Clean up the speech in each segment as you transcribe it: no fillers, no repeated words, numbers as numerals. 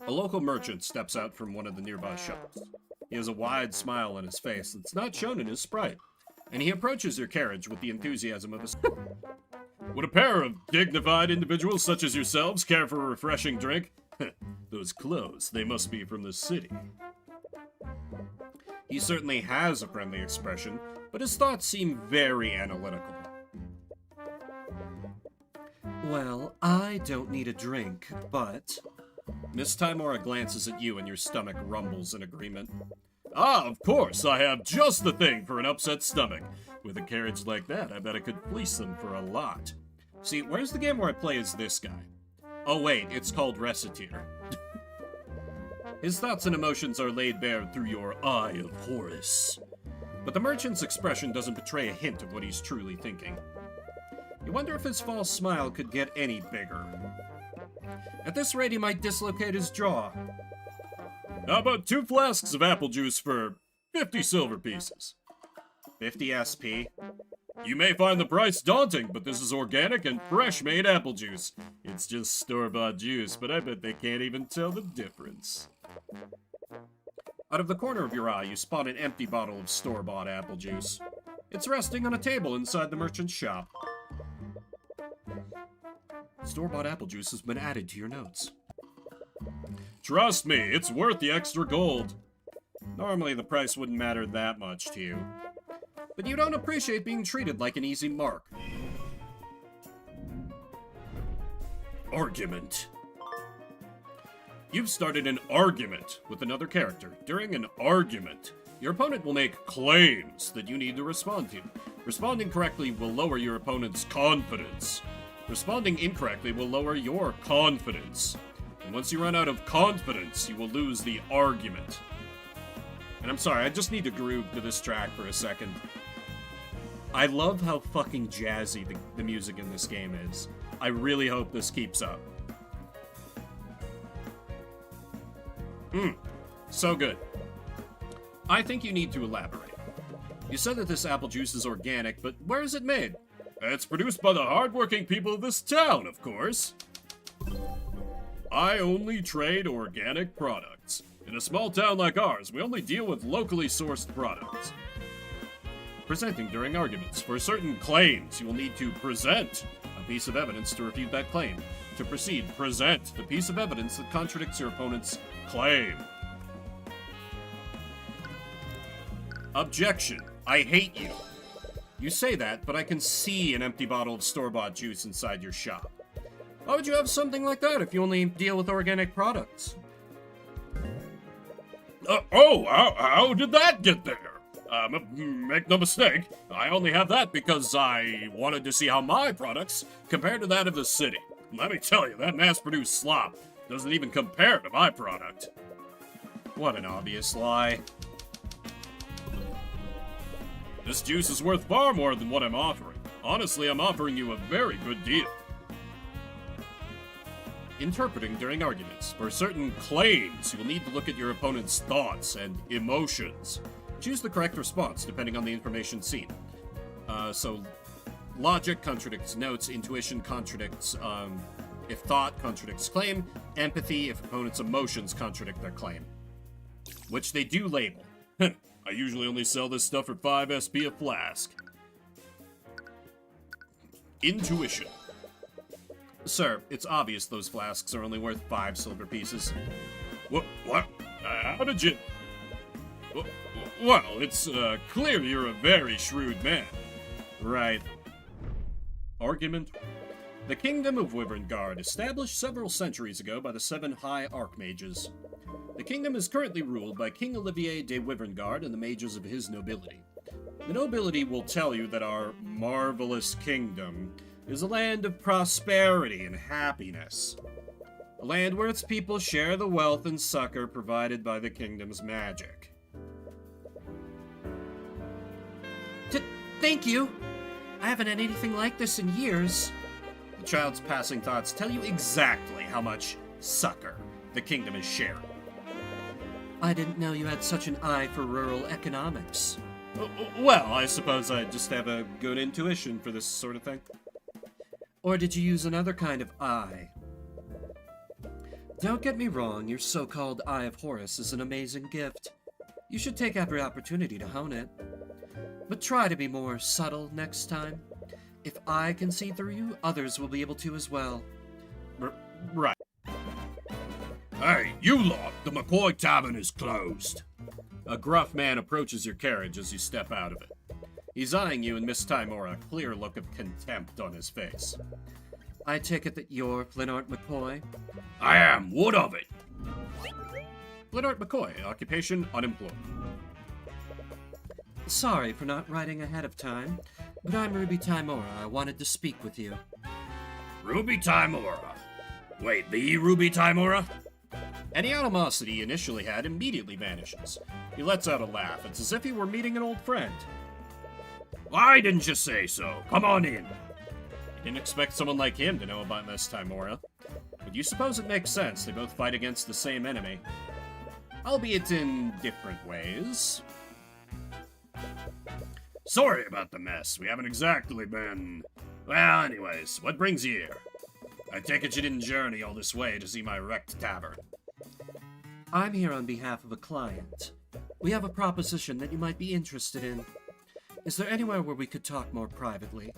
A local merchant steps out from one of the nearby shops. He has a wide smile on his face that's not shown in his sprite, and he approaches your carriage with the enthusiasm of a... Would a pair of dignified individuals such as yourselves care for a refreshing drink? Those clothes, they must be from the city. He certainly has a friendly expression, but his thoughts seem very analytical. Well, I don't need a drink, but... Miss Timora glances at you and your stomach rumbles in agreement. Ah, of course, I have just the thing for an upset stomach. With a carriage like that, I bet I could fleece them for a lot. See, where's the game where I play as this guy? Oh wait, it's called Reciteer. His thoughts and emotions are laid bare through your Eye of Horus. But the merchant's expression doesn't betray a hint of what he's truly thinking. You wonder if his false smile could get any bigger. At this rate, he might dislocate his jaw. How about 2 flasks of apple juice for 50 silver pieces? 50 SP? You may find the price daunting, but this is organic and fresh-made apple juice. It's just store-bought juice, but I bet they can't even tell the difference. Out of the corner of your eye, you spot an empty bottle of store-bought apple juice. It's resting on a table inside the merchant's shop. Store-bought apple juice has been added to your notes. Trust me, it's worth the extra gold. Normally, the price wouldn't matter that much to you. But you don't appreciate being treated like an easy mark. Argument. You've started an argument with another character. During an argument, your opponent will make claims that you need to respond to. Responding correctly will lower your opponent's confidence. Responding incorrectly will lower your confidence. And once you run out of confidence, you will lose the argument. And I'm sorry, I just need to groove to this track for a second. I love how fucking jazzy the music in this game is. I really hope this keeps up. So good. I think you need to elaborate. You said that this apple juice is organic, but where is it made? It's produced by the hardworking people of this town, of course. I only trade organic products. In a small town like ours, we only deal with locally sourced products. Presenting during arguments. For certain claims, you will need to present a piece of evidence to refute that claim. To proceed, present the piece of evidence that contradicts your opponent's claim. Objection. I hate you. You say that, but I can see an empty bottle of store-bought juice inside your shop. Why would you have something like that if you only deal with organic products? How did that get there? Make no mistake, I only have that because I wanted to see how my products compare to that of the city. Let me tell you, that mass-produced slop doesn't even compare to my product. What an obvious lie. This juice is worth far more than what I'm offering. Honestly, I'm offering you a very good deal. Interpreting during arguments. For certain claims, you will need to look at your opponent's thoughts and emotions. Choose the correct response depending on the information seen. So, logic contradicts notes, intuition contradicts, if thought contradicts claim, empathy if opponent's emotions contradict their claim. Which they do label. I usually only sell this stuff for 5 SP a flask. Intuition. Sir, it's obvious those flasks are only worth 5 silver pieces. What? How did you... Well, it's clear you're a very shrewd man. Right. Argument. The Kingdom of Wyverngard, established several centuries ago by the 7 High Archmages. The kingdom is currently ruled by King Olivier de Wyverngard and the mages of his nobility. The nobility will tell you that our marvelous kingdom is a land of prosperity and happiness. A land where its people share the wealth and succor provided by the kingdom's magic. Thank you. I haven't had anything like this in years. The child's passing thoughts tell you exactly how much succor the kingdom is sharing. I didn't know you had such an eye for rural economics. Well, I suppose I just have a good intuition for this sort of thing. Or did you use another kind of eye? Don't get me wrong, your so-called Eye of Horus is an amazing gift. You should take every opportunity to hone it. But try to be more subtle next time. If I can see through you, others will be able to as well. Right. Hey, you lot! The McCoy Tavern is closed. A gruff man approaches your carriage as you step out of it. He's eyeing you and Miss Timora, a clear look of contempt on his face. I take it that you're Flinart McCoy? I am. What of it? Flinart McCoy, occupation unemployed. Sorry for not writing ahead of time, but I'm Ruby Timora. I wanted to speak with you. Ruby Timora? Wait, the Ruby Timora? Any animosity he initially had immediately vanishes. He lets out a laugh. It's as if he were meeting an old friend. Why didn't you say so? Come on in. I didn't expect someone like him to know about Miss Timora. But you suppose it makes sense. They both fight against the same enemy. Albeit in different ways. Sorry about the mess. We haven't exactly been... Well, anyways, what brings you here? I take it you didn't journey all this way to see my wrecked tavern. I'm here on behalf of a client. We have a proposition that you might be interested in. Is there anywhere where we could talk more privately?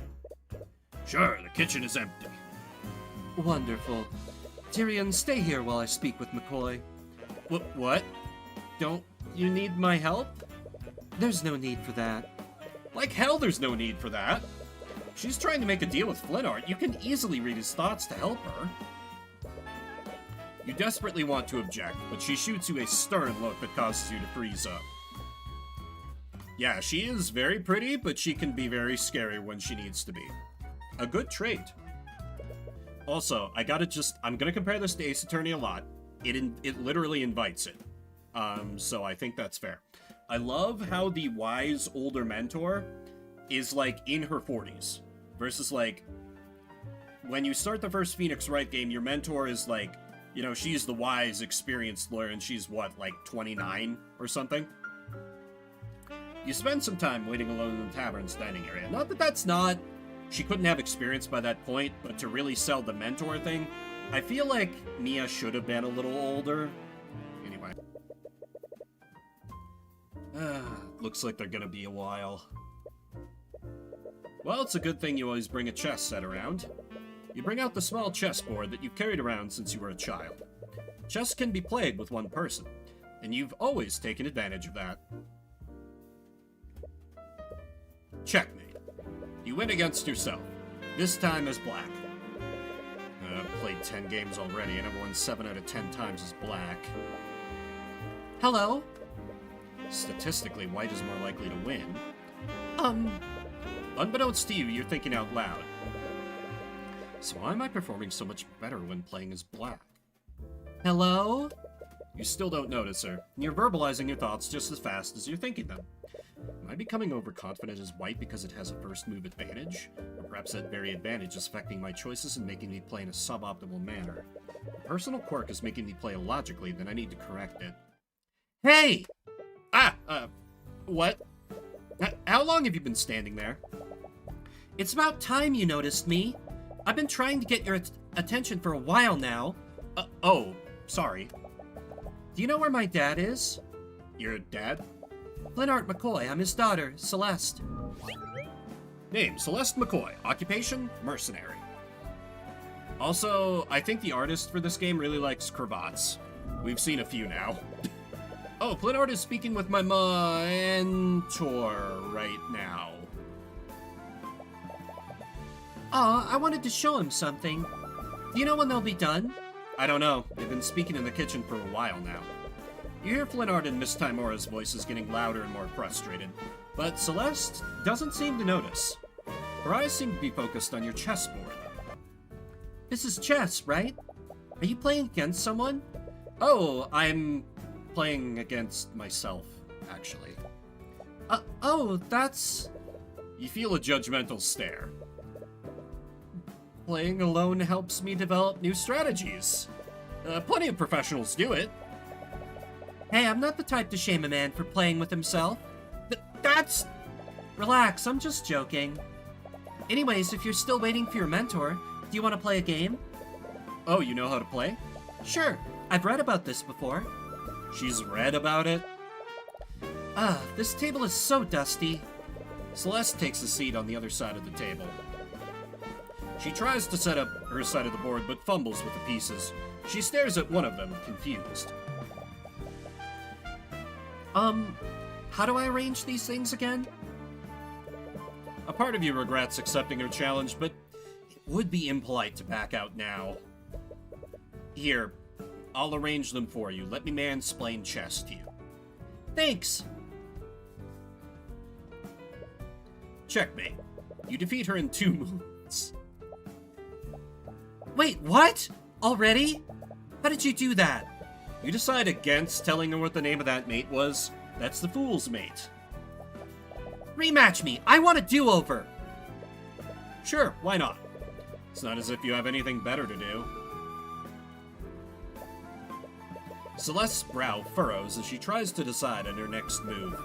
Sure, the kitchen is empty. Wonderful. Tyrion, stay here while I speak with McCoy. What? Don't you need my help? There's no need for that. Like hell there's no need for that. She's trying to make a deal with Flinart. You can easily read his thoughts to help her. You desperately want to object, but she shoots you a stern look that causes you to freeze up. Yeah, she is very pretty, but she can be very scary when she needs to be. A good trait. Also, I'm gonna compare this to Ace Attorney a lot. It literally invites it. So I think that's fair. I love how the wise older mentor is like in her 40s versus like when you start the first Phoenix Wright game, your mentor is like, you know, she's the wise, experienced lawyer and she's what, like 29 or something? You spend some time waiting alone in the tavern's dining area. Not that that's not... She couldn't have experience by that point, but to really sell the mentor thing, I feel like Mia should have been a little older. Anyway. Looks like they're gonna be a while. Well, it's a good thing you always bring a chess set around. You bring out the small chessboard that you've carried around since you were a child. Chess can be played with one person, and you've always taken advantage of that. Checkmate. You win against yourself, this time as black. I've played 10 games already, and I've won 7 out of 10 times as black. Hello? Statistically, white is more likely to win. Unbeknownst to you, you're thinking out loud. So why am I performing so much better when playing as black? Hello? You still don't notice her, and you're verbalizing your thoughts just as fast as you're thinking them. Am I becoming overconfident as white because it has a first move advantage? Or perhaps that very advantage is affecting my choices and making me play in a suboptimal manner? A personal quirk is making me play illogically, then I need to correct it. Hey! What? How long have you been standing there? It's about time you noticed me. I've been trying to get your attention for a while now. Oh, sorry. Do you know where my dad is? Your dad? Flinart McCoy. I'm his daughter, Celeste. Name, Celeste McCoy. Occupation, mercenary. Also, I think the artist for this game really likes cravats. We've seen a few now. Oh, Flinart is speaking with my mentor right now. Aw, I wanted to show him something. Do you know when they'll be done? I don't know. They've been speaking in the kitchen for a while now. You hear Flinart and Miss Timora's voices getting louder and more frustrated, but Celeste doesn't seem to notice. Her eyes seem to be focused on your chessboard. This is chess, right? Are you playing against someone? Oh, I'm playing against myself, actually. Oh, that's... You feel a judgmental stare. Playing alone helps me develop new strategies. Plenty of professionals do it. Hey, I'm not the type to shame a man for playing with himself. That's... Relax, I'm just joking. Anyways, if you're still waiting for your mentor, do you want to play a game? Oh, you know how to play? Sure. I've read about this before. She's read about it? This table is so dusty. Celeste takes a seat on the other side of the table. She tries to set up her side of the board, but fumbles with the pieces. She stares at one of them, confused. How do I arrange these things again? A part of you regrets accepting her challenge, but it would be impolite to back out now. Here, I'll arrange them for you. Let me mansplain chess to you. Thanks! Checkmate. You defeat her in 2 moves. Wait, what? Already? How did you do that? You decide against telling her what the name of that mate was. That's the fool's mate. Rematch me! I want a do-over! Sure, why not? It's not as if you have anything better to do. Celeste's brow furrows as she tries to decide on her next move.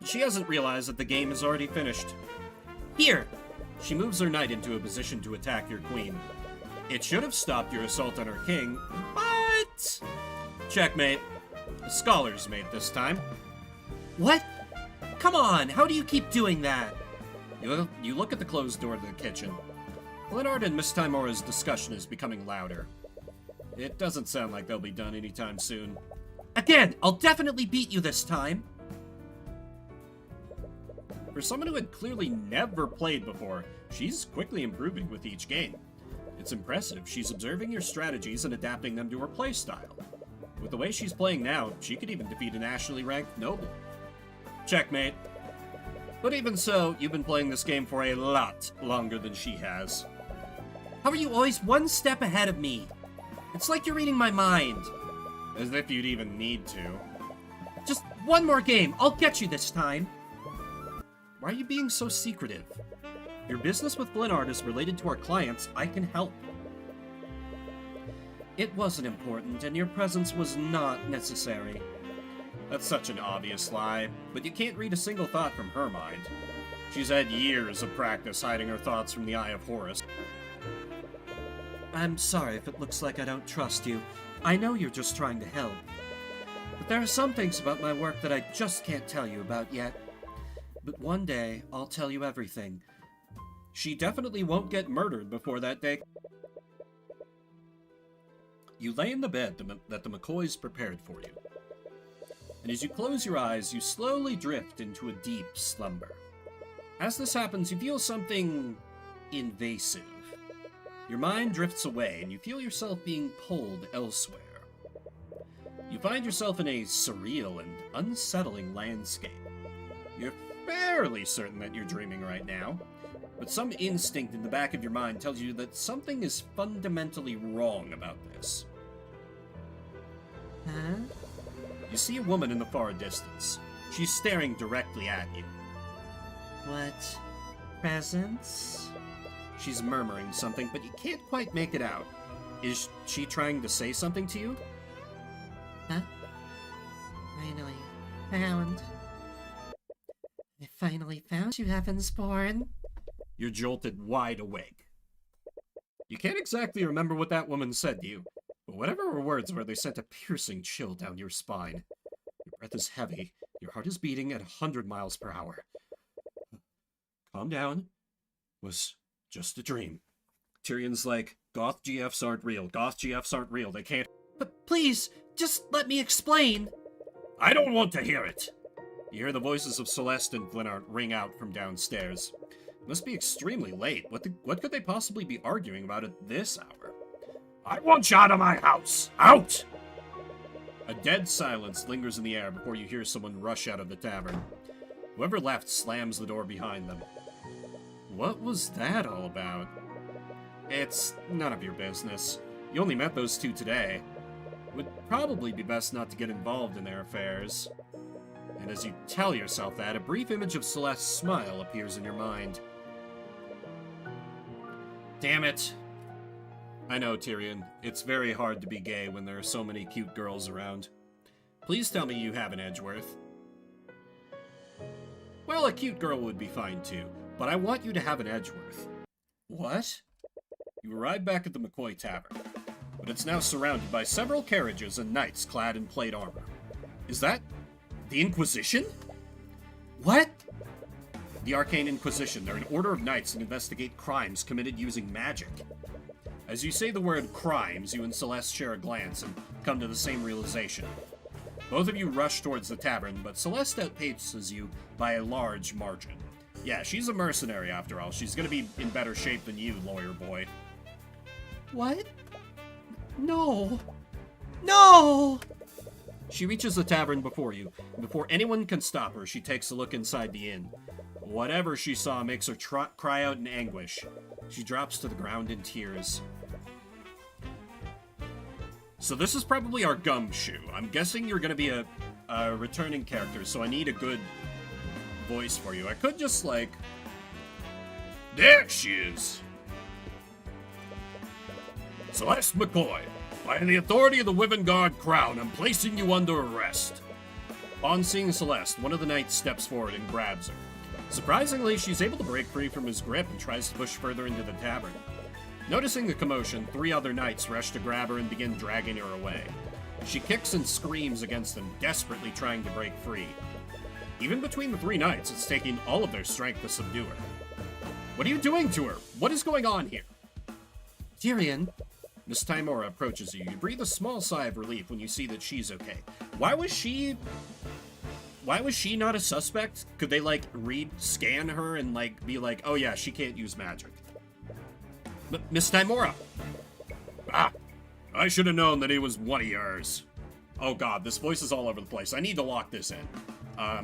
She hasn't realized that the game is already finished. Here! She moves her knight into a position to attack your queen. It should have stopped your assault on her king, but... Checkmate. The scholar's mate this time. What? Come on, how do you keep doing that? You look at the closed door to the kitchen. Leonard and Miss Timora's discussion is becoming louder. It doesn't sound like they'll be done anytime soon. Again, I'll definitely beat you this time. For someone who had clearly never played before, she's quickly improving with each game. It's impressive. She's observing your strategies and adapting them to her playstyle. With the way she's playing now, she could even defeat a nationally ranked noble. Checkmate. But even so, you've been playing this game for a lot longer than she has. How are you always one step ahead of me? It's like you're reading my mind. As if you'd even need to. Just one more game. I'll get you this time. Why are you being so secretive? Your business with Glenard is related to our clients. I can help. It wasn't important, and your presence was not necessary. That's such an obvious lie, but you can't read a single thought from her mind. She's had years of practice hiding her thoughts from the eye of Horus. I'm sorry if it looks like I don't trust you. I know you're just trying to help. But there are some things about my work that I just can't tell you about yet. But one day, I'll tell you everything. She definitely won't get murdered before that day. You lay in the bed that the McCoys prepared for you. And as you close your eyes, you slowly drift into a deep slumber. As this happens, you feel something invasive. Your mind drifts away, and you feel yourself being pulled elsewhere. You find yourself in a surreal and unsettling landscape. You're fairly certain that you're dreaming right now, but some instinct in the back of your mind tells you that something is fundamentally wrong about this. Huh? You see a woman in the far distance. She's staring directly at you. What? Presents? She's murmuring something, but you can't quite make it out. Is she trying to say something to you? Huh? Finally found. I finally found you, Heavensborn. You're jolted wide awake. You can't exactly remember what that woman said to you, but whatever her words were, they sent a piercing chill down your spine. Your breath is heavy, your heart is beating at 100 miles per hour. Calm down. It was just a dream. Tyrion's like, Goth GFs aren't real. Goth GFs aren't real. They can't. But please, just let me explain. I don't want to hear it. You hear the voices of Celeste and Glenart ring out from downstairs. It must be extremely late. What could they possibly be arguing about at this hour? I want you out of my house! Out! A dead silence lingers in the air before you hear someone rush out of the tavern. Whoever left slams the door behind them. What was that all about? It's none of your business. You only met those two today. It would probably be best not to get involved in their affairs. And as you tell yourself that, a brief image of Celeste's smile appears in your mind. Damn it. I know, Tyrion. It's very hard to be gay when there are so many cute girls around. Please tell me you have an Edgeworth. Well, a cute girl would be fine too, but I want you to have an Edgeworth. What? You arrive back at the McCoy Tavern. but it's now surrounded by several carriages and knights clad in plate armor. Is that the Inquisition? What? The Arcane Inquisition. They're an order of knights that investigate crimes committed using magic. As you say the word crimes, you and Celeste share a glance and come to the same realization. Both of you rush towards the tavern, but Celeste outpaces you by a large margin. Yeah, she's a mercenary after all. She's gonna be in better shape than you, lawyer boy. What? No. No! She reaches the tavern before you, and before anyone can stop her, she takes a look inside the inn. Whatever she saw makes her cry out in anguish. She drops to the ground in tears. So this is probably our gumshoe. I'm guessing you're gonna be a returning character, so I need a good voice for you. I could just, like... There she is! Celeste McCoy, by the authority of the Wyvern Crown, I'm placing you under arrest. On seeing Celeste, one of the knights steps forward and grabs her. Surprisingly, she's able to break free from his grip and tries to push further into the tavern. Noticing the commotion, 3 other knights rush to grab her and begin dragging her away. She kicks and screams against them, desperately trying to break free. Even between the 3 knights, it's taking all of their strength to subdue her. What are you doing to her? What is going on here? Tyrion. Miss Timora approaches you. You breathe a small sigh of relief when you see that she's okay. Why was she not a suspect? Could they, like, scan her and, like, be like, oh yeah, she can't use magic? Miss Timora! Ah! I should have known that he was one of yours. Oh god, this voice is all over the place. I need to lock this in. I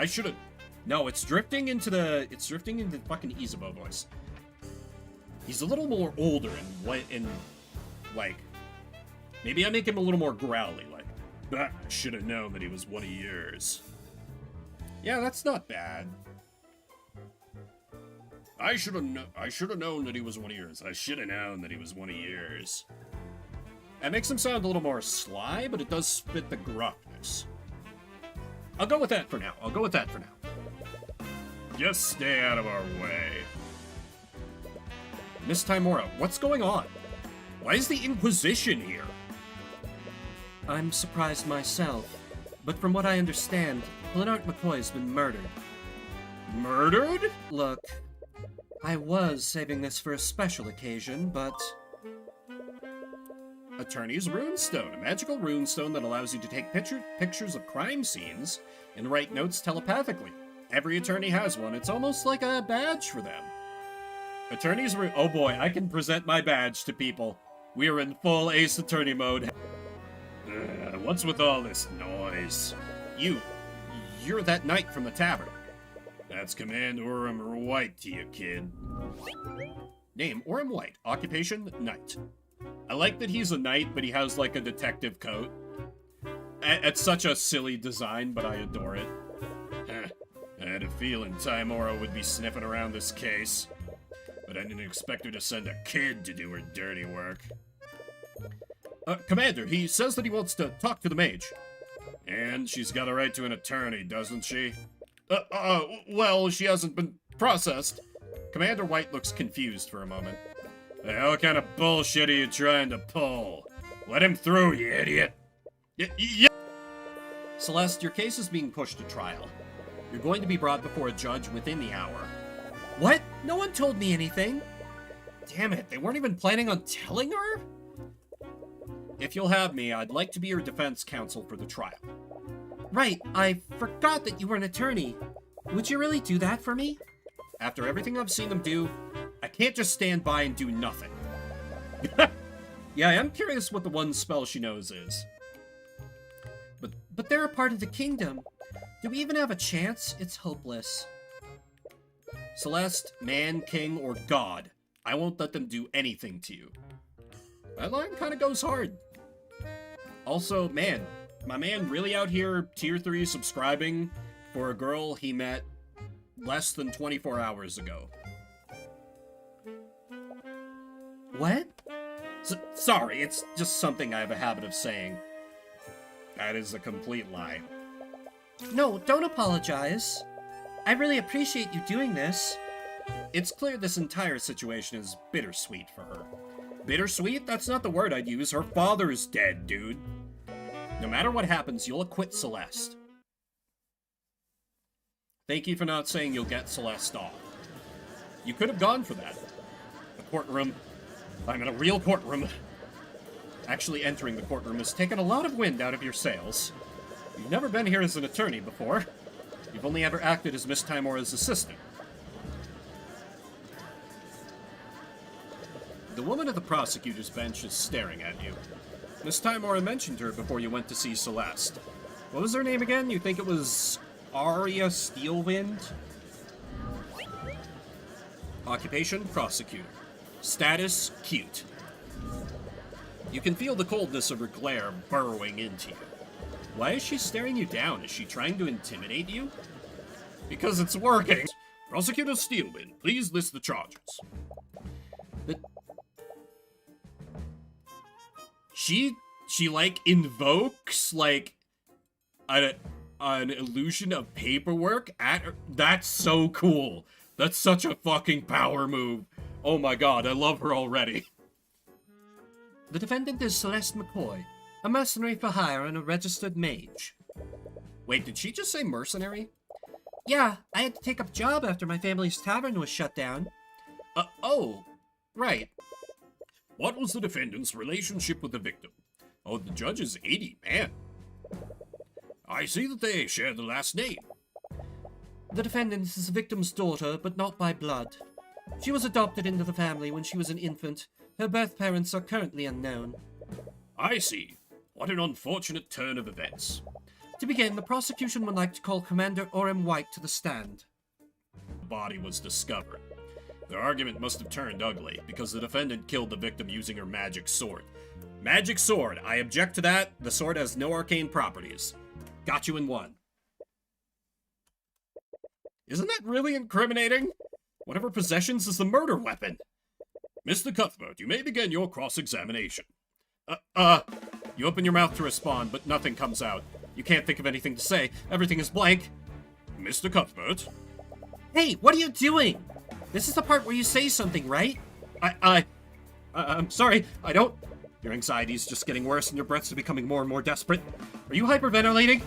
should have... No, it's drifting into the fucking Isabeau voice. He's a little more older and like... Maybe I make him a little more growly, like... I should have known that he was one of yours. Yeah, that's not bad. I should have known that he was one of yours. I should have known that he was one of yours. That makes him sound a little more sly, but it does fit the gruffness. I'll go with that for now. Just stay out of our way. Miss Timora, what's going on? Why is the Inquisition here? I'm surprised myself, but from what I understand, Lennart McCoy's been murdered. Murdered? Look, I was saving this for a special occasion, but... Attorney's Runestone, a magical runestone that allows you to take pictures of crime scenes and write notes telepathically. Every attorney has one. It's almost like a badge for them. Attorney's Rune... Oh boy, I can present my badge to people. We are in full Ace Attorney mode. What's with all this noise? You're that knight from the tavern. That's Commander Orem White to you, kid. Name, Orem White. Occupation, knight. I like that he's a knight, but he has, like, a detective coat. It's such a silly design, but I adore it. I had a feeling Timora would be sniffing around this case. But I didn't expect her to send a kid to do her dirty work. Commander, he says that he wants to talk to the mage. And she's got a right to an attorney, doesn't she? Well, she hasn't been processed. Commander White looks confused for a moment. The hell what kind of bullshit are you trying to pull? Let him through, you idiot! Yeah. Celeste, your case is being pushed to trial. You're going to be brought before a judge within the hour. What? No one told me anything. Damn it, they weren't even planning on telling her? If you'll have me, I'd like to be your defense counsel for the trial. Right, I forgot that you were an attorney. Would you really do that for me? After everything I've seen them do, I can't just stand by and do nothing. Yeah, I am curious what the one spell she knows is. But they're a part of the kingdom. Do we even have a chance? It's hopeless. Celeste, man, king, or god, I won't let them do anything to you. That line kind of goes hard. Also, man, my man really out here tier 3 subscribing for a girl he met less than 24 hours ago. What? Sorry, it's just something I have a habit of saying. That is a complete lie. No, don't apologize. I really appreciate you doing this. It's clear this entire situation is bittersweet for her. Bittersweet? That's not the word I'd use. Her father's dead, dude. No matter what happens, you'll acquit Celeste. Thank you for not saying you'll get Celeste off. You could have gone for that. The courtroom. I'm in a real courtroom. Actually entering the courtroom has taken a lot of wind out of your sails. You've never been here as an attorney before. You've only ever acted as Miss Timora's assistant. The woman at the prosecutor's bench is staring at you. Miss Timora mentioned her before you went to see Celeste. What was her name again? You think it was Arya Steelwind? Occupation, prosecutor. Status, cute. You can feel the coldness of her glare burrowing into you. Why is she staring you down? Is she trying to intimidate you? Because it's working. Prosecutor Steelwind, please list the charges. She like invokes like an illusion of paperwork at her. That's so cool. That's such a fucking power move. Oh my god, I love her already. The defendant is Celeste McCoy, a mercenary for hire and a registered mage. Wait, did she just say mercenary? Yeah, I had to take up a job after my family's tavern was shut down. Oh, right. What was the defendant's relationship with the victim? Oh, the judge is 80, man. I see that they share the last name. The defendant is the victim's daughter, but not by blood. She was adopted into the family when she was an infant. Her birth parents are currently unknown. I see. What an unfortunate turn of events. To begin, the prosecution would like to call Commander Orem White to the stand. The body was discovered. Their argument must have turned ugly, because the defendant killed the victim using her magic sword. Magic sword. I object to that. The sword has no arcane properties. Got you in one. Isn't that really incriminating? One of her possessions is the murder weapon. Mr. Cuthbert, you may begin your cross-examination. You open your mouth to respond, but nothing comes out. You can't think of anything to say. Everything is blank. Mr. Cuthbert? Hey, what are you doing? This is the part where you say something, right? I'm sorry, I don't... Your anxiety's just getting worse and your breaths are becoming more and more desperate. Are you hyperventilating?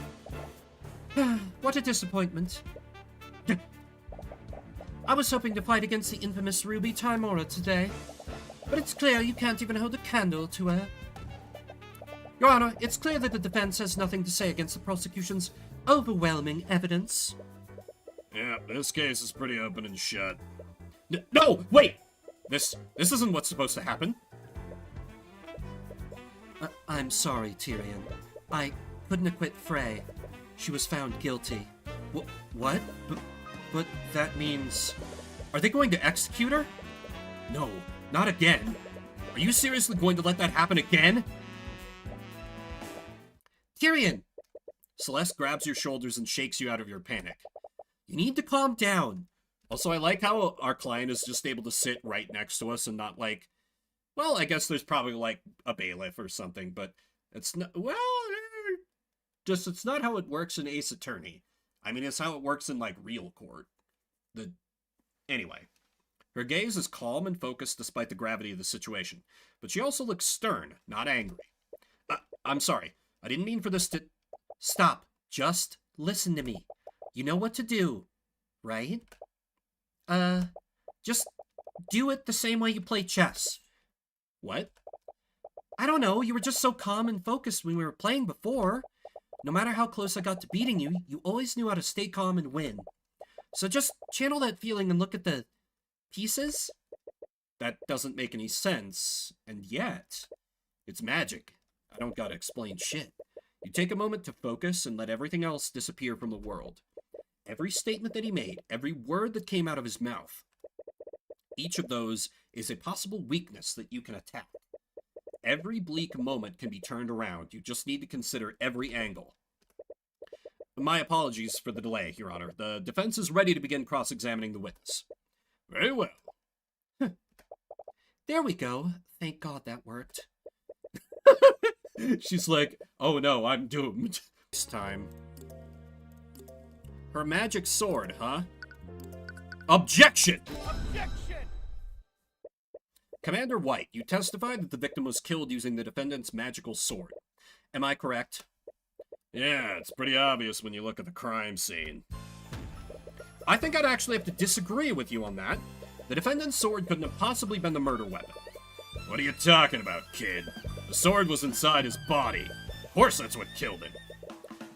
What a disappointment. I was hoping to fight against the infamous Ruby Timora today, but it's clear you can't even hold a candle to her. Your Honor, it's clear that the defense has nothing to say against the prosecution's overwhelming evidence. Yeah, this case is pretty open and shut. No, wait! This isn't what's supposed to happen. I'm sorry, Tyrion. I couldn't acquit Frey. She was found guilty. What? But that means... Are they going to execute her? No, not again. Are you seriously going to let that happen again? Tyrion! Celeste grabs your shoulders and shakes you out of your panic. You need to calm down. Also, I like how our client is just able to sit right next to us and not like... Well, I guess there's probably like a bailiff or something, but it's not... Well, just it's not how it works in Ace Attorney. I mean, it's how it works in like real court. Anyway. Her gaze is calm and focused despite the gravity of the situation, but she also looks stern, not angry. I'm sorry. I didn't mean for this to... Stop. Just listen to me. You know what to do, right? Just do it the same way you play chess. What? I don't know. You were just so calm and focused when we were playing before. No matter how close I got to beating you, you always knew how to stay calm and win. So just channel that feeling and look at the pieces. That doesn't make any sense, and yet, it's magic. I don't gotta explain shit. You take a moment to focus and let everything else disappear from the world. Every statement that he made, every word that came out of his mouth, each of those is a possible weakness that you can attack. Every bleak moment can be turned around. You just need to consider every angle. My apologies for the delay, Your Honor. The defense is ready to begin cross-examining the witness. Very well. There we go. Thank God that worked. She's like, oh no, I'm doomed. This time. Her magic sword, huh? Objection! Objection! Commander White, you testified that the victim was killed using the defendant's magical sword. Am I correct? Yeah, it's pretty obvious when you look at the crime scene. I think I'd actually have to disagree with you on that. The defendant's sword couldn't have possibly been the murder weapon. What are you talking about, kid? The sword was inside his body. Of course that's what killed him.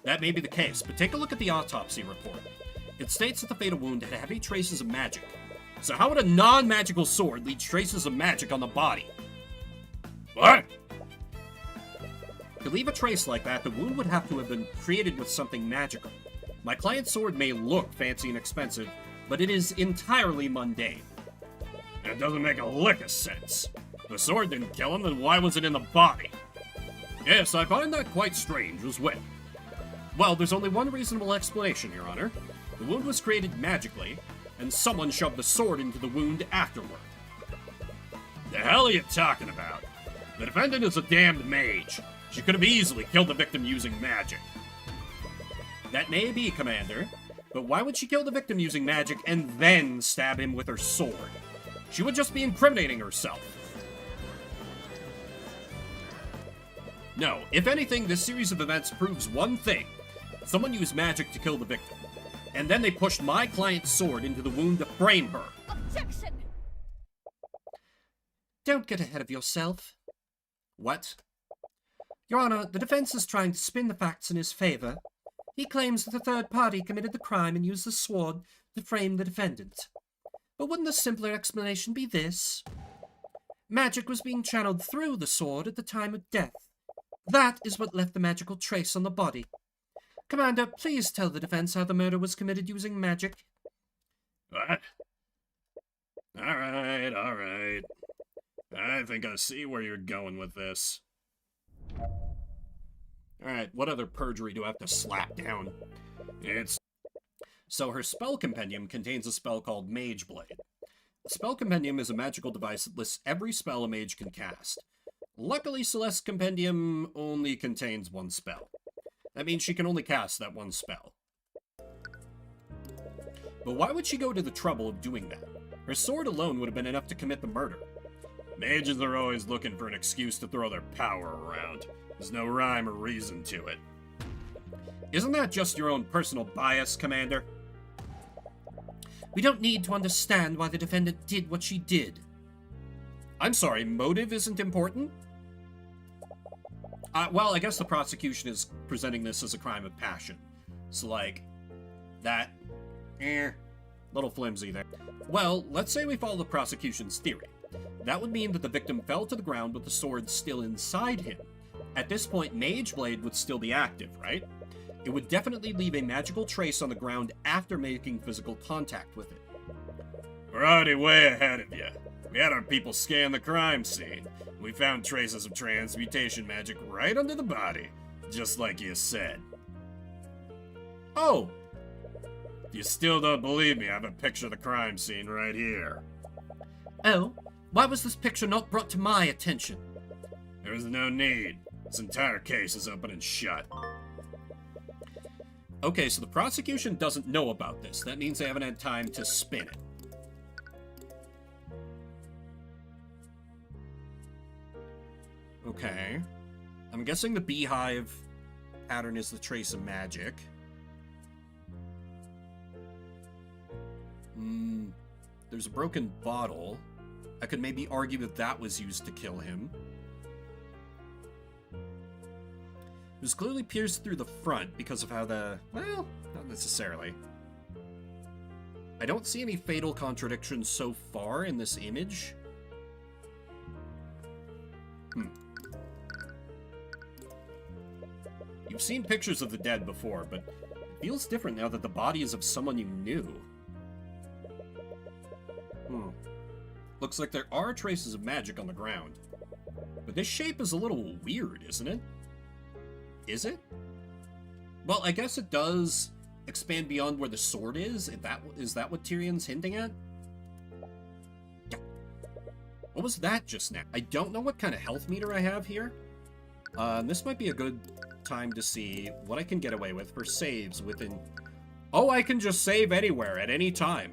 That may be the case, but take a look at the autopsy report. It states that the fatal wound had heavy traces of magic. So how would a non-magical sword leave traces of magic on the body? What? To leave a trace like that, the wound would have to have been created with something magical. My client's sword may look fancy and expensive, but it is entirely mundane. That doesn't make a lick of sense. If the sword didn't kill him, then why was it in the body? Yes, I find that quite strange as well. Well, there's only one reasonable explanation, Your Honor. The wound was created magically, and someone shoved the sword into the wound afterward. The hell are you talking about? The defendant is a damned mage. She could have easily killed the victim using magic. That may be, Commander, but why would she kill the victim using magic and then stab him with her sword? She would just be incriminating herself. No, if anything, this series of events proves one thing. Someone used magic to kill the victim, and then they pushed my client's sword into the wound to frame her. Objection! Don't get ahead of yourself. What? Your Honor, the defense is trying to spin the facts in his favor. He claims that the third party committed the crime and used the sword to frame the defendant. But wouldn't a simpler explanation be this? Magic was being channeled through the sword at the time of death. That is what left the magical trace on the body. Commander, please tell the defense how the murder was committed using magic. What? Alright, alright. I think I see where you're going with this. Alright, what other perjury do I have to slap down? So her spell compendium contains a spell called Mage Blade. The spell compendium is a magical device that lists every spell a mage can cast. Luckily, Celeste's compendium only contains one spell. That means she can only cast that one spell. But why would she go to the trouble of doing that? Her sword alone would have been enough to commit the murder. Mages are always looking for an excuse to throw their power around. There's no rhyme or reason to it. Isn't that just your own personal bias, Commander? We don't need to understand why the defendant did what she did. I'm sorry, motive isn't important? Well, I guess the prosecution is presenting this as a crime of passion. So, like, that... little flimsy there. Well, let's say we follow the prosecution's theory. That would mean that the victim fell to the ground with the sword still inside him. At this point, Mage Blade would still be active, right? It would definitely leave a magical trace on the ground after making physical contact with it. We're already way ahead of you. We had our people scan the crime scene. We found traces of transmutation magic right under the body, just like you said. Oh! If you still don't believe me, I have a picture of the crime scene right here. Oh? Why was this picture not brought to my attention? There was no need. This entire case is open and shut. Okay, so the prosecution doesn't know about this. That means they haven't had time to spin it. Okay. I'm guessing the beehive pattern is the trace of magic. There's a broken bottle. I could maybe argue that that was used to kill him. It was clearly pierced through the front because of how the... Well, not necessarily. I don't see any fatal contradictions so far in this image. You've seen pictures of the dead before, but it feels different now that the body is of someone you knew. Looks like there are traces of magic on the ground. But this shape is a little weird, isn't it? Is it? Well, I guess it does expand beyond where the sword is. Is that what Tyrion's hinting at? Yeah. What was that just now? I don't know what kind of health meter I have here. This might be a good time to see what I can get away with for saves within... Oh, I can just save anywhere at any time.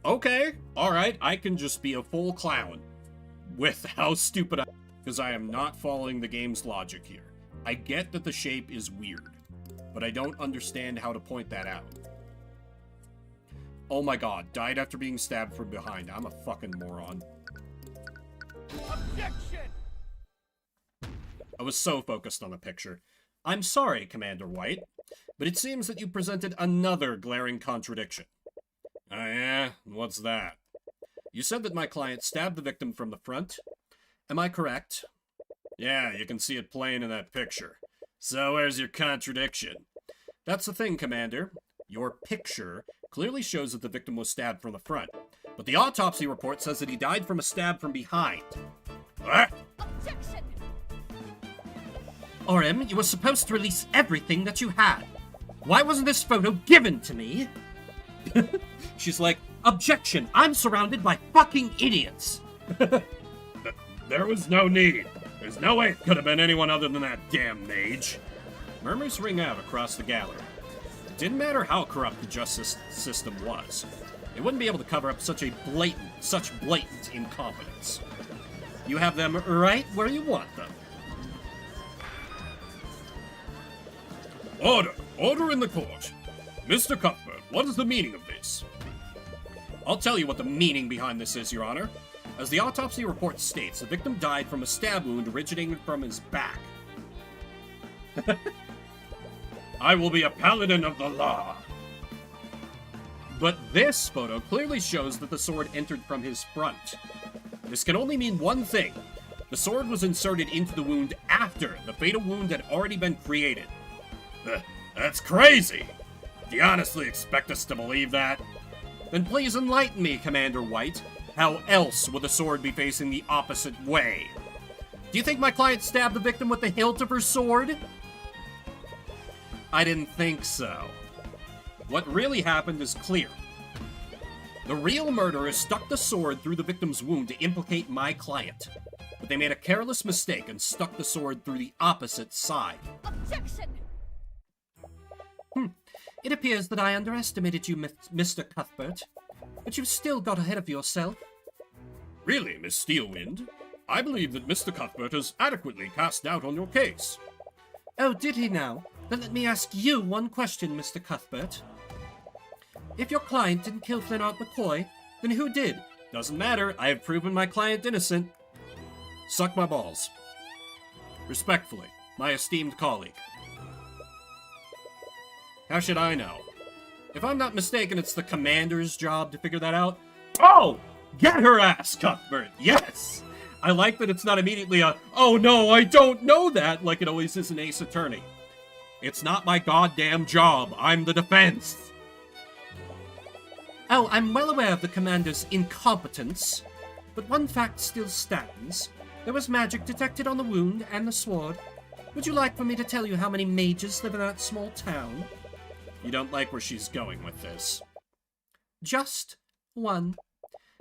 Okay, alright, I can just be a full clown. With how stupid I am, because I am not following the game's logic here. I get that the shape is weird, but I don't understand how to point that out. Oh my god, died after being stabbed from behind. I'm a fucking moron. Objection! I was so focused on the picture. I'm sorry, Commander White, but it seems that you presented another glaring contradiction. Oh yeah? What's that? You said that my client stabbed the victim from the front. Am I correct? Yeah, you can see it plain in that picture. So where's your contradiction? That's the thing, Commander. Your picture clearly shows that the victim was stabbed from the front, but the autopsy report says that he died from a stab from behind. What? Objection! Orem, you were supposed to release everything that you had. Why wasn't this photo given to me? She's like, Objection! I'm surrounded by fucking idiots! There was no need. There's no way it could have been anyone other than that damn mage. murmurs ring out across the gallery. It didn't matter how corrupt the justice system was. They wouldn't be able to cover up such blatant incompetence. You have them right where you want them. Order! Order in the court! Mr. Cuthbert, what is the meaning of this? I'll tell you what the meaning behind this is, Your Honor. As the autopsy report states, the victim died from a stab wound originating from his back. I will be a paladin of the law. But this photo clearly shows that the sword entered from his front. This can only mean one thing. The sword was inserted into the wound after the fatal wound had already been created. That's crazy! Do you honestly expect us to believe that? Then please enlighten me, Commander White. How else would the sword be facing the opposite way? Do you think my client stabbed the victim with the hilt of her sword? I didn't think so. What really happened is clear. The real murderer stuck the sword through the victim's wound to implicate my client. But they made a careless mistake and stuck the sword through the opposite side. Objection! It appears that I underestimated you, Mr. Cuthbert, but you've still got ahead of yourself. Really, Miss Steelwind? I believe that Mr. Cuthbert has adequately cast doubt on your case. Oh, did he now? Then let me ask you one question, Mr. Cuthbert. If your client didn't kill Flynn McCoy, then who did? Doesn't matter, I have proven my client innocent. Suck my balls. Respectfully, my esteemed colleague. How should I know? If I'm not mistaken, it's the commander's job to figure that out. Oh! Get her ass, Cuthbert! Yes! I like that it's not immediately a, oh no, I don't know that, like it always is in Ace Attorney. It's not my goddamn job. I'm the defense. Oh, I'm well aware of the commander's incompetence, but one fact still stands. There was magic detected on the wound and the sword. Would you like for me to tell you how many mages live in that small town? You don't like where she's going with this. Just one.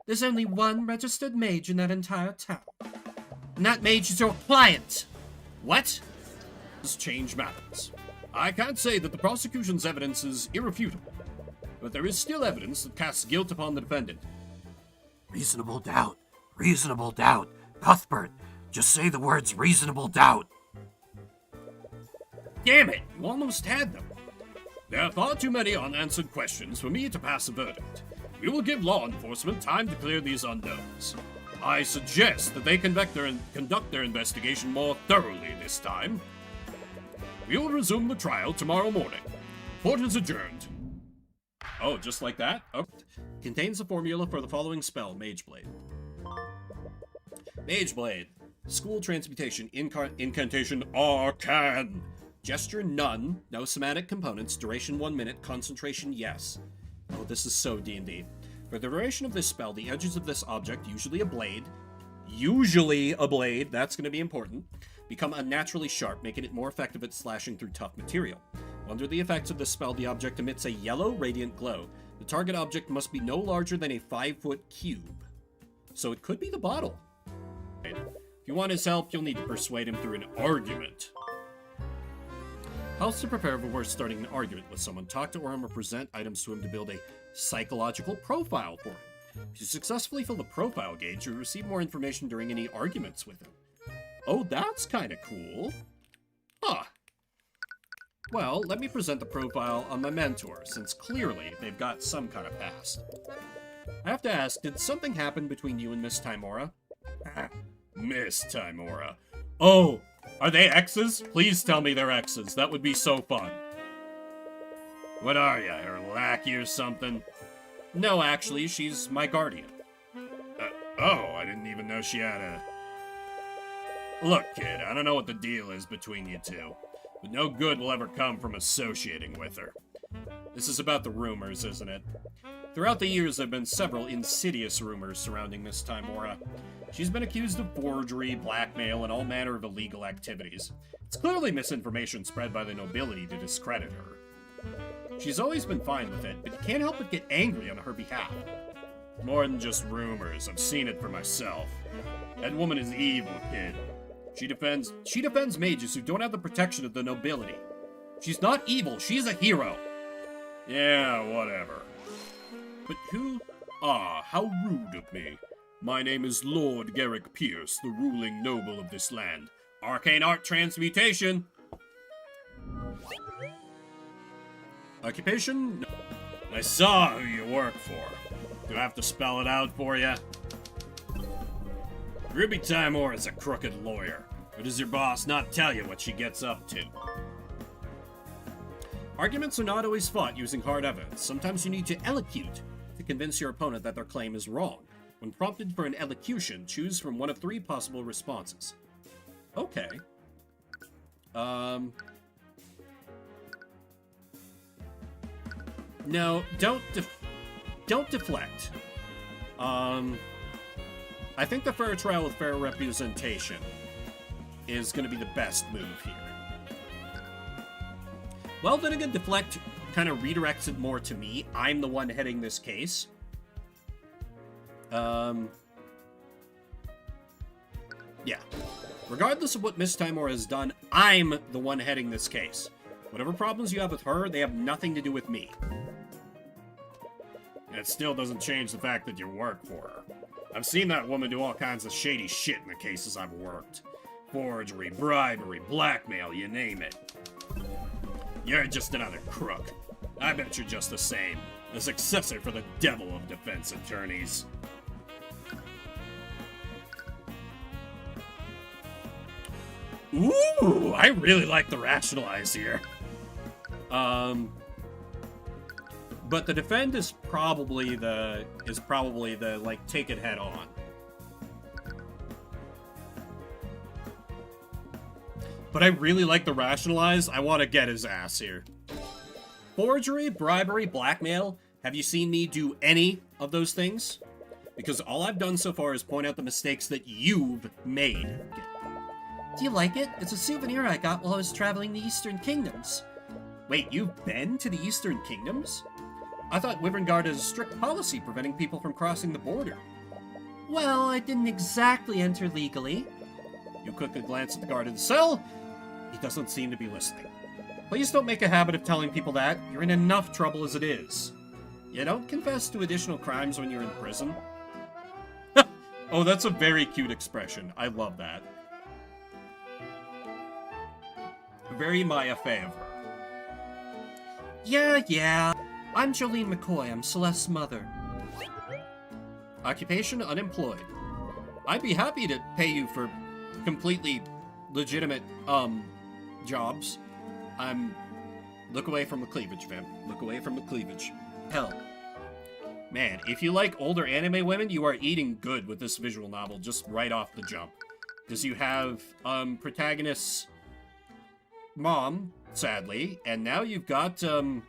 There's only one registered mage in that entire town. And that mage is your client. What? This change matters. I can't say that the prosecution's evidence is irrefutable, but there is still evidence that casts guilt upon the defendant. Reasonable doubt. Reasonable doubt. Cuthbert, just say the words reasonable doubt. Damn it, you almost had them. There are far too many unanswered questions for me to pass a verdict. We will give law enforcement time to clear these unknowns. I suggest that they conduct their investigation more thoroughly this time. We will resume the trial tomorrow morning. Court is adjourned. Oh, just like that? Oh. Contains the formula for the following spell, Mageblade. Mageblade. School transmutation, incantation, Arcane. Gesture, none. No somatic components. Duration, 1 minute. Concentration, yes. Oh, this is so D&D. For the duration of this spell, the edges of this object, usually a blade, that's going to be important, become unnaturally sharp, making it more effective at slashing through tough material. Under the effects of this spell, the object emits a yellow, radiant glow. The target object must be no larger than a 5-foot cube. So it could be the bottle. If you want his help, you'll need to persuade him through an argument. Helps to prepare before starting an argument with someone. Talk to him or present items to him to build a psychological profile for him. If you successfully fill the profile gauge, you'll receive more information during any arguments with him. Oh, that's kind of cool. Huh. Well, let me present the profile on my mentor, since clearly they've got some kind of past. I have to ask, did something happen between you and Miss Tymora? Miss Tymora. Oh, are they exes? Please tell me they're exes. That would be so fun. What are ya, her lackey or something? No, actually, she's my guardian. Oh, I didn't even know she had a... Look, kid, I don't know what the deal is between you two, but no good will ever come from associating with her. This is about the rumors, isn't it? Throughout the years, there have been several insidious rumors surrounding Miss Tymora. She's been accused of forgery, blackmail, and all manner of illegal activities. It's clearly misinformation spread by the nobility to discredit her. She's always been fine with it, but you can't help but get angry on her behalf. More than just rumors, I've seen it for myself. That woman is evil, kid. She defends mages who don't have the protection of the nobility. She's not evil, she's a hero. Yeah, whatever. But who? Ah, how rude of me. My name is Lord Garrick Pierce, the ruling noble of this land. Arcane art transmutation. Occupation? I saw who you work for. Do I have to spell it out for you? Ruby Tymora is a crooked lawyer. Or does your boss not tell you what she gets up to? Arguments are not always fought using hard evidence. Sometimes you need to elocute to convince your opponent that their claim is wrong. When prompted for an elocution, choose from one of 3 possible responses. Okay. No, don't deflect. I think the fair trial with fair representation is going to be the best move here. Well, then again, deflect kind of redirects it more to me. I'm the one heading this case. Yeah. Regardless of what Miss Tymora has done, I'm the one heading this case. Whatever problems you have with her, they have nothing to do with me. It still doesn't change the fact that you work for her. I've seen that woman do all kinds of shady shit in the cases I've worked. Forgery, bribery, blackmail, you name it. You're just another crook. I bet you're just the same. A successor for the devil of defense attorneys. Ooh, I really like the rationalize here. But the defend is probably the like take it head on. But I really like the rationalize. I want to get his ass here. Forgery, bribery, blackmail. Have you seen me do any of those things? Because all I've done so far is point out the mistakes that you've made. Do you like it? It's a souvenir I got while I was traveling the Eastern Kingdoms. Wait, you've been to the Eastern Kingdoms? I thought Wyverngard has a strict policy preventing people from crossing the border. Well, I didn't exactly enter legally. You quickly glance at the guard in the cell. He doesn't seem to be listening. Please don't make a habit of telling people that. You're in enough trouble as it is. You don't confess to additional crimes when you're in prison. Oh, that's a very cute expression. I love that. Very Maya favor. Yeah. I'm Jolene McCoy. I'm Celeste's mother. Occupation, unemployed. I'd be happy to pay you for completely legitimate, jobs. Look away from the cleavage, fam. Look away from the cleavage. Hell. Man, if you like older anime women, you are eating good with this visual novel just right off the jump. Because you have, protagonist's mom, sadly, and now you've got, And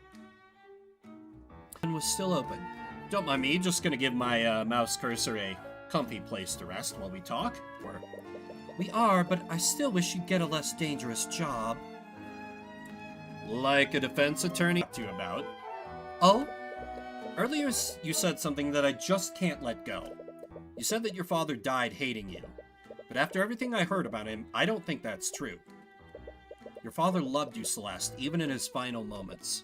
was still open. Don't mind me, just gonna give my, mouse cursor a comfy place to rest while we talk. We are, but I still wish you'd get a less dangerous job. Like a defense attorney to you about. Oh? Earlier, you said something that I just can't let go. You said that your father died hating you. But after everything I heard about him, I don't think that's true. Your father loved you, Celeste, even in his final moments.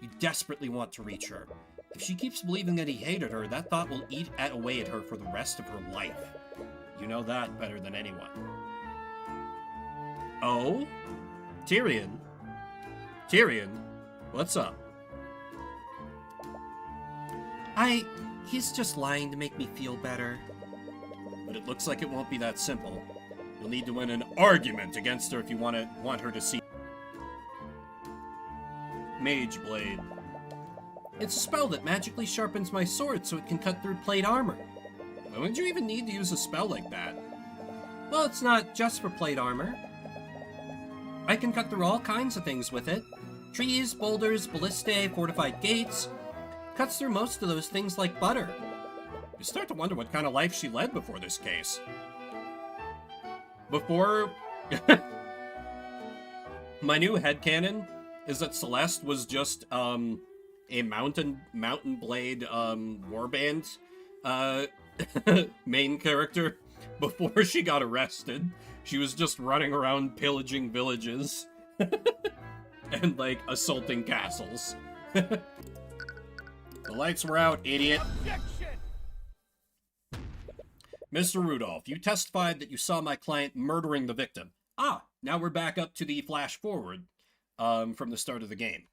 You desperately want to reach her. If she keeps believing that he hated her, that thought will eat away at her for the rest of her life. You know that better than anyone. Oh? Tyrion? Tyrion? What's up? He's just lying to make me feel better. But it looks like it won't be that simple. You'll need to win an argument against her if you want her to see. Mage Blade. It's a spell that magically sharpens my sword so it can cut through plate armor. Why would you even need to use a spell like that? Well, it's not just for plate armor. I can cut through all kinds of things with it. Trees, boulders, ballistae, fortified gates. Cuts through most of those things like butter. You start to wonder what kind of life she led before this case. Before... My new headcanon is that Celeste was just, a Mountain Blade, warband, main character. Before she got arrested, she was just running around pillaging villages. And, like, assaulting castles. The lights were out, idiot. Objection! Mr. Rudolph, you testified that you saw my client murdering the victim. Ah, now we're back up to the flash forward, from the start of the game.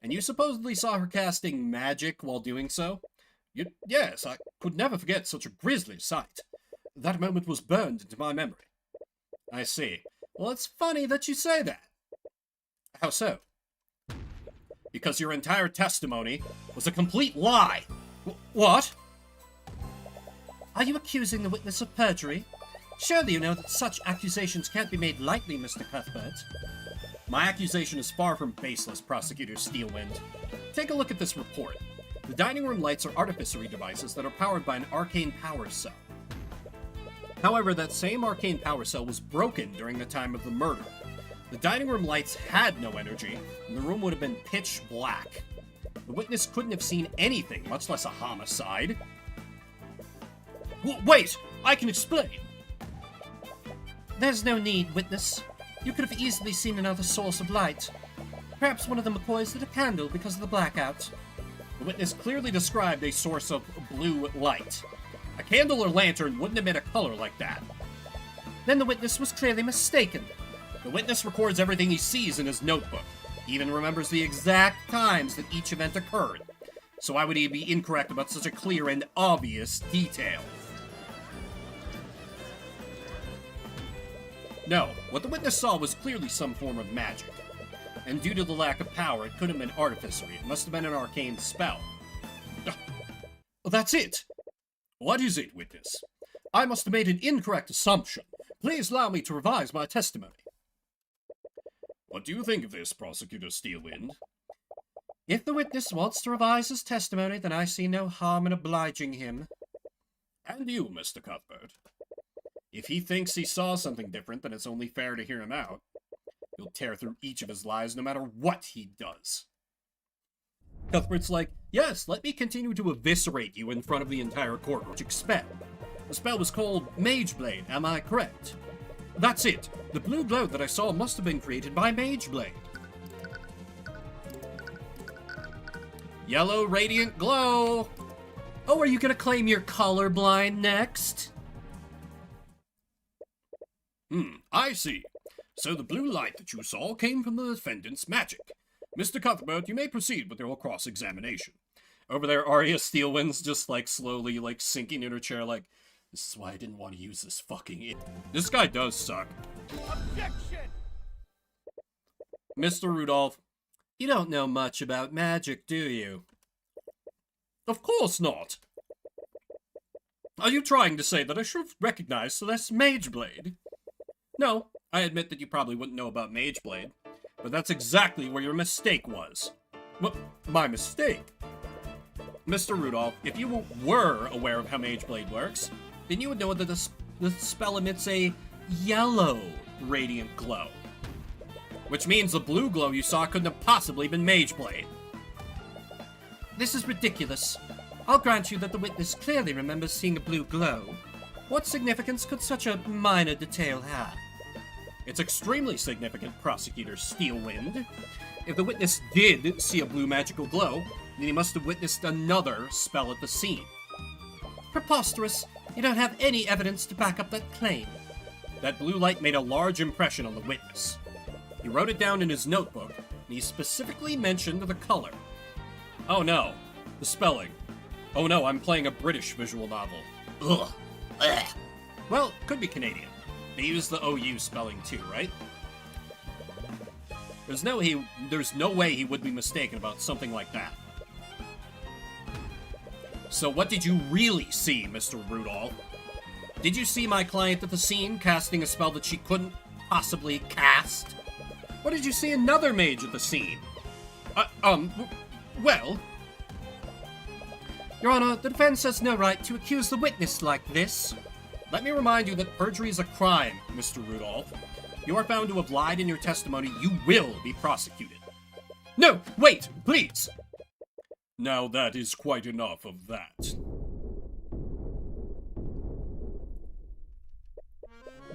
And you supposedly saw her casting magic while doing so? Yes, I could never forget such a grisly sight. That moment was burned into my memory. I see. Well, it's funny that you say that. How so? Because your entire testimony was a complete lie. What? Are you accusing the witness of perjury? Surely you know that such accusations can't be made lightly, Mr. Cuthbert. My accusation is far from baseless, Prosecutor Steelwind. Take a look at this report. The dining room lights are artificery devices that are powered by an arcane power cell. However, that same arcane power cell was broken during the time of the murder. The dining room lights had no energy, and the room would have been pitch black. The witness couldn't have seen anything, much less a homicide. Wait! I can explain! There's no need, witness. You could have easily seen another source of light. Perhaps one of the McCoys lit a candle because of the blackout. The witness clearly described a source of blue light. A candle or lantern wouldn't emit a color like that. Then the witness was clearly mistaken. The witness records everything he sees in his notebook. He even remembers the exact times that each event occurred. So why would he be incorrect about such a clear and obvious detail? No, what the witness saw was clearly some form of magic. And due to the lack of power, it couldn't have been artificery. It must have been an arcane spell. That's it! What is it, witness? I must have made an incorrect assumption. Please allow me to revise my testimony. What do you think of this, Prosecutor Steelwind? If the witness wants to revise his testimony, then I see no harm in obliging him. And you, Mr. Cuthbert? If he thinks he saw something different, then it's only fair to hear him out. He'll tear through each of his lies no matter what he does. Cuthbert's like, yes, let me continue to eviscerate you in front of the entire court. Magic spell. The spell was called Mage Blade, am I correct? That's it. The blue glow that I saw must have been created by Mage Blade. Yellow radiant glow. Oh, are you gonna claim you're colorblind next? I see. So the blue light that you saw came from the defendant's magic. Mr. Cuthbert, you may proceed with your cross-examination. Over there, Arya Steelwind's just, like, slowly, like, sinking in her chair, like, this is why I didn't want to use this fucking This guy does suck. Objection! Mr. Rudolph, you don't know much about magic, do you? Of course not. Are you trying to say that I should have recognized Celeste's Mage Blade? No, I admit that you probably wouldn't know about Mage Blade, but that's exactly where your mistake was. What? My mistake? Mr. Rudolph, if you were aware of how Mage Blade works, then you would know that the spell emits a yellow radiant glow. Which means the blue glow you saw couldn't have possibly been Mage Blade. This is ridiculous. I'll grant you that the witness clearly remembers seeing a blue glow. What significance could such a minor detail have? It's extremely significant, Prosecutor Steelwind. If the witness did see a blue magical glow, then he must have witnessed another spell at the scene. Preposterous. You don't have any evidence to back up that claim. That blue light made a large impression on the witness. He wrote it down in his notebook, and he specifically mentioned the color. Oh no, the spelling. Oh no, I'm playing a British visual novel. Ugh. Ugh. Well, could be Canadian. They use the OU spelling too, right? There's no way he would be mistaken about something like that. So what did you really see, Mr. Rudolph? Did you see my client at the scene casting a spell that she couldn't possibly cast? Or did you see another mage at the scene? Well... Your Honor, the defense has no right to accuse the witness like this. Let me remind you that perjury is a crime, Mr. Rudolph. If you are found to have lied in your testimony, you will be prosecuted. No, wait, please! Now that is quite enough of that.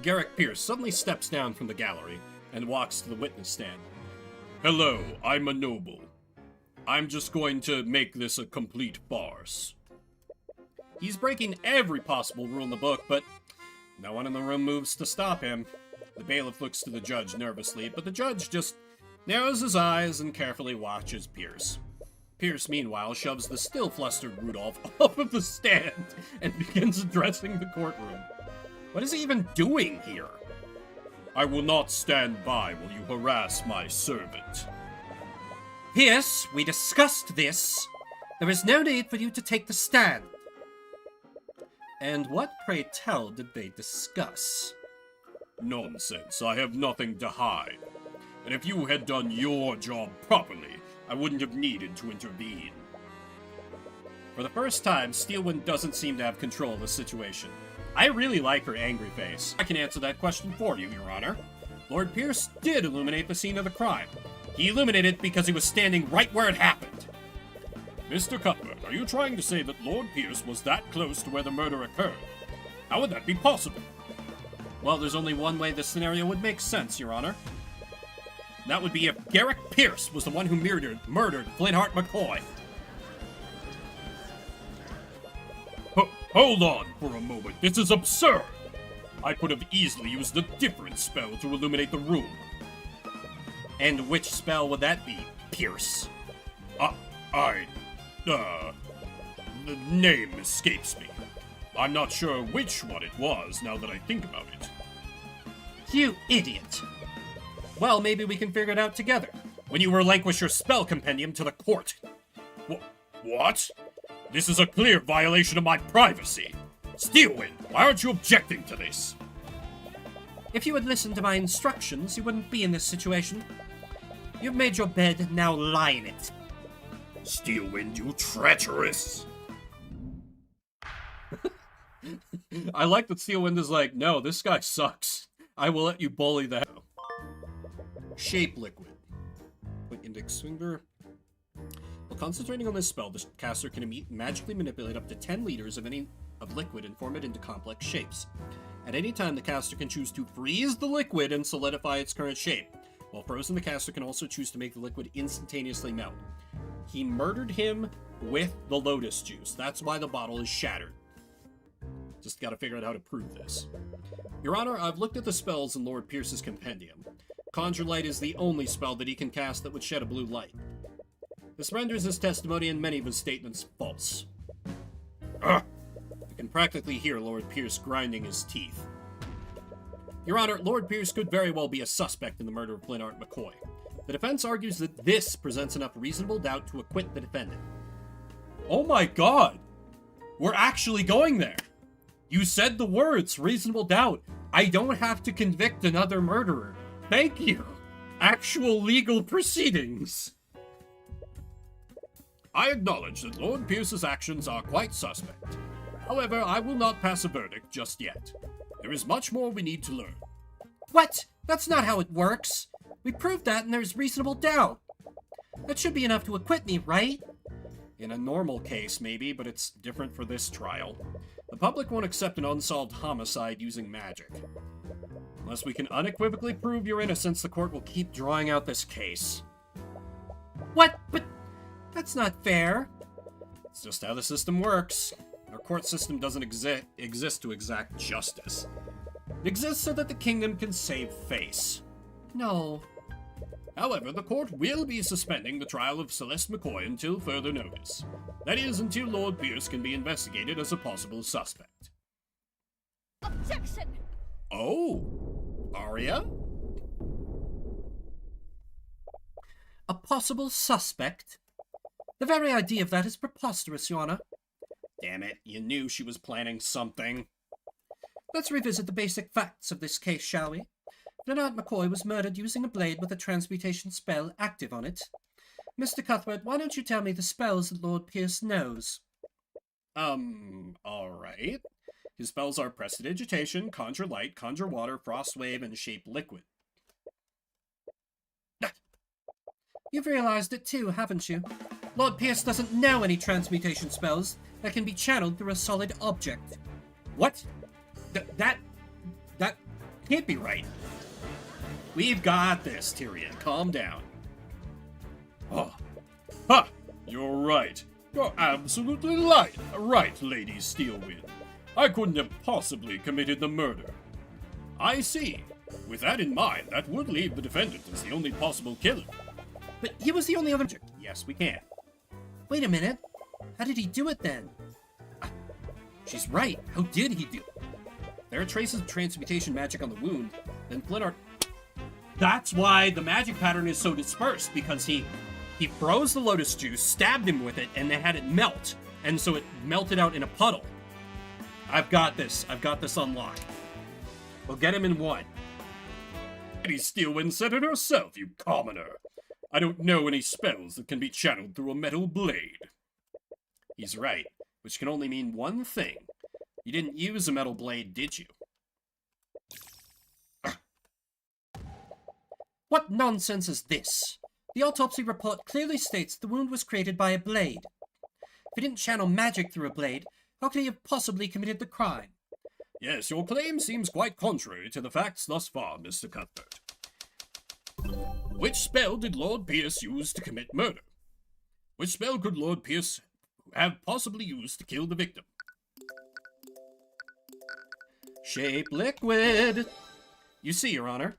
Garrick Pierce suddenly steps down from the gallery and walks to the witness stand. Hello, I'm a noble. I'm just going to make this a complete farce. He's breaking every possible rule in the book, but no one in the room moves to stop him. The bailiff looks to the judge nervously, but the judge just narrows his eyes and carefully watches Pierce. Pierce, meanwhile, shoves the still flustered Rudolph off of the stand and begins addressing the courtroom. What is he even doing here? I will not stand by while you harass my servant. Pierce, we discussed this. There is no need for you to take the stand. And what, pray tell, did they discuss? Nonsense, I have nothing to hide. And if you had done your job properly, I wouldn't have needed to intervene. For the first time, Steelwind doesn't seem to have control of the situation. I really like her angry face. I can answer that question for you, Your Honor. Lord Pierce did illuminate the scene of the crime. He illuminated it because he was standing right where it happened. Mr. Cuthbert, are you trying to say that Lord Pierce was that close to where the murder occurred? How would that be possible? Well, there's only one way this scenario would make sense, Your Honor. That would be if Garrick Pierce was the one who murdered Flintheart McCoy. Hold on for a moment. This is absurd. I could have easily used a different spell to illuminate the room. And which spell would that be, Pierce? The name escapes me. I'm not sure which one it was now that I think about it. You idiot. Well, maybe we can figure it out together. When you relinquish your spell compendium to the court. What? This is a clear violation of my privacy. Steelwind, why aren't you objecting to this? If you had listened to my instructions, you wouldn't be in this situation. You've made your bed, now lie in it. Steelwind, you treacherous! I like that Steelwind is like, no, this guy sucks. I will let you bully the hell. Shape liquid. Quick index finger. While concentrating on this spell, the caster can magically manipulate up to 10 liters of liquid and form it into complex shapes. At any time, the caster can choose to freeze the liquid and solidify its current shape. While frozen, the caster can also choose to make the liquid instantaneously melt. He murdered him with the lotus juice. That's why the bottle is shattered. Just gotta figure out how to prove this. Your Honor, I've looked at the spells in Lord Pierce's compendium. Conjure Light is the only spell that he can cast that would shed a blue light. This renders his testimony and many of his statements false. You can practically hear Lord Pierce grinding his teeth. Your Honor, Lord Pierce could very well be a suspect in the murder of Flintheart McCoy. The defense argues that this presents enough reasonable doubt to acquit the defendant. Oh my god! We're actually going there! You said the words, reasonable doubt. I don't have to convict another murderer. Thank you! Actual legal proceedings! I acknowledge that Lord Pierce's actions are quite suspect. However, I will not pass a verdict just yet. There is much more we need to learn. What? That's not how it works. We proved that and there's reasonable doubt. That should be enough to acquit me, right? In a normal case, maybe, but it's different for this trial. The public won't accept an unsolved homicide using magic. Unless we can unequivocally prove your innocence, the court will keep drawing out this case. What? But That's not fair. It's just how the system works. Our court system doesn't exist to exact justice. It exists so that the kingdom can save face. No. However, the court will be suspending the trial of Celeste McCoy until further notice. That is, until Lord Pierce can be investigated as a possible suspect. Objection! Oh, Arya? A possible suspect? The very idea of that is preposterous, Your Honor. Damn it, you knew she was planning something. Let's revisit the basic facts of this case, shall we? Bernard McCoy was murdered using a blade with a transmutation spell active on it. Mr. Cuthbert, why don't you tell me the spells that Lord Pierce knows? Alright. His spells are Prestidigitation, Conjure Light, Conjure Water, Frost Wave, and Shape Liquid. You've realized it too, haven't you? Lord Pierce doesn't know any transmutation spells that can be channeled through a solid object. What? That can't be right. We've got this, Tyrion. Calm down. Oh. Ha! You're right. You're absolutely right, Lady Steelwind. I couldn't have possibly committed the murder. I see. With that in mind, that would leave the defendant as the only possible killer. But he was the only other... Yes, we can. Wait a minute. How did he do it then? She's right. How did he do it? There are traces of transmutation magic on the wound, then Flint That's why the magic pattern is so dispersed, because he froze the lotus juice, stabbed him with it, and then had it melt. And so it melted out in a puddle. I've got this. I've got this unlocked. We'll get him in one. Lady Steelwind said it herself, you commoner. I don't know any spells that can be channeled through a metal blade. He's right, which can only mean one thing. You didn't use a metal blade, did you? What nonsense is this? The autopsy report clearly states the wound was created by a blade. If he didn't channel magic through a blade, how could he have possibly committed the crime? Yes, your claim seems quite contrary to the facts thus far, Mr. Cuthbert. Which spell did Lord Pierce use to commit murder? Which spell could Lord Pierce have possibly used to kill the victim? Shape Liquid! You see, Your Honor,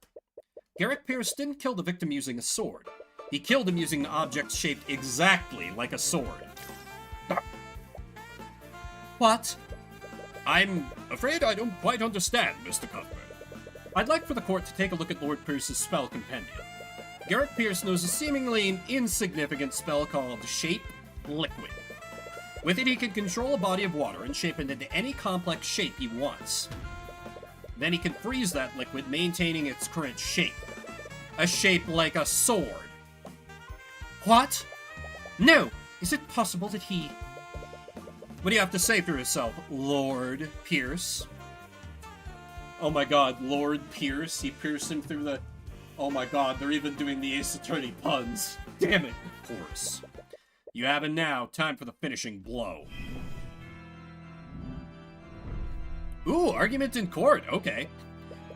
Garrick Pierce didn't kill the victim using a sword. He killed him using an object shaped exactly like a sword. What? I'm afraid I don't quite understand, Mr. Cuthbert. I'd like for the court to take a look at Lord Pierce's spell compendium. Garrick Pierce knows a seemingly insignificant spell called Shape Liquid. With it, he can control a body of water and shape it into any complex shape he wants. Then he can freeze that liquid, maintaining its current shape. A shape like a sword. What? No! Is it possible that he... What do you have to say for yourself, Lord Pierce? Oh my god, Lord Pierce? He pierced him through the... Oh my god, they're even doing the Ace Attorney puns. Damn it. Of course. You have it now. Time for the finishing blow. Ooh, argument in court. Okay.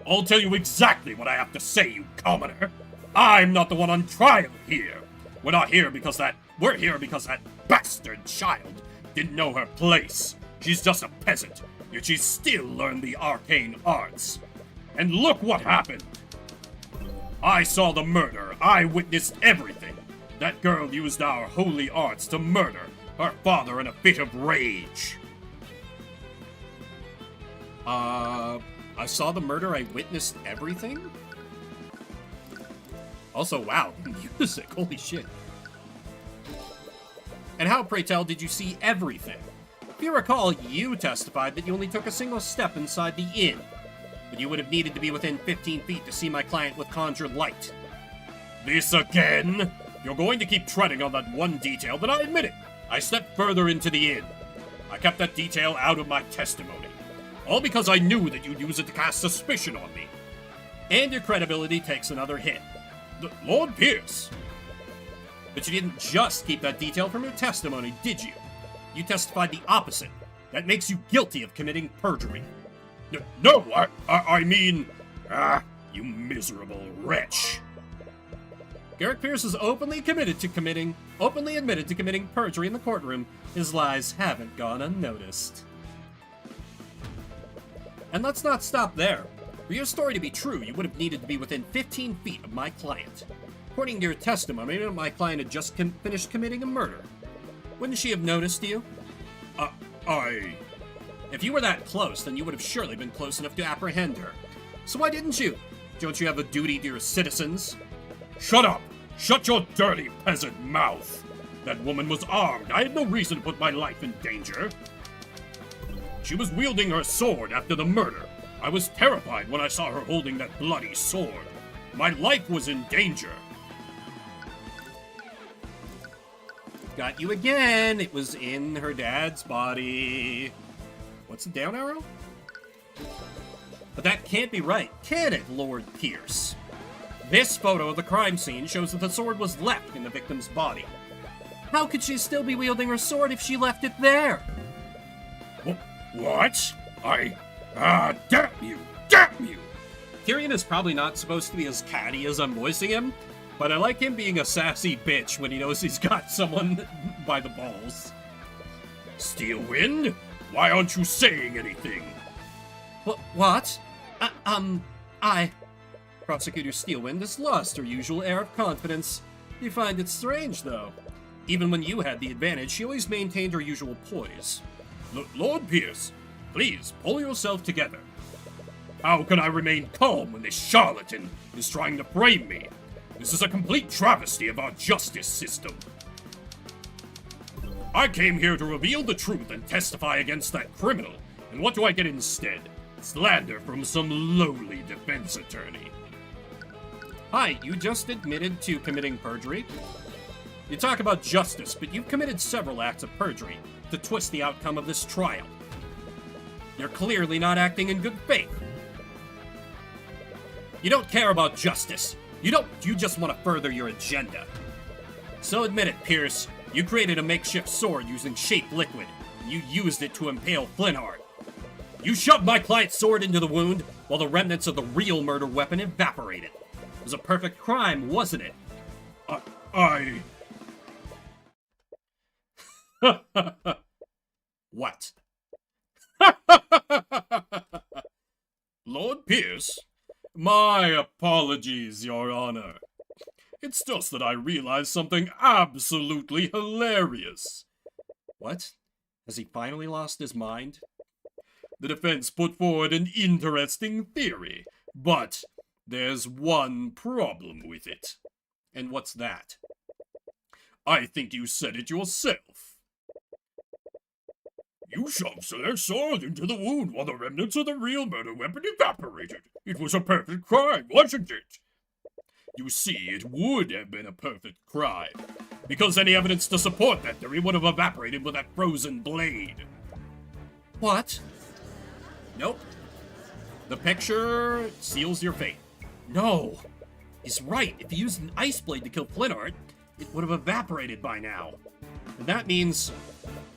I'll tell you exactly what I have to say, you commoner. I'm not the one on trial here. We're here because that bastard child didn't know her place. She's just a peasant, yet she still learned the arcane arts. And look what happened. I saw the murder. I witnessed everything. That girl used our holy arts to murder her father in a fit of rage. I saw the murder. I witnessed everything? Also, wow, the music. Holy shit. And how, pray tell, did you see everything? If you recall, you testified that you only took a single step inside the inn. But you would have needed to be within 15 feet to see my client with conjured light. This again? You're going to keep treading on that one detail, then I admit it. I stepped further into the inn. I kept that detail out of my testimony. All because I knew that you'd use it to cast suspicion on me. And your credibility takes another hit. Lord Pierce. But you didn't just keep that detail from your testimony, did you? You testified the opposite. That makes you guilty of committing perjury. No, I mean... you miserable wretch. Garrick Pierce is openly admitted to committing perjury in the courtroom. His lies haven't gone unnoticed. And let's not stop there. For your story to be true, you would have needed to be within 15 feet of my client. According to your testimony, my client had just finished committing a murder. Wouldn't she have noticed you? If you were that close, then you would have surely been close enough to apprehend her. So why didn't you? Don't you have a duty to your citizens? Shut up! Shut your dirty peasant mouth! That woman was armed. I had no reason to put my life in danger. She was wielding her sword after the murder. I was terrified when I saw her holding that bloody sword. My life was in danger. Got you again. It was in her dad's body. What's the down arrow? But that can't be right, can it, Lord Pierce? This photo of the crime scene shows that the sword was left in the victim's body. How could she still be wielding her sword if she left it there? What? Damn you! Damn you! Tyrion is probably not supposed to be as catty as I'm voicing him, but I like him being a sassy bitch when he knows he's got someone by the balls. Steelwind? Why aren't you saying anything? What? Prosecutor Steelwind has lost her usual air of confidence. You find it strange, though. Even when you had the advantage, she always maintained her usual poise. Lord Pierce, please pull yourself together. How can I remain calm when this charlatan is trying to frame me? This is a complete travesty of our justice system. I came here to reveal the truth and testify against that criminal, and what do I get instead? Slander from some lowly defense attorney. Hi, you just admitted to committing perjury? You talk about justice, but you've committed several acts of perjury to twist the outcome of this trial. You're clearly not acting in good faith. You don't care about justice. You just want to further your agenda. So admit it, Pierce. You created a makeshift sword using shape liquid. You used it to impale Flintheart. You shoved my client's sword into the wound while the remnants of the real murder weapon evaporated. It was a perfect crime, wasn't it? What? Lord Pierce, my apologies, Your Honor. It's just that I realized something absolutely hilarious. What? Has he finally lost his mind? The defense put forward an interesting theory, but there's one problem with it. And what's that? I think you said it yourself. You shoved their sword into the wound while the remnants of the real murder weapon evaporated. It was a perfect crime, wasn't it? You see, it would have been a perfect crime, because any evidence to support that theory would have evaporated with that frozen blade. What? Nope. The picture seals your fate. No. He's right. If he used an ice blade to kill Flintheart, it would have evaporated by now. And that means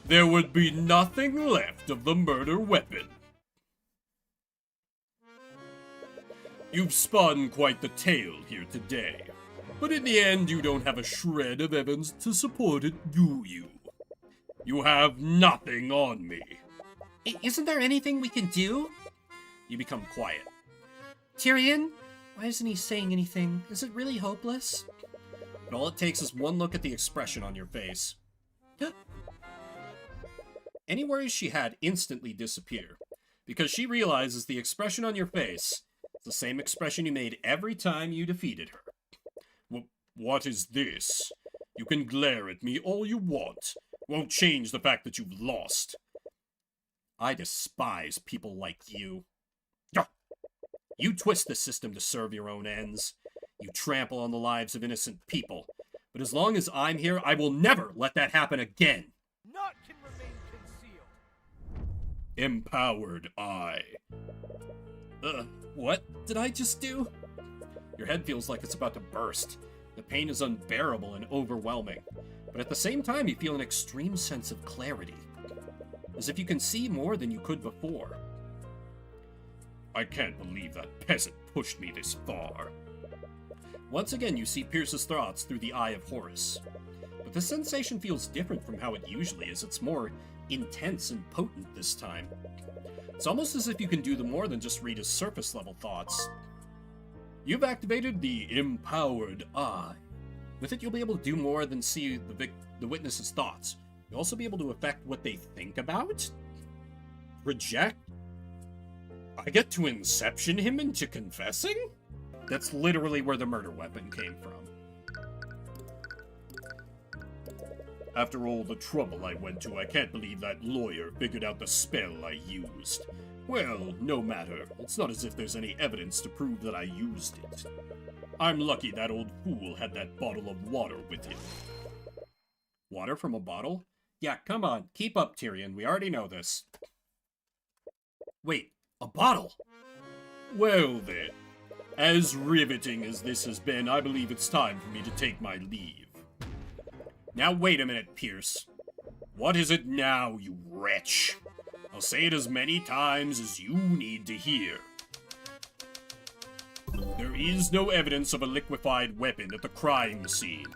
there would be nothing left of the murder weapon. You've spun quite the tale here today, but in the end you don't have a shred of evidence to support it, do you? You have nothing on me. Isn't there anything we can do? you become quiet. Tyrion? Why isn't he saying anything? Is it really hopeless? But all it takes is one look at the expression on your face. Any worries she had instantly disappear, because she realizes the expression on your face is the same expression you made every time you defeated her. What is this? You can glare at me all you want. Won't change the fact that you've lost. I despise people like you. You twist the system to serve your own ends. You trample on the lives of innocent people. But as long as I'm here, I will never let that happen again. Naught can remain concealed. Empowered I. What did I just do? Your head feels like it's about to burst. The pain is unbearable and overwhelming. But at the same time, you feel an extreme sense of clarity. As if you can see more than you could before. I can't believe that peasant pushed me this far. Once again, you see Pierce's thoughts through the eye of Horus. But the sensation feels different from how it usually is. It's more intense and potent this time. It's almost as if you can do more than just read his surface-level thoughts. You've activated the Empowered Eye. With it, you'll be able to do more than see the witness's thoughts. You'll also be able to affect what they think about? Project? I get to inception him into confessing? That's literally where the murder weapon came from. After all the trouble I went to, I can't believe that lawyer figured out the spell I used. Well, no matter. It's not as if there's any evidence to prove that I used it. I'm lucky that old fool had that bottle of water with him. Water from a bottle? Yeah, come on. Keep up, Tyrion. We already know this. Wait, a bottle? Well then, as riveting as this has been, I believe it's time for me to take my leave. Now wait a minute, Pierce. What is it now, you wretch? I'll say it as many times as you need to hear. There is no evidence of a liquefied weapon at the crime scene.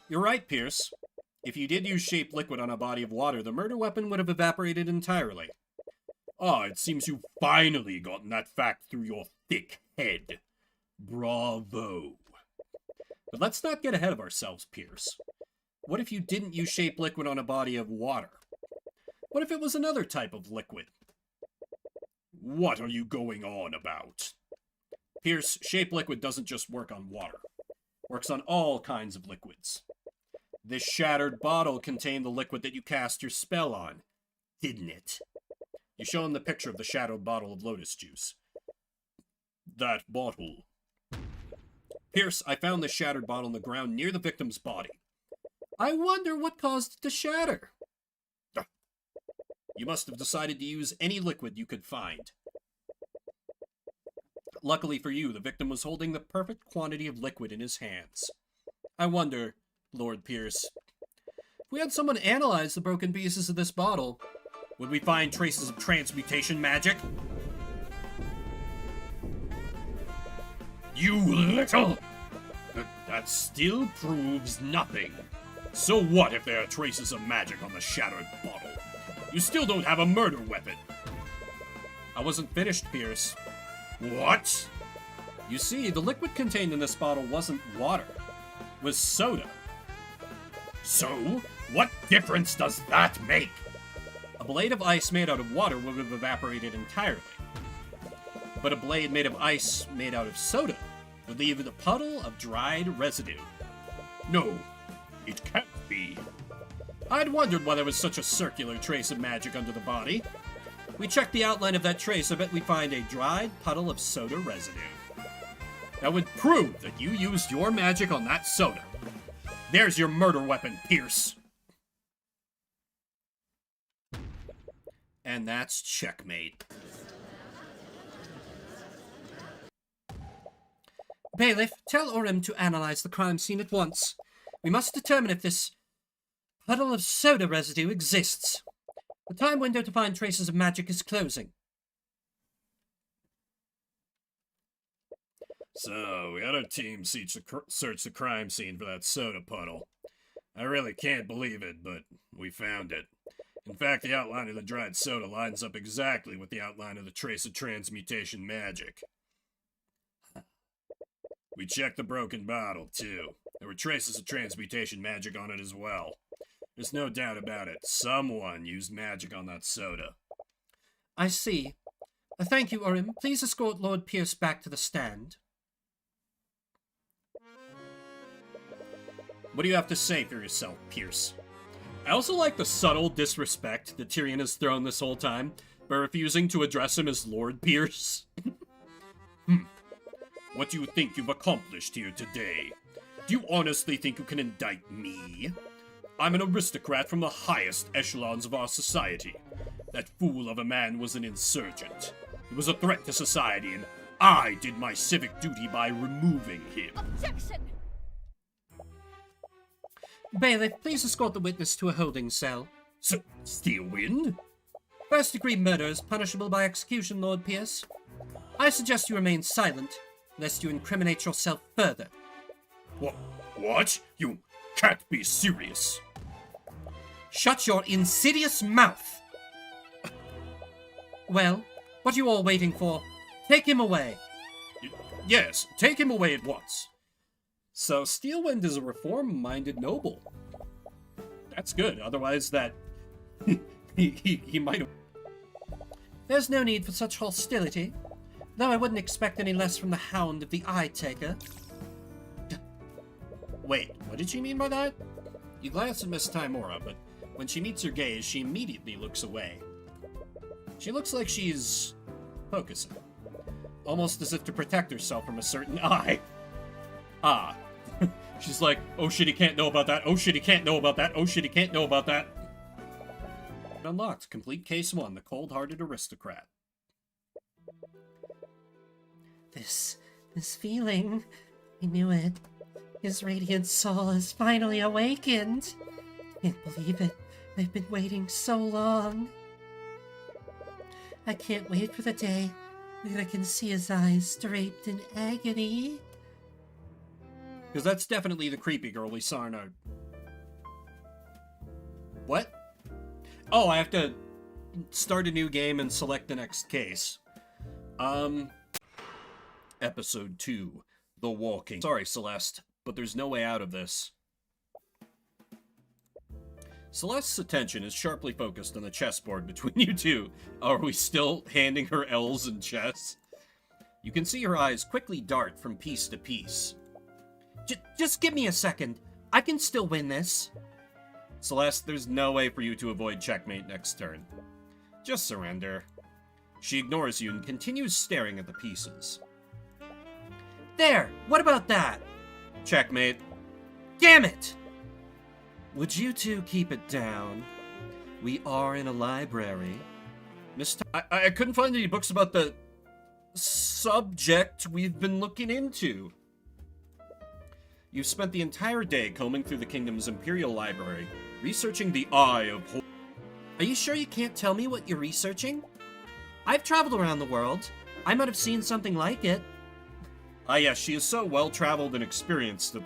You're right, Pierce. If you did use shaped liquid on a body of water, the murder weapon would have evaporated entirely. Ah, it seems you've finally gotten that fact through your thick head. Bravo. But let's not get ahead of ourselves, Pierce. What if you didn't use shaped liquid on a body of water? What if it was another type of liquid? What are you going on about? Pierce, shaped liquid doesn't just work on water. It works on all kinds of liquids. This shattered bottle contained the liquid that you cast your spell on, didn't it? You show him the picture of the shattered bottle of lotus juice. That bottle. Pierce, I found the shattered bottle on the ground near the victim's body. I wonder what caused it to shatter. You must have decided to use any liquid you could find. Luckily for you, the victim was holding the perfect quantity of liquid in his hands. I wonder, Lord Pierce, if we had someone analyze the broken pieces of this bottle, would we find traces of transmutation magic? You little... That still proves nothing. So what if there are traces of magic on the shattered bottle? You still don't have a murder weapon. I wasn't finished, Pierce. What? You see, the liquid contained in this bottle wasn't water. It was soda. So, what difference does that make? A blade of ice made out of water would have evaporated entirely. But a blade made of ice made out of soda would leave a puddle of dried residue. No, it can't be. I'd wondered why there was such a circular trace of magic under the body. We checked the outline of that trace, I bet we'd find a dried puddle of soda residue. That would prove that you used your magic on that soda. There's your murder weapon, Pierce. And that's checkmate. Bailiff, tell Orym to analyze the crime scene at once. We must determine if this puddle of soda residue exists. The time window to find traces of magic is closing. So, we had our team search the crime scene for that soda puddle. I really can't believe it, but we found it. In fact, the outline of the dried soda lines up exactly with the outline of the trace of transmutation magic. We checked the broken bottle, too. There were traces of transmutation magic on it as well. There's no doubt about it. Someone used magic on that soda. I see. Thank you, Orym. Please escort Lord Pierce back to the stand. What do you have to say for yourself, Pierce? I also like the subtle disrespect that Tyrion has thrown this whole time by refusing to address him as Lord Pierce. What do you think you've accomplished here today? Do you honestly think you can indict me? I'm an aristocrat from the highest echelons of our society. That fool of a man was an insurgent. He was a threat to society, and I did my civic duty by removing him. Objection! Bailiff, please escort the witness to a holding cell. So, still win? First-degree murder is punishable by execution, Lord Pierce. I suggest you remain silent. lest you incriminate yourself further. What? You can't be serious. Shut your insidious mouth! Well, what are you all waiting for? Take him away. Yes, take him away at once. So Steelwind is a reform-minded noble. That's good. Otherwise, that he might have. There's no need for such hostility, though I wouldn't expect any less from the Hound of the Eye Taker. Wait, what did she mean by that? You glance at Miss Timora, but when she meets your gaze, she immediately looks away. She looks like she's focusing, almost as if to protect herself from a certain eye. Ah. She's like, oh shit, he can't know about that. Oh shit, he can't know about that. Oh shit, he can't know about that. Unlocked. Complete Case 1, the Cold-Hearted Aristocrat. This feeling, I knew it. His radiant soul has finally awakened. Can't believe it. I've been waiting so long. I can't wait for the day when I can see his eyes draped in agony. Because that's definitely the creepy girl we saw in our... What? Oh, I have to start a new game and select the next case. Episode 2, The Walking. Sorry, Celeste, but there's no way out of this. Celeste's attention is sharply focused on the chessboard between you two. Are we still handing her L's in chess? You can see her eyes quickly dart from piece to piece. Just give me a second. I can still win this. Celeste, there's no way for you to avoid checkmate next turn. Just surrender. She ignores you and continues staring at the pieces. There! What about that? Checkmate. Damn it! Would you two keep it down? We are in a library. I couldn't find any books about the subject we've been looking into. You've spent the entire day combing through the kingdom's imperial library, researching the Eye of Horror. Are you sure you can't tell me what you're researching? I've traveled around the world. I might have seen something like it. Ah yes, she is so well-traveled and experienced that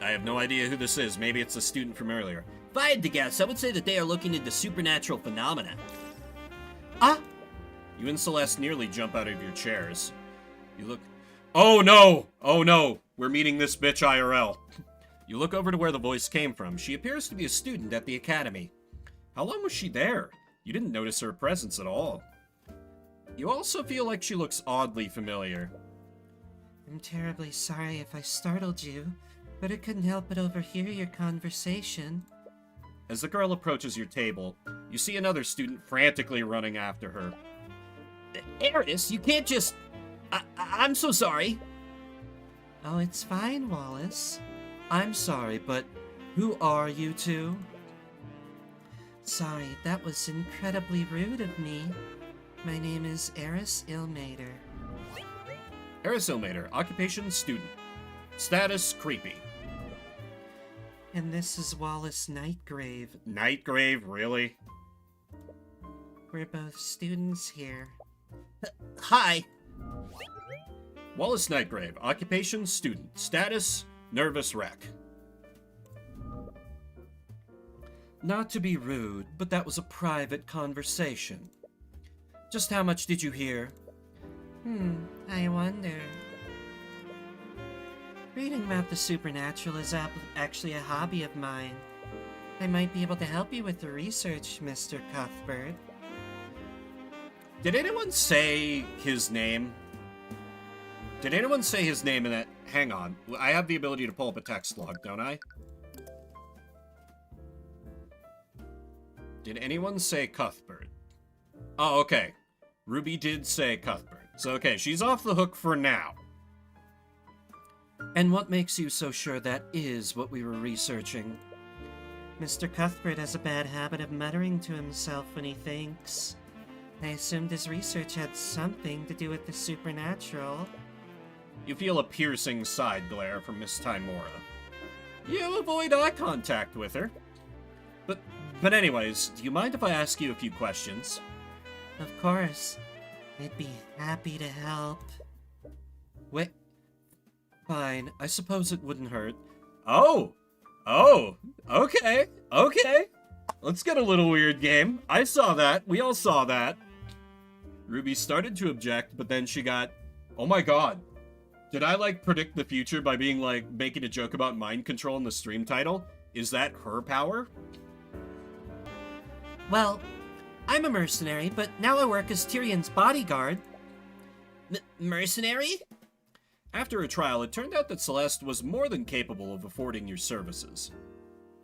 I have no idea who this is. Maybe it's a student from earlier. If I had to guess, I would say that they are looking into supernatural phenomena. Ah! You and Celeste nearly jump out of your chairs. You look... Oh no! Oh no! We're meeting this bitch IRL. You look over to where the voice came from. She appears to be a student at the academy. How long was she there? You didn't notice her presence at all. You also feel like she looks oddly familiar. I'm terribly sorry if I startled you, but I couldn't help but overhear your conversation. As the girl approaches your table, you see another student frantically running after her. Eris, you can't just... I'm so sorry. Oh, it's fine, Wallace. I'm sorry, but who are you two? Sorry, that was incredibly rude of me. My name is Eris Ilmater. Eris Ilmater, occupation student. Status creepy. And this is Wallace Nightgrave. Nightgrave, really? We're both students here. Hi. Wallace Nightgrave, occupation student. Status nervous wreck. Not to be rude, but that was a private conversation. Just how much did you hear? I wonder. Reading about the supernatural is actually a hobby of mine. I might be able to help you with the research, Mr. Cuthbert. Did anyone say his name? Did anyone say his name in that? Hang on. I have the ability to pull up a text log, don't I? Did anyone say Cuthbert? Oh, okay. Ruby did say Cuthbert. So, okay, she's off the hook for now. And what makes you so sure that is what we were researching? Mr. Cuthbert has a bad habit of muttering to himself when he thinks. I assumed his research had something to do with the supernatural. You feel a piercing side glare from Miss Timora. You avoid eye contact with her. But anyways, do you mind if I ask you a few questions? Of course. I'd be happy to help. Wait. Fine, I suppose it wouldn't hurt. Oh, okay. Let's get a little weird, game. I saw that. We all saw that. Ruby started to object, but then she got, oh my god. Did I, like, predict the future by being, like, making a joke about mind control in the stream title? Is that her power? Well, I'm a mercenary, but now I work as Tyrion's bodyguard. Mercenary? After a trial, it turned out that Celeste was more than capable of affording your services.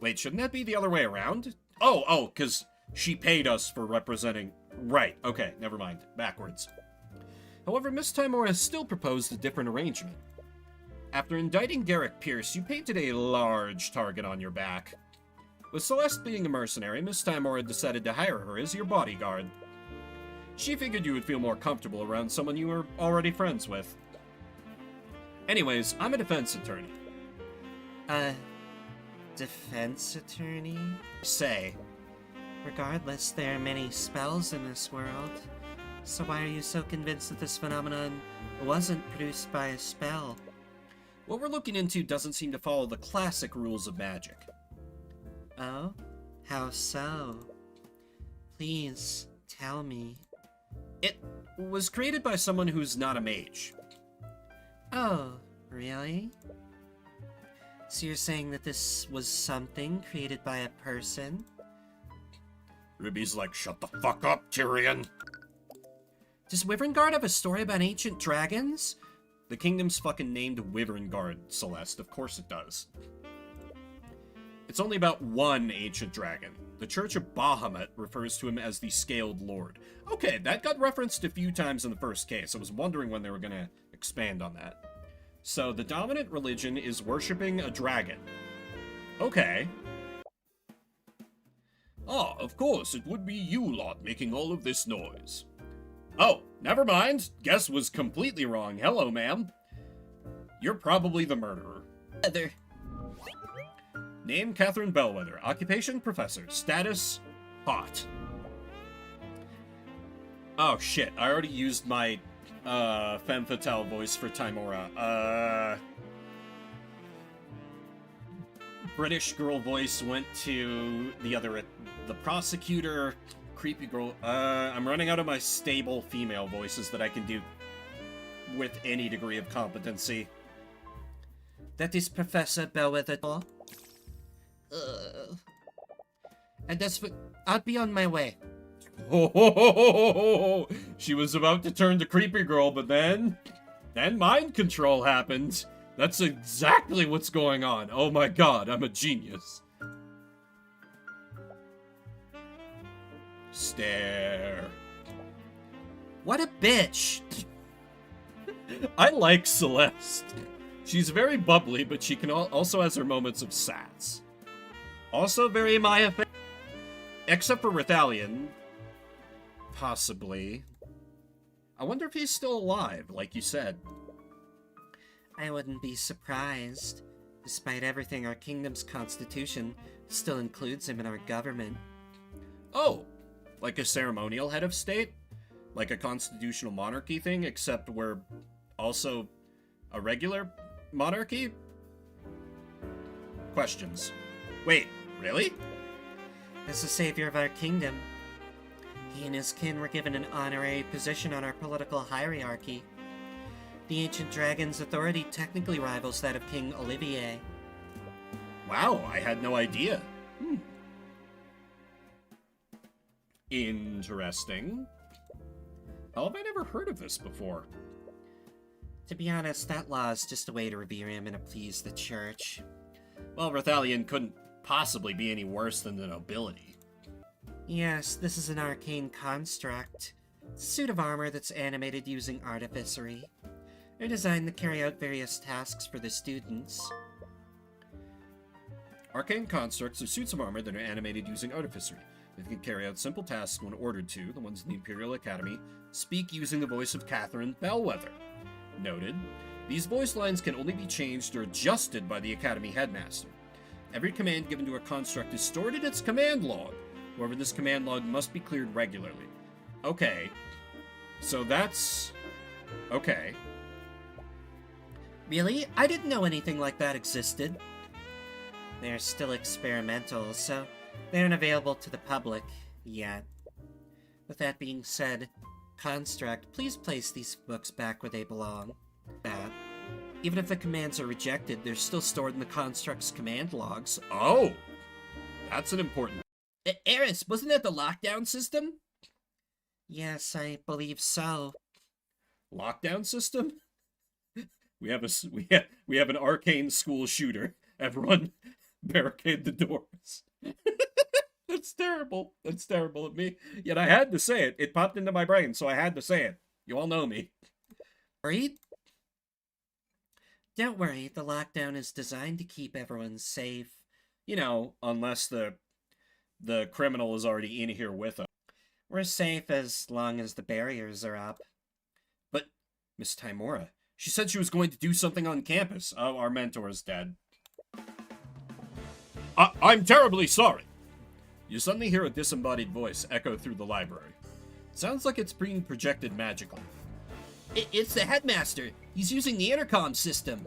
Wait, shouldn't that be the other way around? Oh, because she paid us for representing... Right, okay, never mind. Backwards. However, Miss Timor has still proposed a different arrangement. After indicting Garrick Pierce, you painted a large target on your back. With Celeste being a mercenary, Miss Timor had decided to hire her as your bodyguard. She figured you would feel more comfortable around someone you were already friends with. Anyways, I'm a defense attorney. Defense attorney? Say. Regardless, there are many spells in this world. So why are you so convinced that this phenomenon wasn't produced by a spell? What we're looking into doesn't seem to follow the classic rules of magic. Oh? How so? Please, tell me. It was created by someone who's not a mage. Oh, really? So you're saying that this was something created by a person? Ruby's like, shut the fuck up, Tyrion! Does Wyverngard have a story about ancient dragons? The kingdom's fucking named Wyverngard, Celeste. Of course it does. It's only about one ancient dragon. The Church of Bahamut refers to him as the Scaled Lord. Okay, that got referenced a few times in the first case. I was wondering when they were gonna expand on that. So, the dominant religion is worshipping a dragon. Okay. Ah, of course, it would be you lot making all of this noise. Oh, never mind. Guess was completely wrong. Hello, ma'am. You're probably the murderer. Heather. Name, Catherine Bellwether. Occupation, professor. Status, hot. Oh, shit. I already used my, femme fatale voice for Timora. British girl voice went to the prosecutor, creepy girl. I'm running out of my stable female voices that I can do with any degree of competency. That is Professor Bellwether. And that's what... I'll be on my way. Oh, she was about to turn to creepy girl, but then mind control happened. That's exactly what's going on. Oh my god, I'm a genius. Stare. What a bitch! I like Celeste. She's very bubbly, but she can also has her moments of sass. Also very Maya. Except for Rithalion. Possibly. I wonder if he's still alive, like you said. I wouldn't be surprised. Despite everything, our kingdom's constitution still includes him in our government. Oh, like a ceremonial head of state? Like a constitutional monarchy thing, except we're also a regular monarchy? Questions. Wait, really? As the savior of our kingdom, he and his kin were given an honorary position on our political hierarchy. The ancient dragon's authority technically rivals that of King Olivier. Wow, I had no idea. Interesting. How have I never heard of this before? To be honest, that law is just a way to revere him and appease the church. Well, Rithalion couldn't possibly be any worse than the nobility. Yes, this is an arcane construct. It's a suit of armor that's animated using artificery. They're designed to carry out various tasks for the students. Arcane constructs are suits of armor that are animated using artificery. They can carry out simple tasks when ordered to. The ones in the Imperial Academy speak using the voice of Catherine Bellwether. Noted. These voice lines can only be changed or adjusted by the Academy headmaster. Every command given to a construct is stored in its command log. However, this command log must be cleared regularly. Okay. So that's... okay. Really? I didn't know anything like that existed. They're still experimental, so they aren't available to the public yet. With that being said, Construct, please place these books back where they belong. Even if the commands are rejected, they're still stored in the Construct's command logs. Oh! That's an important... Eris, wasn't that the lockdown system? Yes, I believe so. Lockdown system? We have an arcane school shooter. Everyone barricade the doors. That's terrible. That's terrible of me. Yet I had to say it. It popped into my brain, so I had to say it. You all know me. Worried? Don't worry, the lockdown is designed to keep everyone safe. You know, unless the criminal is already in here with us. We're safe as long as the barriers are up. But, Miss Timora, she said she was going to do something on campus. Oh, our mentor is dead. I'm terribly sorry. You suddenly hear a disembodied voice echo through the library. It sounds like it's being projected magically. It's the headmaster. He's using the intercom system.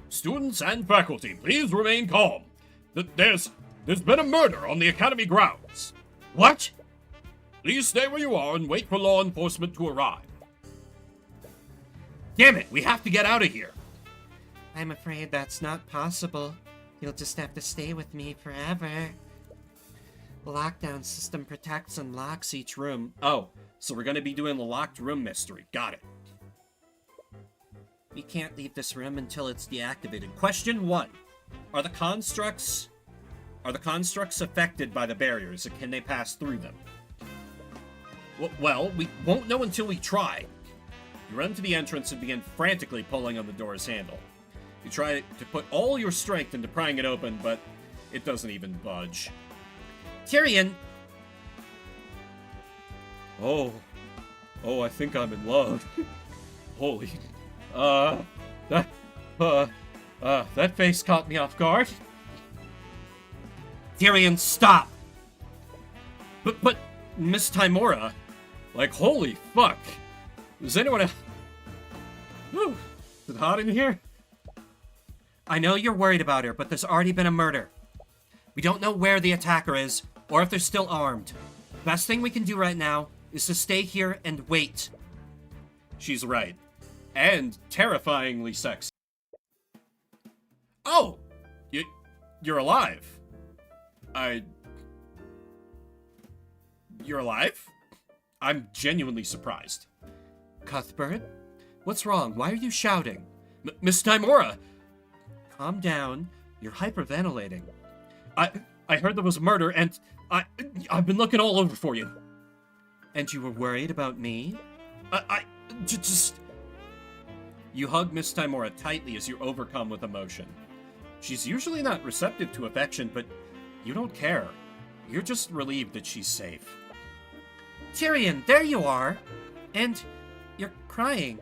Students and faculty, please remain calm. There's been a murder on the academy grounds. What? Please stay where you are and wait for law enforcement to arrive. Damn it, we have to get out of here. I'm afraid that's not possible. You'll just have to stay with me forever. The lockdown system protects and locks each room. Oh, so we're gonna be doing the locked room mystery. Got it. We can't leave this room until it's deactivated. Question 1. Are the constructs affected by the barriers, and can they pass through them? Well, we won't know until we try. You run to the entrance and begin frantically pulling on the door's handle. You try to put all your strength into prying it open, but it doesn't even budge. Tyrion! Oh, I think I'm in love. Holy, that face caught me off guard. Tyrion, stop! But, Miss Timora, like, holy fuck. Does anyone else... Whew, is it hot in here? I know you're worried about her, but there's already been a murder. We don't know where the attacker is, or if they're still armed. Best thing we can do right now is to stay here and wait. She's right. And terrifyingly sexy. Oh! You're alive. You're alive? I'm genuinely surprised. Cuthbert? What's wrong? Why are you shouting? Miss Timora! Calm down. You're hyperventilating. I heard there was a murder, and I've been looking all over for you. And you were worried about me? Just... You hug Miss Timora tightly as you're overcome with emotion. She's usually not receptive to affection, but you don't care. You're just relieved that she's safe. Tyrion, there you are! And you're crying.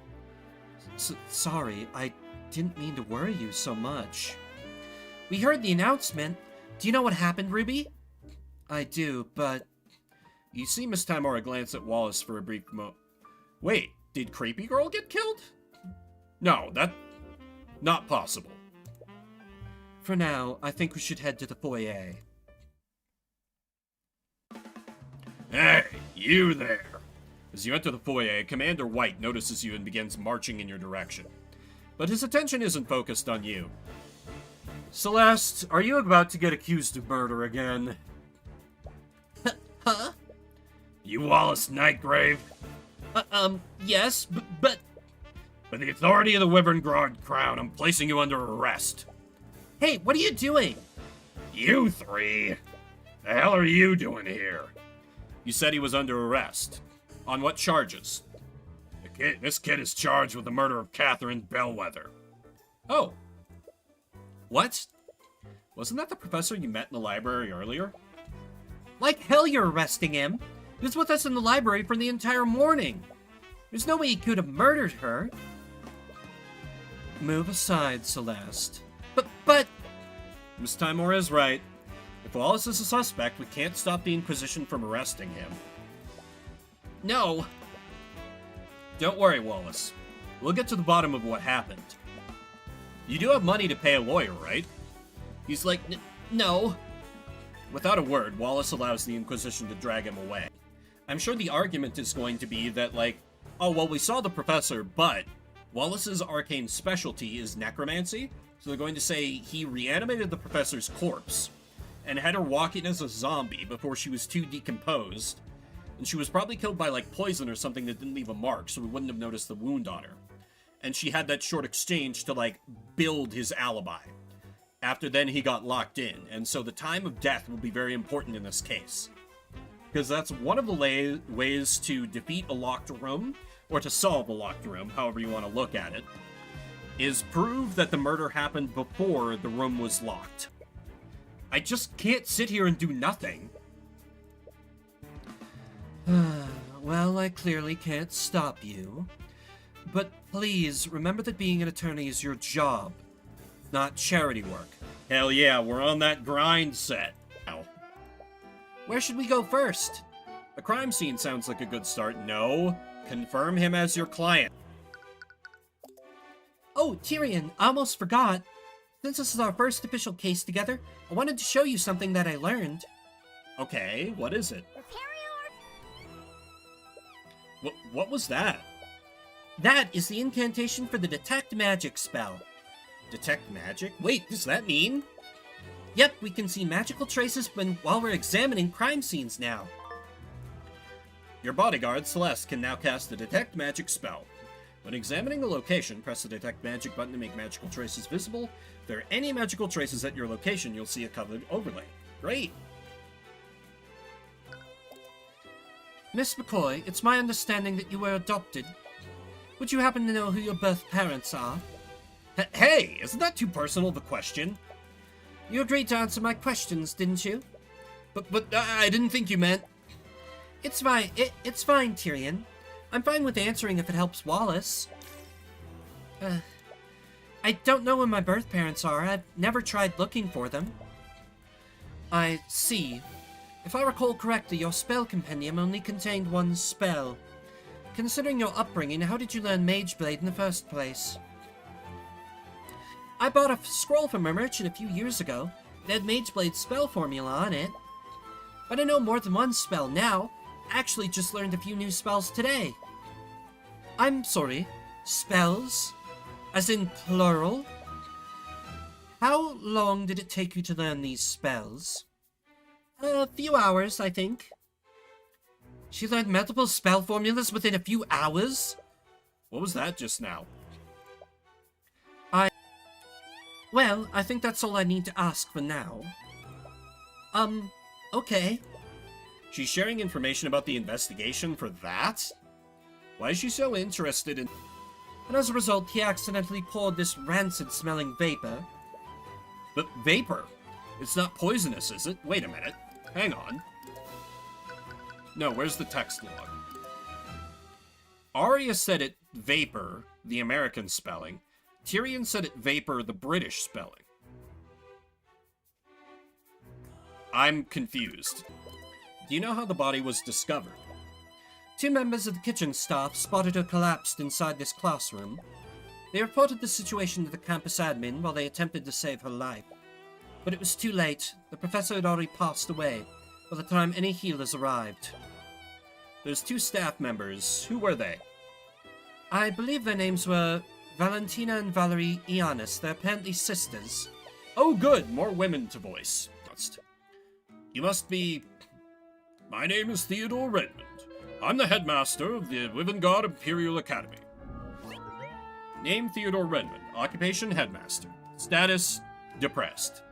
Sorry, I didn't mean to worry you so much. We heard the announcement. Do you know what happened, Ruby? I do, but... You see Miss Timora glance at Wallace for a brief moment. Wait, did Creepy Girl get killed? No, that... not possible. For now, I think we should head to the foyer. Hey, you there. As you enter the foyer, Commander White notices you and begins marching in your direction. But his attention isn't focused on you. Celeste, are you about to get accused of murder again? Huh? You Wallace Nightgrave? Yes, but... By the authority of the Wyvern Crown, I'm placing you under arrest. Hey, what are you doing? You three? The hell are you doing here? You said he was under arrest. On what charges? This kid is charged with the murder of Catherine Bellwether. Oh. What? Wasn't that the professor you met in the library earlier? Like hell you're arresting him. He was with us in the library for the entire morning. There's no way he could have murdered her. Move aside, Celeste. But... Miss Timora is right. If Wallace is a suspect, we can't stop the Inquisition from arresting him. No. Don't worry, Wallace. We'll get to the bottom of what happened. You do have money to pay a lawyer, right? He's like, no. Without a word, Wallace allows the Inquisition to drag him away. I'm sure the argument is going to be that, like, oh, well, we saw the professor, but Wallace's arcane specialty is necromancy, so they're going to say he reanimated the professor's corpse and had her walking as a zombie before she was too decomposed, and she was probably killed by, like, poison or something that didn't leave a mark, so we wouldn't have noticed the wound on her. And she had that short exchange to, like, build his alibi. After then, he got locked in, and so the time of death will be very important in this case. Because that's one of the ways to defeat a locked room, or to solve a locked room, however you want to look at it, is prove that the murder happened before the room was locked. I just can't sit here and do nothing. Well, I clearly can't stop you. But please, remember that being an attorney is your job, not charity work. Hell yeah, we're on that grind set. Ow. Where should we go first? The crime scene sounds like a good start. No, confirm him as your client. Oh, Tyrion, I almost forgot. Since this is our first official case together, I wanted to show you something that I learned. Okay, what is it? Superior. What was that? That is the incantation for the Detect Magic spell. Detect magic? Wait, does that mean? Yep, we can see magical traces while we're examining crime scenes now. Your bodyguard, Celeste, can now cast the Detect Magic spell. When examining a location, press the Detect Magic button to make magical traces visible. If there are any magical traces at your location, you'll see a colored overlay. Great! Miss McCoy, it's my understanding that you were adopted. Would you happen to know who your birth parents are? Hey, isn't that too personal of a question? You agreed to answer my questions, didn't you? But I didn't think you meant... It's fine, it's fine, Tyrion. I'm fine with answering if it helps Wallace. I don't know where my birth parents are. I've never tried looking for them. I see. If I recall correctly, your spell compendium only contained one spell. Considering your upbringing, how did you learn Mage Blade in the first place? I bought a scroll from a merchant a few years ago. It had Mage Blade's spell formula on it. But I know more than one spell now. I actually just learned a few new spells today. I'm sorry, spells? As in plural? How long did it take you to learn these spells? A few hours, I think. She learned multiple spell formulas within a few hours? What was that just now? Well, I think that's all I need to ask for now. Okay. She's sharing information about the investigation for that? Why is she so interested in... And as a result, he accidentally poured this rancid-smelling vapor. But vapor? It's not poisonous, is it? Wait a minute. Hang on. No, where's the text log? Arya said it vapor, the American spelling. Tyrion said it vapor, the British spelling. I'm confused. Do you know how the body was discovered? 2 members of the kitchen staff spotted her collapsed inside this classroom. They reported the situation to the campus admin while they attempted to save her life. But it was too late. The professor had already passed away by the time any healers arrived. There's 2 staff members. Who were they? I believe their names were Valentina and Valerie Ionis. They're apparently sisters. Oh good, more women to voice. You must be... My name is Theodore Redmond. I'm the headmaster of the Wivengard Imperial Academy. Name Theodore Redmond. Occupation headmaster. Status depressed.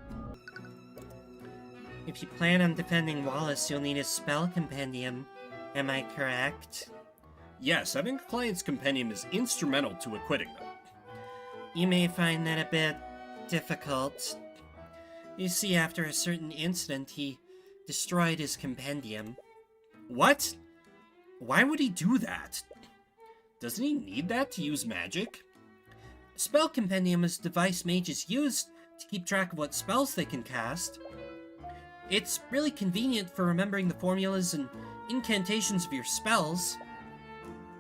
If you plan on defending Wallace, you'll need his spell compendium. Am I correct? Yes, having a client's compendium is instrumental to acquitting them. You may find that a bit difficult. You see, after a certain incident, he destroyed his compendium. What? Why would he do that? Doesn't he need that to use magic? A spell compendium is a device mages use to keep track of what spells they can cast. It's really convenient for remembering the formulas and incantations of your spells.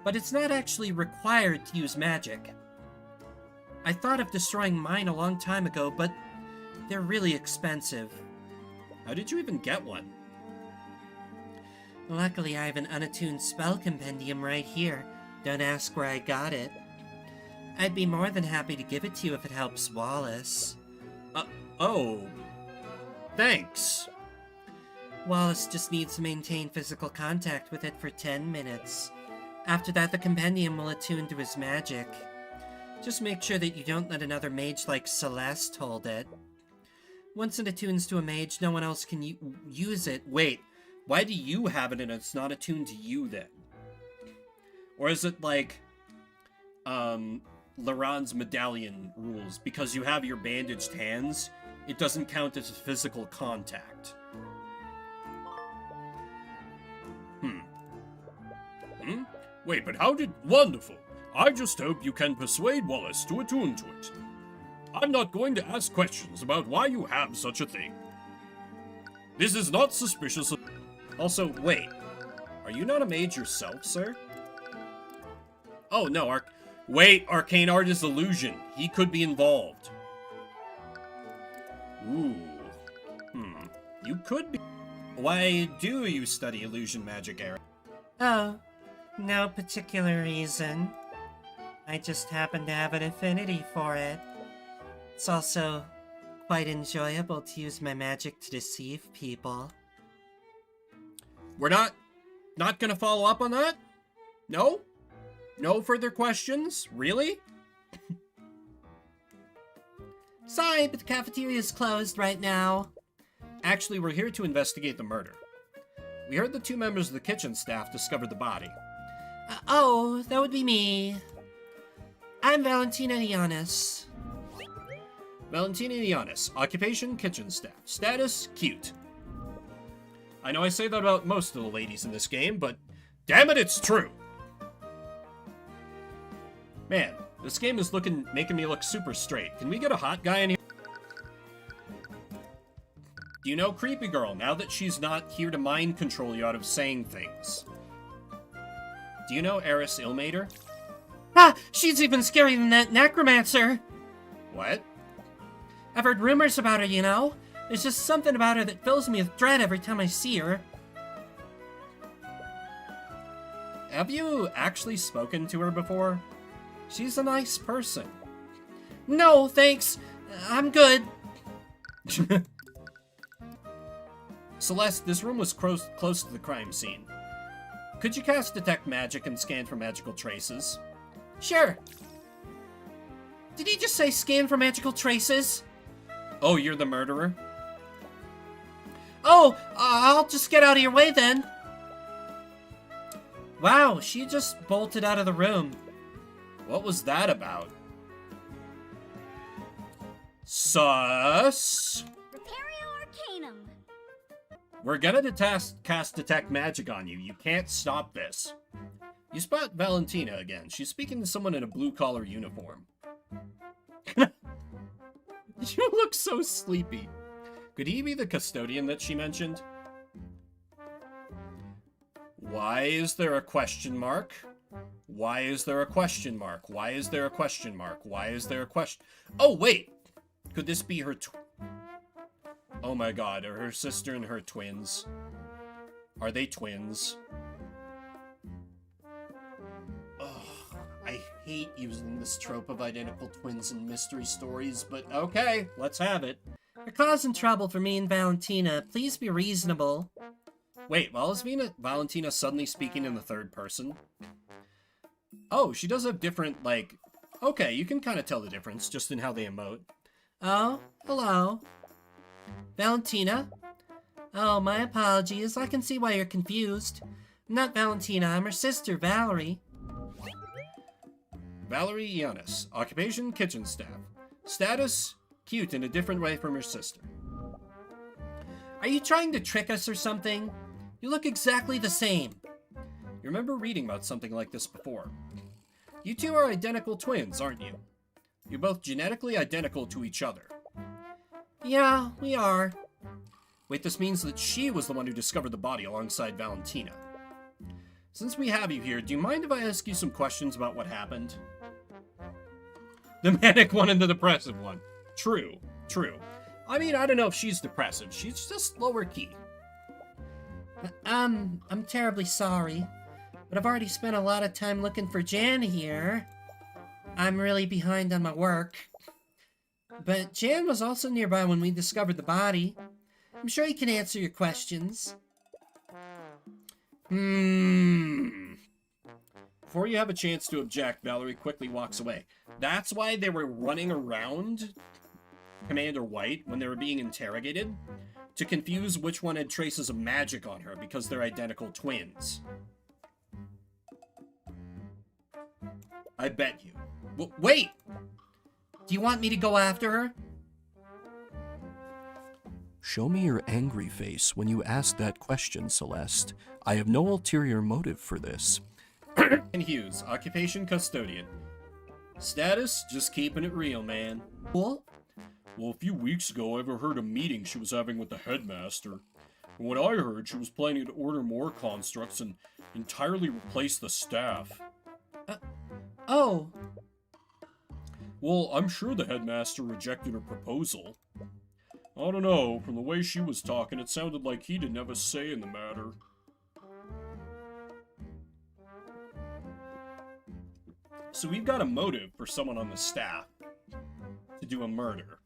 but it's not actually required to use magic. I thought of destroying mine a long time ago, but they're really expensive. How did you even get one? Luckily, I have an unattuned spell compendium right here. Don't ask where I got it. I'd be more than happy to give it to you if it helps Wallace. Oh. Thanks. Wallace just needs to maintain physical contact with it for 10 minutes. After that, the compendium will attune to his magic. Just make sure that you don't let another mage like Celeste hold it. Once it attunes to a mage, no one else can use it. Wait, why do you have it and it's not attuned to you then? Or is it like, Laron's medallion rules? Because you have your bandaged hands, it doesn't count as physical contact. Wait, but how did... Wonderful. I just hope you can persuade Wallace to attune to it. I'm not going to ask questions about why you have such a thing. This is not suspicious of... Also, wait. Are you not a mage yourself, sir? Oh, no, Wait, Arcane Art is illusion. He could be involved. Ooh. You could be... Why do you study illusion magic, Eric? Oh, no particular reason. I just happen to have an affinity for it. It's also quite enjoyable to use my magic to deceive people. We're not gonna follow up on that? No? No further questions? Really? Sorry, but the cafeteria is closed right now. Actually, we're here to investigate the murder. We heard the 2 members of the kitchen staff discovered the body. Oh, that would be me. I'm Valentina Ionis. Valentina Ionis, occupation, kitchen staff. Status, cute. I know I say that about most of the ladies in this game, but damn it, it's true! Man, this game is making me look super straight. Can we get a hot guy in here? Do you know Creepy Girl, now that she's not here to mind control you out of saying things? Do you know Eris Ilmater? Ah, she's even scarier than that necromancer! What? I've heard rumors about her, you know? There's just something about her that fills me with dread every time I see her. Have you actually spoken to her before? She's a nice person. No, thanks. I'm good. Celeste, this room was close to the crime scene. Could you cast Detect Magic and scan for magical traces? Sure. Did he just say scan for magical traces? Oh, you're the murderer? Oh, I'll just get out of your way then. Wow, she just bolted out of the room. What was that about? Sus! Repario Arcanum. We're gonna cast Detect Magic on you. You can't stop this. You spot Valentina again. She's speaking to someone in a blue-collar uniform. You look so sleepy. Could he be the custodian that she mentioned? Why is there a question mark? Why is there a question mark? Why is there a question mark? Why is there a question... Oh, wait! Could this be her Oh my god, are her sister and her twins? Are they twins? Ugh, I hate using this trope of identical twins in mystery stories, but okay, let's have it. You're causing trouble for me and Valentina. Please be reasonable. Wait, well, is Valentina suddenly speaking in the third person? Oh, she does have different, like... Okay, you can kind of tell the difference, just in how they emote. Oh, hello. Valentina? Oh, my apologies. I can see why you're confused. I'm not Valentina, I'm her sister, Valerie. Valerie Ionis. Occupation, kitchen staff. Status, cute in a different way from her sister. Are you trying to trick us or something? You look exactly the same. You remember reading about something like this before. You two are identical twins, aren't you? You're both genetically identical to each other. Yeah, we are. Wait, this means that she was the one who discovered the body alongside Valentina. Since we have you here, do you mind if I ask you some questions about what happened? The manic one and the depressive one. True, true. I mean, I don't know if she's depressive. She's just lower key. I'm terribly sorry, but I've already spent a lot of time looking for Jan here. I'm really behind on my work. But Jan was also nearby when we discovered the body. I'm sure he can answer your questions. Before you have a chance to object, Valerie quickly walks away. That's why they were running around Commander White when they were being interrogated, to confuse which one had traces of magic on her, because they're identical twins. I bet you. Wait! Do you want me to go after her? Show me your angry face when you ask that question, Celeste. I have no ulterior motive for this. And Hughes, occupation custodian. Status, just keeping it real, man. Cool. Well, a few weeks ago, I overheard a meeting she was having with the headmaster. From what I heard, she was planning to order more constructs and entirely replace the staff. Oh. Well, I'm sure the headmaster rejected her proposal. I don't know, from the way she was talking, it sounded like he didn't have a say in the matter. So we've got a motive for someone on the staff to do a murder.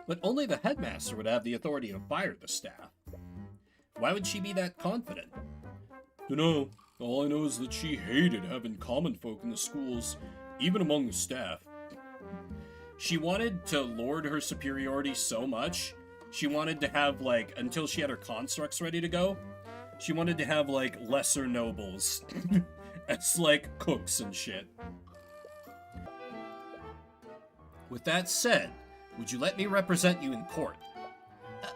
But only the headmaster would have the authority to fire the staff. Why would she be that confident? Dunno. All I know is that she hated having common folk in the schools, even among the staff. She wanted to lord her superiority so much, she wanted to have, like, until she had her constructs ready to go, she wanted to have, like, lesser nobles as, like, cooks and shit. With that said, would you let me represent you in court?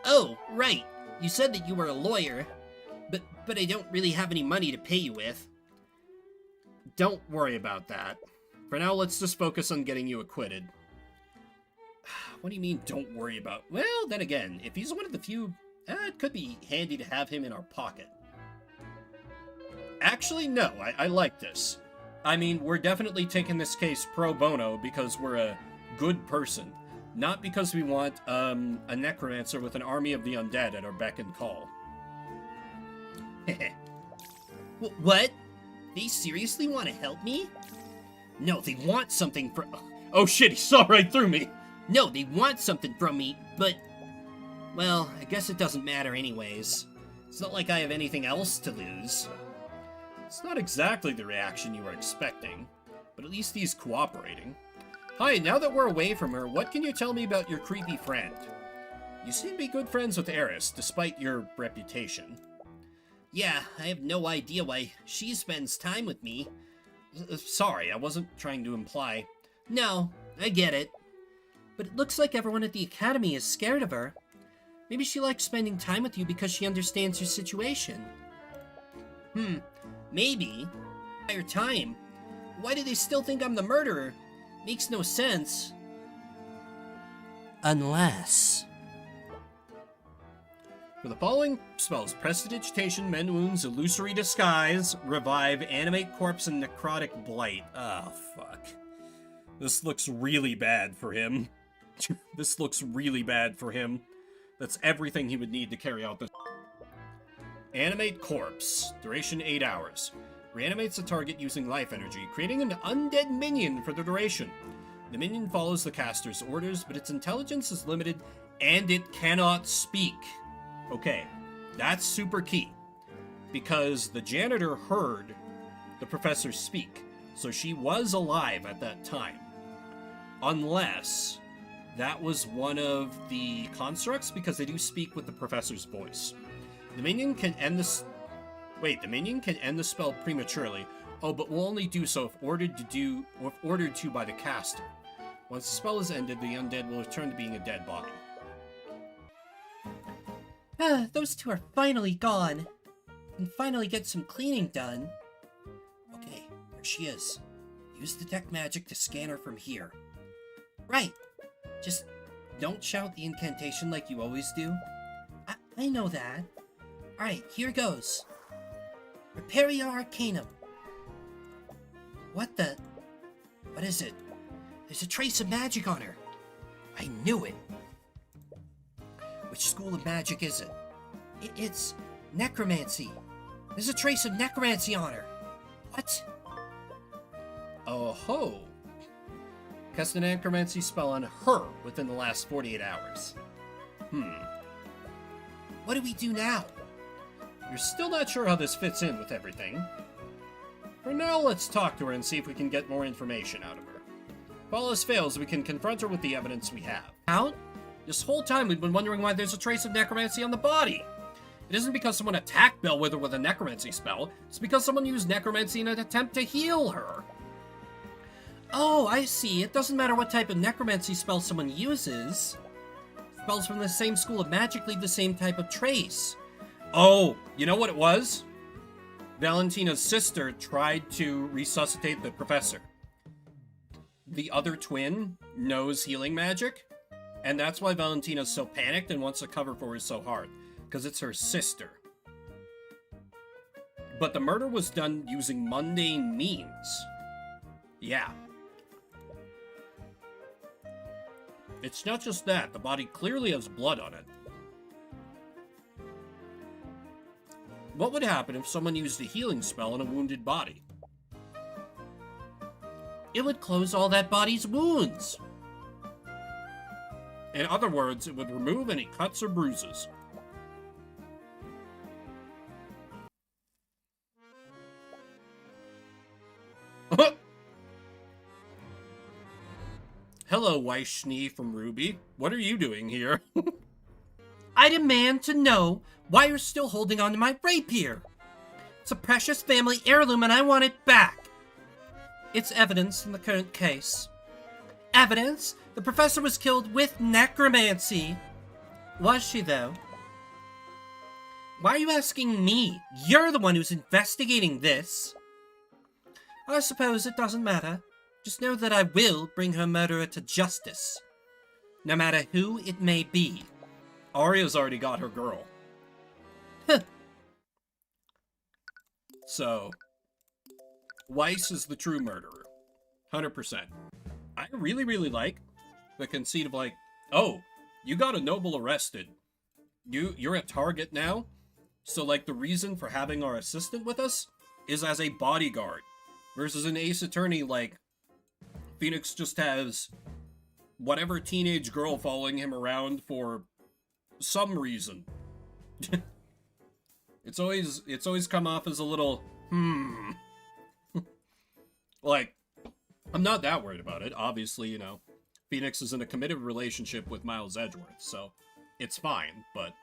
Oh, right. You said that you were a lawyer, but I don't really have any money to pay you with. Don't worry about that. For now, let's just focus on getting you acquitted. What do you mean, don't worry about? Well, then again, if he's one of the few, it could be handy to have him in our pocket. Actually, no, I like this. I mean, we're definitely taking this case pro bono because we're a good person, not because we want a necromancer with an army of the undead at our beck and call. What? They seriously want to help me? No, they want something from... Oh shit, he saw right through me! No, they want something from me, but... Well, I guess it doesn't matter anyways. It's not like I have anything else to lose. It's not exactly the reaction you were expecting, but at least he's cooperating. Hi, now that we're away from her, what can you tell me about your creepy friend? You seem to be good friends with Eris, despite your reputation. Yeah, I have no idea why she spends time with me. Sorry, I wasn't trying to imply. No, I get it. But it looks like everyone at the academy is scared of her. Maybe she likes spending time with you because she understands your situation. Maybe. Entire time. Why do they still think I'm the murderer? Makes no sense. Unless... For the following spells, Prestidigitation, Mend Wounds, Illusory Disguise, Revive, Animate Corpse, and Necrotic Blight. Oh, fuck. This looks really bad for him. This looks really bad for him. That's everything he would need to carry out this. Animate Corpse. Duration 8 hours. Reanimates a target using life energy, creating an undead minion for the duration. The minion follows the caster's orders, but its intelligence is limited, and it cannot speak. Okay, that's super key. Because the janitor heard the professor speak, so she was alive at that time. Unless that was one of the constructs, because they do speak with the professor's voice. The minion can end the... Wait, the minion can end the spell prematurely. Oh, but will only do so if ordered to by the caster. Once the spell is ended, the undead will return to being a dead body. Those two are finally gone. And finally get some cleaning done. Okay, there she is. Use detect magic to scan her from here. Right. Just don't shout the incantation like you always do. I know that. Alright, here goes. Repair your Arcanum. What is it? There's a trace of magic on her. I knew it. Which school of magic is it? It's necromancy. There's a trace of necromancy on her. What? Oh ho! Cast a necromancy spell on her within the last 48 hours. What do we do now? You're still not sure how this fits in with everything. For now, let's talk to her and see if we can get more information out of her. If all else fails, we can confront her with the evidence we have. Out? This whole time we've been wondering why there's a trace of necromancy on the body. It isn't because someone attacked Bellwether with a necromancy spell. It's because someone used necromancy in an attempt to heal her. Oh, I see. It doesn't matter what type of necromancy spell someone uses. Spells from the same school of magic leave the same type of trace. Oh, you know what it was? Valentina's sister tried to resuscitate the professor. The other twin knows healing magic, and that's why Valentina's so panicked and wants to cover for her so hard, because it's her sister. But the murder was done using mundane means. Yeah. It's not just that, the body clearly has blood on it. What would happen if someone used a healing spell on a wounded body? It would close all that body's wounds. In other words, it would remove any cuts or bruises. Hello, Weichschnee from Ruby. What are you doing here? I demand to know why you're still holding on to my rapier. It's a precious family heirloom and I want it back. It's evidence in the current case. Evidence? The professor was killed with necromancy. Was she, though? Why are you asking me? You're the one who's investigating this. I suppose it doesn't matter. Just know that I will bring her murderer to justice. No matter who it may be. Arya's already got her girl. Huh. So, Weiss is the true murderer. 100%. I really, really like the conceit of like, oh, you got a noble arrested. You're a target now. So like the reason for having our assistant with us is as a bodyguard. Versus an Ace Attorney, like, Phoenix just has whatever teenage girl following him around for some reason. It's always come off as a little, Like, I'm not that worried about it. Obviously, you know, Phoenix is in a committed relationship with Miles Edgeworth, so it's fine, but...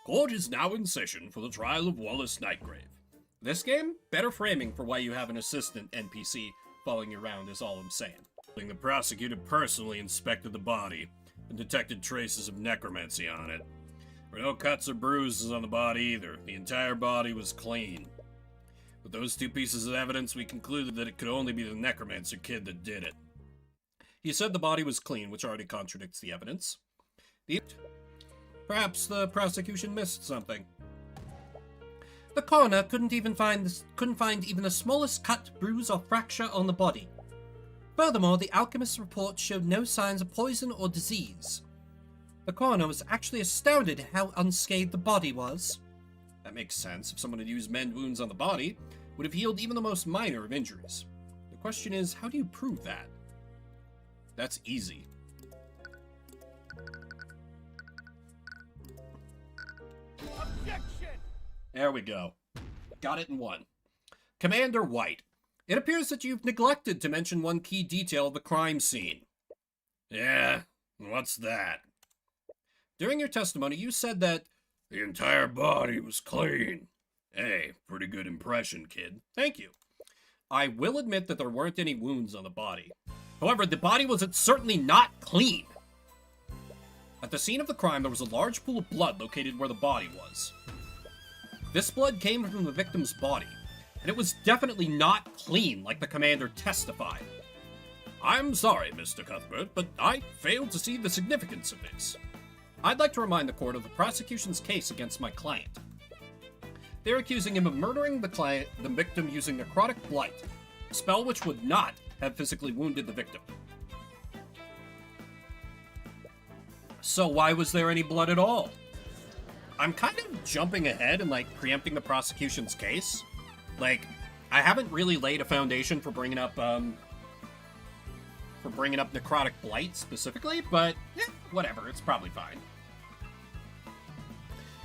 Court is now in session for the trial of Wallace Nightgrave. This game, better framing for why you have an assistant NPC following you around is all I'm saying. The prosecutor personally inspected the body and detected traces of necromancy on it. There were no cuts or bruises on the body either. The entire body was clean. With those two pieces of evidence, we concluded that it could only be the necromancer kid that did it. He said the body was clean, which already contradicts the evidence. Perhaps the prosecution missed something. The coroner couldn't find even the smallest cut, bruise, or fracture on the body. Furthermore, the alchemist's report showed no signs of poison or disease. The coroner was actually astounded at how unscathed the body was. That makes sense. If someone had used mend wounds on the body, would have healed even the most minor of injuries. The question is, how do you prove that? That's easy. Objection! There we go. Got it in one. Commander White, it appears that you've neglected to mention one key detail of the crime scene. Yeah, what's that? During your testimony, you said that the entire body was clean. Hey, pretty good impression, kid. Thank you. I will admit that there weren't any wounds on the body. However, the body was certainly not clean. At the scene of the crime, there was a large pool of blood located where the body was. This blood came from the victim's body, and it was definitely not clean like the commander testified. I'm sorry, Mr. Cuthbert, but I failed to see the significance of this. I'd like to remind the court of the prosecution's case against my client. They're accusing him of murdering the victim using necrotic blight, a spell which would not have physically wounded the victim. So why was there any blood at all? I'm kind of jumping ahead and, like, preempting the prosecution's case. Like, I haven't really laid a foundation for bringing up necrotic blight specifically, but yeah, whatever, it's probably fine.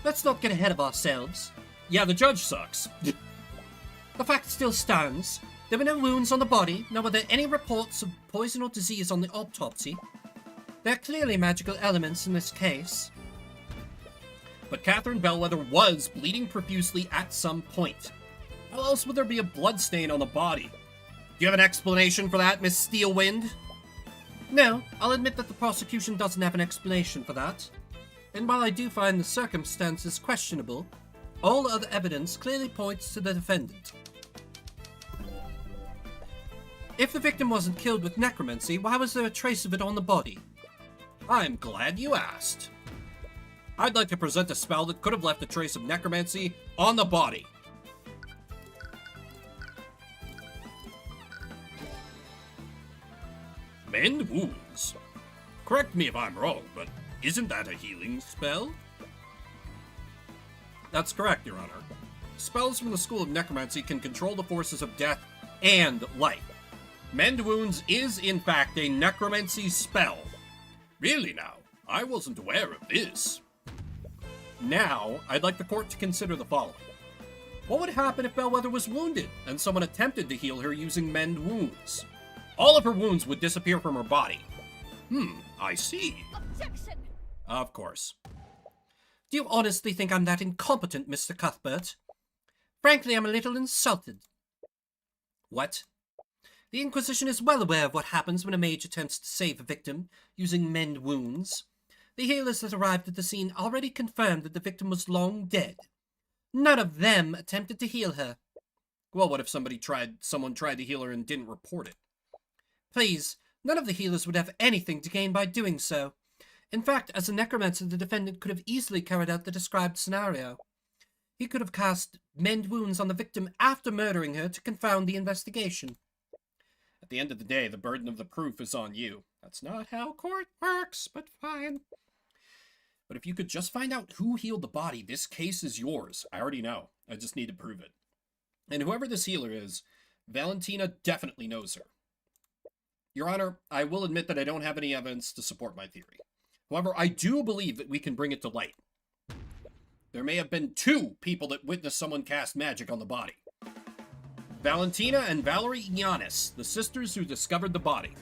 Let's not get ahead of ourselves. Yeah, the judge sucks. The fact still stands. There were no wounds on the body, nor were there any reports of poison or disease on the autopsy. There are clearly magical elements in this case. But Catherine Bellwether was bleeding profusely at some point. How else would there be a bloodstain on the body? Do you have an explanation for that, Miss Steelwind? No, I'll admit that the prosecution doesn't have an explanation for that. And while I do find the circumstances questionable, all other evidence clearly points to the defendant. If the victim wasn't killed with necromancy, why was there a trace of it on the body? I'm glad you asked. I'd like to present a spell that could have left a trace of necromancy on the body. Mend wounds. Correct me if I'm wrong, but isn't that a healing spell? That's correct, Your Honor. Spells from the School of Necromancy can control the forces of death and life. Mend wounds is, in fact, a necromancy spell. Really now? I wasn't aware of this. Now, I'd like the court to consider the following. What would happen if Bellwether was wounded and someone attempted to heal her using mend wounds? All of her wounds would disappear from her body. I see. Objection! Of course. Do you honestly think I'm that incompetent, Mr. Cuthbert? Frankly, I'm a little insulted. What? The Inquisition is well aware of what happens when a mage attempts to save a victim using mend wounds. The healers that arrived at the scene already confirmed that the victim was long dead. None of them attempted to heal her. Well, what if someone tried to heal her and didn't report it? Please, none of the healers would have anything to gain by doing so. In fact, as a necromancer, the defendant could have easily carried out the described scenario. He could have cast mend wounds on the victim after murdering her to confound the investigation. At the end of the day, the burden of the proof is on you. That's not how court works, but fine. But if you could just find out who healed the body, this case is yours. I already know. I just need to prove it. And whoever this healer is, Valentina definitely knows her. Your Honor, I will admit that I don't have any evidence to support my theory. However, I do believe that we can bring it to light. There may have been 2 people that witnessed someone cast magic on the body. Valentina and Valerie Giannis, the sisters who discovered the body.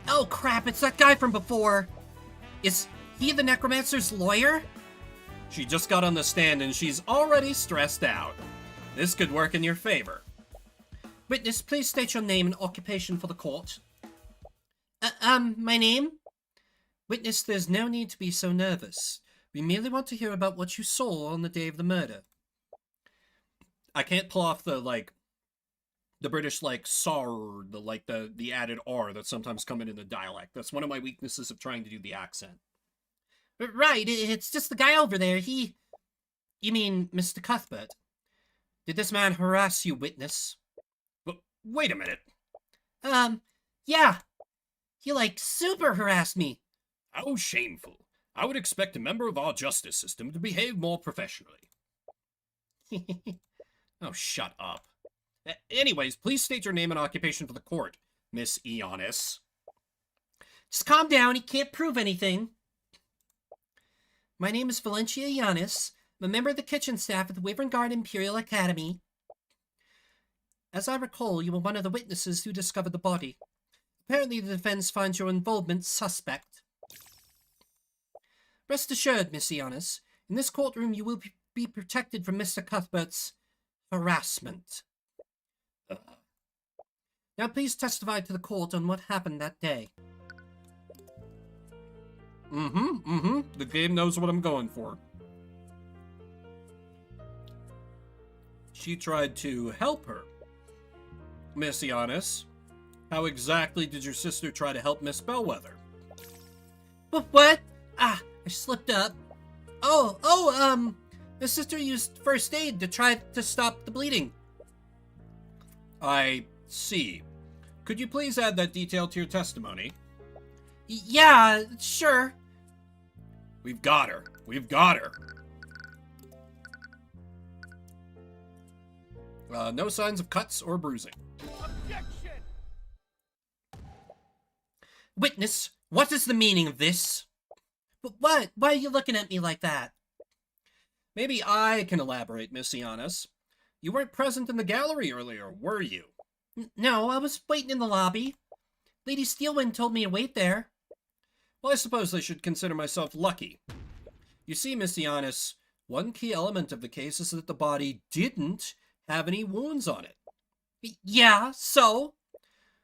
Oh crap, it's that guy from before. Is he the necromancer's lawyer? She just got on the stand and she's already stressed out. This could work in your favor. Witness, please state your name and occupation for the court. My name? Witness, there's no need to be so nervous. We merely want to hear about what you saw on the day of the murder. I can't pull off the British, sar, the added R that sometimes come in the dialect. That's one of my weaknesses of trying to do the accent. Right, it's just the guy over there. You mean Mr. Cuthbert? Did this man harass you, witness? But wait a minute. Yeah. He, super harassed me. How shameful. I would expect a member of our justice system to behave more professionally. Oh, shut up. Anyways, please state your name and occupation for the court, Miss Ionis. Just calm down, he can't prove anything. My name is Valencia Ionis. I'm a member of the kitchen staff at the Wyvern Guard Imperial Academy. As I recall, you were one of the witnesses who discovered the body. Apparently the defense finds your involvement suspect. Rest assured, Miss Ionis, in this courtroom you will be protected from Mr. Cuthbert's harassment. Now please testify to the court on what happened that day. The game knows what I'm going for. She tried to help her. Miss Ionis, how exactly did your sister try to help Miss Bellwether? What? I slipped up. The sister used first aid to try to stop the bleeding. I see. Could you please add that detail to your testimony? Yeah, sure. We've got her. We've got her. No signs of cuts or bruising. Objection! Witness, what is the meaning of this? What? Why are you looking at me like that? Maybe I can elaborate, Miss Iannis. You weren't present in the gallery earlier, were you? No, I was waiting in the lobby. Lady Steelwind told me to wait there. Well, I suppose I should consider myself lucky. You see, Miss Iannis, one key element of the case is that the body didn't have any wounds on it. Yeah, so?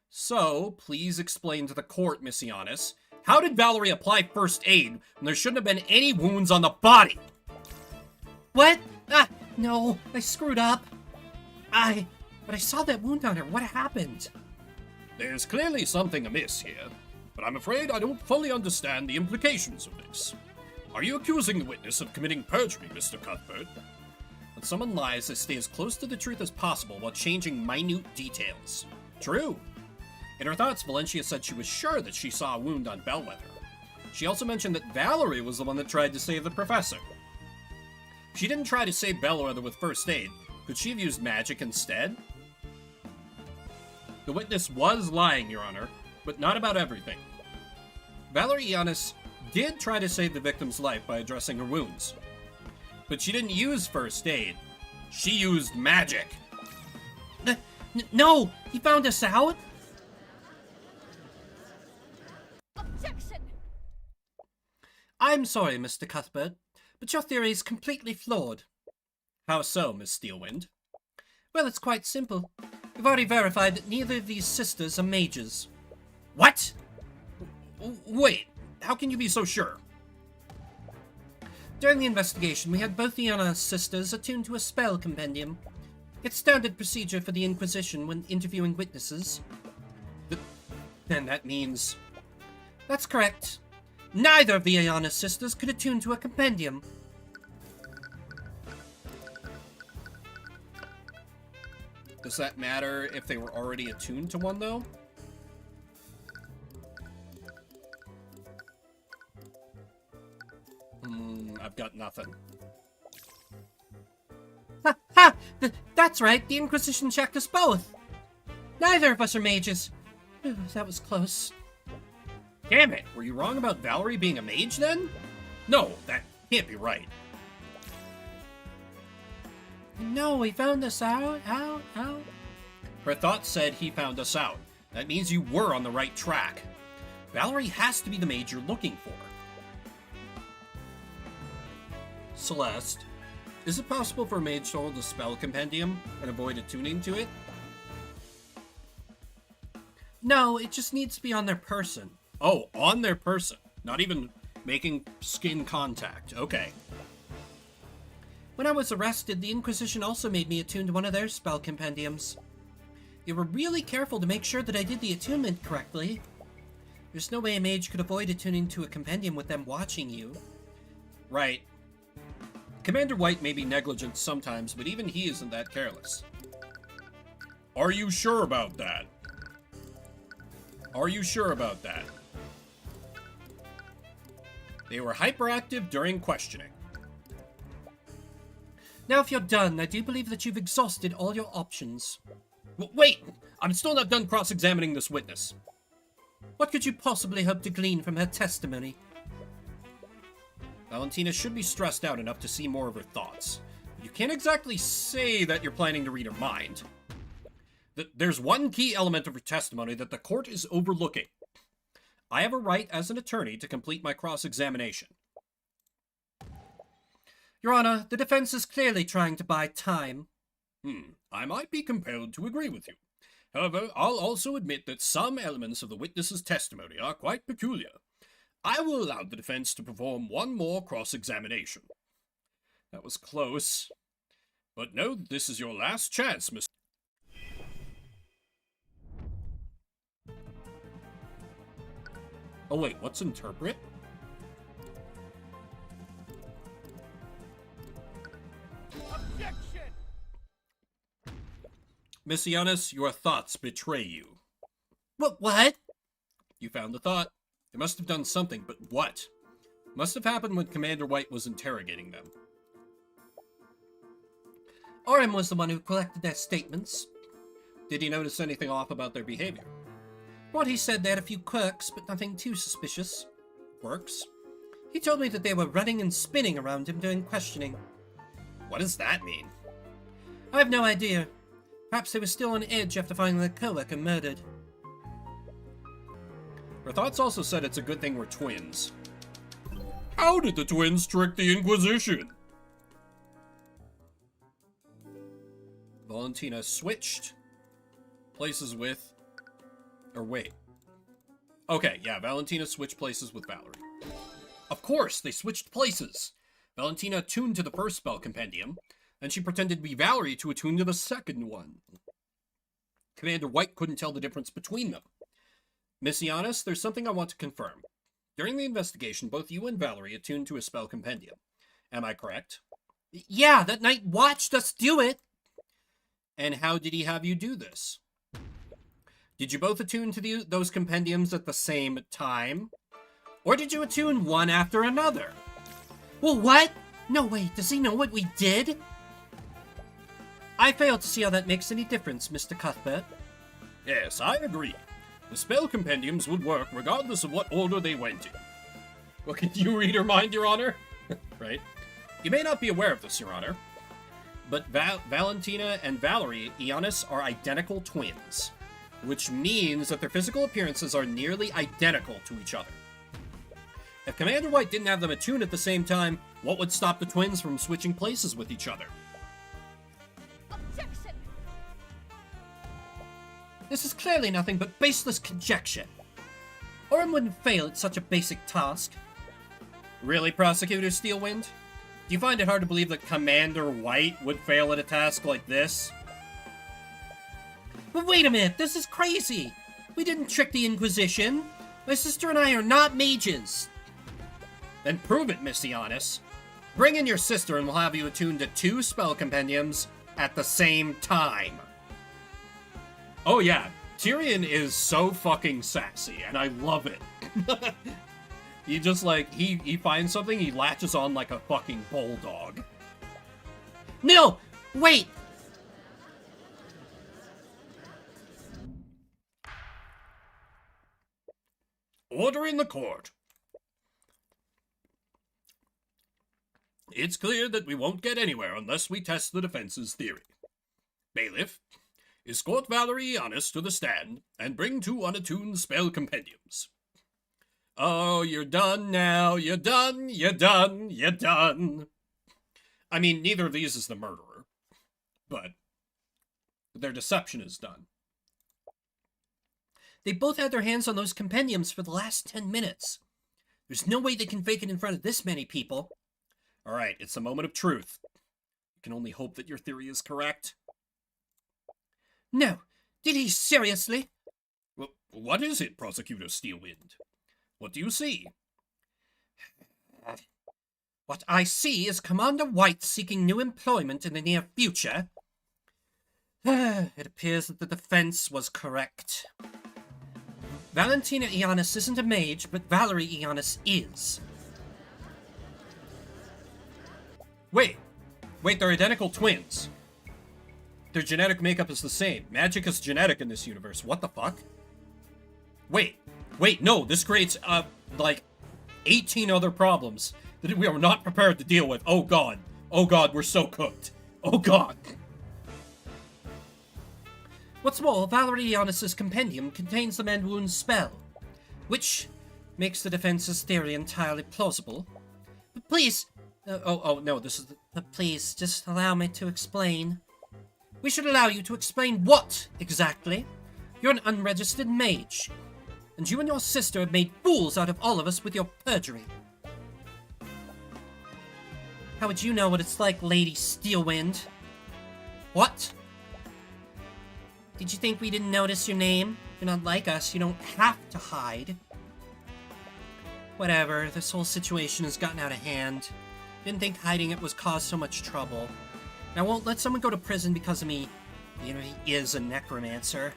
So, please explain to the court, Miss Iannis, how did Valerie apply first aid when there shouldn't have been any wounds on the body? What? No, I screwed up. But I saw that wound on her. What happened? There's clearly something amiss here, but I'm afraid I don't fully understand the implications of this. Are you accusing the witness of committing perjury, Mr. Cuthbert? When someone lies, they stay as close to the truth as possible while changing minute details. True. In her thoughts, Valencia said she was sure that she saw a wound on Bellwether. She also mentioned that Valerie was the one that tried to save the professor. If she didn't try to save Bellwether with first aid, could she have used magic instead? The witness was lying, Your Honor, but not about everything. Valerie Iannis did try to save the victim's life by addressing her wounds. But she didn't use first aid. She used magic. No! He found us out? Objection! I'm sorry, Mr. Cuthbert, but your theory is completely flawed. How so, Miss Steelwind? Well, it's quite simple. We've already verified that neither of these sisters are mages. What? Wait, how can you be so sure? During the investigation, we had both Iana's sisters attuned to a spell compendium. It's standard procedure for the Inquisition when interviewing witnesses. Then that means... That's correct. Neither of the Iana sisters could attune to a compendium. Does that matter if they were already attuned to one, though? I've got nothing. Ha! That's right, the Inquisition checked us both. Neither of us are mages. That was close. Damn it! Were you wrong about Valerie being a mage, then? No, that can't be right. No, he found us out. Her thoughts said he found us out. That means you were on the right track. Valerie has to be the mage you're looking for. Celeste, is it possible for a mage to hold a spell compendium and avoid attuning to it? No, it just needs to be on their person. Oh, on their person. Not even making skin contact. Okay. When I was arrested, the Inquisition also made me attune to one of their spell compendiums. They were really careful to make sure that I did the attunement correctly. There's no way a mage could avoid attuning to a compendium with them watching you. Right. Commander White may be negligent sometimes, but even he isn't that careless. Are you sure about that? Are you sure about that? They were hyperactive during questioning. Now if you're done, I do believe that you've exhausted all your options. Wait! I'm still not done cross-examining this witness. What could you possibly hope to glean from her testimony? Valentina should be stressed out enough to see more of her thoughts. You can't exactly say that you're planning to read her mind. There's one key element of her testimony that the court is overlooking. I have a right as an attorney to complete my cross-examination. Your Honor, the defense is clearly trying to buy time. I might be compelled to agree with you. However, I'll also admit that some elements of the witness's testimony are quite peculiar. I will allow the defense to perform one more cross-examination. That was close. But know that this is your last chance, Mr. Oh wait, what's interpret? Miss Giannis, your thoughts betray you. What? You found the thought. They must have done something, but what? Must have happened when Commander White was interrogating them. Orim was the one who collected their statements. Did he notice anything off about their behavior? What he said, they had a few quirks, but nothing too suspicious. Quirks? He told me that they were running and spinning around him during questioning. What does that mean? I have no idea. Perhaps they were still on edge after finding their coworker murdered. Her thoughts also said it's a good thing we're twins. How did the twins trick the Inquisition? Valentina switched places with... Or wait. Okay, yeah, Valentina switched places with Valerie. Of course, they switched places! Valentina attuned to the first spell compendium, and she pretended to be Valerie to attune to the second one. Commander White couldn't tell the difference between them. Miss Giannis, there's something I want to confirm. During the investigation, both you and Valerie attuned to a spell compendium. Am I correct? Yeah, that night watched us do it! And how did he have you do this? Did you both attune to those compendiums at the same time? Or did you attune one after another? Well, what? No, wait, does he know what we did? I fail to see how that makes any difference, Mr. Cuthbert. Yes, I agree. The spell compendiums would work regardless of what order they went in. Well, can you read her mind, Your Honor? Right? You may not be aware of this, Your Honor, but Valentina and Valerie Giannis are identical twins, which means that their physical appearances are nearly identical to each other. If Commander White didn't have them attuned at the same time, what would stop the twins from switching places with each other? Objection! This is clearly nothing but baseless conjecture. Orim wouldn't fail at such a basic task. Really, Prosecutor Steelwind? Do you find it hard to believe that Commander White would fail at a task like this? But wait a minute, this is crazy! We didn't trick the Inquisition. My sister and I are not mages. Then prove it, Miss Giannis. Bring in your sister and we'll have you attuned to 2 spell compendiums at the same time. Oh yeah, Tyrion is so fucking sassy, and I love it. He just like, he finds something, he latches on like a fucking bulldog. No! Wait! Order in the court. It's clear that we won't get anywhere unless we test the defense's theory. Bailiff, escort Valerie Giannis to the stand and bring 2 unattuned spell compendiums. Oh, you're done now. You're done. You're done. You're done. I mean, neither of these is the murderer, but their deception is done. They both had their hands on those compendiums for the last 10 minutes. There's no way they can fake it in front of this many people. All right, it's a moment of truth. You can only hope that your theory is correct. No. Did he seriously? Well, what is it, Prosecutor Steelwind? What do you see? What I see is Commander White seeking new employment in the near future. It appears that the defense was correct. Valentina Giannis isn't a mage, but Valerie Giannis is. Wait, they're identical twins. Their genetic makeup is the same. Magic is genetic in this universe. What the fuck? Wait, no, this creates, like, 18 other problems that we are not prepared to deal with. Oh god, we're so cooked. Oh god. What's more, Valerie Giannis' compendium contains the Mend Wounds spell, which makes the defense's theory entirely plausible. But please... no, this is the... But please, just allow me to explain. We should allow you to explain what, exactly? You're an unregistered mage, and you and your sister have made fools out of all of us with your perjury. How would you know what it's like, Lady Steelwind? What? Did you think we didn't notice your name? You're not like us, you don't have to hide. Whatever, this whole situation has gotten out of hand. Didn't think hiding it was cause so much trouble. I won't let someone go to prison because of me. You know, he is a necromancer.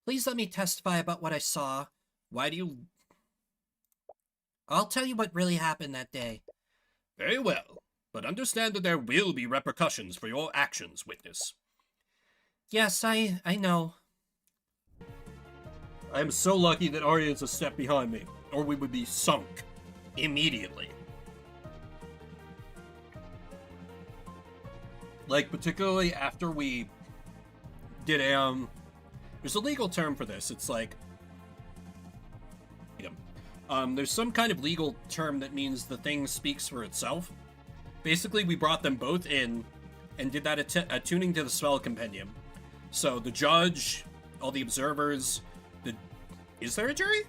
Please let me testify about what I saw. Why do you... I'll tell you what really happened that day. Very well, but understand that there will be repercussions for your actions, witness. Yes, I know. I am so lucky that Arya is a step behind me, or we would be sunk immediately. Like, particularly after we did there's a legal term for this. It's like, there's some kind of legal term that means the thing speaks for itself. Basically, we brought them both in and did that attuning to the spell compendium. So the judge, all the observers, is there a jury?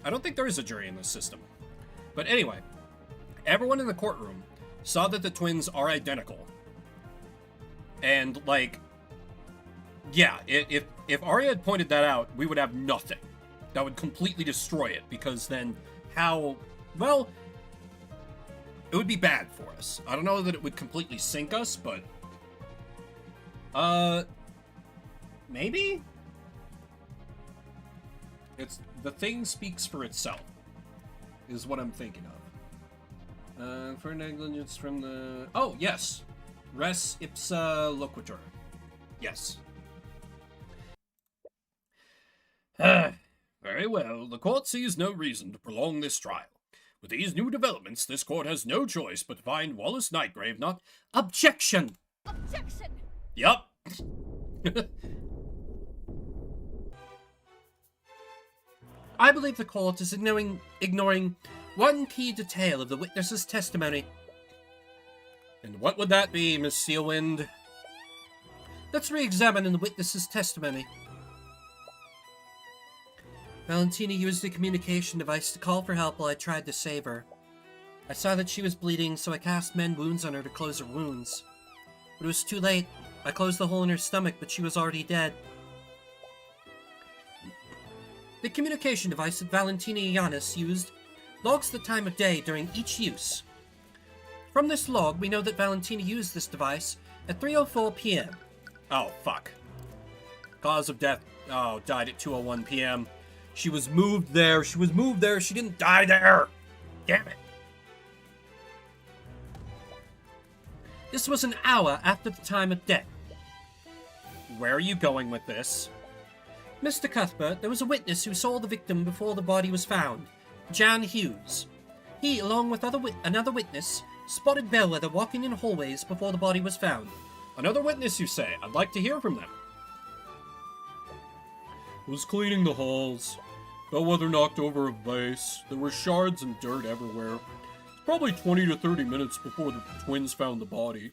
I don't think there is a jury in this system. But anyway, everyone in the courtroom saw that the twins are identical. And, like, yeah, if Arya had pointed that out, we would have nothing. That would completely destroy it, because then well, it would be bad for us. I don't know that it would completely sink us, but, maybe? The thing speaks for itself, is what I'm thinking of. For negligence from the... Oh, yes. Res ipsa loquitur. Yes. Very well. The court sees no reason to prolong this trial. With these new developments, this court has no choice but to find Wallace Nightgrave not... Objection! Objection! Yup. I believe the court is ignoring one key detail of the witness's testimony. And what would that be, Miss Sealwind? Let's re-examine the witness's testimony. Valentina used a communication device to call for help while I tried to save her. I saw that she was bleeding, so I cast mend wounds on her to close her wounds. But it was too late. I closed the hole in her stomach, but she was already dead. The communication device that Valentina Yanis used logs the time of day during each use. From this log, we know that Valentina used this device at 3:04 p.m. Oh, fuck. Cause of death. Oh, died at 2:01 p.m. She was moved there. She didn't die there. Damn it. This was an hour after the time of death. Where are you going with this? Mr. Cuthbert, there was a witness who saw the victim before the body was found, Jan Hughes. He, along with another witness, spotted Bellwether walking in hallways before the body was found. Another witness, you say? I'd like to hear from them. Was cleaning the halls. Bellwether knocked over a vase. There were shards and dirt everywhere. It's probably 20 to 30 minutes before the twins found the body.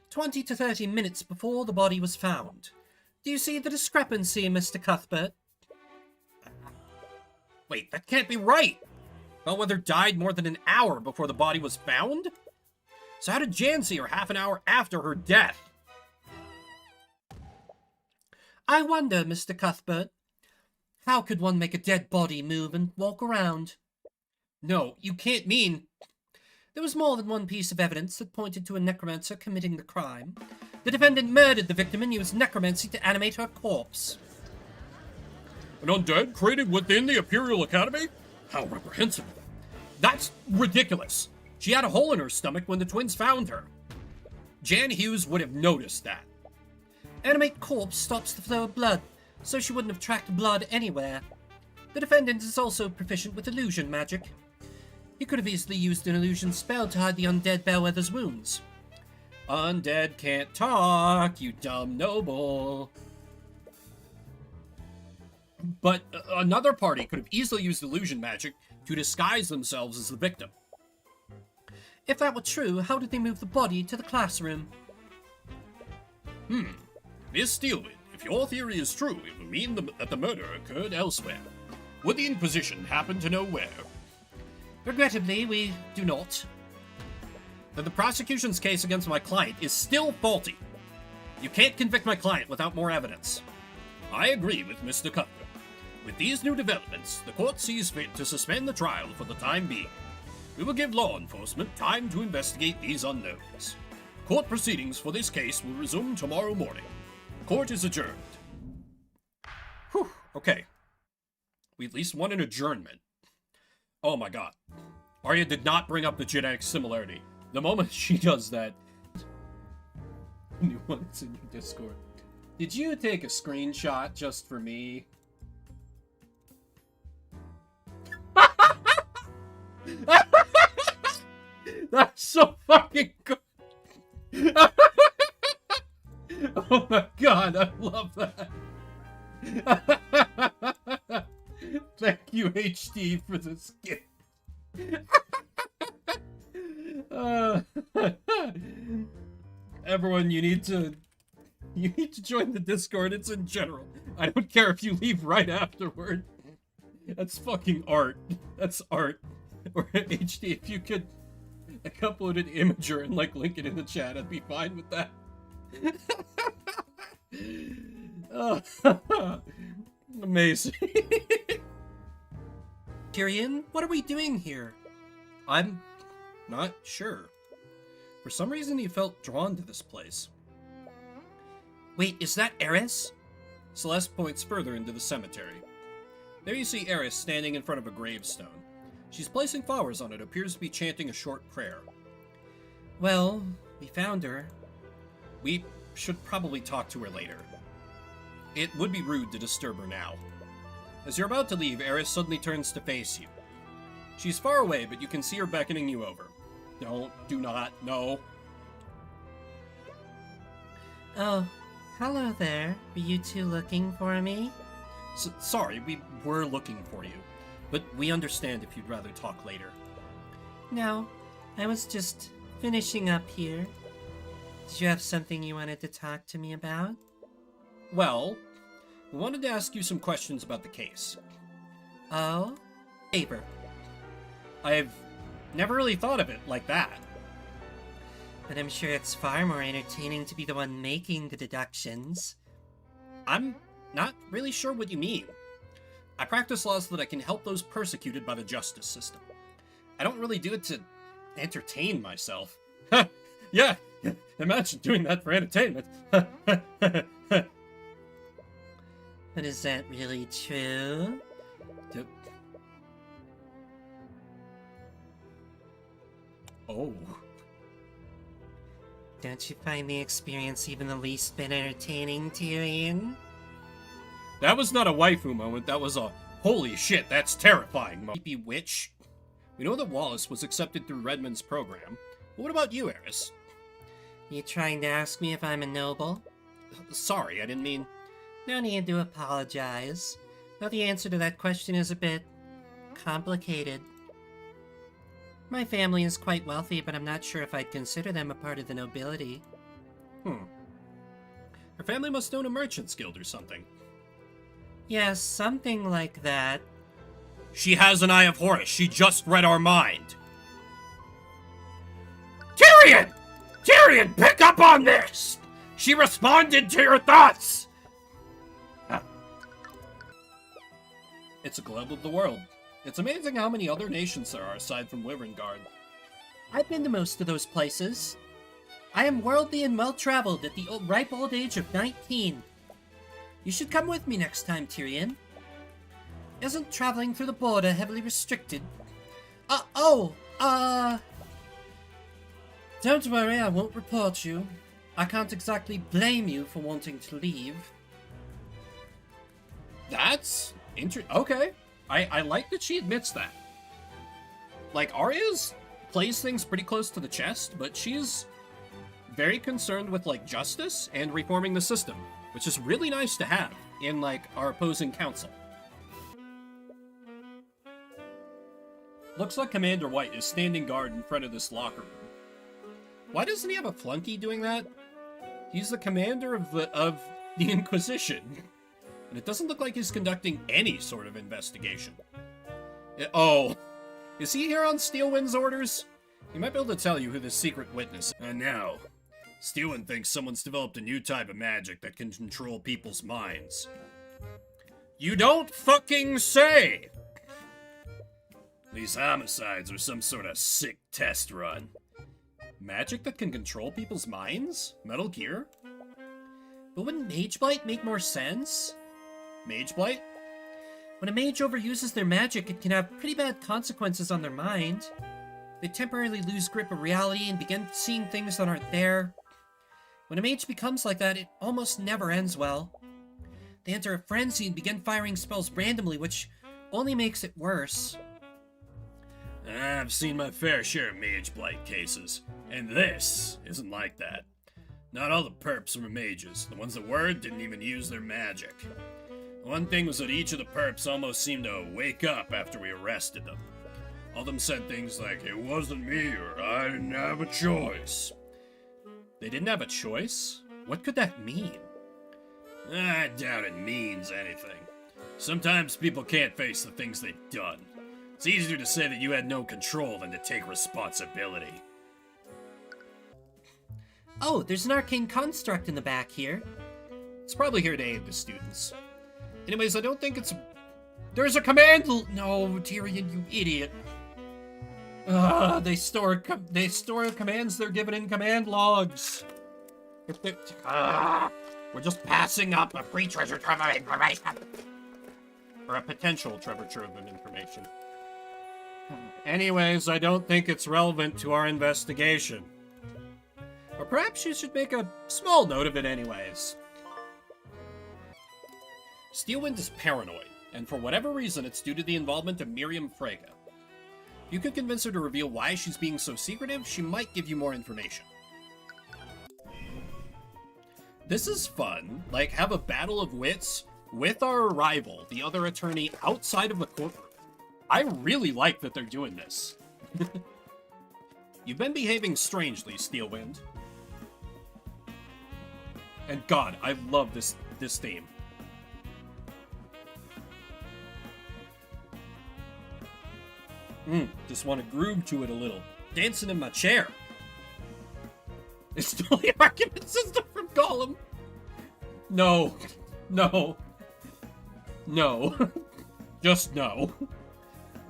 20 to 30 minutes before the body was found. Do you see the discrepancy, Mr. Cuthbert? Wait, that can't be right! Bellwether died more than an hour before the body was found? So how did Jan see her half an hour after her death? I wonder, Mr. Cuthbert. How could one make a dead body move and walk around? No, you can't mean... There was more than one piece of evidence that pointed to a necromancer committing the crime. The defendant murdered the victim and used necromancy to animate her corpse. An undead created within the Imperial Academy? How reprehensible. That's ridiculous. She had a hole in her stomach when the twins found her. Jan Hughes would have noticed that. Animate corpse stops the flow of blood, so she wouldn't have tracked blood anywhere. The defendant is also proficient with illusion magic. He could have easily used an illusion spell to hide the undead Bellwether's wounds. Undead can't talk, you dumb noble. But another party could have easily used illusion magic to disguise themselves as the victim. If that were true, how did they move the body to the classroom? Miss Steelwind, if your theory is true, it would mean that the murder occurred elsewhere. Would the Inquisition happen to know where? Regrettably, we do not. Then the prosecution's case against my client is still faulty. You can't convict my client without more evidence. I agree with Mr. Cuthbert. With these new developments, the court sees fit to suspend the trial for the time being. We will give law enforcement time to investigate these unknowns. Court proceedings for this case will resume tomorrow morning. Court is adjourned. Whew, okay. We at least want an adjournment. Oh my god. Arya did not bring up the genetic similarity. The moment she does that... New ones in your Discord. Did you take a screenshot just for me? That's so fucking good. Oh my god, I love that. Thank you, HD, for this gift. Everyone, you need to join the Discord. It's in general. I don't care if you leave right afterward. That's fucking art. That's art. Or HD, if you could upload an imager and like link it in the chat, I'd be fine with that. Amazing. Tyrion, what are we doing here? I'm not sure. For some reason, he felt drawn to this place. Wait, is that Eris? Celeste points further into the cemetery. There you see Eris standing in front of a gravestone. She's placing flowers on it, appears to be chanting a short prayer. Well, we found her. We should probably talk to her later. It would be rude to disturb her now. As you're about to leave, Eris suddenly turns to face you. She's far away, but you can see her beckoning you over. Do not, no. Oh, hello there. Were you two looking for me? Sorry, we were looking for you. But we understand if you'd rather talk later. No, I was just finishing up here. Did you have something you wanted to talk to me about? Well, we wanted to ask you some questions about the case. Oh? Favor. I've never really thought of it like that. But I'm sure it's far more entertaining to be the one making the deductions. I'm not really sure what you mean. I practice law so that I can help those persecuted by the justice system. I don't really do it to entertain myself. Yeah, imagine doing that for entertainment. But is that really true? Oh. Don't you find the experience even the least bit entertaining, Tyrion? That was not a waifu moment, that was a holy shit, that's terrifying moment. Creepy witch. We know that Wallace was accepted through Redmond's program. But what about you, Eris? You trying to ask me if I'm a noble? Sorry, I didn't mean... No need to apologize. Though the answer to that question is a bit... complicated. My family is quite wealthy, but I'm not sure if I'd consider them a part of the nobility. Her family must own a merchant's guild or something. Yes, something like that. She has an eye of Horus. She just read our mind. Tyrion! Tyrion, pick up on this! She responded to your thoughts! It's a globe of the world. It's amazing how many other nations there are aside from Wyverngard. I've been to most of those places. I am worldly and well-traveled at the ripe old age of 19. You should come with me next time, Tyrion. Isn't traveling through the border heavily restricted? Don't worry, I won't report you. I can't exactly blame you for wanting to leave. That's okay. I like that she admits that. Like, Arya's plays things pretty close to the chest, but she's very concerned with, like, justice and reforming the system, which is really nice to have in, like, our opposing council. Looks like Commander White is standing guard in front of this locker room. Why doesn't he have a flunky doing that? He's the commander of the Inquisition. And it doesn't look like he's conducting any sort of investigation. Oh, is he here on Steelwind's orders? He might be able to tell you who the secret witness is. And now, Steelwind thinks someone's developed a new type of magic that can control people's minds. You don't fucking say! These homicides are some sort of sick test run. Magic that can control people's minds? Metal Gear? But wouldn't Mage Blight make more sense? Mage Blight? When a mage overuses their magic, it can have pretty bad consequences on their mind. They temporarily lose grip of reality and begin seeing things that aren't there. When a mage becomes like that, it almost never ends well. They enter a frenzy and begin firing spells randomly, which only makes it worse. I've seen my fair share of Mage Blight cases, and this isn't like that. Not all the perps were mages. The ones that were didn't even use their magic. One thing was that each of the perps almost seemed to wake up after we arrested them. All of them said things like, "It wasn't me," or "I didn't have a choice." They didn't have a choice? What could that mean? I doubt it means anything. Sometimes people can't face the things they've done. It's easier to say that you had no control than to take responsibility. Oh, there's an arcane construct in the back here. It's probably here to aid the students. Anyways, I don't think it's... There's a command... No, Tyrion, you idiot. They store commands they're given in command logs. We're just passing up a free treasure trove of information. Or a potential treasure trove of information. Anyways, I don't think it's relevant to our investigation. Or perhaps you should make a small note of it anyways. Steelwind is paranoid, and for whatever reason it's due to the involvement of Miriam Frege. If you could convince her to reveal why she's being so secretive, she might give you more information. This is fun. Like, have a battle of wits with our rival, the other attorney, outside of the courtroom. I really like that they're doing this. You've been behaving strangely, Steelwind. And God, I love this theme. Just want to groove to it a little. Dancing in my chair. It's still the argument system from Gollum. No. No. No. Just no.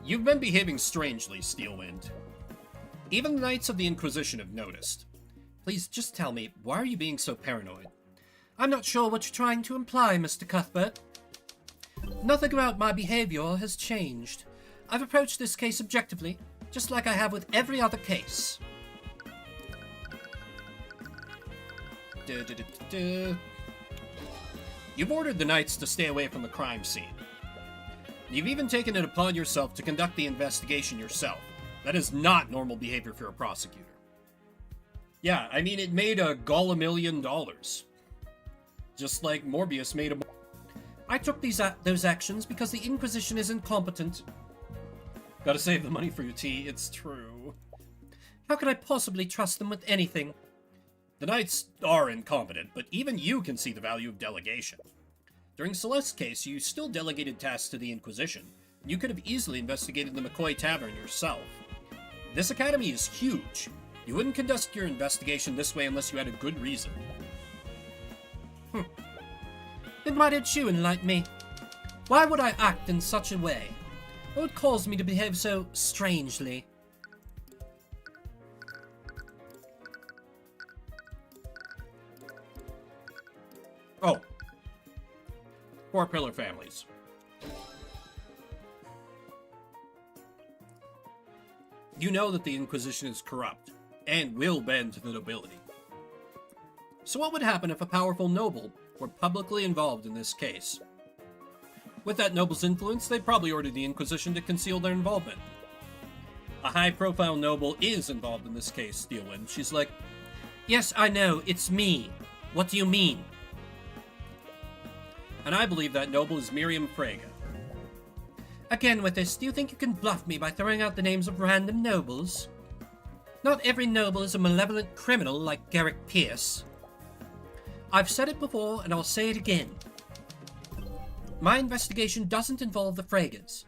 You've been behaving strangely, Steelwind. Even the Knights of the Inquisition have noticed. Please, just tell me, why are you being so paranoid? I'm not sure what you're trying to imply, Mr. Cuthbert. Nothing about my behavior has changed. I've approached this case objectively, just like I have with every other case. You've ordered the Knights to stay away from the crime scene. You've even taken it upon yourself to conduct the investigation yourself. That is not normal behavior for a prosecutor. Yeah, I mean, it made a $1 million. Just like Morbius made a... I took those actions because the Inquisition is incompetent. Gotta save the money for your tea, it's true. How could I possibly trust them with anything? The Knights are incompetent, but even you can see the value of delegation. During Celeste's case, you still delegated tasks to the Inquisition. You could have easily investigated the McCoy Tavern yourself. This academy is huge. You wouldn't conduct your investigation this way unless you had a good reason. Then why did you enlighten me? Why would I act in such a way? What would cause me to behave so strangely? Oh. Four pillar families. You know that the Inquisition is corrupt, and will bend to the nobility. So what would happen if a powerful noble were publicly involved in this case? With that noble's influence, they'd probably order the Inquisition to conceal their involvement. A high-profile noble is involved in this case, Steelwind. She's like, Yes, I know, it's me. What do you mean? And I believe that noble is Miriam Frege. Again with this, do you think you can bluff me by throwing out the names of random nobles? Not every noble is a malevolent criminal like Garrick Pierce. I've said it before, and I'll say it again. My investigation doesn't involve the Freges.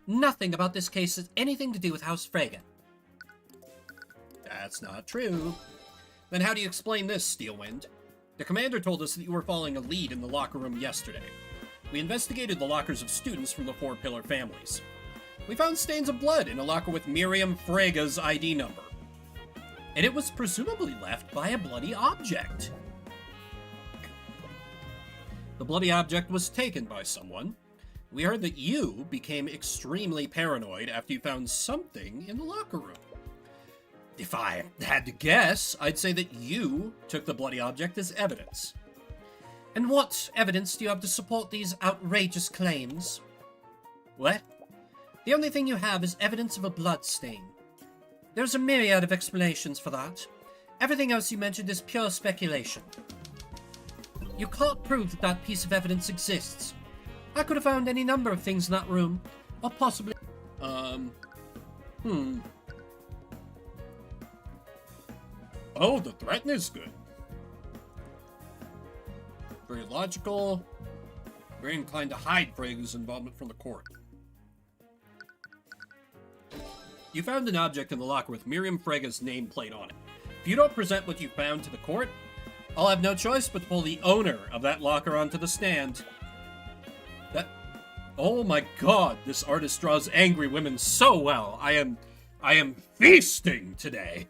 Nothing about this case has anything to do with House Frege. That's not true. Then how do you explain this, Steelwind? The commander told us that you were following a lead in the locker room yesterday. We investigated the lockers of students from the four pillar families. We found stains of blood in a locker with Miriam Frege's ID number. and it was presumably left by a bloody object. The bloody object was taken by someone. We heard that you became extremely paranoid after you found something in the locker room. If I had to guess, I'd say that you took the bloody object as evidence. And what evidence do you have to support these outrageous claims? What? The only thing you have is evidence of a blood stain. There's a myriad of explanations for that. Everything else you mentioned is pure speculation. You can't prove that that piece of evidence exists. I could have found any number of things in that room, or possibly... Oh, the threat is good. Very logical. Very inclined to hide Frega's involvement from the court. You found an object in the locker with Miriam Frega's nameplate on it. If you don't present what you found to the court, I'll have no choice but to pull the owner of that locker onto the stand. Oh my god, this artist draws angry women so well. I am feasting today.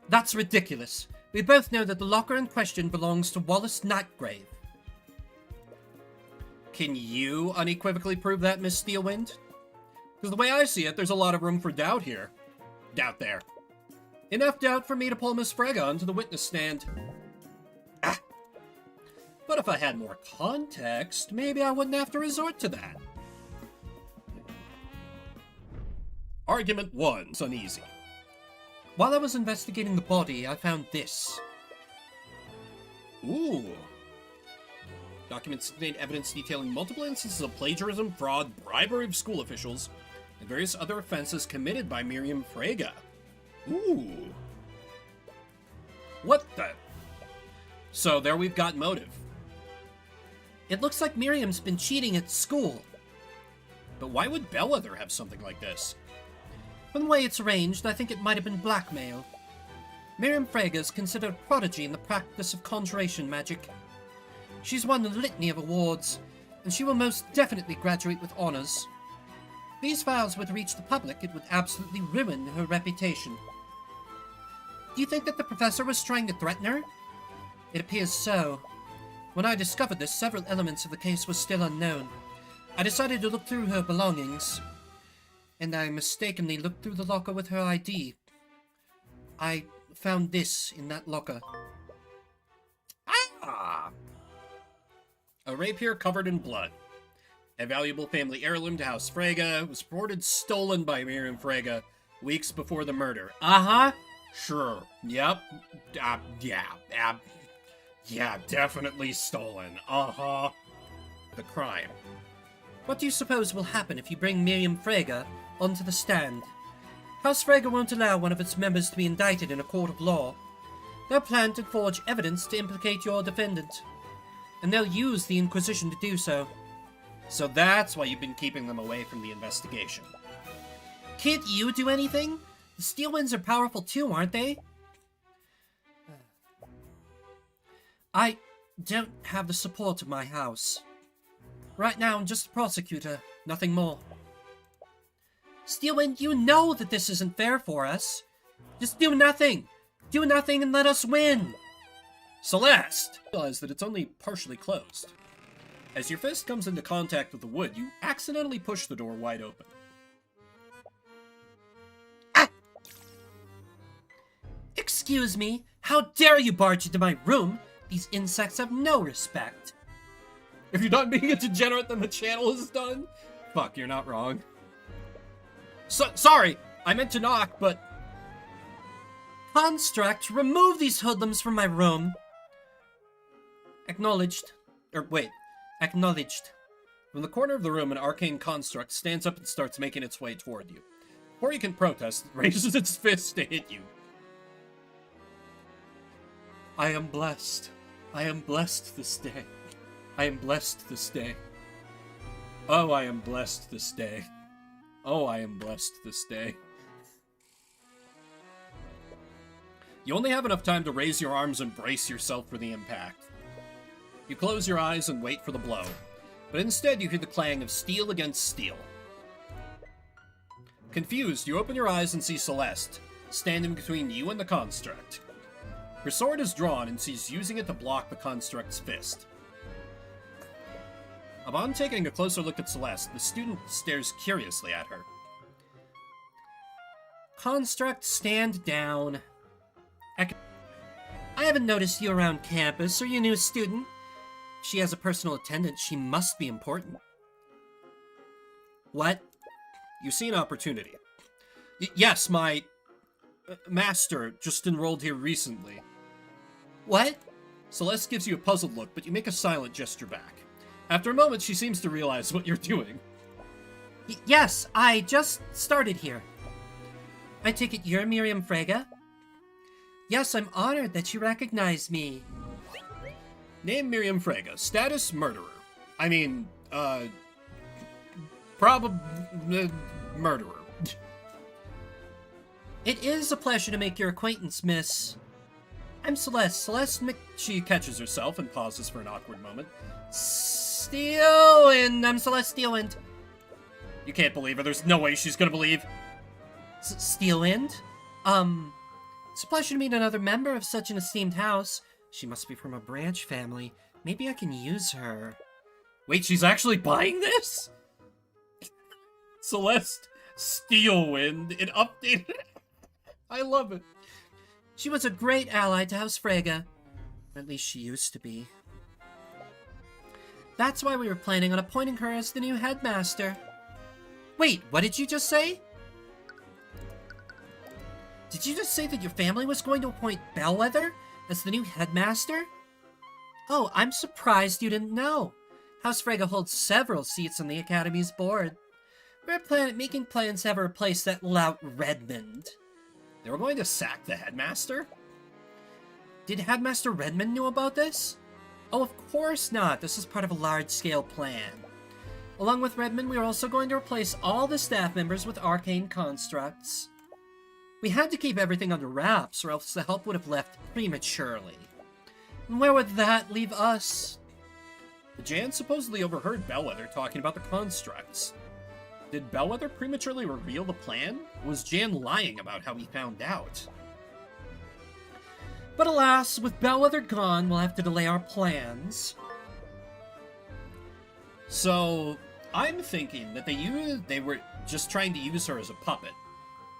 That's ridiculous. We both know that the locker in question belongs to Wallace Nightgrave. Can you unequivocally prove that, Miss Steelwind? Because the way I see it, there's a lot of room for doubt here. Doubt there. Enough doubt for me to pull Miss Frega onto the witness stand. But if I had more context, maybe I wouldn't have to resort to that. Argument 1's uneasy. While I was investigating the body, I found this. Ooh. Documents contain evidence detailing multiple instances of plagiarism, fraud, bribery of school officials, and various other offenses committed by Miriam Frega. Ooh. What the? So there we've got motive. It looks like Miriam's been cheating at school. But why would Bellwether have something like this? From the way it's arranged, I think it might have been blackmail. Miriam Frega is considered a prodigy in the practice of conjuration magic. She's won a litany of awards, and she will most definitely graduate with honors. If these files were to reach the public, it would absolutely ruin her reputation. Do you think that the professor was trying to threaten her? It appears so. When I discovered this, several elements of the case were still unknown. I decided to look through her belongings, and I mistakenly looked through the locker with her ID. I found this in that locker. Ah! A rapier covered in blood. A valuable family heirloom to House Frega was reported stolen by Miriam Frega weeks before the murder. Uh-huh. Sure. Yep. Yeah, definitely stolen. Uh-huh. The crime. What do you suppose will happen if you bring Miriam Frega onto the stand? House Frega won't allow one of its members to be indicted in a court of law. They'll plan to forge evidence to implicate your defendant, and they'll use the Inquisition to do so. So that's why you've been keeping them away from the investigation. Can't you do anything? The Steelwinds are powerful too, aren't they? I don't have the support of my house. Right now, I'm just a prosecutor, nothing more. Steelwind, you know that this isn't fair for us. Just do nothing. Do nothing and let us win. Celeste! Realize that it's only partially closed. As your fist comes into contact with the wood, you accidentally push the door wide open. Ah! Excuse me, how dare you barge into my room? These insects have no respect. If you're done being a degenerate, then the channel is done? Fuck, you're not wrong. Sorry, I meant to knock, but... Construct, remove these hoodlums from my room. Acknowledged. Acknowledged. From the corner of the room, an arcane construct stands up and starts making its way toward you. Before you can protest, it raises its fist to hit you. I am blessed. I am blessed this day. I am blessed this day. Oh, I am blessed this day. Oh, I am blessed this day. You only have enough time to raise your arms and brace yourself for the impact. You close your eyes and wait for the blow, but instead you hear the clang of steel against steel. Confused, you open your eyes and see Celeste, standing between you and the construct. Her sword is drawn, and she's using it to block the construct's fist. Upon taking a closer look at Celeste, the student stares curiously at her. Construct, stand down. I haven't noticed you around campus. Are you a new student? If she has a personal attendant, she must be important. What? You see an opportunity. Yes, my master just enrolled here recently. What? Celeste gives you a puzzled look, but you make a silent gesture back. After a moment, she seems to realize what you're doing. Yes, I just started here. I take it you're Miriam Frege? Yes, I'm honored that you recognize me. Name Miriam Frege. Status murderer. I mean, probably murderer. It is a pleasure to make your acquaintance, miss. I'm Celeste. She catches herself and pauses for an awkward moment. Steelwind. I'm Celeste Steelwind. You can't believe her. There's no way she's gonna believe. Steelwind? It's a pleasure to meet another member of such an esteemed house. She must be from a branch family. Maybe I can use her. Wait, she's actually buying this? Celeste Steelwind, it updated. I love it. She was a great ally to House Frege. Or at least she used to be. That's why we were planning on appointing her as the new headmaster. Wait, what did you just say? Did you just say that your family was going to appoint Bellwether as the new headmaster? Oh, I'm surprised you didn't know. House Frege holds several seats on the Academy's board. We're making plans to have her replace that lout Redmond. They were going to sack the headmaster? Did Headmaster Redmond know about this? Oh, of course not. This is part of a large-scale plan. Along with Redmond, we are also going to replace all the staff members with arcane constructs. We had to keep everything under wraps, or else the help would have left prematurely. And where would that leave us? Jan supposedly overheard Bellwether talking about the constructs. Did Bellwether prematurely reveal the plan? Or was Jan lying about how he found out? But alas, with Bellwether gone, we'll have to delay our plans. So, I'm thinking that they were just trying to use her as a puppet.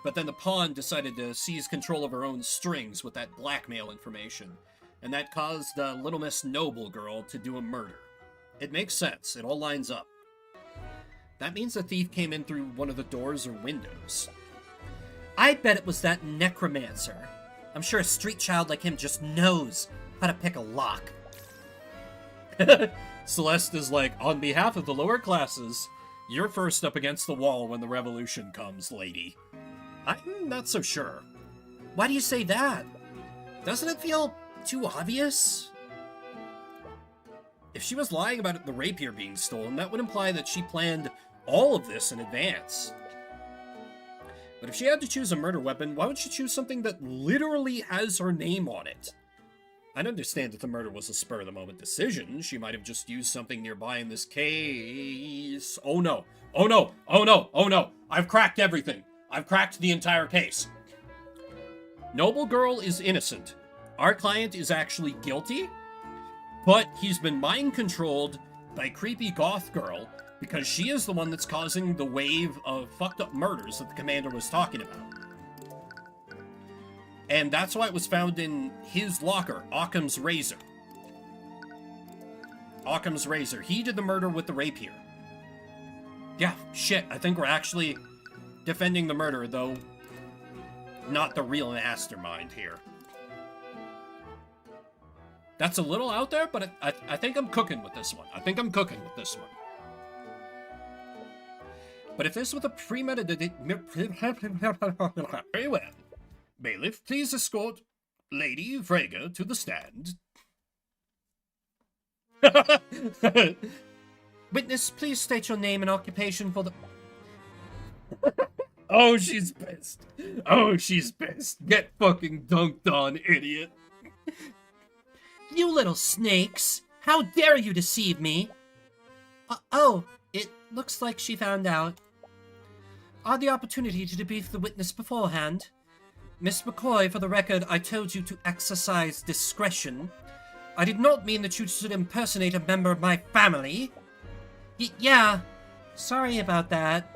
But then the pawn decided to seize control of her own strings with that blackmail information. And that caused Little Miss Noble Girl to do a murder. It makes sense. It all lines up. That means the thief came in through one of the doors or windows. I bet it was that necromancer. I'm sure a street child like him just knows how to pick a lock. Celeste is like, on behalf of the lower classes, you're first up against the wall when the revolution comes, lady. I'm not so sure. Why do you say that? Doesn't it feel too obvious? If she was lying about the rapier being stolen, that would imply that she planned all of this in advance. But if she had to choose a murder weapon, why would she choose something that literally has her name on it? I understand that the murder was a spur-of-the-moment decision. She might have just used something nearby in this case. Oh no. Oh no. Oh no. Oh no. I've cracked everything. I've cracked the entire case. Noble Girl is innocent. Our client is actually guilty, but he's been mind-controlled by creepy goth girl because she is the one that's causing the wave of fucked up murders that the commander was talking about. And that's why it was found in his locker, Occam's razor. Occam's razor. He did the murder with the rapier. Yeah, shit, I think we're actually defending the murderer, though not the real mastermind here. That's a little out there, but I think I'm cooking with this one. I think I'm cooking with this one. But if this was a premeditated... Very well. Bailiff, please escort Lady Frege to the stand. Witness, please state your name and occupation for the... Oh, she's pissed. Oh, she's pissed. Get fucking dunked on, idiot. You little snakes! How dare you deceive me? Oh, it looks like she found out. Odd the opportunity to debrief the witness beforehand. Miss McCoy, for the record, I told you to exercise discretion. I did not mean that you should impersonate a member of my family. Yeah, sorry about that.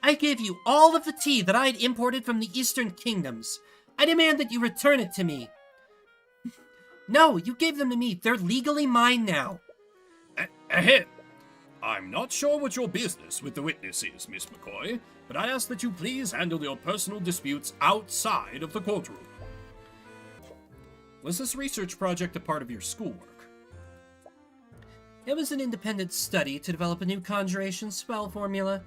I gave you all of the tea that I had imported from the Eastern Kingdoms. I demand that you return it to me. No, you gave them to me. They're legally mine now. Ahem. I'm not sure what your business with the witness is, Miss McCoy, but I ask that you please handle your personal disputes outside of the courtroom. Was this research project a part of your schoolwork? It was an independent study to develop a new conjuration spell formula.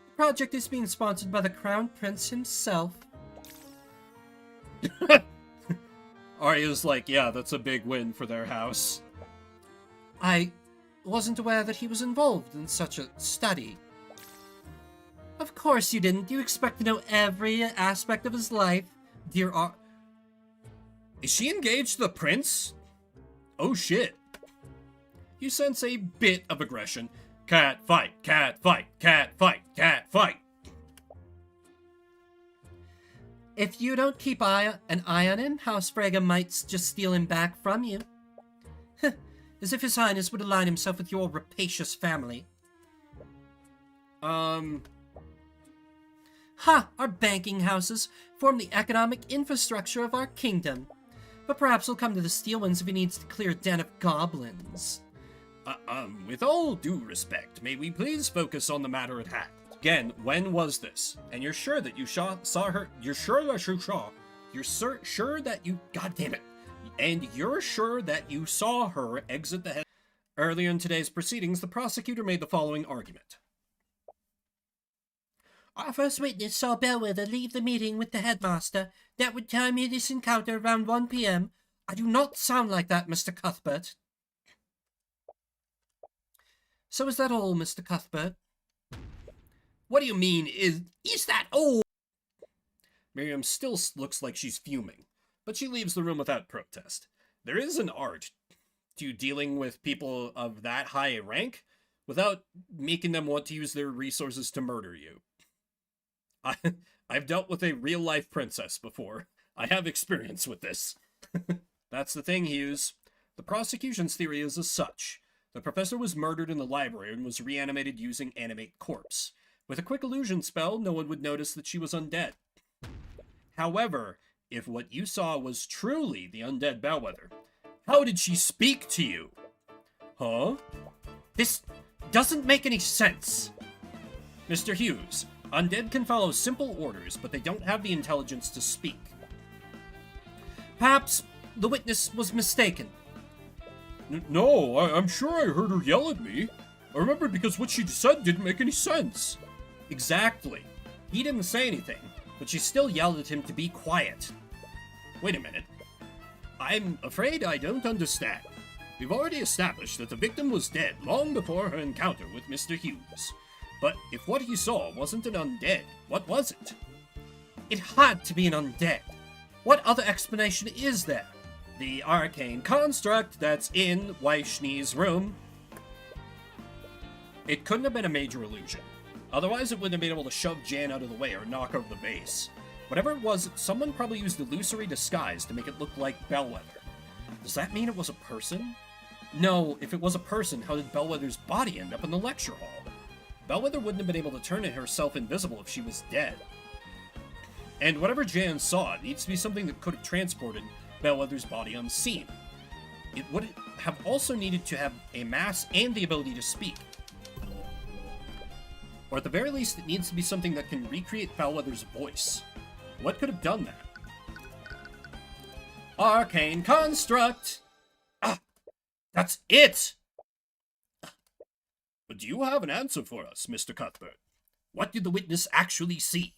The project is being sponsored by the Crown Prince himself. Arya's like, yeah, that's a big win for their house. I wasn't aware that he was involved in such a study. Of course you didn't. You expect to know every aspect of his life, dear Is she engaged to the prince? Oh shit. You sense a bit of aggression. Cat fight, cat fight, cat fight, cat fight. If you don't keep an eye on him, House Frega might just steal him back from you. As if His Highness would align himself with your rapacious family. Our banking houses form the economic infrastructure of our kingdom. But perhaps he'll come to the Steel Ones if he needs to clear a den of goblins. With all due respect, may we please focus on the matter at hand? Again, when was this? And you're sure that you saw her? You're sure that you saw? You're sure that you? God damn it! And you're sure that you saw her exit the head? Earlier in today's proceedings, the prosecutor made the following argument. Our first witness saw Bellwether leave the meeting with the headmaster. That would time this encounter around 1 p.m. I do not sound like that, Mr. Cuthbert. So is that all, Mr. Cuthbert? What do you mean, is that all? Miriam still looks like she's fuming, but she leaves the room without protest. There is an art to dealing with people of that high a rank without making them want to use their resources to murder you. I've dealt with a real-life princess before. I have experience with this. That's the thing, Hughes. The prosecution's theory is as such. The professor was murdered in the library and was reanimated using animate corpse. With a quick illusion spell, no one would notice that she was undead. However, if what you saw was truly the undead Bellwether, how did she speak to you? Huh? This doesn't make any sense. Mr. Hughes, undead can follow simple orders, but they don't have the intelligence to speak. Perhaps the witness was mistaken. No, I'm sure I heard her yell at me. I remember because what she said didn't make any sense. Exactly. He didn't say anything, but she still yelled at him to be quiet. Wait a minute. I'm afraid I don't understand. We've already established that the victim was dead long before her encounter with Mr. Hughes. But if what he saw wasn't an undead, what was it? It had to be an undead. What other explanation is there? The arcane construct that's in Weishni's room. It couldn't have been a major illusion. Otherwise, it wouldn't have been able to shove Jan out of the way or knock over the vase. Whatever it was, someone probably used illusory disguise to make it look like Bellwether. Does that mean it was a person? No, if it was a person, how did Bellwether's body end up in the lecture hall? Bellwether wouldn't have been able to turn herself invisible if she was dead. And whatever Jan saw, it needs to be something that could have transported Bellwether's body unseen. It would have also needed to have a mass and the ability to speak. Or at the very least, it needs to be something that can recreate Bellwether's voice. What could have done that? Arcane construct! Ah! That's it! But do you have an answer for us, Mr. Cuthbert? What did the witness actually see?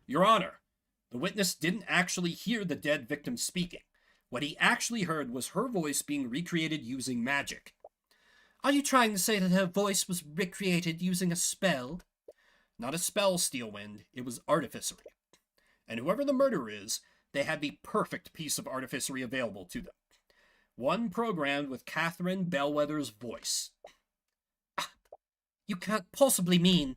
Your Honor, the witness didn't actually hear the dead victim speaking. What he actually heard was her voice being recreated using magic. Are you trying to say that her voice was recreated using a spell? Not a spell, Steelwind. It was artificery. And whoever the murderer is, they had the perfect piece of artificery available to them. One programmed with Catherine Bellwether's voice. You can't possibly mean...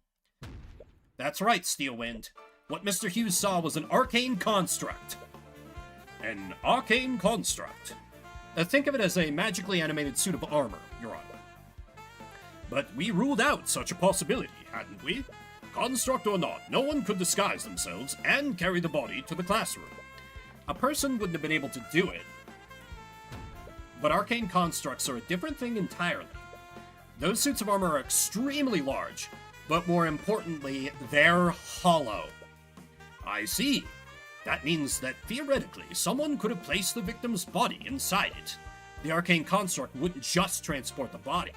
That's right, Steelwind. What Mr. Hughes saw was an arcane construct. An arcane construct. Think of it as a magically animated suit of armor, Your Honor. But we ruled out such a possibility, hadn't we? Construct or not, no one could disguise themselves and carry the body to the classroom. A person wouldn't have been able to do it. But arcane constructs are a different thing entirely. Those suits of armor are extremely large, but more importantly, they're hollow. I see. That means that theoretically, someone could have placed the victim's body inside it. The arcane construct wouldn't just transport the body.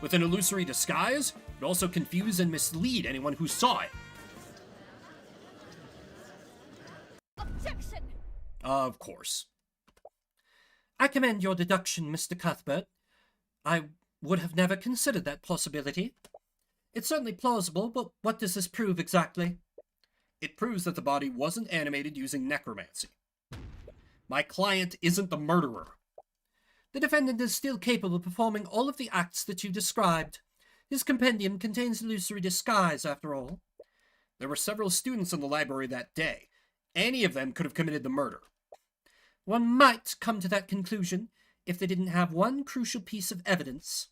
With an illusory disguise, it would also confuse and mislead anyone who saw it. Objection! Of course. I commend your deduction, Mr. Cuthbert. I would have never considered that possibility. It's certainly plausible, but what does this prove exactly? It proves that the body wasn't animated using necromancy. My client isn't the murderer. The defendant is still capable of performing all of the acts that you described. His compendium contains illusory disguise, after all. There were several students in the library that day. Any of them could have committed the murder. One might come to that conclusion if they didn't have one crucial piece of evidence.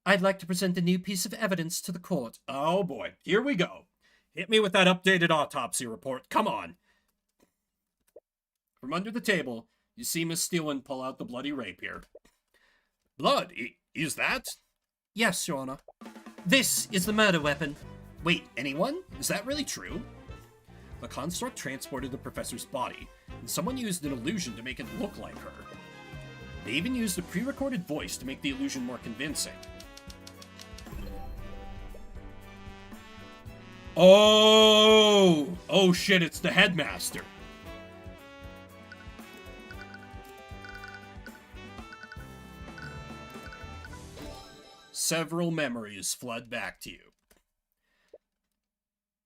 I'd like to present a new piece of evidence to the court. Oh boy, here we go. Hit me with that updated autopsy report. Come on. From under the table, you see Miss Steelwind pull out the bloody rapier. Blood? Is that? Yes, Your Honor. This is the murder weapon. Wait, anyone? Is that really true? The construct transported the professor's body, and someone used an illusion to make it look like her. They even used a pre-recorded voice to make the illusion more convincing. Oh shit, it's the headmaster. Several memories flood back to you.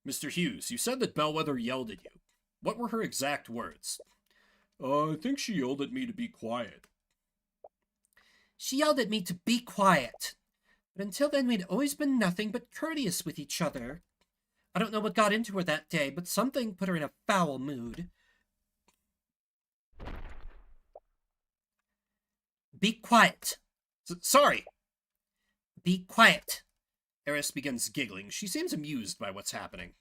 Mr. Hughes, you said that Bellwether yelled at you. What were her exact words? I think she yelled at me to be quiet. She yelled at me to be quiet. But until then, we'd always been nothing but courteous with each other. I don't know what got into her that day, but something put her in a foul mood. Be quiet. Sorry. Be quiet. Eris begins giggling. She seems amused by what's happening.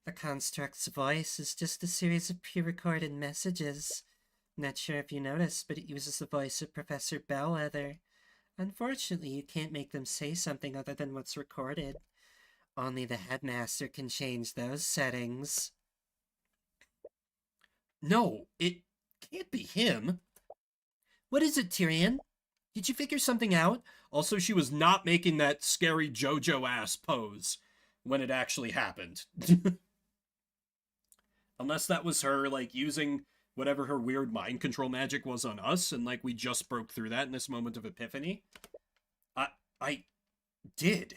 The construct's voice is just a series of pre-recorded messages. Not sure if you noticed, but it uses the voice of Professor Bellwether. Unfortunately, you can't make them say something other than what's recorded. Only the headmaster can change those settings. No, it can't be him. What is it, Tyrion? Did you figure something out? Also, she was not making that scary JoJo-ass pose when it actually happened. Unless that was her, like, using whatever her weird mind control magic was on us, and, like, we just broke through that in this moment of epiphany. I did.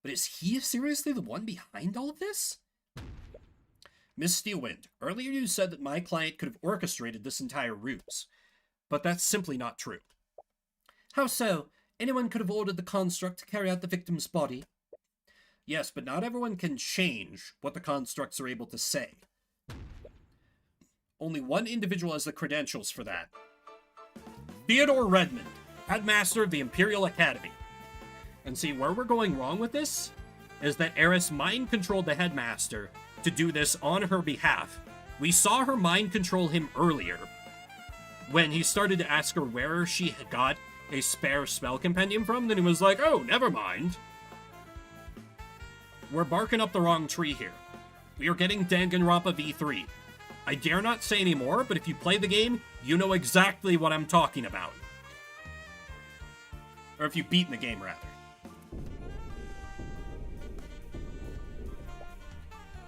But is he seriously the one behind all of this? Miss Steelwind, earlier you said that my client could have orchestrated this entire ruse. But that's simply not true. How so? Anyone could have ordered the construct to carry out the victim's body. Yes, but not everyone can change what the constructs are able to say. Only one individual has the credentials for that. Theodore Redmond, headmaster of the Imperial Academy. And see, where we're going wrong with this is that Eris mind-controlled the headmaster to do this on her behalf. We saw her mind-control him earlier, when he started to ask her where she had got a spare spell compendium from, then he was like, oh, never mind. We're barking up the wrong tree here. We are getting Danganronpa V3. I dare not say any more, but if you play the game, you know exactly what I'm talking about. Or if you've beaten the game, rather.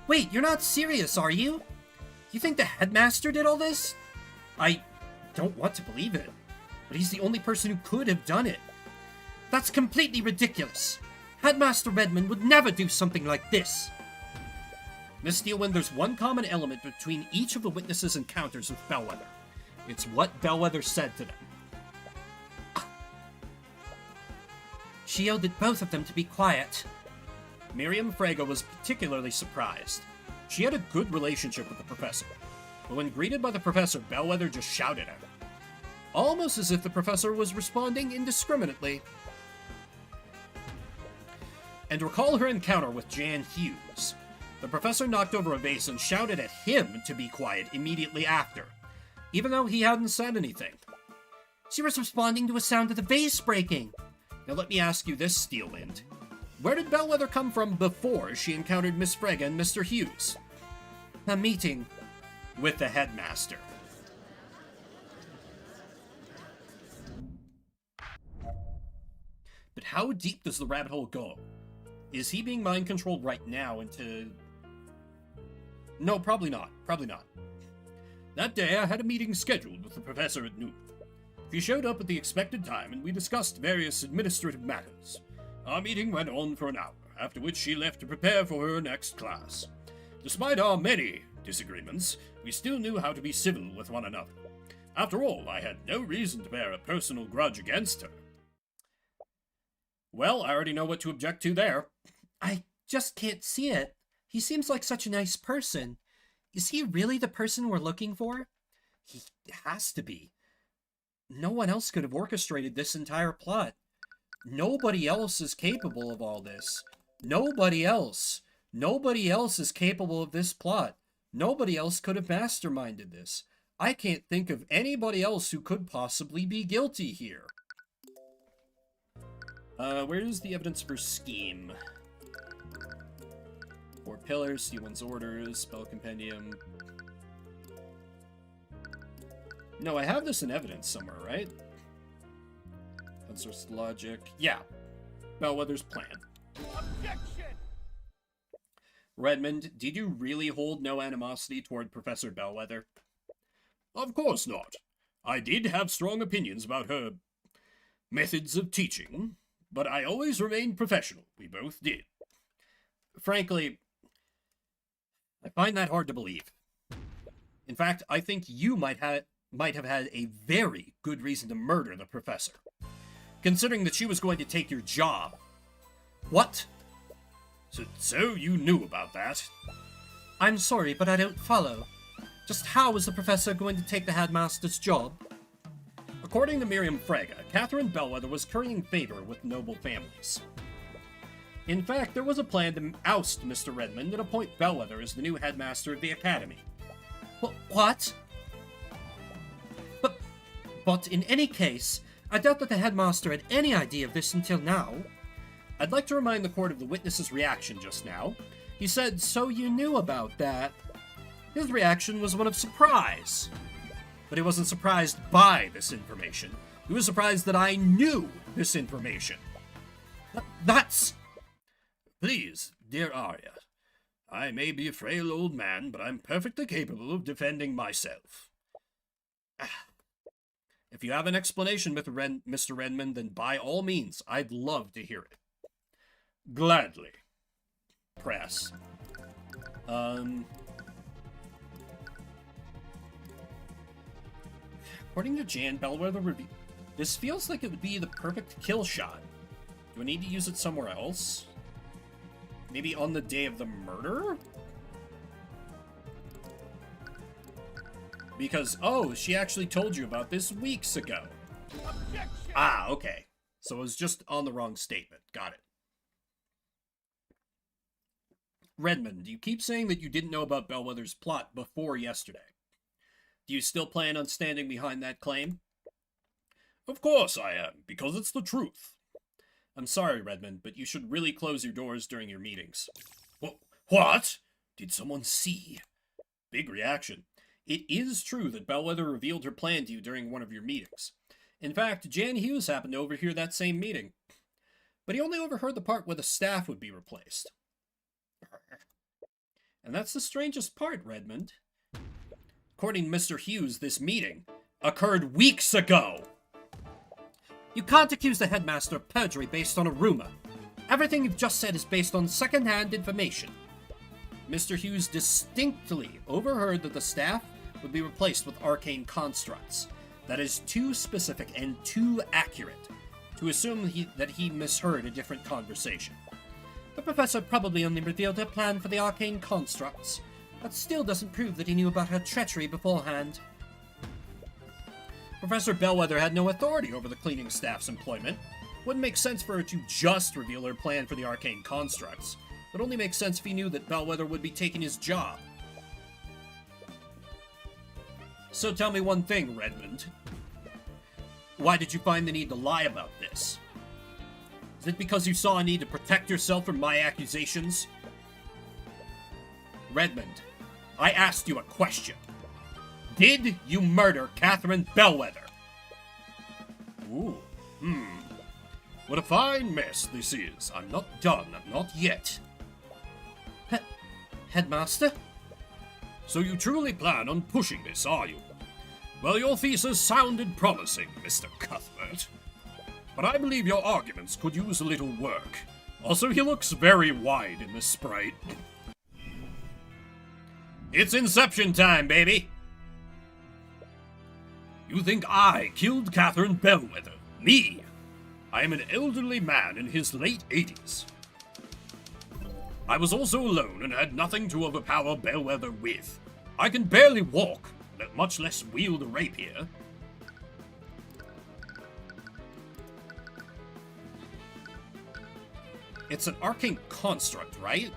Wait, you're not serious, are you? You think the headmaster did all this? I don't want to believe it, but he's the only person who could have done it. That's completely ridiculous. Headmaster Redmond would never do something like this. Miss Steelwind, there's one common element between each of the witnesses' encounters with Bellwether. It's what Bellwether said to them. She yelled at both of them to be quiet. Miriam Frege was particularly surprised. She had a good relationship with the professor, but when greeted by the professor, Bellwether just shouted at her. Almost as if the professor was responding indiscriminately. And recall her encounter with Jan Hughes. The professor knocked over a vase and shouted at him to be quiet immediately after, even though he hadn't said anything. She was responding to a sound of the vase breaking. Now let me ask you this, Steelwind. Where did Bellwether come from before she encountered Miss Frege and Mr. Hughes? A meeting. With the headmaster. But how deep does the rabbit hole go? Is he being mind-controlled right now into... No, probably not. Probably not. That day, I had a meeting scheduled with the professor at noon. He showed up at the expected time, and we discussed various administrative matters. Our meeting went on for an hour, after which she left to prepare for her next class. Despite our many disagreements, we still knew how to be civil with one another. After all, I had no reason to bear a personal grudge against her. Well, I already know what to object to there. I just can't see it. He seems like such a nice person. Is he really the person we're looking for? He has to be. No one else could have orchestrated this entire plot. Nobody else is capable of all this. Nobody else. Nobody else is capable of this plot. Nobody else could have masterminded this. I can't think of anybody else who could possibly be guilty here. Where's the evidence for scheme? 4 pillars, Steelwind's orders, spell compendium. No, I have this in evidence somewhere, right? Unsourced logic. Yeah. Bellwether's plan. Objection! Redmond, did you really hold no animosity toward Professor Bellwether? Of course not. I did have strong opinions about her methods of teaching, but I always remained professional. We both did. Frankly, I find that hard to believe. In fact, I think you might have had a very good reason to murder the professor, considering that she was going to take your job. What? So you knew about that? I'm sorry, but I don't follow. Just how is the professor going to take the headmaster's job? According to Miriam Frege, Catherine Bellwether was currying favor with noble families. In fact, there was a plan to oust Mr. Redmond and appoint Bellwether as the new headmaster of the academy. What? But in any case, I doubt that the headmaster had any idea of this until now. I'd like to remind the court of the witness's reaction just now. He said, "So you knew about that." His reaction was one of surprise. But he wasn't surprised by this information. He was surprised that I knew this information. That's... Please, dear Arya. I may be a frail old man, but I'm perfectly capable of defending myself. If you have an explanation, Mr. Redmond, then by all means, I'd love to hear it. Gladly. Press. According to Jan Bellwether review, this feels like it would be the perfect kill shot. Do I need to use it somewhere else? Maybe on the day of the murder? Because, oh, she actually told you about this weeks ago. Objection! Ah, okay. So it was just on the wrong statement. Got it. Redmond, you keep saying that you didn't know about Bellwether's plot before yesterday. Do you still plan on standing behind that claim? Of course I am, because it's the truth. I'm sorry, Redmond, but you should really close your doors during your meetings. What? Did someone see? Big reaction. It is true that Bellwether revealed her plan to you during one of your meetings. In fact, Jan Hughes happened to overhear that same meeting. But he only overheard the part where the staff would be replaced. And that's the strangest part, Redmond. According to Mr. Hughes, this meeting occurred weeks ago. You can't accuse the headmaster of perjury based on a rumor. Everything you've just said is based on second-hand information. Mr. Hughes distinctly overheard that the staff would be replaced with arcane constructs. That is too specific and too accurate to assume that he misheard a different conversation. The professor probably only revealed her plan for the arcane constructs. That still doesn't prove that he knew about her treachery beforehand. Professor Bellwether had no authority over the cleaning staff's employment. Wouldn't make sense for her to just reveal her plan for the arcane constructs. It only makes sense if he knew that Bellwether would be taking his job. So tell me one thing, Redmond. Why did you find the need to lie about this? Is it because you saw a need to protect yourself from my accusations? Redmond, I asked you a question. Did you murder Catherine Bellwether? Ooh, What a fine mess this is. I'm not done, not yet. Headmaster? So you truly plan on pushing this, are you? Well, your thesis sounded promising, Mr. Cuthbert. But I believe your arguments could use a little work. Also, he looks very wide in this sprite. It's Inception time, baby! You think I killed Catherine Bellwether? Me? I am an elderly man in his late 80s. I was also alone and had nothing to overpower Bellwether with. I can barely walk, much less wield a rapier. It's an arcane construct, right?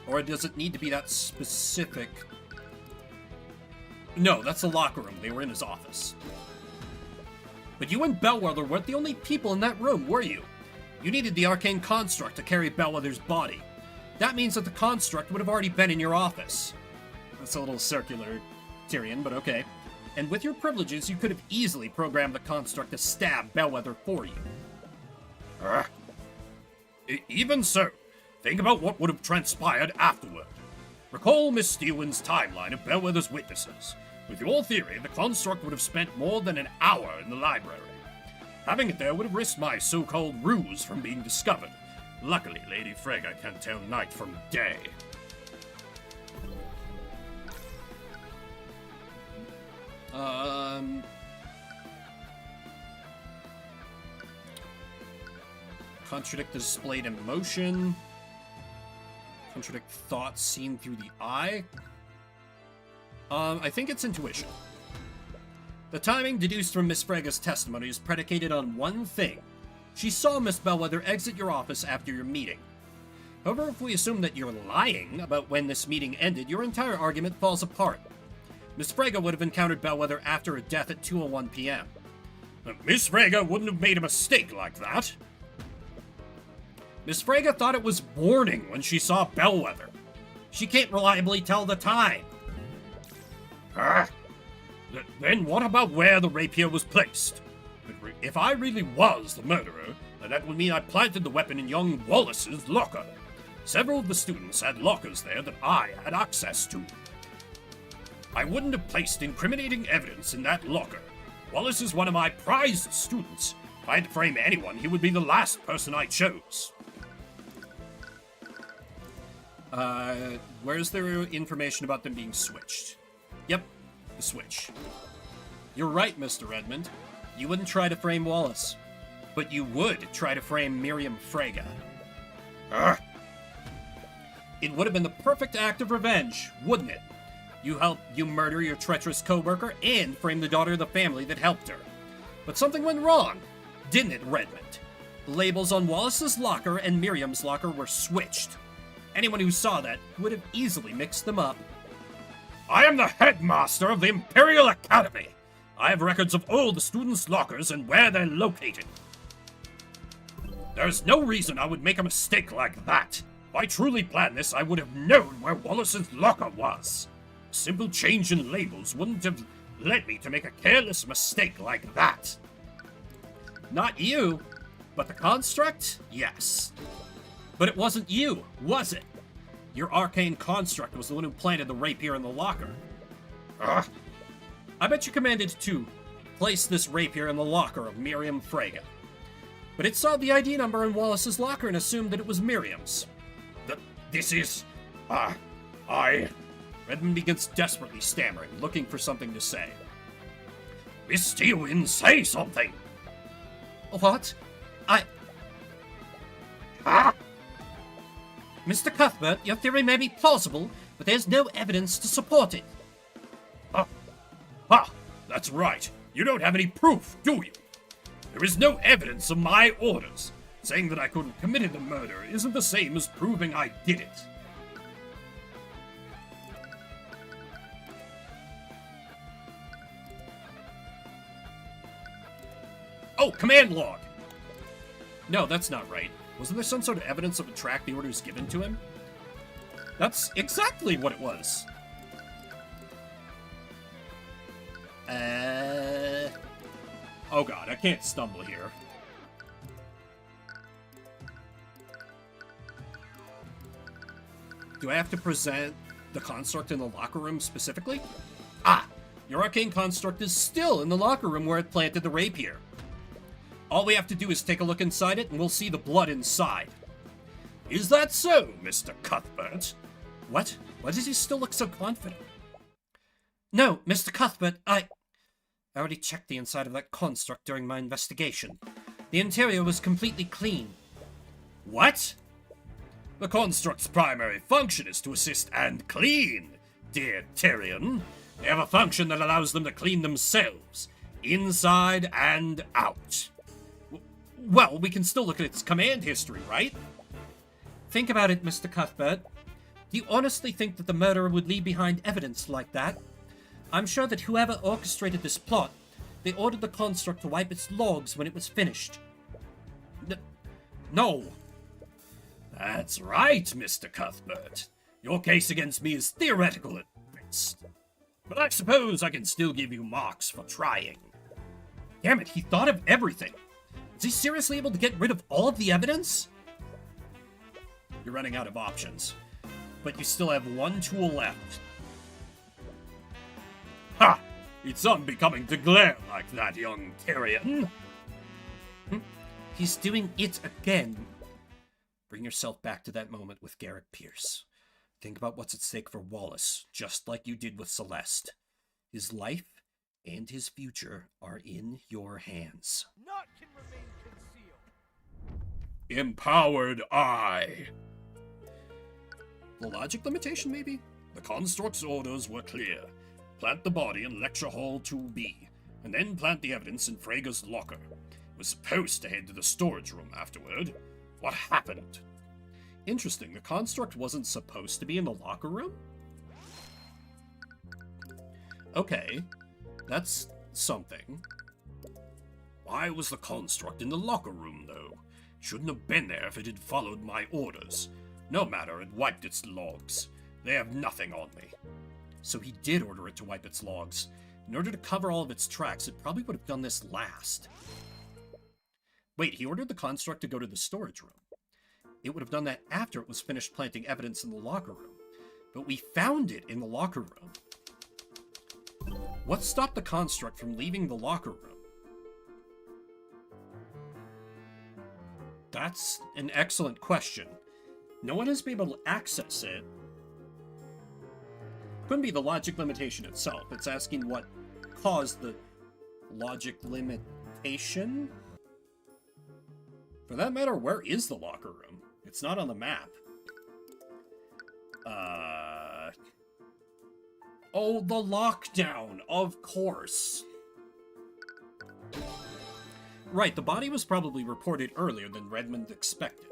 Or does it need to be that specific? No, that's the locker room. They were in his office. But you and Bellwether weren't the only people in that room, were you? You needed the arcane construct to carry Bellwether's body. That means that the construct would have already been in your office. That's a little circular, Tyrion, but okay. And with your privileges, you could have easily programmed the construct to stab Bellwether for you. Even so, think about what would have transpired afterward. Recall Miss Steelwind's timeline of Bellwether's witnesses. With your theory, the construct would have spent more than an hour in the library. Having it there would have risked my so-called ruse from being discovered. Luckily, Lady Frega can tell night from day. Contradict the displayed emotion. Contradict thoughts seen through the eye. I think it's intuition. The timing deduced from Miss Frega's testimony is predicated on one thing. She saw Miss Bellwether exit your office after your meeting. However, if we assume that you're lying about when this meeting ended, your entire argument falls apart. Miss Frega would have encountered Bellwether after her death at 2:01 p.m. Miss Frega wouldn't have made a mistake like that. Miss Frega thought it was morning when she saw Bellwether. She can't reliably tell the time. Then what about where the rapier was placed? If I really was the murderer, then that would mean I planted the weapon in young Wallace's locker. Several of the students had lockers there that I had access to. I wouldn't have placed incriminating evidence in that locker. Wallace is one of my prized students. If I had to frame anyone, he would be the last person I chose. Where's there information about them being switched? Yep, the switch. You're right, Mr. Redmond. You wouldn't try to frame Wallace. But you would try to frame Miriam Frega. It would have been the perfect act of revenge, wouldn't it? You murder your treacherous co-worker and frame the daughter of the family that helped her. But something went wrong, didn't it, Redmond? The labels on Wallace's locker and Miriam's locker were switched. Anyone who saw that would have easily mixed them up. I am the headmaster of the Imperial Academy. I have records of all the students' lockers and where they're located. There's no reason I would make a mistake like that. If I truly planned this, I would have known where Wallace's locker was. A simple change in labels wouldn't have led me to make a careless mistake like that. Not you, but the construct? Yes. But it wasn't you, was it? Your arcane construct was the one who planted the rapier in the locker. I bet you commanded to place this rapier in the locker of Miriam Frega. But it saw the ID number in Wallace's locker and assumed that it was Miriam's. This is... Redmond begins desperately stammering, looking for something to say. Miss Steelwind, say something! What? Mr. Cuthbert, your theory may be plausible, but there's no evidence to support it. That's right. You don't have any proof, do you? There is no evidence of my orders. Saying that I could have committed the murder isn't the same as proving I did it. Oh, command log! No, that's not right. Wasn't there some sort of evidence of a track the orders given to him? That's exactly what it was. Oh god, I can't stumble here. Do I have to present the construct in the locker room specifically? Your arcane construct is still in the locker room where it planted the rapier. All we have to do is take a look inside it and we'll see the blood inside. Is that so, Mr. Cuthbert? What? Why does he still look so confident? No, Mr. Cuthbert, I already checked the inside of that construct during my investigation. The interior was completely clean. What? The construct's primary function is to assist and clean, dear Tyrion. They have a function that allows them to clean themselves, inside and out. Well, we can still look at its command history, right? Think about it, Mr. Cuthbert. Do you honestly think that the murderer would leave behind evidence like that? I'm sure that whoever orchestrated this plot, they ordered the construct to wipe its logs when it was finished. No. That's right, Mr. Cuthbert. Your case against me is theoretical at best. But I suppose I can still give you marks for trying. Damn it, he thought of everything. Is he seriously able to get rid of all of the evidence? You're running out of options. But you still have one tool left. Ha! It's unbecoming to glare like that, young Tyrion. He's doing it again. Bring yourself back to that moment with Garrett Pierce. Think about what's at stake for Wallace, just like you did with Celeste. His life and his future are in your hands. Naught can remain concealed. Empowered eye. The logic limitation, maybe? The construct's orders were clear. Plant the body in Lecture Hall 2B, and then plant the evidence in Fraga's locker. It was supposed to head to the storage room afterward. What happened? Interesting, the construct wasn't supposed to be in the locker room? Okay, that's something. Why was the construct in the locker room, though? Shouldn't have been there if it had followed my orders. No matter, it wiped its logs. They have nothing on me. So he did order it to wipe its logs. In order to cover all of its tracks, it probably would have done this last. Wait, he ordered the construct to go to the storage room. It would have done that after it was finished planting evidence in the locker room. But we found it in the locker room. What stopped the construct from leaving the locker room? That's an excellent question. No one has been able to access it. Couldn't be the logic limitation itself. It's asking what caused the logic limitation. For that matter, where is the locker room? It's not on the map. Oh, the lockdown, of course. Right, the body was probably reported earlier than Redmond expected.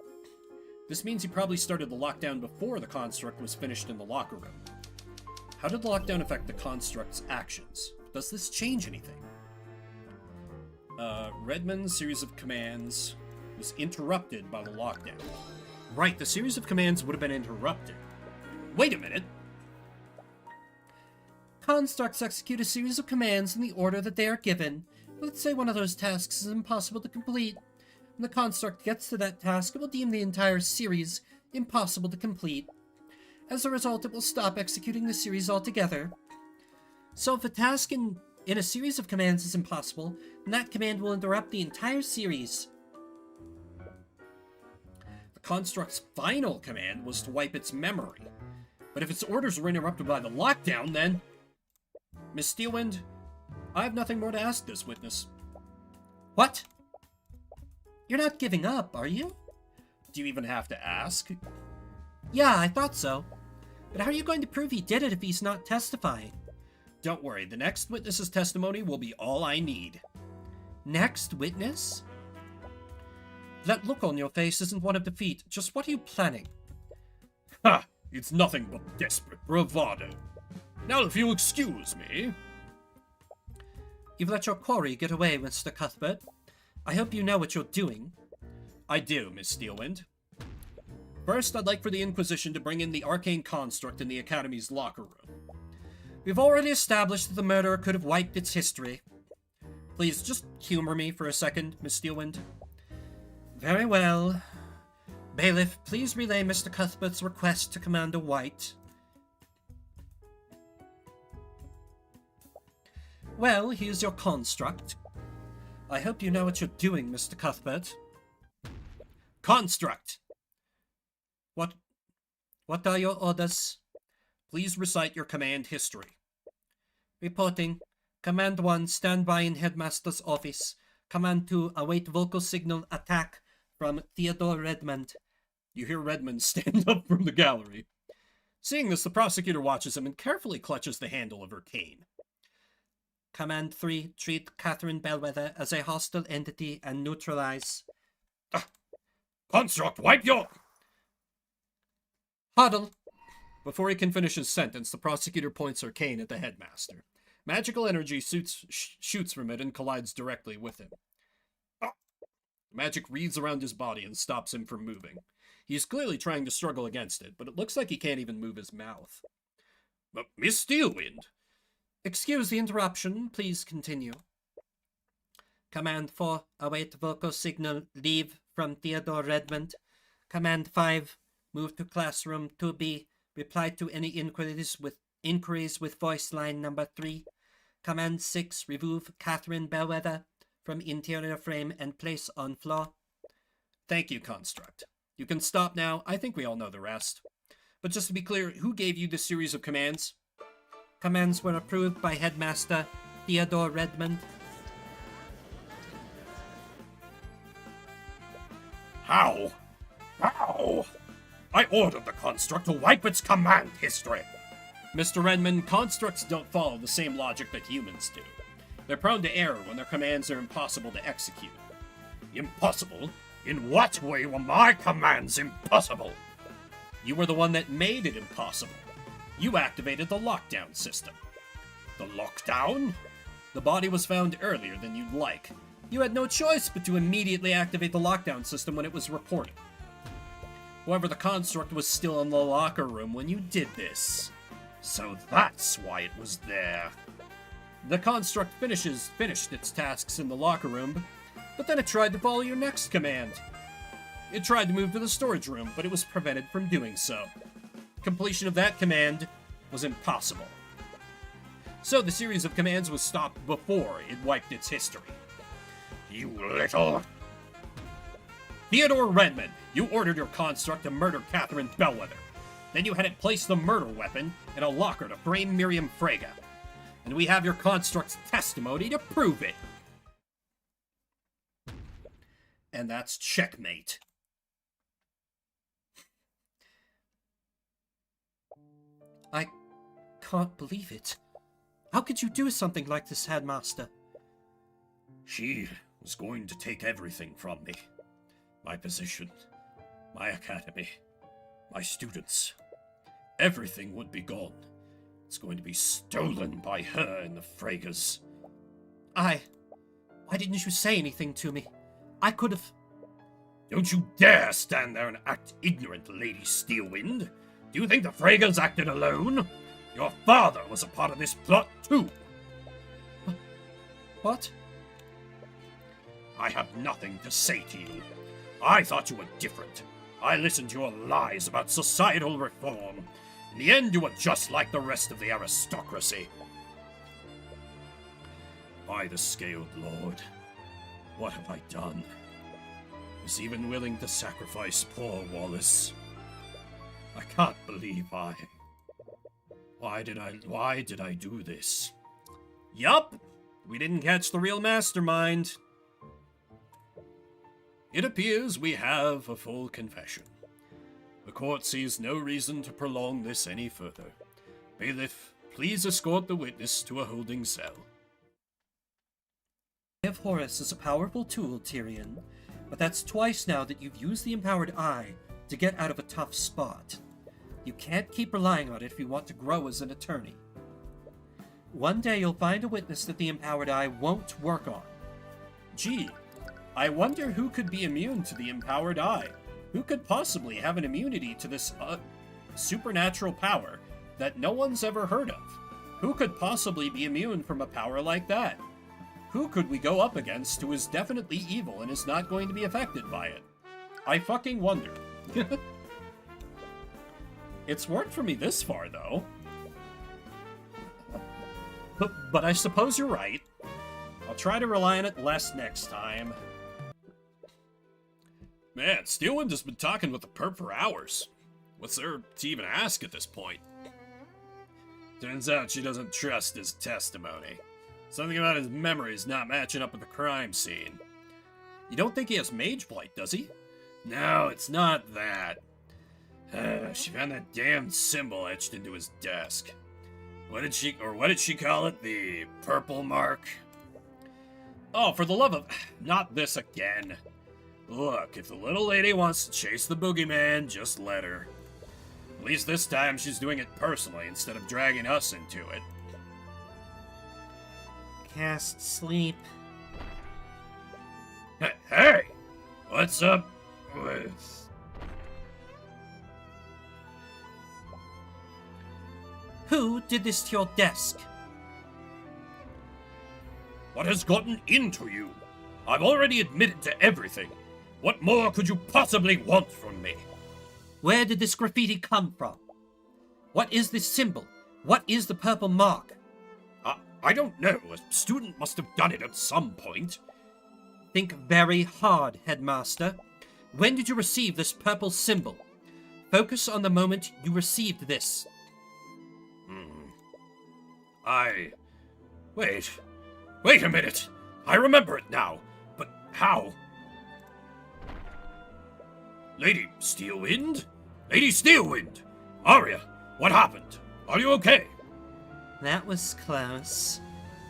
This means he probably started the lockdown before the construct was finished in the locker room. How did the lockdown affect the construct's actions? Does this change anything? Redmond's series of commands was interrupted by the lockdown. Right, the series of commands would have been interrupted. Wait a minute! Constructs execute a series of commands in the order that they are given. Let's say one of those tasks is impossible to complete. When the construct gets to that task, it will deem the entire series impossible to complete. As a result, it will stop executing the series altogether. So if a task in a series of commands is impossible, then that command will interrupt the entire series. The construct's final command was to wipe its memory. But if its orders were interrupted by the lockdown, then... Miss Steelwind, I have nothing more to ask this witness. What? You're not giving up, are you? Do you even have to ask? Yeah, I thought so. But how are you going to prove he did it if he's not testifying? Don't worry, the next witness's testimony will be all I need. Next witness? That look on your face isn't one of defeat. Just what are you planning? Ha! It's nothing but desperate bravado. Now, if you'll excuse me... You've let your quarry get away, Mr. Cuthbert. I hope you know what you're doing. I do, Miss Steelwind. First, I'd like for the Inquisition to bring in the Arcane construct in the Academy's locker room. We've already established that the murderer could have wiped its history. Please, just humor me for a second, Miss Steelwind. Very well. Bailiff, please relay Mr. Cuthbert's request to Commander White. Well, here's your construct. I hope you know what you're doing, Mr. Cuthbert. Construct! What are your orders? Please recite your command history. Reporting. Command 1, stand by in Headmaster's office. Command 2, await vocal signal attack from Theodore Redmond. You hear Redmond stand up from the gallery. Seeing this, the prosecutor watches him and carefully clutches the handle of her cane. Command 3, treat Catherine Bellwether as a hostile entity and neutralize. Construct, wipe your... Huddle. Before he can finish his sentence, the prosecutor points her cane at the headmaster. Magical energy shoots from it and collides directly with him. Magic wreathes around his body and stops him from moving. He is clearly trying to struggle against it, but it looks like he can't even move his mouth. Miss Steelwind! Excuse the interruption. Please continue. Command 4, await vocal signal, leave from Theodore Redmond. Command 5, move to classroom 2B. Reply to any inquiries with voice line number 3. Command 6, remove Catherine Bellwether from interior frame and place on floor. Thank you, Construct. You can stop now. I think we all know the rest. But just to be clear, who gave you this series of commands? Commands were approved by Headmaster Theodore Redmond. How? How? I ordered the construct to wipe its command history. Mr. Redmond, constructs don't follow the same logic that humans do. They're prone to error when their commands are impossible to execute. Impossible? In what way were my commands impossible? You were the one that made it impossible. You activated the lockdown system. The lockdown? The body was found earlier than you'd like. You had no choice but to immediately activate the lockdown system when it was reported. However, the construct was still in the locker room when you did this. So that's why it was there. The construct finished its tasks in the locker room, but then it tried to follow your next command. It tried to move to the storage room, but it was prevented from doing so. Completion of that command was impossible. So the series of commands was stopped before it wiped its history. You little... Theodore Redmond, you ordered your construct to murder Catherine Bellwether. Then you had it place the murder weapon in a locker to frame Miriam Frege. And we have your construct's testimony to prove it. And that's checkmate. I can't believe it. How could you do something like this, Headmaster? She was going to take everything from me. My position, my academy, my students. Everything would be gone. It's going to be stolen by her and the Freges. Why didn't you say anything to me? I could have... Don't you dare stand there and act ignorant, Lady Steelwind. Do you think the Freges acted alone? Your father was a part of this plot, too. What? I have nothing to say to you. I thought you were different. I listened to your lies about societal reform. In the end, you were just like the rest of the aristocracy. By the Scaled Lord, what have I done? Was even willing to sacrifice poor Wallace. I can't believe Why did I do this? Yup! We didn't catch the real mastermind. It appears we have a full confession. The court sees no reason to prolong this any further. Bailiff, please escort the witness to a holding cell. Eye of Horus is a powerful tool, Tyrion, but that's twice now that you've used the Empowered Eye to get out of a tough spot. You can't keep relying on it if you want to grow as an attorney. One day you'll find a witness that the Empowered Eye won't work on. Gee, I wonder who could be immune to the Empowered Eye. Who could possibly have an immunity to this supernatural power that no one's ever heard of? Who could possibly be immune from a power like that? Who could we go up against who is definitely evil and is not going to be affected by it? I fucking wonder. It's worked for me this far, though. But I suppose you're right. I'll try to rely on it less next time. Man, Steelwind has been talking with the perp for hours. What's there to even ask at this point? Turns out she doesn't trust his testimony. Something about his memories not matching up with the crime scene. You don't think he has mage blight, does he? No, it's not that. She found that damned symbol etched into his desk. What did she call it? The purple mark? Oh, for the love of... Not this again. Look, if the little lady wants to chase the boogeyman, just let her. At least this time she's doing it personally instead of dragging us into it. Cast sleep. Hey! What's up with... Who did this to your desk? What has gotten into you? I've already admitted to everything. What more could you possibly want from me? Where did this graffiti come from? What is this symbol? What is the purple mark? I don't know. A student must have done it at some point. Think very hard, Headmaster. When did you receive this purple symbol? Focus on the moment you received this. Wait a minute. I remember it now. But how? Lady Steelwind? Lady Steelwind! Arya, what happened? Are you okay? That was close.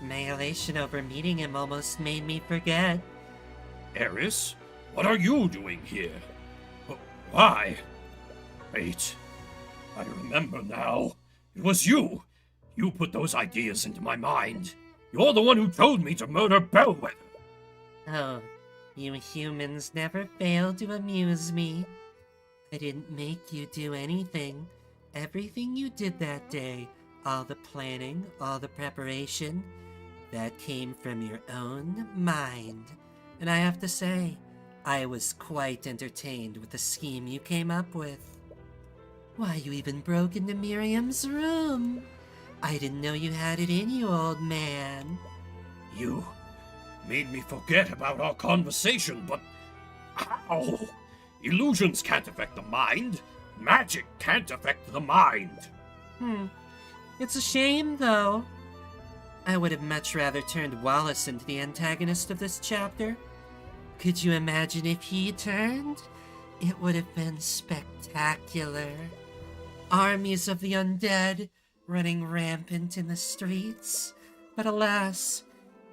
My elation over meeting him almost made me forget. Eris, what are you doing here? Why? Wait. I remember now. It was you. You put those ideas into my mind. You're the one who told me to murder Bellwether. Oh, you humans never fail to amuse me. I didn't make you do anything. Everything you did that day, all the planning, all the preparation, that came from your own mind. And I have to say, I was quite entertained with the scheme you came up with. Why, you even broke into Miriam's room. I didn't know you had it in you, old man. You made me forget about our conversation, but how? Illusions can't affect the mind. Magic can't affect the mind. It's a shame, though. I would have much rather turned Wallace into the antagonist of this chapter. Could you imagine if he turned? It would have been spectacular. Armies of the undead running rampant in the streets. But alas,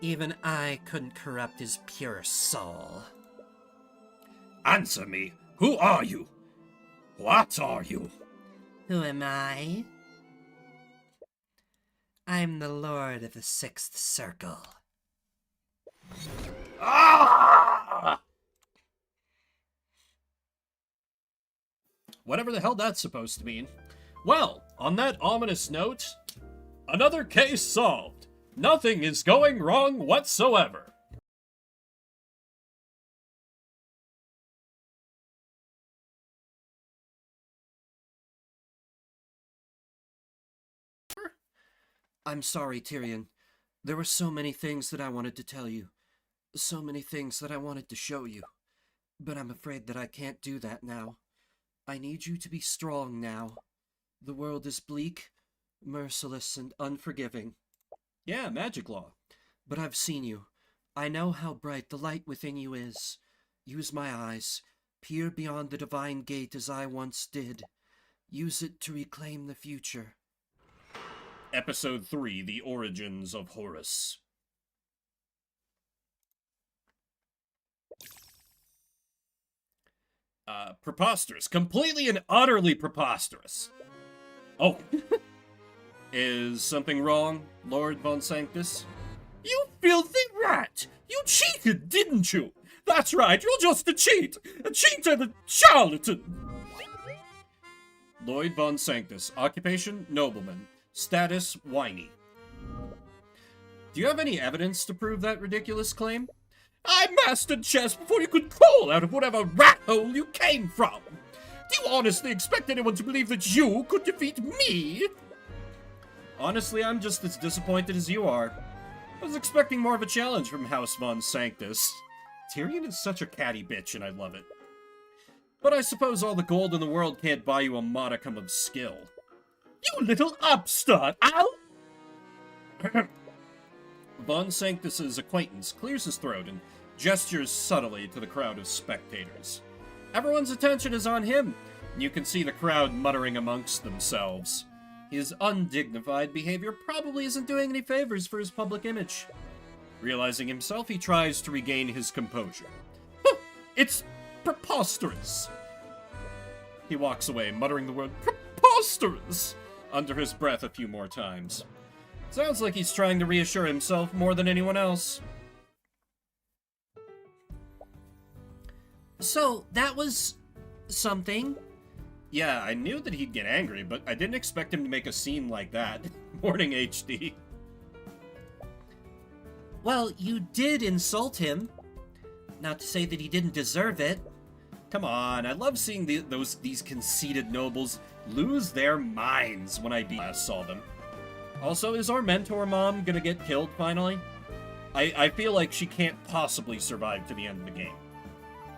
even I couldn't corrupt his pure soul. Answer me. Who are you? What are you? Who am I? I'm the Lord of the Sixth Circle. Ah! Whatever the hell that's supposed to mean. Well, on that ominous note, another case solved. Nothing is going wrong whatsoever. I'm sorry, Tyrion. There were so many things that I wanted to tell you. So many things that I wanted to show you. But I'm afraid that I can't do that now. I need you to be strong now. The world is bleak, merciless, and unforgiving. Yeah, magic law. But I've seen you. I know how bright the light within you is. Use my eyes. Peer beyond the divine gate as I once did. Use it to reclaim the future. Episode 3, The Origins of Horus. Preposterous. Completely and utterly preposterous. Oh. Is something wrong, Lord Von Sanctus? You filthy rat! You cheated, didn't you? That's right, you're just a cheat! A cheat and a charlatan! Lloyd Von Sanctus. Occupation, nobleman. Status, whiny. Do you have any evidence to prove that ridiculous claim? I mastered chess before you could crawl out of whatever rat hole you came from! Do you honestly expect anyone to believe that you could defeat me? Honestly, I'm just as disappointed as you are. I was expecting more of a challenge from House Von Sanctus. Tyrion is such a catty bitch, and I love it. But I suppose all the gold in the world can't buy you a modicum of skill. You little upstart! Ow! Von Sanctus's acquaintance clears his throat and gestures subtly to the crowd of spectators. Everyone's attention is on him, and you can see the crowd muttering amongst themselves. His undignified behavior probably isn't doing any favors for his public image. Realizing himself, he tries to regain his composure. It's preposterous! He walks away, muttering the word preposterous under his breath a few more times. Sounds like he's trying to reassure himself more than anyone else. So, that was something. Yeah, I knew that he'd get angry, but I didn't expect him to make a scene like that. Morning, HD. Well, you did insult him. Not to say that he didn't deserve it. Come on, I love seeing these conceited nobles lose their minds when I last saw them. Also, is our mentor mom gonna get killed finally? I feel like she can't possibly survive to the end of the game.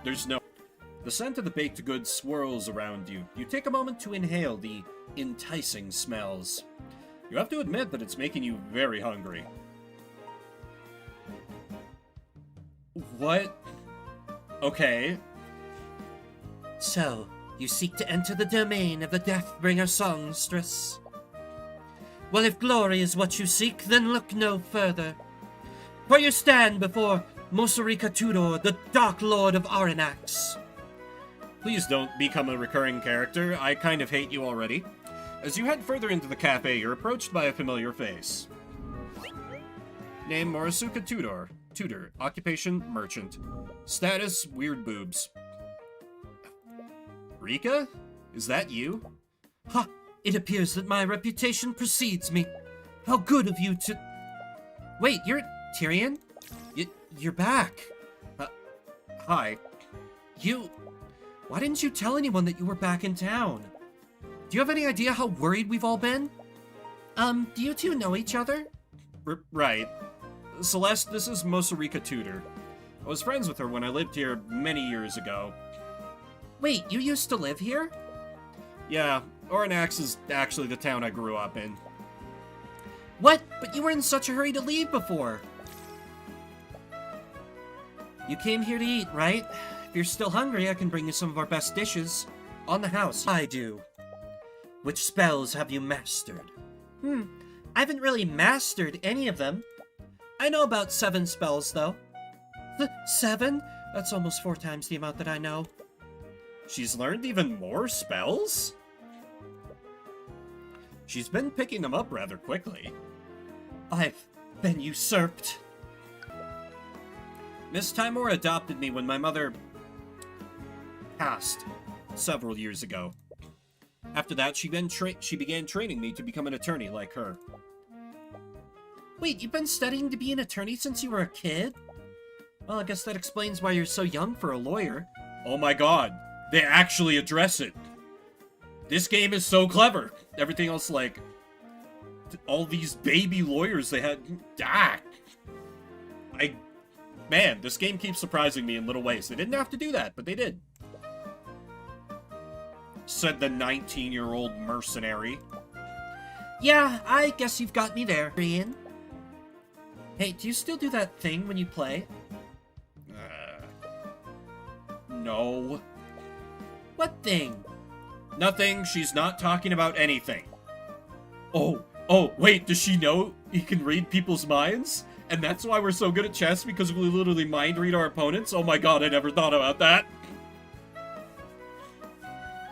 There's no... The scent of the baked goods swirls around you. You take a moment to inhale the enticing smells. You have to admit that it's making you very hungry. What? Okay. So, you seek to enter the domain of the Deathbringer songstress. Well, if glory is what you seek, then look no further. For you stand before Mosorika Tudor, the Dark Lord of Aranax. Please don't become a recurring character. I kind of hate you already. As you head further into the cafe, you're approached by a familiar face. Name Morisuka Tudor. Tutor. Occupation merchant. Status weird boobs. Rika? Is that you? Ha! It appears that my reputation precedes me. How good of you to... Wait, you're... Tyrion? You're back. Hi. You... Why didn't you tell anyone that you were back in town? Do you have any idea how worried we've all been? Do you two know each other? Right. Celeste, this is Mosorika Tudor. I was friends with her when I lived here many years ago. Wait, you used to live here? Yeah, Oranax is actually the town I grew up in. What? But you were in such a hurry to leave before. You came here to eat, right? If you're still hungry, I can bring you some of our best dishes. On the house. I do. Which spells have you mastered? I haven't really mastered any of them. I know about 7 spells, though. 7? That's almost 4 times the amount that I know. She's learned even more spells? She's been picking them up rather quickly. I've been usurped. Miss Timor adopted me when my mother passed several years ago. After that, she began training me to become an attorney like her. Wait, you've been studying to be an attorney since you were a kid? Well, I guess that explains why you're so young for a lawyer. Oh my god, they actually address it. This game is so clever. Everything else, like, all these baby lawyers they had. Man, this game keeps surprising me in little ways. They didn't have to do that, but they did. Said the 19-year-old mercenary. Yeah, I guess you've got me there, Ian. Hey, do you still do that thing when you play? No. What thing? Nothing. She's not talking about anything. Oh, wait, does she know he can read people's minds? And that's why we're so good at chess, because we literally mind read our opponents? Oh my god, I never thought about that.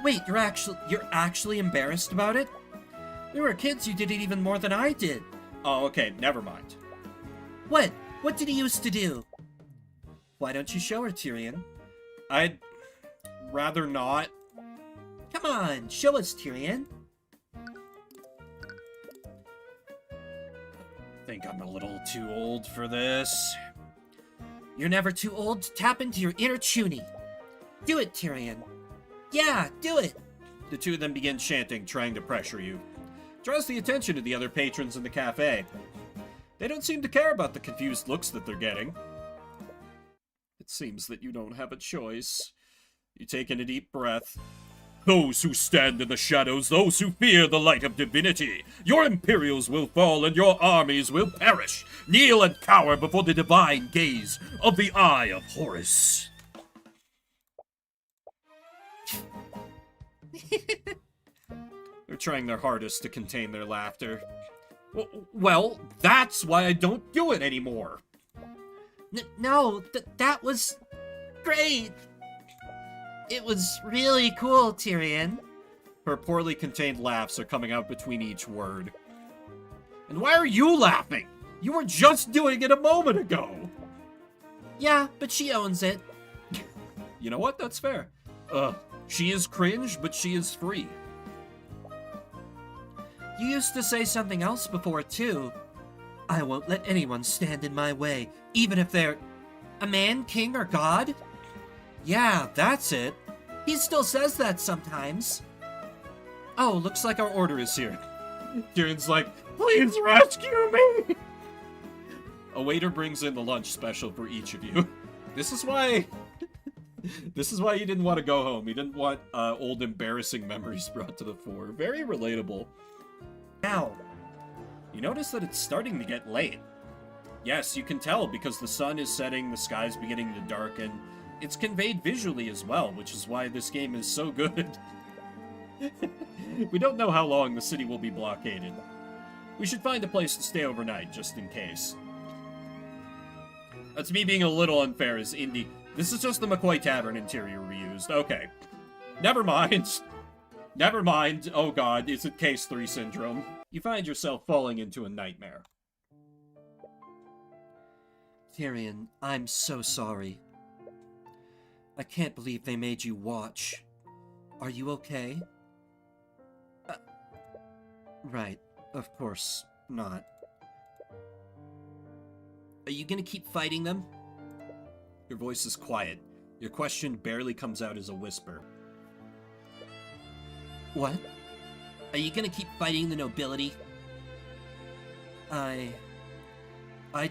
Wait, you're actually embarrassed about it? We were kids, you did it even more than I did. Oh, okay, never mind. What? What did he used to do? Why don't you show her, Tyrion? I'd rather not. Come on, show us, Tyrion. I think I'm a little too old for this. You're never too old to tap into your inner Chuny. Do it, Tyrion. Yeah, do it. The two of them begin chanting, trying to pressure you. Draws the attention of the other patrons in the cafe. They don't seem to care about the confused looks that they're getting. It seems that you don't have a choice. You take in a deep breath. Those who stand in the shadows, those who fear the light of divinity, your Imperials will fall and your armies will perish. Kneel and cower before the divine gaze of the Eye of Horus. They're trying their hardest to contain their laughter. Well, that's why I don't do it anymore. No, that was great. It was really cool, Tyrion. Her poorly contained laughs are coming out between each word. And why are you laughing? You were just doing it a moment ago. Yeah, but she owns it. You know what? That's fair. She is cringe, but she is free. You used to say something else before, too. I won't let anyone stand in my way, even if they're a man, king, or god. Yeah, that's it. He still says that sometimes. Oh, looks like our order is here. Tyrion's like, please rescue me! A waiter brings in the lunch special for each of you. This is why you didn't want to go home. You didn't want old embarrassing memories brought to the fore. Very relatable. Now, you notice that it's starting to get late. Yes, you can tell because the sun is setting, the sky's beginning to darken. It's conveyed visually as well, which is why this game is so good. We don't know how long the city will be blockaded. We should find a place to stay overnight, just in case. That's me being a little unfair as indie. This is just the McCoy Tavern interior reused. Okay. Never mind. Never mind. Oh god, is it Case 3 syndrome? You find yourself falling into a nightmare. Tyrion, I'm so sorry. I can't believe they made you watch. Are you okay? Right, of course not. Are you gonna keep fighting them? Your voice is quiet. Your question barely comes out as a whisper. What? Are you gonna keep fighting the nobility? I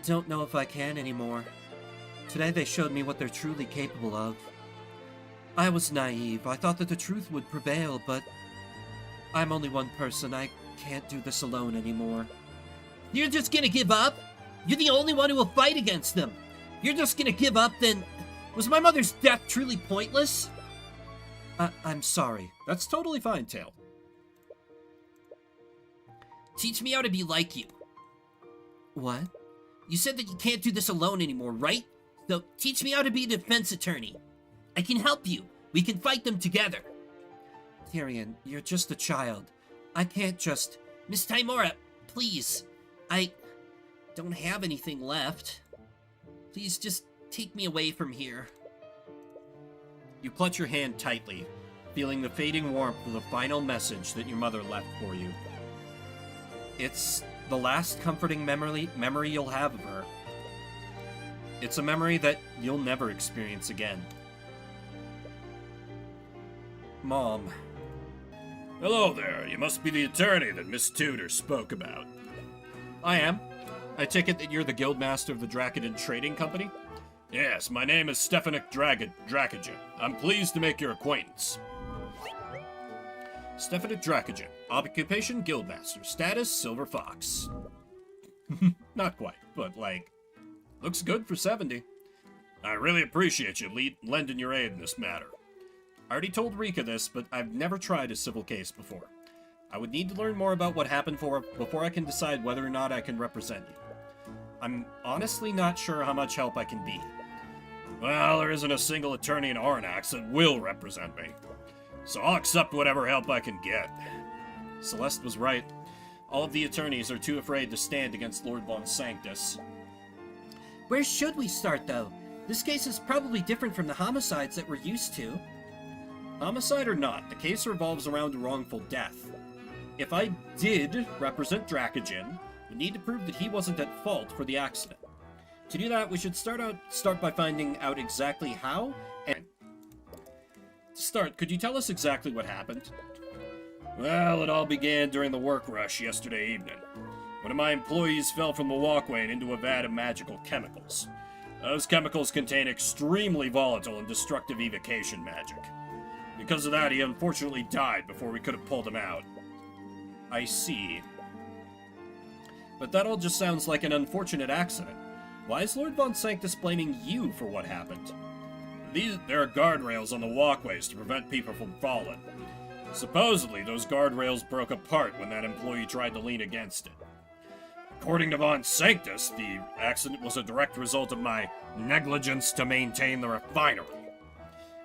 don't know if I can anymore. Today they showed me what they're truly capable of. I was naive. I thought that the truth would prevail, but I'm only one person. I can't do this alone anymore. You're just gonna give up? You're the only one who will fight against them. You're just gonna give up, then? Was my mother's death truly pointless? I'm sorry. That's totally fine, Tail. Teach me how to be like you. What? You said that you can't do this alone anymore, right? So teach me how to be a defense attorney. I can help you. We can fight them together. Tyrion, you're just a child. I can't just... Miss Tymora, please. I don't have anything left. Please just take me away from here. You clutch your hand tightly, feeling the fading warmth of the final message that your mother left for you. It's the last comforting memory you'll have of her. It's a memory that you'll never experience again. Mom. Hello there. You must be the attorney that Miss Tudor spoke about. I am. I take it that you're the guildmaster of the Dracogen Trading Company? Yes, my name is Stefanik Dracogen. I'm pleased to make your acquaintance. Stefanik Dracogen. Occupation, guildmaster. Status, silver fox. Not quite, but, like, looks good for 70. I really appreciate you lending your aid in this matter. I already told Rika this, but I've never tried a civil case before. I would need to learn more about what happened before I can decide whether or not I can represent you. I'm honestly not sure how much help I can be. Well, there isn't a single attorney in Arnax that will represent me. So I'll accept whatever help I can get. Celeste was right. All of the attorneys are too afraid to stand against Lord Von Sanctus. Where should we start, though? This case is probably different from the homicides that we're used to. Homicide or not, the case revolves around a wrongful death. If I did represent Dracogen, we need to prove that he wasn't at fault for the accident. To do that, we should start by finding out exactly how and... To start, could you tell us exactly what happened? Well, it all began during the work rush yesterday evening. One of my employees fell from the walkway and into a vat of magical chemicals. Those chemicals contain extremely volatile and destructive evocation magic. Because of that, he unfortunately died before we could have pulled him out. I see. But that all just sounds like an unfortunate accident. Why is Lord Von Sanctus blaming you for what happened? There are guardrails on the walkways to prevent people from falling. Supposedly, those guardrails broke apart when that employee tried to lean against it. According to Von Sanctus, the accident was a direct result of my negligence to maintain the refinery.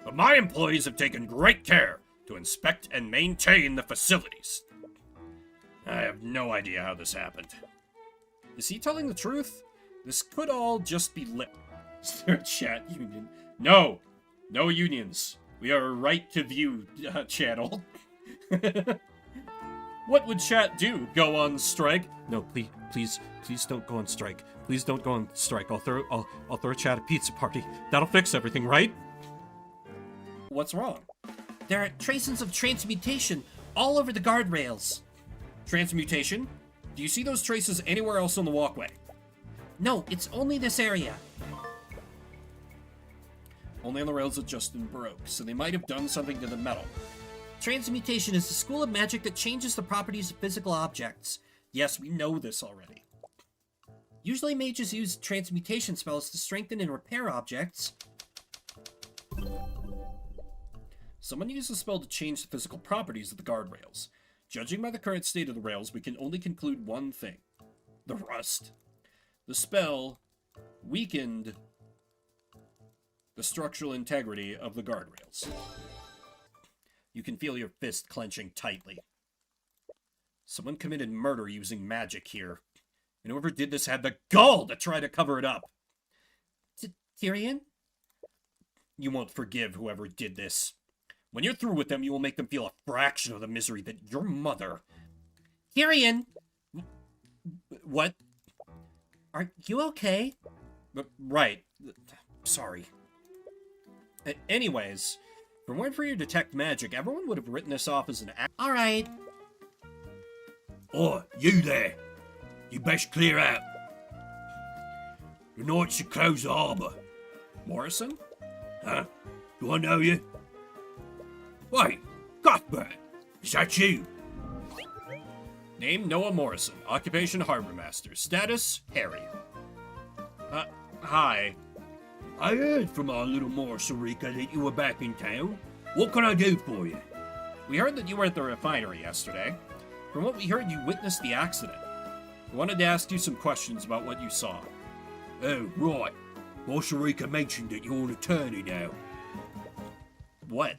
But my employees have taken great care to inspect and maintain the facilities. I have no idea how this happened. Is he telling the truth? This could all just be lip. Is there a chat union? No! No unions. We are a right-to-view channel. What would chat do? Go on strike? No, please don't go on strike. Please don't go on strike. I'll throw Chad a pizza party. That'll fix everything, right? What's wrong? There are traces of transmutation all over the guardrails. Transmutation? Do you see those traces anywhere else on the walkway? No, it's only this area. Only on the rails that Justin broke, so they might have done something to the metal. Transmutation is a school of magic that changes the properties of physical objects. Yes, we know this already. Usually mages use transmutation spells to strengthen and repair objects. Someone used a spell to change the physical properties of the guardrails. Judging by the current state of the rails, we can only conclude one thing. The rust. The spell weakened the structural integrity of the guardrails. You can feel your fist clenching tightly. Someone committed murder using magic here, and whoever did this had the gall to try to cover it up. Tyrion? You won't forgive whoever did this. When you're through with them, you will make them feel a fraction of the misery that your mother... Tyrion! What? Are you okay? Right. Sorry. Anyways, from word for you to detect magic, everyone would have written this off as an act. Alright. Oh, you there. You best clear out. The Knights have closed the harbour. Morrison? Huh? Do I know you? Wait, Cuthbert, is that you? Name Noah Morrison. Occupation Harbormaster. Status Harry. Hi. I heard from our little Monstrosity that you were back in town. What can I do for you? We heard that you were at the refinery yesterday. From what we heard, you witnessed the accident. We wanted to ask you some questions about what you saw. Oh, right. Monstrosity mentioned that you're an attorney now. What?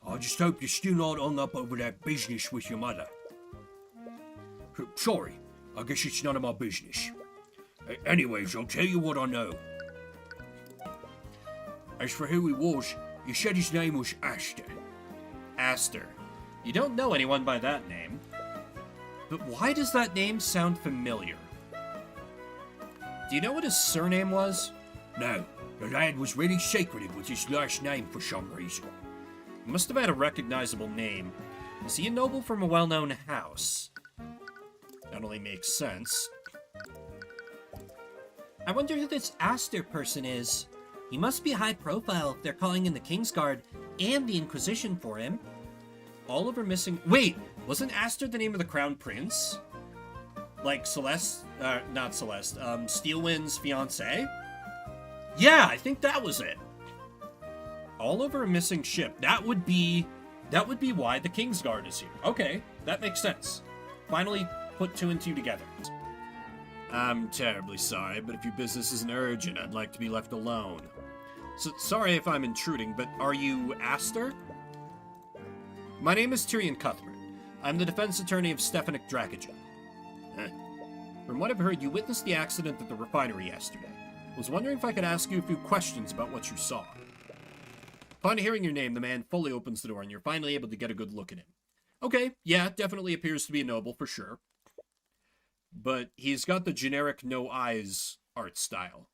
I just hope you're still not hung up over that business with your mother. Sorry, I guess it's none of my business. Anyways, I'll tell you what I know. As for who he was, you said his name was Aster. Aster. You don't know anyone by that name. But why does that name sound familiar? Do you know what his surname was? No, the lad was really secretive with his last name for some reason. He must have had a recognizable name. Is he a noble from a well-known house? That only makes sense. I wonder who this Aster person is. He must be high profile if they're calling in the Kingsguard and the Inquisition for him. Oliver missing... Wait! Wasn't Aster the name of the Crown Prince? Like Celeste... not Celeste. Steelwind's fiancé? Yeah, I think that was it. All over a missing ship. That would be why the Kingsguard is here. Okay, that makes sense. Finally put two and two together. I'm terribly sorry, but if your business isn't urgent, I'd like to be left alone. So, sorry if I'm intruding, but are you Aster? My name is Tyrion Cuthbert. I'm the defense attorney of Stefanik Dracogen. From what I've heard, you witnessed the accident at the refinery yesterday. Was wondering if I could ask you a few questions about what you saw. Upon hearing your name, the man fully opens the door, and you're finally able to get a good look at him. Okay, yeah, definitely appears to be a noble, for sure. But he's got the generic no eyes art style.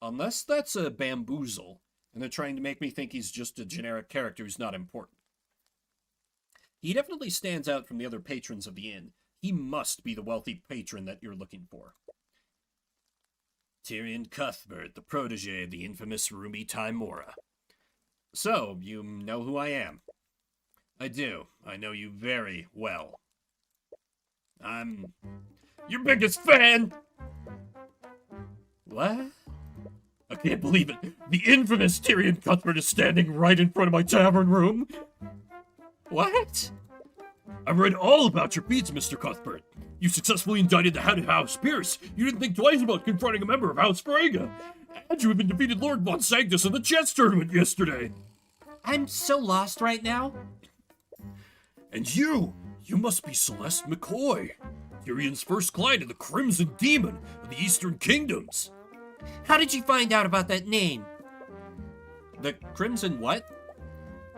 Unless that's a bamboozle, and they're trying to make me think he's just a generic character who's not important. He definitely stands out from the other patrons of the inn. He must be the wealthy patron that you're looking for. Tyrion Cuthbert, the protege of the infamous Rumi Tymora. So, you know who I am? I do. I know you very well. I'm your biggest fan! What? I can't believe it. The infamous Tyrion Cuthbert is standing right in front of my tavern room. What? I've read all about your feats, Mr. Cuthbert. You successfully indicted the head of House Pierce. You didn't think twice about confronting a member of House Freyga. And you even defeated Lord Von Sanctus in the chess tournament yesterday. I'm so lost right now. And you must be Celeste McCoy, Tyrion's first client of the Crimson Demon of the Eastern Kingdoms. How did you find out about that name? The Crimson what?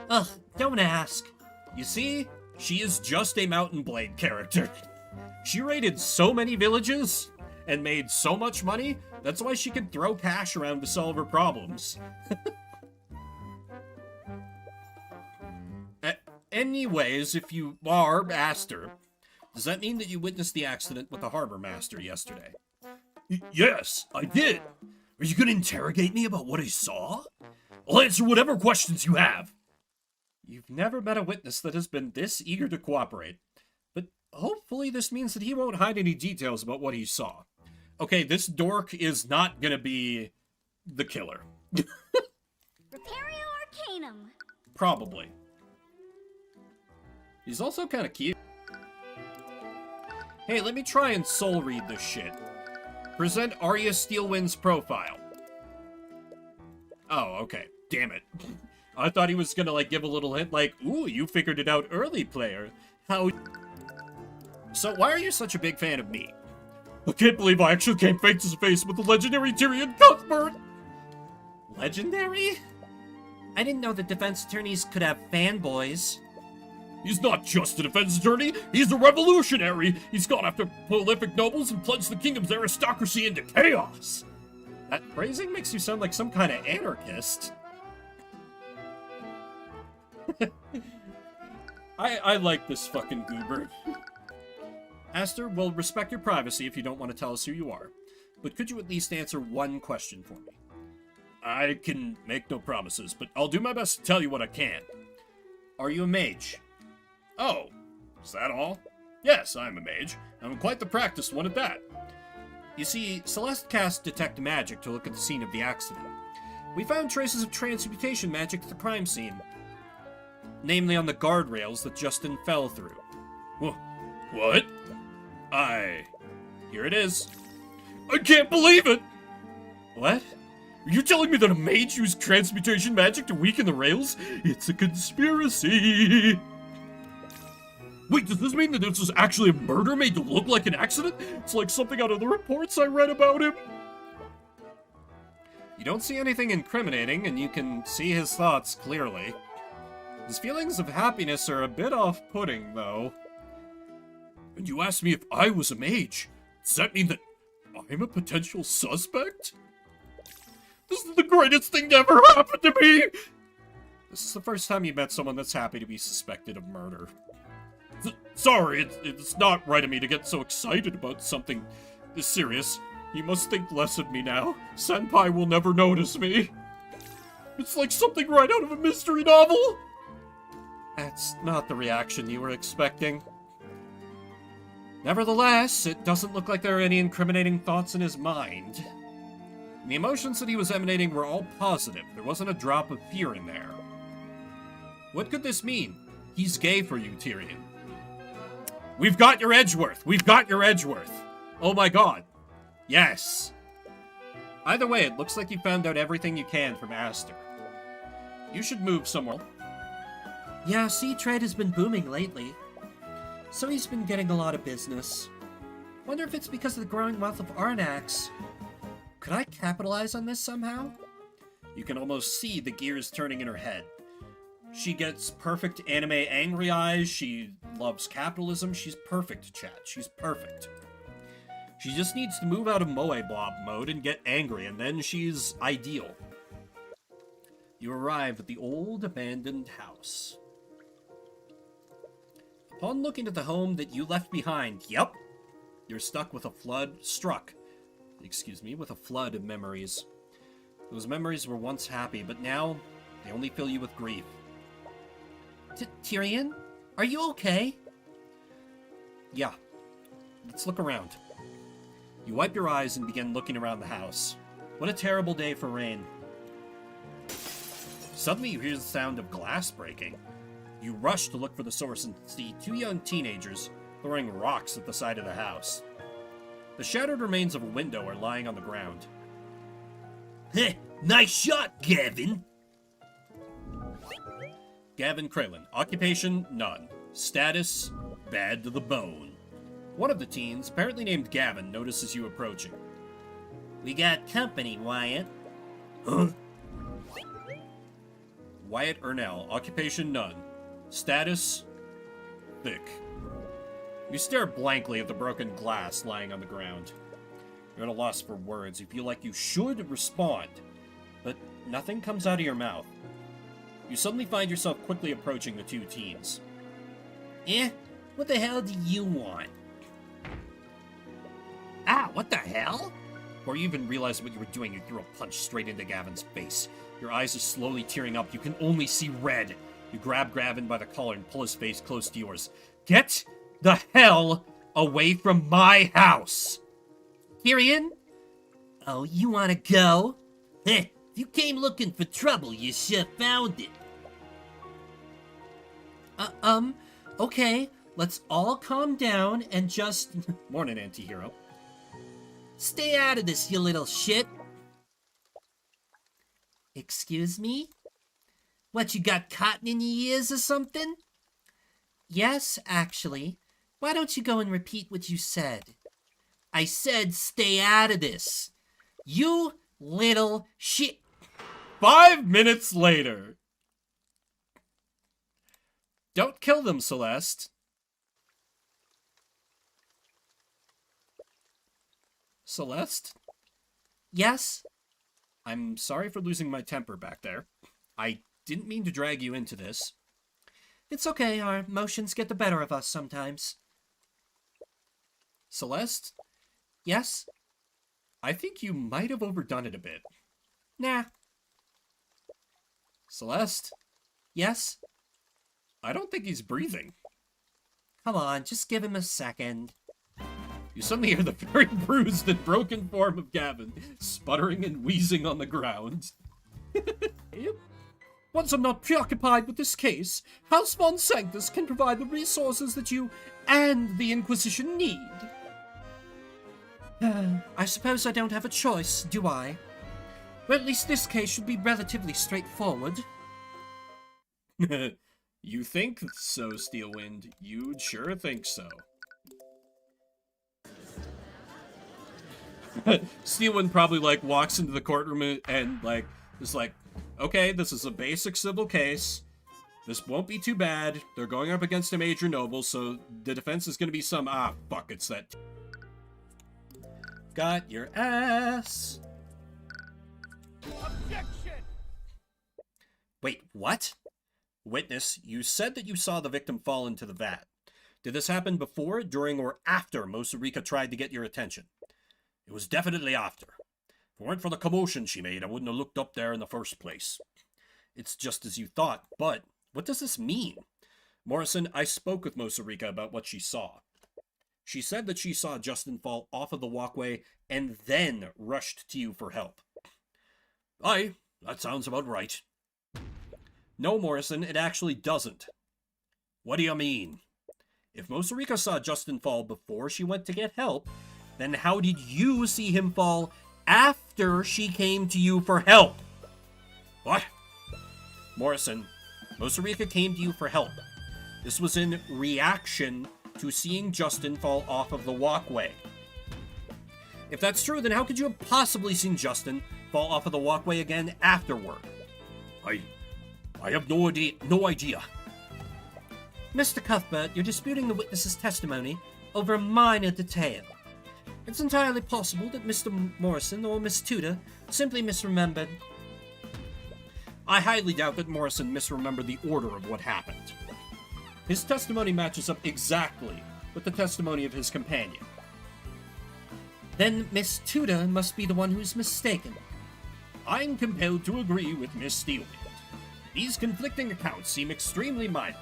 Ugh, don't ask. You see, she is just a Mountain Blade character. She raided so many villages and made so much money, that's why she can throw cash around to solve her problems. Anyways, if you are Aster, does that mean that you witnessed the accident with the Harbor Master yesterday? Yes, I did. Are you going to interrogate me about what I saw? I'll answer whatever questions you have. You've never met a witness that has been this eager to cooperate. But hopefully this means that he won't hide any details about what he saw. Okay, this dork is not gonna be the killer. Repario Arcanum. Probably. He's also kind of cute. Hey, let me try and soul read this shit. Present Arya Steelwind's profile. Oh, okay. Damn it. I thought he was gonna, like, give a little hint, like, ooh, you figured it out early, player. How... So, why are you such a big fan of me? I can't believe I actually came face to face with the legendary Tyrion Cuthbert! Legendary? I didn't know that defense attorneys could have fanboys. He's not just a defense attorney, he's a revolutionary! He's gone after prolific nobles and plunged the kingdom's aristocracy into chaos! That phrasing makes you sound like some kind of anarchist. I like this fucking goober. Aster, we'll respect your privacy if you don't want to tell us who you are. But could you at least answer one question for me? I can make no promises, but I'll do my best to tell you what I can. Are you a mage? Oh, is that all? Yes, I'm a mage. I'm quite the practiced one at that. You see, Celeste cast Detect Magic to look at the scene of the accident. We found traces of transmutation magic at the crime scene. Namely on the guardrails that Justin fell through. What? Here it is. I can't believe it! What? Are you telling me that a mage used transmutation magic to weaken the rails? It's a conspiracy! Wait, does this mean that this was actually a murder made to look like an accident? It's like something out of the reports I read about him. You don't see anything incriminating, and you can see his thoughts clearly. His feelings of happiness are a bit off-putting, though. And you asked me if I was a mage. Does that mean that I'm a potential suspect? This is the greatest thing to ever happen to me! This is the first time you met someone that's happy to be suspected of murder. Sorry, it's not right of me to get so excited about something this serious. You must think less of me now. Senpai will never notice me. It's like something right out of a mystery novel! That's not the reaction you were expecting. Nevertheless, it doesn't look like there are any incriminating thoughts in his mind. The emotions that he was emanating were all positive. There wasn't a drop of fear in there. What could this mean? He's gay for you, Tyrion. We've got your Edgeworth! We've got your Edgeworth! Oh my god. Yes. Either way, it looks like you found out everything you can from Aster. You should move somewhere. Yeah, sea trade has been booming lately. So he's been getting a lot of business. Wonder if it's because of the growing wealth of Arnax. Could I capitalize on this somehow? You can almost see the gears turning in her head. She gets perfect anime angry eyes. She loves capitalism. She's perfect, chat. She's perfect. She just needs to move out of Moe Blob mode and get angry, and then she's ideal. You arrive at the old abandoned house. Upon looking at the home that you left behind, yep, you're stuck with a flood, with a flood of memories. Those memories were once happy, but now they only fill you with grief. Tyrion? Are you okay? Yeah. Let's look around. You wipe your eyes and begin looking around the house. What a terrible day for rain. Suddenly you hear the sound of glass breaking. You rush to look for the source and see two young teenagers throwing rocks at the side of the house. The shattered remains of a window are lying on the ground. Heh, nice shot, Gavin. Gavin Kralin. Occupation, none. Status, bad to the bone. One of the teens, apparently named Gavin, notices you approaching. We got company, Wyatt. Huh? Wyatt Ernell. Occupation, none. Status, thick. You stare blankly at the broken glass lying on the ground. You're at a loss for words. You feel like you should respond, but nothing comes out of your mouth. You suddenly find yourself quickly approaching the two teens. What the hell do you want? Ah, what the hell? Before you even realized what you were doing, you threw a punch straight into Gavin's face. Your eyes are slowly tearing up. You can only see red. You grab Gavin by the collar and pull his face close to yours. Get the hell away from my house! Tyrion? Oh, you wanna go? Heh, if you came looking for trouble, you sure found it. Okay, let's all calm down and just... Morning, anti-hero. Stay out of this, you little shit. Excuse me? What, you got cotton in your ears or something? Yes, actually. Why don't you go and repeat what you said? I said stay out of this. You little shit. 5 minutes later. Don't kill them, Celeste. Celeste? Yes? I'm sorry for losing my temper back there. I didn't mean to drag you into this. It's okay, our emotions get the better of us sometimes. Celeste? Yes? I think you might have overdone it a bit. Nah. Celeste? Yes? I don't think he's breathing. Come on, just give him a second. You suddenly hear the very bruised and broken form of Gavin, sputtering and wheezing on the ground. Once I'm not preoccupied with this case, House Von Sanctus can provide the resources that you and the Inquisition need. I suppose I don't have a choice, do I? Well, at least this case should be relatively straightforward. You think so, Steelwind. You'd sure think so. Steelwind probably, like, walks into the courtroom and, like, is like, okay, this is a basic civil case. This won't be too bad. They're going up against a major noble, so the defense is going to be some, fuck, it's that. Got your ass. Objection! Wait, what? Witness, you said that you saw the victim fall into the vat. Did this happen before, during, or after Mosarika tried to get your attention? It was definitely after. If it weren't for the commotion she made, I wouldn't have looked up there in the first place. It's just as you thought, but what does this mean? Morrison, I spoke with Mosarika about what she saw. She said that she saw Justin fall off of the walkway and then rushed to you for help. Aye, that sounds about right. No, Morrison, it actually doesn't. What do you mean? If Mosarika saw Justin fall before she went to get help, then how did you see him fall after she came to you for help? What? Morrison, Mosarika came to you for help. This was in reaction to seeing Justin fall off of the walkway. If that's true, then how could you have possibly seen Justin fall off of the walkway again afterward? I have no idea. Mr. Cuthbert, you're disputing the witness's testimony over a minor detail. It's entirely possible that Mr. Morrison or Miss Tudor simply misremembered. I highly doubt that Morrison misremembered the order of what happened. His testimony matches up exactly with the testimony of his companion. Then Miss Tudor must be the one who's mistaken. I'm compelled to agree with Miss Steelwind. These conflicting accounts seem extremely minor.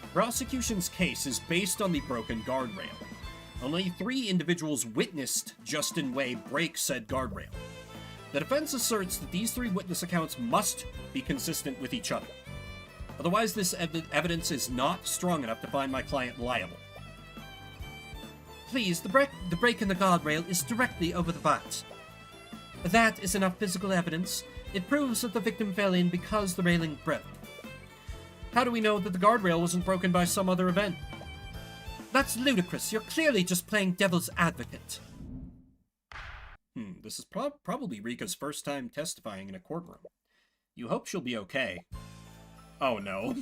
The prosecution's case is based on the broken guardrail. Only 3 individuals witnessed Justin Way break said guardrail. The defense asserts that these 3 witness accounts must be consistent with each other. Otherwise, this evidence is not strong enough to find my client liable. Please, the break in the guardrail is directly over the vat. That is enough physical evidence. It proves that the victim fell in because the railing broke. How do we know that the guardrail wasn't broken by some other event? That's ludicrous. You're clearly just playing devil's advocate. This is probably Rika's first time testifying in a courtroom. You hope she'll be okay. Oh no.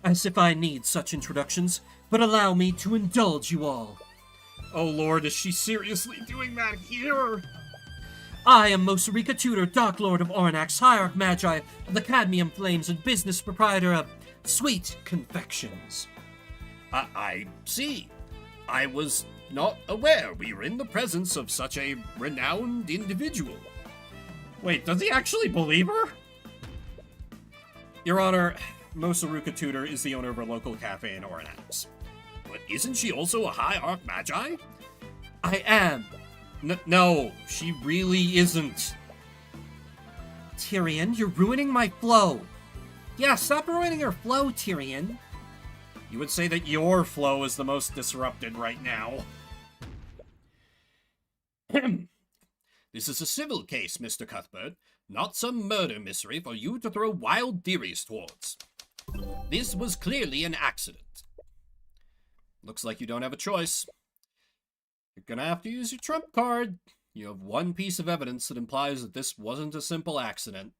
As if I need such introductions, but allow me to indulge you all. Oh lord, is she seriously doing that here? I am Mosarika Tudor, Dark Lord of Oranax, Hierarch Magi of the Cadmium Flames, and business proprietor of Sweet Confections. I see. I was not aware we were in the presence of such a renowned individual. Wait, does he actually believe her? Your Honor, Mosarika Tudor is the owner of a local cafe in Oranax. But isn't she also a Hierarch Magi? I am. No, she really isn't. Tyrion, you're ruining my flow. Yeah, stop ruining your flow, Tyrion. You would say that your flow is the most disrupted right now. This is a civil case, Mr. Cuthbert, not some murder mystery for you to throw wild theories towards. This was clearly an accident. Looks like you don't have a choice. You're gonna have to use your trump card. You have one piece of evidence that implies that this wasn't a simple accident.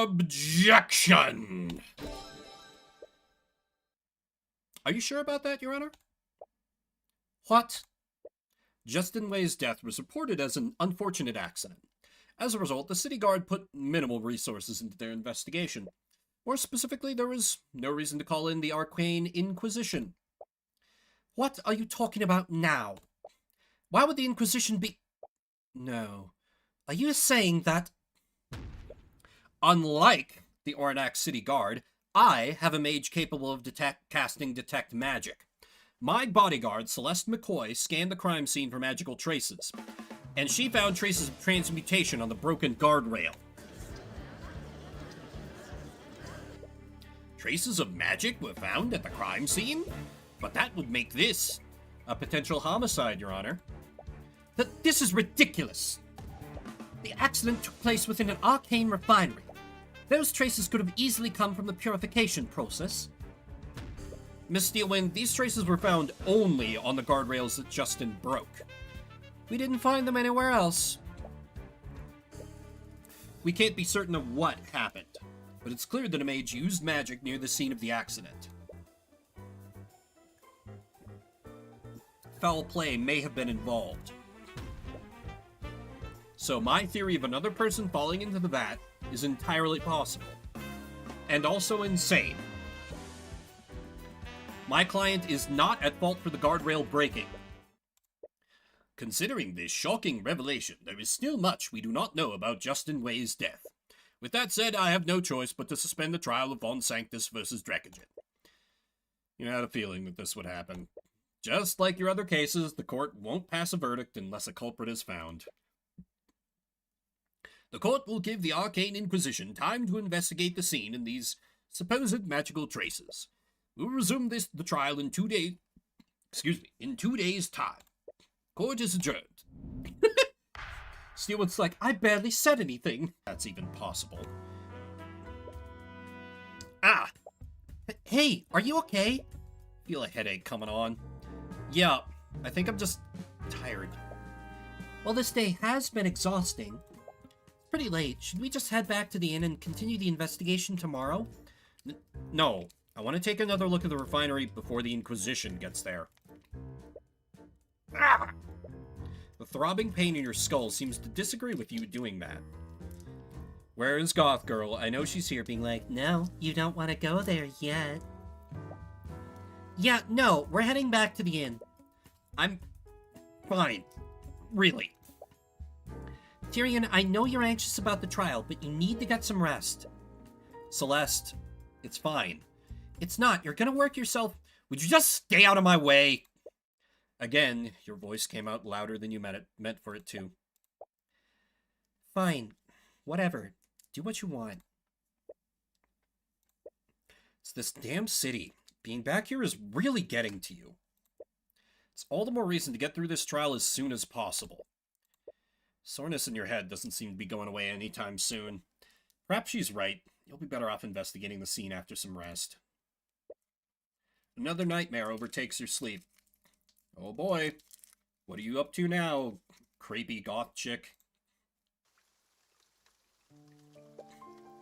Objection! Are you sure about that, Your Honor? What? Justin Way's death was reported as an unfortunate accident. As a result, the city guard put minimal resources into their investigation. More specifically, there was no reason to call in the Arcane Inquisition. What are you talking about now? Why would the Inquisition be... No. Are you saying that... Unlike the Oranax City Guard, I have a mage capable of casting Detect Magic. My bodyguard, Celeste McCoy, scanned the crime scene for magical traces, and she found traces of transmutation on the broken guardrail. Traces of magic were found at the crime scene? But that would make this a potential homicide, Your Honor. This is ridiculous. The accident took place within an arcane refinery. Those traces could have easily come from the purification process. Miss Steelwind, these traces were found only on the guardrails that Justin broke. We didn't find them anywhere else. We can't be certain of what happened, but it's clear that a mage used magic near the scene of the accident. Foul play may have been involved. So my theory of another person falling into the vat is entirely possible. And also insane. My client is not at fault for the guardrail breaking. Considering this shocking revelation, there is still much we do not know about Justin Way's death. With that said, I have no choice but to suspend the trial of Von Sanctus versus Dracogen. You had a feeling that this would happen. Just like your other cases, the court won't pass a verdict unless a culprit is found. The court will give the Arcane Inquisition time to investigate the scene and these supposed magical traces. We'll resume the trial in 2 days. In 2 days' time. Court is adjourned. Steelwood's like, I barely said anything. That's even possible. Ah! Hey, are you okay? Feel a headache coming on. Yeah, I think I'm just tired. Well, this day has been exhausting. It's pretty late. Should we just head back to the inn and continue the investigation tomorrow? No, I want to take another look at the refinery before the Inquisition gets there. Ah! The throbbing pain in your skull seems to disagree with you doing that. Where is Goth Girl? I know she's here being like, No, you don't want to go there yet. Yeah, no, we're heading back to the inn. I'm fine. Really. Tyrion, I know you're anxious about the trial, but you need to get some rest. Celeste, it's fine. It's not. You're gonna work yourself... Would you just stay out of my way? Again, your voice came out louder than you meant for it to. Fine. Whatever. Do what you want. It's this damn city. Being back here is really getting to you. It's all the more reason to get through this trial as soon as possible. Soreness in your head doesn't seem to be going away anytime soon. Perhaps she's right. You'll be better off investigating the scene after some rest. Another nightmare overtakes your sleep. Oh boy. What are you up to now, creepy goth chick?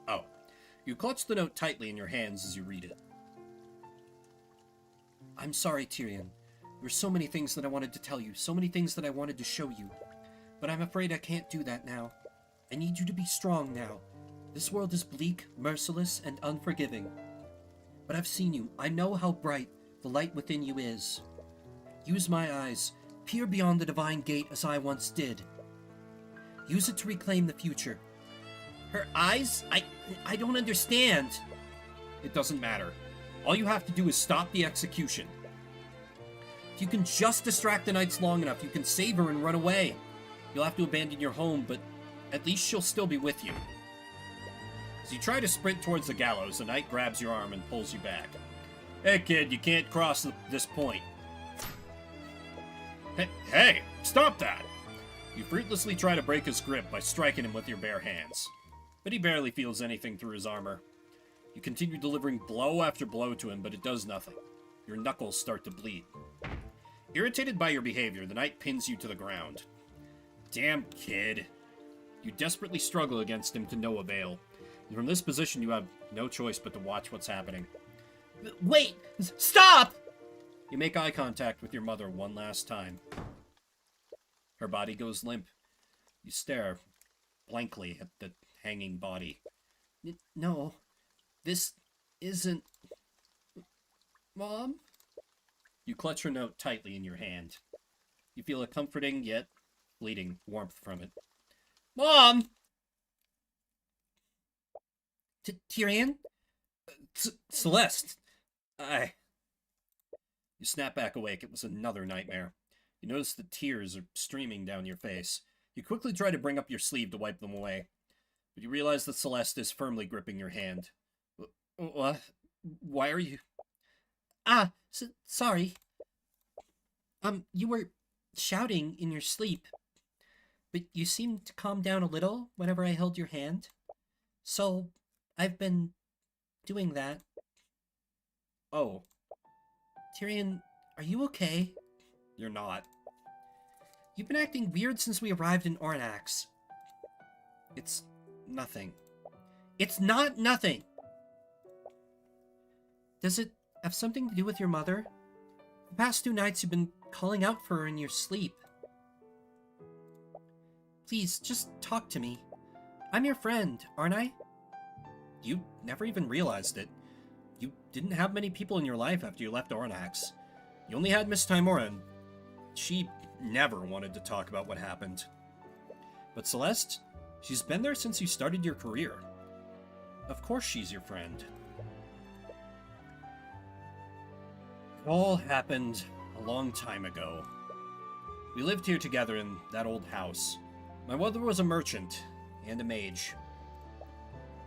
Oh. You clutch the note tightly in your hands as you read it. I'm sorry, Tyrion. There were so many things that I wanted to tell you, so many things that I wanted to show you. But I'm afraid I can't do that now. I need you to be strong now. This world is bleak, merciless, and unforgiving. But I've seen you. I know how bright the light within you is. Use my eyes. Peer beyond the divine gate as I once did. Use it to reclaim the future. Her eyes? I don't understand. It doesn't matter. All you have to do is stop the execution. If you can just distract the knights long enough, you can save her and run away. You'll have to abandon your home, but at least she'll still be with you. As you try to sprint towards the gallows, the knight grabs your arm and pulls you back. Hey kid, you can't cross this point. Hey, stop that! You fruitlessly try to break his grip by striking him with your bare hands. But he barely feels anything through his armor. You continue delivering blow after blow to him, but it does nothing. Your knuckles start to bleed. Irritated by your behavior, the knight pins you to the ground. Damn kid. You desperately struggle against him to no avail. And from this position, you have no choice but to watch what's happening. Wait! Stop! You make eye contact with your mother one last time. Her body goes limp. You stare blankly at the hanging body. No, this isn't... Mom? You clutch her note tightly in your hand. You feel a comforting yet fleeting warmth from it. Mom! Tyrion? Celeste! You snap back awake. It was another nightmare. You notice the tears are streaming down your face. You quickly try to bring up your sleeve to wipe them away. But you realize that Celeste is firmly gripping your hand. What? Why are you... Sorry. You were shouting in your sleep. But you seemed to calm down a little whenever I held your hand. So, I've been doing that. Oh. Tyrion, are you okay? You're not. You've been acting weird since we arrived in Ornax. It's nothing. It's not nothing! Does it have something to do with your mother? The past 2 nights you've been calling out for her in your sleep. Please, just talk to me. I'm your friend, aren't I? You never even realized it. You didn't have many people in your life after you left Ornax. You only had Miss Timora, and she never wanted to talk about what happened. But Celeste, she's been there since you started your career. Of course she's your friend. It all happened a a long time ago. We lived here together in that old house. My mother was a merchant and a mage.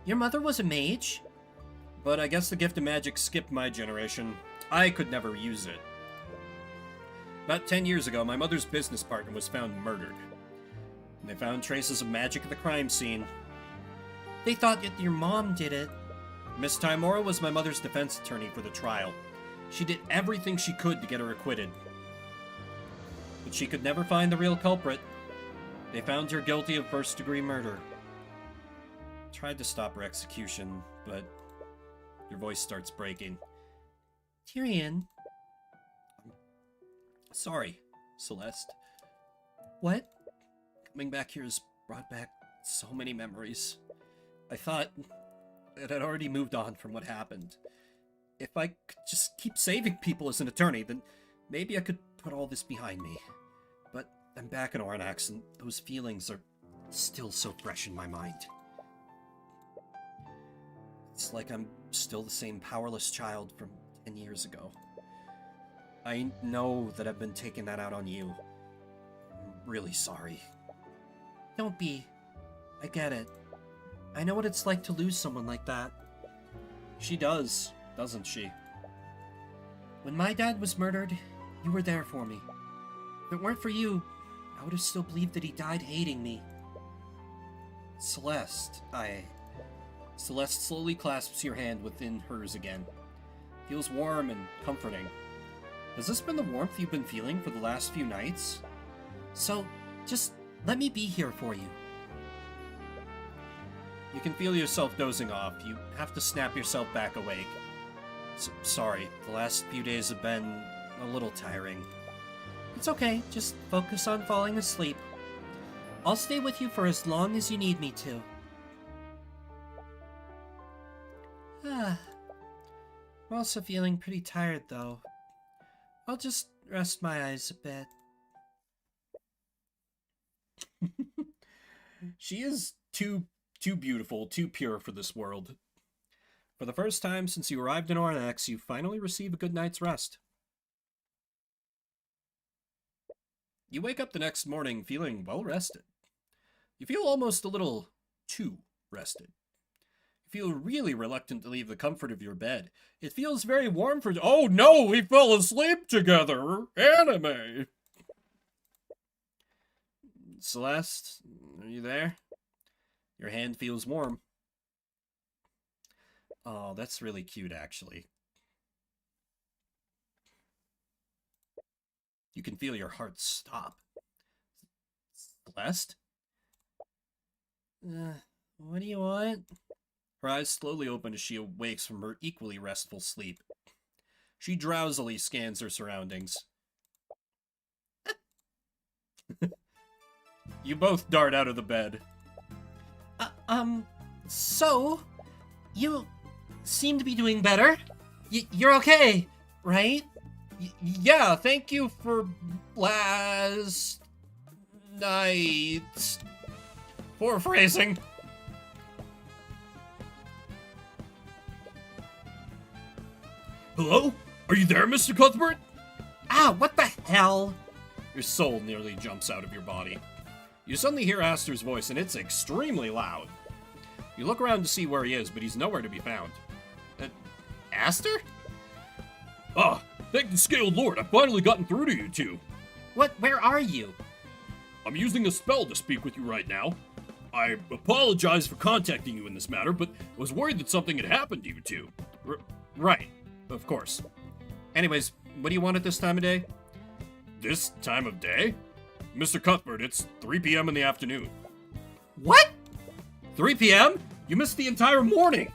Your mother was a mage? But I guess the gift of magic skipped my generation. I could never use it. About 10 years ago, my mother's business partner was found murdered. And they found traces of magic at the crime scene. They thought that your mom did it. Miss Timora was my mother's defense attorney for the trial. She did everything she could to get her acquitted. But she could never find the real culprit. They found her guilty of first-degree murder. Tried to stop her execution, but your voice starts breaking. Tyrion. Sorry, Celeste. What? Coming back here has brought back so many memories. I thought that I'd already moved on from what happened. If I could just keep saving people as an attorney, then maybe I could put all this behind me. But I'm back in Ornax, and those feelings are still so fresh in my mind. It's like I'm still the same powerless child from 10 years ago. I know that I've been taking that out on you. I'm really sorry. Don't be. I get it. I know what it's like to lose someone like that. She does, doesn't she? When my dad was murdered, you were there for me. If it weren't for you, I would have still believed that he died hating me. Celeste, Celeste slowly clasps your hand within hers again. Feels warm and comforting. Has this been the warmth you've been feeling for the last few nights? So, just let me be here for you. You can feel yourself dozing off. You have to snap yourself back awake. Sorry, the last few days have been a little tiring. It's okay, just focus on falling asleep. I'll stay with you for as long as you need me to. I'm also feeling pretty tired, though. I'll just rest my eyes a bit. She is too beautiful, too pure for this world. For the first time since you arrived in Ornax, you finally receive a good night's rest. You wake up the next morning feeling well rested. You feel almost a little too rested. You feel really reluctant to leave the comfort of your bed. It feels very warm for— oh no, we fell asleep together! Anime! Celeste, are you there? Your hand feels warm. Oh, that's really cute, actually. You can feel your heart stop. Celeste? What do you want? Her eyes slowly open as she awakes from her equally restful sleep. She drowsily scans her surroundings. You both dart out of the bed. So, you seem to be doing better. You're okay, right? Yeah, thank you for last night. Poor phrasing. Hello? Are you there, Mr. Cuthbert? Ah, what the hell? Your soul nearly jumps out of your body. You suddenly hear Aster's voice, and it's extremely loud. You look around to see where he is, but he's nowhere to be found. Aster? Ah, thank the Scaled Lord, I've finally gotten through to you two. Where are you? I'm using a spell to speak with you right now. I apologize for contacting you in this matter, but I was worried that something had happened to you two. Right, of course. Anyways, what do you want at this time of day? This time of day? Mr. Cuthbert, it's 3 p.m. in the afternoon. What? 3 p.m.? You missed the entire morning!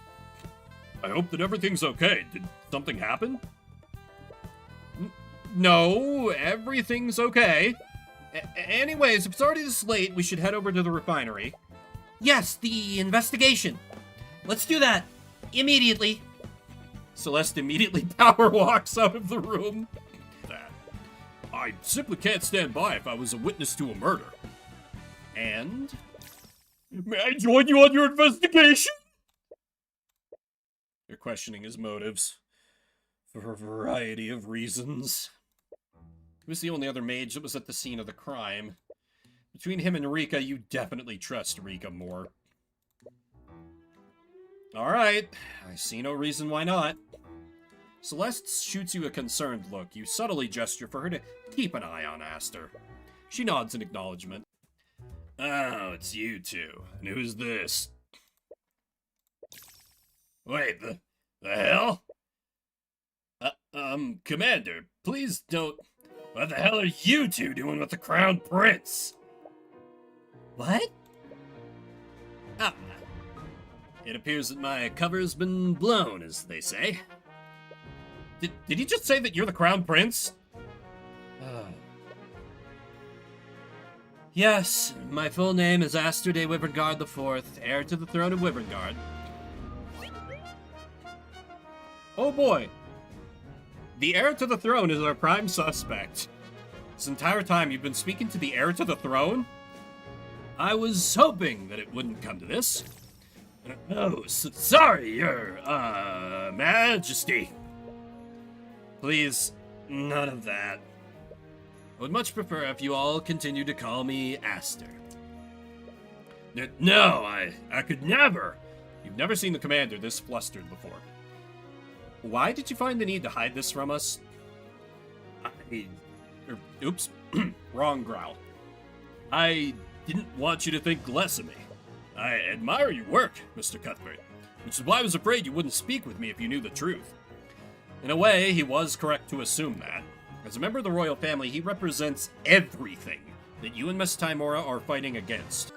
I hope that everything's okay. Did something happen? No, everything's okay. Anyways, if it's already this late, we should head over to the refinery. Yes, the investigation. Let's do that. Immediately. Celeste immediately power walks out of the room. That. I simply can't stand by if I was a witness to a murder. And? May I join you on your investigation? You're questioning his motives. For a variety of reasons. was the only other mage that was at the scene of the crime. Between him and Rika, you definitely trust Rika more. Alright, I see no reason why not. Celeste shoots you a concerned look. You subtly gesture for her to keep an eye on Aster. She nods in acknowledgement. Oh, it's you two. And who's this? Wait, the hell? Commander, please don't... What the hell are you two doing with the Crown Prince? What? Ah, it appears that my cover's been blown, as they say. Did he just say that you're the Crown Prince? Yes, my full name is Aster de Wyverngard IV, heir to the throne of Wyverngard. Oh boy. The heir to the throne is our prime suspect. This entire time you've been speaking to the heir to the throne? I was hoping that it wouldn't come to this. Oh, sorry, Your Majesty. Please, none of that. I would much prefer if you all continue to call me Aster. No, I could never. You've never seen the commander this flustered before. Why did you find the need to hide this from us? Oops, wrong growl. I didn't want you to think less of me. I admire your work, Mr. Cuthbert, which is why I was afraid you wouldn't speak with me if you knew the truth. In a way, he was correct to assume that. As a member of the royal family, he represents everything that you and Miss Timora are fighting against.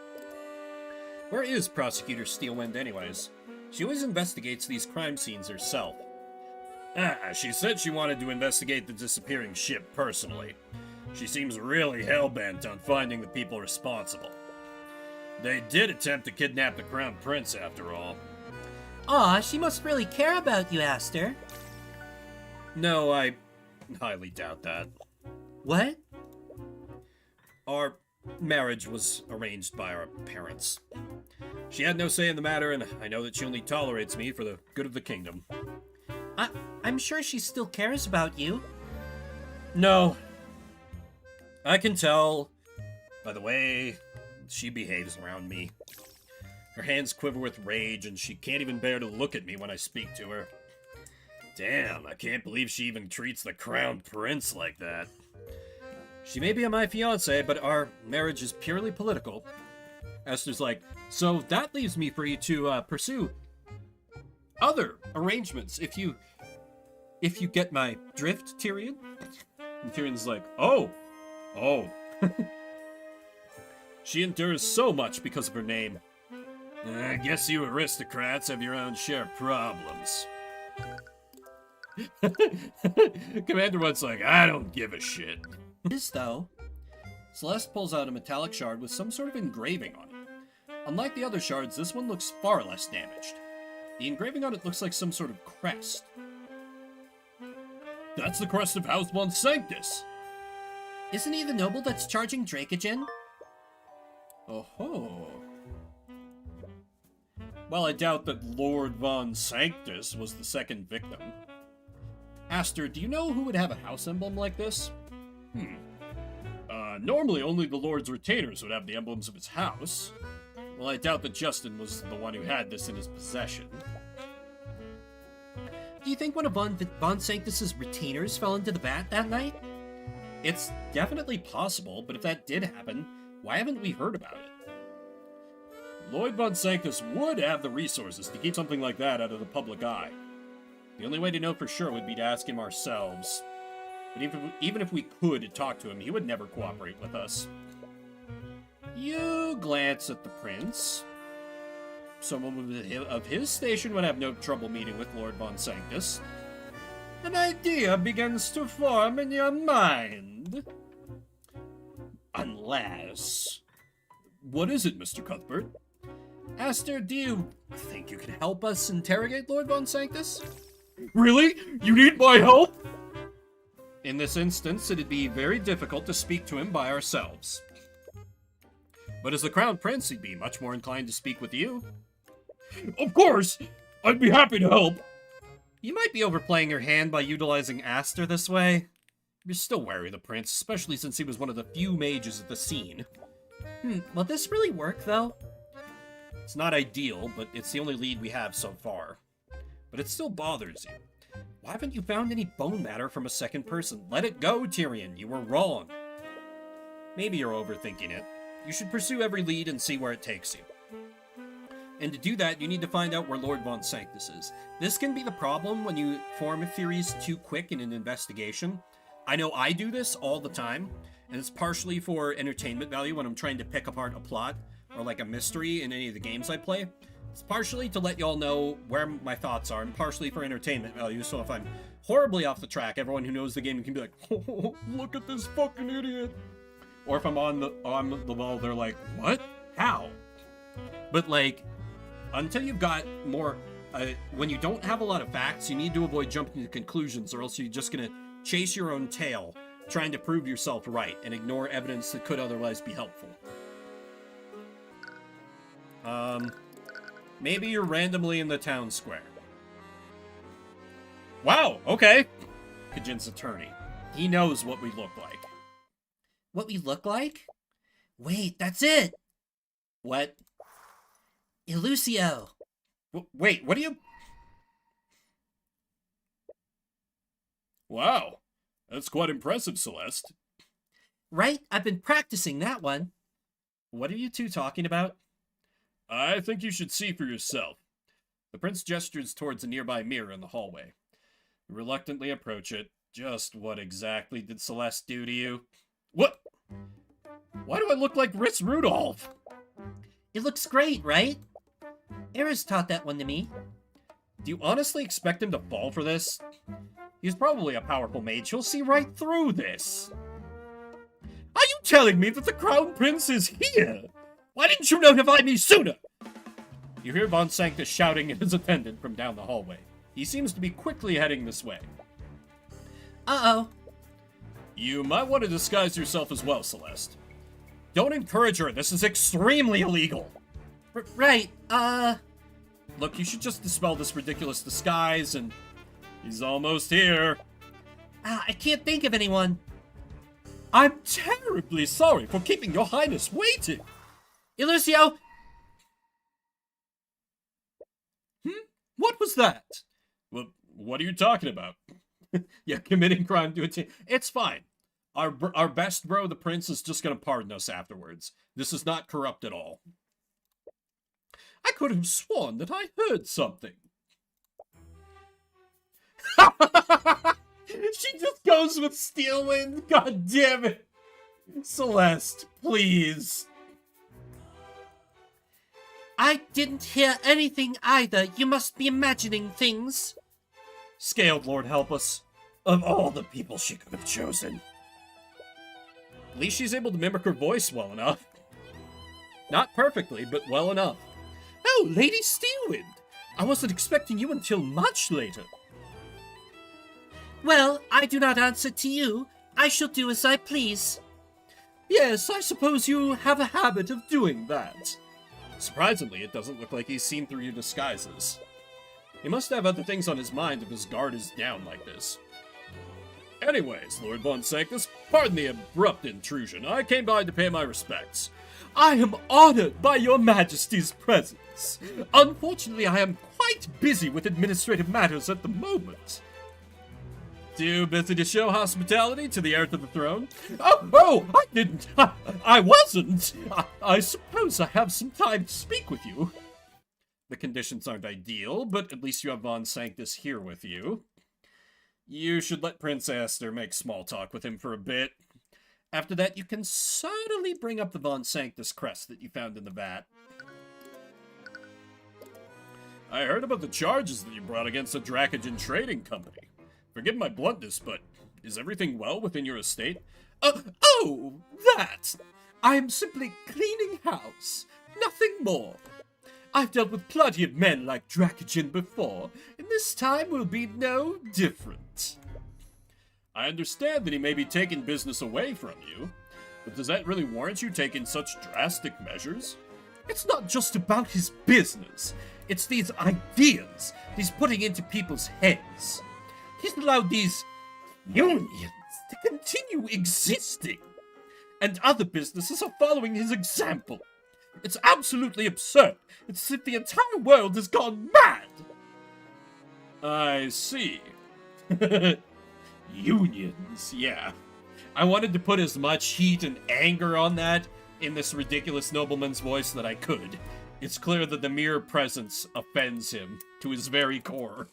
Where is Prosecutor Steelwind anyways? She always investigates these crime scenes herself. She said she wanted to investigate the disappearing ship personally. She seems really hell-bent on finding the people responsible. They did attempt to kidnap the Crown Prince, after all. Aw, she must really care about you, Aster. No, I highly doubt that. What? Our marriage was arranged by our parents. She had no say in the matter, and I know that she only tolerates me for the good of the kingdom. I'm sure she still cares about you. No. I can tell by the way she behaves around me. Her hands quiver with rage, and she can't even bear to look at me when I speak to her. Damn, I can't believe she even treats the Crown Prince like that. She may be my fiancé, but our marriage is purely political. Esther's like, so that leaves me free to pursue other arrangements, if you get my drift, Tyrion. And Tyrion's like, oh. She endures so much because of her name. I guess you aristocrats have your own share of problems. Commander Wood's like, I don't give a shit. This, though. Celeste pulls out a metallic shard with some sort of engraving on it. Unlike the other shards, this one looks far less damaged. The engraving on it looks like some sort of crest. That's the crest of House Von Sanctus. Isn't he the noble that's charging Dracogen? Oh-ho. Well, I doubt that Lord Von Sanctus was the second victim. Aster, do you know who would have a house emblem like this? Normally only the Lord's retainers would have the emblems of his house. Well, I doubt that Justin was the one who had this in his possession. Do you think one of Von Sanctus's retainers fell into the vat that night? It's definitely possible, but if that did happen, why haven't we heard about it? Lloyd Von Sanctus would have the resources to keep something like that out of the public eye. The only way to know for sure would be to ask him ourselves. But even if we could talk to him, he would never cooperate with us. You glance at the prince. Someone of his station would have no trouble meeting with Lord Von Sanctus. An idea begins to form in your mind. Unless... What is it, Mr. Cuthbert? Aster, do you think you can help us interrogate Lord Von Sanctus? Really? You need my help? In this instance, it'd be very difficult to speak to him by ourselves. But as the Crown Prince, he'd be much more inclined to speak with you. Of course! I'd be happy to help. You might be overplaying your hand by utilizing Aster this way. You're still wary of the prince, especially since he was one of the few mages at the scene. Will this really work, though? It's not ideal, but it's the only lead we have so far. But it still bothers you. Why haven't you found any bone matter from a second person? Let it go, Tyrion. You were wrong. Maybe you're overthinking it. You should pursue every lead and see where it takes you. And to do that, you need to find out where Lord Von Sanctus is. This can be the problem when you form theories too quick in an investigation. I know I do this all the time, and it's partially for entertainment value when I'm trying to pick apart a plot or like a mystery in any of the games I play. It's partially to let y'all know where my thoughts are, and partially for entertainment value, so if I'm horribly off the track, everyone who knows the game can be like, oh, look at this fucking idiot. Or if I'm on the wall, they're like, what? How? But like, until you've got more, when you don't have a lot of facts, you need to avoid jumping to conclusions, or else you're just gonna chase your own tail, trying to prove yourself right, and ignore evidence that could otherwise be helpful. Maybe you're randomly in the town square. Wow, okay. Kajin's attorney. He knows what we look like. What we look like? Wait, that's it! What? Illucio! Wait, what do you... Wow, that's quite impressive, Celeste. Right? I've been practicing that one. What are you two talking about? I think you should see for yourself. The prince gestures towards a nearby mirror in the hallway. You reluctantly approach it. Just what exactly did Celeste do to you? What? Why do I look like Ritz Rudolph? It looks great, right? Eris taught that one to me. Do you honestly expect him to fall for this? He's probably a powerful mage. He'll see right through this. Are you telling me that the Crown Prince is here? Why didn't you notify me sooner? You hear Von Sanctus shouting at his attendant from down the hallway. He seems to be quickly heading this way. Uh-oh. You might want to disguise yourself as well, Celeste. Don't encourage her. This is extremely illegal. Right, Look, you should just dispel this ridiculous disguise and... He's almost here. I can't think of anyone. I'm terribly sorry for keeping your highness waiting. Illucio! What was that? Well, what are you talking about? Yeah, committing crime to a team. It's fine. Our best bro, the prince, is just gonna pardon us afterwards. This is not corrupt at all. I could have sworn that I heard something. She just goes with Steel Wind. God damn it. Celeste, please. I didn't hear anything either. You must be imagining things. Scaled Lord help us. Of all the people she could have chosen. At least she's able to mimic her voice well enough. Not perfectly, but well enough. Oh, Lady Steelwind! I wasn't expecting you until much later. Well, I do not answer to you. I shall do as I please. Yes, I suppose you have a habit of doing that. Surprisingly, it doesn't look like he's seen through your disguises. He must have other things on his mind if his guard is down like this. Anyways, Lord Von Sanctus, pardon the abrupt intrusion. I came by to pay my respects. I am honored by your majesty's presence. Unfortunately, I am quite busy with administrative matters at the moment. Too busy to show hospitality to the heir to the throne? Oh, I didn't. I wasn't. I suppose I have some time to speak with you. The conditions aren't ideal, but at least you have Von Sanctus here with you. You should let Prince Aster make small talk with him for a bit. After that, you can subtly bring up the Von Sanctus crest that you found in the vat. I heard about the charges that you brought against the Dracogen Trading Company. Forgive my bluntness, but is everything well within your estate? Oh, that! I am simply cleaning house. Nothing more. I've dealt with plenty of men like Dracogen before, and this time will be no different. I understand that he may be taking business away from you, but does that really warrant you taking such drastic measures? It's not just about his business. It's these ideas he's putting into people's heads. He's allowed these unions to continue existing. And other businesses are following his example. It's absolutely absurd. It's as if the entire world has gone mad. I see. Unions, yeah. I wanted to put as much heat and anger on that in this ridiculous nobleman's voice that I could. It's clear that the mere presence offends him to his very core.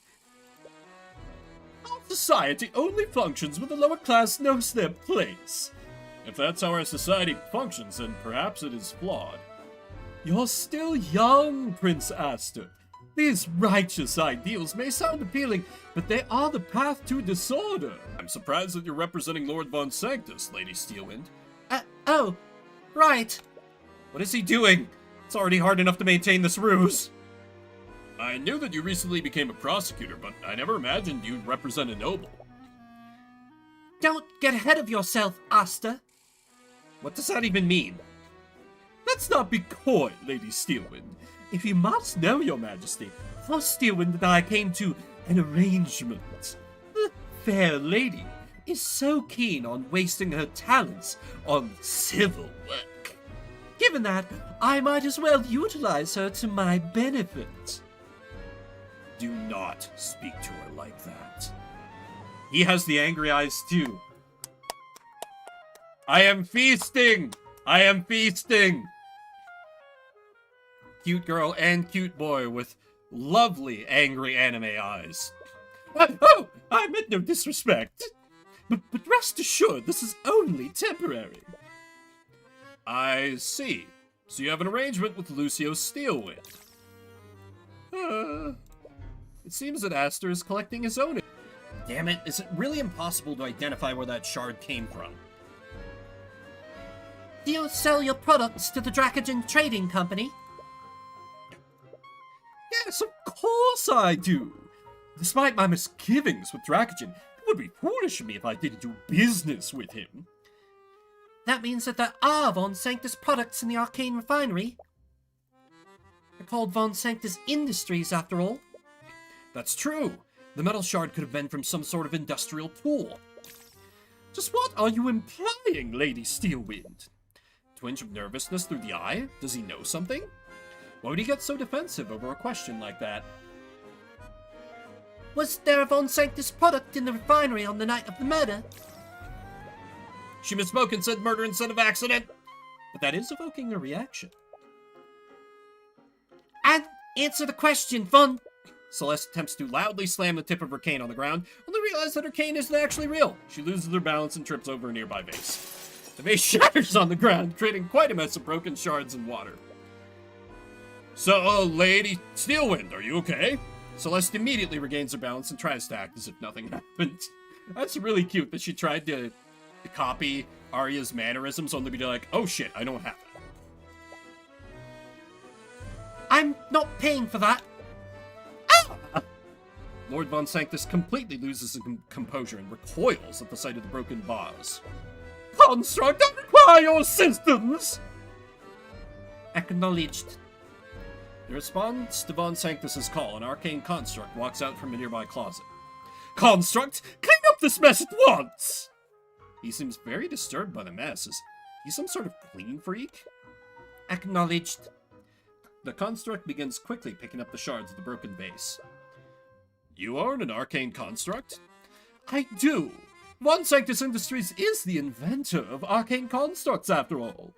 Our society only functions when the lower class knows their place. If that's how our society functions, then perhaps it is flawed. You're still young, Prince Aster. These righteous ideals may sound appealing, but they are the path to disorder. I'm surprised that you're representing Lord Von Sanctus, Lady Steelwind. Oh, right. What is he doing? It's already hard enough to maintain this ruse. I knew that you recently became a prosecutor, but I never imagined you'd represent a noble. Don't get ahead of yourself, Asta. What does that even mean? Let's not be coy, Lady Steelwind. If you must know, Your Majesty, Lord Steelwind and I came to an arrangement. The fair lady is so keen on wasting her talents on civil work. Given that, I might as well utilize her to my benefit. Do not speak to her like that. He has the angry eyes too. I am feasting! I am feasting! Cute girl and cute boy with lovely angry anime eyes. Oh, I meant no disrespect. But rest assured, this is only temporary. I see. So you have an arrangement with Lucio Steelwind. It seems that Aster is collecting his own. Damn it, is it really impossible to identify where that shard came from? Do you sell your products to the Dracogen Trading Company? Yes, of course I do. Despite my misgivings with Dracogen, it would be foolish of me if I didn't do business with him. That means that there are Von Sanctus products in the Arcane refinery. They're called Von Sanctus Industries, after all. That's true. The metal shard could have been from some sort of industrial tool. Just what are you implying, Lady Steelwind? Twinge of nervousness through the eye? Does he know something? Why would he get so defensive over a question like that? Was there a Von Sanctus product in the refinery on the night of the murder? She misspoke and said murder instead of accident. But that is evoking a reaction. And answer the question, Von. Celeste attempts to loudly slam the tip of her cane on the ground, only realize that her cane isn't actually real. She loses her balance and trips over a nearby vase. The vase shatters on the ground, creating quite a mess of broken shards and water. So, Lady Steelwind, are you okay? Celeste immediately regains her balance and tries to act as if nothing happened. That's really cute that she tried to copy Arya's mannerisms, only to be like, oh shit, I don't have it. I'm not paying for that. Lord Von Sanctus completely loses his composure and recoils at the sight of the broken vase. Construct, I require your assistance! Acknowledged. In response to Von Sanctus's call, an arcane construct walks out from a nearby closet. Construct, clean up this mess at once! He seems very disturbed by the mess. Is he some sort of clean freak? Acknowledged. The construct begins quickly picking up the shards of the broken vase. You are an arcane construct? I do. Von Sanctus Industries is the inventor of arcane constructs, after all.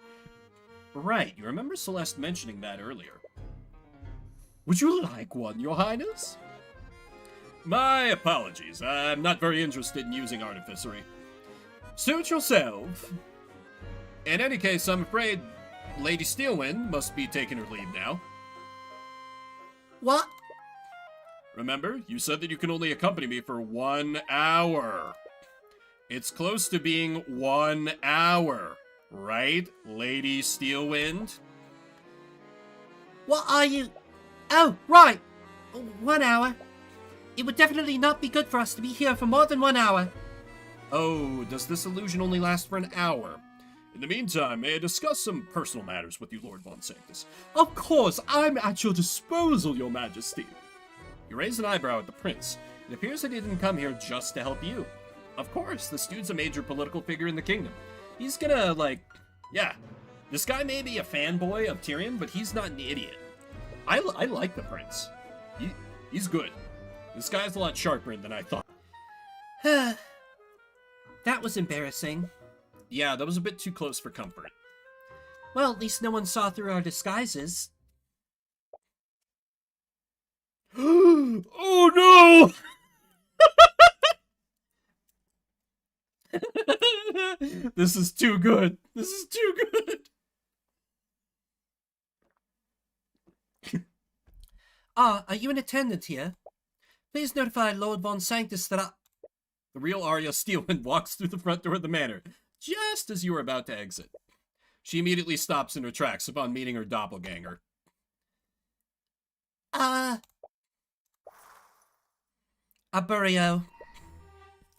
Right, you remember Celeste mentioning that earlier. Would you like one, Your Highness? My apologies. I'm not very interested in using artificery. Suit yourself. In any case, I'm afraid Lady Steelwind must be taking her leave now. What? Remember, you said that you can only accompany me for 1 hour. It's close to being 1 hour, right, Lady Steelwind? What are you... Oh, right. 1 hour. It would definitely not be good for us to be here for more than 1 hour. Oh, does this illusion only last for an hour? In the meantime, may I discuss some personal matters with you, Lord Von Sanctus? Of course, I'm at your disposal, Your Majesty. You raise an eyebrow at the prince. It appears that he didn't come here just to help you. Of course, this dude's a major political figure in the kingdom. He's gonna, like, yeah. This guy may be a fanboy of Tyrion, but he's not an idiot. I like the prince. He's good. This guy's a lot sharper than I thought. That was embarrassing. Yeah, that was a bit too close for comfort. Well, at least no one saw through our disguises. Oh no! This is too good. This is too good. Are you in attendance here? Please notify Lord Von Sanctus that I... The real Arya Steelwind walks through the front door of the manor, just as you are about to exit. She immediately stops in her tracks upon meeting her doppelganger. Aburio.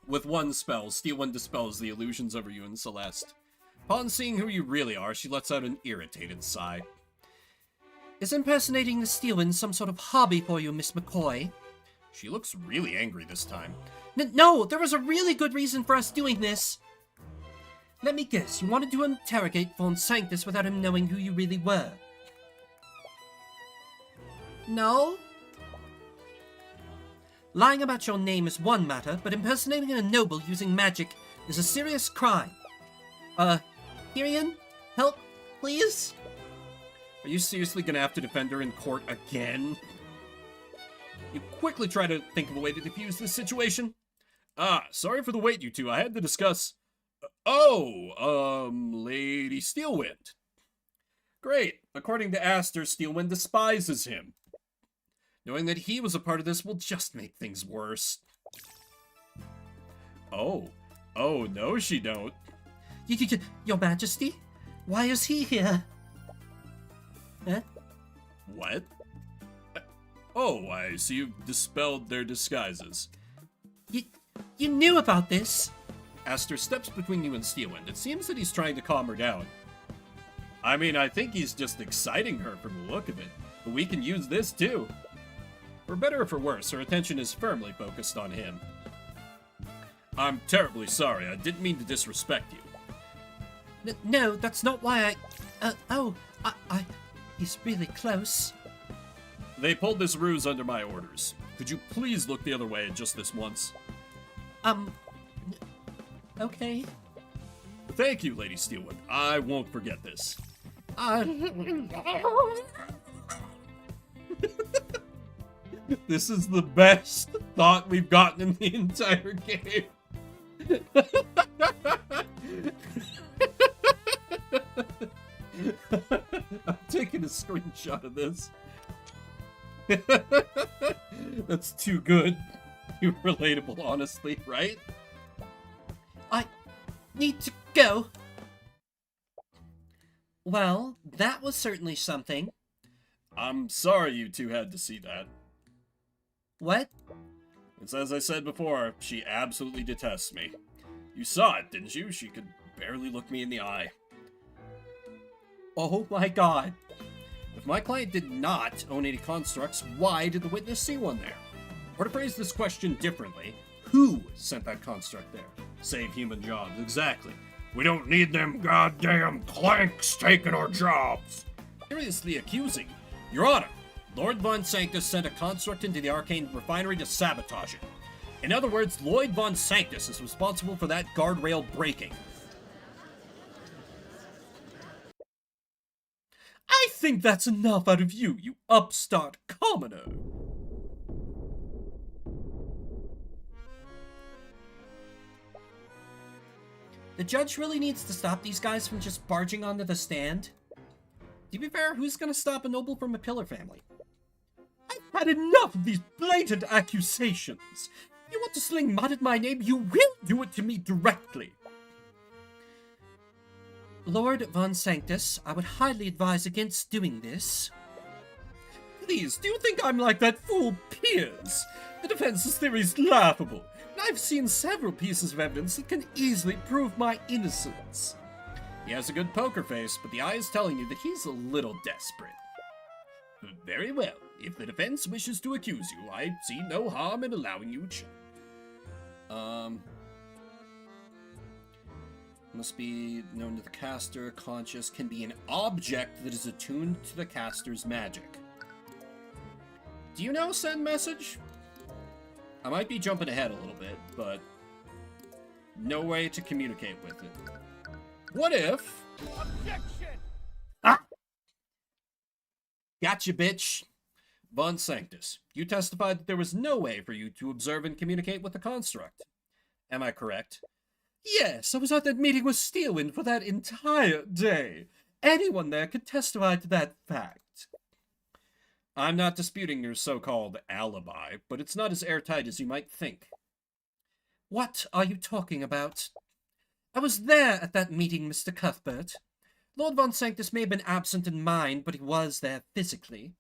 With one spell, Steelwind dispels the illusions over you and Celeste. Upon seeing who you really are, she lets out an irritated sigh. Is impersonating the Steelwind some sort of hobby for you, Miss McCoy? She looks really angry this time. No, there was a really good reason for us doing this. Let me guess, you wanted to interrogate Von Sanctus without him knowing who you really were. No? Lying about your name is one matter, but impersonating a noble using magic is a serious crime. Tyrion? Help, please? Are you seriously gonna have to defend her in court again? You quickly try to think of a way to defuse this situation. Sorry for the wait, you two. I had to discuss... Lady Steelwind. Great. According to Aster, Steelwind despises him. Knowing that he was a part of this will just make things worse. Oh, no she don't. Your Majesty? Why is he here? Huh? What? Oh, I see you've dispelled their disguises. You knew about this? Aster steps between you and Steelwind. It seems that he's trying to calm her down. I mean, I think he's just exciting her from the look of it. But we can use this too. For better or for worse, her attention is firmly focused on him. I'm terribly sorry. I didn't mean to disrespect you. No, that's not why he's really close. They pulled this ruse under my orders. Could you please look the other way just this once? Okay. Thank you, Lady Steelwind. I won't forget this. This is the best thought we've gotten in the entire game. I'm taking a screenshot of this. That's too good. Too relatable, honestly, right? I need to go. Well, that was certainly something. I'm sorry you two had to see that. What? It's as I said before, she absolutely detests me. You saw it, didn't you? She could barely look me in the eye. Oh my god. If my client did not own any constructs, why did the witness see one there? Or to phrase this question differently, who sent that construct there? Save human jobs, exactly. We don't need them goddamn clanks taking our jobs. Seriously accusing. Your Honor, Lord Von Sanctus sent a construct into the Arcane refinery to sabotage it. In other words, Lloyd Von Sanctus is responsible for that guardrail breaking. I think that's enough out of you, you upstart commoner. The judge really needs to stop these guys from just barging onto the stand. To be fair, who's gonna stop a noble from a pillar family? I've had enough of these blatant accusations. You want to sling mud at my name, you will do it to me directly. Lord Von Sanctus, I would highly advise against doing this. Please, do you think I'm like that fool Piers? The defense's theory is laughable, and I've seen several pieces of evidence that can easily prove my innocence. He has a good poker face, but the eye is telling you that he's a little desperate. Very well. If the defense wishes to accuse you, I see no harm in allowing you to. Must be known to the caster. Conscious can be an object that is attuned to the caster's magic. Do you know send message? I might be jumping ahead a little bit, but no way to communicate with it. What if... Objection! Gotcha, bitch. Von Sanctus, you testified that there was no way for you to observe and communicate with the construct. Am I correct? Yes, I was at that meeting with Steelwind for that entire day. Anyone there could testify to that fact. I'm not disputing your so-called alibi, but it's not as airtight as you might think. What are you talking about? I was there at that meeting, Mr. Cuthbert. Lord Von Sanctus may have been absent in mind, but he was there physically.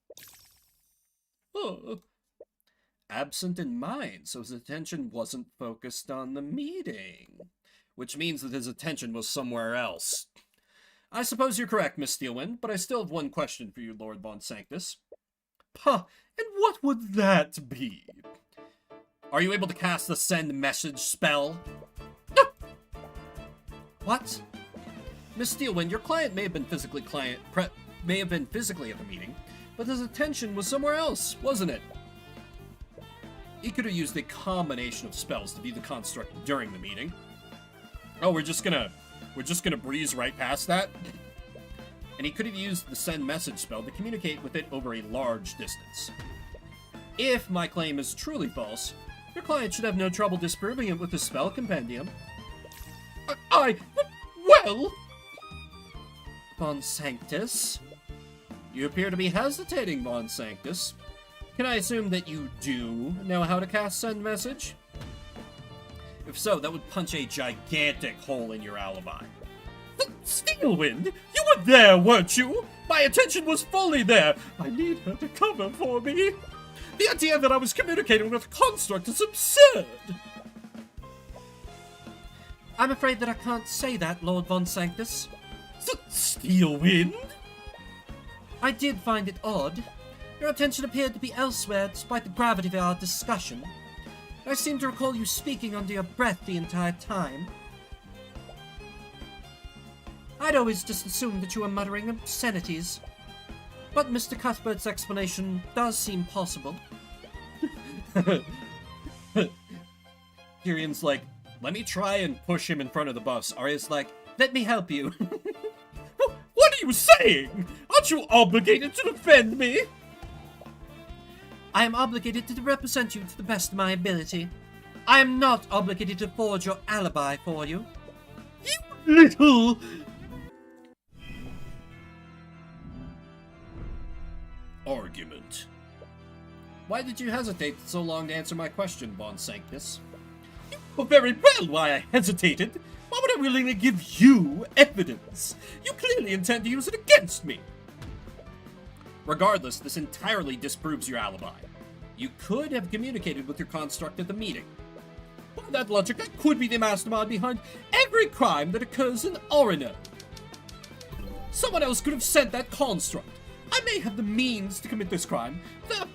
Oh. Absent in mind, so his attention wasn't focused on the meeting. Which means that his attention was somewhere else. I suppose you're correct, Miss Steelwind, but I still have one question for you, Lord Von Sanctus. Puh, and what would that be? Are you able to cast the send message spell? What? Miss Steelwind, your client may have been physically at the meeting, but his attention was somewhere else, wasn't it? He could have used a combination of spells to be the construct during the meeting. Oh, we're just gonna breeze right past that? And he could have used the send message spell to communicate with it over a large distance. If my claim is truly false, your client should have no trouble disproving it with the spell compendium. Well... Von Sanctus? You appear to be hesitating, Von Sanctus. Can I assume that you do know how to cast send message? If so, that would punch a gigantic hole in your alibi. Steelwind, you were there, weren't you? My attention was fully there. I need her to cover for me. The idea that I was communicating with a construct is absurd. I'm afraid that I can't say that, Lord Von Sanctus. Steelwind? I did find it odd. Your attention appeared to be elsewhere despite the gravity of our discussion. I seem to recall you speaking under your breath the entire time. I'd always just assumed that you were muttering obscenities. But Mr. Cuthbert's explanation does seem possible. Tyrion's like, let me try and push him in front of the bus. Arya's like, let me help you. What are you saying? Aren't you obligated to defend me? I am obligated to represent you to the best of my ability. I am not obligated to forge your alibi for you. You little... Argument. Why did you hesitate so long to answer my question, Von Sanctus? You know very well why I hesitated. Why would I willingly give you evidence? You clearly intend to use it against me. Regardless, this entirely disproves your alibi. You could have communicated with your construct at the meeting. By that logic, I could be the mastermind behind every crime that occurs in Orono. Someone else could have sent that construct. I may have the means to commit this crime. There are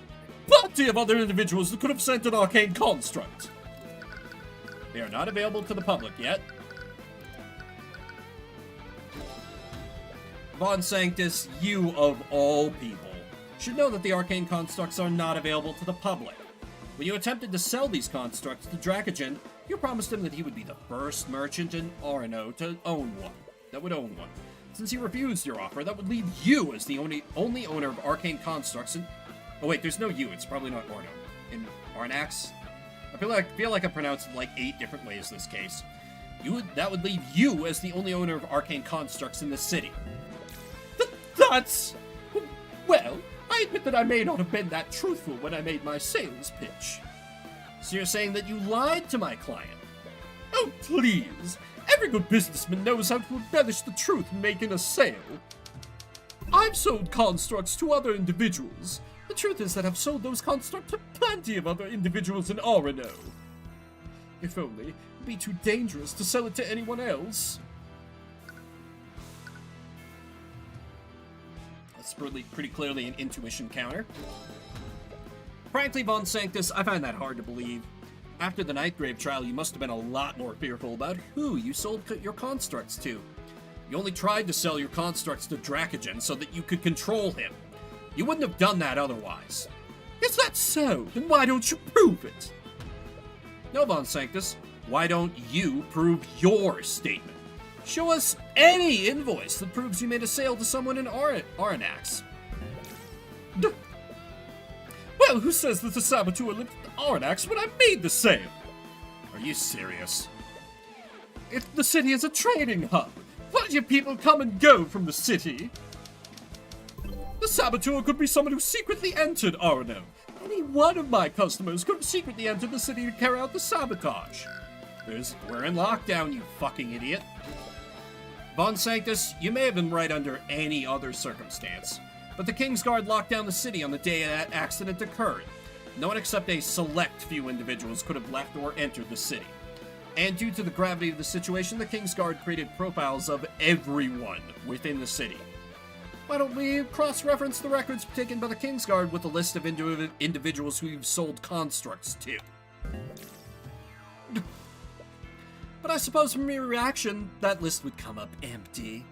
plenty of other individuals that could have sent an arcane construct. They are not available to the public yet. Von Sanctus, you of all people, should know that the arcane constructs are not available to the public. When you attempted to sell these constructs to Dracogen, you promised him that he would be the first merchant in Orono to own one. Since he refused your offer, that would leave you as the only owner of arcane constructs in... Oh wait, there's no you, it's probably not Orono. In Arnax? I feel like I pronounced it like 8 different ways this case. That would leave you as the only owner of arcane constructs in the city. That's... Well, I admit that I may not have been that truthful when I made my sales pitch. So you're saying that you lied to my client? Oh, please. Every good businessman knows how to embellish the truth in making a sale. I've sold constructs to other individuals. The truth is that I've sold those constructs to plenty of other individuals in Orono. If only, it'd be too dangerous to sell it to anyone else. That's pretty clearly an intuition counter. Frankly, Von Sanctus, I find that hard to believe. After the Ninth Grave trial, you must have been a lot more fearful about who you sold your constructs to. You only tried to sell your constructs to Dracogen so that you could control him. You wouldn't have done that otherwise. Is that so? Then why don't you prove it? No, Von Sanctus. Why don't you prove your statement? Show us any invoice that proves you made a sale to someone in Aranax. Well, who says that the saboteur lived in Aranax when I made the sale? Are you serious? If the city is a trading hub, plenty of people come and go from the city. The saboteur could be someone who secretly entered Arano. Any one of my customers could have secretly entered the city to carry out the sabotage. We're in lockdown, you fucking idiot. Von Sanctus, you may have been right under any other circumstance, but the Kingsguard locked down the city on the day that accident occurred. No one except a select few individuals could have left or entered the city. And due to the gravity of the situation, the Kingsguard created profiles of everyone within the city. Why don't we cross-reference the records taken by the Kingsguard with a list of individuals who you've sold constructs to? But I suppose from your reaction, that list would come up empty.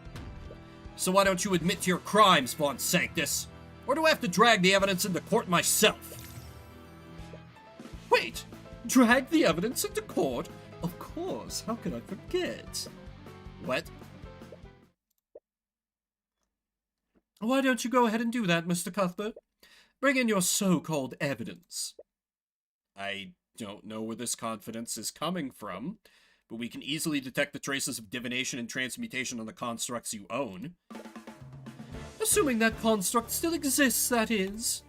So why don't you admit to your crimes, Von Sanctus? Or do I have to drag the evidence into court myself? Wait, drag the evidence into court? Of course, how could I forget? What? Why don't you go ahead and do that, Mr. Cuthbert? Bring in your so-called evidence. I don't know where this confidence is coming from, but we can easily detect the traces of divination and transmutation on the constructs you own. Assuming that construct still exists, that is.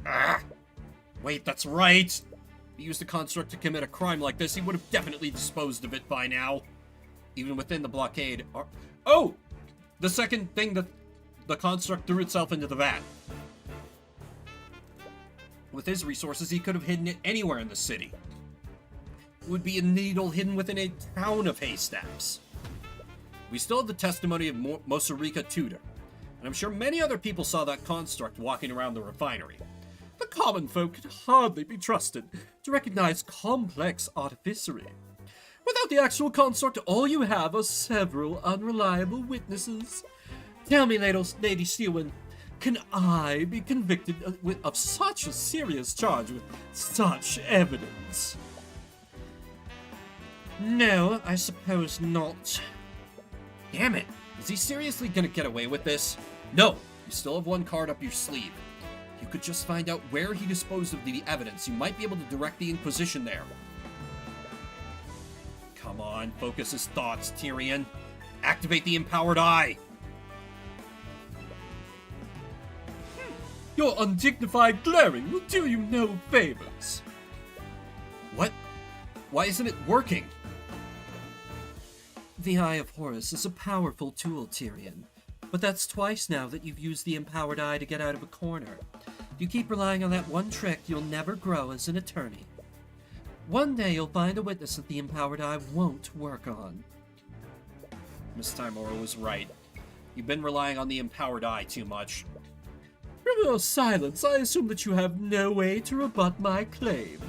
Ah! Wait, that's right! If he used a construct to commit a crime like this, he would have definitely disposed of it by now. Even within the blockade. Oh! The second thing that the construct threw itself into the vat. With his resources, he could have hidden it anywhere in the city. It would be a needle hidden within a town of haystacks. We still have the testimony of Mosarika Tudor, and I'm sure many other people saw that construct walking around the refinery. The common folk could hardly be trusted to recognize complex artificery. Without the actual construct, all you have are several unreliable witnesses. Tell me, Lady Steelwind, can I be convicted of such a serious charge with such evidence? No, I suppose not. Damn it! Is he seriously gonna get away with this? No! You still have one card up your sleeve. If you could just find out where he disposed of the evidence, you might be able to direct the Inquisition there. Come on, focus his thoughts, Tyrion. Activate the Empowered Eye! Your undignified glaring will do you no favors. What? Why isn't it working? The Eye of Horus is a powerful tool, Tyrion. But that's twice now that you've used the Empowered Eye to get out of a corner. If you keep relying on that one trick, you'll never grow as an attorney. One day you'll find a witness that the Empowered Eye won't work on. Miss Timora was right. You've been relying on the Empowered Eye too much. From your silence, I assume that you have no way to rebut my claim.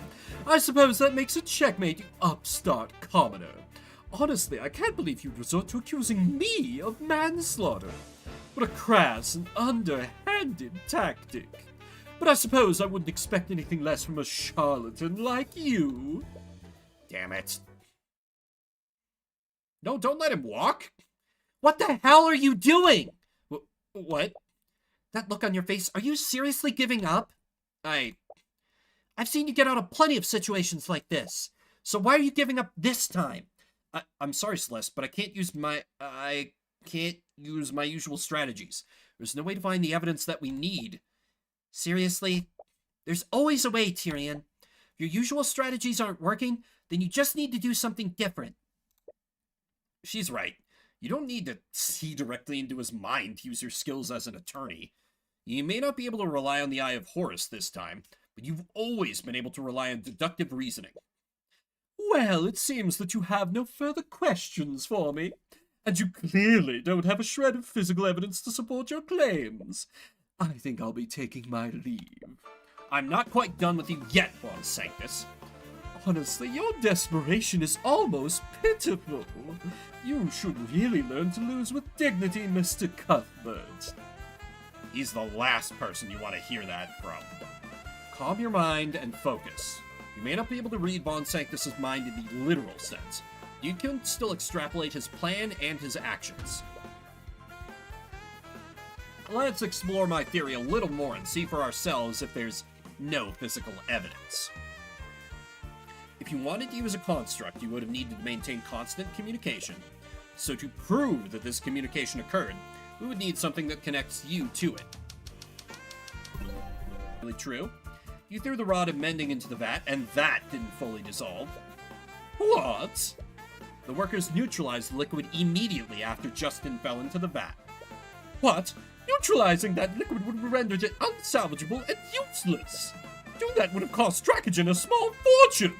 I suppose that makes a checkmate, you upstart commoner. Honestly, I can't believe you'd resort to accusing me of manslaughter. What a crass and underhanded tactic. But I suppose I wouldn't expect anything less from a charlatan like you. Damn it. No, don't let him walk. What the hell are you doing? What? That look on your face, are you seriously giving up? I've seen you get out of plenty of situations like this. So why are you giving up this time? I'm sorry, Celeste, but I can't use my usual strategies. There's no way to find the evidence that we need. Seriously? There's always a way, Tyrion. If your usual strategies aren't working, then you just need to do something different. She's right. You don't need to see directly into his mind to use your skills as an attorney. You may not be able to rely on the Eye of Horus this time, but you've always been able to rely on deductive reasoning. Well, it seems that you have no further questions for me, and you clearly don't have a shred of physical evidence to support your claims. I think I'll be taking my leave. I'm not quite done with you yet, Von Sanctus. Honestly, your desperation is almost pitiful. You should really learn to lose with dignity, Mr. Cuthbert. He's the last person you want to hear that from. Calm your mind and focus. You may not be able to read Von Sanctus's mind in the literal sense. You can still extrapolate his plan and his actions. Let's explore my theory a little more and see for ourselves if there's no physical evidence. If you wanted to use a construct, you would have needed to maintain constant communication. So to prove that this communication occurred, we would need something that connects you to it. Really true. You threw the rod of mending into the vat, and that didn't fully dissolve. What? The workers neutralized the liquid immediately after Justin fell into the vat. What? Neutralizing that liquid would have rendered it unsalvageable and useless. Doing that would have cost Dracogen a small fortune.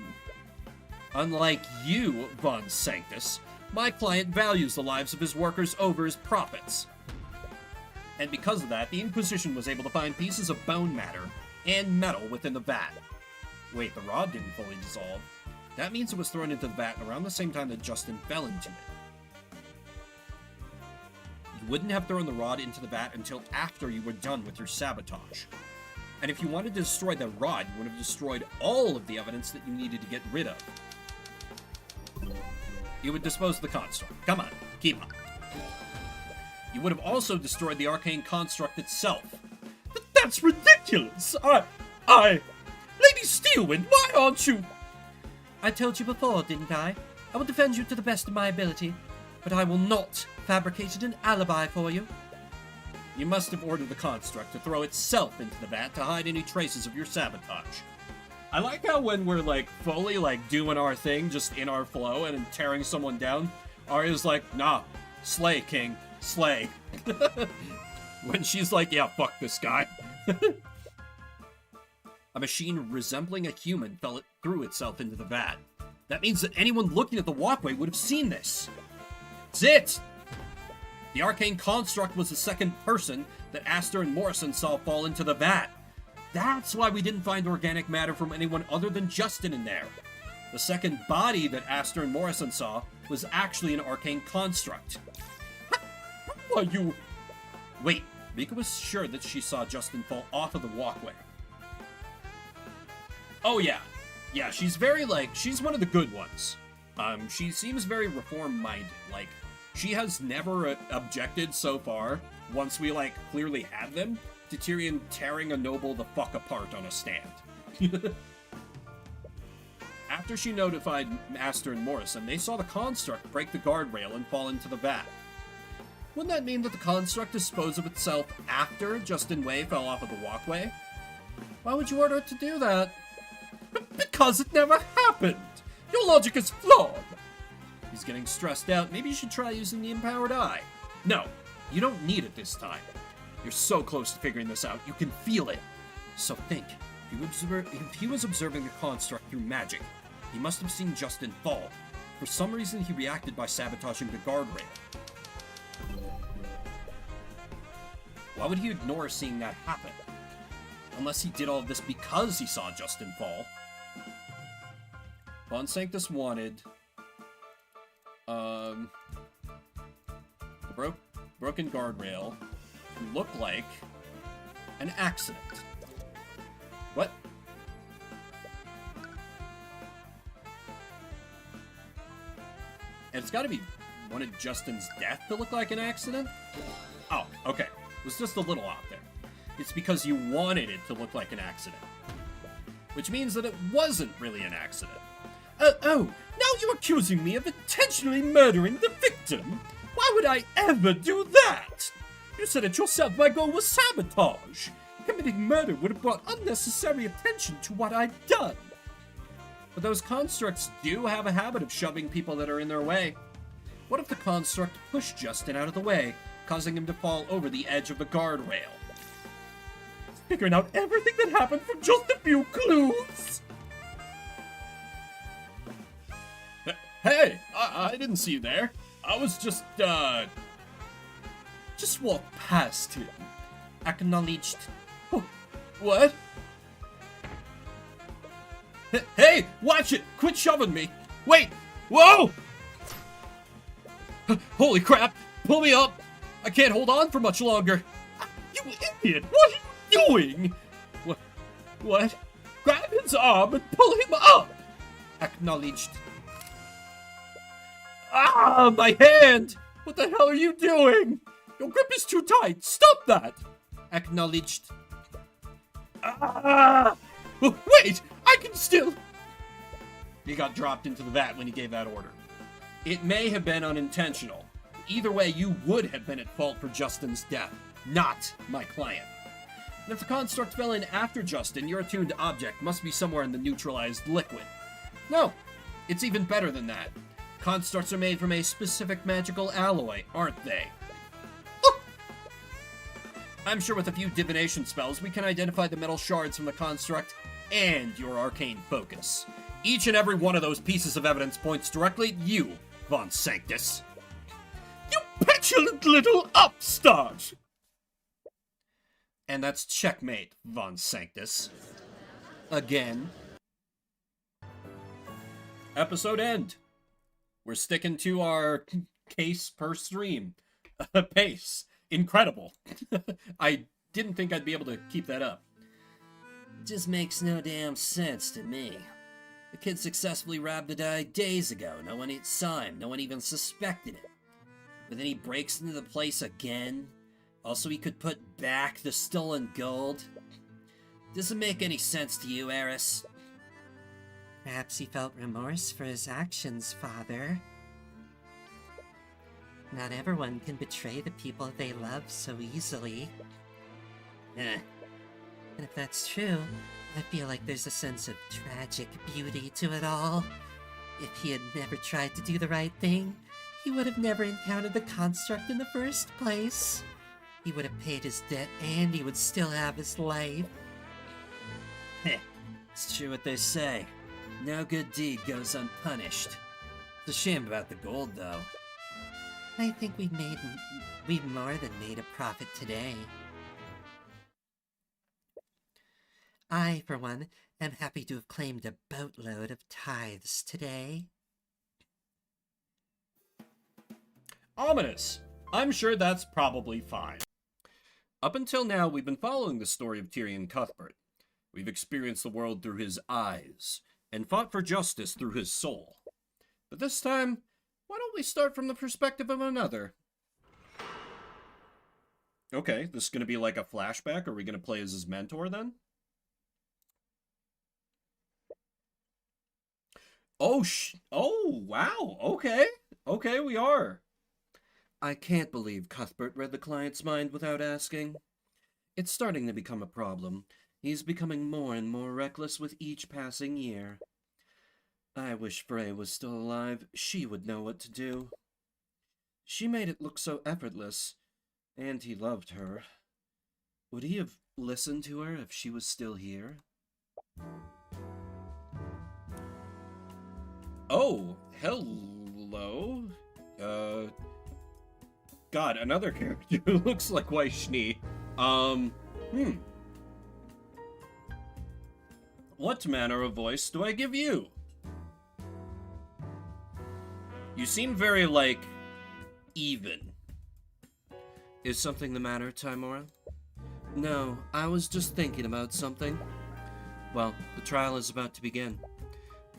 Unlike you, Von Sanctus, my client values the lives of his workers over his profits. And because of that, the Inquisition was able to find pieces of bone matter and metal within the vat. Wait, the rod didn't fully dissolve. That means it was thrown into the vat around the same time that Justin fell into it. You wouldn't have thrown the rod into the vat until after you were done with your sabotage. And if you wanted to destroy the rod, you would have destroyed all of the evidence that you needed to get rid of. You would dispose of the construct. Come on, keep on. You would have also destroyed the arcane construct itself. That's ridiculous! Lady Steelwind, why aren't you... I told you before, didn't I? I will defend you to the best of my ability, but I will not fabricate an alibi for you. You must have ordered the construct to throw itself into the vat to hide any traces of your sabotage. I like how when we're, fully, doing our thing, just in our flow, and tearing someone down, Arya's like, nah, slay, king, slay. When she's like, yeah, fuck this guy. A machine resembling a human threw itself into the vat. That means that anyone looking at the walkway would have seen this. That's it! The arcane construct was the second person that Aster and Morrison saw fall into the vat. That's why we didn't find organic matter from anyone other than Justin in there. The second body that Aster and Morrison saw was actually an arcane construct. How are you... Wait, Mika was sure that she saw Justin fall off of the walkway. Oh yeah. Yeah, she's very, she's one of the good ones. She seems very reform-minded. She has never objected so far, once we, clearly had them, to Tyrion tearing a noble the fuck apart on a stand. After she notified Aster and Morrison, they saw the construct break the guardrail and fall into the vat. Wouldn't that mean that the construct disposed of itself after Justin Wei fell off of the walkway? Why would you order it to do that? Because it never happened! Your logic is flawed! He's getting stressed out. Maybe you should try using the empowered eye. No, you don't need it this time. You're so close to figuring this out. You can feel it. So think, if he was observing the construct through magic, he must have seen Justin fall. For some reason, he reacted by sabotaging the guardrail. Why would he ignore seeing that happen? Unless he did all of this because he saw Justin fall. Von Sanctus wanted... the broken guardrail to look like an accident. What? And it's gotta be wanted Justin's death to look like an accident? Oh, okay. It was just a little off there. It's because you wanted it to look like an accident. Which means that it wasn't really an accident. Oh, now you're accusing me of intentionally murdering the victim? Why would I ever do that? You said it yourself, my goal was sabotage. Committing murder would have brought unnecessary attention to what I'd done. But those constructs do have a habit of shoving people that are in their way. What if the construct pushed Justin out of the way, causing him to fall over the edge of the guardrail? Figuring out everything that happened from just a few clues. Hey, I didn't see you there. I was just walked past him. Acknowledged. What? Hey, watch it! Quit shoving me! Wait! Whoa! Holy crap! Pull me up! I can't hold on for much longer! You idiot! What are you doing? What? Grab his arm and pull him up! Acknowledged. Ah, my hand! What the hell are you doing? Your grip is too tight! Stop that! Acknowledged. Ah! Wait! I can still... He got dropped into the vat when he gave that order. It may have been unintentional. Either way, you would have been at fault for Justin's death, not my client. And if the construct fell in after Justin, your attuned object must be somewhere in the neutralized liquid. No, it's even better than that. Constructs are made from a specific magical alloy, aren't they? I'm sure with a few divination spells, we can identify the metal shards from the construct and your arcane focus. Each and every one of those pieces of evidence points directly at you, Von Sanctus. You petulant little upstart! And that's checkmate, Von Sanctus. Again. Episode end. We're sticking to our case per stream. Pace. Incredible. I didn't think I'd be able to keep that up. Just makes no damn sense to me. The kid successfully robbed a guy days ago. No one saw him. No one even suspected it. But then he breaks into the place again. Also, he could put back the stolen gold. Doesn't make any sense to you, Eris. Perhaps he felt remorse for his actions, Father. Not everyone can betray the people they love so easily. Eh. And if that's true, I feel like there's a sense of tragic beauty to it all. If he had never tried to do the right thing, he would have never encountered the construct in the first place. He would have paid his debt and he would still have his life. Heh. It's true what they say. No good deed goes unpunished. It's a shame about the gold, though. I think we've more than made a profit today. I, for one, am happy to have claimed a boatload of tithes today. Ominous. I'm sure that's probably fine. Up until now, we've been following the story of Tyrion Cuthbert. We've experienced the world through his eyes, and fought for justice through his soul. But this time, why don't we start from the perspective of another? Okay, this is going to be like a flashback? Are we going to play as his mentor, then? Oh, wow, okay. Okay, we are. I can't believe Cuthbert read the client's mind without asking. It's starting to become a problem. He's becoming more and more reckless with each passing year. I wish Frey was still alive. She would know what to do. She made it look so effortless, and he loved her. Would he have listened to her if she was still here? Oh, hello. God, another character who looks like Waishni. What manner of voice do I give you? You seem very, even. Is something the matter, Tymora? No, I was just thinking about something. Well, the trial is about to begin.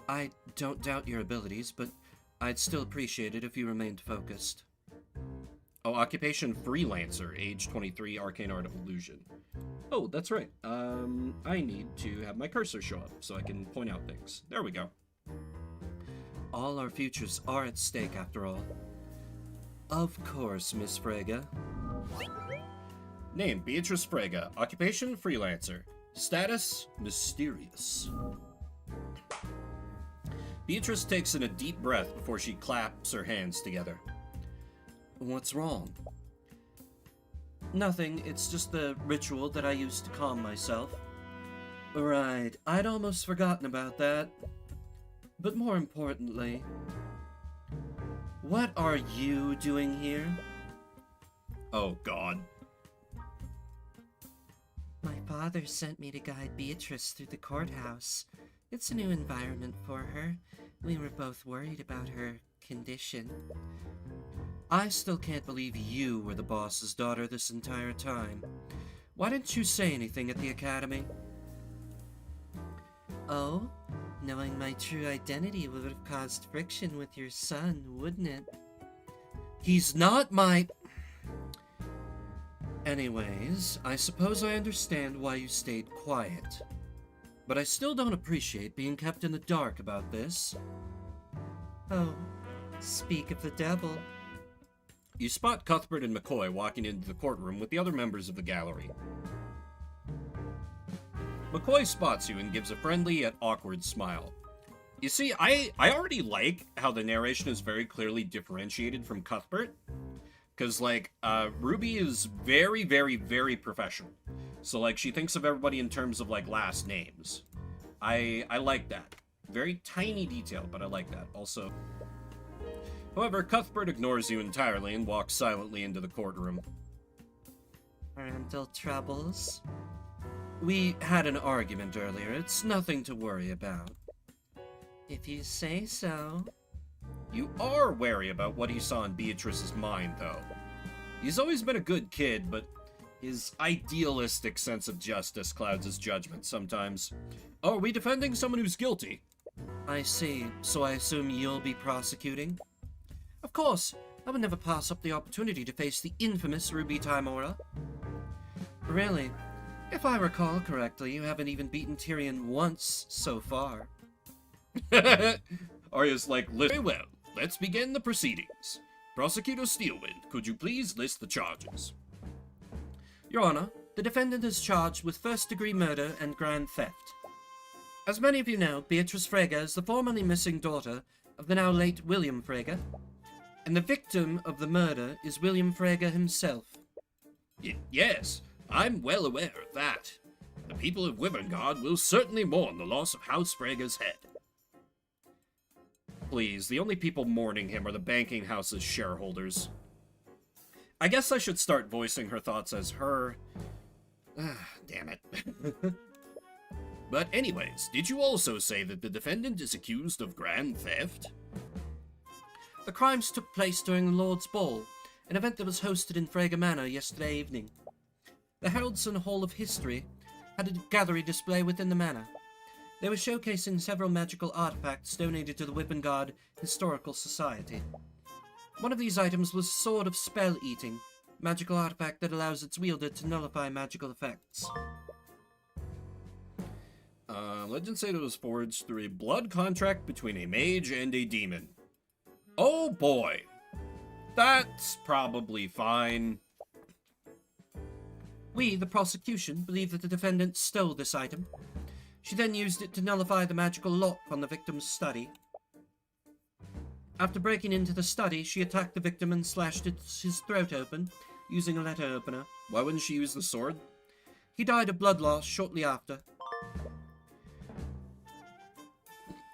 I don't doubt your abilities, but I'd still appreciate it if you remained focused. Oh, occupation freelancer, age 23, arcane art of illusion. Oh, that's right. I need to have my cursor show up so I can point out things. There we go. All our futures are at stake, after all. Of course, Miss Frege. Name, Beatrice Frege. Occupation, freelancer. Status, mysterious. Beatrice takes in a deep breath before she claps her hands together. What's wrong? Nothing, it's just the ritual that I used to calm myself. Right, I'd almost forgotten about that. But more importantly, what are you doing here? Oh, God. My father sent me to guide Beatrice through the courthouse. It's a new environment for her. We were both worried about her condition. I still can't believe you were the boss's daughter this entire time. Why didn't you say anything at the academy? Oh, knowing my true identity would have caused friction with your son, wouldn't it? He's not my... Anyways, I suppose I understand why you stayed quiet. But I still don't appreciate being kept in the dark about this. Oh, speak of the devil. You spot Cuthbert and McCoy walking into the courtroom with the other members of the gallery. McCoy spots you and gives a friendly yet awkward smile. You see, I already like how the narration is very clearly differentiated from Cuthbert. Because, like, Ruby is very, very, very professional. So, like, she thinks of everybody in terms of, like, last names. I like that. Very tiny detail, but I like that. Also... However, Cuthbert ignores you entirely and walks silently into the courtroom. Parental troubles? We had an argument earlier. It's nothing to worry about. If you say so. You are wary about what he saw in Beatrice's mind, though. He's always been a good kid, but his idealistic sense of justice clouds his judgment sometimes. Oh, are we defending someone who's guilty? I see. So I assume you'll be prosecuting? Of course, I would never pass up the opportunity to face the infamous Ruby Tymora. Really? If I recall correctly, you haven't even beaten Tyrion once so far. Arya's like, very well, let's begin the proceedings. Prosecutor Steelwind, could you please list the charges? Your Honor, the defendant is charged with first-degree murder and grand theft. As many of you know, Beatrice Frege is the formerly missing daughter of the now late William Frege, and the victim of the murder is William Frege himself. Yes, I'm well aware of that. The people of Wyverngard will certainly mourn the loss of House Frege's head. Please, the only people mourning him are the banking house's shareholders. I guess I should start voicing her thoughts as her. Damn it. But anyways, did you also say that the defendant is accused of grand theft? The crimes took place during the Lord's Ball, an event that was hosted in Frege Manor yesterday evening. The Heraldson Hall of History had a gallery display within the manor. They were showcasing several magical artifacts donated to the Wyverngard Historical Society. One of these items was Sword of Spell Eating, magical artifact that allows its wielder to nullify magical effects. Legend said it was forged through a blood contract between a mage and a demon. Oh boy. That's probably fine. We, the prosecution, believe that the defendant stole this item. She then used it to nullify the magical lock on the victim's study. After breaking into the study, she attacked the victim and slashed his throat open, using a letter opener. Why wouldn't she use the sword? He died of blood loss shortly after.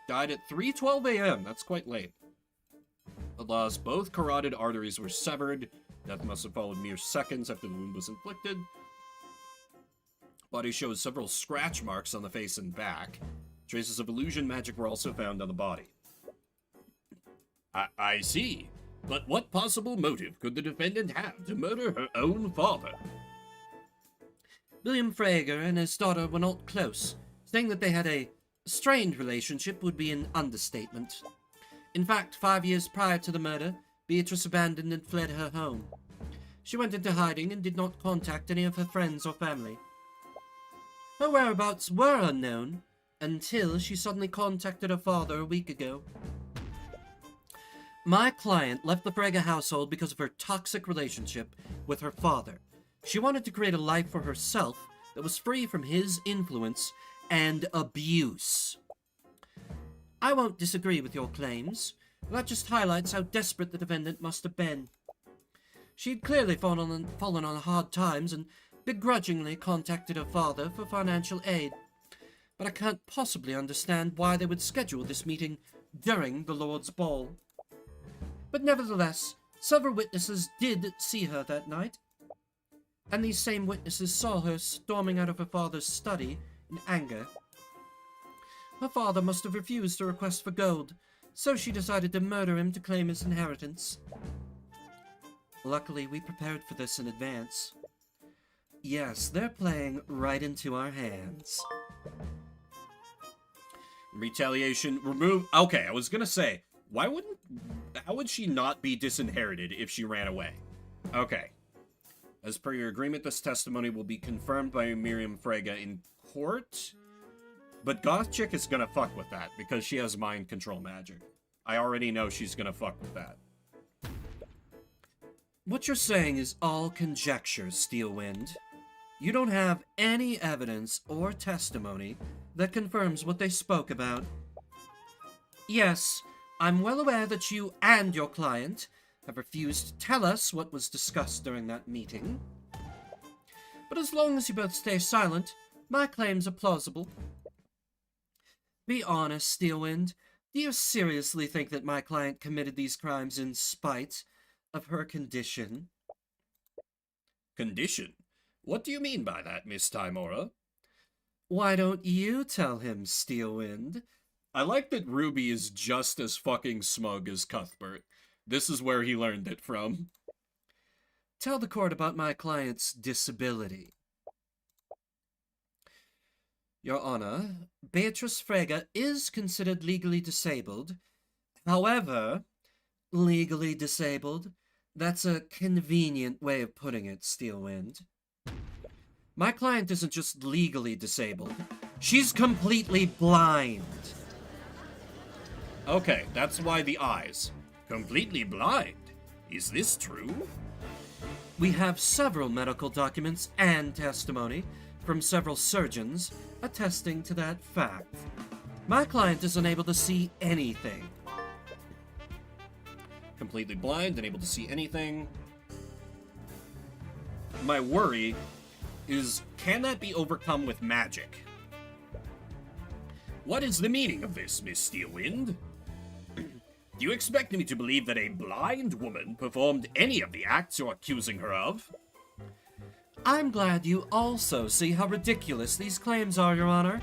Died at 3:12 a.m. That's quite late. Alas, both carotid arteries were severed. Death must have followed mere seconds after the wound was inflicted. Body shows several scratch marks on the face and back. Traces of illusion magic were also found on the body. I see. But what possible motive could the defendant have to murder her own father? William Frege and his daughter were not close. Saying that they had a strained relationship would be an understatement. In fact, 5 years prior to the murder, Beatrice abandoned and fled her home. She went into hiding and did not contact any of her friends or family. Her whereabouts were unknown until she suddenly contacted her father a week ago. My client left the Frege household because of her toxic relationship with her father. She wanted to create a life for herself that was free from his influence and abuse. I won't disagree with your claims. That just highlights how desperate the defendant must have been. She'd clearly fallen on hard times and begrudgingly contacted her father for financial aid. But I can't possibly understand why they would schedule this meeting during the Lord's Ball. But nevertheless, several witnesses did see her that night. And these same witnesses saw her storming out of her father's study in anger. Her father must have refused her request for gold, so she decided to murder him to claim his inheritance. Luckily, we prepared for this in advance. Yes, they're playing right into our hands. Retaliation, remove... Okay, I was gonna say, how would she not be disinherited if she ran away? Okay. As per your agreement, this testimony will be confirmed by Miriam Frege in court. But Goth Chick is gonna fuck with that, because she has mind control magic. I already know she's gonna fuck with that. What you're saying is all conjecture, Steelwind. You don't have any evidence or testimony that confirms what they spoke about. Yes, I'm well aware that you and your client have refused to tell us what was discussed during that meeting. But as long as you both stay silent, my claims are plausible. Be honest, Steelwind. Do you seriously think that my client committed these crimes in spite of her condition? Condition? What do you mean by that, Miss Timora? Why don't you tell him, Steelwind? I like that Ruby is just as fucking smug as Cuthbert. This is where he learned it from. Tell the court about my client's disability. Your Honor, Beatrice Frege is considered legally disabled. However, legally disabled, that's a convenient way of putting it, Steelwind. My client isn't just legally disabled. She's completely blind. Okay, that's why the eyes. Completely blind. Is this true? We have several medical documents and testimony from several surgeons attesting to that fact. My client is unable to see anything. Completely blind, unable to see anything. My worry is, can that be overcome with magic? What is the meaning of this, Miss Steelwind? Do you expect me to believe that a blind woman performed any of the acts you're accusing her of? I'm glad you also see how ridiculous these claims are, Your Honor.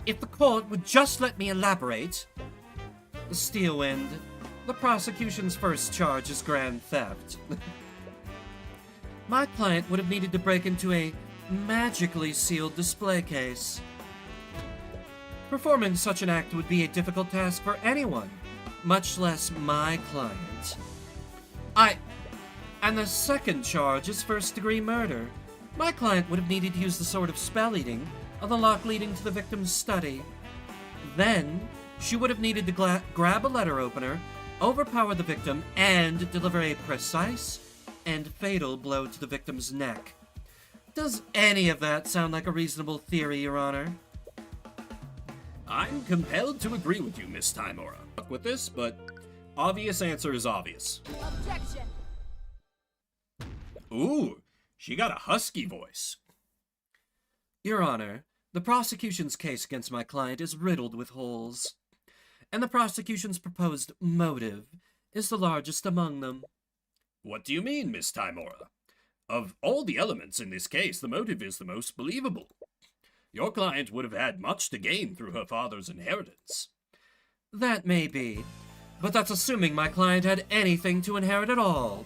If the court would just let me elaborate. Steelwind, the prosecution's first charge is grand theft. My client would have needed to break into a magically sealed display case. Performing such an act would be a difficult task for anyone, much less my client. And the second charge is first-degree murder. My client would have needed to use the sword of spell-eating on the lock leading to the victim's study. Then, she would have needed to grab a letter opener, overpower the victim, and deliver a precise and fatal blow to the victim's neck. Does any of that sound like a reasonable theory, Your Honor? I'm compelled to agree with you, Miss Timora. With this, but obvious answer is obvious. Objection! Ooh, she got a husky voice. Your Honor, the prosecution's case against my client is riddled with holes, and the prosecution's proposed motive is the largest among them. What do you mean, Miss Timora? Of all the elements in this case, the motive is the most believable. Your client would have had much to gain through her father's inheritance. That may be, but that's assuming my client had anything to inherit at all.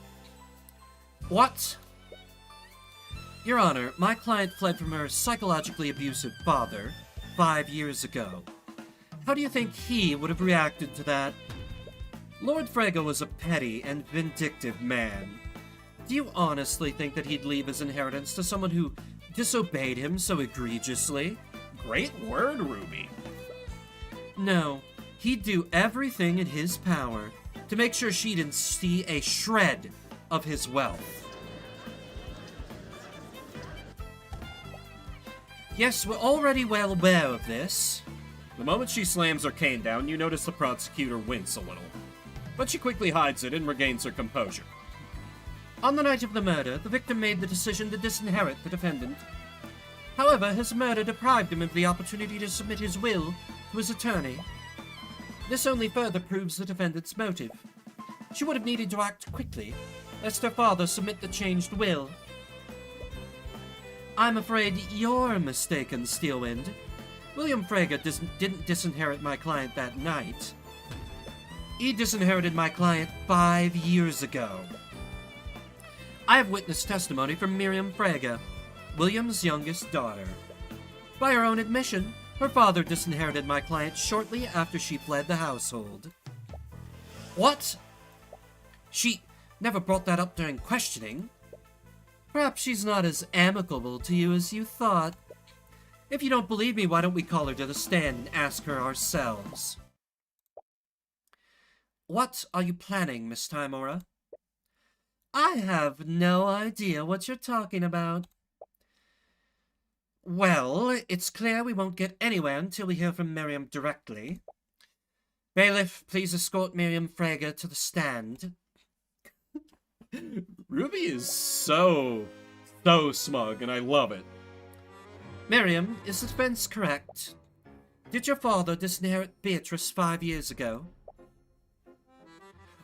What? Your Honor, my client fled from her psychologically abusive father 5 years ago. How do you think he would have reacted to that? Lord Frege was a petty and vindictive man. Do you honestly think that he'd leave his inheritance to someone who disobeyed him so egregiously? Great word, Ruby. No, he'd do everything in his power to make sure she didn't see a shred of his wealth. Yes, we're already well aware of this. The moment she slams her cane down, you notice the prosecutor wince a little. But she quickly hides it and regains her composure. On the night of the murder, the victim made the decision to disinherit the defendant. However, his murder deprived him of the opportunity to submit his will to his attorney. This only further proves the defendant's motive. She would have needed to act quickly, lest her father submit the changed will. I'm afraid you're mistaken, Steelwind. William Frege didn't disinherit my client that night. He disinherited my client 5 years ago. I have witnessed testimony from Miriam Frege, William's youngest daughter. By her own admission, her father disinherited my client shortly after she fled the household. What? She never brought that up during questioning. Perhaps she's not as amicable to you as you thought. If you don't believe me, why don't we call her to the stand and ask her ourselves? What are you planning, Miss Timora? I have no idea what you're talking about. Well, it's clear we won't get anywhere until we hear from Miriam directly. Bailiff, please escort Miriam Frege to the stand. Ruby is so smug, and I love it. Miriam, is the defense correct? Did your father disinherit Beatrice 5 years ago?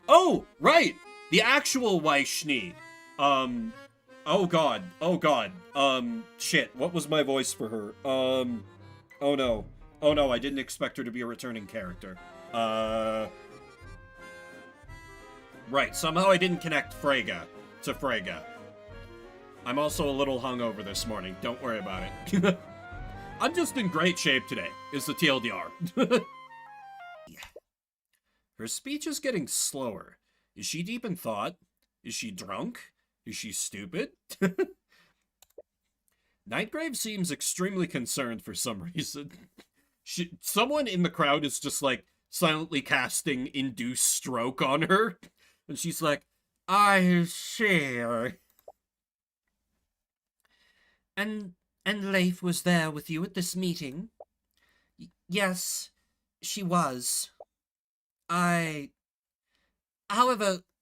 Oh, right! The actual Weishni. Oh god. Shit, what was my voice for her? Oh no, I didn't expect her to be a returning character. Right, somehow I didn't connect Frege to Frege. I'm also a little hungover this morning, don't worry about it. I'm just in great shape today, is the TLDR. Her speech is getting slower. Is she deep in thought? Is she drunk? Is she stupid? Nightgrave seems extremely concerned for some reason. Someone in the crowd is just like silently casting Induce Stroke on her. And she's like, I see. And Leif was there with you at this meeting? Yes, she was. However,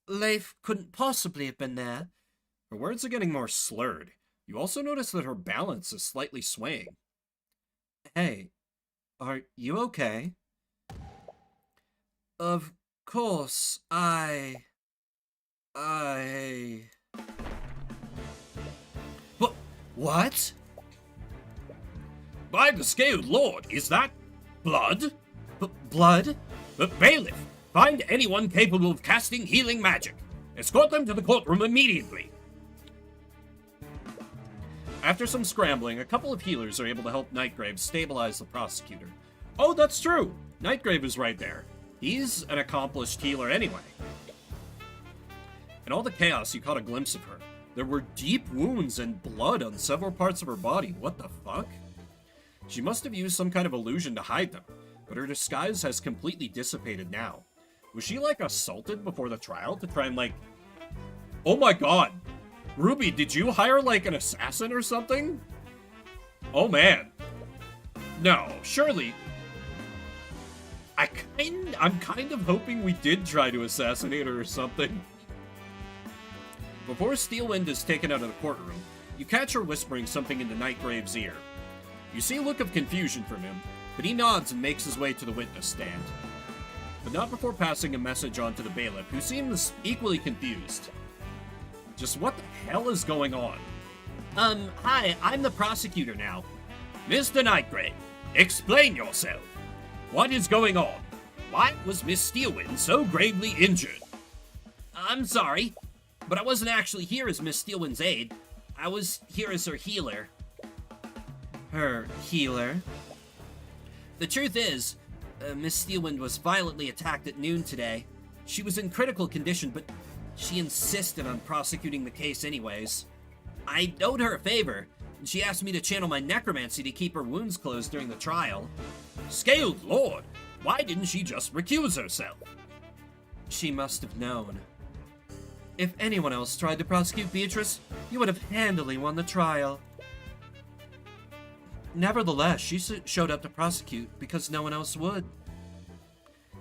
Leif couldn't possibly have been there. Her words are getting more slurred. You also notice that her balance is slightly swaying. Hey, are you okay? Of course, What? By the Scaled Lord, is that blood? Blood? Bailiff, find anyone capable of casting healing magic. Escort them to the courtroom immediately. After some scrambling, a couple of healers are able to help Nightgrave stabilize the prosecutor. Oh, that's true! Nightgrave is right there. He's an accomplished healer anyway. In all the chaos, you caught a glimpse of her. There were deep wounds and blood on several parts of her body. What the fuck? She must have used some kind of illusion to hide them, but her disguise has completely dissipated now. Was she, like, assaulted before the trial to try and, like... Oh my god! Ruby, did you hire, like, an assassin or something? Oh man. No, surely... I'm kind of hoping we did try to assassinate her or something. Before Steelwind is taken out of the courtroom, you catch her whispering something into Nightgrave's ear. You see a look of confusion from him, but he nods and makes his way to the witness stand. But not before passing a message on to the bailiff, who seems equally confused. Just what the hell is going on? Hi, I'm the prosecutor now. Mr. Nightgrave, explain yourself. What is going on? Why was Miss Steelwind so gravely injured? I'm sorry, but I wasn't actually here as Miss Steelwind's aide. I was here as her healer. Her healer? The truth is, Miss Steelwind was violently attacked at noon today. She was in critical condition, but she insisted on prosecuting the case anyways. I owed her a favor, and she asked me to channel my necromancy to keep her wounds closed during the trial. Scaled Lord, why didn't she just recuse herself? She must have known. If anyone else tried to prosecute Beatrice, you would have handily won the trial. Nevertheless, she showed up to prosecute because no one else would.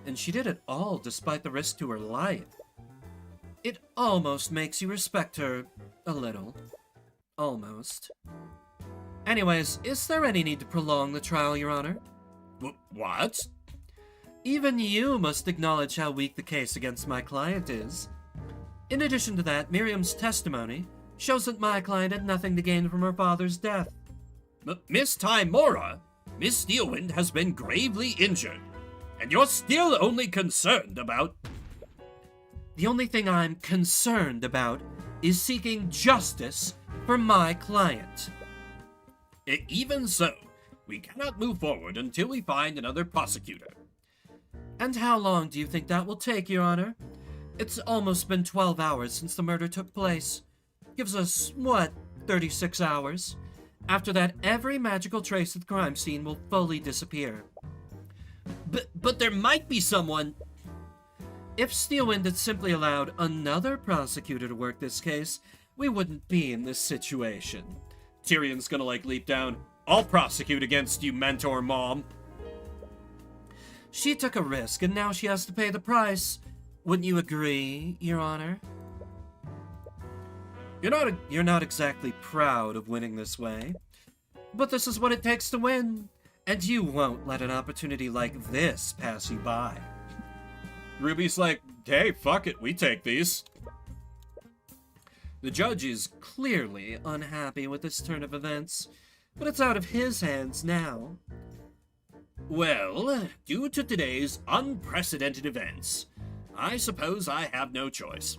And she did it all despite the risk to her life. It almost makes you respect her a little. Almost. Anyways, is there any need to prolong the trial, Your Honor? What? Even you must acknowledge how weak the case against my client is. In addition to that, Miriam's testimony shows that my client had nothing to gain from her father's death. Miss Timora, Miss Steelwind has been gravely injured, and you're still only concerned about... The only thing I'm concerned about is seeking justice for my client. Even so, we cannot move forward until we find another prosecutor. And how long do you think that will take, Your Honor? It's almost been 12 hours since the murder took place. Gives us, 36 hours? After that, every magical trace of the crime scene will fully disappear. But there might be someone... If Steelwind had simply allowed another prosecutor to work this case, we wouldn't be in this situation. Tyrion's gonna, leap down. I'll prosecute against you, mentor mom. She took a risk, and now she has to pay the price. Wouldn't you agree, Your Honor? You're not exactly proud of winning this way. But this is what it takes to win. And you won't let an opportunity like this pass you by. Ruby's like, hey, fuck it, we take these. The judge is clearly unhappy with this turn of events, but it's out of his hands now. Well, due to today's unprecedented events, I suppose I have no choice.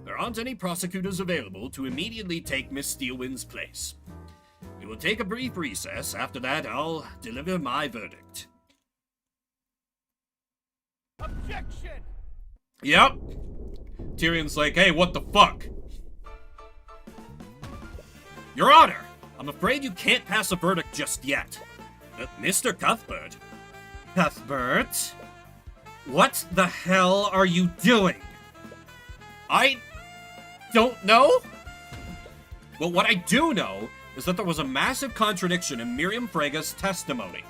There aren't any prosecutors available to immediately take Miss Steelwind's place. We will take a brief recess. After that, I'll deliver my verdict. Objection! Yep. Tyrion's like, hey, what the fuck? Your Honor, I'm afraid you can't pass a verdict just yet. Mr. Cuthbert. Cuthbert? What the hell are you doing? I don't know. But what I do know is that there was a massive contradiction in Miriam Frega's testimony.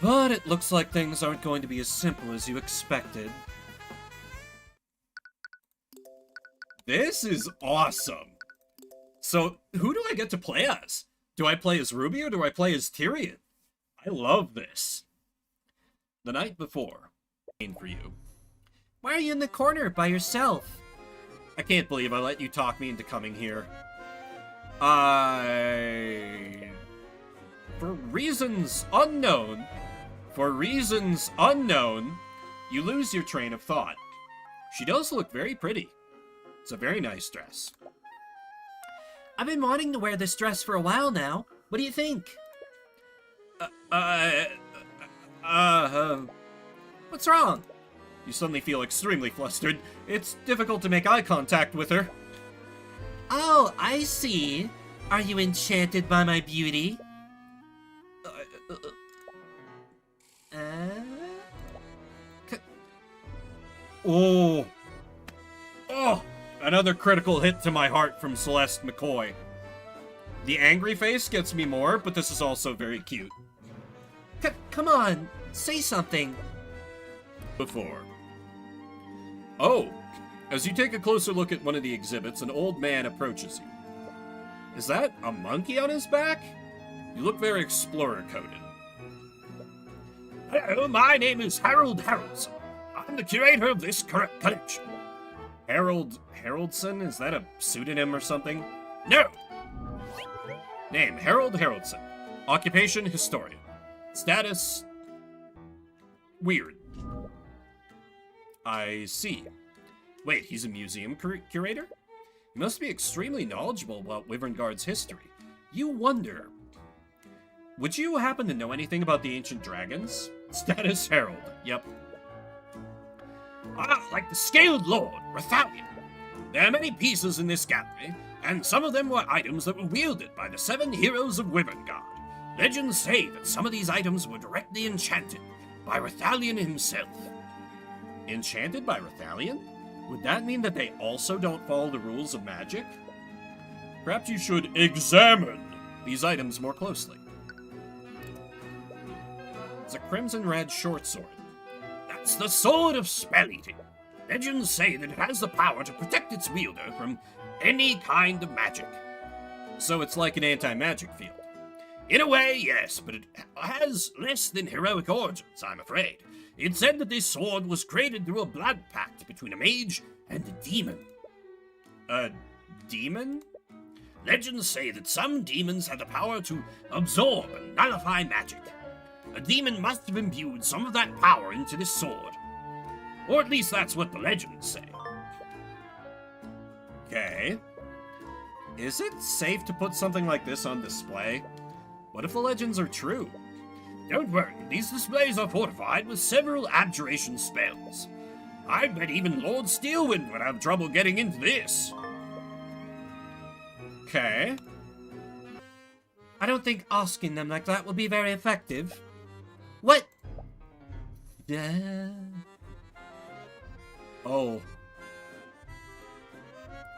But it looks like things aren't going to be as simple as you expected. This is awesome. So, who do I get to play as? Do I play as Ruby or do I play as Tyrion? I love this. The night before. For you. Why are you in the corner by yourself? I can't believe I let you talk me into coming here. For reasons unknown, you lose your train of thought. She does look very pretty. It's a very nice dress. I've been wanting to wear this dress for a while now. What do you think? What's wrong? You suddenly feel extremely flustered. It's difficult to make eye contact with her. Oh, I see. Are you enchanted by my beauty? Oh! Another critical hit to my heart from Celeste McCoy. The angry face gets me more, but this is also very cute. Come on, say something. Before. Oh! As you take a closer look at one of the exhibits, an old man approaches you. Is that a monkey on his back? You look very explorer-coded. Hello, my name is Harold Haroldson. I'm the curator of this collection. Haroldson? Is that a pseudonym or something? No! Name, Harold Haroldson. Occupation, historian. Status... weird. I see. Wait, he's a museum curator? He must be extremely knowledgeable about Wyverngard's history. You wonder... Would you happen to know anything about the ancient dragons? Status Harold. Yep. Like the Scaled Lord, Rathalion. There are many pieces in this gallery, and some of them were items that were wielded by the 7 heroes of Wyverngard. Legends say that some of these items were directly enchanted by Rathalion himself. Enchanted by Rathalion? Would that mean that they also don't follow the rules of magic? Perhaps you should examine these items more closely. It's a crimson red short sword. That's the Sword of Spell Eating. Legends say that it has the power to protect its wielder from any kind of magic. So it's like an anti-magic field. In a way, yes, but it has less than heroic origins, I'm afraid. It's said that this sword was created through a blood pact between a mage and a demon. A demon? Legends say that some demons have the power to absorb and nullify magic. A demon must have imbued some of that power into this sword. Or at least that's what the legends say. Okay. Is it safe to put something like this on display? What if the legends are true? Don't worry, these displays are fortified with several abjuration spells. I bet even Lord Steelwind would have trouble getting into this. Okay. I don't think asking them like that will be very effective. What? Oh.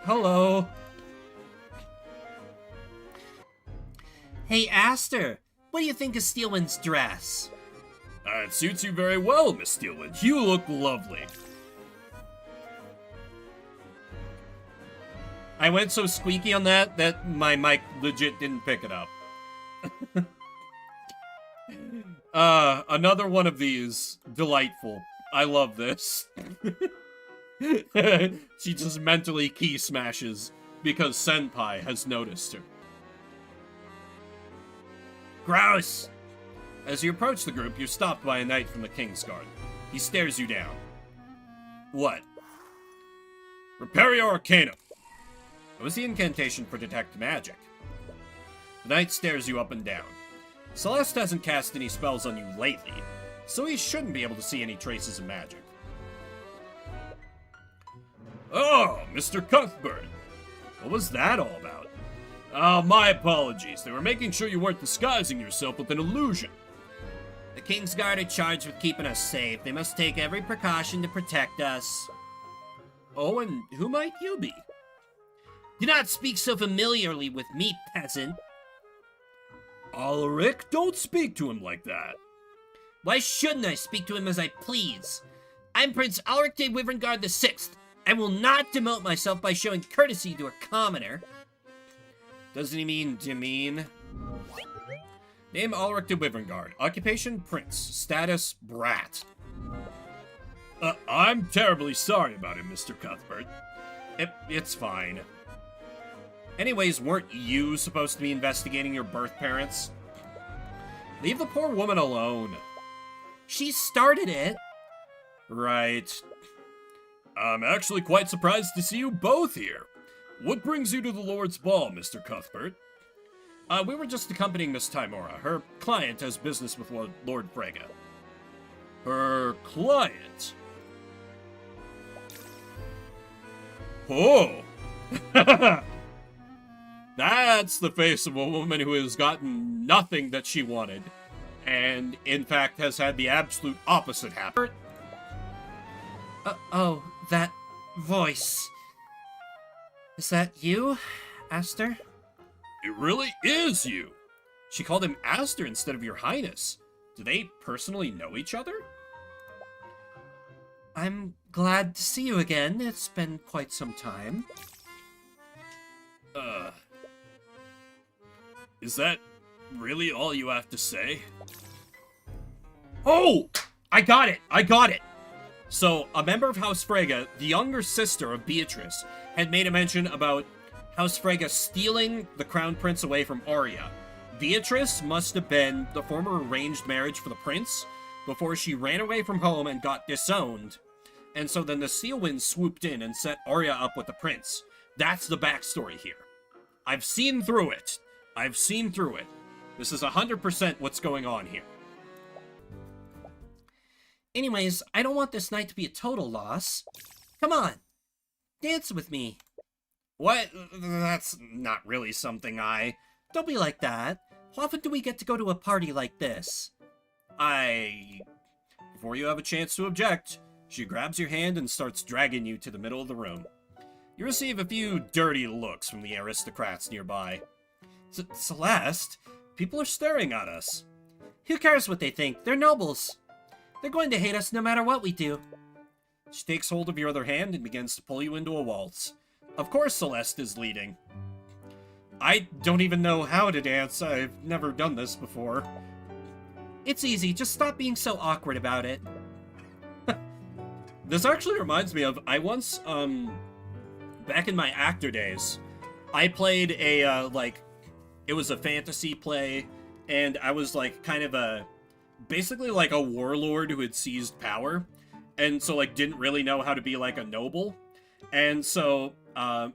Hello. Hey, Aster, what do you think of Steelwind's dress? It suits you very well, Miss Steelwind. You look lovely. I went so squeaky on that my mic legit didn't pick it up. Another one of these. Delightful. I love this. She just mentally key smashes because Senpai has noticed her. Gross! As you approach the group, you're stopped by a knight from the King's Guard. He stares you down. What? Repair Arcanum. It was the incantation for detect magic. The knight stares you up and down. Celeste hasn't cast any spells on you lately, so he shouldn't be able to see any traces of magic. Oh, Mr. Cuthbert. What was that all about? Oh, my apologies. They were making sure you weren't disguising yourself with an illusion. The King's Guard are charged with keeping us safe. They must take every precaution to protect us. Oh, and who might you be? Do not speak so familiarly with me, peasant. Ulrich, don't speak to him like that. Why shouldn't I speak to him as I please? I'm Prince Ulrich de Wyverngard VI. I will not demote myself by showing courtesy to a commoner. Doesn't he mean demean? Name Ulrich de Wyverngard. Occupation Prince. Status Brat. I'm terribly sorry about him, Mr. Cuthbert. It's fine. Anyways, weren't you supposed to be investigating your birth parents? Leave the poor woman alone. She started it. Right. I'm actually quite surprised to see you both here. What brings you to the Lord's Ball, Mr. Cuthbert? We were just accompanying Miss Timora. Her client has business with Lord Frege. Her client? Oh! That's the face of a woman who has gotten nothing that she wanted, and in fact has had the absolute opposite happen. Oh, that voice. Is that you, Aster? It really is you. She called him Aster instead of Your Highness. Do they personally know each other? I'm glad to see you again. It's been quite some time. Is that really all you have to say? Oh! I got it! So, a member of House Frege, the younger sister of Beatrice, had made a mention about House Frege stealing the Crown Prince away from Arya. Beatrice must have been the former arranged marriage for the prince before she ran away from home and got disowned. And so then the Steelwind swooped in and set Arya up with the prince. That's the backstory here. I've seen through it. This is 100% what's going on here. Anyways, I don't want this night to be a total loss. Come on, dance with me. What? That's not really something I... Don't be like that. How often do we get to go to a party like this? Before you have a chance to object, she grabs your hand and starts dragging you to the middle of the room. You receive a few dirty looks from the aristocrats nearby. Celeste, people are staring at us. Who cares what they think? They're nobles. They're going to hate us no matter what we do. She takes hold of your other hand and begins to pull you into a waltz. Of course Celeste is leading. I don't even know how to dance. I've never done this before. It's easy. Just stop being so awkward about it. This actually reminds me of, I once, back in my actor days, I played a, it was a fantasy play, and I was, like, kind of basically, like, a warlord who had seized power, and so, like, didn't really know how to be, like, a noble. And so, there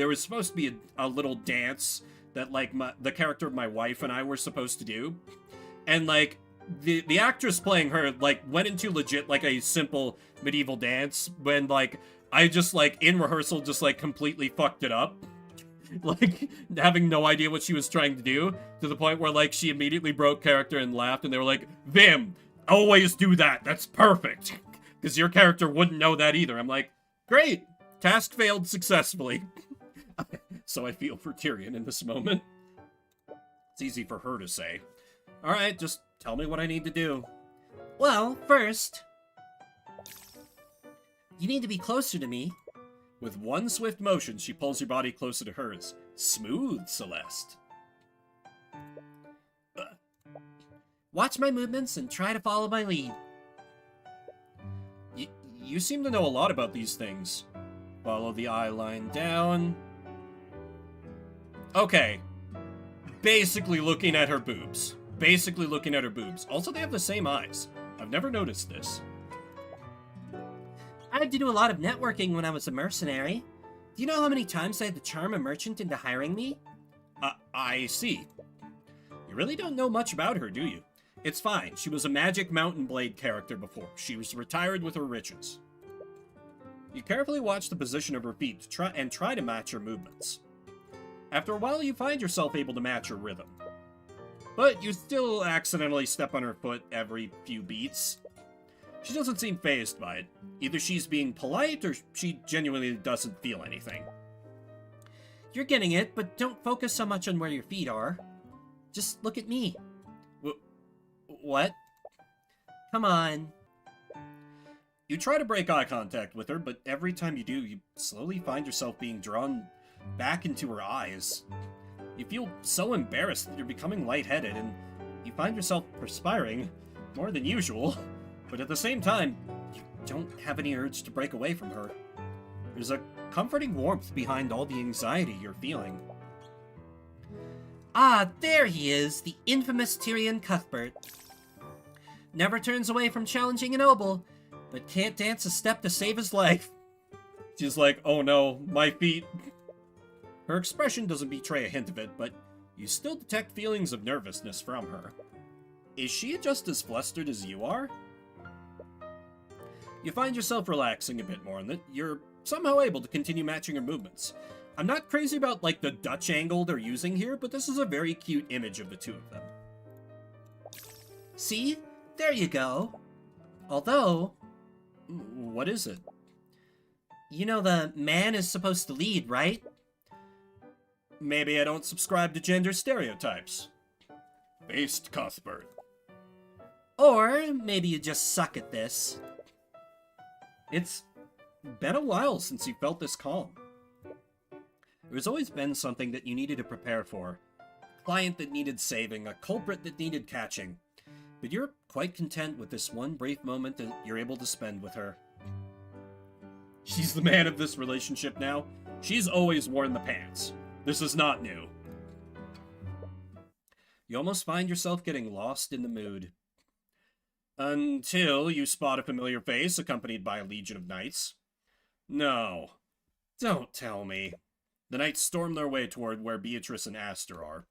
was supposed to be a little dance that, like, the character of my wife and I were supposed to do. And, like, the actress playing her, like, went into legit, like, a simple medieval dance when, like, I just, like, in rehearsal, just, like, completely fucked it up. Like, having no idea what she was trying to do, to the point where, like, she immediately broke character and laughed, and they were like, Vim, always do that, that's perfect. Because your character wouldn't know that either. I'm like, great, task failed successfully. So I feel for Tyrion in this moment. It's easy for her to say. Alright, just tell me what I need to do. Well, first, you need to be closer to me. With one swift motion, she pulls your body closer to hers. Smooth, Celeste. Watch my movements and try to follow my lead. You seem to know a lot about these things. Follow the eye line down. Okay. Basically looking at her boobs. Also, they have the same eyes. I've never noticed this. I had to do a lot of networking when I was a mercenary. Do you know how many times I had to charm a merchant into hiring me? I see. You really don't know much about her, do you? It's fine. She was a magic mountain blade character before. She was retired with her riches. You carefully watch the position of her feet to try to match her movements. After a while, you find yourself able to match her rhythm. But you still accidentally step on her foot every few beats. She doesn't seem fazed by it. Either she's being polite or she genuinely doesn't feel anything. You're getting it, but don't focus so much on where your feet are. Just look at me. What? Come on. You try to break eye contact with her, but every time you do, you slowly find yourself being drawn back into her eyes. You feel so embarrassed that you're becoming lightheaded, and you find yourself perspiring more than usual. But at the same time, you don't have any urge to break away from her. There's a comforting warmth behind all the anxiety you're feeling. Ah, there he is, the infamous Tyrion Cuthbert. Never turns away from challenging a noble, but can't dance a step to save his life. She's like, oh no, my feet. Her expression doesn't betray a hint of it, but you still detect feelings of nervousness from her. Is she just as flustered as you are? You find yourself relaxing a bit more and that you're somehow able to continue matching her movements. I'm not crazy about, like, the Dutch angle they're using here, but this is a very cute image of the two of them. See? There you go. Although... What is it? You know the man is supposed to lead, right? Maybe I don't subscribe to gender stereotypes. Based Cuthbert. Or maybe you just suck at this. It's been a while since you felt this calm. There's always been something that you needed to prepare for. A client that needed saving, a culprit that needed catching. But you're quite content with this one brief moment that you're able to spend with her. She's the man of this relationship now. She's always worn the pants. This is not new. You almost find yourself getting lost in the mood. Until you spot a familiar face accompanied by a legion of knights. No. Don't tell me. The knights storm their way toward where Beatrice and Aster are.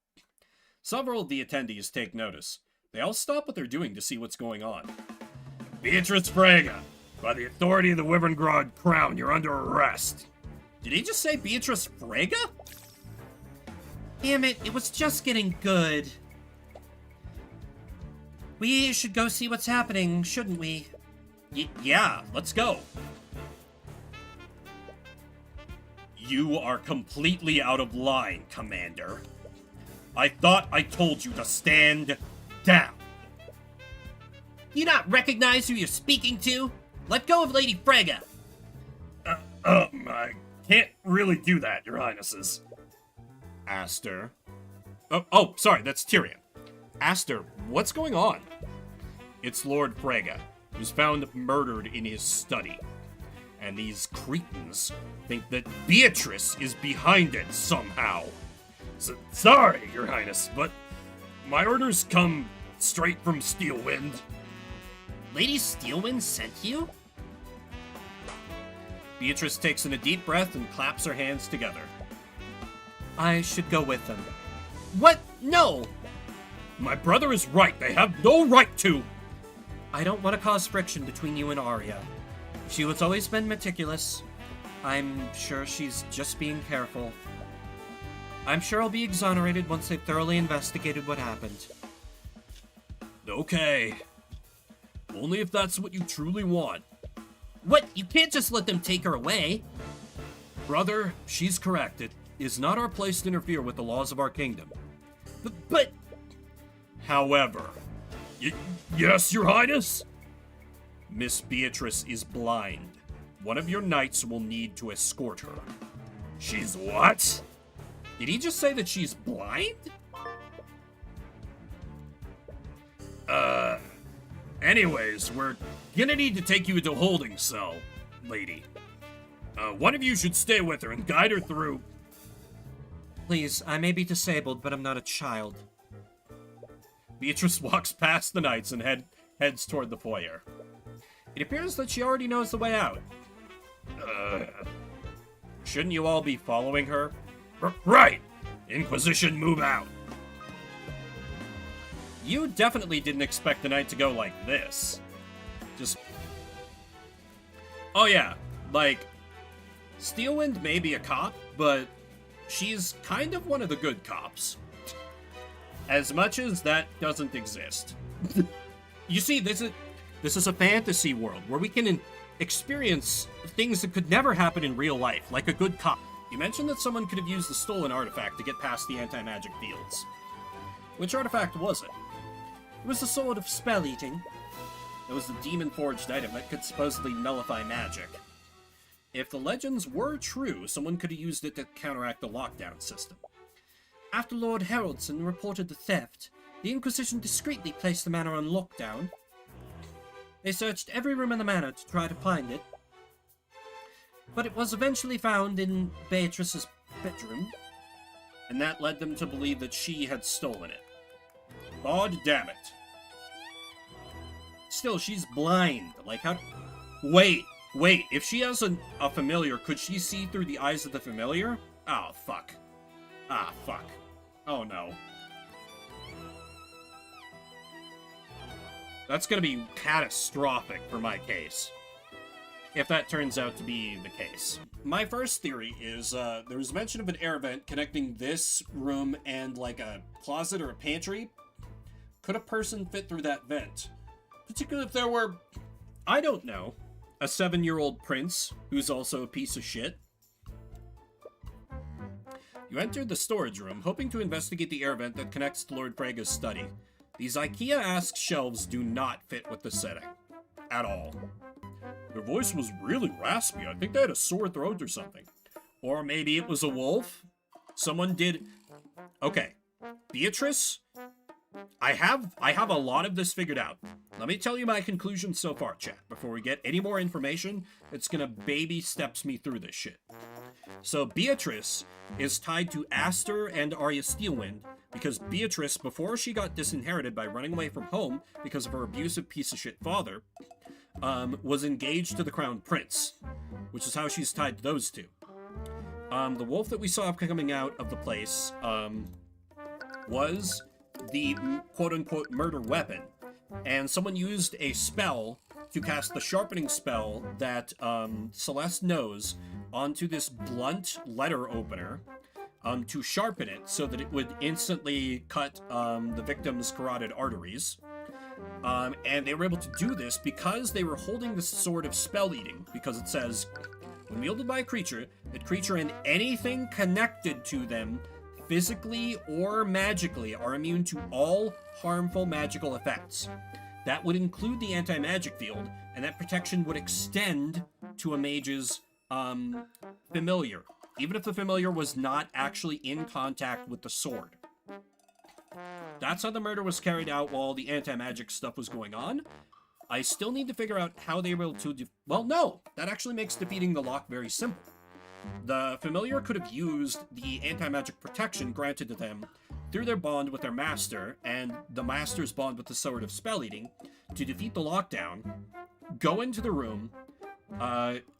Several of the attendees take notice. They all stop what they're doing to see what's going on. Beatrice Frege, by the authority of the Wyverngrod Crown, you're under arrest. Did he just say Beatrice Frege? Damn it, it was just getting good. We should go see what's happening, shouldn't we? Yeah, let's go. You are completely out of line, Commander. I thought I told you to stand down. You not recognize who you're speaking to? Let go of Lady Frege. I can't really do that, Your Highnesses. Aster. Oh, sorry, that's Tyrion. Aster, what's going on? It's Lord Frege, who's found murdered in his study. and these cretins think that Beatrice is behind it somehow. Sorry, Your Highness, but my orders come straight from Steelwind. Lady Steelwind sent you? Beatrice takes in a deep breath and claps her hands together. I should go with them. What? No! My brother is right. They have no right to. I don't want to cause friction between you and Arya. She has always been meticulous. I'm sure she's just being careful. I'm sure I'll be exonerated once they've thoroughly investigated what happened. Okay. Only if that's what you truly want. What? You can't just let them take her away. Brother, she's correct. It is not our place to interfere with the laws of our kingdom. But... However, yes, Your Highness? Miss Beatrice is blind. One of your knights will need to escort her. She's what? Did he just say that she's blind? Anyways, we're gonna need to take you into a holding cell, lady. One of you should stay with her and guide her through. Please, I may be disabled, but I'm not a child. Beatrice walks past the knights and heads toward the foyer. It appears that she already knows the way out. Shouldn't you all be following her? Right! Inquisition, move out! You definitely didn't expect the night to go like this. Just... Oh yeah, like, Steelwind may be a cop, but she's kind of one of the good cops. As much as that doesn't exist. You see, this is a fantasy world where we can experience things that could never happen in real life, like a good cop. You mentioned that someone could have used the stolen artifact to get past the anti-magic fields. Which artifact was it? It was the sword of spell eating. It was the demon-forged item that could supposedly nullify magic. If the legends were true, someone could have used it to counteract the lockdown system. After Lord Haroldson reported the theft, the Inquisition discreetly placed the manor on lockdown. They searched every room in the manor to try to find it, but it was eventually found in Beatrice's bedroom. And that led them to believe that she had stolen it. God damn it. Still, she's blind. Like, how... Wait, if she has a familiar, could she see through the eyes of the familiar? Oh, fuck. Ah, fuck. Oh, no. That's gonna be catastrophic for my case. If that turns out to be the case. My first theory is, there was mention of an air vent connecting this room and, like, a closet or a pantry. Could a person fit through that vent? Particularly if there were, I don't know, a 7-year-old prince who's also a piece of shit. You entered the storage room, hoping to investigate the air vent that connects to Lord Frega's study. These IKEA-esque shelves do not fit with the setting. At all. Their voice was really raspy. I think they had a sore throat or something. Or maybe it was a wolf? Someone did... Okay. Beatrice? I have a lot of this figured out. Let me tell you my conclusions so far, chat. Before we get any more information, it's gonna baby steps me through this shit. So Beatrice is tied to Aster and Arya Steelwind because Beatrice, before she got disinherited by running away from home because of her abusive piece of shit father, was engaged to the Crown Prince, which is how she's tied to those two. The wolf that we saw coming out of the place was the quote-unquote murder weapon, and someone used a spell to cast the sharpening spell that Celeste knows onto this blunt letter opener to sharpen it so that it would instantly cut the victim's carotid arteries. And they were able to do this because they were holding the sword of spell eating, because it says, when wielded by a creature, that creature and anything connected to them physically or magically are immune to all harmful magical effects. That would include the anti-magic field, and that protection would extend to a mage's familiar, even if the familiar was not actually in contact with the sword. That's how the murder was carried out while the anti-magic stuff was going on. I still need to figure out how they were able to well, no! That actually makes defeating the lock very simple. The familiar could have used the anti-magic protection granted to them through their bond with their master, and the master's bond with the Sword of Spell Eating, to defeat the lockdown, go into the room,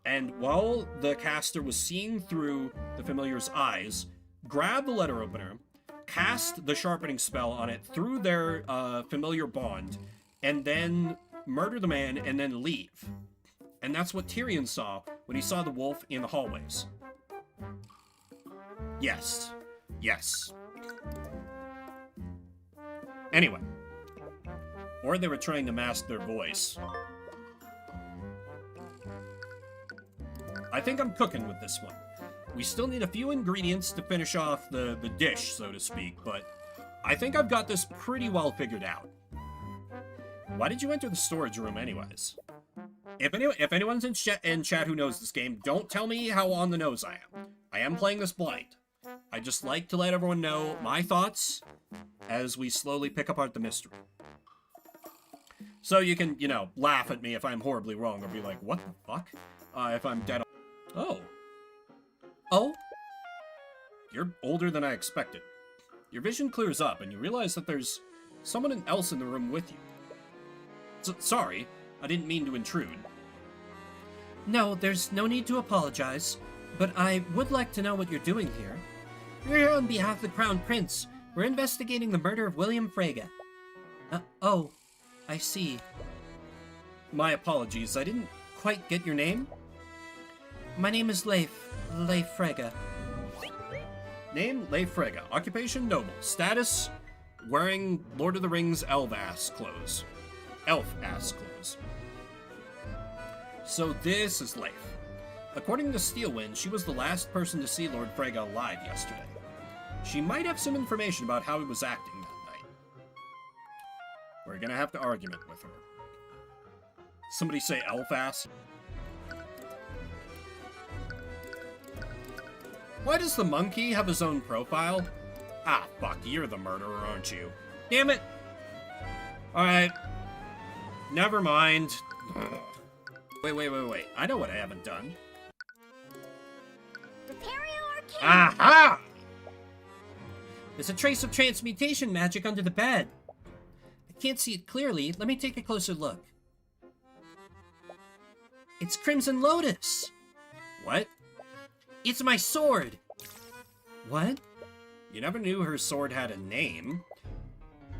and while the caster was seeing through the familiar's eyes, grab the letter opener, cast the sharpening spell on it through their familiar bond, and then murder the man and then leave. And that's what Tyrion saw when he saw the wolf in the hallways. Yes. Yes. Anyway. Or they were trying to mask their voice. I think I'm cooking with this one. We still need a few ingredients to finish off the dish, so to speak, but I think I've got this pretty well figured out. Why did you enter the storage room anyways? If anyone's in chat who knows this game, don't tell me how on the nose I am. I am playing this blind. I just like to let everyone know my thoughts as we slowly pick apart the mystery. So you can, you know, laugh at me if I'm horribly wrong, or be like, what the fuck? If I'm dead on. Oh. Oh? You're older than I expected. Your vision clears up, and you realize that there's someone else in the room with you. Sorry, I didn't mean to intrude. No, there's no need to apologize, but I would like to know what you're doing here. We're here on behalf of the Crown Prince. We're investigating the murder of William Frege. Oh, I see. My apologies, I didn't quite get your name. My name is Leif Frege. Name, Leif Frege. Occupation, noble. Status, wearing Lord of the Rings elf-ass clothes. Elf-ass clothes. So this is Leif. According to Steelwind, she was the last person to see Lord Frege alive yesterday. She might have some information about how he was acting that night. We're gonna have to argument with her. Somebody say elf-ass. Why does the monkey have his own profile? Ah, fuck, you're the murderer, aren't you? Damn it! Alright. Never mind. Wait. I know what I haven't done. Arcane. Aha! There's a trace of transmutation magic under the bed. I can't see it clearly. Let me take a closer look. It's Crimson Lotus. What? It's my sword. What? You never knew her sword had a name.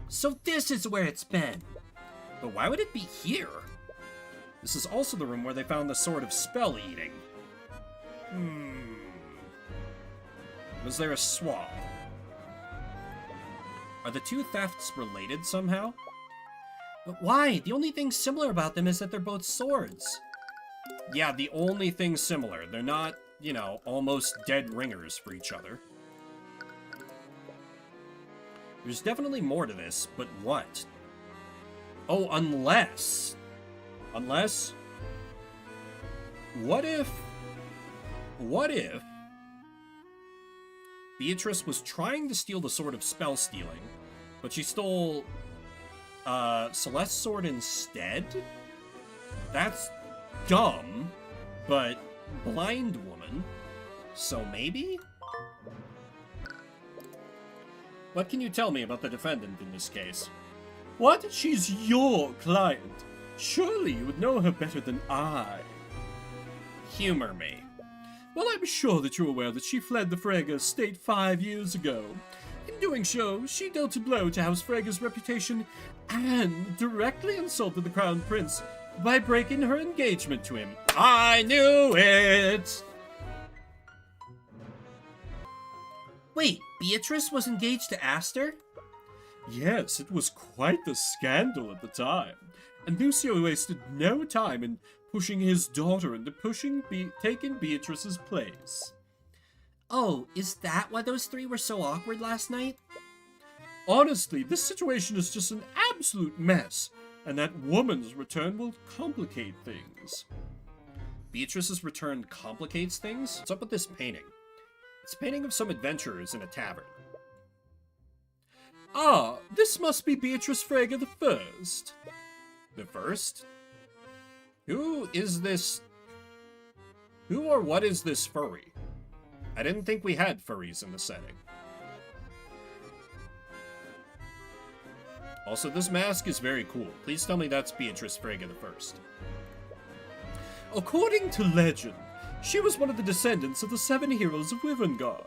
So this is where it's been. But why would it be here? This is also the room where they found the Sword of Spell Eating. Was there a swab? Are the two thefts related somehow? But why? The only thing similar about them is that they're both swords. Yeah, the only thing similar. They're not, you know, almost dead ringers for each other. There's definitely more to this, but what? Oh, unless... What if Beatrice was trying to steal the Sword of Spell Stealing, but she stole Celeste's sword instead? That's dumb, but blind woman. So maybe? What can you tell me about the defendant in this case? What? She's your client. Surely you would know her better than I. Humor me. Well, I'm sure that you're aware that she fled the Frege estate 5 years ago. In doing so, she dealt a blow to House Frege's reputation and directly insulted the Crown Prince by breaking her engagement to him. I knew it! Wait, Beatrice was engaged to Aster? Yes, it was quite the scandal at the time, and Lucio wasted no time in pushing his daughter into taking Beatrice's place. Oh, is that why those three were so awkward last night? Honestly, this situation is just an absolute mess, and that woman's return will complicate things. Beatrice's return complicates things? What's up with this painting? It's a painting of some adventurers in a tavern. Ah, this must be Beatrice Frege the First. The first? Who is this? Who or what is this furry? I didn't think we had furries in the setting. Also, this mask is very cool. Please tell me that's Beatrice Frege the First. According to legend, she was one of the descendants of the 7 heroes of Wivengard.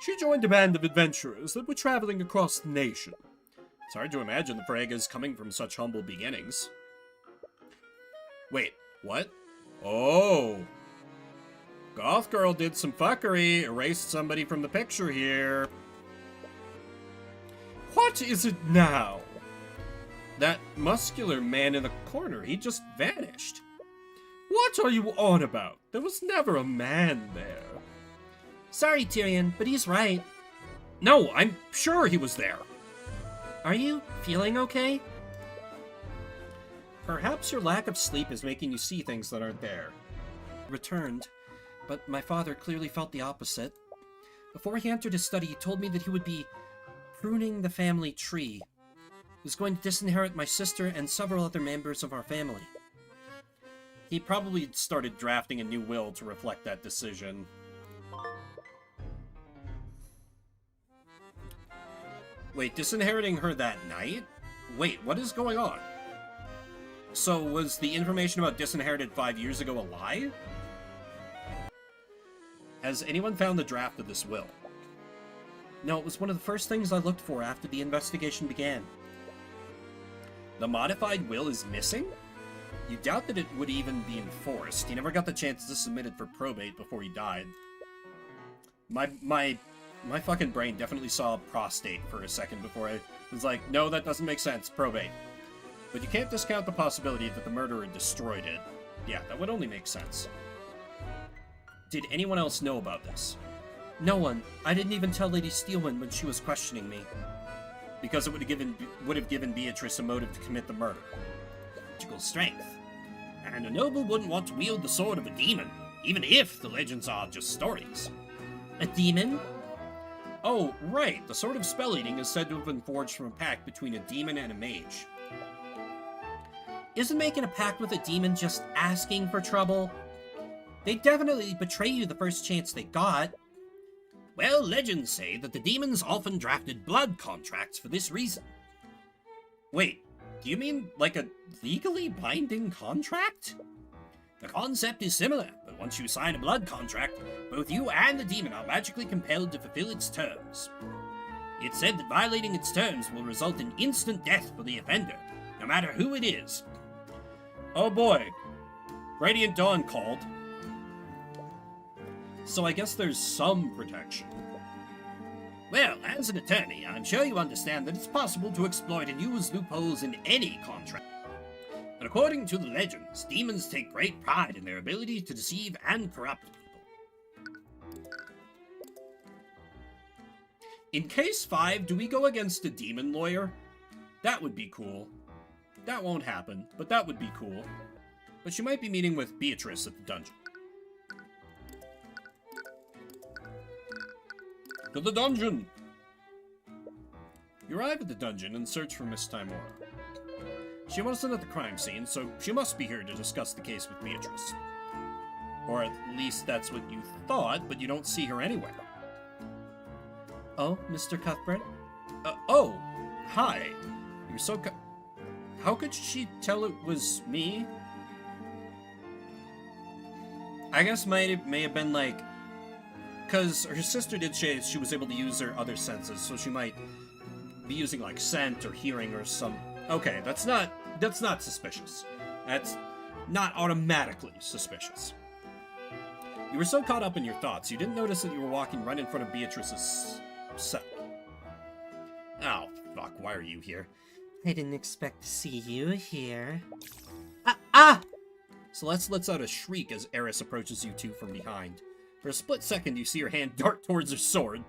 She joined a band of adventurers that were traveling across the nation. It's hard to imagine the Freges coming from such humble beginnings. Wait, what? Oh! Goth Girl did some fuckery, erased somebody from the picture here. What is it now? That muscular man in the corner, he just vanished. What are you on about? There was never a man there. Sorry, Tyrion, but he's right. No, I'm sure he was there. Are you feeling okay? Perhaps your lack of sleep is making you see things that aren't there. Returned, but my father clearly felt the opposite. Before he entered his study, he told me that he would be pruning the family tree. He was going to disinherit my sister and several other members of our family. He probably started drafting a new will to reflect that decision. Wait, disinheriting her that night? Wait, what is going on? So, was the information about disinherited 5 years ago a lie? Has anyone found the draft of this will? No, it was one of the first things I looked for after the investigation began. The modified will is missing? You doubt that it would even be enforced. He never got the chance to submit it for probate before he died. My fucking brain definitely saw prostate for a second before I was like, no, that doesn't make sense, probate. But you can't discount the possibility that the murderer destroyed it. Yeah, that would only make sense. Did anyone else know about this? No one. I didn't even tell Lady Steelman when she was questioning me. Because it would have given Beatrice a motive to commit the murder. Magical strength. And a noble wouldn't want to wield the sword of a demon, even if the legends are just stories. A demon? Oh, right. The sword of spell eating is said to have been forged from a pact between a demon and a mage. Isn't making a pact with a demon just asking for trouble? They definitely betray you the first chance they got. Well, legends say that the demons often drafted blood contracts for this reason. Wait, do you mean like a legally binding contract? The concept is similar, but once you sign a blood contract, both you and the demon are magically compelled to fulfill its terms. It's said that violating its terms will result in instant death for the offender, no matter who it is. Oh boy, Radiant Dawn called. So I guess there's some protection. Well, as an attorney, I'm sure you understand that it's possible to exploit and use loopholes in any contract. But according to the legends, demons take great pride in their ability to deceive and corrupt people. In case 5, do we go against a demon lawyer? That would be cool. That won't happen, but that would be cool. But she might be meeting with Beatrice at the dungeon. To the dungeon! You arrive at the dungeon and search for Miss Timora. She wasn't at the crime scene, so she must be here to discuss the case with Beatrice. Or at least that's what you thought, but you don't see her anywhere. Oh, Mr. Cuthbert? Oh, hi. You're so How could she tell it was me? I guess may have been like... Because her sister did say she was able to use her other senses, so she might be using like scent or hearing or some... Okay, that's not suspicious. That's not automatically suspicious. You were so caught up in your thoughts, you didn't notice that you were walking right in front of Beatrice's cell. Oh, fuck, why are you here? I didn't expect to see you here. So lets out a shriek as Eris approaches you two from behind. For a split second, you see her hand dart towards her sword.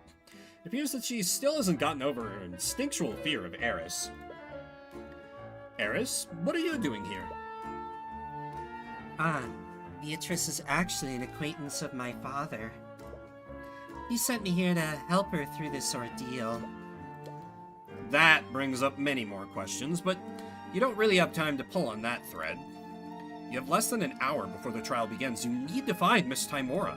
It appears that she still hasn't gotten over her instinctual fear of Eris. Eris, what are you doing here? Beatrice is actually an acquaintance of my father. He sent me here to help her through this ordeal. That brings up many more questions, but you don't really have time to pull on that thread. You have less than an hour before the trial begins. You need to find Miss Timora.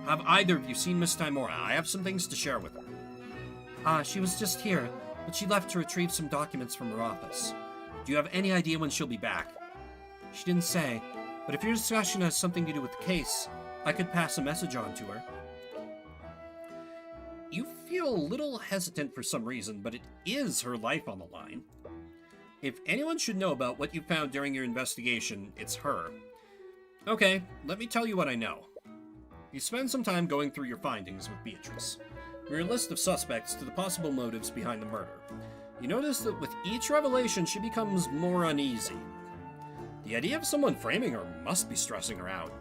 Have either of you seen Miss Timora? I have some things to share with her. She was just here, but she left to retrieve some documents from her office. Do you have any idea when she'll be back? She didn't say, but if your discussion has something to do with the case, I could pass a message on to her. You feel a little hesitant for some reason, but it is her life on the line. If anyone should know about what you found during your investigation, it's her. Okay, let me tell you what I know. You spend some time going through your findings with Beatrice. From your list of suspects to the possible motives behind the murder. You notice that with each revelation, she becomes more uneasy. The idea of someone framing her must be stressing her out.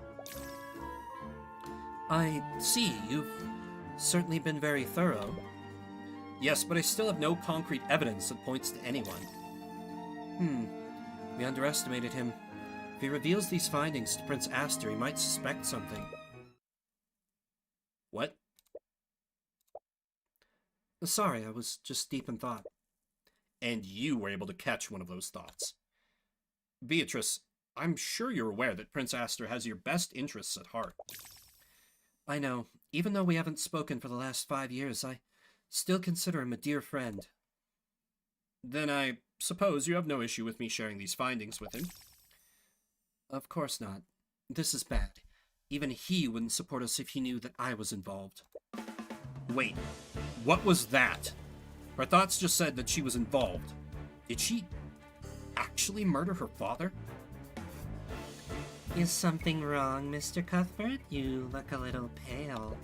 I see, you've certainly been very thorough. Yes, but I still have no concrete evidence that points to anyone. We underestimated him. If he reveals these findings to Prince Aster, he might suspect something. What? Sorry, I was just deep in thought. And you were able to catch one of those thoughts. Beatrice, I'm sure you're aware that Prince Aster has your best interests at heart. I know. Even though we haven't spoken for the last 5 years, I still consider him a dear friend. Then I suppose you have no issue with me sharing these findings with him? Of course not. This is bad. Even he wouldn't support us if he knew that I was involved. Wait, what was that? Her thoughts just said that she was involved. Did she actually murder her father? Is something wrong, Mr. Cuthbert? You look a little pale.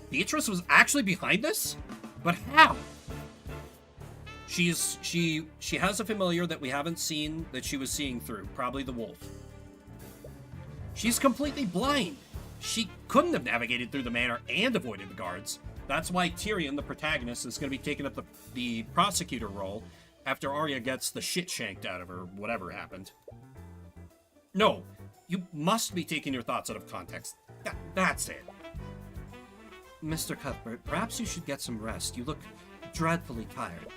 Beatrice was actually behind this? But how? She has a familiar that we haven't seen that she was seeing through, probably the wolf. She's completely blind. She couldn't have navigated through the manor and avoided the guards. That's why Tyrion, the protagonist, is going to be taking up the prosecutor role after Arya gets the shit shanked out of her, whatever happened. No, you must be taking your thoughts out of context. That's it. Mr. Cuthbert, perhaps you should get some rest. You look dreadfully tired.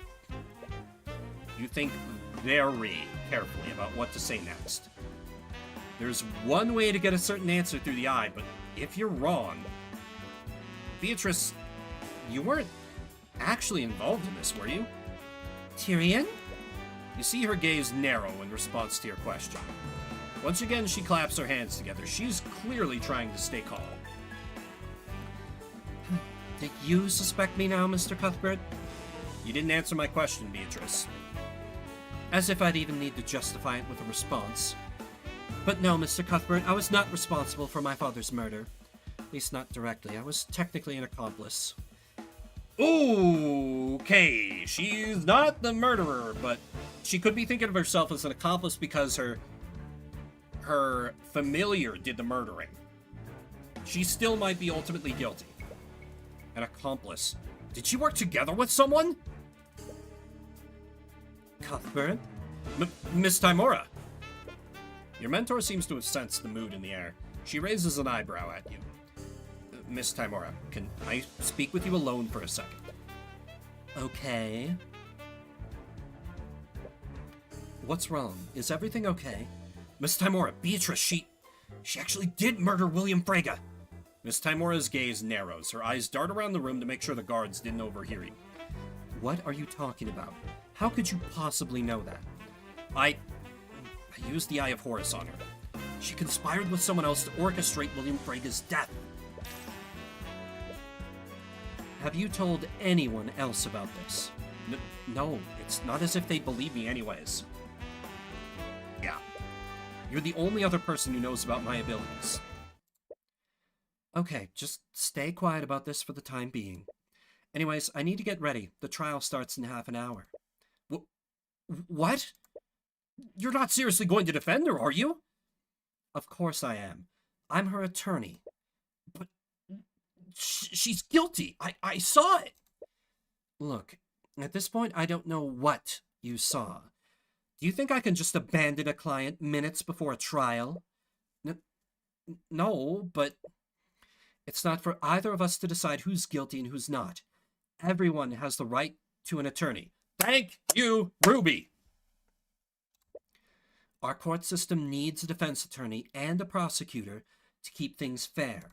You think very carefully about what to say next. There's one way to get a certain answer through the eye, but if you're wrong... Beatrice, you weren't actually involved in this, were you? Tyrion? You see her gaze narrow in response to your question. Once again, she claps her hands together. She's clearly trying to stay calm. Do you suspect me now, Mr. Cuthbert? You didn't answer my question, Beatrice. As if I'd even need to justify it with a response. But no, Mr. Cuthbert, I was not responsible for my father's murder. At least not directly. I was technically an accomplice. Okay, she's not the murderer, but she could be thinking of herself as an accomplice because her familiar did the murdering. She still might be ultimately guilty. An accomplice. Did she work together with someone? Cuthbert? Miss Timora! Your mentor seems to have sensed the mood in the air. She raises an eyebrow at you. Miss Timora, can I speak with you alone for a second? Okay. What's wrong? Is everything okay? Miss Timora, Beatrice, she actually did murder William Frege. Miss Timora's gaze narrows. Her eyes dart around the room to make sure the guards didn't overhear you. What are you talking about? How could you possibly know that? I used the Eye of Horus on her. She conspired with someone else to orchestrate William Frege's death. Have you told anyone else about this? No, it's not as if they believe me anyways. Yeah. You're the only other person who knows about my abilities. Okay, just stay quiet about this for the time being. Anyways, I need to get ready. The trial starts in half an hour. What? You're not seriously going to defend her, are you? Of course I am. I'm her attorney. But she's guilty. I saw it. Look, at this point, I don't know what you saw. Do you think I can just abandon a client minutes before a trial? No, but it's not for either of us to decide who's guilty and who's not. Everyone has the right to an attorney. Thank you, Ruby! Our court system needs a defense attorney and a prosecutor to keep things fair.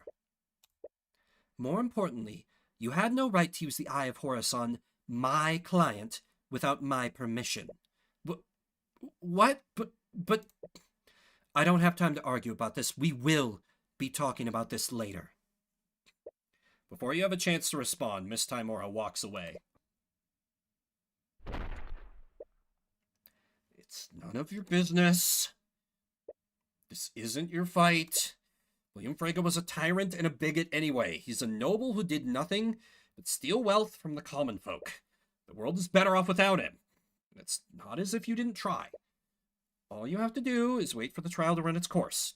More importantly, you had no right to use the Eye of Horus on my client without my permission. What? But... I don't have time to argue about this. We will be talking about this later. Before you have a chance to respond, Miss Timora walks away. It's none of your business. This isn't your fight. William Frege was a tyrant and a bigot anyway. He's a noble who did nothing but steal wealth from the common folk. The world is better off without him. It's not as if you didn't try. All you have to do is wait for the trial to run its course.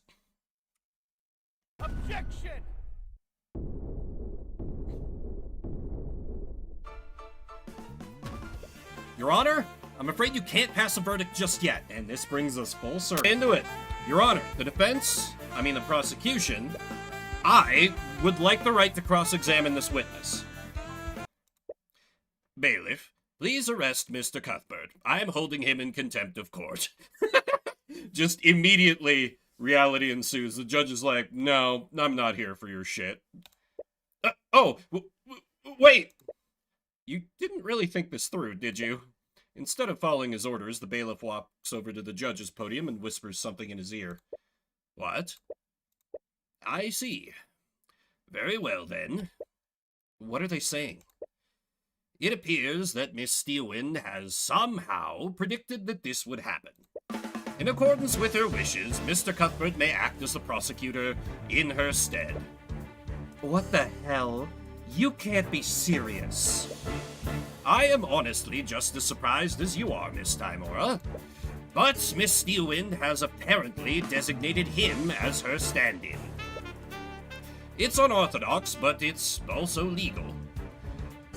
Objection! Your Honor, I'm afraid you can't pass a verdict just yet, and this brings us full circle into it. Your Honor, the prosecution, I would like the right to cross-examine this witness. Bailiff, please arrest Mr. Cuthbert. I am holding him in contempt of court. Just immediately, reality ensues. The judge is like, no, I'm not here for your shit. Wait! You didn't really think this through, did you? Instead of following his orders, the bailiff walks over to the judge's podium and whispers something in his ear. What? I see. Very well, then. What are they saying? It appears that Miss Steelwind has somehow predicted that this would happen. In accordance with her wishes, Mr. Cuthbert may act as the prosecutor in her stead. What the hell? You can't be serious. I am honestly just as surprised as you are, Miss Timora. But Miss Steelwind has apparently designated him as her stand-in. It's unorthodox, but it's also legal.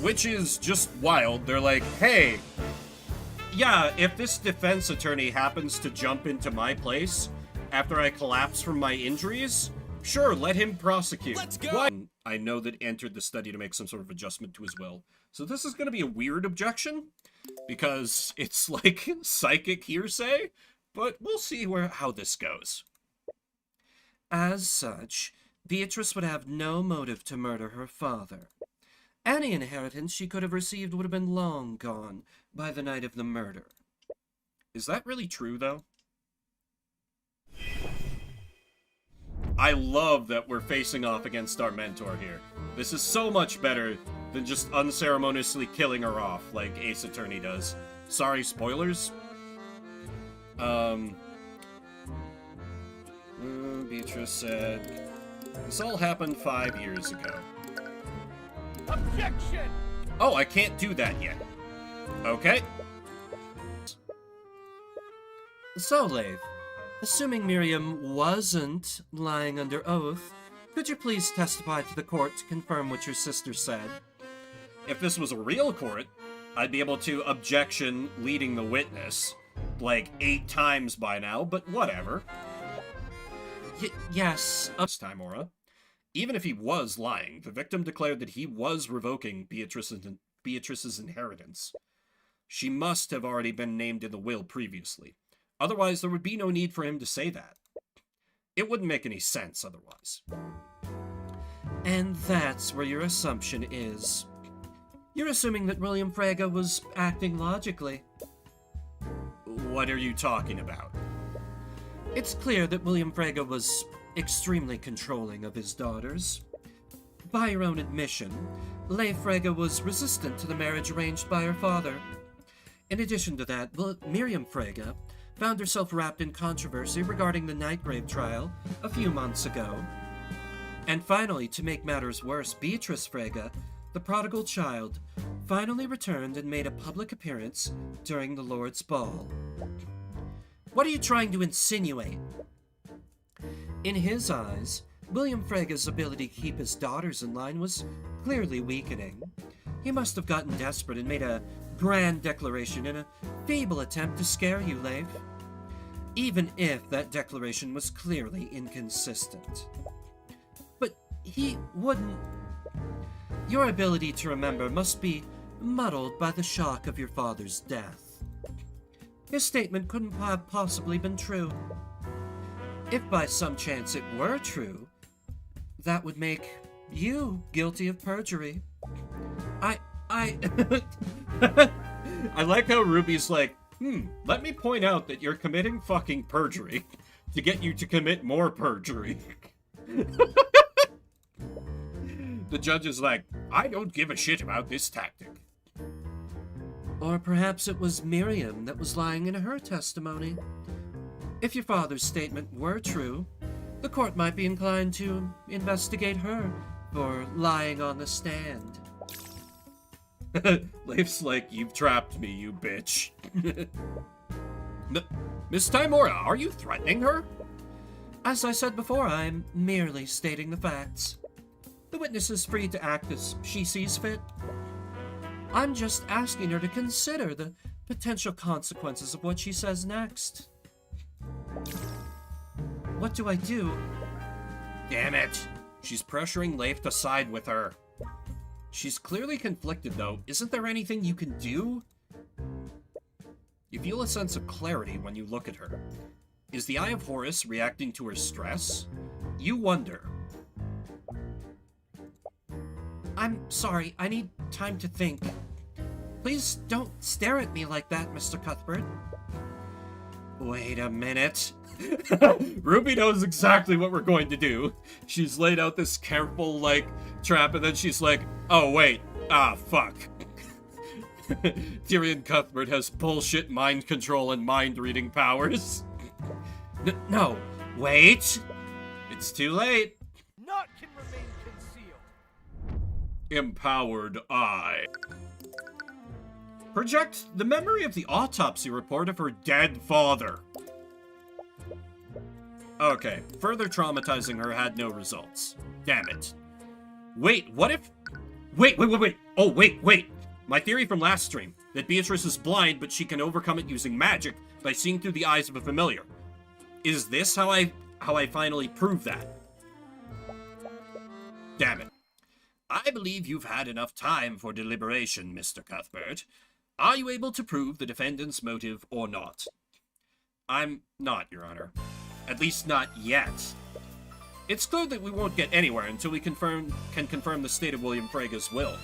Which is just wild. They're like, hey, yeah, if this defense attorney happens to jump into my place after I collapse from my injuries, sure, let him prosecute. Let's go! What? I know that entered the study to make some sort of adjustment to his will. So this is going to be a weird objection, because it's like psychic hearsay, but we'll see how this goes. As such, Beatrice would have no motive to murder her father. Any inheritance she could have received would have been long gone by the night of the murder. Is that really true, though? I love that we're facing off against our mentor here. This is so much better than just unceremoniously killing her off like Ace Attorney does. Sorry, spoilers? Beatrice said, this all happened 5 years ago. Objection! Oh, I can't do that yet. Okay. So, Leif, assuming Miriam wasn't lying under oath, could you please testify to the court to confirm what your sister said? If this was a real court, I'd be able to objection leading the witness like 8 times by now, but whatever. Yes. This time, Aura. Even if he was lying, the victim declared that he was revoking Beatrice's inheritance. She must have already been named in the will previously. Otherwise, there would be no need for him to say that. It wouldn't make any sense otherwise. And that's where your assumption is. You're assuming that William Frege was acting logically. What are you talking about? It's clear that William Frege was extremely controlling of his daughters. By your own admission, Leif Frege was resistant to the marriage arranged by her father. In addition to that, Miriam Frege found herself wrapped in controversy regarding the Nightgrave trial a few months ago. And finally, to make matters worse, Beatrice Frege, the prodigal child, finally returned and made a public appearance during the Lord's Ball. What are you trying to insinuate? In his eyes, William Frege's ability to keep his daughters in line was clearly weakening. He must have gotten desperate and made a grand declaration in a feeble attempt to scare you, Leif. Even if that declaration was clearly inconsistent. But he wouldn't... Your ability to remember must be muddled by the shock of your father's death. His statement couldn't have possibly been true. If by some chance it were true, that would make you guilty of perjury. I like how Ruby's like, let me point out that you're committing fucking perjury to get you to commit more perjury. The judge is like, I don't give a shit about this tactic. Or perhaps it was Miriam that was lying in her testimony. If your father's statement were true, the court might be inclined to investigate her for lying on the stand. Leif's like, you've trapped me, you bitch. Miss Timora, are you threatening her? As I said before, I'm merely stating the facts. The witness is free to act as she sees fit. I'm just asking her to consider the potential consequences of what she says next. What do I do? Damn it! She's pressuring Leif to side with her. She's clearly conflicted, though. Isn't there anything you can do? You feel a sense of clarity when you look at her. Is the Eye of Horus reacting to her stress? You wonder. I'm sorry, I need time to think. Please don't stare at me like that, Mr. Cuthbert. Wait a minute. Ruby knows exactly what we're going to do. She's laid out this careful, trap, and then she's like, oh, wait. Ah, fuck. Tyrion Cuthbert has bullshit mind control and mind-reading powers. No, wait. It's too late. Naught can remain concealed. Empowered eye. Project the memory of the autopsy report of her dead father. Okay, further traumatizing her had no results. Damn it. Wait, what if... Wait. Oh, wait. My theory from last stream, that Beatrice is blind, but she can overcome it using magic by seeing through the eyes of a familiar. Is this how I finally prove that? Damn it. I believe you've had enough time for deliberation, Mr. Cuthbert. Are you able to prove the defendant's motive or not? I'm not, Your Honor. At least not yet. It's clear that we won't get anywhere until we can confirm the state of William Frega's will.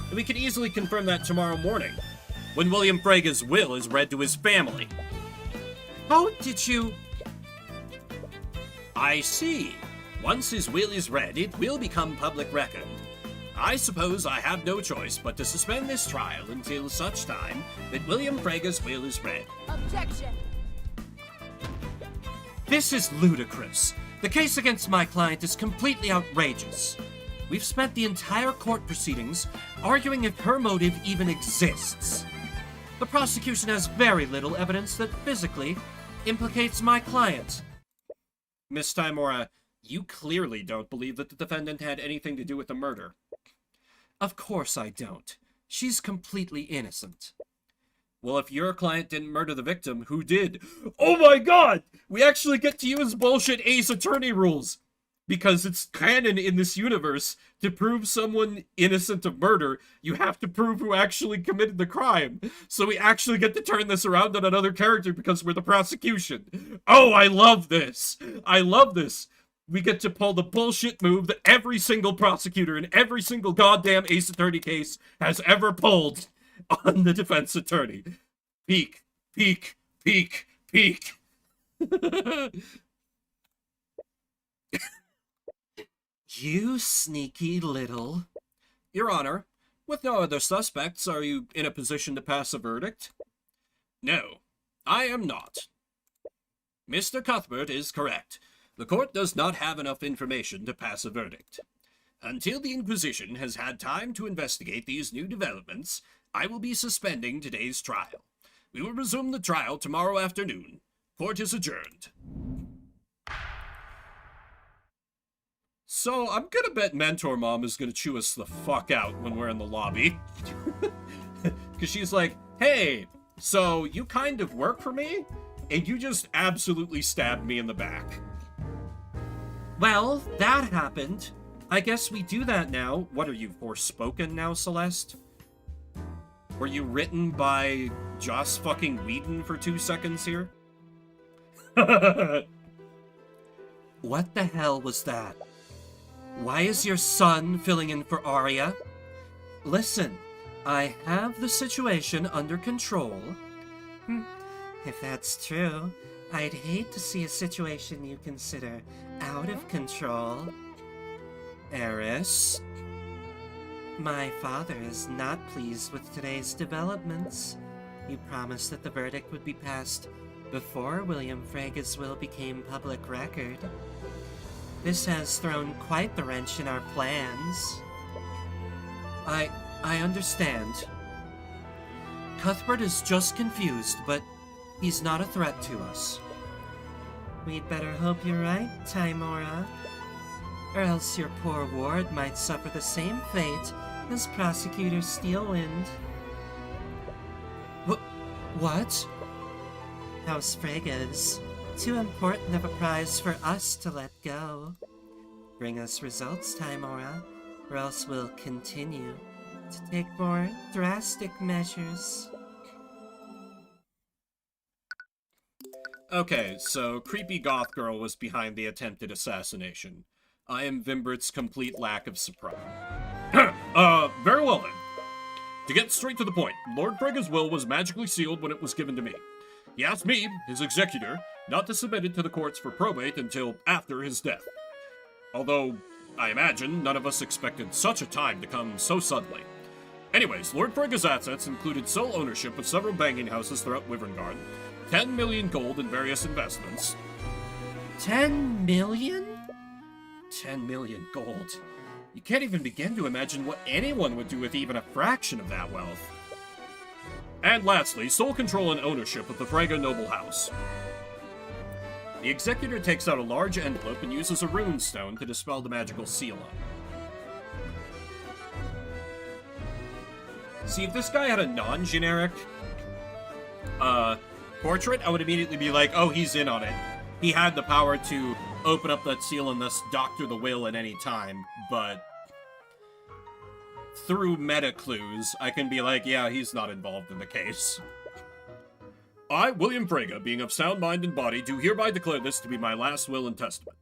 And we can easily confirm that tomorrow morning, when William Frega's will is read to his family. How did you... I see. Once his will is read, it will become public record. I suppose I have no choice but to suspend this trial until such time that William Frega's will is read. Objection. This is ludicrous. The case against my client is completely outrageous. We've spent the entire court proceedings arguing if her motive even exists. The prosecution has very little evidence that physically implicates my client. Miss Timora, you clearly don't believe that the defendant had anything to do with the murder. Of course I don't. She's completely innocent. Well, if your client didn't murder the victim, who did? Oh my god! We actually get to use bullshit Ace Attorney rules! Because it's canon in this universe, to prove someone innocent of murder, you have to prove who actually committed the crime. So we actually get to turn this around on another character because we're the prosecution. Oh, I love this! I love this! We get to pull the bullshit move that every single prosecutor in every single goddamn Ace Attorney case has ever pulled on the defense attorney. Peek. You sneaky little... Your Honor, with no other suspects, are you in a position to pass a verdict? No, I am not. Mr. Cuthbert is correct. The court does not have enough information to pass a verdict. Until the Inquisition has had time to investigate these new developments, I will be suspending today's trial. We will resume the trial tomorrow afternoon. Court is adjourned. So, I'm gonna bet Mentor Mom is gonna chew us the fuck out when we're in the lobby. Because she's like, hey, so you kind of work for me? And you just absolutely stabbed me in the back. Well, that happened. I guess we do that now. What are you, Forspoken now, Celeste? Were you written by Joss fucking Whedon for 2 seconds here? What the hell was that? Why is your son filling in for Arya? Listen, I have the situation under control. If that's true, I'd hate to see a situation you consider out of control. Eris? My father is not pleased with today's developments. You promised that the verdict would be passed before William Frega's will became public record. This has thrown quite the wrench in our plans. I understand. Cuthbert is just confused, but he's not a threat to us. We'd better hope you're right, Tymora. Or else your poor ward might suffer the same fate as Prosecutor Steelwind. What? House Frega is too important of a prize for us to let go. Bring us results, Tymora, or else we'll continue to take more drastic measures. Okay, so creepy goth girl was behind the attempted assassination. I am Vimbert's complete lack of surprise. Very well then. To get straight to the point, Lord Frega's will was magically sealed when it was given to me. He asked me, his executor, not to submit it to the courts for probate until after his death. Although, I imagine none of us expected such a time to come so suddenly. Anyways, Lord Frega's assets included sole ownership of several banking houses throughout Wyverngard, 10 million gold in various investments. 10 million? 10 million gold. You can't even begin to imagine what anyone would do with even a fraction of that wealth. And lastly, sole control and ownership of the Frega noble house. The executor takes out a large envelope and uses a rune stone to dispel the magical seal on it. See, if this guy had a non-generic portrait, I would immediately be like, oh, he's in on it. He had the power to open up that seal and thus doctor the will at any time, but through meta clues, I can be like, yeah, he's not involved in the case. I, William Frega, being of sound mind and body, do hereby declare this to be my last will and testament.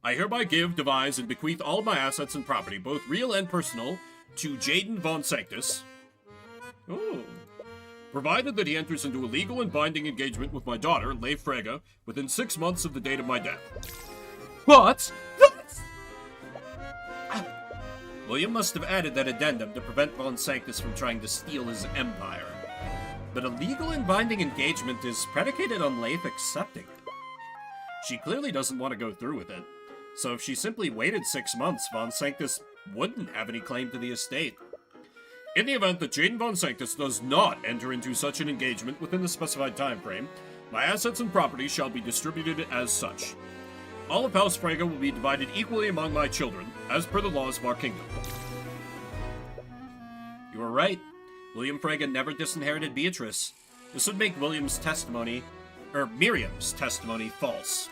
I hereby give, devise, and bequeath all of my assets and property, both real and personal, to Jaden von Sanctus. Oh. Provided that he enters into a legal and binding engagement with my daughter, Leif Frega, within 6 months of the date of my death. What? William must have added that addendum to prevent von Sanctus from trying to steal his empire. But a legal and binding engagement is predicated on Leif accepting it. She clearly doesn't want to go through with it, so if she simply waited 6 months, von Sanctus wouldn't have any claim to the estate. In the event that Jaden von Sanctus does not enter into such an engagement within the specified time frame, my assets and property shall be distributed as such. All of House Frega will be divided equally among my children, as per the laws of our kingdom. You were right. William Frega never disinherited Beatrice. This would make Miriam's testimony false.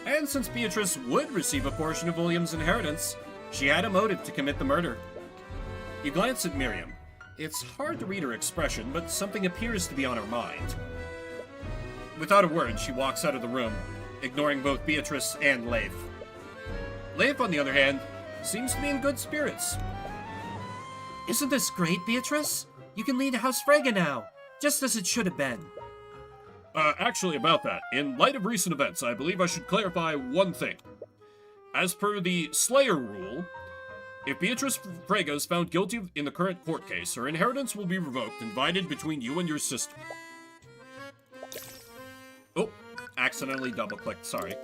And since Beatrice would receive a portion of William's inheritance, she had a motive to commit the murder. You glance at Miriam. It's hard to read her expression, but something appears to be on her mind. Without a word, she walks out of the room, ignoring both Beatrice and Leif. Leif, on the other hand, seems to be in good spirits. Isn't this great, Beatrice? You can lead House Frega now, just as it should have been. Actually, about that, in light of recent events, I believe I should clarify one thing. As per the Slayer rule, if Beatrice Frega is found guilty in the current court case, her inheritance will be revoked and divided between you and your sister. Oh, accidentally double-clicked, sorry.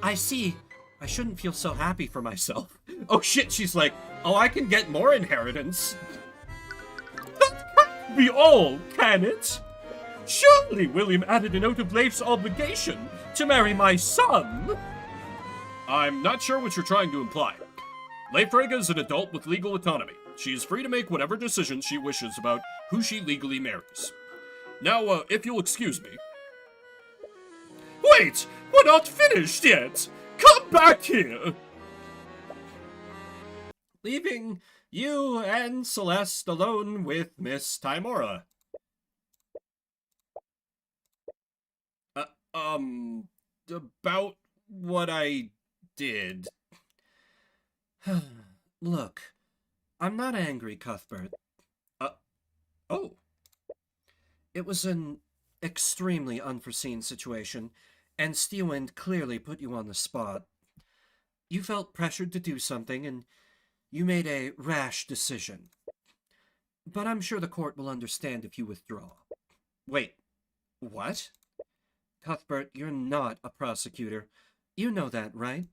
I see. I shouldn't feel so happy for myself. Oh shit, she's like, oh, I can get more inheritance. That can't be all, can it? Surely William added a note of Leif's obligation to marry my son. I'm not sure what you're trying to imply. Leif Frega is an adult with legal autonomy. She is free to make whatever decisions she wishes about who she legally marries. Now, if you'll excuse me. Wait! We're not finished yet! Come back here! Leaving you and Celeste alone with Miss Tymora. About what I did. Look, I'm not angry, Cuthbert. Oh. It was an extremely unforeseen situation, and Steelwind clearly put you on the spot. You felt pressured to do something, and you made a rash decision. But I'm sure the court will understand if you withdraw. Wait, what? Cuthbert, you're not a prosecutor. You know that, right?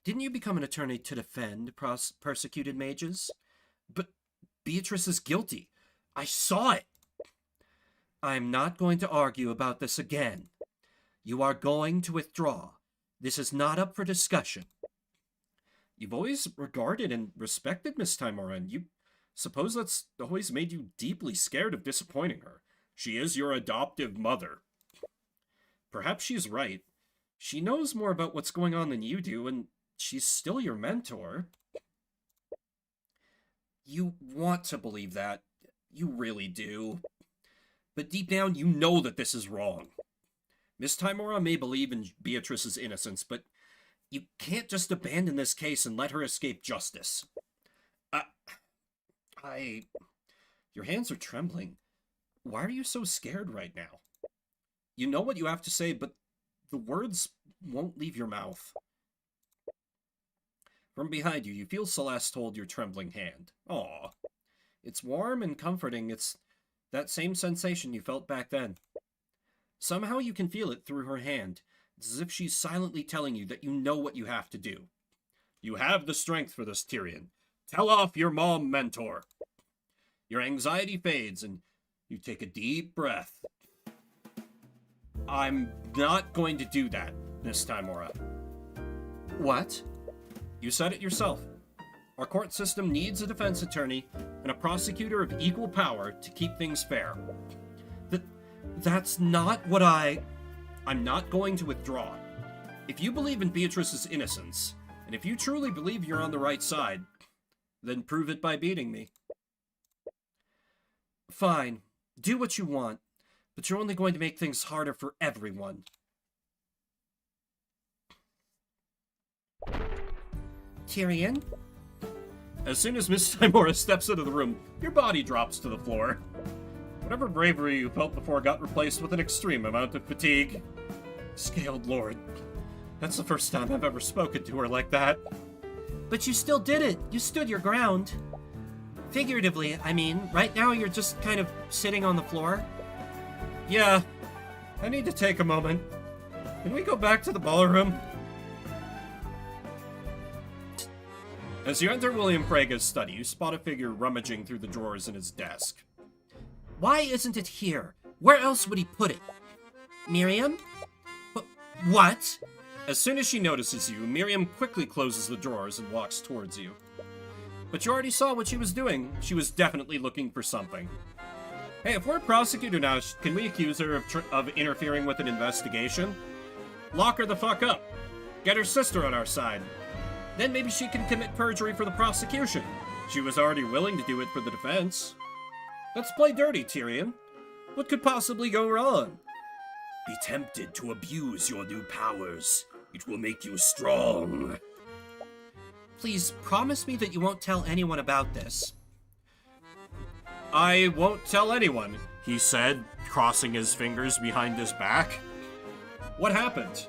Didn't you become an attorney to defend persecuted mages? But Beatrice is guilty. I saw it. I'm not going to argue about this again. You are going to withdraw. This is not up for discussion. You've always regarded and respected Miss Timora, and you suppose that's always made you deeply scared of disappointing her. She is your adoptive mother. Perhaps she's right. She knows more about what's going on than you do, and she's still your mentor. You want to believe that. You really do. But deep down, you know that this is wrong. Miss Timora may believe in Beatrice's innocence, but you can't just abandon this case and let her escape justice. Your hands are trembling. Why are you so scared right now? You know what you have to say, but the words won't leave your mouth. From behind you, you feel Celeste hold your trembling hand. Aw. It's warm and comforting. It's that same sensation you felt back then. Somehow you can feel it through her hand. It's as if she's silently telling you that you know what you have to do. You have the strength for this, Tyrion. Tell off your mom mentor. Your anxiety fades, and you take a deep breath. I'm not going to do that, Miss Timora. What? You said it yourself. Our court system needs a defense attorney and a prosecutor of equal power to keep things fair. That's not what I'm not going to withdraw. If you believe in Beatrice's innocence, and if you truly believe you're on the right side, then prove it by beating me. Fine. Do what you want, but you're only going to make things harder for everyone. Tyrion? As soon as Miss Timora steps into the room, your body drops to the floor. Whatever bravery you felt before got replaced with an extreme amount of fatigue. Scaled Lord. That's the first time I've ever spoken to her like that. But you still did it. You stood your ground. Figuratively, I mean. Right now you're just kind of sitting on the floor. Yeah. I need to take a moment. Can we go back to the ballroom? As you enter William Frega's study, you spot a figure rummaging through the drawers in his desk. Why isn't it here? Where else would he put it? Miriam? What? As soon as she notices you, Miriam quickly closes the drawers and walks towards you. But you already saw what she was doing. She was definitely looking for something. Hey, if we're a prosecutor now, can we accuse her of interfering with an investigation? Lock her the fuck up. Get her sister on our side. Then maybe she can commit perjury for the prosecution. She was already willing to do it for the defense. Let's play dirty, Tyrion. What could possibly go wrong? Be tempted to abuse your new powers. It will make you strong. Please promise me that you won't tell anyone about this. I won't tell anyone, he said, crossing his fingers behind his back. What happened?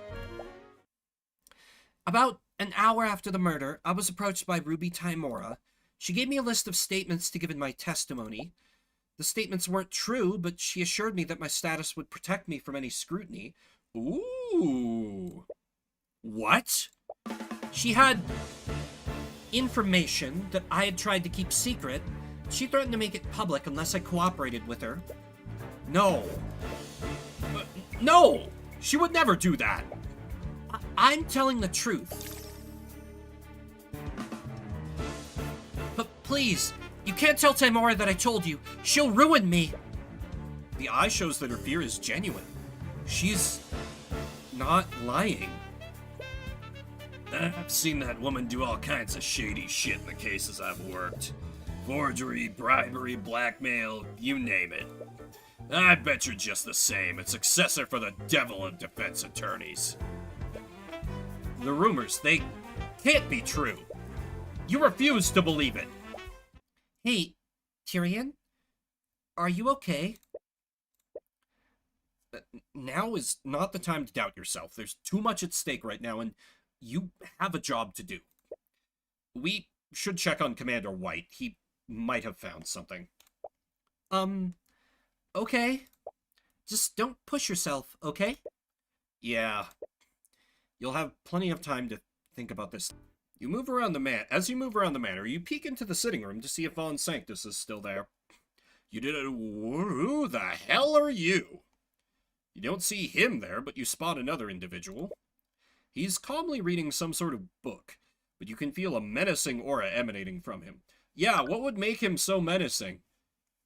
About an hour after the murder, I was approached by Ruby Timora. She gave me a list of statements to give in my testimony. The statements weren't true, but she assured me that my status would protect me from any scrutiny. Ooh. What? She had information that I had tried to keep secret. She threatened to make it public unless I cooperated with her. No. No! She would never do that. I'm telling the truth. But please, you can't tell Timora that I told you. She'll ruin me. The eye shows that her fear is genuine. She's not lying. I've seen that woman do all kinds of shady shit in the cases I've worked. Forgery, bribery, blackmail, you name it. I bet you're just the same. A successor for the devil of defense attorneys. The rumors, they can't be true. You refuse to believe it. Hey, Tyrion? Are you okay? Now is not the time to doubt yourself. There's too much at stake right now, and you have a job to do. We should check on Commander White. He might have found something. Okay. Just don't push yourself, okay? Yeah. You'll have plenty of time to think about this. You move around the As you move around the manor, you peek into the sitting room to see if Von Sanctus is still there. You did it. Who the hell are you? You don't see him there, but you spot another individual. He's calmly reading some sort of book, but you can feel a menacing aura emanating from him. Yeah, what would make him so menacing?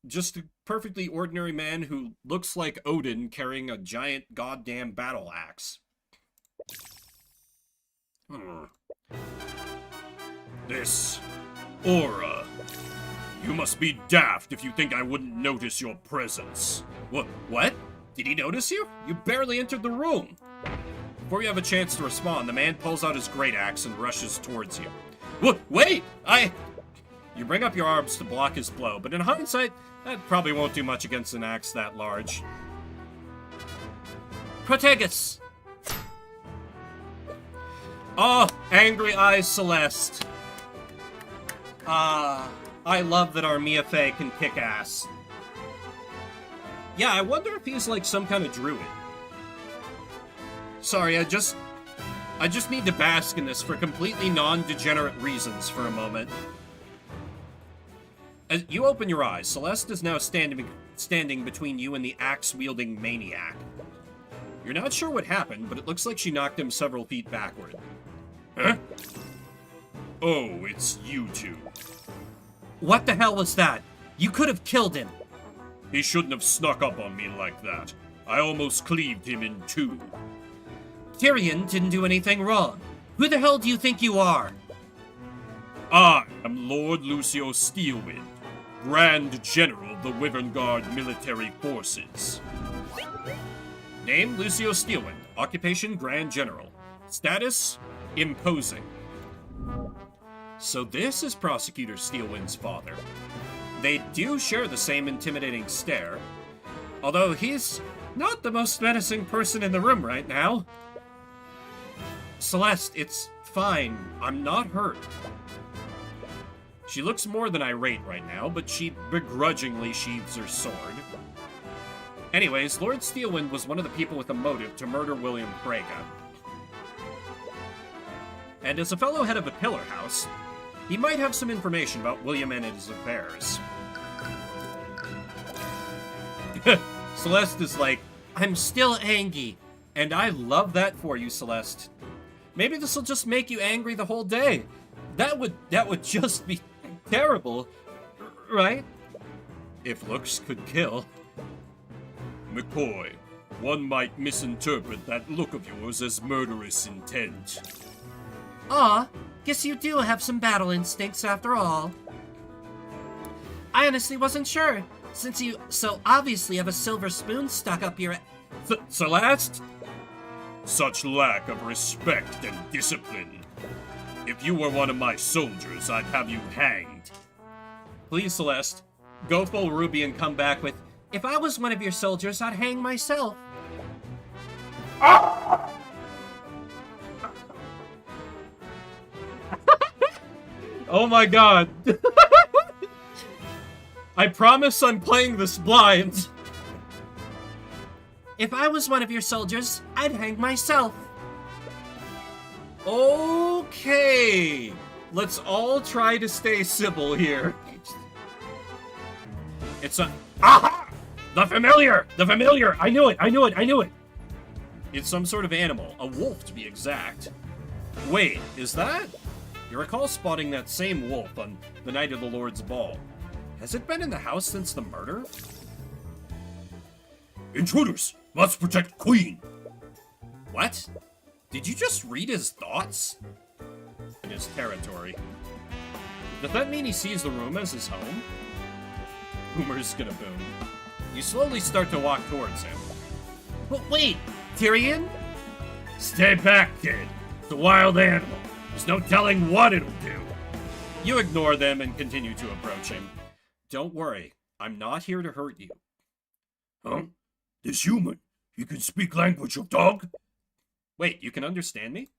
Just a perfectly ordinary man who looks like Odin carrying a giant goddamn battle axe. This aura. You must be daft if you think I wouldn't notice your presence. What? Did he notice you? You barely entered the room. Before you have a chance to respond, the man pulls out his great axe and rushes towards you. Wait! You bring up your arms to block his blow, but in hindsight, that probably won't do much against an axe that large. Protagus! Oh, angry eyes Celeste. I love that our Mia Fey can kick ass. Yeah, I wonder if he's like some kind of druid. Sorry, I just need to bask in this for completely non-degenerate reasons for a moment. As you open your eyes, Celeste is now standing between you and the axe-wielding maniac. You're not sure what happened, but it looks like she knocked him several feet backward. Huh? Oh, it's you two. What the hell was that? You could have killed him. He shouldn't have snuck up on me like that. I almost cleaved him in two. Tyrion didn't do anything wrong. Who the hell do you think you are? I am Lord Lucio Steelwind, Grand General of the Wyvern Guard Military Forces. Name, Lucio Steelwind. Occupation, Grand General. Status, imposing. So this is Prosecutor Steelwind's father. They do share the same intimidating stare, although he's not the most menacing person in the room right now. Celeste, it's fine. I'm not hurt. She looks more than irate right now, but she begrudgingly sheathes her sword. Anyways, Lord Steelwind was one of the people with a motive to murder William Frega. And as a fellow head of a pillar house, he might have some information about William and his affairs. Celeste is like, I'm still angry, and I love that for you, Celeste. Maybe this will just make you angry the whole day. That would just be terrible, right? If looks could kill. McCoy, one might misinterpret that look of yours as murderous intent. Aw, guess you do have some battle instincts after all. I honestly wasn't sure, since you so obviously have a silver spoon stuck up your... Celeste? Such lack of respect and discipline. If you were one of my soldiers, I'd have you hanged. Please, Celeste, go full Ruby and come back with, if I was one of your soldiers, I'd hang myself. oh my god. I promise I'm playing this blind. If I was one of your soldiers, I'd hang myself. Okay. Let's all try to stay civil here. It's a... Aha! The familiar! The familiar! I knew it! It's some sort of animal. A wolf, to be exact. Wait, is that... You recall spotting that same wolf on the night of the Lord's Ball. Has it been in the house since the murder? Intruders! Must protect Queen! What? Did you just read his thoughts? In his territory. Does that mean he sees the room as his home? Rumor's gonna boom. You slowly start to walk towards him. But wait, Tyrion? Stay back, kid. It's a wild animal. There's no telling what it'll do. You ignore them and continue to approach him. Don't worry, I'm not here to hurt you. Huh? This human, he can speak language of dog? Wait, you can understand me?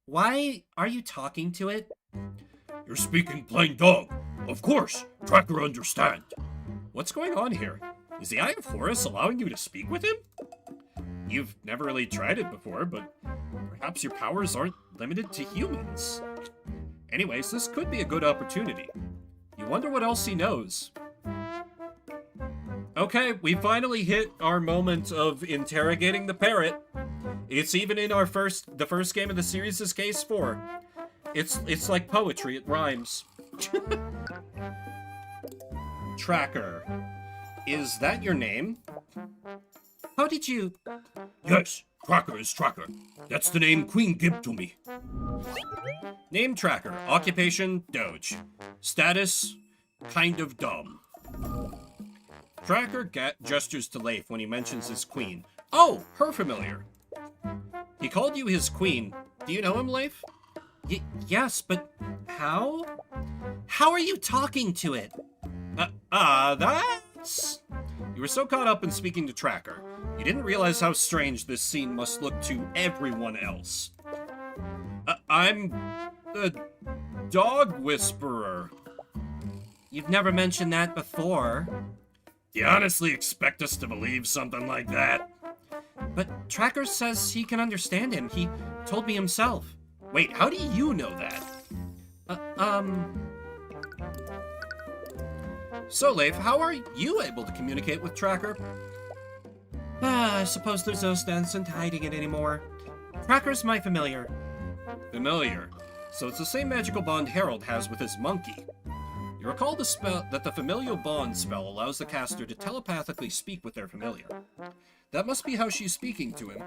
Why are you talking to it? You're speaking plain dog. Of course, Tracker understand. What's going on here? Is the Eye of Horus allowing you to speak with him? You've never really tried it before, but perhaps your powers aren't limited to humans. Anyways, this could be a good opportunity. You wonder what else he knows. Okay, we finally hit our moment of interrogating the parrot. It's even in the first game of the series is case 4. It's like poetry, it rhymes. Tracker. Is that your name? How did you... Yes, Tracker is Tracker. That's the name Queen gave to me. Name Tracker. Occupation, Doge. Status, kind of dumb. Tracker gestures to Leif when he mentions his queen. Oh, her familiar. He called you his queen. Do you know him, Leif? Yes, but how? How are you talking to it? That's... You were so caught up in speaking to Tracker, you didn't realize how strange this scene must look to everyone else. I'm the dog whisperer. You've never mentioned that before. You honestly expect us to believe something like that? But Tracker says he can understand him. He told me himself. Wait, how do you know that? So, Leif, how are you able to communicate with Tracker? I suppose there's no sense in hiding it anymore. Tracker's my familiar. Familiar? So it's the same magical bond Harold has with his monkey. You recall the spell that the familial bond spell allows the caster to telepathically speak with their familiar. That must be how she's speaking to him.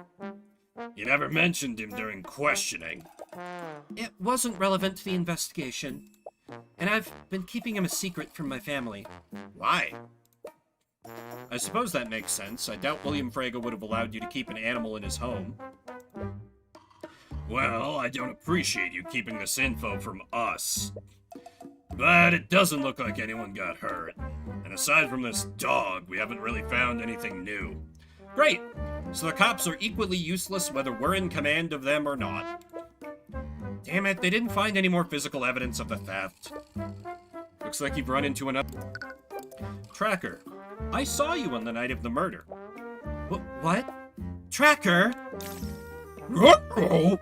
You never mentioned him during questioning. It wasn't relevant to the investigation. And I've been keeping him a secret from my family. Why? I suppose that makes sense. I doubt William Frege would have allowed you to keep an animal in his home. Well, I don't appreciate you keeping this info from us. But it doesn't look like anyone got hurt. And aside from this dog, we haven't really found anything new. Great! So the cops are equally useless whether we're in command of them or not. Damn it, they didn't find any more physical evidence of the theft. Looks like you've run into another... Tracker, I saw you on the night of the murder. What? Tracker? Uh-oh.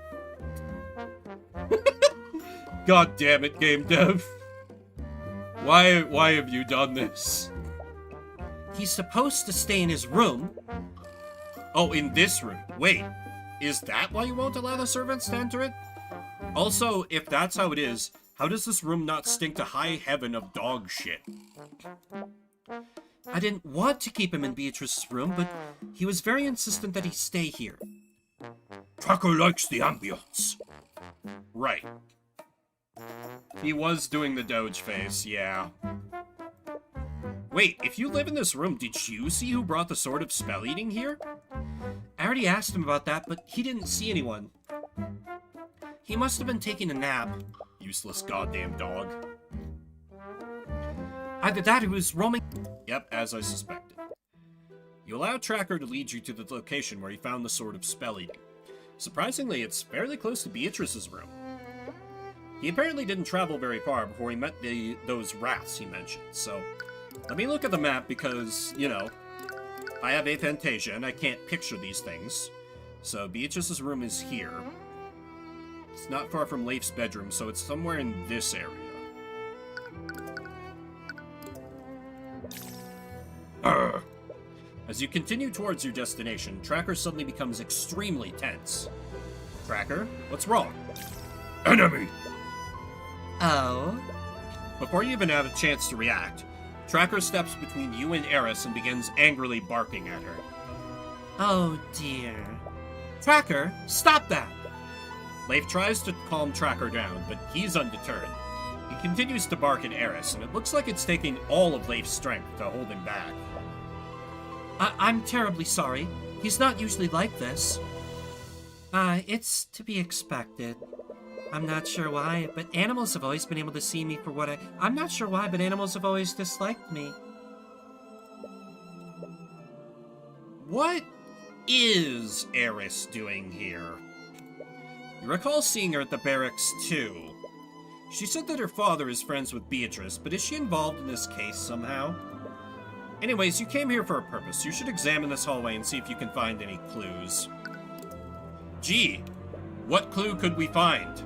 God damn it, game dev. Why have you done this? He's supposed to stay in his room. Oh, in this room. Wait, is that why you won't allow the servants to enter it? Also, if that's how it is, how does this room not stink to high heaven of dog shit? I didn't want to keep him in Beatrice's room, but he was very insistent that he stay here. Tracker likes the ambience. Right. He was doing the Doge face, yeah. Wait, if you live in this room, did you see who brought the Sword of Spell Eating here? I already asked him about that, but he didn't see anyone. He must have been taking a nap. Useless goddamn dog. Either that or he was roaming... Yep, as I suspected. You allow Tracker to lead you to the location where he found the Sword of Spell Eating. Surprisingly, it's fairly close to Beatrice's room. He apparently didn't travel very far before he met those rats he mentioned, so... Let me look at the map because, you know, I have aphantasia and I can't picture these things. So Beatrice's room is here. It's not far from Leif's bedroom, so it's somewhere in this area. As you continue towards your destination, Tracker suddenly becomes extremely tense. Tracker, what's wrong? Enemy! Oh? Before you even have a chance to react, Tracker steps between you and Eris and begins angrily barking at her. Oh dear. Tracker, stop that! Leif tries to calm Tracker down, but he's undeterred. He continues to bark at Eris, and it looks like it's taking all of Leif's strength to hold him back. I'm terribly sorry. He's not usually like this. It's to be expected. I'm not sure why, but animals have always been able to see me for what I'm not sure why, but animals have always disliked me. What is Eris doing here? You recall seeing her at the barracks too. She said that her father is friends with Beatrice, but is she involved in this case somehow? Anyways, you came here for a purpose. You should examine this hallway and see if you can find any clues. Gee, what clue could we find?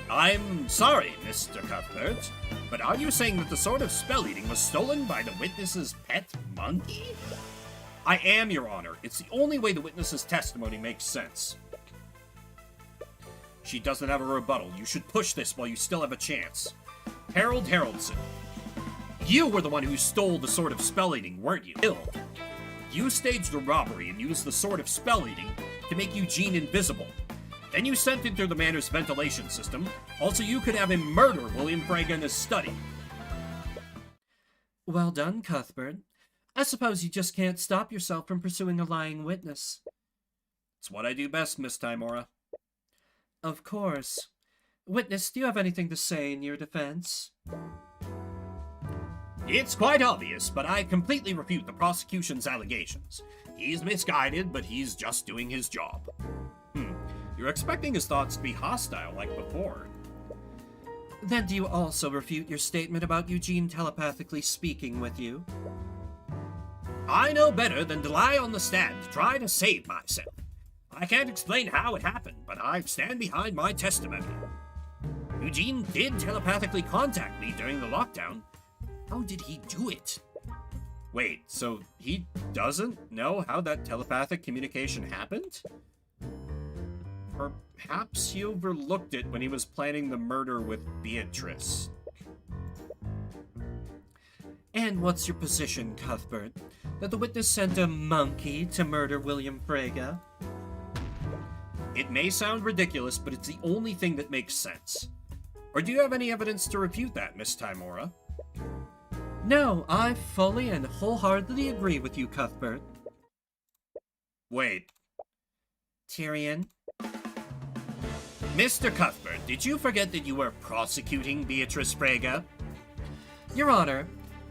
I'm sorry, Mr. Cuthbert, but are you saying that the sword of spell eating was stolen by the witness's pet monkey? I am, Your Honor. It's the only way the witness's testimony makes sense. She doesn't have a rebuttal. You should push this while you still have a chance. Harold Haroldson. You were the one who stole the sword of spell eating, weren't you? You staged a robbery and used the sword of spell eating to make Eugene invisible. Then you sent him through the manor's ventilation system. Also, you could have him murder William Frege in his study. Well done, Cuthbert. I suppose you just can't stop yourself from pursuing a lying witness. It's what I do best, Miss Timora. Of course. Witness, do you have anything to say in your defense? It's quite obvious, but I completely refute the prosecution's allegations. He's misguided, but he's just doing his job. You're expecting his thoughts to be hostile like before. Then do you also refute your statement about Eugene telepathically speaking with you? I know better than to lie on the stand to try to save myself. I can't explain how it happened, but I stand behind my testimony. Eugene did telepathically contact me during the lockdown. How did he do it? Wait, so he doesn't know how that telepathic communication happened? Perhaps he overlooked it when he was planning the murder with Beatrice. And what's your position, Cuthbert? That the witness sent a monkey to murder William Frege? It may sound ridiculous, but it's the only thing that makes sense. Or do you have any evidence to refute that, Miss Timora? No, I fully and wholeheartedly agree with you, Cuthbert. Wait. Tyrion? Mr. Cuthbert, did you forget that you were prosecuting Beatrice Frege? Your Honor,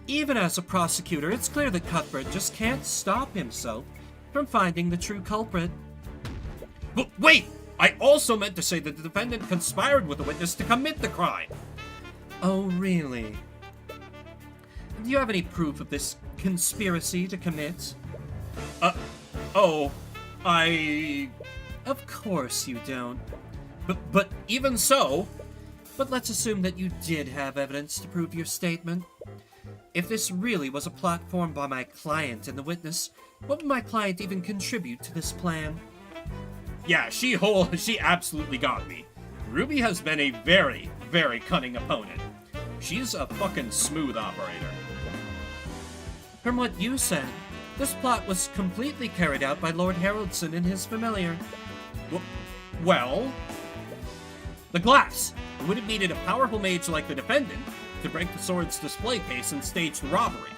even as a prosecutor, it's clear that Cuthbert just can't stop himself from finding the true culprit. But wait! I also meant to say that the defendant conspired with the witness to commit the crime! Oh, really? Do you have any proof of this conspiracy to commit? Of course you don't. But even so... But let's assume that you did have evidence to prove your statement. If this really was a plot formed by my client and the witness, what would my client even contribute to this plan? Yeah, she absolutely got me. Ruby has been a very, very cunning opponent. She's a fucking smooth operator. From what you said, this plot was completely carried out by Lord Haroldson and his familiar. Well... The glass! It would have needed a powerful mage like the defendant to break the sword's display case and stage the robbery.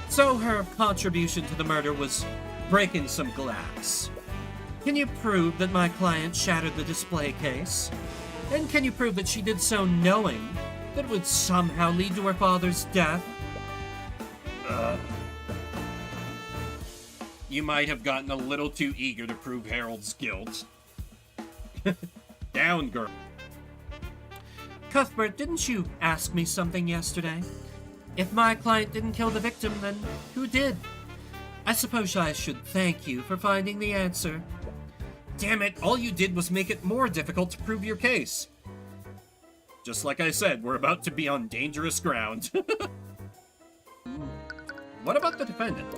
So her contribution to the murder was breaking some glass. Can you prove that my client shattered the display case? And can you prove that she did so knowing that it would somehow lead to her father's death? You might have gotten a little too eager to prove Harold's guilt. Down, girl. Cuthbert, didn't you ask me something yesterday? If my client didn't kill the victim, then who did? I suppose I should thank you for finding the answer. Damn it, all you did was make it more difficult to prove your case. Just like I said, we're about to be on dangerous ground. What about the defendant?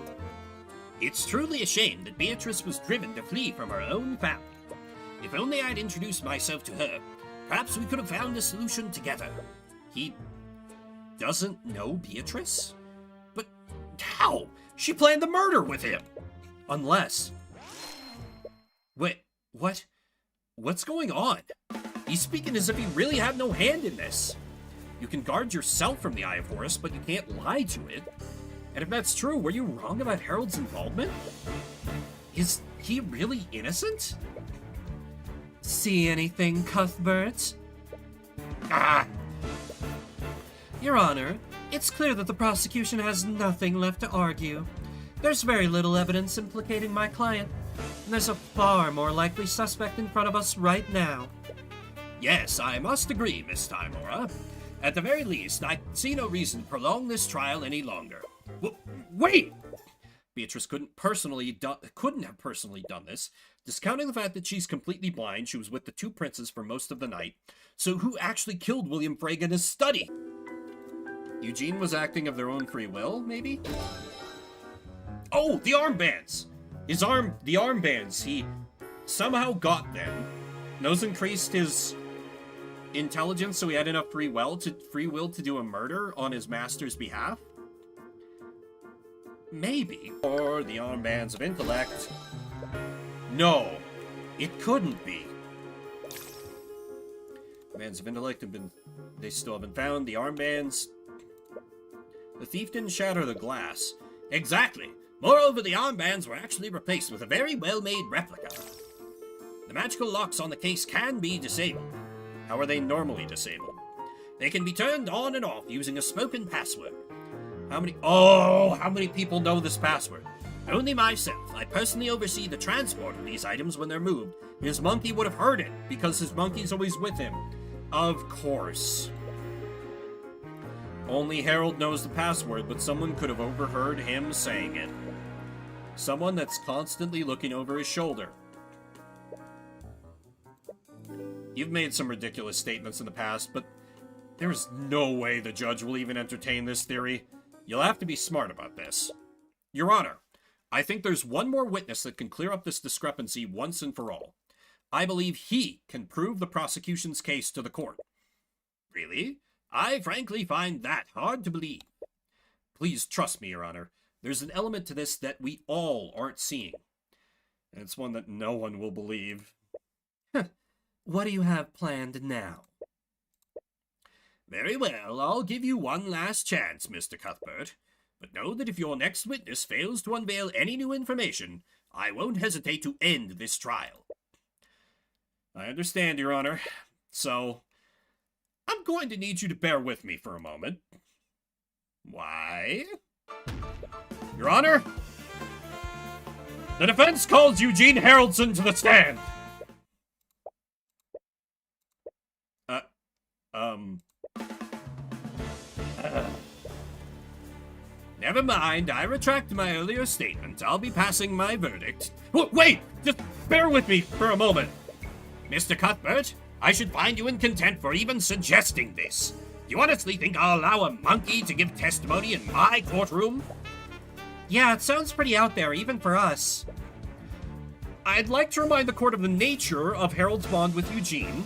It's truly a shame that Beatrice was driven to flee from her own family. If only I'd introduced myself to her, perhaps we could have found a solution together. He doesn't know Beatrice? But how? She planned the murder with him! Unless... Wait, what? What's going on? He's speaking as if he really had no hand in this. You can guard yourself from the Eye of Horus, but you can't lie to it. And if that's true, were you wrong about Harold's involvement? Is he really innocent? See anything, Cuthbert? Ah! Your Honor, it's clear that the prosecution has nothing left to argue. There's very little evidence implicating my client, and there's a far more likely suspect in front of us right now. Yes, I must agree, Miss Timora. At the very least, I see no reason to prolong this trial any longer. Wait! Beatrice couldn't have personally done this. Discounting the fact that she's completely blind, she was with the two princes for most of the night. So who actually killed William Frege in his study? Eugene was acting of their own free will, maybe? Oh, the armbands! The armbands, he somehow got them. Those increased his intelligence, so he had enough free will to do a murder on his master's behalf? Maybe. Or the armbands of intellect. No, it couldn't be. Armbands of intellect they still haven't found. The armbands. The thief didn't shatter the glass. Exactly. Moreover, the armbands were actually replaced with a very well-made replica. The magical locks on the case can be disabled. How are they normally disabled? They can be turned on and off using a spoken password. How many people know this password? Only myself. I personally oversee the transport of these items when they're moved. His monkey would have heard it, because his monkey's always with him. Of course. Only Harold knows the password, but someone could have overheard him saying it. Someone that's constantly looking over his shoulder. You've made some ridiculous statements in the past, but there's no way the judge will even entertain this theory. You'll have to be smart about this. Your Honor, I think there's one more witness that can clear up this discrepancy once and for all. I believe he can prove the prosecution's case to the court. Really? I frankly find that hard to believe. Please trust me, Your Honor. There's an element to this that we all aren't seeing. And it's one that no one will believe. What do you have planned now? Very well, I'll give you one last chance, Mr. Cuthbert. But know that if your next witness fails to unveil any new information, I won't hesitate to end this trial. I understand, Your Honor. So, I'm going to need you to bear with me for a moment. Why? Your Honor, the defense calls Eugene Haroldson to the stand. Never mind, I retract my earlier statement. I'll be passing my verdict. Wait! Just bear with me for a moment. Mr. Cuthbert, I should find you in contempt for even suggesting this. Do you honestly think I'll allow a monkey to give testimony in my courtroom? Yeah, it sounds pretty out there, even for us. I'd like to remind the court of the nature of Harold's bond with Eugene.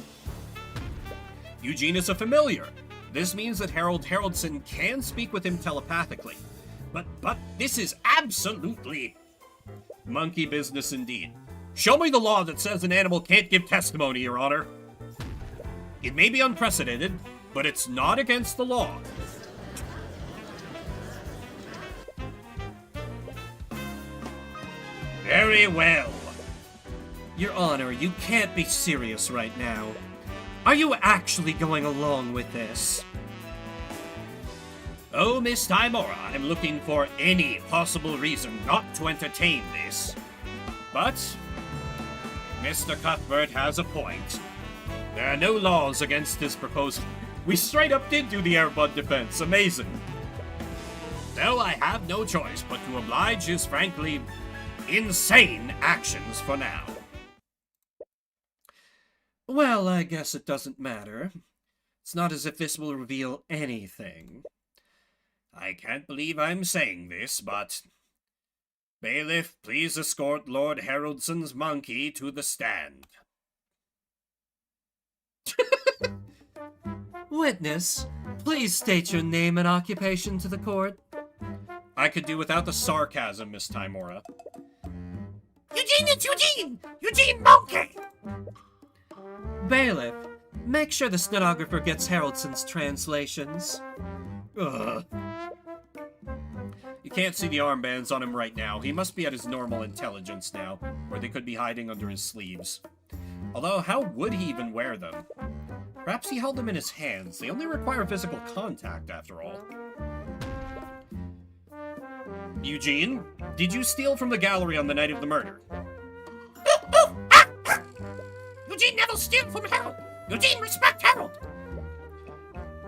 Eugene is a familiar. This means that Harold Haroldson can speak with him telepathically. But this is absolutely monkey business indeed. Show me the law that says an animal can't give testimony, Your Honor. It may be unprecedented, but it's not against the law. Very well. Your Honor, you can't be serious right now. Are you actually going along with this? Oh, Miss Timora, I'm looking for any possible reason not to entertain this. But Mr. Cuthbert has a point. There are no laws against this proposal. We straight up did do the Airbud defense. Amazing. So I have no choice but to oblige his frankly insane actions for now. Well, I guess it doesn't matter. It's not as if this will reveal anything. I can't believe I'm saying this, but bailiff, please escort Lord Haroldson's monkey to the stand. Witness, please state your name and occupation to the court. I could do without the sarcasm, Miss Timora. Eugene, it's Eugene! Eugene Monkey! Bailiff, make sure the stenographer gets Haroldson's translations. Ugh. can't see the armbands on him right now. He must be at his normal intelligence now, or they could be hiding under his sleeves. Although, how would he even wear them? Perhaps he held them in his hands. They only require physical contact, after all. Eugene, did you steal from the gallery on the night of the murder? Eugene never steal from Harold. Eugene, respect Harold.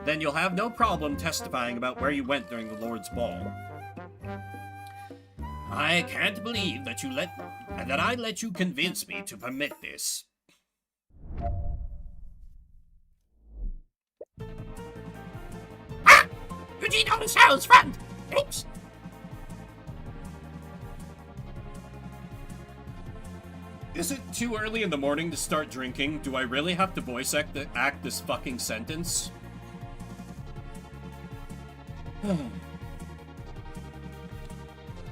Then you'll have no problem testifying about where you went during the Lord's Ball. I can't believe that I let you convince me to permit this. Eugene owns Harold's friend. Oops. Is it too early in the morning to start drinking? Do I really have to voice act this fucking sentence?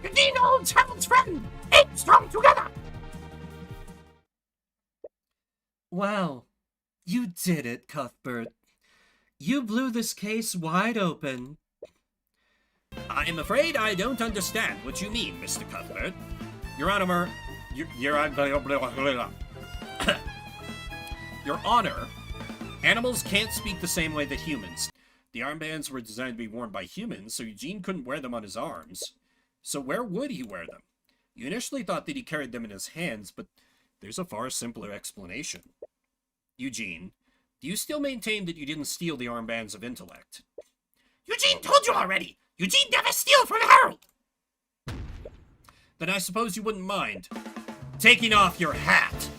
Eugene owns Harold's friend. Ape strong together. Wow. You did it, Cuthbert. You blew this case wide open. I'm afraid I don't understand what you mean, Mr. Cuthbert. Your Honor, Your Honor, animals can't speak the same way that humans. The armbands were designed to be worn by humans, so Eugene couldn't wear them on his arms. So where would he wear them? You initially thought that he carried them in his hands, but there's a far simpler explanation. Eugene, do you still maintain that you didn't steal the armbands of intellect? Eugene told you already. Eugene never steal from Harold. Then I suppose you wouldn't mind taking off your hat.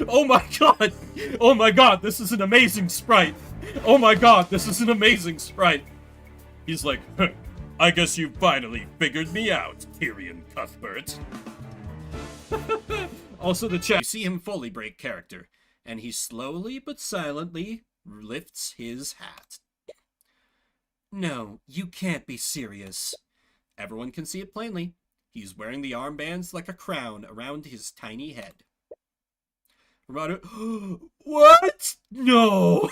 Oh my god! Oh my god, this is an amazing sprite! Oh my god, this is an amazing sprite! He's like, I guess you finally figured me out, Tyrion Cuthbert. Also the chat. You see him fully break character, and he slowly but silently lifts his hat. No, you can't be serious. Everyone can see it plainly. He's wearing the armbands like a crown around his tiny head. From out of... What? No!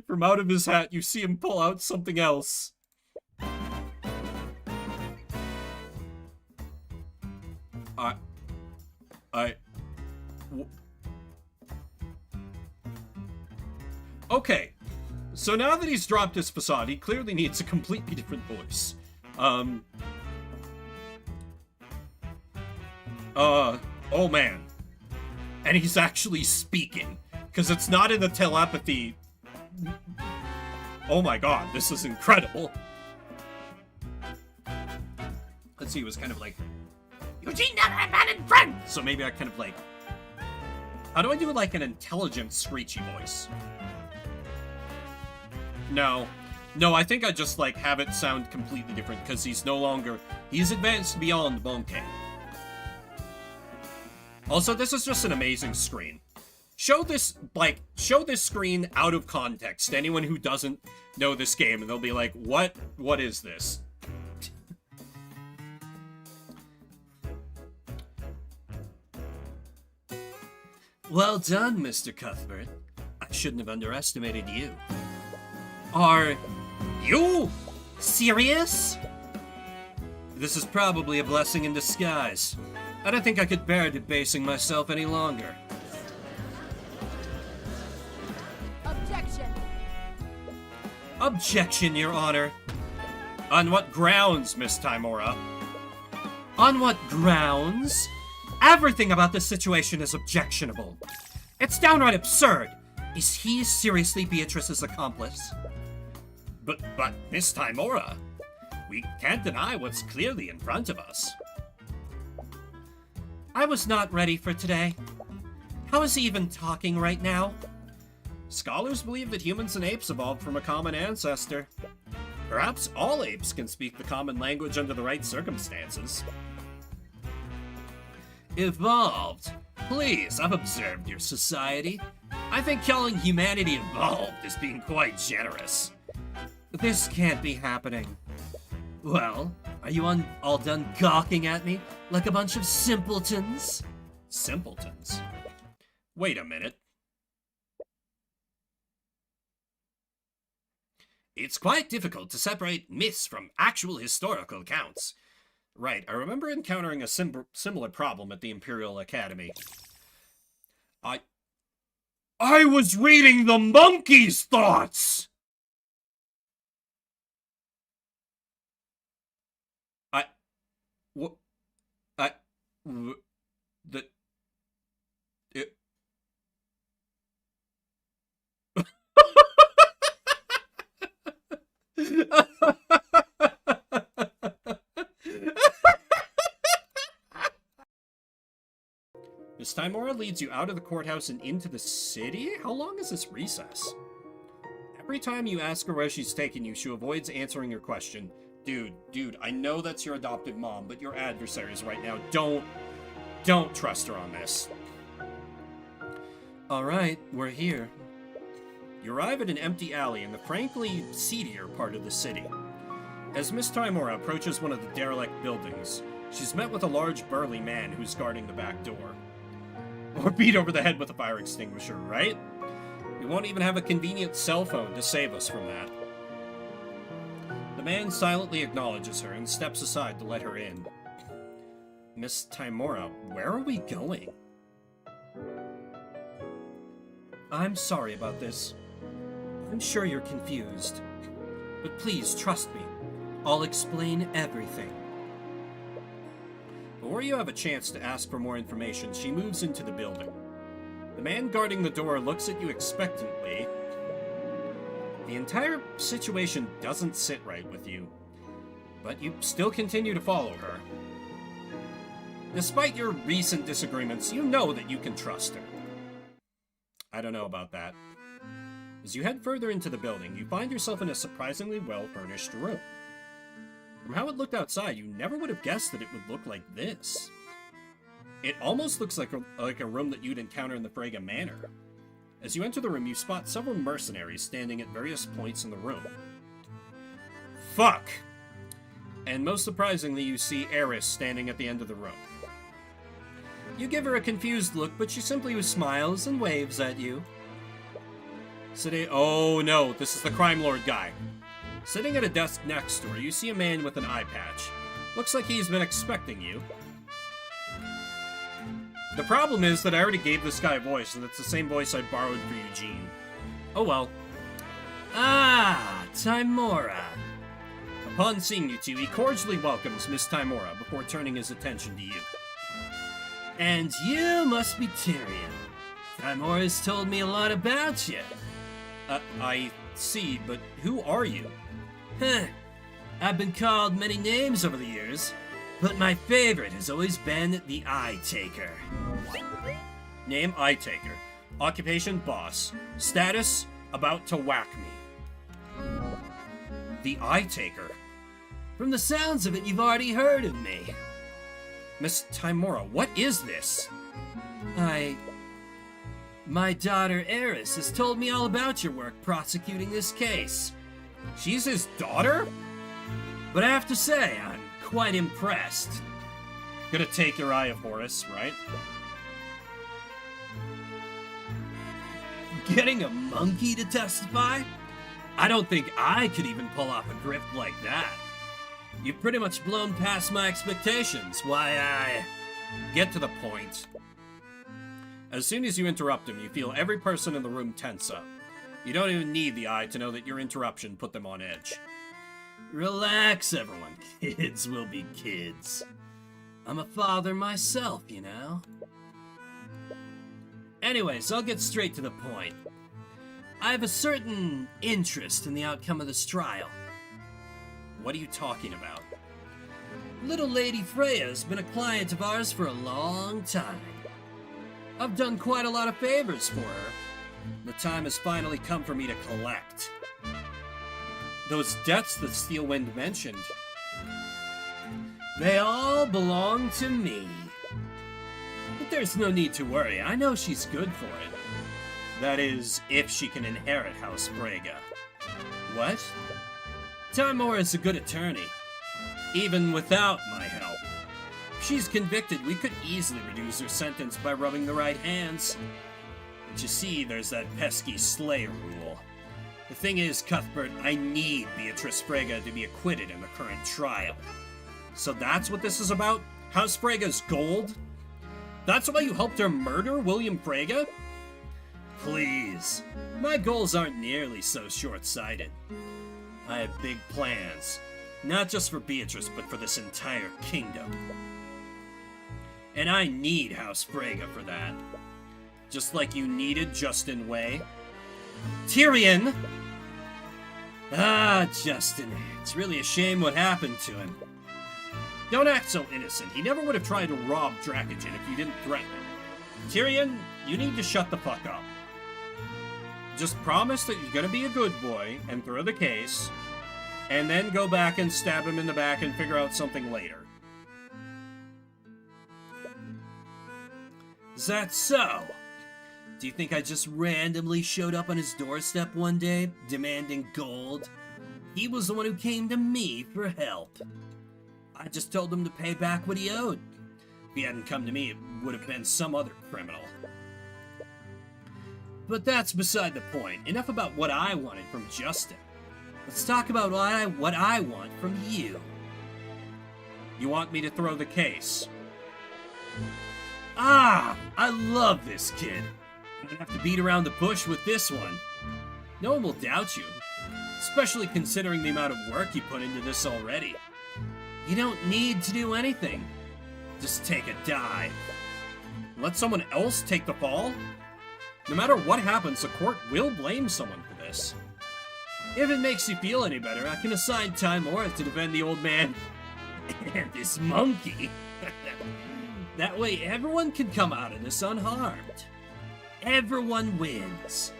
From out of his hat, you see him pull out something else. Okay. So now that he's dropped his facade, he clearly needs a completely different voice. Oh man. And he's actually speaking. Because it's not in the telepathy. Oh my god, this is incredible. Let's see, it was kind of like... Eugene never abandoned friend. So maybe I kind of like... How do I do like an intelligent, screechy voice? No. No, I think I just like have it sound completely different because he's no longer... He's advanced beyond Monkey. Also, this is just an amazing screen. Show this screen out of context to anyone who doesn't know this game, and they'll be like, what is this? Well done, Mr. Cuthbert. I shouldn't have underestimated you. Are you Serious? This is probably a blessing in disguise. I don't think I could bear debasing myself any longer. Objection. Objection, Your Honor. On what grounds, Miss Timora? On what grounds? Everything about this situation is objectionable. It's downright absurd. Is he seriously Beatrice's accomplice? But Miss Timora, we can't deny what's clearly in front of us. I was not ready for today. How is he even talking right now? Scholars believe that humans and apes evolved from a common ancestor. Perhaps all apes can speak the common language under the right circumstances. Evolved? Please, I've observed your society. I think calling humanity evolved is being quite generous. This can't be happening. Well, are you all done gawking at me like a bunch of simpletons? Simpletons? Wait a minute. It's quite difficult to separate myths from actual historical accounts. Right, I remember encountering a similar problem at the Imperial Academy. I was reading the monkey's thoughts! Miss Timora leads you out of the courthouse and into the city? How long is this recess? Every time you ask her where she's taking you, she avoids answering your question. Dude, I know that's your adoptive mom, but your adversaries right now. Don't trust her on this. Alright, we're here. You arrive at an empty alley in the frankly seedier part of the city. As Miss Timora approaches one of the derelict buildings, she's met with a large burly man who's guarding the back door. Or beat over the head with a fire extinguisher, right? We won't even have a convenient cell phone to save us from that. The man silently acknowledges her and steps aside to let her in. Miss Timora, where are we going? I'm sorry about this. I'm sure you're confused. But please trust me. I'll explain everything. Before you have a chance to ask for more information, she moves into the building. The man guarding the door looks at you expectantly. The entire situation doesn't sit right with you, but you still continue to follow her. Despite your recent disagreements, you know that you can trust her. I don't know about that. As you head further into the building, you find yourself in a surprisingly well-furnished room. From how it looked outside, you never would have guessed that it would look like this. It almost looks like a room that you'd encounter in the Frega Manor. As you enter the room, you spot several mercenaries standing at various points in the room. Fuck! And most surprisingly, you see Eris standing at the end of the room. You give her a confused look, but she simply smiles and waves at you. Oh no, this is the crime lord guy. Sitting at a desk next to her, you see a man with an eye patch. Looks like he's been expecting you. The problem is that I already gave this guy a voice, and it's the same voice I borrowed for Eugene. Oh well. Ah, Timora. Upon seeing you two, he cordially welcomes Miss Timora before turning his attention to you. And you must be Tyrion. Timora's told me a lot about you. I see, but who are you? Huh. I've been called many names over the years, but my favorite has always been the Eye Taker. Name Eye Taker. Occupation boss. Status about to whack me. The Eye Taker. From the sounds of it, you've already heard of me. Miss Timora, what is this? My daughter Eris has told me all about your work prosecuting this case. She's his daughter? But I have to say, I'm quite impressed. Gonna take your eye of Horus, right? Getting a monkey to testify? I don't think I could even pull off a grift like that. You've pretty much blown past my expectations. Why, Get to the point. As soon as you interrupt him, you feel every person in the room tense up. You don't even need the eye to know that your interruption put them on edge. Relax, everyone. Kids will be kids. I'm a father myself, you know. Anyways, I'll get straight to the point. I have a certain interest in the outcome of this trial. What are you talking about? Little Lady Freya has been a client of ours for a long time. I've done quite a lot of favors for her. The time has finally come for me to collect. Those debts that Steelwind mentioned. They all belong to me. But there's no need to worry. I know she's good for it. That is, if she can inherit House Frega. What? Timora's a good attorney. Even without my help. If she's convicted, we could easily reduce her sentence by rubbing the right hands. But you see, there's that pesky Slayer rule. The thing is, Cuthbert, I need Beatrice Frege to be acquitted in the current trial. So that's what this is about? House Frege's gold? That's why you helped her murder William Frege? Please, my goals aren't nearly so short-sighted. I have big plans, not just for Beatrice, but for this entire kingdom. And I need House Frege for that. Just like you needed Justin Way. Tyrion! Ah, Justin. It's really a shame what happened to him. Don't act so innocent. He never would have tried to rob Dracogen if you didn't threaten him. Tyrion, you need to shut the fuck up. Just promise that you're gonna be a good boy and throw the case, and then go back and stab him in the back and figure out something later. Is that so? Do you think I just randomly showed up on his doorstep one day, demanding gold? He was the one who came to me for help. I just told him to pay back what he owed. If he hadn't come to me, it would have been some other criminal. But that's beside the point. Enough about what I wanted from Justin. Let's talk about what I want from you. You want me to throw the case? Ah, I love this kid. I'm gonna have to beat around the bush with this one. No one will doubt you, especially considering the amount of work you put into this already. You don't need to do anything. Just take a dive. Let someone else take the fall? No matter what happens, the court will blame someone for this. If it makes you feel any better, I can assign Tymora to defend the old man and this monkey. That way everyone can come out of this unharmed. Everyone wins.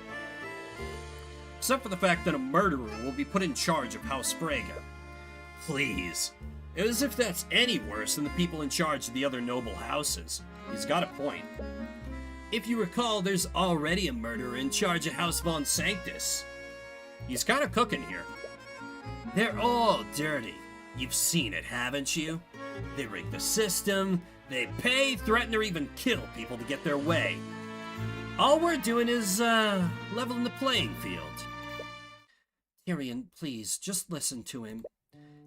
Except for the fact that a murderer will be put in charge of House Frege. Please. As if that's any worse than the people in charge of the other noble houses. He's got a point. If you recall, there's already a murderer in charge of House Von Sanctus. He's kind of cooking here. They're all dirty. You've seen it, haven't you? They rig the system, they pay, threaten, or even kill people to get their way. All we're doing is, leveling the playing field. Tyrion, please, just listen to him.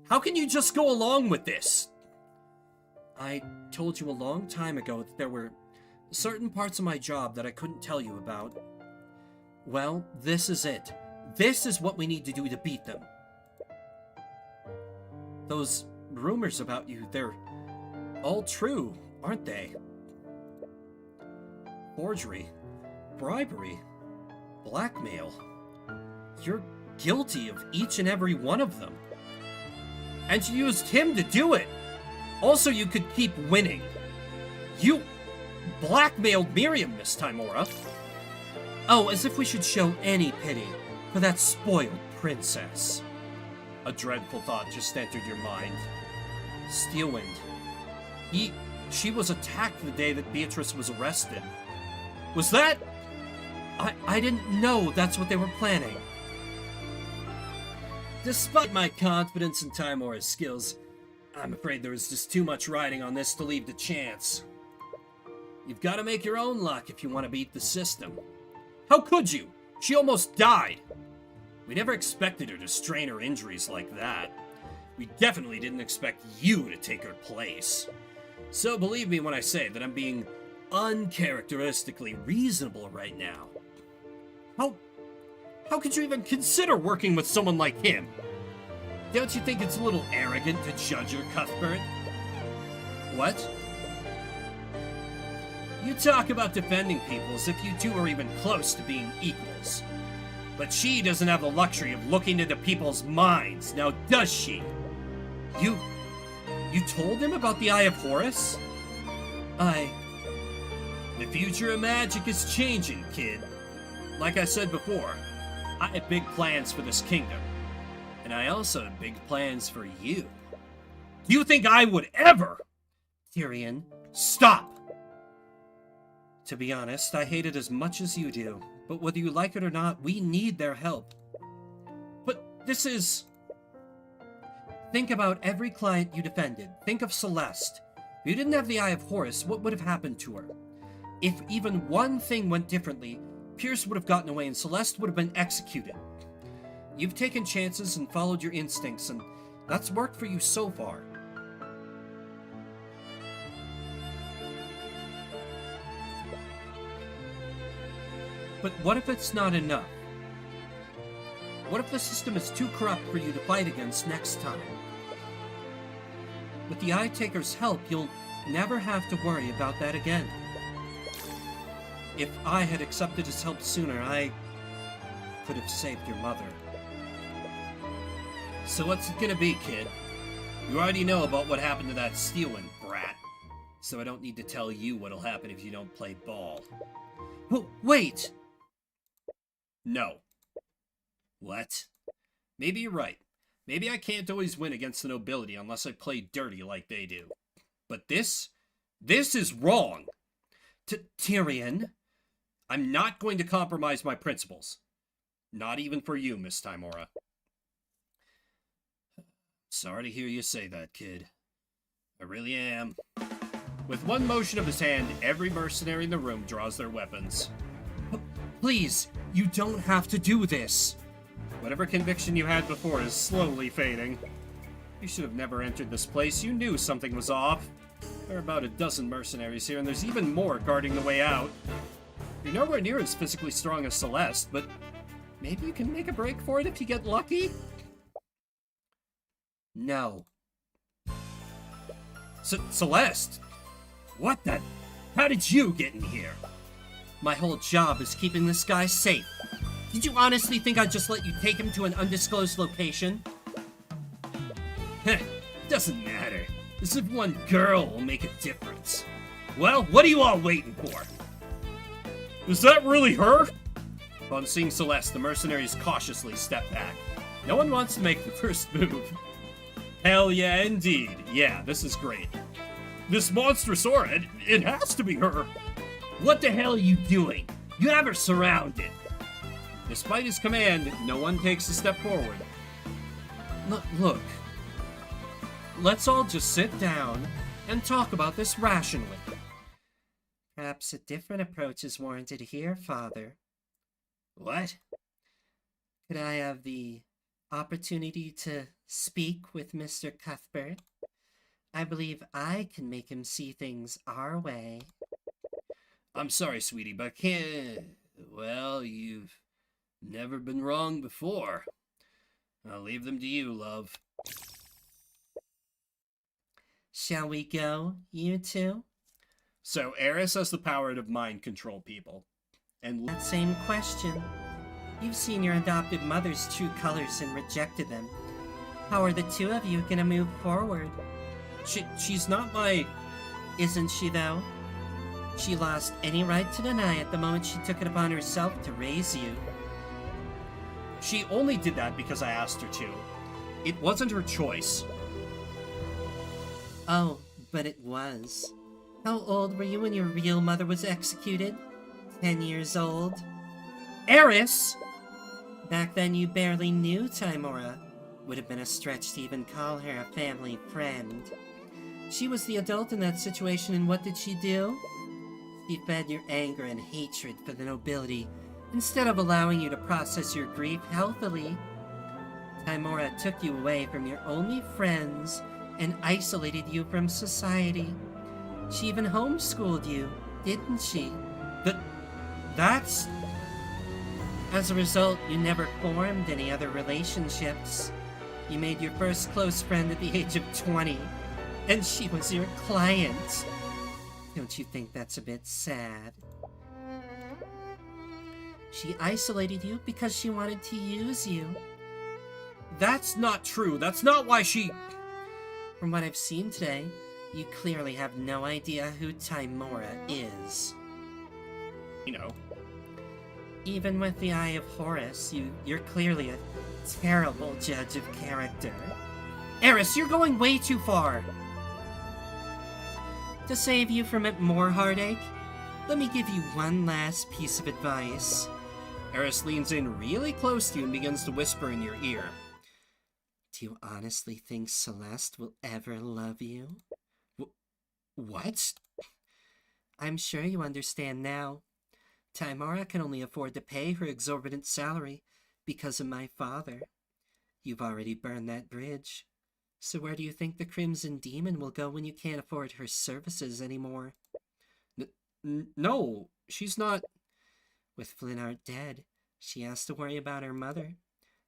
How can you just go along with this? I told you a long time ago that there were certain parts of my job that I couldn't tell you about. Well, this is it. This is what we need to do to beat them. Those rumors about you, they're all true, aren't they? Forgery, bribery, blackmail. You're guilty of each and every one of them. And you used him to do it. Also, you could keep winning. You blackmailed Miriam, Miss Tymora. Oh, as if we should show any pity for that spoiled princess. A dreadful thought just entered your mind. Steelwind. She was attacked the day that Beatrice was arrested. Was that? I didn't know that's what they were planning. Despite my confidence in Tymora's skills, I'm afraid there is just too much riding on this to leave to chance. You've got to make your own luck if you want to beat the system. How could you? She almost died. We never expected her to strain her injuries like that. We definitely didn't expect you to take her place. So believe me when I say that I'm being uncharacteristically reasonable right now. How could you even consider working with someone like him? Don't you think it's a little arrogant to judge her, Cuthbert? What? You talk about defending people as if you two are even close to being equals. But she doesn't have the luxury of looking into people's minds, now does she? You told him about the Eye of Horus? The future of magic is changing, kid. Like I said before, I have big plans for this kingdom. And I also have big plans for you. Do you think I would ever? Tyrion, Stop! to be honest, I hate it as much as you do. But whether you like it or not, we need their help. But this is... Think about every client you defended. Think of Celeste. If you didn't have the Eye of Horus, what would have happened to her? If even one thing went differently, Pierce would have gotten away and Celeste would have been executed. You've taken chances and followed your instincts, and that's worked for you so far. But what if it's not enough? What if the system is too corrupt for you to fight against next time? With the Eye Taker's help, you'll never have to worry about that again. If I had accepted his help sooner, I could have saved your mother. So what's it gonna be, kid? You already know about what happened to that Steelin brat, so I don't need to tell you what'll happen if you don't play ball. Wait! No. What? Maybe you're right. Maybe I can't always win against the nobility unless I play dirty like they do. But this is wrong! Tyrion? I'm not going to compromise my principles. Not even for you, Miss Timora. Sorry to hear you say that, kid. I really am. With one motion of his hand, every mercenary in the room draws their weapons. Please, you don't have to do this. Whatever conviction you had before is slowly fading. You should have never entered this place. You knew something was off. There are about a dozen mercenaries here, and there's even more guarding the way out. You're nowhere near as physically strong as Celeste, but maybe you can make a break for it if you get lucky? No. Celeste? What the? How did you get in here? My whole job is keeping this guy safe. Did you honestly think I'd just let you take him to an undisclosed location? Heh, doesn't matter. This if one girl will make a difference. Well, what are you all waiting for? Is that really her? Upon seeing Celeste, the mercenaries cautiously step back. No one wants to make the first move. Hell yeah, indeed. Yeah, this is great. This monstrous aura, it has to be her. What the hell are you doing? You have her surrounded. Despite his command, no one takes a step forward. Look. Let's all just sit down and talk about this rationally. Perhaps a different approach is warranted here, Father. What? Could I have the opportunity to speak with Mr. Cuthbert? I believe I can make him see things our way. I'm sorry, sweetie, but I can't... Well, you've never been wrong before. I'll leave them to you, love. Shall we go, you two? So, Eris has the power to mind control people. And That same question. You've seen your adopted mother's true colors and rejected them. How are the two of you gonna move forward? she's not my... Isn't she, though? She lost any right to deny it the moment she took it upon herself to raise you. She only did that because I asked her to. It wasn't her choice. Oh, but it was. How old were you when your real mother was executed? 10 years old? Eris! Back then you barely knew Timora. Would have been a stretch to even call her a family friend. She was the adult in that situation, and what did she do? She fed your anger and hatred for the nobility, instead of allowing you to process your grief healthily. Timora took you away from your only friends and isolated you from society. She even homeschooled you, didn't she? That's... As a result, you never formed any other relationships. You made your first close friend at the age of 20, and she was your client. Don't you think that's a bit sad? She isolated you because she wanted to use you. That's not true. That's not why she... From what I've seen today, you clearly have no idea who Timora is. You know. Even with the Eye of Horus, you're clearly a terrible judge of character. Eris, you're going way too far! To save you from more heartache, let me give you one last piece of advice. Eris leans in really close to you and begins to whisper in your ear. Do you honestly think Celeste will ever love you? What? I'm sure you understand now. Timora can only afford to pay her exorbitant salary Because of my father. You've already burned that bridge. So where do you think the Crimson Demon will go when you can't afford her services anymore? No, she's not. With Flinart dead, she has to worry about her mother.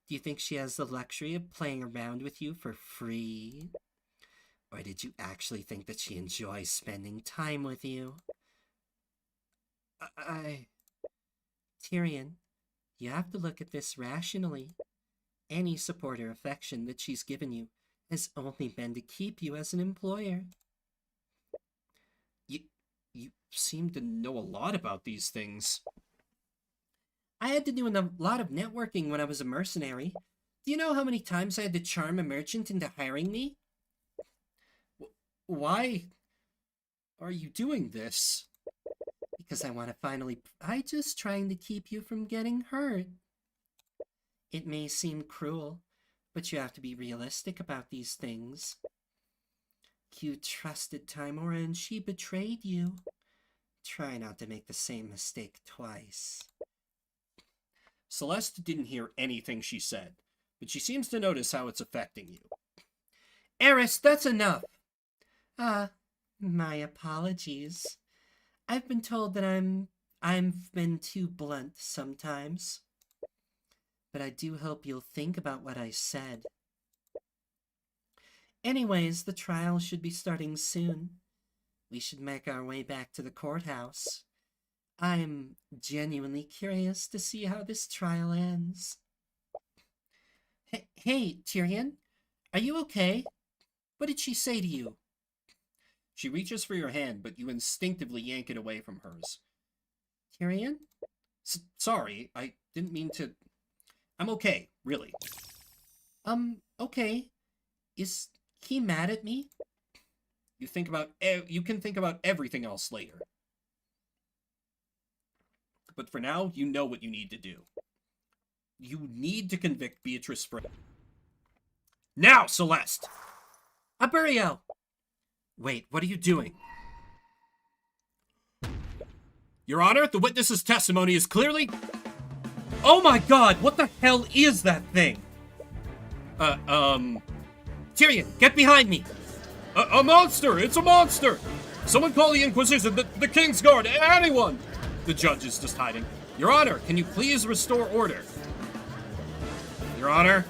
Do you think she has the luxury of playing around with you for free? Or did you actually think that she enjoys spending time with you? Tyrion, you have to look at this rationally. Any support or affection that she's given you has only been to keep you as an employer. You seem to know a lot about these things. I had to do a lot of networking when I was a mercenary. Do you know how many times I had to charm a merchant into hiring me? Why are you doing this? Because I want to finally... I'm just trying to keep you from getting hurt. It may seem cruel, but you have to be realistic about these things. You trusted Timora and she betrayed you. Try not to make the same mistake twice. Celeste didn't hear anything she said, but she seems to notice how it's affecting you. Eris, that's enough! My apologies. I've been told that I've been too blunt sometimes. But I do hope you'll think about what I said. Anyways, the trial should be starting soon. We should make our way back to the courthouse. I'm genuinely curious to see how this trial ends. Hey, Tyrion, are you okay? What did she say to you? She reaches for your hand, but you instinctively yank it away from hers. Tyrion? Sorry, I didn't mean to... I'm okay, really. Okay. Is he mad at me? You can think about everything else later. But for now, you know what you need to do. You need to convict Beatrice for... Now, Celeste! Aburio! Wait, what are you doing? Your Honor, the witness's testimony is clearly... Oh my god, what the hell is that thing? Tyrion, get behind me! A monster! It's a monster! Someone call the Inquisition, the King's Guard, anyone! The judge is just hiding. Your Honor, can you please restore order? Your Honor?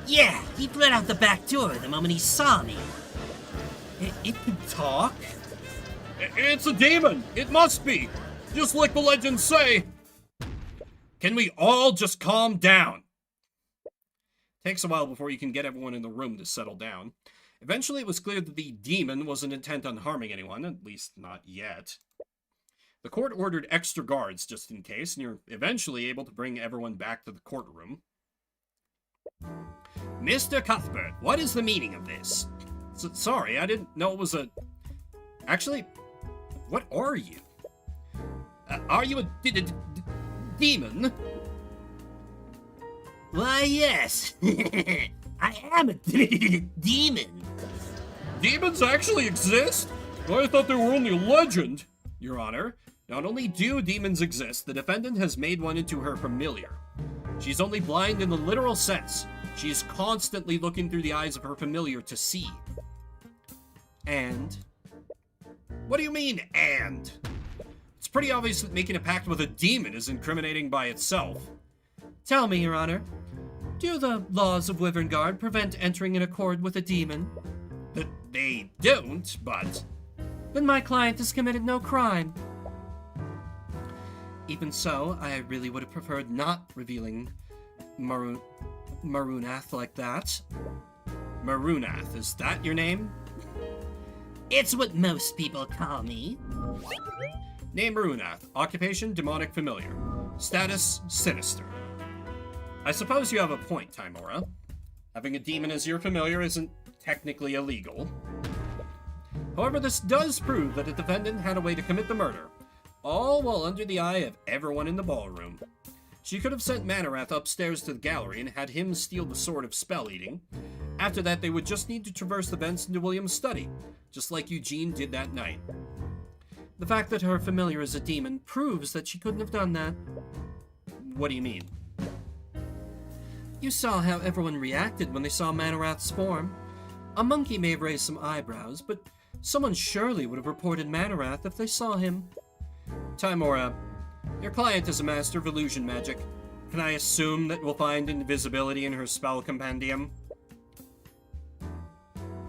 Yeah, he fled out the back door the moment he saw me. It can talk? It's a demon! It must be! Just like the legends say! Can we all just calm down? Takes a while before you can get everyone in the room to settle down. Eventually it was clear that the demon wasn't intent on harming anyone, at least not yet. The court ordered extra guards just in case, and you're eventually able to bring everyone back to the courtroom. Mr. Cuthbert, what is the meaning of this? Sorry, I didn't know it was a... Actually, what are you? Are you a demon? Why, yes. I am a demon. Demons actually exist? I thought they were only a legend. Your Honor, not only do demons exist, the defendant has made one into her familiar. She's only blind in the literal sense. She is constantly looking through the eyes of her familiar to see. And? What do you mean, and? It's pretty obvious that making a pact with a demon is incriminating by itself. Tell me, Your Honor, do the laws of Wyverngard prevent entering in accord with a demon? They don't, but... Then my client has committed no crime. Even so, I really would have preferred not revealing Marunath like that. Marunath, is that your name? It's what most people call me. Name Marunath. Occupation, demonic familiar. Status, sinister. I suppose you have a point, Timora. Having a demon as your familiar isn't technically illegal. However, this does prove that the defendant had a way to commit the murder, all while under the eye of everyone in the ballroom. She could have sent Manarath upstairs to the gallery and had him steal the sword of spell-eating. After that, they would just need to traverse the vents into William's study, just like Eugene did that night. The fact that her familiar is a demon proves that she couldn't have done that. What do you mean? You saw how everyone reacted when they saw Manorath's form. A monkey may have raised some eyebrows, but someone surely would have reported Manorath if they saw him. Timora, your client is a master of illusion magic. Can I assume that we'll find invisibility in her spell compendium?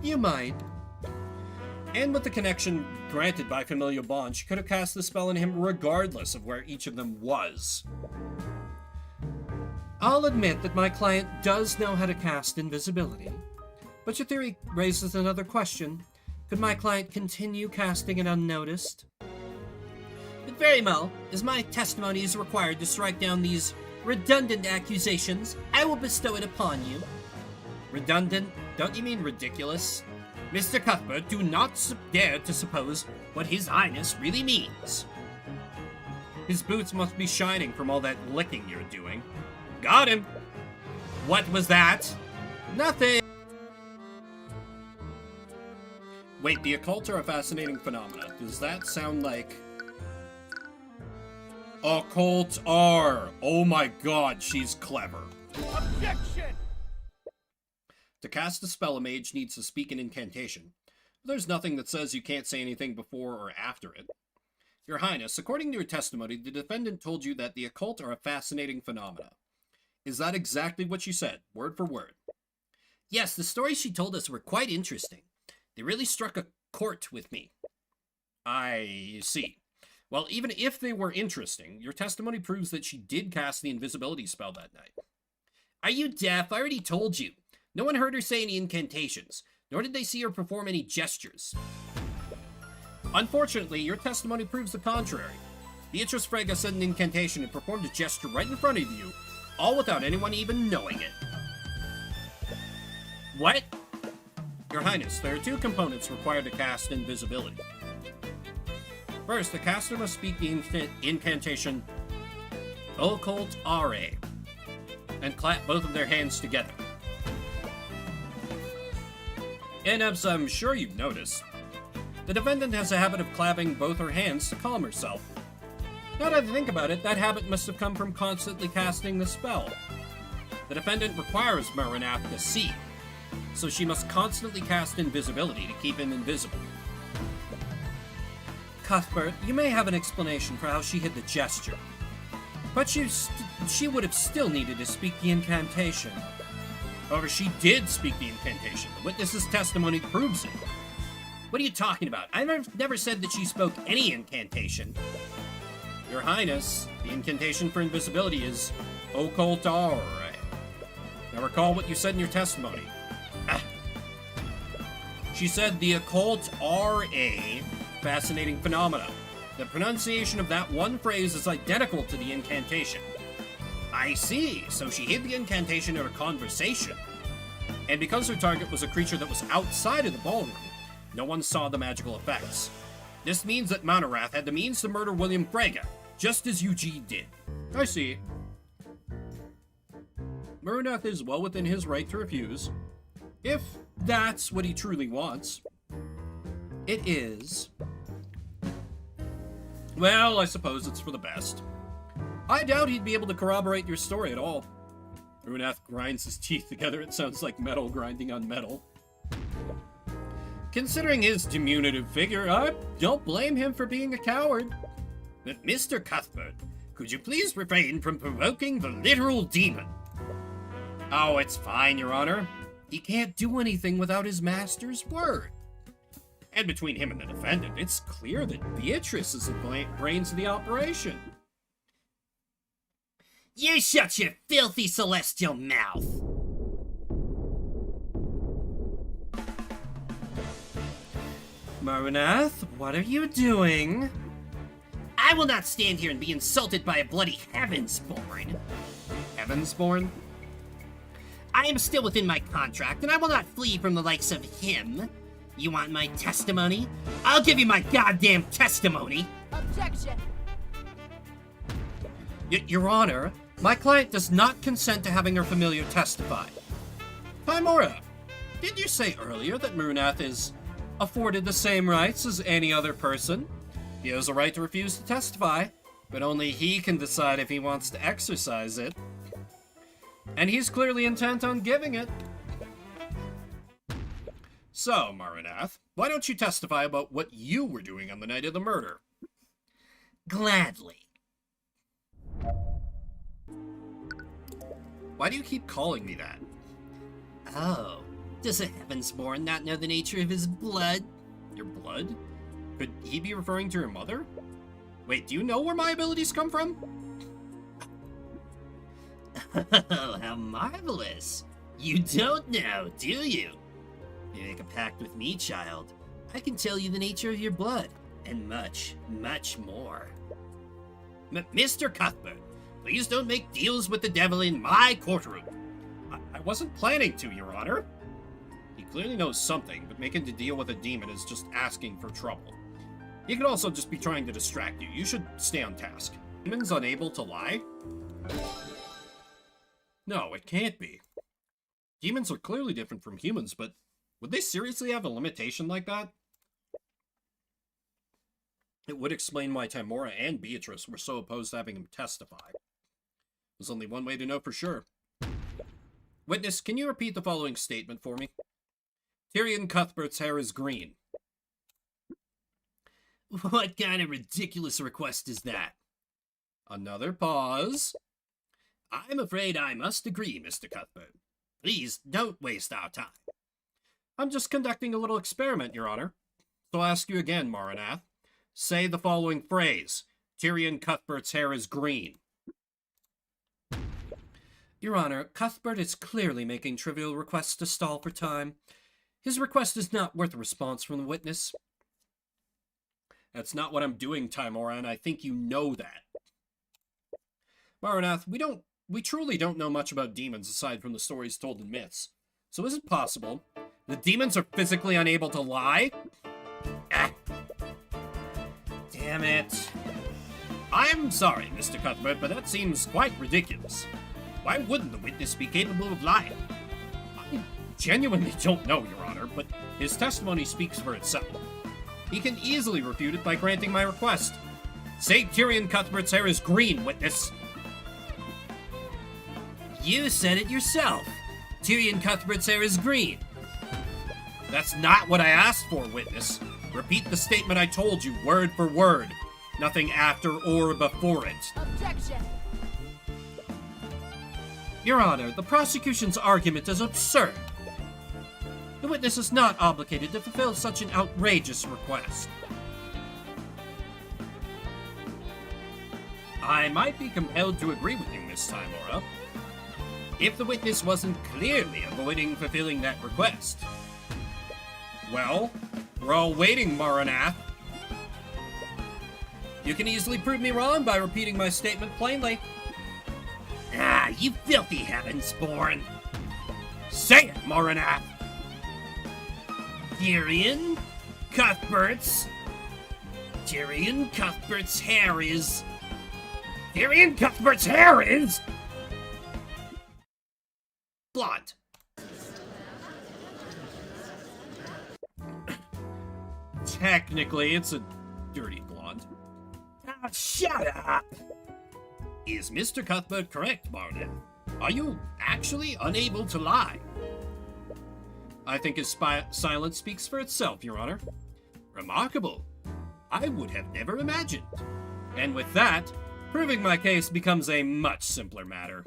You might. And with the connection granted by familial bond, she could have cast the spell on him regardless of where each of them was. I'll admit that my client does know how to cast invisibility, but your theory raises another question. Could my client continue casting it unnoticed? But very well, as my testimony is required to strike down these redundant accusations, I will bestow it upon you. Redundant? Don't you mean ridiculous? Mr. Cuthbert, do not dare to suppose what His Highness really means. His boots must be shining from all that licking you're doing. Got him! What was that? Nothing! Wait, the occult are a fascinating phenomena. Does that sound like... Occult are! Oh my god, she's clever. Objection! To cast a spell, a mage needs to speak an incantation. There's nothing that says you can't say anything before or after it. Your Highness, according to your testimony, the defendant told you that the occult are a fascinating phenomena. Is that exactly what she said, word for word? Yes, the stories she told us were quite interesting. They really struck a chord with me. I see. Well, even if they were interesting, your testimony proves that she did cast the invisibility spell that night. Are you deaf? I already told you. No one heard her say any incantations, nor did they see her perform any gestures. Unfortunately, your testimony proves the contrary. Beatrice Frega said an incantation and performed a gesture right in front of you, all without anyone even knowing it. What? Your Highness, there are two components required to cast invisibility. First, the caster must speak the incantation Occult Are, and clap both of their hands together. And as I'm sure you've noticed, the defendant has a habit of clapping both her hands to calm herself. Now that I think about it, that habit must have come from constantly casting the spell. The defendant requires Murinath to see, so she must constantly cast invisibility to keep him invisible. Cuthbert, you may have an explanation for how she hid the gesture, but she would have still needed to speak the incantation. However, she did speak the incantation. The witness's testimony proves it. What are you talking about? I never said that she spoke any incantation. Your Highness, the incantation for invisibility is Occult Are. Now recall what you said in your testimony. She said the occult are a fascinating phenomena. The pronunciation of that one phrase is identical to the incantation. I see. So she hid the incantation in her conversation. And because her target was a creature that was outside of the ballroom, no one saw the magical effects. This means that Manorath had the means to murder William Frega, just as UG did. I see. Murinath is well within his right to refuse, if that's what he truly wants. It is. Well, I suppose it's for the best. I doubt he'd be able to corroborate your story at all. Murinath grinds his teeth together. It sounds like metal grinding on metal. Considering his diminutive figure, I don't blame him for being a coward. But Mr. Cuthbert, could you please refrain from provoking the literal demon? Oh, it's fine, Your Honor. He can't do anything without his master's word. And between him and the defendant, it's clear that Beatrice is the brains of the operation. You shut your filthy celestial mouth! Murinath, what are you doing? I will not stand here and be insulted by a bloody Heavensborn. Heavensborn? I am still within my contract, and I will not flee from the likes of him. You want my testimony? I'll give you my goddamn testimony! Objection! Your Honor, my client does not consent to having her familiar testify. Timora, did you say earlier that Murinath is afforded the same rights as any other person? He has a right to refuse to testify, but only he can decide if he wants to exercise it. And he's clearly intent on giving it. So, Maranath, why don't you testify about what you were doing on the night of the murder? Gladly. Why do you keep calling me that? Oh, does a Heavensborn not know the nature of his blood? Your blood? Could he be referring to your mother? Wait, do you know where my abilities come from? Oh, how marvelous. You don't know, do you? You make a pact with me, child. I can tell you the nature of your blood, and much, much more. Mr. Cuthbert, please don't make deals with the devil in my courtroom. I wasn't planning to, Your Honor. He clearly knows something, but making to deal with a demon is just asking for trouble. He could also just be trying to distract you. You should stay on task. Demons unable to lie? No, it can't be. Demons are clearly different from humans, but would they seriously have a limitation like that? It would explain why Timora and Beatrice were so opposed to having him testify. There's only one way to know for sure. Witness, can you repeat the following statement for me? Tyrion Cuthbert's hair is green. What kind of ridiculous request is that? Another pause. I'm afraid I must agree, Mr. Cuthbert. Please don't waste our time. I'm just conducting a little experiment, Your Honor. So I'll ask you again, Maranath. Say the following phrase. Tyrion Cuthbert's hair is green. Your Honor, Cuthbert is clearly making trivial requests to stall for time. His request is not worth a response from the witness. That's not what I'm doing, Timora, and I think you know that. Maranath, we truly don't know much about demons aside from the stories told in myths. So is it possible the demons are physically unable to lie? Ah. Damn it. I'm sorry, Mr. Cuthbert, but that seems quite ridiculous. Why wouldn't the witness be capable of lying? I genuinely don't know, Your Honor, but his testimony speaks for itself. He can easily refute it by granting my request. Say Tyrion Cuthbert's hair is green, witness. You said it yourself. Tyrion Cuthbert's hair is green. That's not what I asked for, witness. Repeat the statement I told you, word for word. Nothing after or before it. Objection! Your Honor, the prosecution's argument is absurd. The witness is not obligated to fulfill such an outrageous request. I might be compelled to agree with you, Miss Timora, if the witness wasn't clearly avoiding fulfilling that request. Well, we're all waiting, Maranath. You can easily prove me wrong by repeating my statement plainly. Ah, you filthy Heavensborn. Say it, Maranath. Tyrion Cuthbert's hair is... Tyrion Cuthbert's hair is... blonde. Technically, it's a dirty blonde. Ah, shut up! Is Mr. Cuthbert correct, Maranath? Are you actually unable to lie? I think his silence speaks for itself, Your Honor. Remarkable. I would have never imagined. And with that, proving my case becomes a much simpler matter.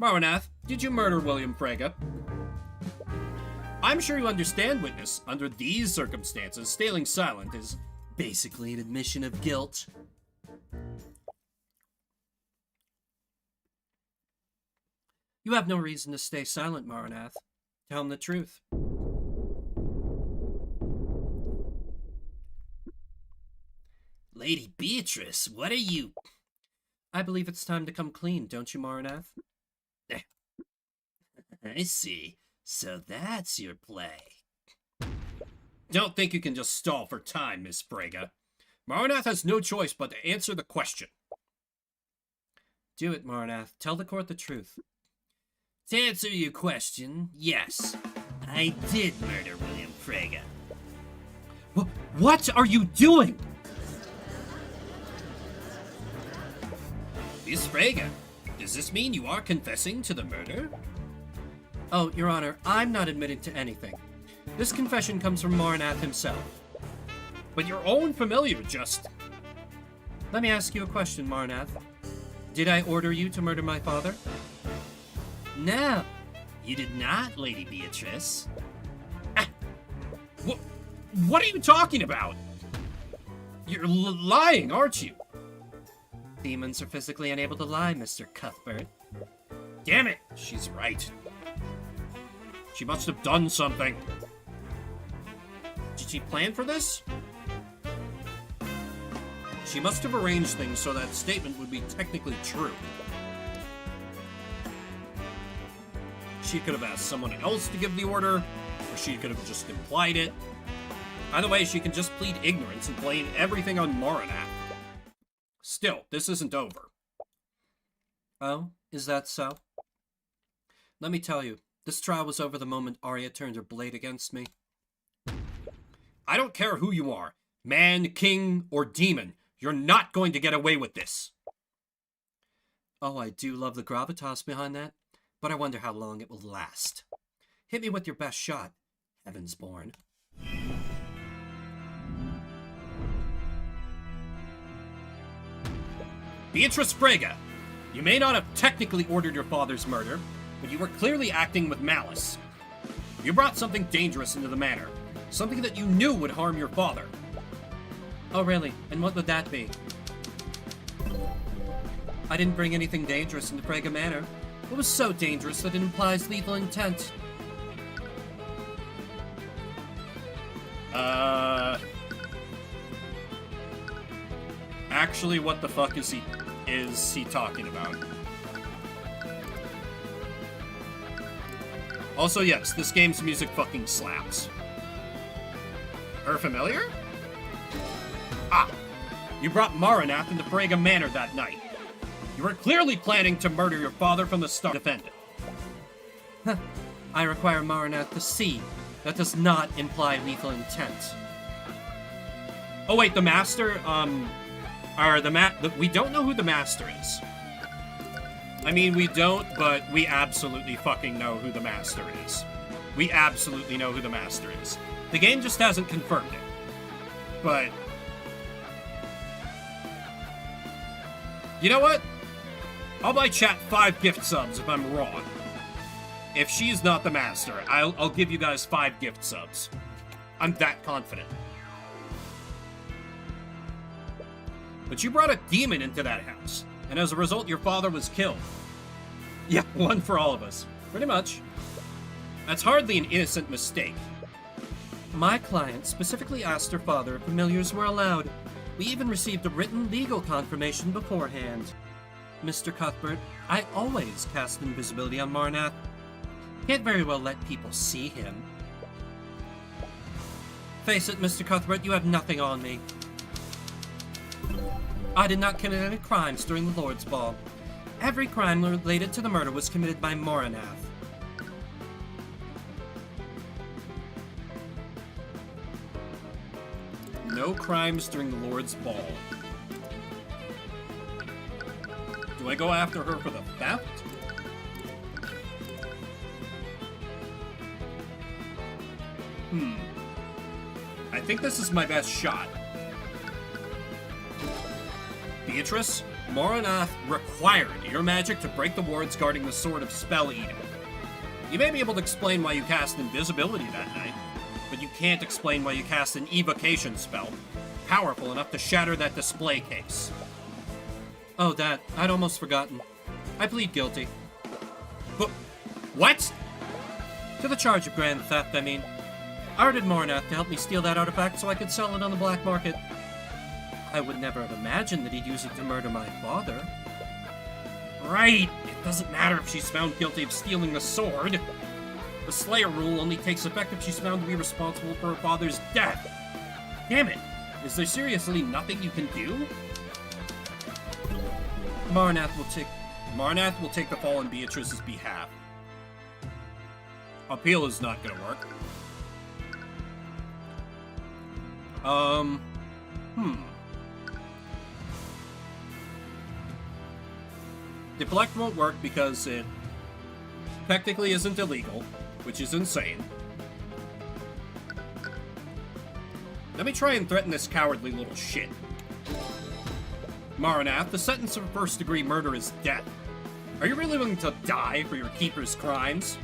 Maranath, did you murder William Frege? I'm sure you understand, witness. Under these circumstances, staying silent is basically an admission of guilt. You have no reason to stay silent, Maranath. Tell him the truth. Lady Beatrice, what are you... I believe it's time to come clean, don't you, Maranath? I see. So that's your play. Don't think you can just stall for time, Miss Frege. Maranath has no choice but to answer the question. Do it, Maranath. Tell the court the truth. To answer your question, yes, I did murder William Frege. What are you doing? Miss Frege, does this mean you are confessing to the murder? Oh, Your Honor, I'm not admitting to anything. This confession comes from Marnath himself. But your own familiar just... Let me ask you a question, Marnath. Did I order you to murder my father? No, you did not, Lady Beatrice. What are you talking about? You're lying, aren't you? Demons are physically unable to lie, Mr. Cuthbert. Damn it, she's right. She must have done something. Did she plan for this? She must have arranged things so that statement would be technically true. She could have asked someone else to give the order, or she could have just implied it. Either way, she can just plead ignorance and blame everything on Maranath. Still, this isn't over. Oh, is that so? Let me tell you, this trial was over the moment Arya turned her blade against me. I don't care who you are, man, king, or demon. You're not going to get away with this. Oh, I do love the gravitas behind that, but I wonder how long it will last. Hit me with your best shot, Heavensborn. Beatrice Frege, you may not have technically ordered your father's murder, but you were clearly acting with malice. You brought something dangerous into the manor, something that you knew would harm your father. Oh, really? And what would that be? I didn't bring anything dangerous into Frege Manor. It was so dangerous that it implies lethal intent. Actually, what the fuck is he talking about? Also, yes, this game's music fucking slaps. Her familiar? Ah! You brought Maranath into Frege Manor that night. You were clearly planning to murder your father from the start. Defend it. I require Maranath to see. That does not imply lethal intent. Oh wait, the Master, we don't know who the Master is. I mean, we don't, but we absolutely fucking know who the Master is. We absolutely know who the Master is. The game just hasn't confirmed it. But... you know what? I'll buy chat 5 gift subs if I'm wrong. If she's not the Master, I'll give you guys 5 gift subs. I'm that confident. But you brought a demon into that house, and as a result, your father was killed. Yeah, one for all of us. Pretty much. That's hardly an innocent mistake. My client specifically asked her father if familiars were allowed. We even received a written legal confirmation beforehand. Mr. Cuthbert, I always cast invisibility on Marnath. Can't very well let people see him. Face it, Mr. Cuthbert, you have nothing on me. I did not commit any crimes during the Lord's Ball. Every crime related to the murder was committed by Maranath. No crimes during the Lord's Ball. Do I go after her for the theft? I think this is my best shot. Beatrice, Maranath required your magic to break the wards guarding the Sword of Spell Eating. You may be able to explain why you cast invisibility that night, but you can't explain why you cast an evocation spell, powerful enough to shatter that display case. Oh, that. I'd almost forgotten. I plead guilty. But what? To the charge of grand theft, I mean. I ordered Maranath to help me steal that artifact so I could sell it on the black market. I would never have imagined that he'd use it to murder my father. Right! It doesn't matter if she's found guilty of stealing the sword. The Slayer rule only takes effect if she's found to be responsible for her father's death. Damn it! Is there seriously nothing you can do? Maranath will take the fall on Beatrice's behalf. Appeal is not gonna work. Deflect won't work because it technically isn't illegal, which is insane. Let me try and threaten this cowardly little shit. Maranath, the sentence for first-degree murder is death. Are you really willing to die for your keeper's crimes?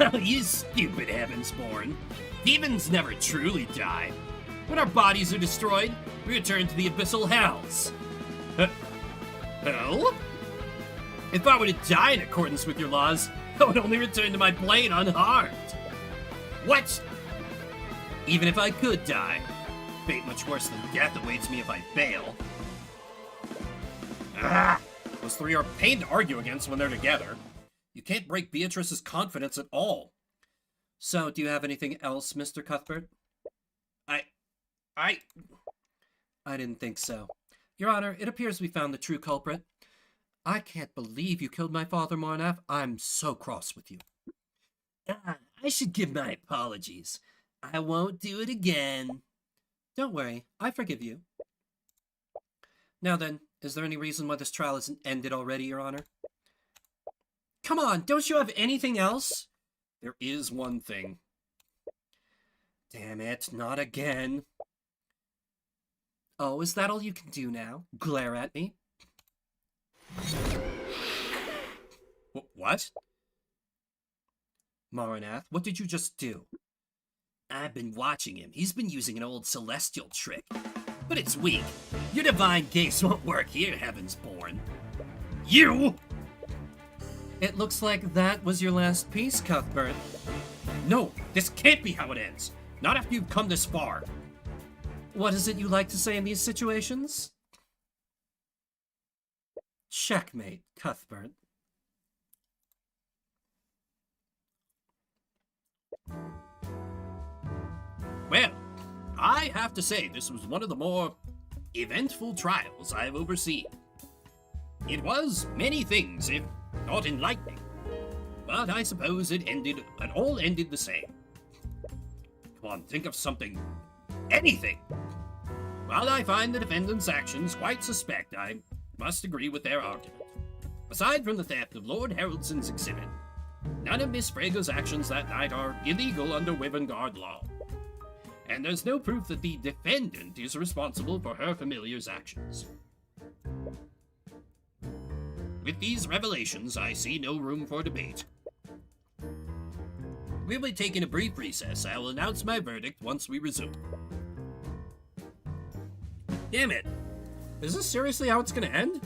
Oh, you stupid Heavensborn. Demons never truly die. When our bodies are destroyed, we return to the abyssal hells. Hell? If I were to die in accordance with your laws, I would only return to my plane unharmed. What? Even if I could die, fate much worse than death awaits me if I fail. Those three are a pain to argue against when they're together. You can't break Beatrice's confidence at all. So, do you have anything else, Mr. Cuthbert? I didn't think so. Your Honor, it appears we found the true culprit. I can't believe you killed my father, Marnath. I'm so cross with you. I should give my apologies. I won't do it again. Don't worry, I forgive you. Now then, is there any reason why this trial isn't ended already, Your Honor? Come on, don't you have anything else? There is one thing. Damn it, not again. Oh, is that all you can do now? Glare at me? What? Maranath, what did you just do? I've been watching him. He's been using an old celestial trick. But it's weak. Your divine gaze won't work here, Heavensborn. You! It looks like that was your last piece, Cuthbert. No, this can't be how it ends. Not after you've come this far. What is it you like to say in these situations? Checkmate, Cuthbert. Well, I have to say this was one of the more eventful trials I've overseen. It was many things, if not enlightening, but I suppose it all ended the same. Come on, think of something. Anything! While I find the defendant's actions quite suspect, I must agree with their argument. Aside from the theft of Lord Haraldson's exhibit, none of Miss Frega's actions that night are illegal under Wivengard law. And there's no proof that the defendant is responsible for her familiar's actions. With these revelations, I see no room for debate. We'll be taking a brief recess. I will announce my verdict once we resume. Damn it! Is this seriously how it's gonna end?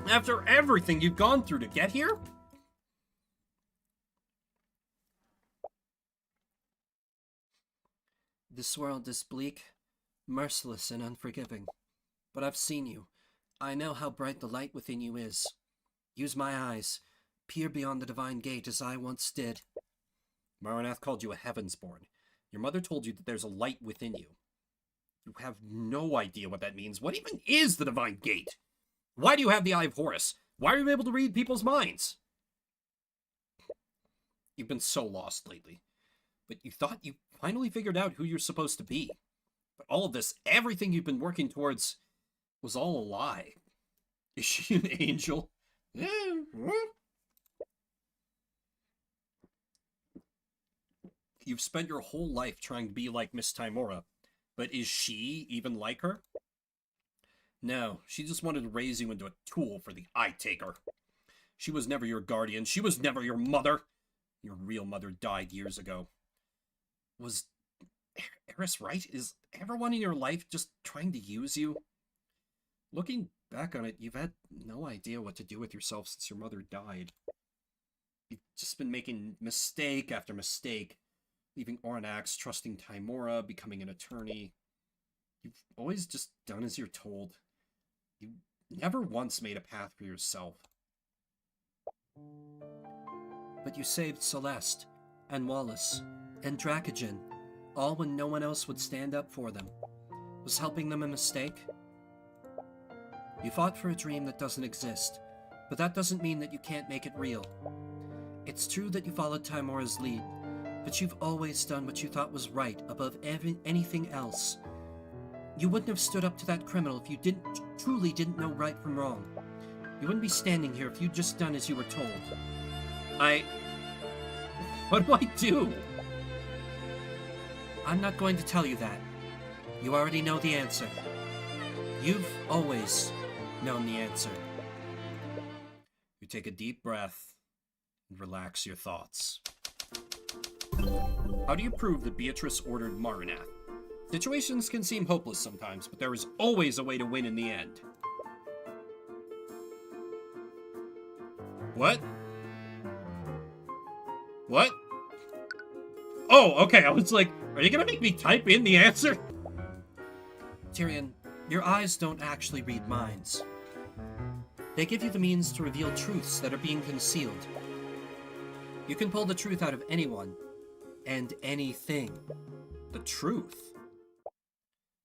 After everything you've gone through to get here? This world is bleak, merciless, and unforgiving. But I've seen you. I know how bright the light within you is. Use my eyes. Peer beyond the divine gate as I once did. Maranath called you a Heavensborn. Your mother told you that there's a light within you. You have no idea what that means. What even is the divine gate? Why do you have the Eye of Horus? Why are you able to read people's minds? You've been so lost lately. But you thought you finally figured out who you're supposed to be. But all of this, everything you've been working towards, was all a lie. Is she an angel? You've spent your whole life trying to be like Miss Timora, but is she even like her? No, she just wanted to raise you into a tool for the Eye Taker. She was never your guardian. She was never your mother. Your real mother died years ago. Was Eris right? Is everyone in your life just trying to use you? Looking back on it, you've had no idea what to do with yourself since your mother died. You've just been making mistake after mistake. Leaving Oranax, trusting Timora, becoming an attorney. You've always just done as you're told. You never once made a path for yourself. But you saved Celeste, and Wallace, and Dracogen, all when no one else would stand up for them. Was helping them a mistake? You fought for a dream that doesn't exist, but that doesn't mean that you can't make it real. It's true that you followed Timora's lead, But you've always done what you thought was right above anything else. You wouldn't have stood up to that criminal if you truly didn't know right from wrong. You wouldn't be standing here if you'd just done as you were told. What do I do? I'm not going to tell you that. You already know the answer. You've always known the answer. You take a deep breath and relax your thoughts. How do you prove that Beatrice ordered Maranath? Situations can seem hopeless sometimes, but there is always a way to win in the end. What? What? Oh, okay, I was like, are you gonna make me type in the answer? Tyrion, your eyes don't actually read minds. They give you the means to reveal truths that are being concealed. You can pull the truth out of anyone and anything. The truth?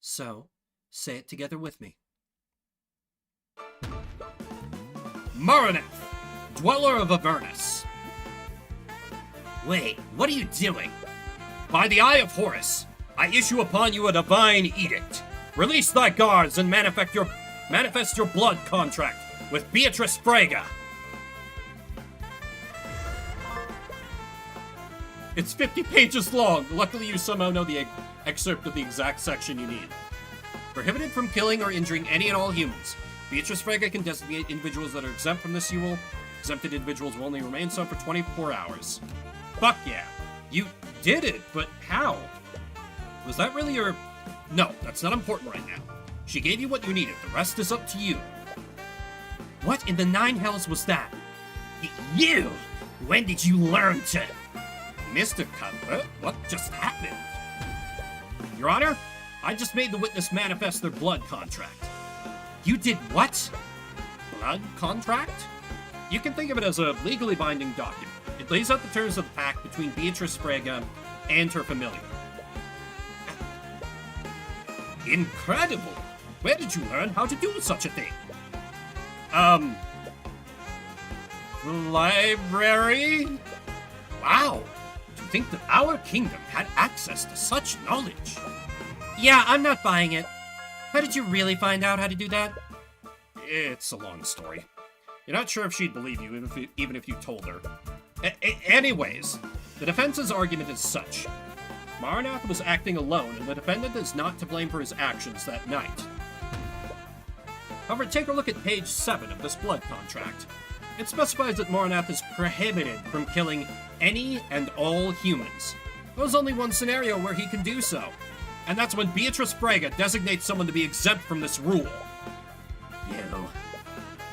So, say it together with me. Maranath, dweller of Avernus. Wait, what are you doing? By the eye of Horus, I issue upon you a divine edict. Release thy guards and manifest your blood contract with Beatrice Frega. It's 50 pages long. Luckily, you somehow know the excerpt of the exact section you need. Prohibited from killing or injuring any and all humans. Beatrice Frega can designate individuals that are exempt from this rule. Exempted individuals will only remain so for 24 hours. Fuck yeah. You did it, but how? Was that really your... No, that's not important right now. She gave you what you needed. The rest is up to you. What in the nine hells was that? You! When did you learn to... Mr. Cuthbert, what just happened? Your Honor, I just made the witness manifest their blood contract. You did what? Blood contract? You can think of it as a legally binding document. It lays out the terms of the pact between Beatrice Frega and her familiar. Incredible! Where did you learn how to do such a thing? Library? Wow! To think that our kingdom had access to such knowledge. Yeah, I'm not buying it. How did you really find out how to do that? It's a long story. You're not sure if she'd believe you, even if you told her. Anyways, the defense's argument is such. Maranath was acting alone, and the defendant is not to blame for his actions that night. However, take a look at page 7 of this blood contract. It specifies that Maranath is prohibited from killing any and all humans. There's only one scenario where he can do so, and that's when Beatrice Frega designates someone to be exempt from this rule. You.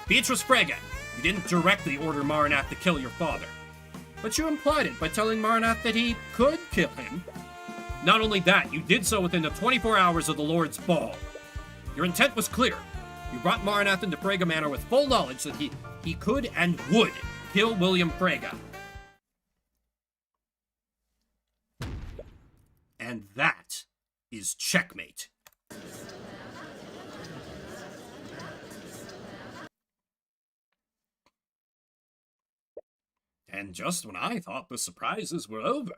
Beatrice Frega, you didn't directly order Maranath to kill your father, but you implied it by telling Maranath that he could kill him. Not only that, you did so within the 24 hours of the Lord's Ball. Your intent was clear. You brought Maranath into Frega Manor with full knowledge that he could and would kill William Frega. And that is checkmate. And just when I thought the surprises were over.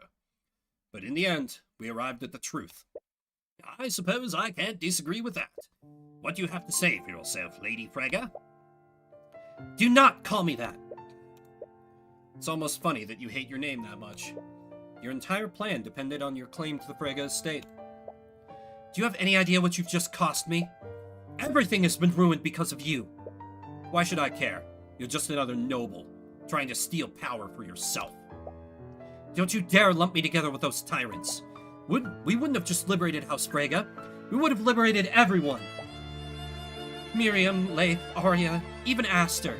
But in the end, we arrived at the truth. I suppose I can't disagree with that. What do you have to say for yourself, Lady Frega? Do not call me that. It's almost funny that you hate your name that much. Your entire plan depended on your claim to the Frega estate. Do you have any idea what you've just cost me? Everything has been ruined because of you. Why should I care? You're just another noble, trying to steal power for yourself. Don't you dare lump me together with those tyrants. We wouldn't have just liberated House Frega. We would have liberated everyone. Miriam, Leith, Arya, even Aster.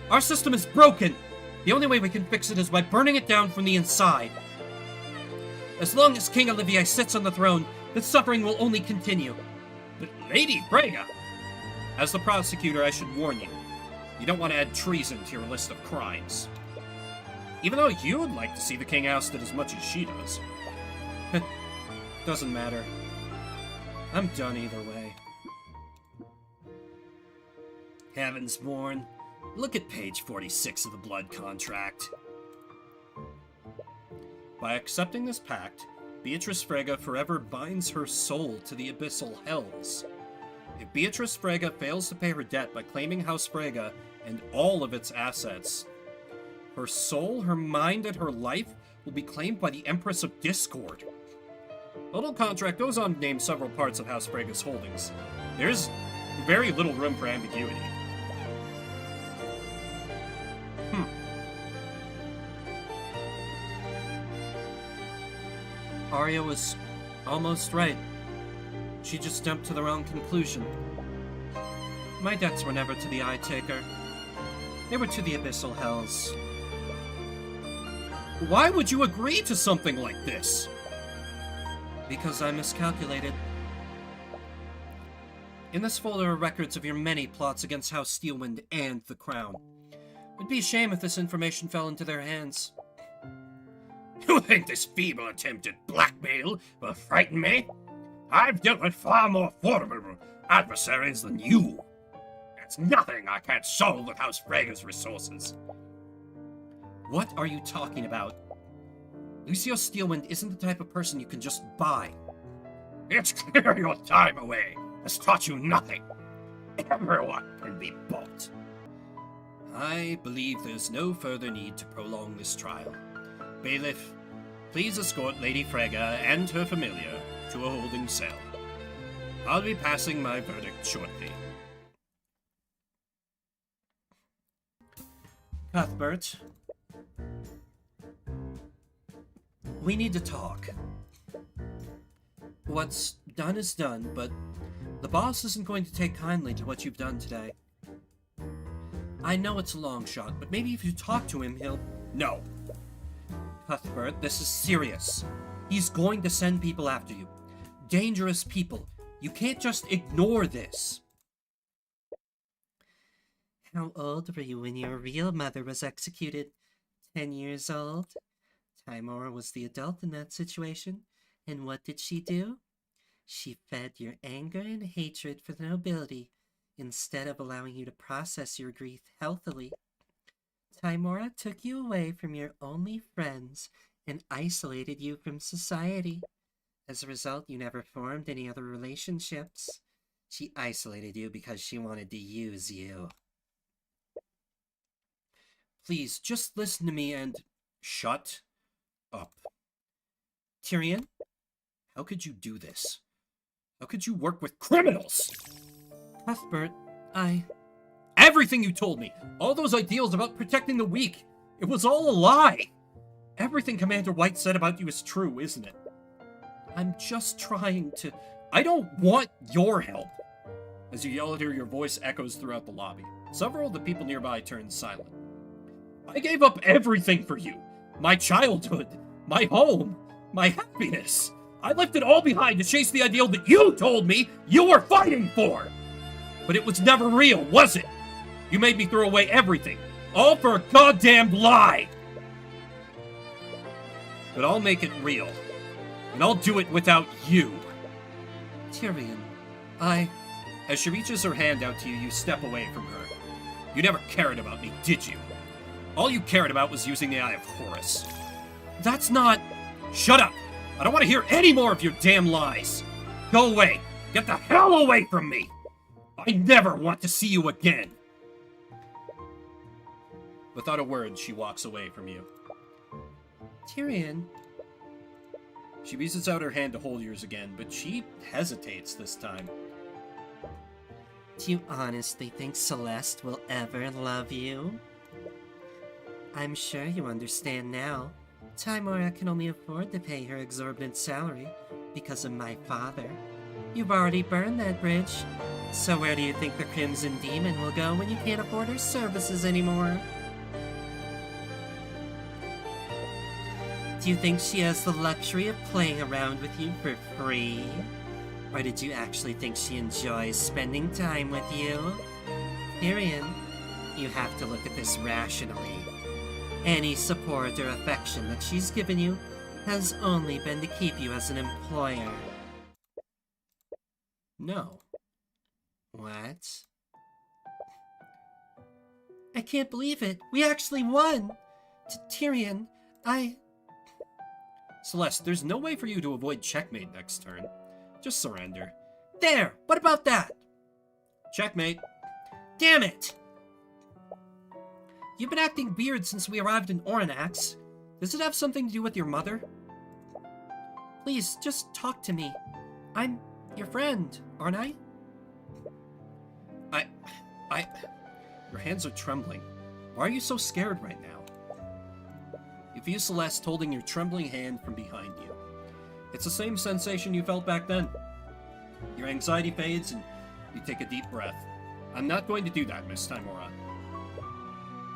Our system is broken. The only way we can fix it is by burning it down from the inside. As long as King Olivier sits on the throne, the suffering will only continue. But Lady Frega! As the prosecutor, I should warn you. You don't want to add treason to your list of crimes. Even though you would like to see the king ousted as much as she does. Doesn't matter. I'm done either way. Heavensborn, look at page 46 of the blood contract. By accepting this pact, Beatrice Frege forever binds her soul to the abyssal hells. If Beatrice Frege fails to pay her debt by claiming House Frege and all of its assets, her soul, her mind, and her life will be claimed by the Empress of Discord. The little contract goes on to name several parts of House Frege's holdings. There's very little room for ambiguity. Arya was almost right. She just jumped to the wrong conclusion. My debts were never to the Eye Taker. They were to the abyssal hells. Why would you agree to something like this? Because I miscalculated. In this folder are records of your many plots against House Steelwind and the Crown. It'd be a shame if this information fell into their hands. You think this feeble attempt at blackmail will frighten me? I've dealt with far more formidable adversaries than you. There's nothing I can't solve with House Frege's resources. What are you talking about? Lucio Steelwind isn't the type of person you can just buy. It's clear your time away has taught you nothing. Everyone can be bought. I believe there's no further need to prolong this trial. Bailiff, please escort Lady Frege and her familiar to a holding cell. I'll be passing my verdict shortly. Cuthbert, we need to talk. What's done is done, but the boss isn't going to take kindly to what you've done today. I know it's a long shot, but maybe if you talk to him, he'll... No. Cuthbert, this is serious. He's going to send people after you. Dangerous people. You can't just ignore this. How old were you when your real mother was executed? 10 years old? Timora was the adult in that situation, and what did she do? She fed your anger and hatred for the nobility, instead of allowing you to process your grief healthily. Timora took you away from your only friends and isolated you from society. As a result, you never formed any other relationships. She isolated you because she wanted to use you. Please, just listen to me and... Shut up. Tyrion, how could you do this? How could you work with criminals? Cuthbert, Everything you told me, all those ideals about protecting the weak, it was all a lie. Everything Commander White said about you is true, isn't it? I'm just trying to... I don't want your help. As you yell at her, your voice echoes throughout the lobby. Several of the people nearby turn silent. I gave up everything for you. My childhood, my home, my happiness. I left it all behind to chase the ideal that you told me you were fighting for. But it was never real, was it? You made me throw away everything, all for a goddamn lie. But I'll make it real, and I'll do it without you. Tyrion, As she reaches her hand out to you, you step away from her. You never cared about me, did you? All you cared about was using the Eye of Horus. That's not... Shut up! I don't want to hear any more of your damn lies! Go away! Get the hell away from me! I never want to see you again! Without a word, she walks away from you. Tyrion, She reaches out her hand to hold yours again, but she hesitates this time. do you honestly think Celeste will ever love you? I'm sure you understand now. Timora can only afford to pay her exorbitant salary because of my father. You've already burned that bridge. So where do you think the Crimson Demon will go when you can't afford her services anymore? Do you think she has the luxury of playing around with you for free? Or did you actually think she enjoys spending time with you? Tyrion, you have to look at this rationally. Any support or affection that she's given you has only been to keep you as an employer. No. What? I can't believe it. We actually won! Tyrion, Celeste, there's no way for you to avoid checkmate next turn. Just surrender. There! What about that? Checkmate. Damn it! You've been acting weird since we arrived in Oranax. Does it have something to do with your mother? Please, just talk to me. I'm your friend, aren't I? Your hands are trembling. Why are you so scared right now? You feel Celeste holding your trembling hand from behind you. It's the same sensation you felt back then. Your anxiety fades and you take a deep breath. I'm not going to do that, Miss Timora.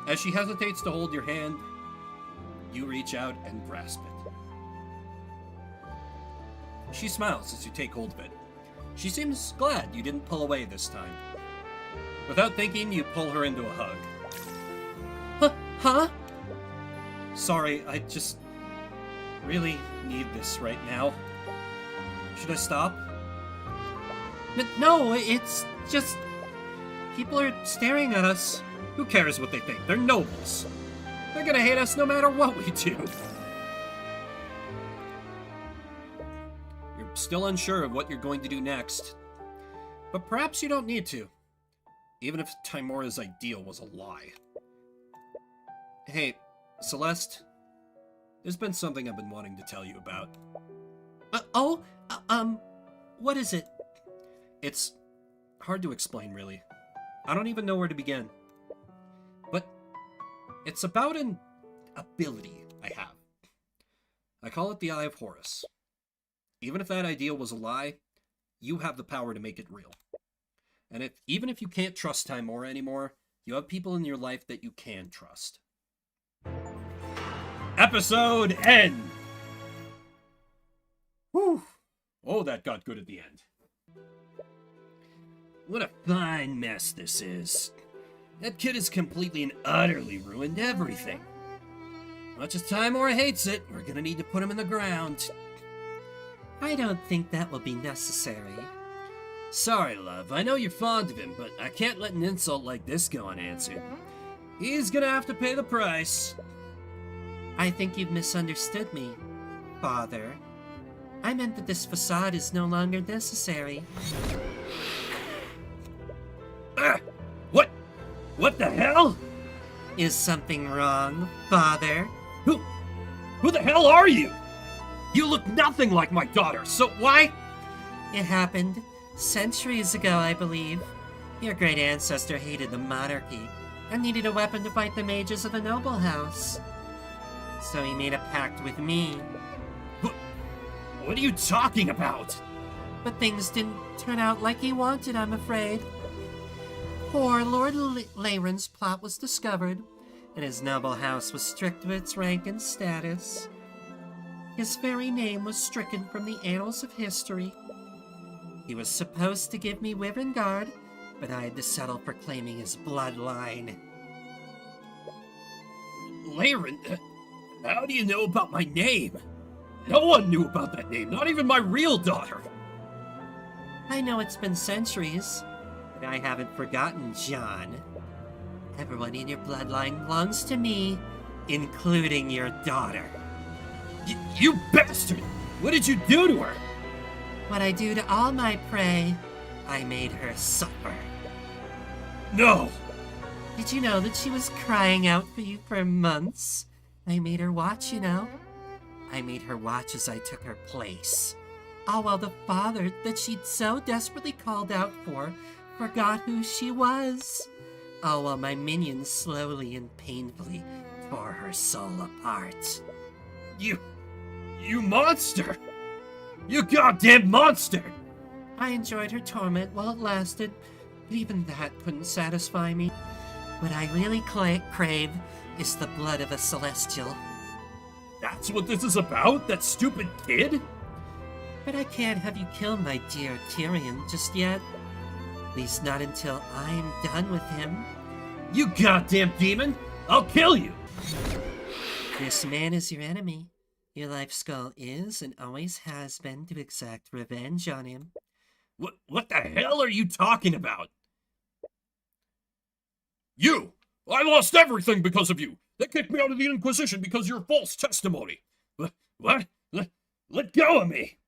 As she hesitates to hold your hand, you reach out and grasp it. She smiles as you take hold of it. She seems glad you didn't pull away this time. Without thinking, you pull her into a hug. Huh? Sorry, I just really need this right now. Should I stop? No, it's just... people are staring at us. Who cares what they think? They're nobles. They're gonna hate us no matter what we do. You're still unsure of what you're going to do next. But perhaps you don't need to. Even if Timora's ideal was a lie. Hey, Celeste. There's been something I've been wanting to tell you about. What is it? It's hard to explain, really. I don't even know where to begin. But it's about an ability I have. I call it the Eye of Horus. Even if that ideal was a lie, you have the power to make it real. And even if you can't trust Timora anymore, you have people in your life that you can trust. Episode end! Whew. Oh, that got good at the end. What a fine mess this is. That kid has completely and utterly ruined everything. Much as Timora hates it, we're gonna need to put him in the ground. I don't think that will be necessary. Sorry, love. I know you're fond of him, but I can't let an insult like this go unanswered. He's gonna have to pay the price. I think you've misunderstood me, Father. I meant that this facade is no longer necessary. What the hell? Is something wrong, Father? Who the hell are you? You look nothing like my daughter, so why? It happened centuries ago, I believe. Your great ancestor hated the monarchy and needed a weapon to fight the mages of the noble house. So he made a pact with me. What are you talking about? But things didn't turn out like he wanted, I'm afraid. Poor Lord Leyron's plot was discovered, and his noble house was stripped of its rank and status. His very name was stricken from the annals of history. He was supposed to give me Wyvern Guard, but I had to settle for claiming his bloodline. Leyron, how do you know about my name? No one knew about that name, not even my real daughter. I know it's been centuries, but I haven't forgotten, John. Everyone in your bloodline belongs to me, including your daughter. You bastard! What did you do to her? What I do to all my prey, I made her suffer. No! Did you know that she was crying out for you for months? I made her watch, you know. I made her watch as I took her place. All while the father that she'd so desperately called out for forgot who she was. All while my minions slowly and painfully tore her soul apart. You monster! You goddamn monster! I enjoyed her torment while it lasted, but even that couldn't satisfy me. What I really crave is the blood of a Celestial. That's what this is about? That stupid kid? But I can't have you kill my dear Tyrion just yet. At least not until I'm done with him. You goddamn demon! I'll kill you! This man is your enemy. Your life's goal is and always has been to exact revenge on him. What the hell are you talking about? You! I lost everything because of you! They kicked me out of the Inquisition because of your false testimony! What? Let go of me!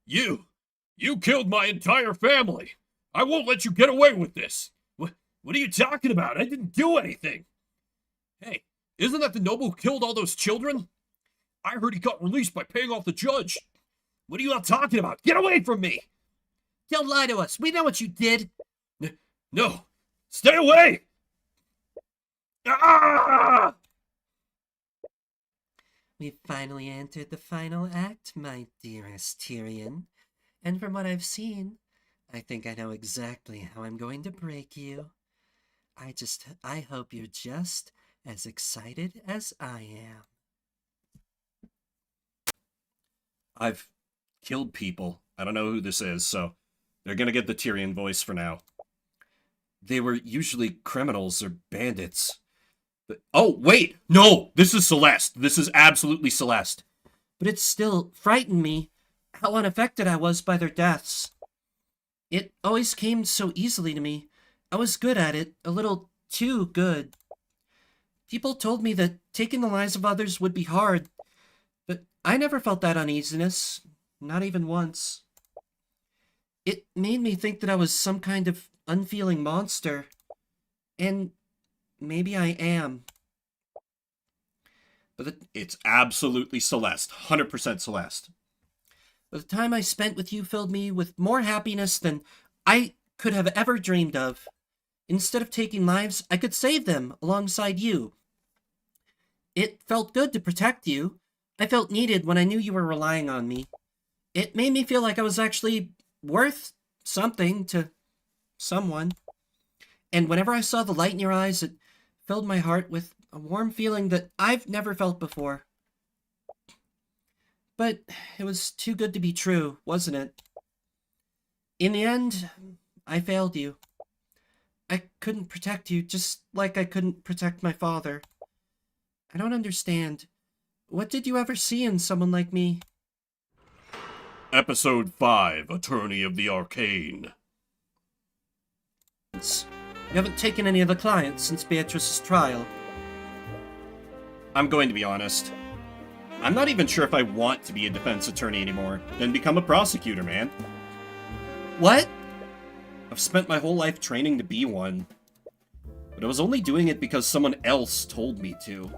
You killed my entire family! I won't let you get away with this! What are you talking about? I didn't do anything! Hey, isn't that the noble who killed all those children? I heard he got released by paying off the judge. What are you all talking about? Get away from me! Don't lie to us. We know what you did. No! Stay away! Ah! We've finally entered the final act, my dearest Tyrion. And from what I've seen, I think I know exactly how I'm going to break you. I hope you're just as excited as I am. I've killed people. I don't know who this is, so they're gonna get the Tyrion voice for now. They were usually criminals or bandits. But, oh, wait! No! This is Celeste. This is absolutely Celeste. But it still frightened me how unaffected I was by their deaths. It always came so easily to me. I was good at it, a little too good. People told me that taking the lives of others would be hard, but I never felt that uneasiness, not even once. It made me think that I was some kind of unfeeling monster, and maybe I am. But it's absolutely Celeste. 100% Celeste. But the time I spent with you filled me with more happiness than I could have ever dreamed of. Instead of taking lives, I could save them alongside you. It felt good to protect you. I felt needed when I knew you were relying on me. It made me feel like I was actually worth something to someone. And whenever I saw the light in your eyes, it filled my heart with a warm feeling that I've never felt before. But it was too good to be true, wasn't it? In the end, I failed you. I couldn't protect you, just like I couldn't protect my father. I don't understand. What did you ever see in someone like me? Episode 5, Attorney of the Arcane. You haven't taken any of the clients since Beatrice's trial. I'm going to be honest. I'm not even sure if I want to be a defense attorney anymore, then become a prosecutor, man. What? I've spent my whole life training to be one. But I was only doing it because someone else told me to.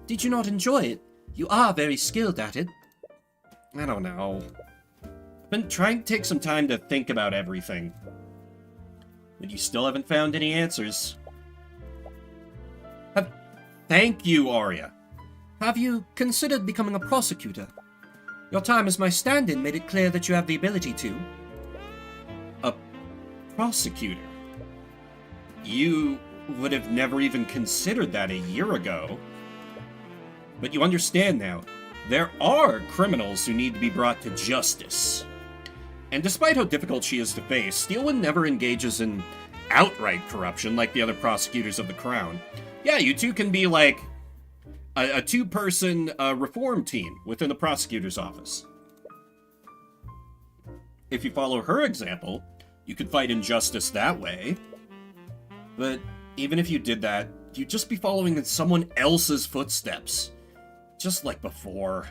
Did you not enjoy it? You are very skilled at it. I don't know. I've been trying to take some time to think about everything. But you still haven't found any answers. Thank you, Arya. Have you considered becoming a prosecutor? Your time as my stand-in made it clear that you have the ability to. A prosecutor? You would have never even considered that a year ago. But you understand now, there are criminals who need to be brought to justice. And despite how difficult she is to face, Steelwind never engages in outright corruption like the other prosecutors of the Crown. Yeah, you two can be like a two-person reform team within the prosecutor's office. If you follow her example, you could fight injustice that way. But even if you did that, you'd just be following in someone else's footsteps. Just like before.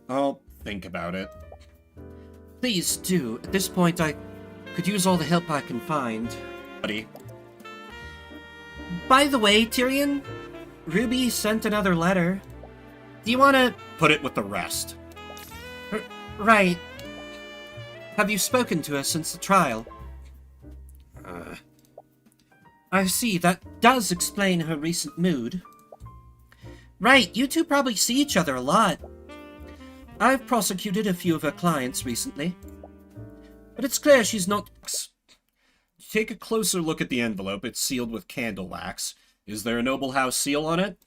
I'll think about it. Please do. At this point, I could use all the help I can find. Buddy. By the way, Tyrion, Ruby sent another letter. Do you want to... Put it with the rest. Right. Have you spoken to her since the trial? I see. That does explain her recent mood. Right, you two probably see each other a lot. I've prosecuted a few of her clients recently. But it's clear she's not... Take a closer look at the envelope. It's sealed with candle wax. Is there a noble house seal on it?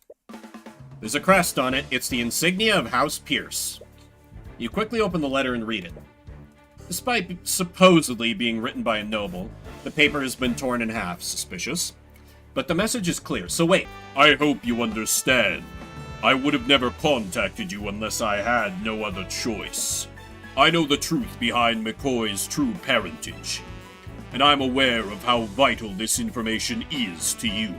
There's a crest on it. It's the insignia of House Pierce. You quickly open the letter and read it. Despite supposedly being written by a noble, the paper has been torn in half. Suspicious. But the message is clear, so wait. I hope you understand. I would have never contacted you unless I had no other choice. I know the truth behind McCoy's true parentage, and I'm aware of how vital this information is to you.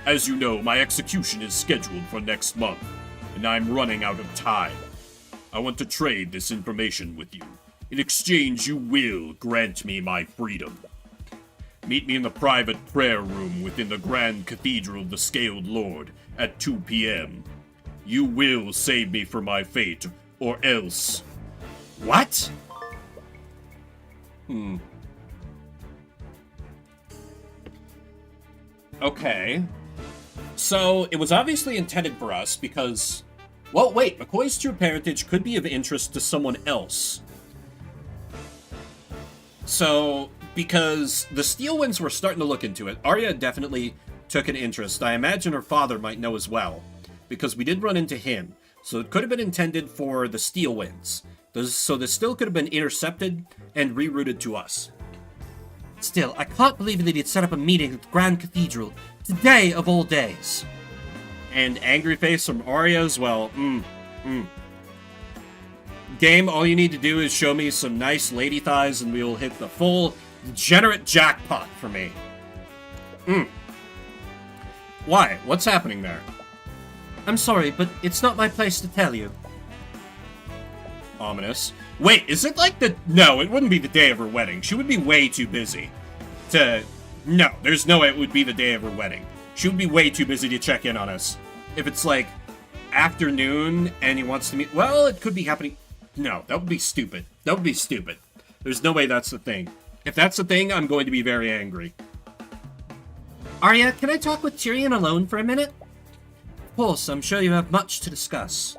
As you know, my execution is scheduled for next month, and I'm running out of time. I want to trade this information with you. In exchange, you will grant me my freedom. Meet me in the private prayer room within the Grand Cathedral of the Scaled Lord at 2 p.m. You will save me from my fate, or else. What? Okay. So, it was obviously intended for us because... Well, wait, McCoy's true parentage could be of interest to someone else. So, because the Steelwinds were starting to look into it, Arya definitely took an interest. I imagine her father might know as well, because we did run into him. So it could have been intended for the Steelwinds. So this still could have been intercepted and rerouted to us. Still, I can't believe that he'd set up a meeting at the Grand Cathedral today of all days. And angry face from Arya as well. Game, all you need to do is show me some nice lady thighs and we will hit the full degenerate jackpot for me. Why? What's happening there? I'm sorry, but it's not my place to tell you. Ominous. Wait, is it like the... No, it wouldn't be the day of her wedding. She would be way too busy to... No, there's no way it would be the day of her wedding. She would be way too busy to check in on us. If it's like afternoon and he wants to meet... Well, it could be happening... No, that would be stupid. That would be stupid. There's no way that's the thing. If that's the thing, I'm going to be very angry. Arya, can I talk with Tyrion alone for a minute? Of course, I'm sure you have much to discuss.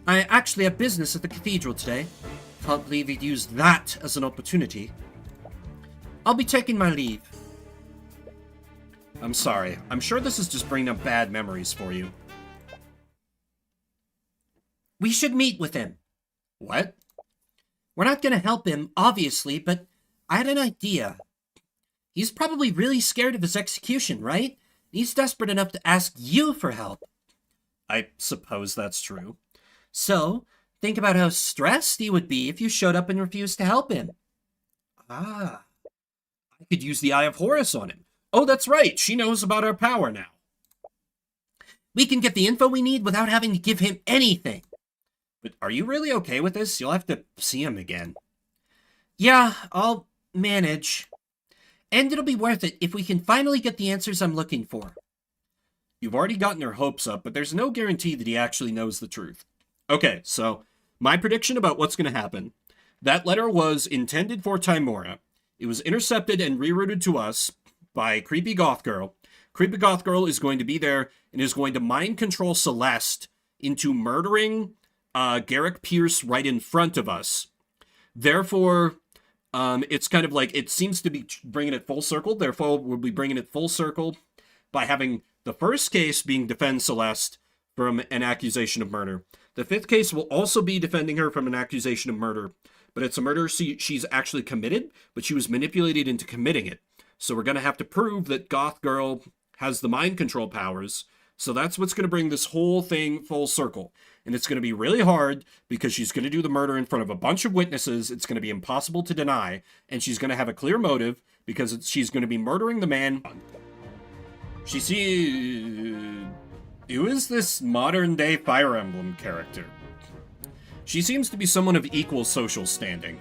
I actually have business at the cathedral today. Can't believe he'd used that as an opportunity. I'll be taking my leave. I'm sorry. I'm sure this is just bringing up bad memories for you. We should meet with him. What? We're not going to help him, obviously, but I had an idea. He's probably really scared of his execution, right? He's desperate enough to ask you for help. I suppose that's true. So, think about how stressed he would be if you showed up and refused to help him. Ah. I could use the Eye of Horus on him. Oh, that's right. She knows about our power now. We can get the info we need without having to give him anything. But are you really okay with this? You'll have to see him again. Yeah, I'll manage. And it'll be worth it if we can finally get the answers I'm looking for. You've already gotten your hopes up, but there's no guarantee that he actually knows the truth. Okay, so my prediction about what's going to happen. That letter was intended for Tymora. It was intercepted and rerouted to us by Creepy Goth Girl. Creepy Goth Girl is going to be there and is going to mind control Celeste into murdering Garrick Pierce right in front of us. Therefore, it's kind of like, it seems to be bringing it full circle. Therefore, we'll be bringing it full circle by having the first case being defend Celeste from an accusation of murder. The fifth case will also be defending her from an accusation of murder, but it's a murder she's actually committed, but she was manipulated into committing it. So we're going to have to prove that Goth Girl has the mind control powers. So that's what's going to bring this whole thing full circle. And it's going to be really hard because she's going to do the murder in front of a bunch of witnesses. It's going to be impossible to deny. And she's going to have a clear motive because she's going to be murdering the man. Who is this modern day Fire Emblem character? She seems to be someone of equal social standing.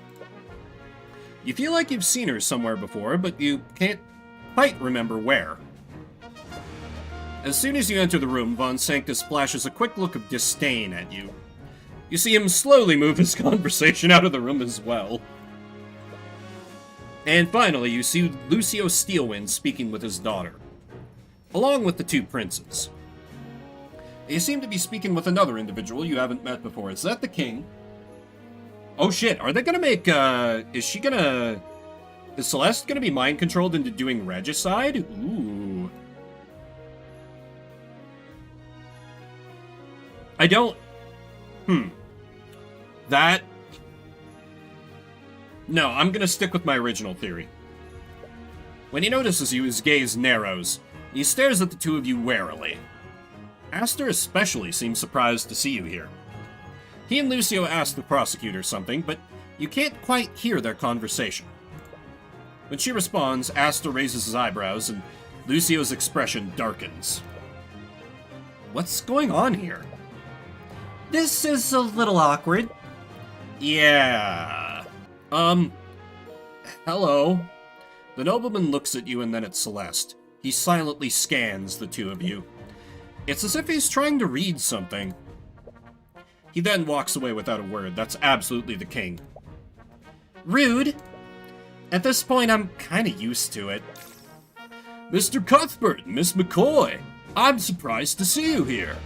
You feel like you've seen her somewhere before, but you can't quite remember where. As soon as you enter the room, Von Sanctus flashes a quick look of disdain at you. You see him slowly move his conversation out of the room as well. And finally, you see Lucio Steelwind speaking with his daughter, along with the two princes. They seem to be speaking with another individual you haven't met before. Is that the king? Oh shit, are they gonna make, is Celeste gonna be mind-controlled into doing regicide? Ooh. I don't... That... No, I'm gonna stick with my original theory. When he notices you, his gaze narrows. He stares at the two of you warily. Aster especially seems surprised to see you here. He and Lucio ask the prosecutor something, but you can't quite hear their conversation. When she responds, Aster raises his eyebrows, and Lucio's expression darkens. What's going on here? This is a little awkward. Yeah. Hello. The nobleman looks at you and then at Celeste. He silently scans the two of you. It's as if he's trying to read something. He then walks away without a word. That's absolutely the king. Rude. At this point, I'm kinda used to it. Mr. Cuthbert, Miss McCoy, I'm surprised to see you here.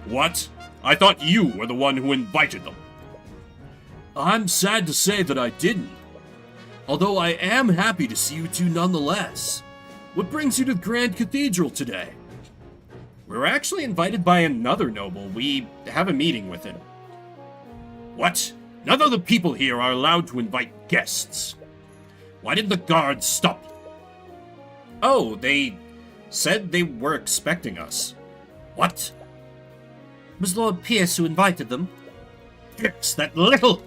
What? I thought you were the one who invited them. I'm sad to say that I didn't. Although I am happy to see you two nonetheless. What brings you to the Grand Cathedral today? We were actually invited by another noble. We have a meeting with him. What? None of the people here are allowed to invite guests. Why did the guards stop you? Oh, they said they were expecting us. What? It was Lord Pierce who invited them. Fix that little...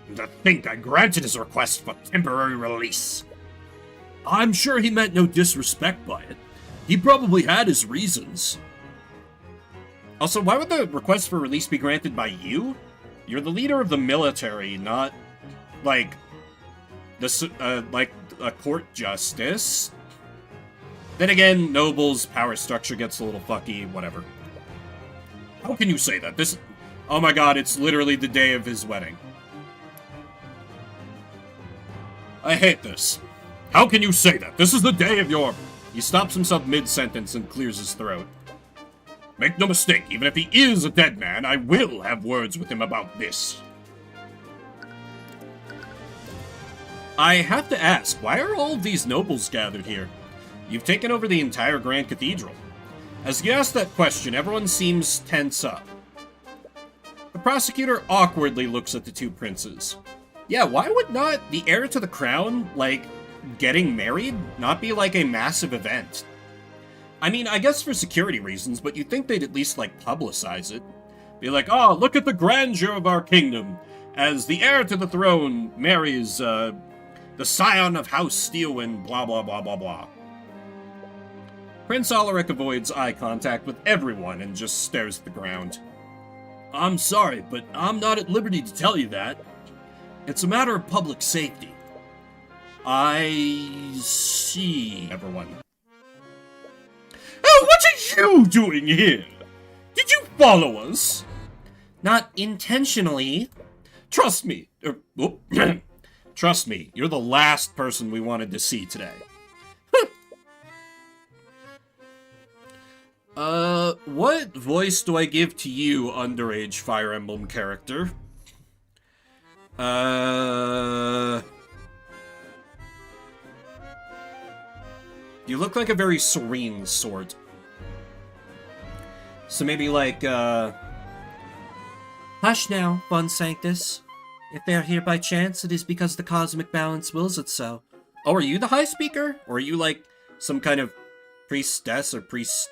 And to think I granted his request for temporary release. I'm sure he meant no disrespect by it. He probably had his reasons. Also, why would the request for release be granted by you? You're the leader of the military, not, like, like a court justice. Then again, nobles' power structure gets a little fucky, whatever. How can you say that? Oh my god, it's literally the day of his wedding. I hate this. How can you say that? This is the day of your... He stops himself mid-sentence and clears his throat. Make no mistake, even if he is a dead man, I will have words with him about this. I have to ask, why are all of these nobles gathered here? You've taken over the entire Grand Cathedral. As you ask that question, everyone seems tense up. The prosecutor awkwardly looks at the two princes. Yeah, why would not the heir to the crown, like, getting married, not be like a massive event? I mean, I guess for security reasons, but you'd think they'd at least, like, publicize it. Be like, oh, look at the grandeur of our kingdom, as the heir to the throne marries, the scion of House Steelwind, blah blah blah blah blah. Prince Alaric avoids eye contact with everyone and just stares at the ground. I'm sorry, but I'm not at liberty to tell you that. It's a matter of public safety. I see, Everyone. Oh, what are you doing here? Did you follow us? Not intentionally. Trust me. Trust me, you're the last person we wanted to see today. What voice do I give to you, underage Fire Emblem character? You look like a very serene sort. So maybe like, Hush now, Bon Sanctus. If they are here by chance, it is because the cosmic balance wills it so. oh, are you the High Speaker? Or are you like some kind of priestess or priest?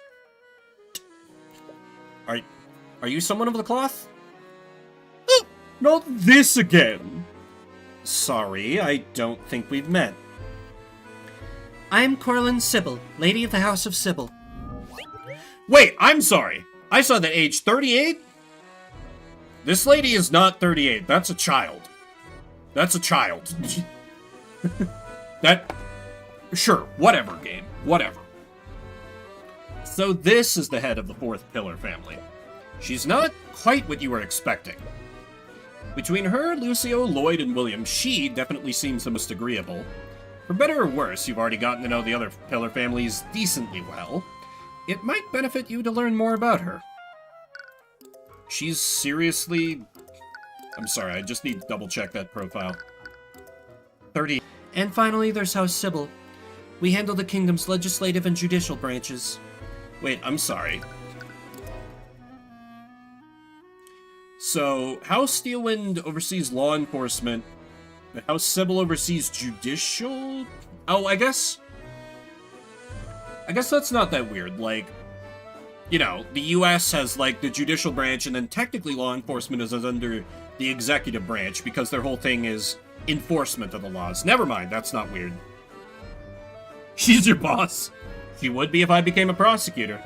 Are you someone of the cloth? Not this again. Sorry, I don't think we've met. I am Corlin Sybil, Lady of the House of Sybil. Wait, I'm sorry. I saw that age 38? This lady is not 38. That's a child. That's a child. Sure, whatever, game. Whatever. So this is the head of the Fourth Pillar family. She's not quite what you were expecting. Between her, Lucio, Lloyd, and William, she definitely seems the most agreeable. For better or worse, you've already gotten to know the other Pillar families decently well. It might benefit you to learn more about her. She's seriously... I'm sorry, I just need to double-check that profile. 30. And finally, there's House Sybil. We handle the kingdom's legislative and judicial branches. Wait, I'm sorry. So, House Steelwind oversees law enforcement, but House Sybil oversees judicial? Oh, I guess that's not that weird. Like, you know, the US has, like, the judicial branch, and then technically law enforcement is under the executive branch, because their whole thing is enforcement of the laws. Never mind, that's not weird. She's your boss. She would be if I became a prosecutor.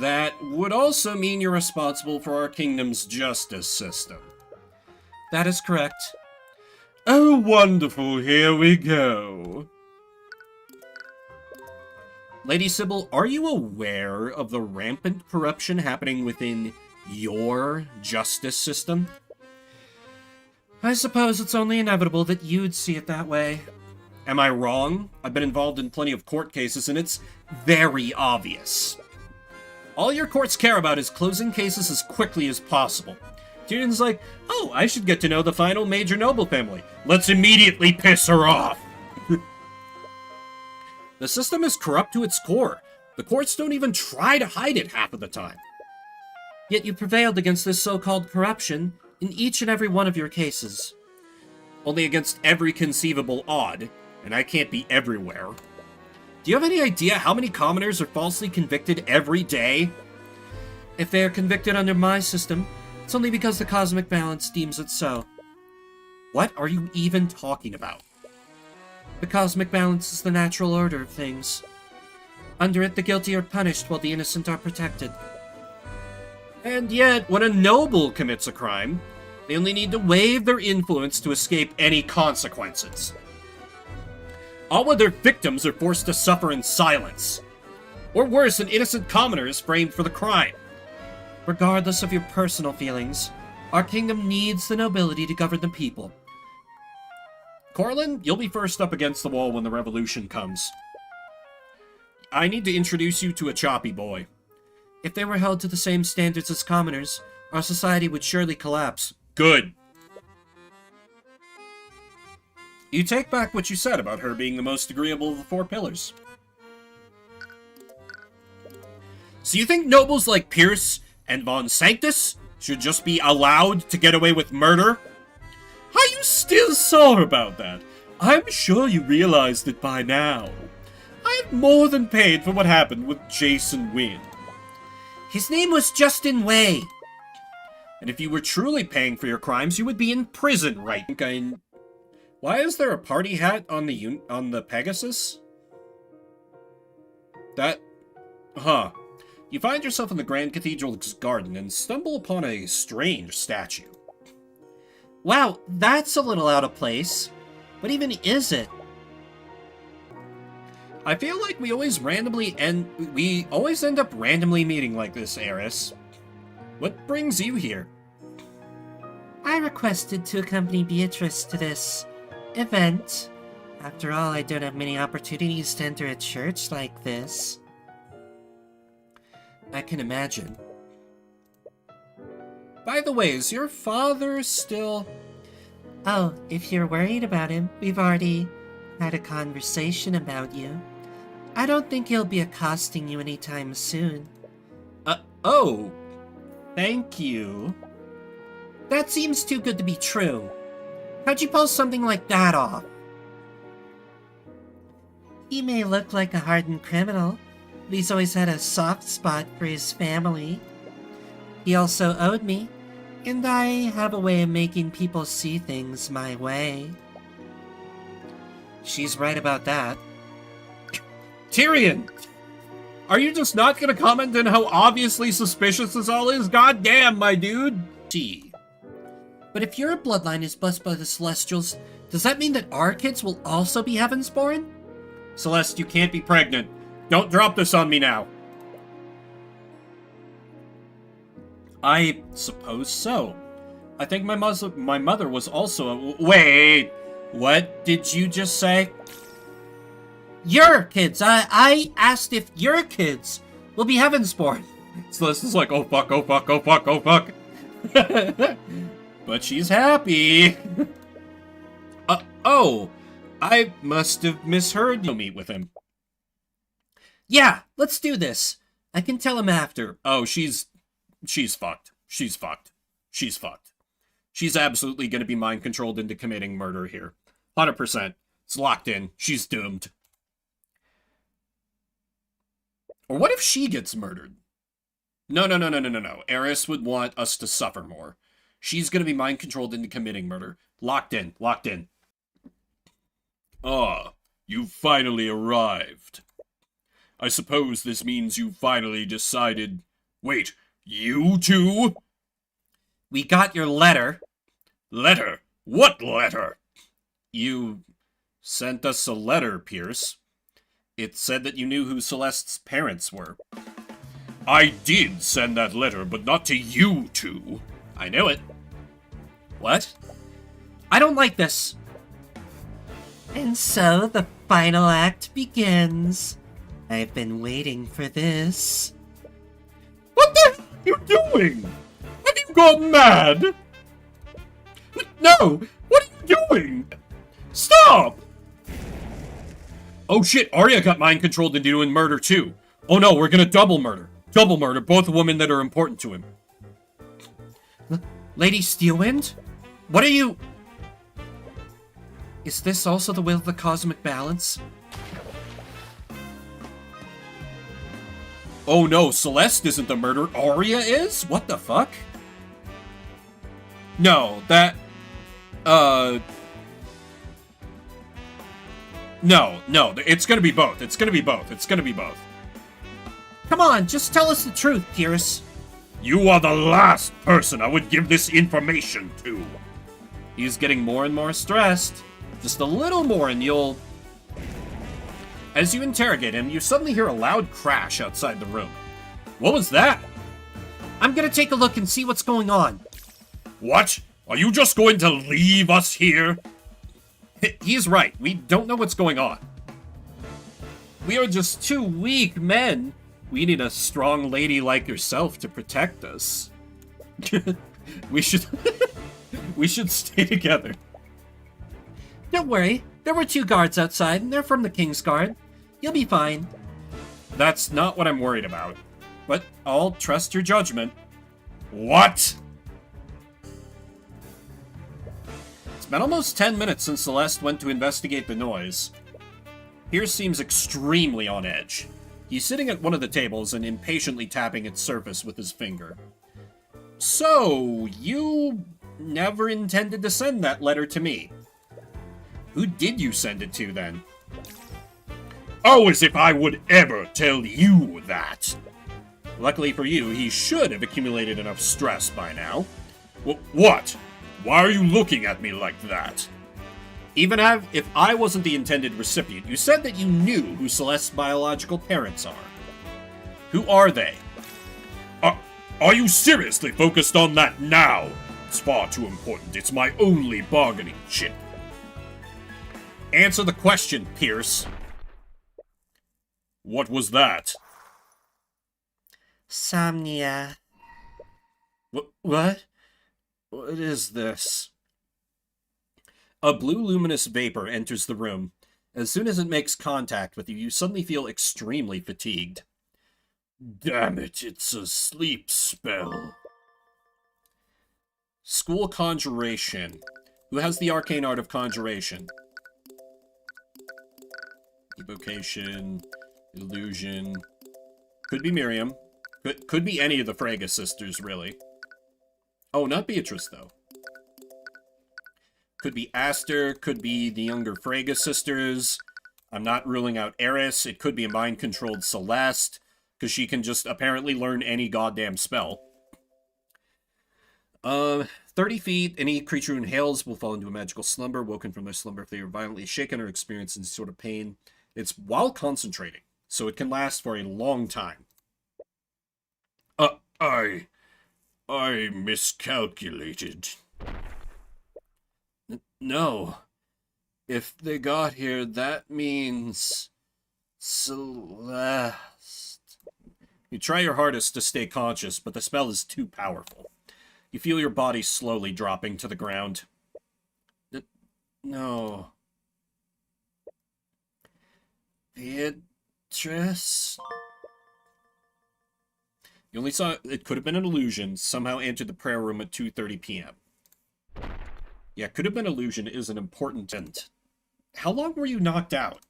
That would also mean you're responsible for our kingdom's justice system. That is correct. Oh, wonderful, here we go. Lady Sybil, are you aware of the rampant corruption happening within your justice system? I suppose it's only inevitable that you'd see it that way. Am I wrong? I've been involved in plenty of court cases, and it's very obvious. All your courts care about is closing cases as quickly as possible. Tyrion's like, oh, I should get to know the final major noble family. Let's immediately piss her off. The system is corrupt to its core. The courts don't even try to hide it half of the time. Yet you prevailed against this so-called corruption in each and every one of your cases. Only against every conceivable odd, and I can't be everywhere. Do you have any idea how many commoners are falsely convicted every day? If they are convicted under my system, it's only because the cosmic balance deems it so. What are you even talking about? The cosmic balance is the natural order of things. Under it, the guilty are punished while the innocent are protected. And yet, when a noble commits a crime, they only need to waive their influence to escape any consequences. All of their victims are forced to suffer in silence. Or worse, an innocent commoner is framed for the crime. Regardless of your personal feelings, our kingdom needs the nobility to govern the people. Corlin, you'll be first up against the wall when the revolution comes. I need to introduce you to a choppy boy. If they were held to the same standards as commoners, our society would surely collapse. Good. You take back what you said about her being the most agreeable of the four pillars. So you think nobles like Pierce and Von Sanctus should just be allowed to get away with murder? Are you still sore about that? I'm sure you realized it by now. I have more than paid for what happened with Jason Wynn. His name was Justin Way. And if you were truly paying for your crimes, you would be in prison, right? Why is there a party hat on the Pegasus? Huh. You find yourself in the Grand Cathedral's garden and stumble upon a strange statue. Wow, that's a little out of place. What even is it? I feel like we always end up randomly meeting like this, Eris. What brings you here? I requested to accompany Beatrice to this event. After all, I don't have many opportunities to enter a church like this. I can imagine. By the way, is your father still... Oh, if you're worried about him, we've already had a conversation about you. I don't think he'll be accosting you anytime soon. Oh. Thank you. That seems too good to be true. How'd you pull something like that off? He may look like a hardened criminal, but he's always had a soft spot for his family. He also owed me, and I have a way of making people see things my way. She's right about that. Tyrion! Are you just not gonna comment on how obviously suspicious this all is? God damn, my dude! Gee. But if your bloodline is blessed by the Celestials, does that mean that our kids will also be Heavensborn? Celeste, you can't be pregnant. Don't drop this on me now. I suppose so. I think my mother was also Wait! What did you just say? Your kids! I asked if your kids will be Heavensborn. Celeste is like, oh fuck, oh fuck, oh fuck, oh fuck. But she's happy. Oh, I must have misheard you meet with him. Yeah, let's do this. I can tell him after. Oh, she's fucked. She's fucked. She's fucked. She's absolutely going to be mind-controlled into committing murder here. 100%. It's locked in. She's doomed. Or what if she gets murdered? No. Eris would want us to suffer more. She's going to be mind-controlled into committing murder. Locked in. Locked in. Ah, you've finally arrived. I suppose this means you finally decided Wait, you two? We got your letter. Letter? What letter? You sent us a letter, Pierce. It said that you knew who Celeste's parents were. I did send that letter, but not to you two. I knew it. What? I don't like this. And so the final act begins. I've been waiting for this. What the hell are you doing? Have you gone mad? No! What are you doing? Stop! Oh shit, Arya got mind controlled into doing murder too. Oh no, we're gonna double murder. Double murder both women that are important to him. Lady Steelwind? What are you... Is this also the will of the cosmic balance? Oh no, Celeste isn't the murderer. Arya is? What the fuck? No, that... No, it's gonna be both. It's gonna be both. It's gonna be both. Come on, just tell us the truth, Pierce. You are the last person I would give this information to. He's getting more and more stressed. Just a little more and you'll... As you interrogate him, you suddenly hear a loud crash outside the room. What was that? I'm gonna take a look and see what's going on. What? Are you just going to leave us here? He's right. We don't know what's going on. We are just two weak men. We need a strong lady like yourself to protect us. we should... we should stay together. Don't worry. There were 2 guards outside, and they're from the King's Guard. You'll be fine. That's not what I'm worried about. But I'll trust your judgment. What? It's been almost 10 minutes since Celeste went to investigate the noise. Pierce seems extremely on edge. He's sitting at one of the tables and impatiently tapping its surface with his finger. So, you never intended to send that letter to me. Who did you send it to, then? Oh, as if I would ever tell you that. Luckily for you, he should have accumulated enough stress by now. What? Why are you looking at me like that? Even if I wasn't the intended recipient, you said that you knew who Celeste's biological parents are. Who are they? Are you seriously focused on that now? It's far too important. It's my only bargaining chip. Answer the question, Pierce. What was that? Somnia. What? What is this? A blue luminous vapor enters the room. As soon as it makes contact with you, you suddenly feel extremely fatigued. Damn it, it's a sleep spell. School Conjuration. Who has the arcane art of conjuration? Evocation, illusion. Could be Miriam. Could be any of the Frege sisters, really. Oh, not Beatrice, though. Could be Aster, could be the younger Frege sisters. I'm not ruling out Eris. It could be a mind-controlled Celeste, because she can just apparently learn any goddamn spell. 30 feet, any creature who inhales will fall into a magical slumber, woken from their slumber if they are violently shaken or experience any sort of pain. It's while concentrating, so it can last for a long time. I miscalculated. No. If they got here, that means... Celeste. You try your hardest to stay conscious, but the spell is too powerful. You feel your body slowly dropping to the ground. No. Beatrice? You only saw it could have been an illusion, somehow entered the prayer room at 2:30 p.m. Yeah, could have been illusion is an important hint. How long were you knocked out?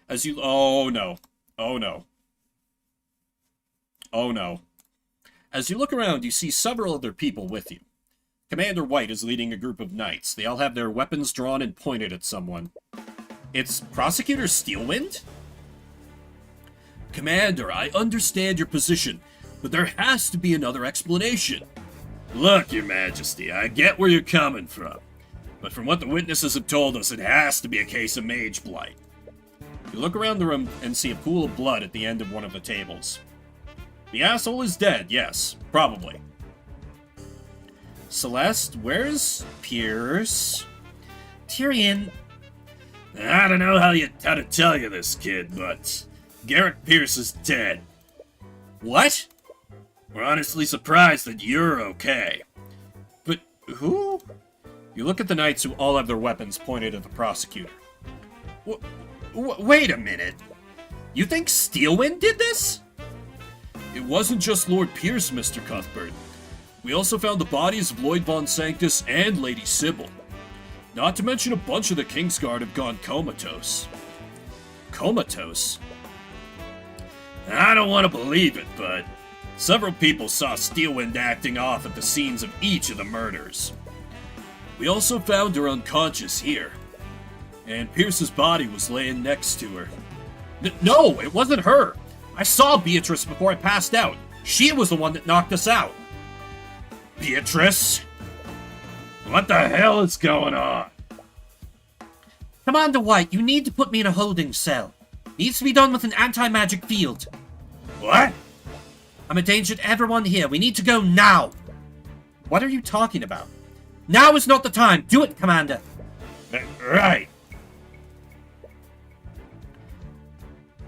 As you... Oh, no. Oh, no. Oh, no. As you look around, you see several other people with you. Commander White is leading a group of knights. They all have their weapons drawn and pointed at someone. It's Prosecutor Steelwind? Commander, I understand your position, but there has to be another explanation. Look, Your Majesty, I get where you're coming from. But from what the witnesses have told us, it has to be a case of mage blight. You look around the room and see a pool of blood at the end of one of the tables. The asshole is dead, yes, probably. Celeste, where's Pierce? Tyrion, I don't know how to tell you this, kid, but Garrett Pierce is dead. What? We're honestly surprised that you're okay. But who? You look at the knights who all have their weapons pointed at the prosecutor. Wait a minute. You think Steelwind did this? It wasn't just Lord Pierce, Mr. Cuthbert. We also found the bodies of Lloyd Von Sanctus and Lady Sybil. Not to mention a bunch of the Kingsguard have gone comatose. Comatose? I don't want to believe it, but several people saw Steelwind acting off at the scenes of each of the murders. We also found her unconscious here. And Pierce's body was laying next to her. No, it wasn't her. I saw Beatrice before I passed out. She was the one that knocked us out. Beatrice? What the hell is going on? Commander White, you need to put me in a holding cell. Needs to be done with an anti-magic field. What? I'm a danger to everyone here. We need to go now. What are you talking about? Now is not the time. Do it, Commander. Right.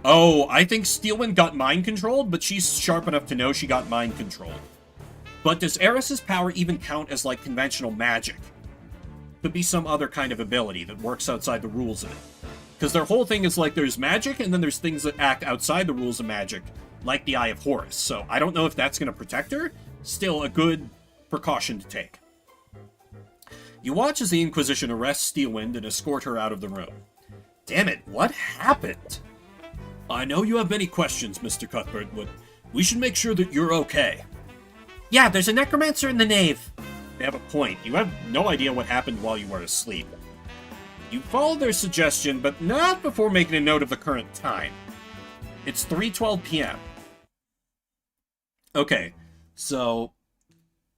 Oh, I think Steelwind got mind controlled, but she's sharp enough to know she got mind controlled. But does Eris's power even count as, like, conventional magic? Could be some other kind of ability that works outside the rules of it. Because their whole thing is, like, there's magic, and then there's things that act outside the rules of magic, like the Eye of Horus. So I don't know if that's going to protect her. Still a good precaution to take. You watch as the Inquisition arrests Steelwind and escort her out of the room. Damn it, what happened? I know you have many questions, Mr. Cuthbert, but we should make sure that you're okay. Yeah, there's a necromancer in the nave. They have a point. You have no idea what happened while you were asleep. You followed their suggestion, but not before making a note of the current time. It's 3:12 p.m. Okay, so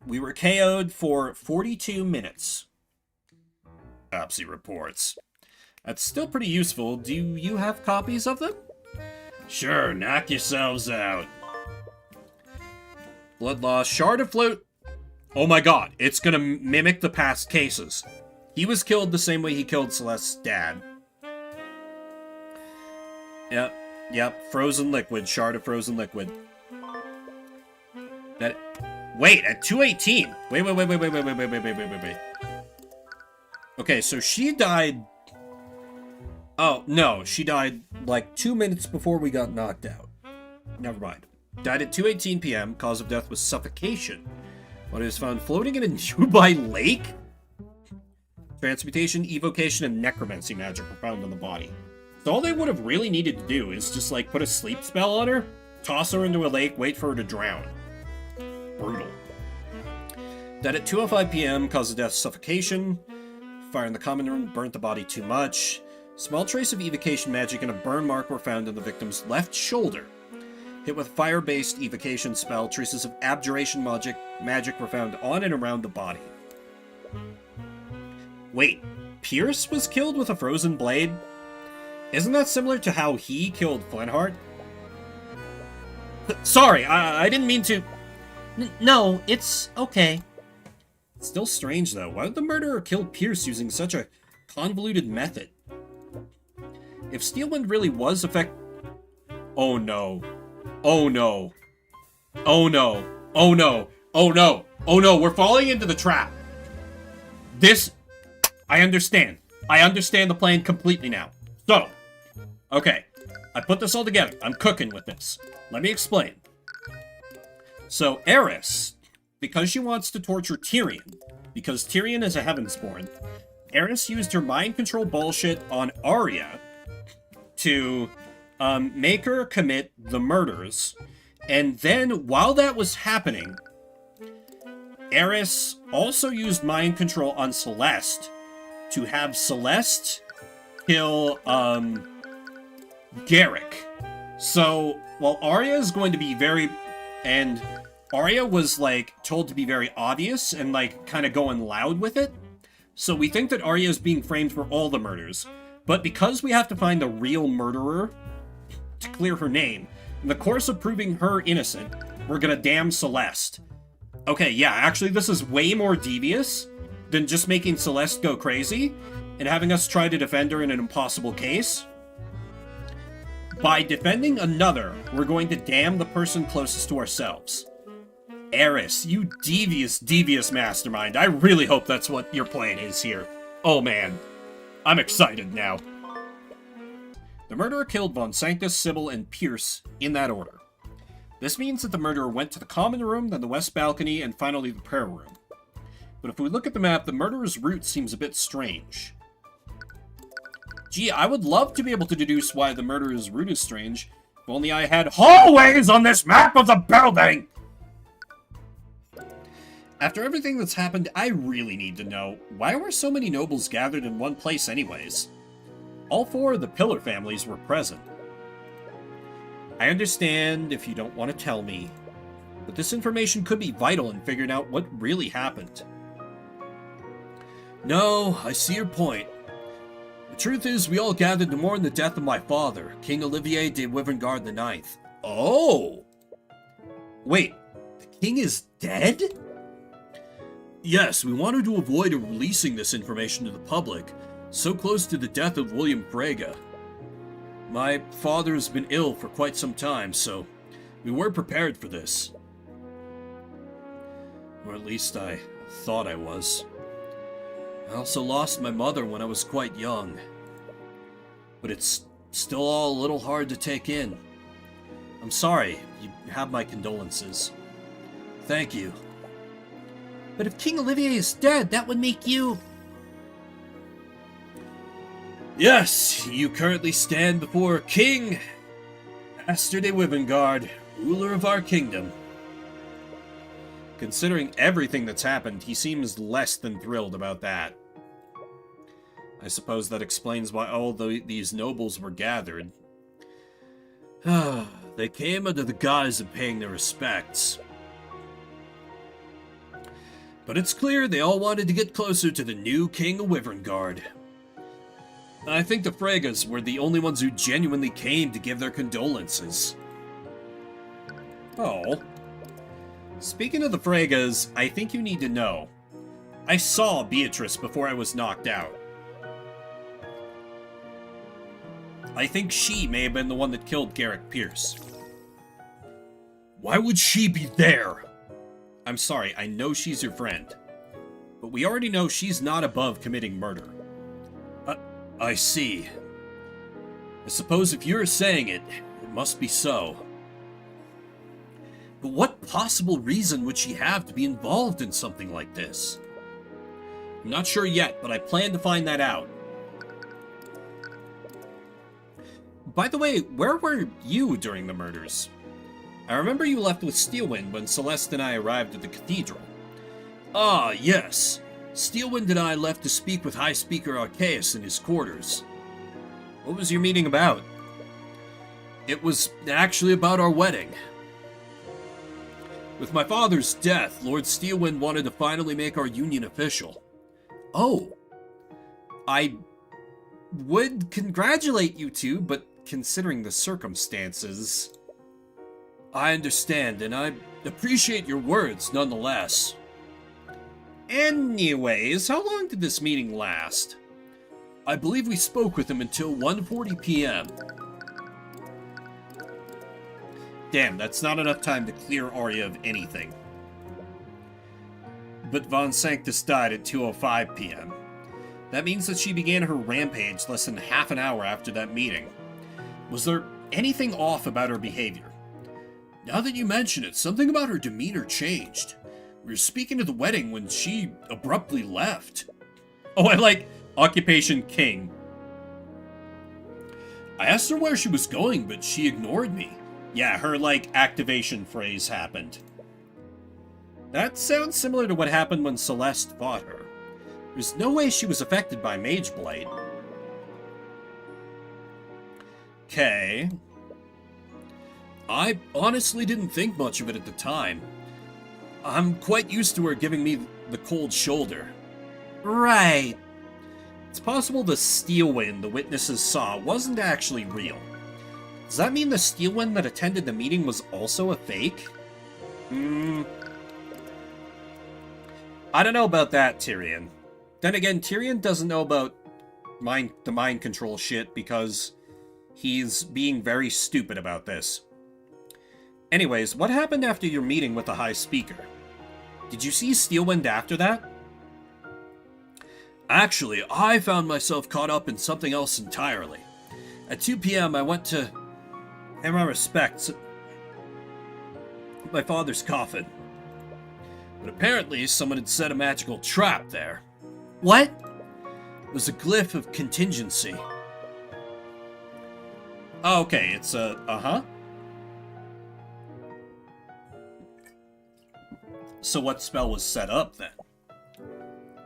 we were KO'd for 42 minutes. Autopsy reports. That's still pretty useful. Do you have copies of them? Sure, knock yourselves out. Blood loss, shard of float. Oh my god, it's gonna mimic the past cases. He was killed the same way he killed Celeste's dad. Yep, frozen liquid, shard of frozen liquid. Wait, at 2:18. Wait. Okay, so she died. Oh, no, she died like 2 minutes before we got knocked out. Never mind. Died at 2:18 p.m. Cause of death was suffocation. Body was found floating in a nearby lake? Transmutation, evocation, and necromancy magic were found on the body. So all they would have really needed to do is just, like, put a sleep spell on her, toss her into a lake, wait for her to drown. Brutal. Died at 2:05 p.m. Cause of death suffocation. Fire in the common room burnt the body too much. Small trace of evocation magic and a burn mark were found in the victim's left shoulder. Hit with fire-based evocation spell, traces of abjuration magic were found on and around the body. Wait, Pierce was killed with a frozen blade? Isn't that similar to how he killed Flintheart? Sorry, I didn't mean to... No, it's okay. Still strange, though. Why would the murderer kill Pierce using such a convoluted method? If Steelwind really was Oh no. Oh no. Oh no. Oh no. Oh no. Oh no, we're falling into the trap. I understand. I understand the plan completely now. So, okay. I put this all together. I'm cooking with this. Let me explain. So, Eris, because she wants to torture Tyrion, because Tyrion is a Heavensborn, Eris used her mind control bullshit on Arya to make her commit the murders. And then, while that was happening, Eris also used mind control on Celeste to have Celeste kill Garrick. So, while Arya is going to be very... And Arya was, like, told to be very obvious and, like, kind of going loud with it. So we think that Arya is being framed for all the murders. But because we have to find the real murderer to clear her name, in the course of proving her innocent, we're gonna damn Celeste. Okay, yeah, actually this is way more devious than just making Celeste go crazy and having us try to defend her in an impossible case. By defending another, we're going to damn the person closest to ourselves. Eris, you devious mastermind. I really hope that's what your plan is here. Oh man, I'm excited now. The murderer killed Von Sanctus, Sybil, and Pierce in that order. This means that the murderer went to the common room, then the west balcony, and finally the prayer room. But if we look at the map, the murderer's route seems a bit strange. Gee, I would love to be able to deduce why the murderer's route is strange, if only I had hallways on this map of the building! After everything that's happened, I really need to know, why were so many nobles gathered in one place anyways? All 4 of the Pillar families were present. I understand if you don't want to tell me, but this information could be vital in figuring out what really happened. No, I see your point. The truth is, we all gathered to mourn the death of my father, King Olivier de Wyverngard IX. Oh! Wait, the king is dead? Yes, we wanted to avoid releasing this information to the public, so close to the death of William Frege. My father has been ill for quite some time, so we weren't prepared for this. Or at least I thought I was. I also lost my mother when I was quite young. But it's still all a little hard to take in. I'm sorry, you have my condolences. Thank you. But if King Olivier is dead, that would make you... Yes, you currently stand before King Master de Wyverngard, ruler of our kingdom. Considering everything that's happened, he seems less than thrilled about that. I suppose that explains why all these nobles were gathered. They came under the guise of paying their respects. But it's clear they all wanted to get closer to the new King of Wyverngard. I think the Fregas were the only ones who genuinely came to give their condolences. Oh. Speaking of the Fregas, I think you need to know. I saw Beatrice before I was knocked out. I think she may have been the one that killed Garrick Pierce. Why would she be there? I'm sorry, I know she's your friend. But we already know she's not above committing murder. I see. I suppose if you're saying it, it must be so. But what possible reason would she have to be involved in something like this? I'm not sure yet, but I plan to find that out. By the way, where were you during the murders? I remember you left with Steelwind when Celeste and I arrived at the cathedral. Ah, yes. Steelwind and I left to speak with High Speaker Arceus in his quarters. What was your meeting about? It was actually about our wedding. With my father's death, Lord Steelwind wanted to finally make our union official. Oh. I would congratulate you two, but considering the circumstances... I understand, and I appreciate your words nonetheless. Anyways, how long did this meeting last? I believe we spoke with him until 1:40 p.m. Damn, that's not enough time to clear Arya of anything. But Von Sanctus died at 2:05 p.m. That means that she began her rampage less than half an hour after that meeting. Was there anything off about her behavior? Now that you mention it, something about her demeanor changed. We were speaking at the wedding when she abruptly left. Oh, I like Occupation King. I asked her where she was going, but she ignored me. Yeah, her, like, activation phrase happened. That sounds similar to what happened when Celeste fought her. There's no way she was affected by Mage Blade. Okay. I honestly didn't think much of it at the time. I'm quite used to her giving me the cold shoulder. Right. It's possible the steel wind the witnesses saw wasn't actually real. Does that mean the steel wind that attended the meeting was also a fake? I don't know about that, Tyrion. Then again, Tyrion doesn't know about the mind control shit because he's being very stupid about this. Anyways, what happened after your meeting with the High Speaker? Did you see Steelwind after that? Actually, I found myself caught up in something else entirely. At 2 p.m., I went to pay my respects at my father's coffin. But apparently, someone had set a magical trap there. What? It was a glyph of contingency. Oh, okay, it's a... uh-huh. So what spell was set up, then?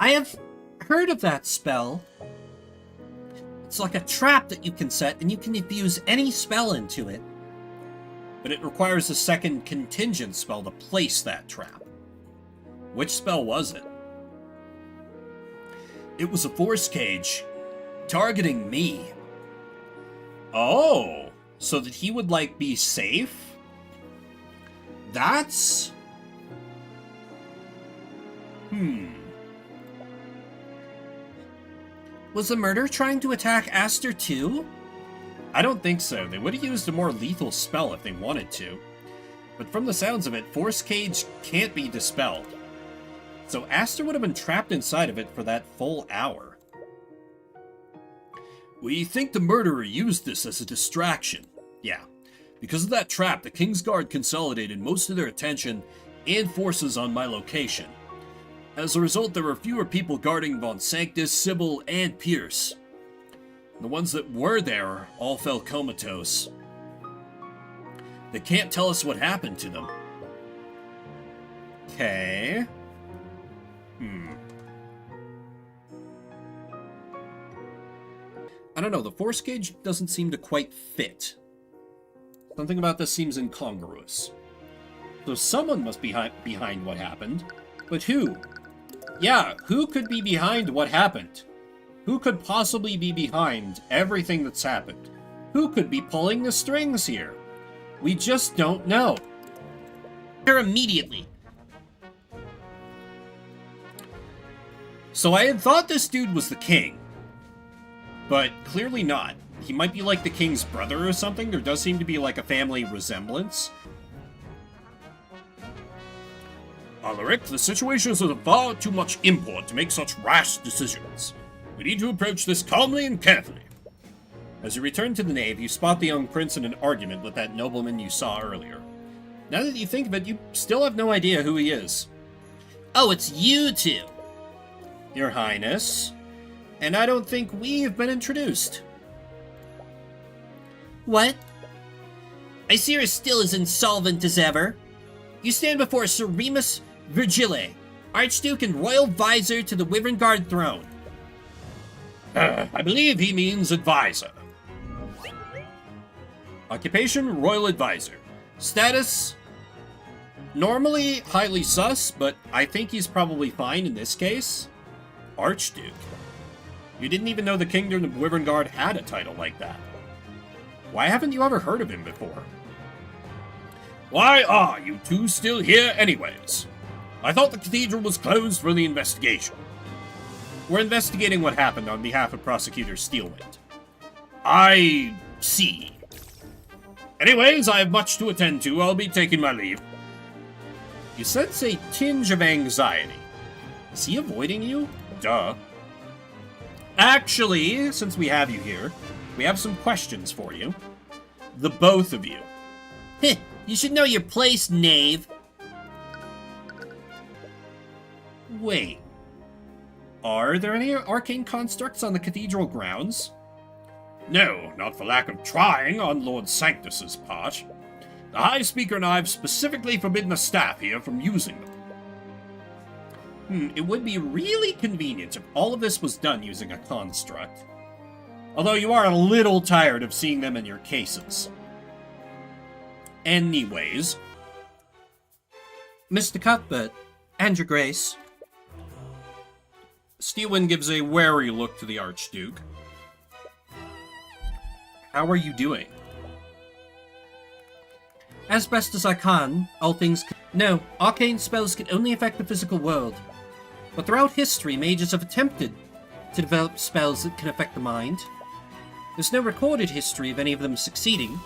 I have heard of that spell. It's like a trap that you can set, and you can infuse any spell into it. But it requires a second contingent spell to place that trap. Which spell was it? It was a force cage, targeting me. Oh, so that he would, like, be safe? That's... Was the murderer trying to attack Aster too? I don't think so. They would have used a more lethal spell if they wanted to. But from the sounds of it, Force Cage can't be dispelled. So Aster would have been trapped inside of it for that full hour. We think the murderer used this as a distraction. Yeah. Because of that trap, the Kingsguard consolidated most of their attention and forces on my location. As a result, there were fewer people guarding Von Sanctus, Sybil, and Pierce. The ones that were there all fell comatose. They can't tell us what happened to them. Okay. I don't know, the Force Cage doesn't seem to quite fit. Something about this seems incongruous. So someone must be behind what happened. But who? Yeah, who could be behind what happened? Who could possibly be behind everything that's happened? Who could be pulling the strings here? We just don't know. Here immediately. So I had thought this dude was the king. But clearly not. He might be like the king's brother or something. There does seem to be like a family resemblance. Alaric, the situation is of far too much import to make such rash decisions. We need to approach this calmly and carefully. As you return to the nave, you spot the young prince in an argument with that nobleman you saw earlier. Now that you think of it, you still have no idea who he is. Oh, it's you two! Your Highness. And I don't think we've been introduced. What? I see you're still as insolvent as ever. You stand before Sir Remus Virgile, Archduke and Royal Visor to the Wyvern throne. I believe he means advisor. Occupation, Royal Advisor. Status, normally highly sus, but I think he's probably fine in this case. Archduke. You didn't even know the Kingdom of Wyvern had a title like that. Why haven't you ever heard of him before? Why are you two still here anyways? I thought the cathedral was closed for the investigation. We're investigating what happened on behalf of Prosecutor Steelwind. I see. Anyways, I have much to attend to. I'll be taking my leave. You sense a tinge of anxiety. Is he avoiding you? Duh. Actually, since we have you here, we have some questions for you. The both of you. Heh, you should know your place, knave. Wait. Are there any arcane constructs on the cathedral grounds? No, not for lack of trying on Lord Sanctus's part. The High Speaker and I have specifically forbidden the staff here from using them. It would be really convenient if all of this was done using a construct. Although you are a little tired of seeing them in your cases. Anyways, Mr. Cuthbert, and your grace. Steelwind gives a wary look to the Archduke. How are you doing? As best as I can, all things... No, arcane spells can only affect the physical world. But throughout history, mages have attempted to develop spells that can affect the mind. There's no recorded history of any of them succeeding.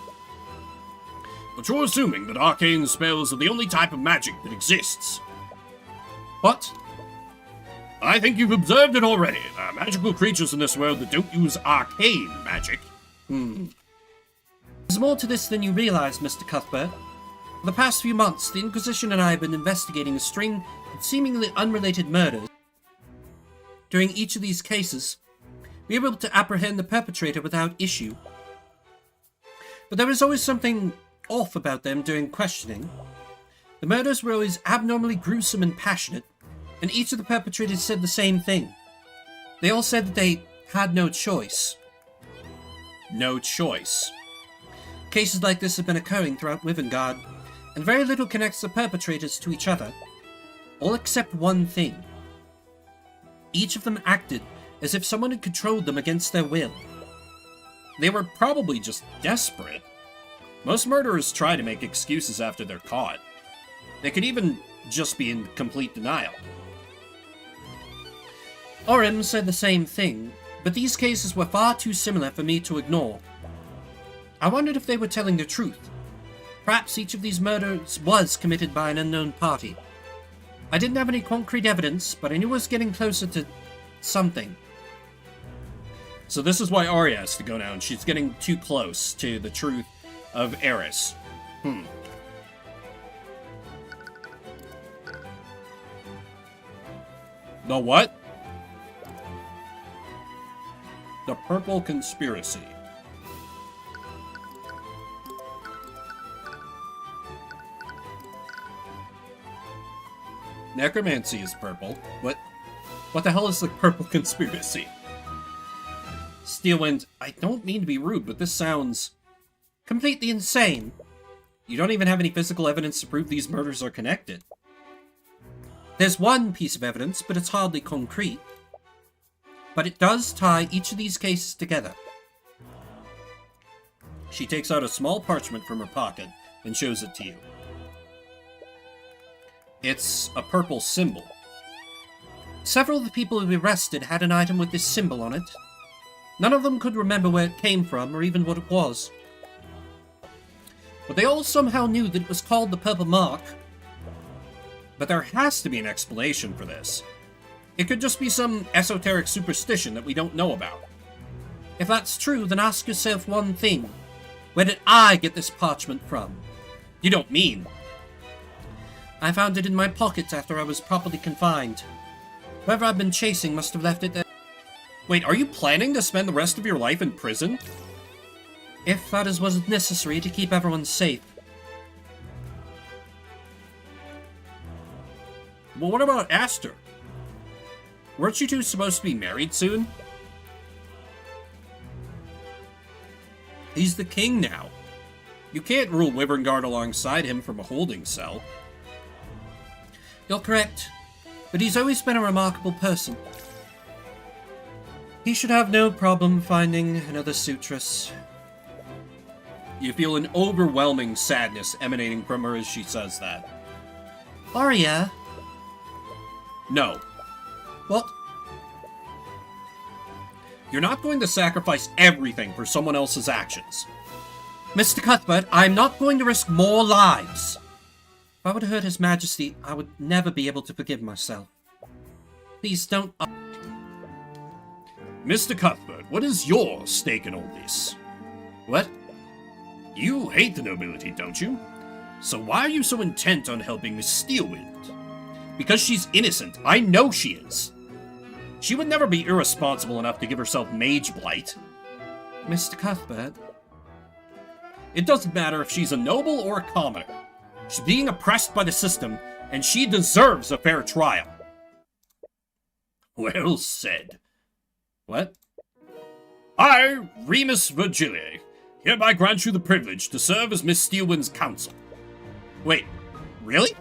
But you're assuming that arcane spells are the only type of magic that exists. What? I think you've observed it already. There are magical creatures in this world that don't use arcane magic. There's more to this than you realize, Mr. Cuthbert. For the past few months, the Inquisition and I have been investigating a string of seemingly unrelated murders. During each of these cases, we were able to apprehend the perpetrator without issue. But there was always something off about them during questioning. The murders were always abnormally gruesome and passionate, and each of the perpetrators said the same thing. They all said that they had no choice. No choice. Cases like this have been occurring throughout Wivengard, and very little connects the perpetrators to each other, all except one thing. Each of them acted as if someone had controlled them against their will. They were probably just desperate. Most murderers try to make excuses after they're caught. They could even just be in complete denial. Orim said the same thing, but these cases were far too similar for me to ignore. I wondered if they were telling the truth. Perhaps each of these murders was committed by an unknown party. I didn't have any concrete evidence, but I knew it was getting closer to something. So this is why Arya has to go now, and she's getting too close to the truth of Eris. The what? The Purple Conspiracy. Necromancy is purple. What the hell is the Purple Conspiracy? Steelwind, I don't mean to be rude, but this sounds Completely insane. You don't even have any physical evidence to prove these murders are connected. There's one piece of evidence, but it's hardly concrete. But it does tie each of these cases together. She takes out a small parchment from her pocket and shows it to you. It's a purple symbol. Several of the people who were arrested had an item with this symbol on it. None of them could remember where it came from or even what it was. But they all somehow knew that it was called the Purple Mark. But there has to be an explanation for this. It could just be some esoteric superstition that we don't know about. If that's true, then ask yourself one thing. Where did I get this parchment from? You don't mean? I found it in my pocket after I was properly confined. Whoever I've been chasing must have left it there. Wait, are you planning to spend the rest of your life in prison? If that is what is necessary to keep everyone safe. Well, what about Aster? Weren't you two supposed to be married soon? He's the king now. You can't rule Wyverngard alongside him from a holding cell. You're correct, but he's always been a remarkable person. He should have no problem finding another suitress. You feel an overwhelming sadness emanating from her as she says that. Arya? No. What? You're not going to sacrifice everything for someone else's actions. Mr. Cuthbert, I'm not going to risk more lives. If I would hurt His Majesty, I would never be able to forgive myself. Please don't... Mr. Cuthbert, what is your stake in all this? What? You hate the nobility, don't you? So why are you so intent on helping Miss Steelwind? Because she's innocent. I know she is. She would never be irresponsible enough to give herself mage blight. Mr. Cuthbert? It doesn't matter if she's a noble or a commoner. She's being oppressed by the system, and she deserves a fair trial. Well said. What? I, Remus Virgile, hereby grant you the privilege to serve as Miss Steelwind's counsel. Wait, really?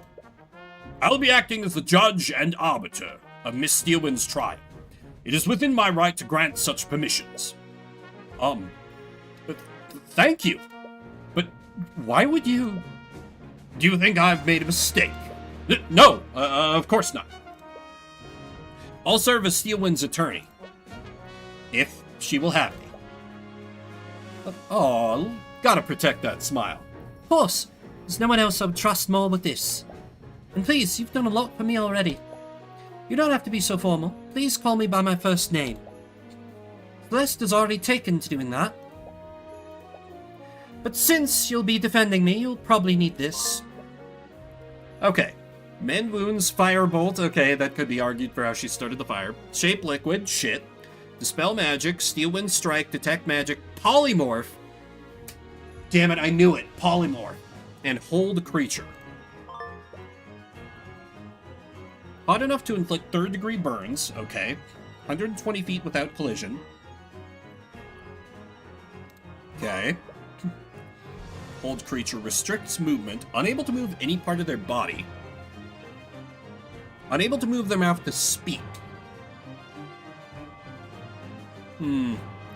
I'll be acting as the judge and arbiter of Miss Steelwind's trial. It is within my right to grant such permissions. Thank you. But why would you... Do you think I've made a mistake? No, of course not. I'll serve as Steelwind's attorney. If she will have me. Oh, gotta protect that smile. Of course, there's no one else I would trust more with this. And please, you've done a lot for me already. You don't have to be so formal. Please call me by my first name. Celeste has already taken to doing that. But since you'll be defending me, you'll probably need this. Okay. Mend wounds, firebolt. Okay, that could be argued for how she started the fire. Shape liquid. Shit. Dispel magic. Steelwind strike. Detect magic. Polymorph. Damn it, I knew it. Polymorph. And hold creature. Hot enough to inflict 3rd degree burns. Okay. 120 feet without collision. Okay. Hold creature restricts movement. Unable to move any part of their body. Unable to move their mouth to speak.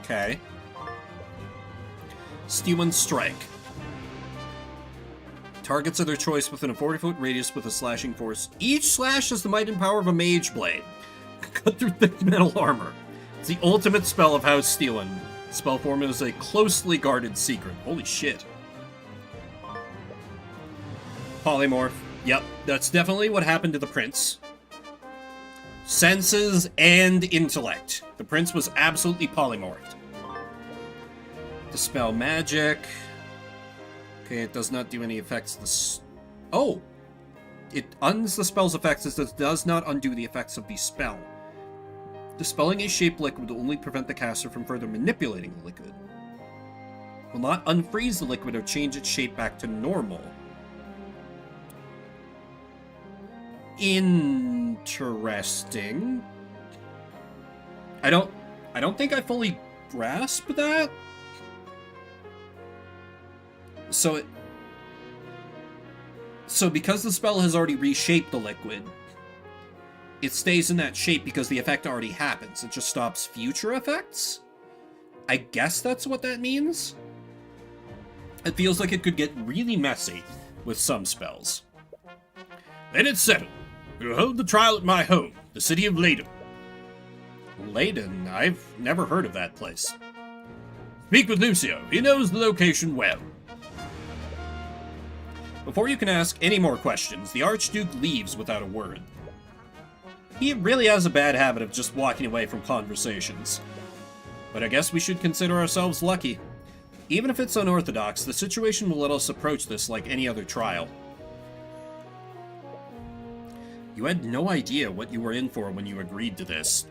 Okay. Steelwind strike. Targets of their choice within a 40-foot radius with a slashing force. Each slash has the might and power of a mage blade. Cut through thick metal armor. It's the ultimate spell of House Steelwind. Spell form is a closely guarded secret. Holy shit. Polymorph. Yep, that's definitely what happened to the prince. Senses and intellect. The prince was absolutely polymorphed. Dispel magic. Okay, it does not do any effects. Oh! It undoes the spell's effects as it does not undo the effects of the spell. Dispelling a shape liquid will only prevent the caster from further manipulating the liquid. Will not unfreeze the liquid or change its shape back to normal. Interesting. I don't think I fully grasp that. So because the spell has already reshaped the liquid, it stays in that shape because the effect already happens. It just stops future effects? I guess that's what that means? It feels like it could get really messy with some spells. Then it's settled. We'll hold the trial at my home, the city of Leyden. Leyden? I've never heard of that place. Speak with Lucio. He knows the location well. Before you can ask any more questions, the Archduke leaves without a word. He really has a bad habit of just walking away from conversations. But I guess we should consider ourselves lucky. Even if it's unorthodox, the situation will let us approach this like any other trial. You had no idea what you were in for when you agreed to this.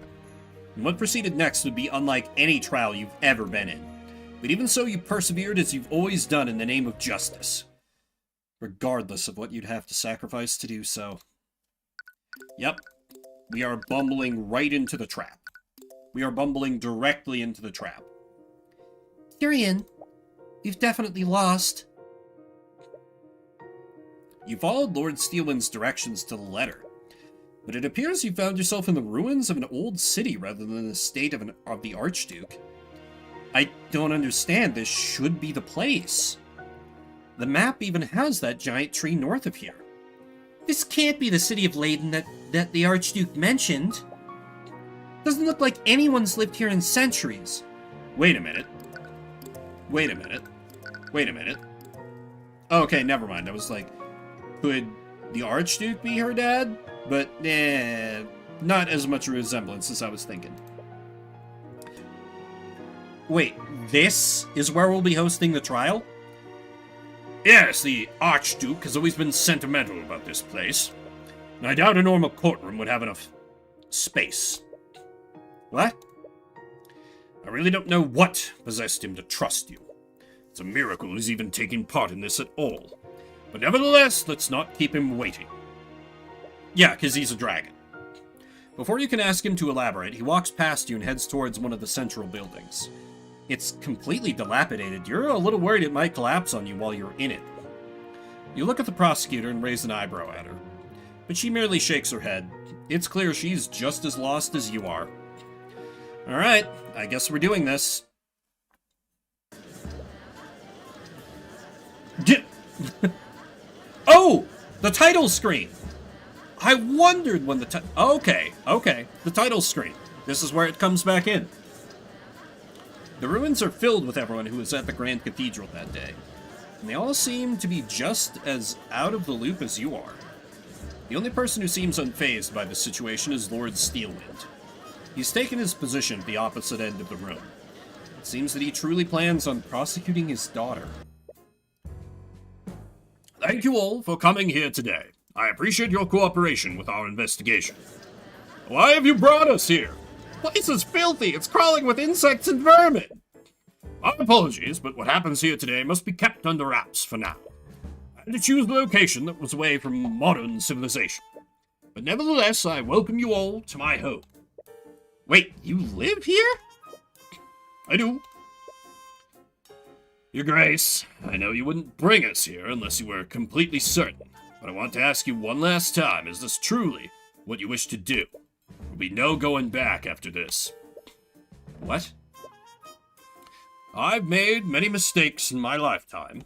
And what proceeded next would be unlike any trial you've ever been in. But even so, you persevered as you've always done in the name of justice. Regardless of what you'd have to sacrifice to do so. Yep. We are bumbling right into the trap. We are bumbling directly into the trap. Tyrion, you've definitely lost. You followed Lord Steelwind's directions to the letter. But it appears you found yourself in the ruins of an old city rather than the estate of the Archduke. I don't understand. This should be the place. The map even has that giant tree north of here. This can't be the city of Leyden that the Archduke mentioned. Doesn't look like anyone's lived here in centuries. Wait a minute. Wait a minute. Wait a minute. Okay, never mind. I was like, could the Archduke be her dad? But, not as much a resemblance as I was thinking. Wait, this is where we'll be hosting the trial? Yes, the Archduke has always been sentimental about this place. And I doubt a normal courtroom would have enough space. What? I really don't know what possessed him to trust you. It's a miracle he's even taking part in this at all. But nevertheless, let's not keep him waiting. Yeah, because he's a dragon. Before you can ask him to elaborate, he walks past you and heads towards one of the central buildings. It's completely dilapidated. You're a little worried it might collapse on you while you're in it. You look at the prosecutor and raise an eyebrow at her, but she merely shakes her head. It's clear she's just as lost as you are. Alright, I guess we're doing this. Oh! The title screen! I wondered when the okay. The title screen. This is where it comes back in. The ruins are filled with everyone who was at the Grand Cathedral that day, and they all seem to be just as out of the loop as you are. The only person who seems unfazed by the situation is Lord Steelwind. He's taken his position at the opposite end of the room. It seems that he truly plans on prosecuting his daughter. Thank you all for coming here today. I appreciate your cooperation with our investigation. Why have you brought us here? The place is filthy. It's crawling with insects and vermin. My apologies, but what happens here today must be kept under wraps for now. I had to choose the location that was away from modern civilization. But nevertheless, I welcome you all to my home. Wait, you live here? I do. Your Grace, I know you wouldn't bring us here unless you were completely certain. But I want to ask you one last time, is this truly what you wish to do? There'll be no going back after this. What? I've made many mistakes in my lifetime.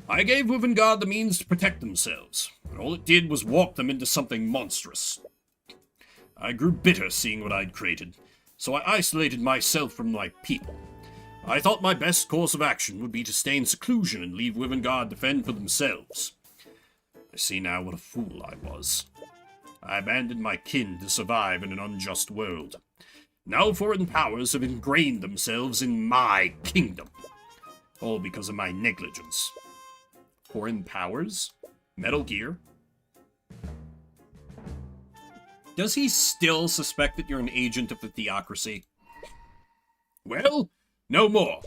I gave Wivengard the means to protect themselves, but all it did was walk them into something monstrous. I grew bitter seeing what I'd created, so I isolated myself from my people. I thought my best course of action would be to stay in seclusion and leave Wivengard to fend for themselves. I see now what a fool I was. I abandoned my kin to survive in an unjust world. Now foreign powers have ingrained themselves in my kingdom. All because of my negligence. Foreign powers? Metal Gear? Does he still suspect that you're an agent of the theocracy? Well, no more.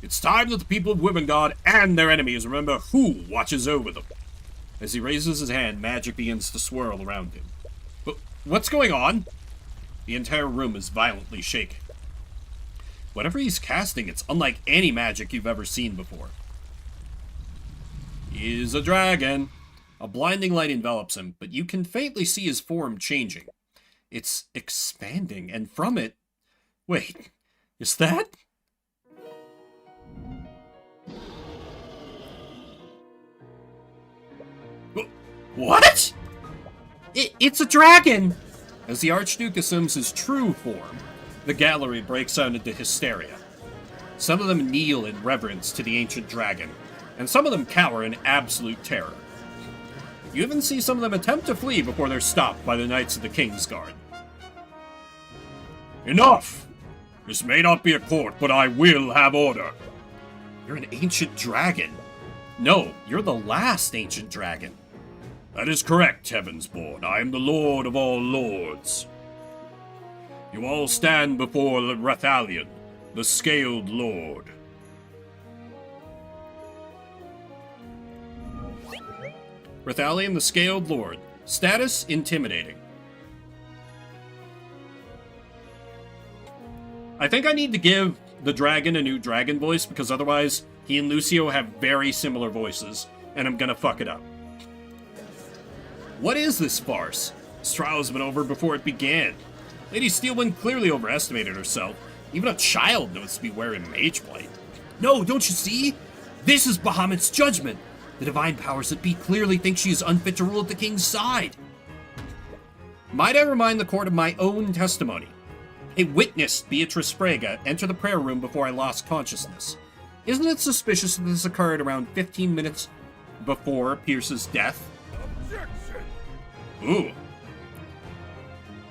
It's time that the people of Wivengard and their enemies remember who watches over them. As he raises his hand, magic begins to swirl around him. But what's going on? The entire room is violently shaking. Whatever he's casting, it's unlike any magic you've ever seen before. He's a dragon. A blinding light envelops him, but you can faintly see his form changing. It's expanding, and from it... Wait, is that... What? It's a dragon! As the Archduke assumes his true form, the gallery breaks out into hysteria. Some of them kneel in reverence to the ancient dragon, and some of them cower in absolute terror. You even see some of them attempt to flee before they're stopped by the Knights of the King's Guard. Enough! This may not be a court, but I will have order. You're an ancient dragon. No, you're the last ancient dragon. That is correct, Heavensborn. I am the Lord of all lords. You all stand before the Rathalion, the Scaled Lord. Rathalion, the Scaled Lord. Status, intimidating. I think I need to give the dragon a new dragon voice, because otherwise he and Lucio have very similar voices, and I'm gonna fuck it up. What is this farce? This trial's been over before it began. Lady Steelwind clearly overestimated herself. Even a child knows to be wearing Mageblight. No, don't you see? This is Bahamut's judgment. The divine powers that be clearly think she is unfit to rule at the king's side. Might I remind the court of my own testimony? I witnessed Beatrice Frega enter the prayer room before I lost consciousness. Isn't it suspicious that this occurred around 15 minutes before Pierce's death? Ooh.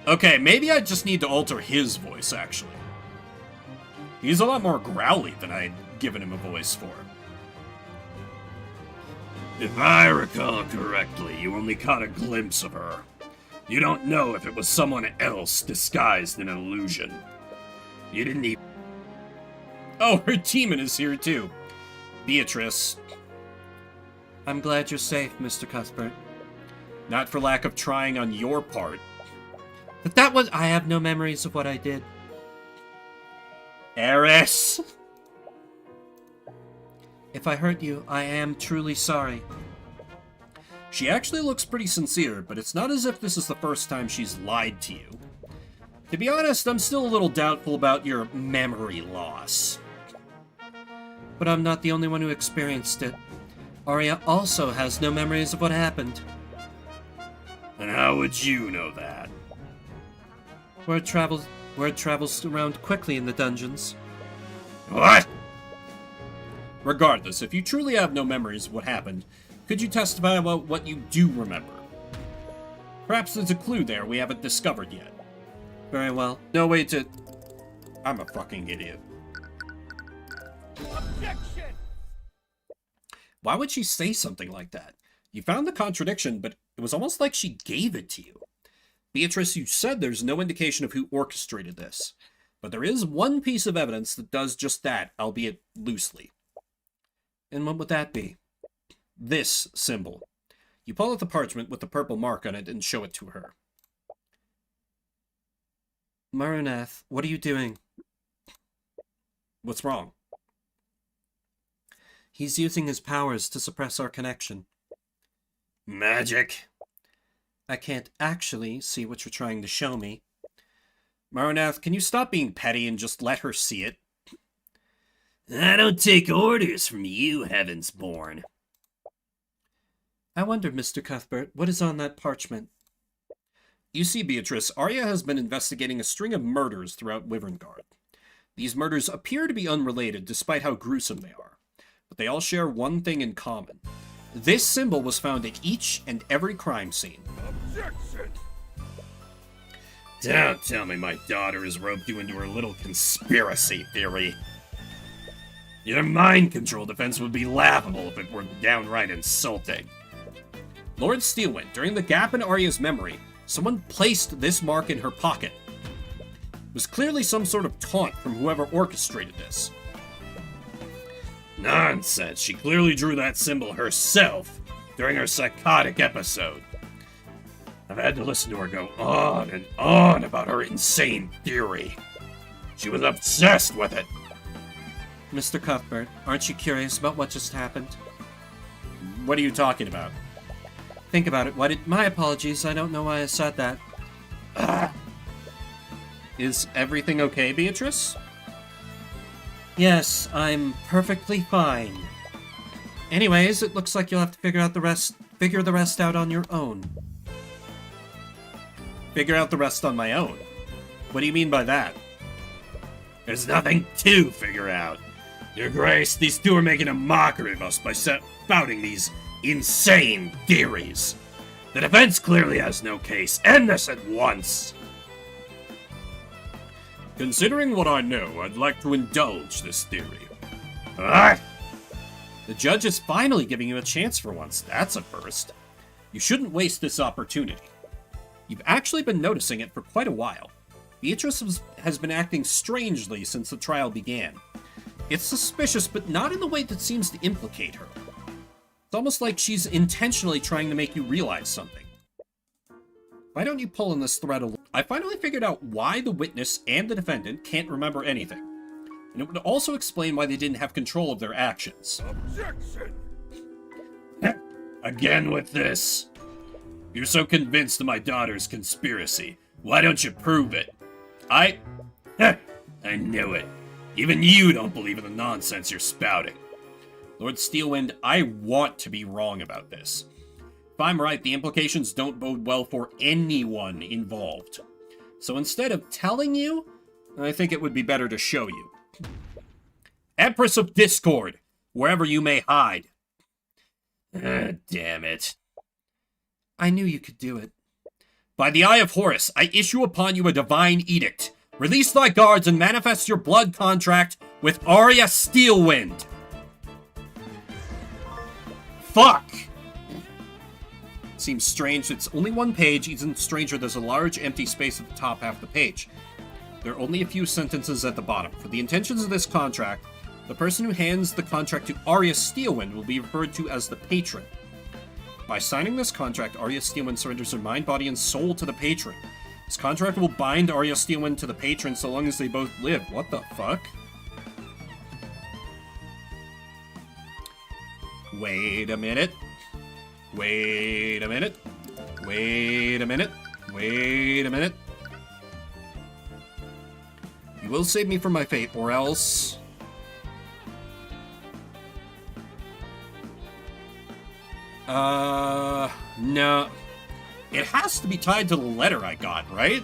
Okay, maybe I just need to alter his voice, actually. He's a lot more growly than I had given him a voice for. If I recall correctly, you only caught a glimpse of her. You don't know if it was someone else disguised in an illusion. You didn't even... Oh, her demon is here too. Beatrice. I'm glad you're safe, Mr. Cuthbert. Not for lack of trying on your part. But that was... I have no memories of what I did. Eris! If I hurt you, I am truly sorry. She actually looks pretty sincere, but it's not as if this is the first time she's lied to you. To be honest, I'm still a little doubtful about your memory loss. But I'm not the only one who experienced it. Arya also has no memories of what happened. And how would you know that? Word travels around quickly in the dungeons. What? Regardless, if you truly have no memories of what happened, could you testify about what you do remember? Perhaps there's a clue there we haven't discovered yet. Very well. No way to... I'm a fucking idiot. Objection! Why would she say something like that? You found the contradiction, but it was almost like she gave it to you. Beatrice, you said there's no indication of who orchestrated this, but there is one piece of evidence that does just that, albeit loosely. And what would that be? This symbol. You pull out the parchment with the purple mark on it and show it to her. Marunath, what are you doing? What's wrong? He's using his powers to suppress our connection. Magic? I can't actually see what you're trying to show me. Marunath, can you stop being petty and just let her see it? I don't take orders from you, Heavensborn. I wonder, Mr. Cuthbert, what is on that parchment? You see, Beatrice, Arya has been investigating a string of murders throughout Wyverngard. These murders appear to be unrelated, despite how gruesome they are, but they all share one thing in common. This symbol was found at each and every crime scene. Objection! Don't tell me my daughter has roped you into her little conspiracy theory. Your mind control defense would be laughable if it were downright insulting. Lord Steelwind, during the gap in Arya's memory, someone placed this mark in her pocket. It was clearly some sort of taunt from whoever orchestrated this. Nonsense, she clearly drew that symbol herself during her psychotic episode. I've had to listen to her go on and on about her insane theory. She was obsessed with it. Mr. Cuthbert, aren't you curious about what just happened? What are you talking about? Think about it. My apologies, I don't know why I said that. Is everything okay, Beatrice? Yes, I'm perfectly fine. Anyways, it looks like you'll have to figure the rest out on your own. Figure out the rest on my own? What do you mean by that? There's nothing to figure out. Your Grace, these two are making a mockery of us by spouting these insane theories. The defense clearly has no case. End this at once. Considering what I know, I'd like to indulge this theory. What? The judge is finally giving you a chance for once. That's a first. You shouldn't waste this opportunity. You've actually been noticing it for quite a while. Beatrice has been acting strangely since the trial began. It's suspicious, but not in the way that seems to implicate her. It's almost like she's intentionally trying to make you realize something. Why don't you pull on this thread a little? I finally figured out why the witness and the defendant can't remember anything. And it would also explain why they didn't have control of their actions. Objection! Again with this. You're so convinced of my daughter's conspiracy. Why don't you prove it? I knew it. Even you don't believe in the nonsense you're spouting. Lord Steelwind, I want to be wrong about this. If I'm right, the implications don't bode well for anyone involved. So instead of telling you, I think it would be better to show you. Empress of Discord, wherever you may hide. Damn it. I knew you could do it. By the Eye of Horus, I issue upon you a divine edict. Release thy guards and manifest your blood contract with Arya Steelwind. Fuck! Seems strange, it's only one page. Even stranger, there's a large empty space at the top half of the page. There are only a few sentences at the bottom. For the intentions of this contract, the person who hands the contract to Arya Steelwind will be referred to as the patron. By signing this contract, Arya Steelwind surrenders her mind, body, and soul to the patron. This contract will bind Arya Steelwind to the patron so long as they both live. What the fuck? Wait a minute. Wait a minute. Wait a minute. Wait a minute. You will save me from my fate, or else... No. It has to be tied to the letter I got, right?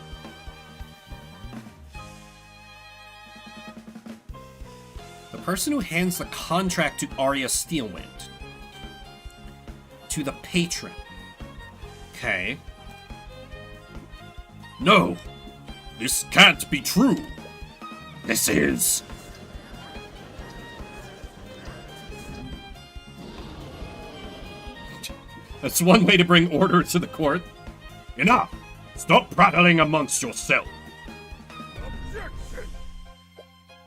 The person who hands the contract to Arya Steelwind. To the patron. Okay. No! This can't be true! This is... That's one way to bring order to the court. Enough! Stop prattling amongst yourself! Objection!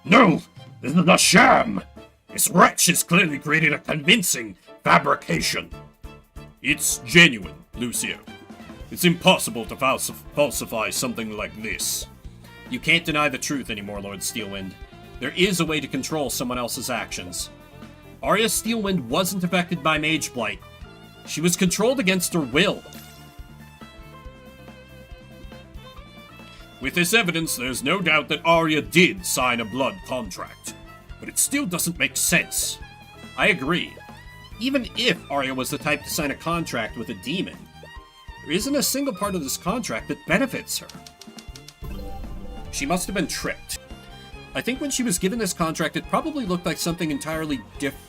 No! This is a sham! This wretch has clearly created a convincing fabrication. It's genuine, Lucio. It's impossible to falsify something like this. You can't deny the truth anymore, Lord Steelwind. There is a way to control someone else's actions. Arya Steelwind wasn't affected by Mage Blight. She was controlled against her will. With this evidence, there's no doubt that Arya did sign a blood contract. But it still doesn't make sense. I agree. Even if Arya was the type to sign a contract with a demon, there isn't a single part of this contract that benefits her. She must have been tricked. I think when she was given this contract, it probably looked like something entirely different.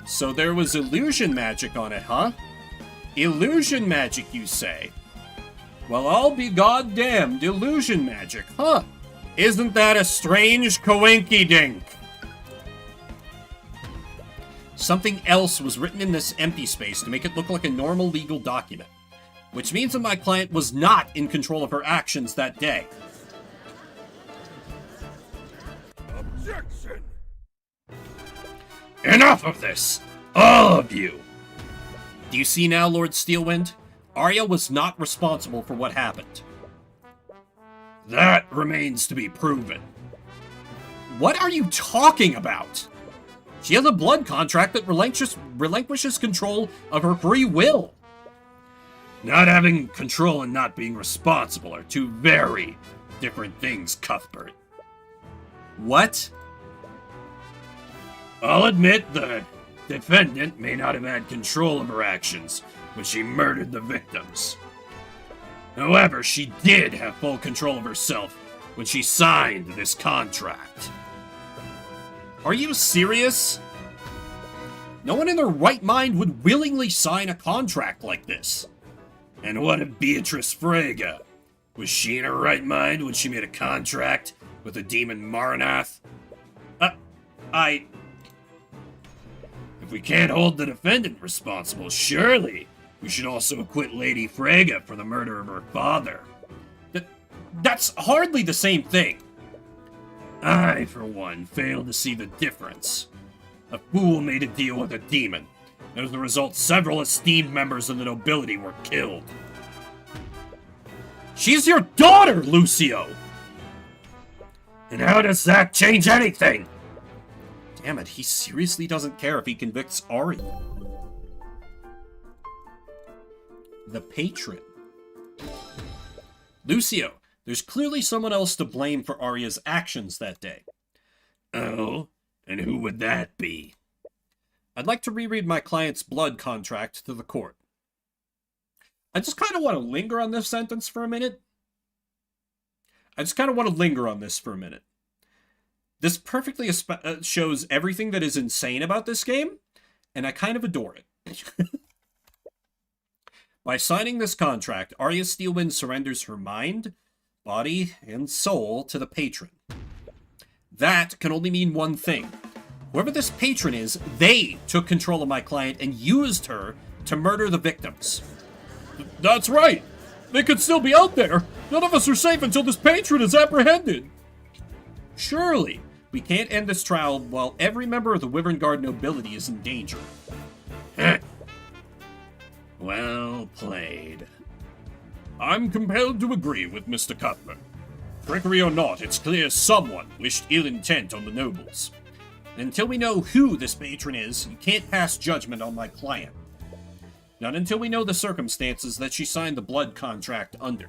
So there was illusion magic on it, huh? Illusion magic, you say? Well, I'll be goddamned, illusion magic, huh? Isn't that a strange coinky-dink? Something else was written in this empty space to make it look like a normal legal document, which means that my client was not in control of her actions that day. Objection! Enough of this! All of you! Do you see now, Lord Steelwind? Arya was not responsible for what happened. That remains to be proven. What are you talking about? She has a blood contract that relinquishes control of her free will. Not having control and not being responsible are two very different things, Cuthbert. What? I'll admit the defendant may not have had control of her actions when she murdered the victims. However, she did have full control of herself when she signed this contract. Are you serious? No one in their right mind would willingly sign a contract like this. And what of Beatrice Frege? Was she in her right mind when she made a contract with the demon Maranath? If we can't hold the defendant responsible, surely we should also acquit Lady Frege for the murder of her father. That's hardly the same thing. I, for one, fail to see the difference. A fool made a deal with a demon. As a result, several esteemed members of the nobility were killed. She's your daughter, Lucio! And how does that change anything? Damn it, he seriously doesn't care if he convicts Arya. The patron. Lucio, there's clearly someone else to blame for Arya's actions that day. Oh? And who would that be? I'd like to reread my client's blood contract to the court. I just kind of want to linger on this sentence for a minute. This perfectly shows everything that is insane about this game, and I kind of adore it. By signing this contract, Arya Steelwind surrenders her mind, body, and soul to the patron. That can only mean one thing. Whoever this patron is, they took control of my client and used her to murder the victims. That's right! They could still be out there! None of us are safe until this patron is apprehended! Surely, we can't end this trial while every member of the Wyvern Guard nobility is in danger. Well played. I'm compelled to agree with Mr. Cuthbert. Trickery or not, it's clear someone wished ill intent on the nobles. Until we know who this patron is, you can't pass judgment on my client. Not until we know the circumstances that she signed the blood contract under.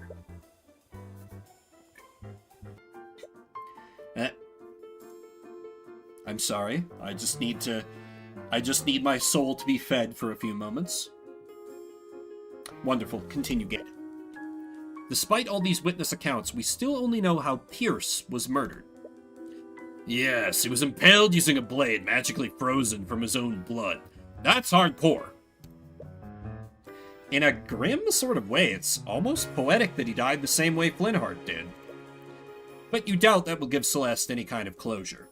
I'm sorry. I just need my soul to be fed for a few moments. Wonderful. Continue, Ged. Despite all these witness accounts, we still only know how Pierce was murdered. Yes, he was impaled using a blade magically frozen from his own blood. That's hardcore. In a grim sort of way, it's almost poetic that he died the same way Flintheart did. But you doubt that will give Celeste any kind of closure.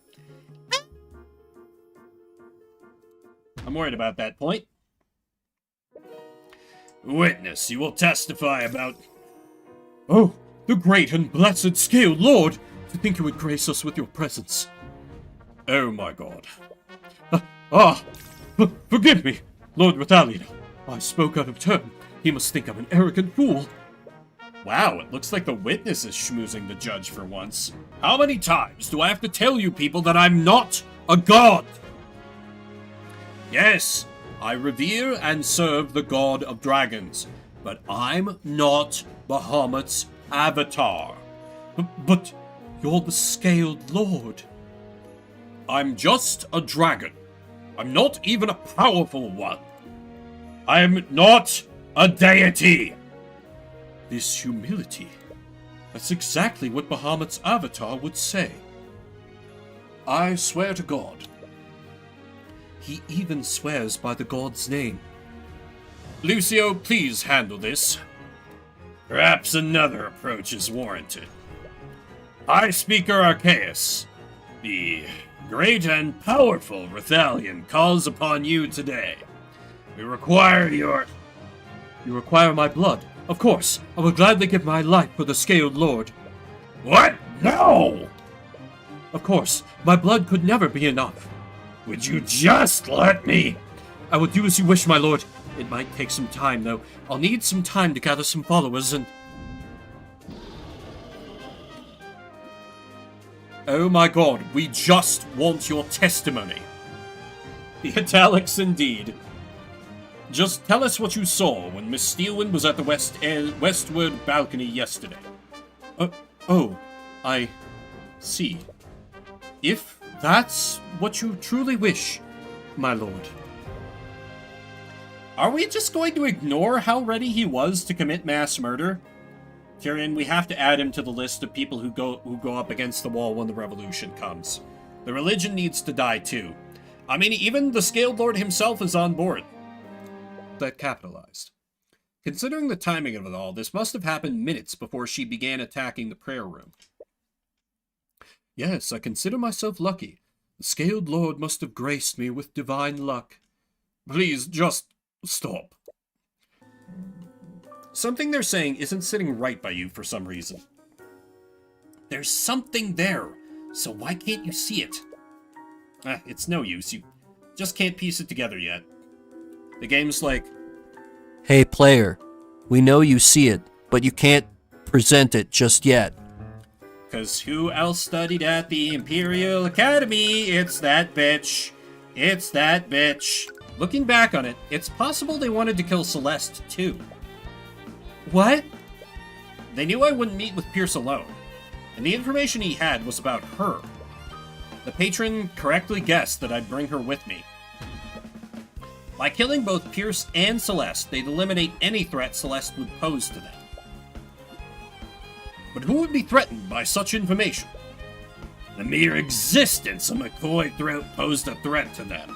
I'm worried about that point. Witness, you will testify about... Oh, the great and blessed Scaled Lord! To think you would grace us with your presence. Oh my god. Forgive me, Lord Rethalina. I spoke out of turn. He must think I'm an arrogant fool. Wow, it looks like the witness is schmoozing the judge for once. How many times do I have to tell you people that I'm not a god? Yes, I revere and serve the god of dragons, but I'm not Bahamut's avatar. But you're the Scaled Lord. I'm just a dragon. I'm not even a powerful one. I'm not a deity. This humility. That's exactly what Bahamut's avatar would say. I swear to God. He even swears by the god's name. Lucio, please handle this. Perhaps another approach is warranted. High Speaker Arceus, the great and powerful Rethalion calls upon you today. We require your... You require my blood? Of course, I will gladly give my life for the Scaled Lord. What? No! Of course, my blood could never be enough. Would you just let me? I will do as you wish, my lord. It might take some time, though. I'll need some time to gather some followers and... Oh my god, we just want your testimony. The italics indeed. Just tell us what you saw when Miss Steelwind was at the westward balcony yesterday. I see. If that's what you truly wish, my lord. Are we just going to ignore how ready he was to commit mass murder? Tyrion, we have to add him to the list of people who go up against the wall when the revolution comes. The religion needs to die too. I mean, even the Scaled Lord himself is on board. That capitalized. Considering the timing of it all, this must have happened minutes before she began attacking the prayer room. Yes, I consider myself lucky. The Scaled Lord must have graced me with divine luck. Please, just stop. Something they're saying isn't sitting right by you for some reason. There's something there, so why can't you see it? It's no use, you just can't piece it together yet. The game's like, hey player, we know you see it, but you can't present it just yet. 'Cause who else studied at the Imperial Academy? It's that bitch. It's that bitch. Looking back on it, it's possible they wanted to kill Celeste too. What? They knew I wouldn't meet with Pierce alone, and the information he had was about her. The patron correctly guessed that I'd bring her with me. By killing both Pierce and Celeste, they'd eliminate any threat Celeste would pose to them. But who would be threatened by such information? The mere existence of McCoy Throat posed a threat to them.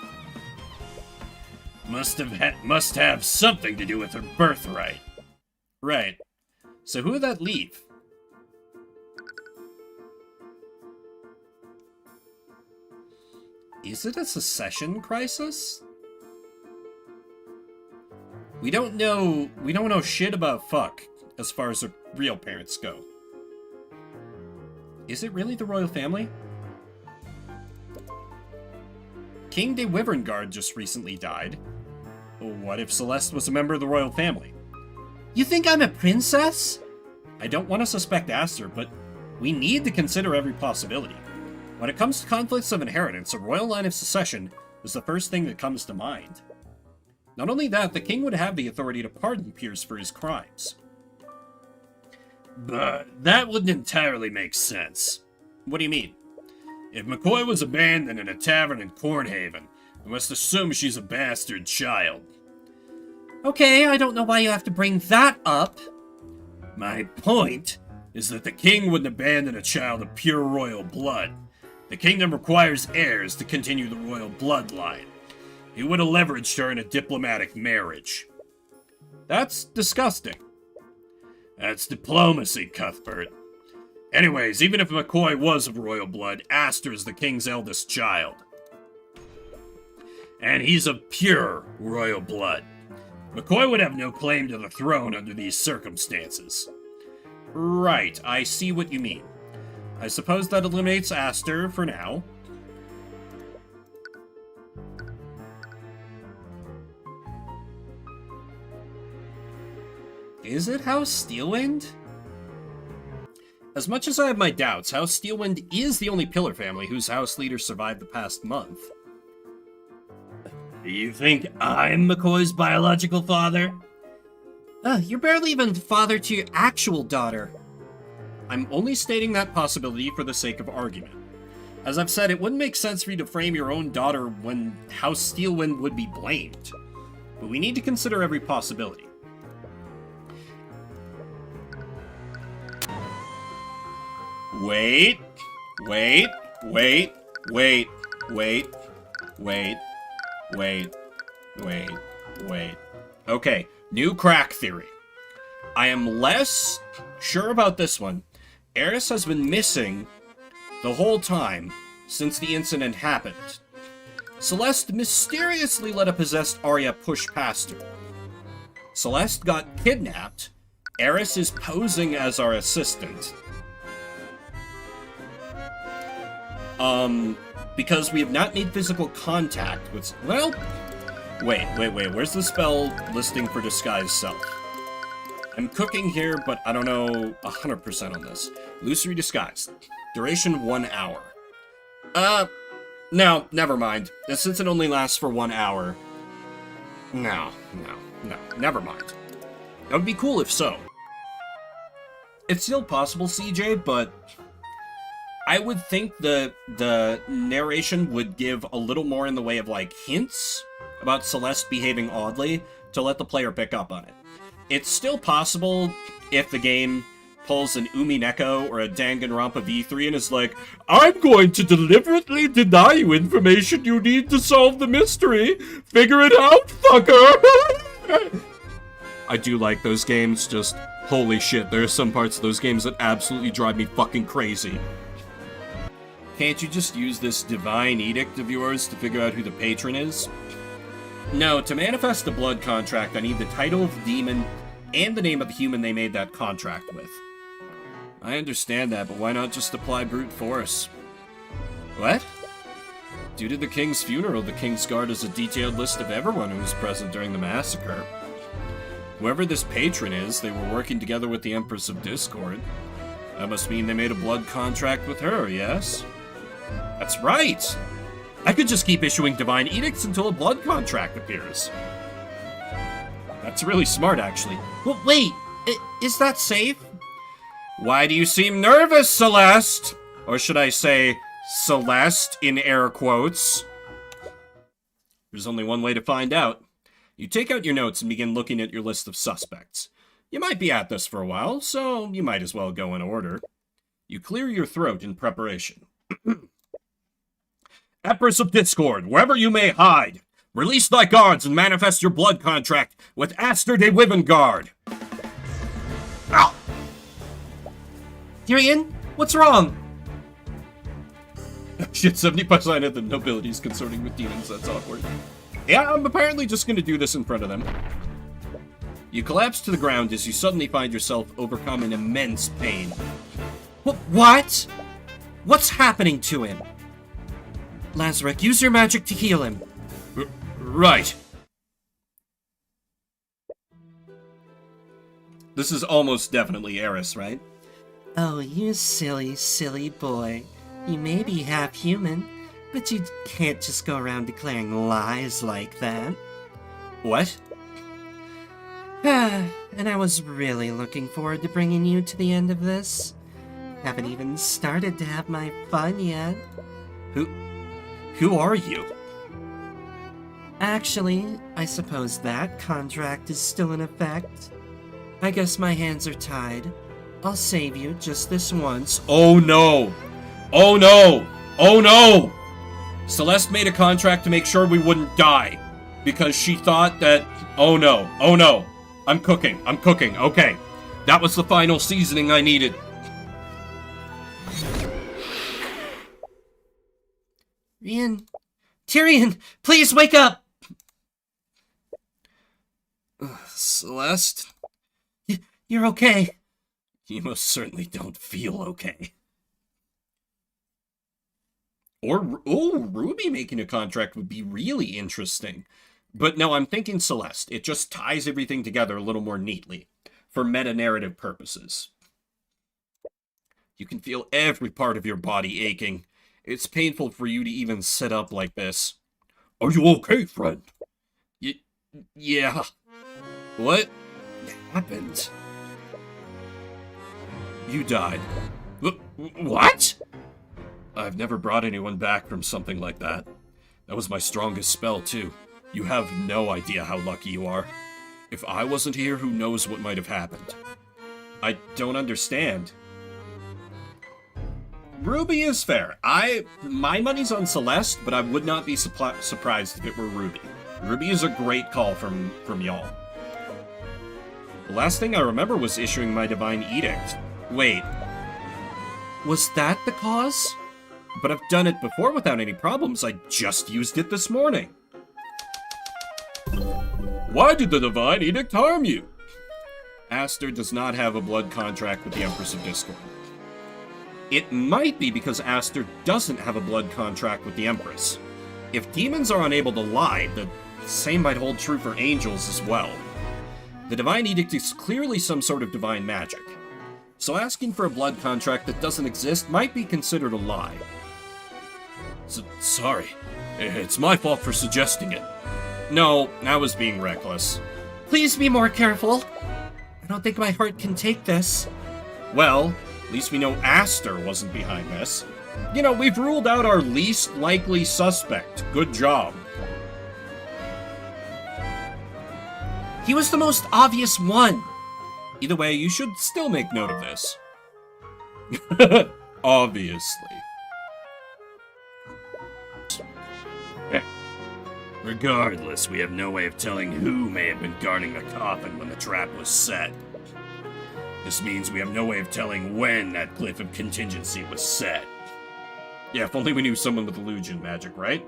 Must have something to do with her birthright. Right. So who would that leave? Is it a secession crisis? We don't know shit about fuck as far as her real parents go. Is it really the royal family? King de Wyverngard just recently died. What if Celeste was a member of the royal family? You think I'm a princess? I don't want to suspect Aster, but we need to consider every possibility. When it comes to conflicts of inheritance, a royal line of succession is the first thing that comes to mind. Not only that, the king would have the authority to pardon Pierce for his crimes. But that wouldn't entirely make sense. What do you mean? If McCoy was abandoned in a tavern in Cornhaven, we must assume she's a bastard child. Okay, I don't know why you have to bring that up. My point is that the king wouldn't abandon a child of pure royal blood. The kingdom requires heirs to continue the royal bloodline. He would have leveraged her in a diplomatic marriage. That's disgusting. That's diplomacy, Cuthbert. Anyways, even if McCoy was of royal blood, Aster is the king's eldest child. And he's of pure royal blood. McCoy would have no claim to the throne under these circumstances. Right, I see what you mean. I suppose that eliminates Aster for now. Is it House Steelwind? As much as I have my doubts, House Steelwind is the only Pillar family whose house leader survived the past month. You think I'm McCoy's biological father? You're barely even father to your actual daughter. I'm only stating that possibility for the sake of argument. As I've said, it wouldn't make sense for you to frame your own daughter when House Steelwind would be blamed. But we need to consider every possibility. Wait. Okay, new crack theory. I am less sure about this one. Eris has been missing the whole time since the incident happened. Celeste mysteriously let a possessed Arya push past her. Celeste got kidnapped. Eris is posing as our assistant. Because we have not made physical contact with... Well, wait. Where's the spell listing for Disguise Self? I'm cooking here, but I don't know 100% on this. Illusory Disguise. Duration 1 hour. No, never mind. Since it only lasts for 1 hour. No, never mind. That would be cool if so. It's still possible, CJ, but... I would think the narration would give a little more in the way of, like, hints about Celeste behaving oddly to let the player pick up on it. It's still possible if the game pulls an Umineko or a Danganronpa V3 and is like, I'm going to deliberately deny you information you need to solve the mystery. Figure it out, fucker! I do like those games, just holy shit, there are some parts of those games that absolutely drive me fucking crazy. Can't you just use this divine edict of yours to figure out who the patron is? No, to manifest a blood contract, I need the title of the demon and the name of the human they made that contract with. I understand that, but why not just apply brute force? What? Due to the king's funeral, the king's guard has a detailed list of everyone who was present during the massacre. Whoever this patron is, they were working together with the Empress of Discord. That must mean they made a blood contract with her, yes? That's right! I could just keep issuing divine edicts until a blood contract appears. That's really smart, actually. Well, wait, is that safe? Why do you seem nervous, Celeste? Or should I say, Celeste, in air quotes? There's only one way to find out. You take out your notes and begin looking at your list of suspects. You might be at this for a while, so you might as well go in order. You clear your throat in preparation. Empress of Discord, wherever you may hide, release thy guards and manifest your blood contract with Aster de Wivengard. Ow! Tyrion, what's wrong? Shit, 70% of the nobility is consorting with demons, that's awkward. Yeah, I'm apparently just gonna do this in front of them. You collapse to the ground as you suddenly find yourself overcome in immense pain. What? What's happening to him? Lazarek, use your magic to heal him. Right. This is almost definitely Eris, right? Oh, you silly, silly boy. You may be half human, but you can't just go around declaring lies like that. What? And I was really looking forward to bringing you to the end of this. Haven't even started to have my fun yet. Who are you? Actually, I suppose that contract is still in effect. I guess my hands are tied. I'll save you just this once. Oh no! Oh no! Oh no! Celeste made a contract to make sure we wouldn't die. Because she thought that... Oh no, oh no. I'm cooking, okay. That was the final seasoning I needed. Tyrion, please wake up! Celeste? You're okay. You most certainly don't feel okay. Or, oh, Ruby making a contract would be really interesting. But no, I'm thinking Celeste. It just ties everything together a little more neatly, for meta-narrative purposes. You can feel every part of your body aching. It's painful for you to even sit up like this. Are you okay, friend? Yeah. What happened? You died. What? I've never brought anyone back from something like that. That was my strongest spell, too. You have no idea how lucky you are. If I wasn't here, who knows what might have happened. I don't understand. Ruby is fair. My money's on Celeste, but I would not be surprised if it were Ruby. Ruby is a great call from y'all. The last thing I remember was issuing my Divine Edict. Wait. Was that the cause? But I've done it before without any problems. I just used it this morning. Why did the Divine Edict harm you? Aster does not have a blood contract with the Empress of Discord. It might be because Aster doesn't have a blood contract with the Empress. If demons are unable to lie, the same might hold true for angels as well. The Divine Edict is clearly some sort of divine magic. So asking for a blood contract that doesn't exist might be considered a lie. Sorry. It's my fault for suggesting it. No, I was being reckless. Please be more careful. I don't think my heart can take this. Well, at least we know Aster wasn't behind this. You know, we've ruled out our least likely suspect. Good job. He was the most obvious one. Either way, you should still make note of this. Obviously. Regardless, we have no way of telling who may have been guarding the coffin when the trap was set. This means we have no way of telling when that glyph of contingency was set. Yeah, if only we knew someone with illusion magic, right?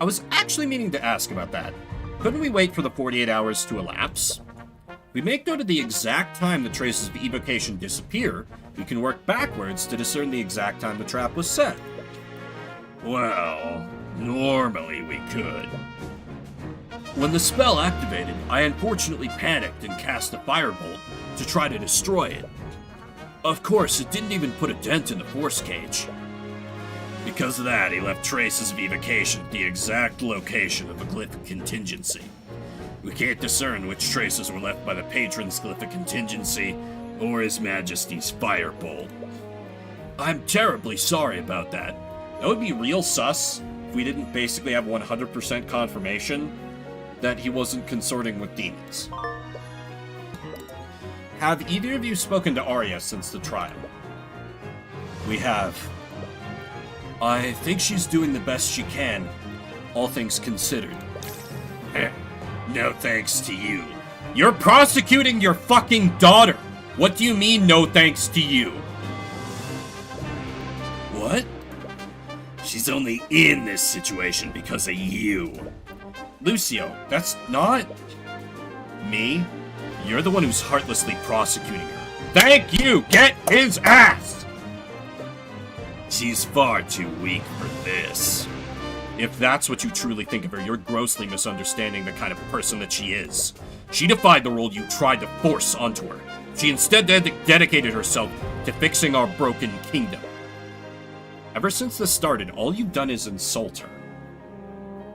I was actually meaning to ask about that. Couldn't we wait for the 48 hours to elapse? If we make note of the exact time the traces of evocation disappear, we can work backwards to discern the exact time the trap was set. Well, normally we could. When the spell activated, I unfortunately panicked and cast a firebolt to try to destroy it. Of course, it didn't even put a dent in the force cage. Because of that, he left traces of evocation at the exact location of the glyph of contingency. We can't discern which traces were left by the patron's glyph of contingency or His Majesty's firebolt. I'm terribly sorry about that. That would be real sus if we didn't basically have 100% confirmation that he wasn't consorting with demons. Have either of you spoken to Arya since the trial? We have. I think she's doing the best she can, all things considered. No thanks to you. You're prosecuting your fucking daughter! What do you mean, no thanks to you? What? She's only in this situation because of you. Lucio, that's not... me? You're the one who's heartlessly prosecuting her. Thank you! Get his ass! She's far too weak for this. If that's what you truly think of her, you're grossly misunderstanding the kind of person that she is. She defied the role you tried to force onto her. She instead dedicated herself to fixing our broken kingdom. Ever since this started, all you've done is insult her.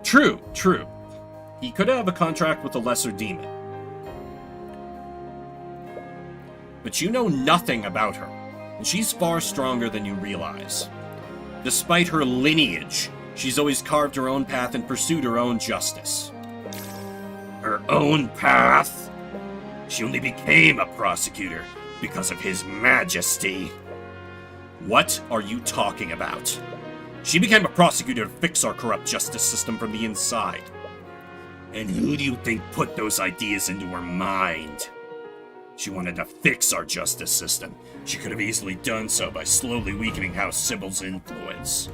True, true. He could have a contract with a lesser demon. But you know nothing about her, and she's far stronger than you realize. Despite her lineage, she's always carved her own path and pursued her own justice. Her own path? She only became a prosecutor because of His Majesty. What are you talking about? She became a prosecutor to fix our corrupt justice system from the inside. And who do you think put those ideas into her mind? She wanted to fix our justice system. She could have easily done so by slowly weakening House Sybil's influence.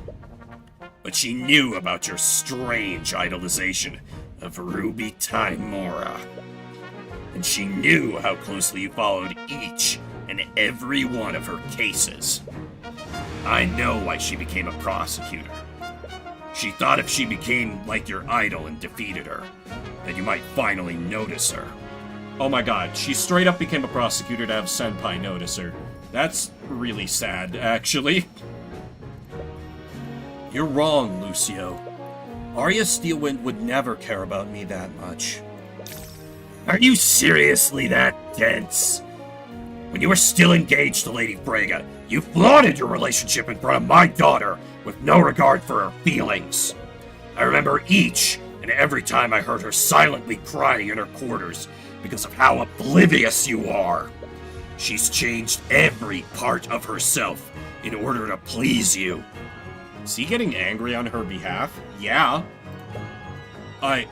But she knew about your strange idolization of Ruby Tymora. And she knew how closely you followed each and every one of her cases. I know why she became a prosecutor. She thought if she became like your idol and defeated her, that you might finally notice her. Oh my god, she straight up became a prosecutor to have Senpai notice her. That's really sad, actually. You're wrong, Lucio. Arya Steelwind would never care about me that much. Are you seriously that dense? When you were still engaged to Lady Freyga, you flaunted your relationship in front of my daughter with no regard for her feelings. I remember each and every time I heard her silently crying in her quarters because of how oblivious you are. She's changed every part of herself in order to please you. Is he getting angry on her behalf? Yeah. I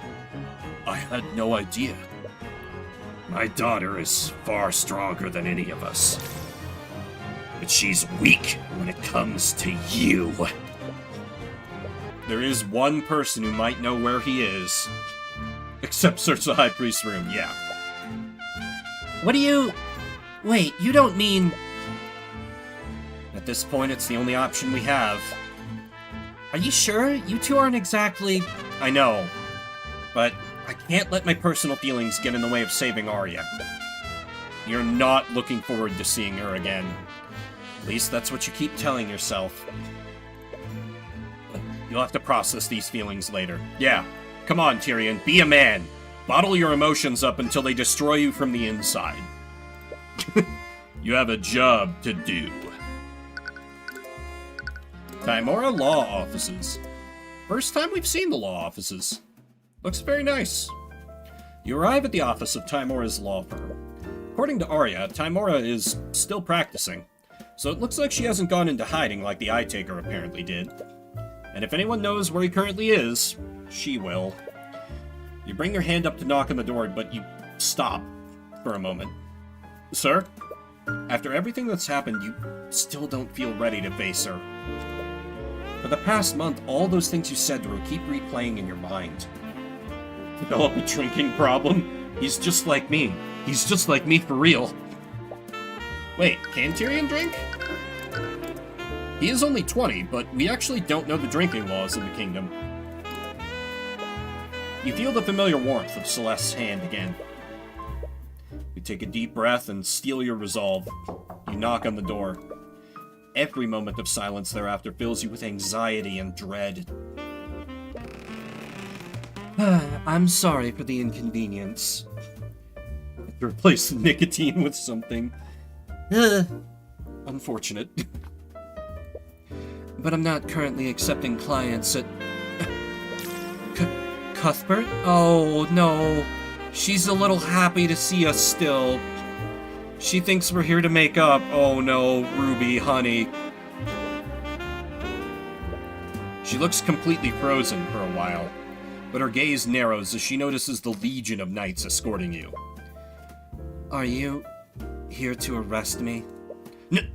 had no idea. My daughter is far stronger than any of us. But she's weak when it comes to you. There is one person who might know where he is. Except search the High Priest's room, yeah. What do you... Wait, you don't mean... At this point, it's the only option we have. Are you sure? You two aren't exactly... I know. But I can't let my personal feelings get in the way of saving Arya. You're not looking forward to seeing her again. At least that's what you keep telling yourself. But you'll have to process these feelings later. Yeah, come on, Tyrion, be a man. Bottle your emotions up until they destroy you from the inside. You have a job to do. Tymora Law Offices. First time we've seen the law offices. Looks very nice. You arrive at the office of Tymora's law firm. According to Arya, Tymora is still practicing, so it looks like she hasn't gone into hiding like the Eye Taker apparently did. And if anyone knows where he currently is, she will. You bring your hand up to knock on the door, but you stop for a moment. Sir? After everything that's happened, you still don't feel ready to face her. For the past month, all those things you said to her keep replaying in your mind. Develop a drinking problem? He's just like me. He's just like me for real. Wait, can Tyrion drink? He is only 20, but we actually don't know the drinking laws in the kingdom. You feel the familiar warmth of Celeste's hand again. You take a deep breath and steel your resolve. You knock on the door. Every moment of silence thereafter fills you with anxiety and dread. I'm sorry for the inconvenience. I have to replace the nicotine with something. Unfortunate. But I'm not currently accepting clients at... Cuthbert? Oh, no. She's a little happy to see us still. She thinks we're here to make up. Oh no, Ruby, honey. She looks completely frozen for a while, but her gaze narrows as she notices the legion of knights escorting you. Are you here to arrest me?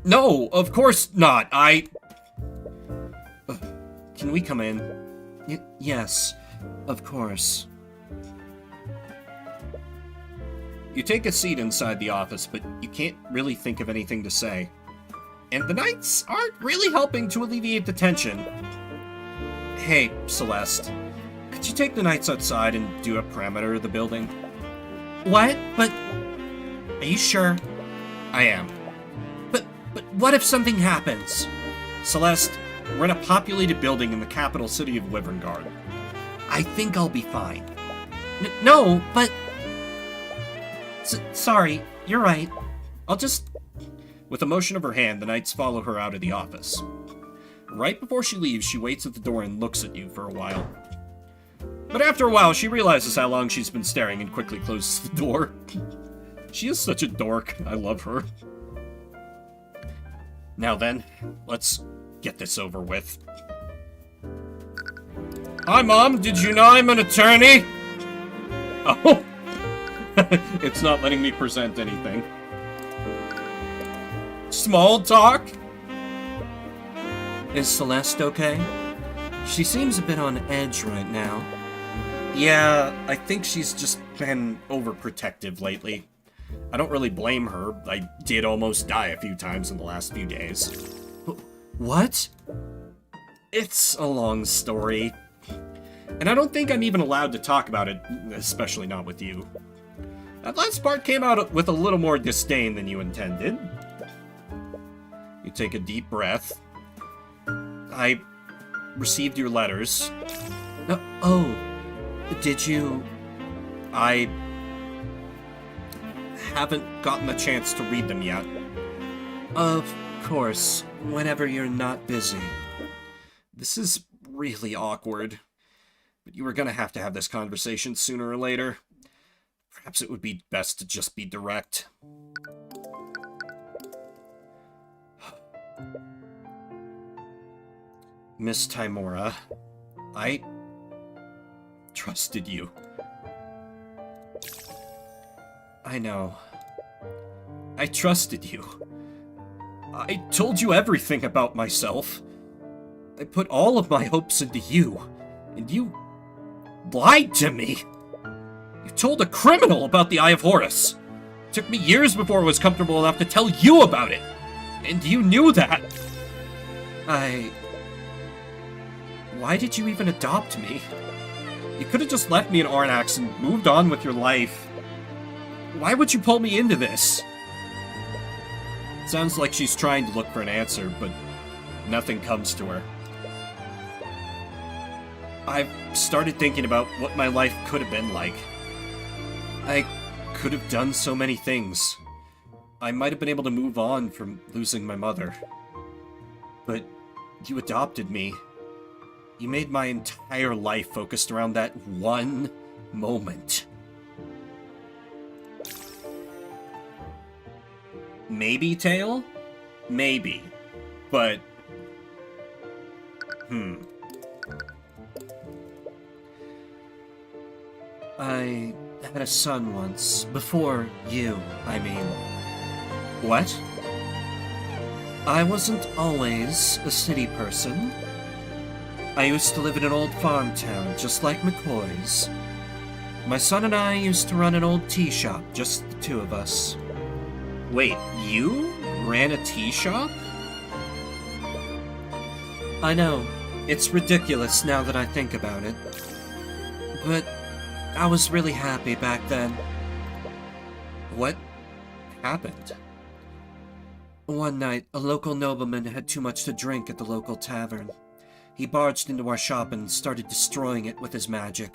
No, of course not. Can we come in? Yes, of course. You take a seat inside the office, but you can't really think of anything to say. And the knights aren't really helping to alleviate the tension. Hey, Celeste, could you take the knights outside and do a perimeter of the building? What? But... Are you sure? I am. But what if something happens? Celeste, We're in a populated building in the capital city of Wyverngard. I think I'll be fine. No, but... sorry, you're right. I'll just... With a motion of her hand, the knights follow her out of the office. Right before she leaves, she waits at the door and looks at you for a while. But after a while, she realizes how long she's been staring and quickly closes the door. She is such a dork. I love her. Now then, let's get this over with. Hi, Mom. Did you know I'm an attorney? Oh. It's not letting me present anything. Small talk? Is Celeste okay? She seems a bit on edge right now. Yeah, I think she's just been overprotective lately. I don't really blame her. I did almost die a few times in the last few days. What? It's a long story. And I don't think I'm even allowed to talk about it, especially not with you. That last part came out with a little more disdain than you intended. You take a deep breath. I received your letters. Oh, did you... I haven't gotten a chance to read them yet. Of course, whenever you're not busy. This is really awkward. But you were gonna have to have this conversation sooner or later. Perhaps it would be best to just be direct. Miss Timora, I trusted you. I know. I trusted you. I told you everything about myself. I put all of my hopes into you, and you lied to me. You told a criminal about the Eye of Horus. It took me years before I was comfortable enough to tell you about it, and you knew that. Why did you even adopt me? You could have just left me in Arnax and moved on with your life. Why would you pull me into this? It sounds like she's trying to look for an answer, but nothing comes to her. I've started thinking about what my life could have been like. I could have done so many things. I might have been able to move on from losing my mother. But you adopted me. You made my entire life focused around that one moment. Maybe, Tail? Maybe. But... I had a son once. Before you, I mean. What? I wasn't always a city person. I used to live in an old farm town, just like McCoy's. My son and I used to run an old tea shop, just the two of us. Wait, you ran a tea shop? I know, it's ridiculous now that I think about it. But I was really happy back then. What happened? One night, a local nobleman had too much to drink at the local tavern. He barged into our shop and started destroying it with his magic.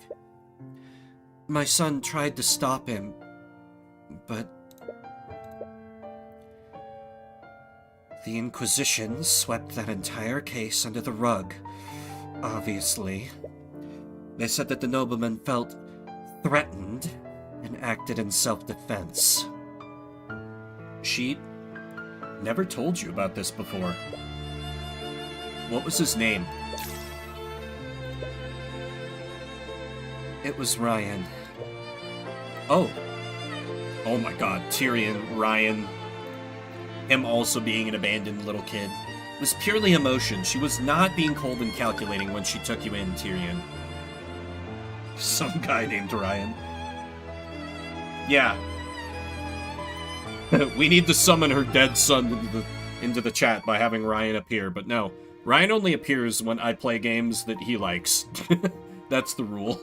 My son tried to stop him, but the Inquisition swept that entire case under the rug, obviously. They said that the nobleman felt threatened and acted in self-defense. She never told you about this before. What was his name? It was Ryan. Oh. Oh my god, Tyrion, Ryan. Him also being an abandoned little kid. It was purely emotion. She was not being cold and calculating when she took you in, Tyrion. Some guy named Ryan. Yeah. We need to summon her dead son into the chat by having Ryan appear, but no. Ryan only appears when I play games that he likes. That's the rule.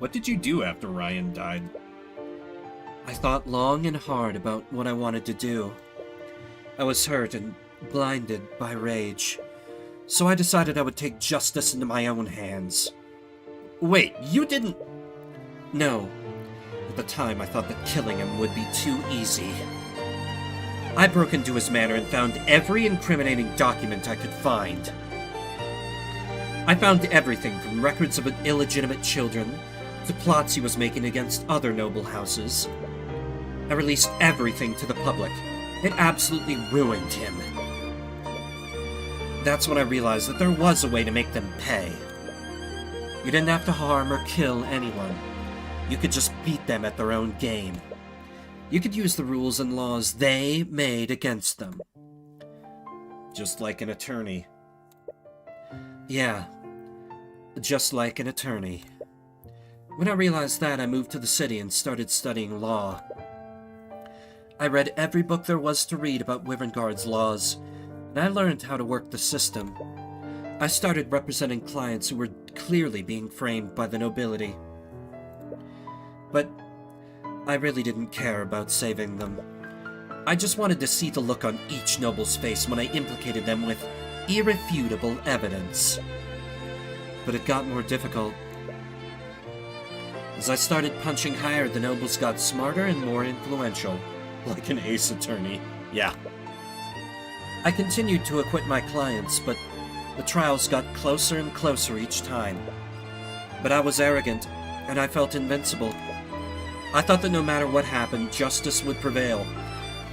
What did you do after Ryan died? I thought long and hard about what I wanted to do. I was hurt and blinded by rage, so I decided I would take justice into my own hands. Wait, you didn't... No. At the time, I thought that killing him would be too easy. I broke into his manor and found every incriminating document I could find. I found everything from records of illegitimate children to plots he was making against other noble houses. I released everything to the public. It absolutely ruined him. That's when I realized that there was a way to make them pay. You didn't have to harm or kill anyone. You could just beat them at their own game. You could use the rules and laws they made against them. Just like an attorney. Yeah, just like an attorney. When I realized that, I moved to the city and started studying law. I read every book there was to read about Wyverngard's laws, and I learned how to work the system. I started representing clients who were clearly being framed by the nobility. But I really didn't care about saving them. I just wanted to see the look on each noble's face when I implicated them with irrefutable evidence. But it got more difficult. As I started punching higher, the nobles got smarter and more influential. Like an ace attorney. Yeah. I continued to acquit my clients, but the trials got closer and closer each time. But I was arrogant, and I felt invincible. I thought that no matter what happened, justice would prevail.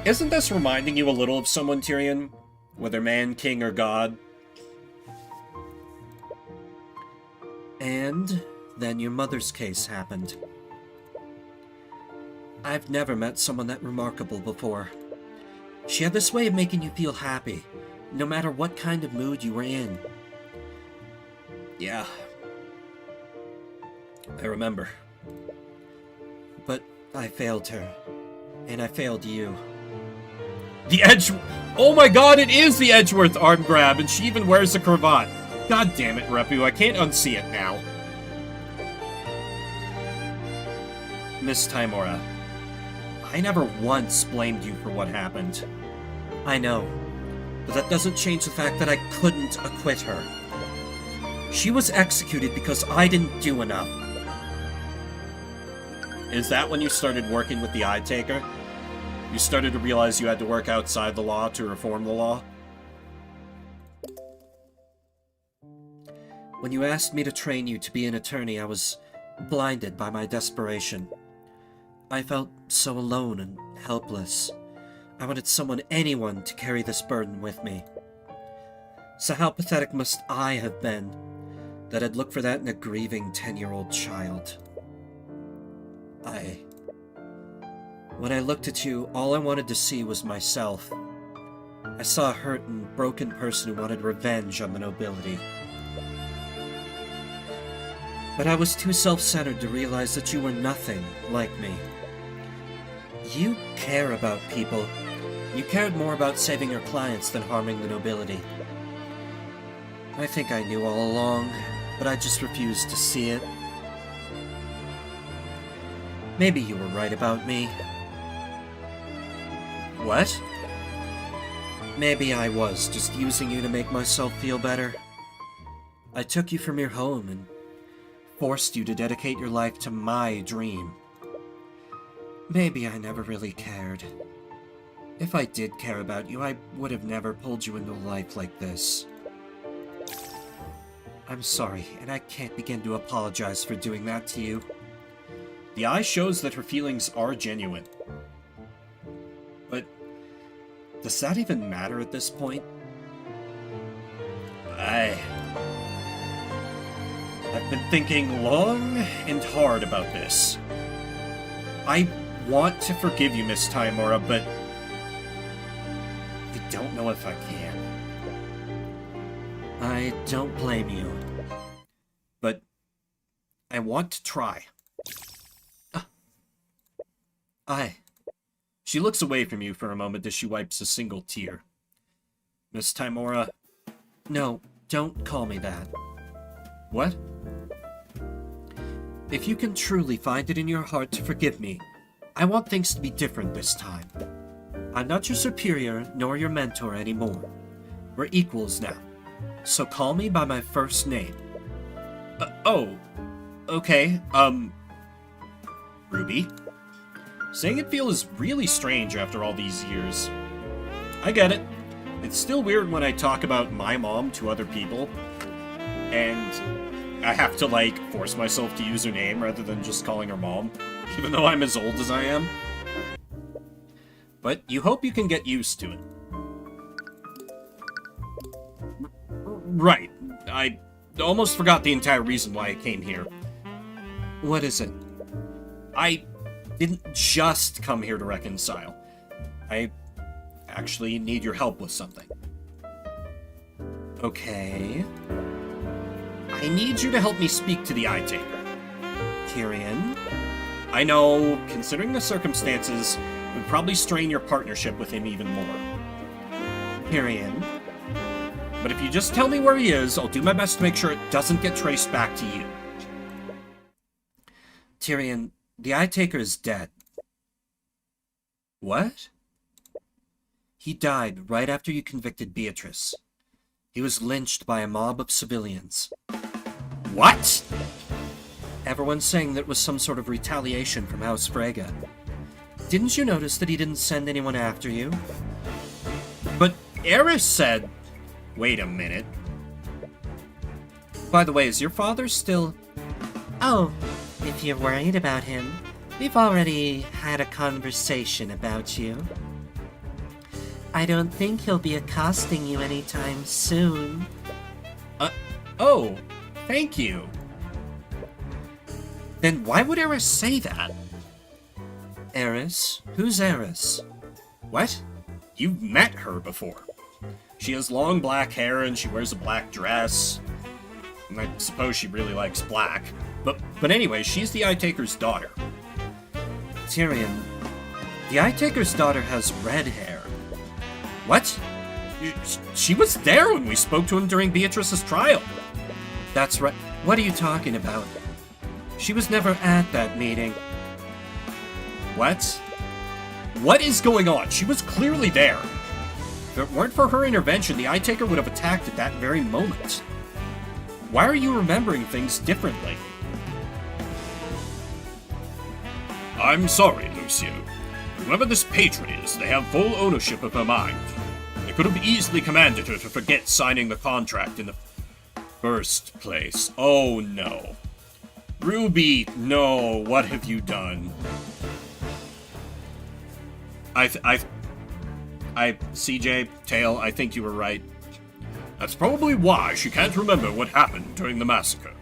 Isn't this reminding you a little of someone, Tyrion? Whether man, king, or god? And then your mother's case happened. I've never met someone that remarkable before. She had this way of making you feel happy, no matter what kind of mood you were in. Yeah. I remember. But I failed her. And I failed you. The Edge... Oh my god, it is the Edgeworth arm grab, and she even wears a cravat. God damn it, Repu, I can't unsee it now. Miss Tymora, I never once blamed you for what happened. I know, but that doesn't change the fact that I couldn't acquit her. She was executed because I didn't do enough. Is that when you started working with the Eye Taker? You started to realize you had to work outside the law to reform the law? When you asked me to train you to be an attorney, I was blinded by my desperation. I felt so alone and helpless. I wanted someone, anyone, to carry this burden with me. So how pathetic must I have been that I'd look for that in a grieving 10-year-old child? When I looked at you, all I wanted to see was myself. I saw a hurt and broken person who wanted revenge on the nobility. But I was too self-centered to realize that you were nothing like me. You care about people. You cared more about saving your clients than harming the nobility. I think I knew all along, but I just refused to see it. Maybe you were right about me. What? Maybe I was just using you to make myself feel better. I took you from your home and forced you to dedicate your life to my dream. Maybe I never really cared. If I did care about you, I would have never pulled you into a life like this. I'm sorry, and I can't begin to apologize for doing that to you. The Eye shows that her feelings are genuine. But does that even matter at this point? I've been thinking long and hard about this. I want to forgive you, Miss Tymora, but I don't know if I can. I don't blame you. But I want to try. She looks away from you for a moment as she wipes a single tear. Miss Tymora... No, don't call me that. What? If you can truly find it in your heart to forgive me, I want things to be different this time. I'm not your superior nor your mentor anymore. We're equals now. So call me by my first name. Oh, okay, Ruby? Saying it feels really strange after all these years. I get it. It's still weird when I talk about my mom to other people, and I have to, like, force myself to use her name rather than just calling her mom, even though I'm as old as I am. But you hope you can get used to it. Right. I almost forgot the entire reason why I came here. What is it? I didn't just come here to reconcile. I actually need your help with something. Okay. I need you to help me speak to the Eye Taker. Tyrion? I know, considering the circumstances, it would probably strain your partnership with him even more. Tyrion? But if you just tell me where he is, I'll do my best to make sure it doesn't get traced back to you. Tyrion, the Eye Taker is dead. What? He died right after you convicted Beatrice. He was lynched by a mob of civilians. What? Everyone's saying that it was some sort of retaliation from House Frege. Didn't you notice that he didn't send anyone after you? But Eris said... Wait a minute. By the way, is your father still... Oh, if you're worried about him, we've already had a conversation about you. I don't think he'll be accosting you anytime soon. Oh, thank you. Then why would Eris say that? Eris? Who's Eris? What? You've met her before. She has long black hair and she wears a black dress. And I suppose she really likes black. But anyway, she's the Eye Taker's daughter. Tyrion, the Eye Taker's daughter has red hair. What? She was there when we spoke to him during Beatrice's trial. That's right. What are you talking about? She was never at that meeting. What? What is going on? She was clearly there. If it weren't for her intervention, the Eye Taker would have attacked at that very moment. Why are you remembering things differently? I'm sorry, Lucio. Whoever this patron is, they have full ownership of her mind. They could have easily commanded her to forget signing the contract in the first place. Oh no. Ruby, no, what have you done? CJ, Tail, I think you were right. That's probably why she can't remember what happened during the massacre.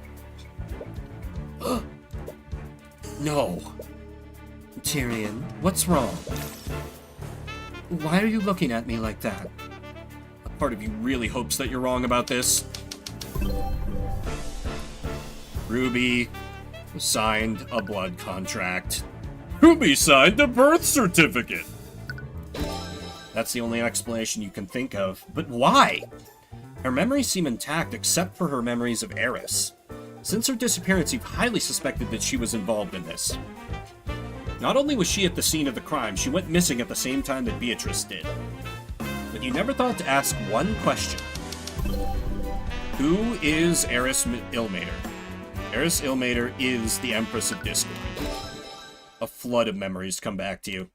No. Tyrion, what's wrong? Why are you looking at me like that? A part of you really hopes that you're wrong about this. Ruby signed a blood contract. Ruby signed a birth certificate! That's the only explanation you can think of. But why? Her memories seem intact except for her memories of Eris. Since her disappearance, you've highly suspected that she was involved in this. Not only was she at the scene of the crime, she went missing at the same time that Beatrice did. But you never thought to ask one question. Who is Eris Ilmater? Eris Ilmater is the Empress of Discord. A flood of memories come back to you.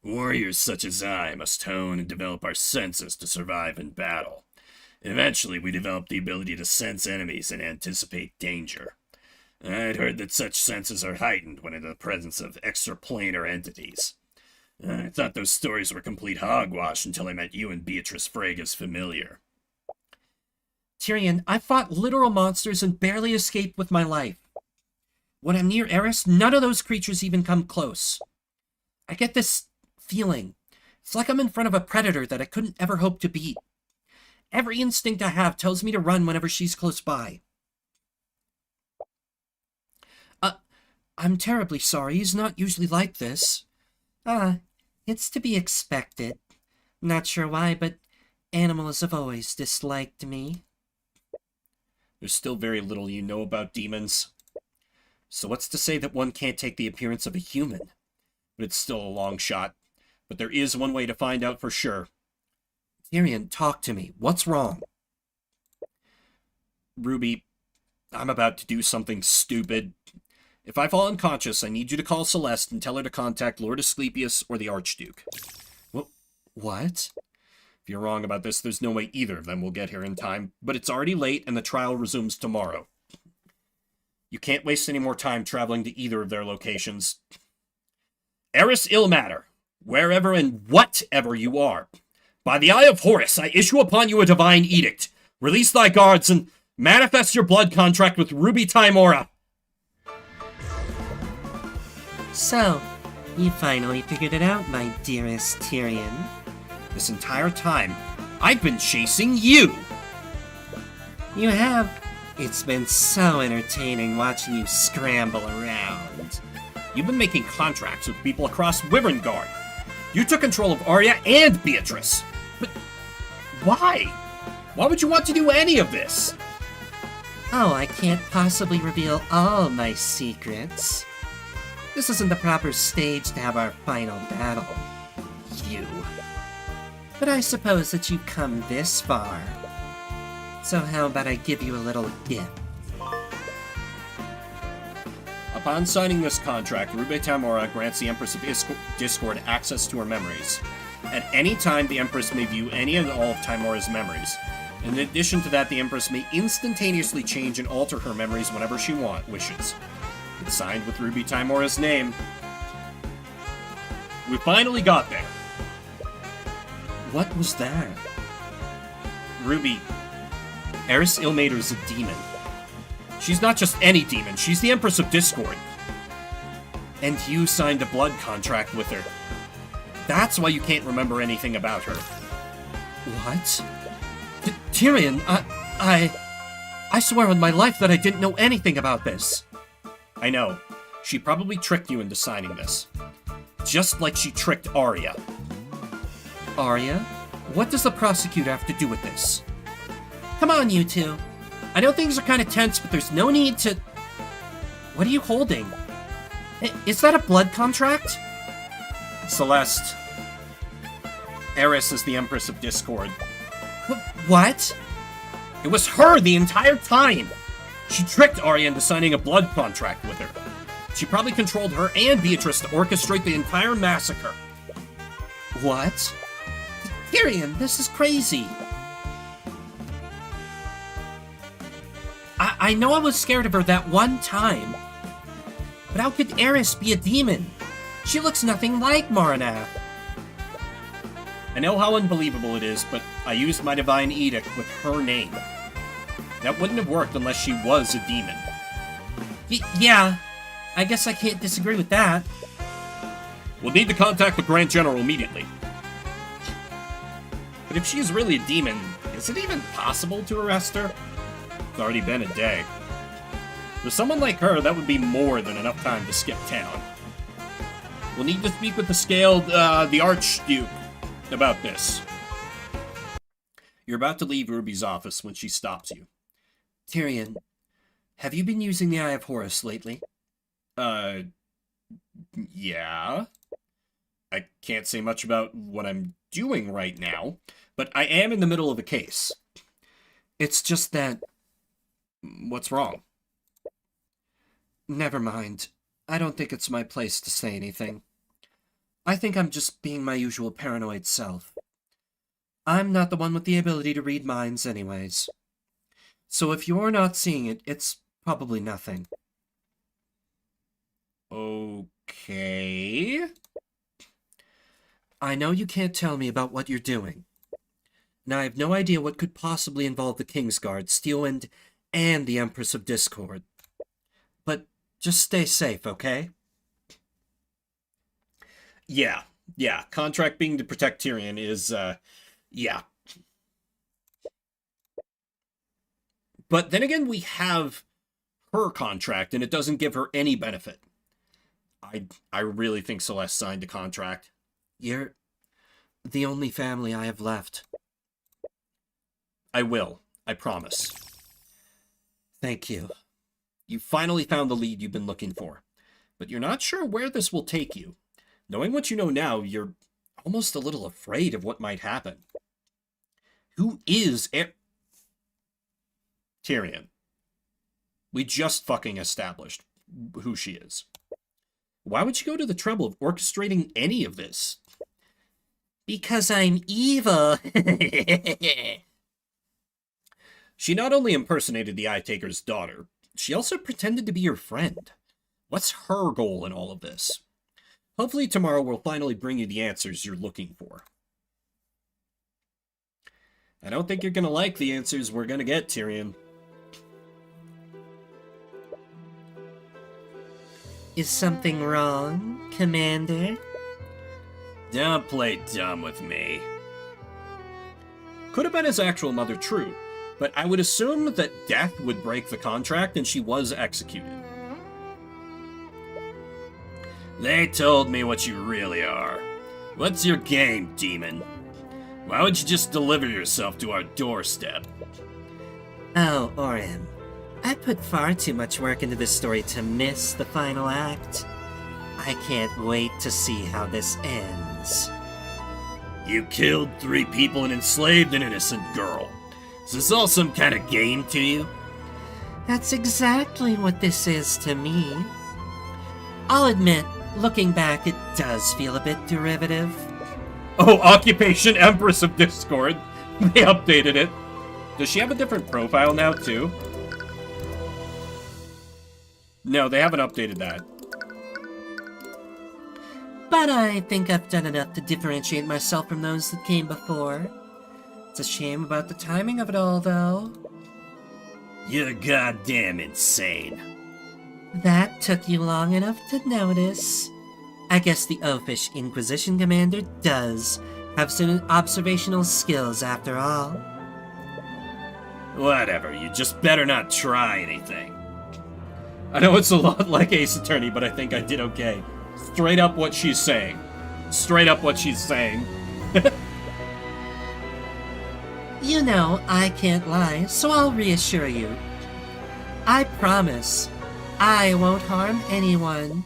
Warriors such as I must hone and develop our senses to survive in battle. Eventually, we develop the ability to sense enemies and anticipate danger. I'd heard that such senses are heightened when in the presence of extraplanar entities. I thought those stories were complete hogwash until I met you and Beatrice Frege's familiar. Tyrion, I fought literal monsters and barely escaped with my life. When I'm near Eris, none of those creatures even come close. I get this feeling. It's like I'm in front of a predator that I couldn't ever hope to beat. Every instinct I have tells me to run whenever she's close by. I'm terribly sorry. He's not usually like this. It's to be expected. Not sure why, but animals have always disliked me. There's still very little you know about demons. So what's to say that one can't take the appearance of a human? But it's still a long shot. But there is one way to find out for sure. Tyrion, talk to me. What's wrong? Ruby, I'm about to do something stupid. If I fall unconscious, I need you to call Celeste and tell her to contact Lord Asclepius or the Archduke. What? If you're wrong about this, there's no way either of them will get here in time, but it's already late and the trial resumes tomorrow. You can't waste any more time traveling to either of their locations. Eris Ilmater, wherever and whatever you are, by the Eye of Horus, I issue upon you a divine edict. Release thy guards and manifest your blood contract with Ruby Tymora. So, you finally figured it out, my dearest Tyrion. This entire time, I've been chasing you! You have. It's been so entertaining watching you scramble around. You've been making contracts with people across Wyverngard. You took control of Arya and Beatrice. But why? Why would you want to do any of this? Oh, I can't possibly reveal all my secrets. This isn't the proper stage to have our final battle. You. But I suppose that you've come this far. So how about I give you a little gift? Upon signing this contract, Ruby Tymora grants the Empress of Discord access to her memories. At any time, the Empress may view any and all of Tymora's memories. In addition to that, the Empress may instantaneously change and alter her memories whenever she wishes. It's signed with Ruby Tymora's name. We finally got there. What was that? Ruby, Eris Ilmater's a demon. She's not just any demon, she's the Empress of Discord. And you signed a blood contract with her. That's why you can't remember anything about her. What? Tyrion, I swear on my life that I didn't know anything about this. I know. She probably tricked you into signing this. Just like she tricked Arya. Arya? What does the prosecutor have to do with this? Come on, you two. I know things are kind of tense, but there's no need to... What are you holding? Is that a blood contract? Celeste. Eris is the Empress of Discord. What? It was her the entire time! She tricked Arya into signing a blood contract with her. She probably controlled her and Beatrice to orchestrate the entire massacre. What? Tyrion, this is crazy. I know I was scared of her that one time. But how could Eris be a demon? She looks nothing like Maranath. I know how unbelievable it is, but I used my divine edict with her name. That wouldn't have worked unless she was a demon. Yeah, I guess I can't disagree with that. We'll need to contact the Grand General immediately. But if she is really a demon, is it even possible to arrest her? It's already been a day. For someone like her, that would be more than enough time to skip town. We'll need to speak with the Archduke about this. You're about to leave Ruby's office when she stops you. Tyrion, have you been using the Eye of Horus lately? Yeah. I can't say much about what I'm doing right now, but I am in the middle of a case. It's just that... What's wrong? Never mind. I don't think it's my place to say anything. I think I'm just being my usual paranoid self. I'm not the one with the ability to read minds anyways. So if you're not seeing it, it's probably nothing. Okay. I know you can't tell me about what you're doing. And I have no idea what could possibly involve the Kingsguard, Steelwind, and the Empress of Discord. But just stay safe, okay? Yeah. Contract being to protect Tyrion is, yeah. But then again, we have her contract, and it doesn't give her any benefit. I really think Celeste signed a contract. You're the only family I have left. I will. I promise. Thank you. You finally found the lead you've been looking for, but you're not sure where this will take you. Knowing what you know now, you're almost a little afraid of what might happen. Who is Tyrion? We just fucking established who she is. Why would you go to the trouble of orchestrating any of this? Because I'm evil. She not only impersonated the Eye Taker's daughter, she also pretended to be your friend. What's her goal in all of this? Hopefully tomorrow we'll finally bring you the answers you're looking for. I don't think you're gonna like the answers we're gonna get, Tyrion. Is something wrong, Commander? Don't play dumb with me. Could have been his actual mother, true, but I would assume that death would break the contract and she was executed. They told me what you really are. What's your game, demon? Why would you just deliver yourself to our doorstep? Oh, Orim. I put far too much work into this story to miss the final act. I can't wait to see how this ends. You killed 3 people and enslaved an innocent girl. Is this all some kind of game to you? That's exactly what this is to me. I'll admit, looking back, it does feel a bit derivative. Oh, Occupation Empress of Discord. They updated it. Does she have a different profile now, too? No, they haven't updated that. But I think I've done enough to differentiate myself from those that came before. It's a shame about the timing of it all, though. You're goddamn insane. That took you long enough to notice. I guess the Oafish Inquisition Commander does have some observational skills after all. Whatever, you just better not try anything. I know it's a lot like Ace Attorney, but I think I did okay. Straight up what she's saying. Straight up what she's saying. You know, I can't lie, so I'll reassure you. I promise, I won't harm anyone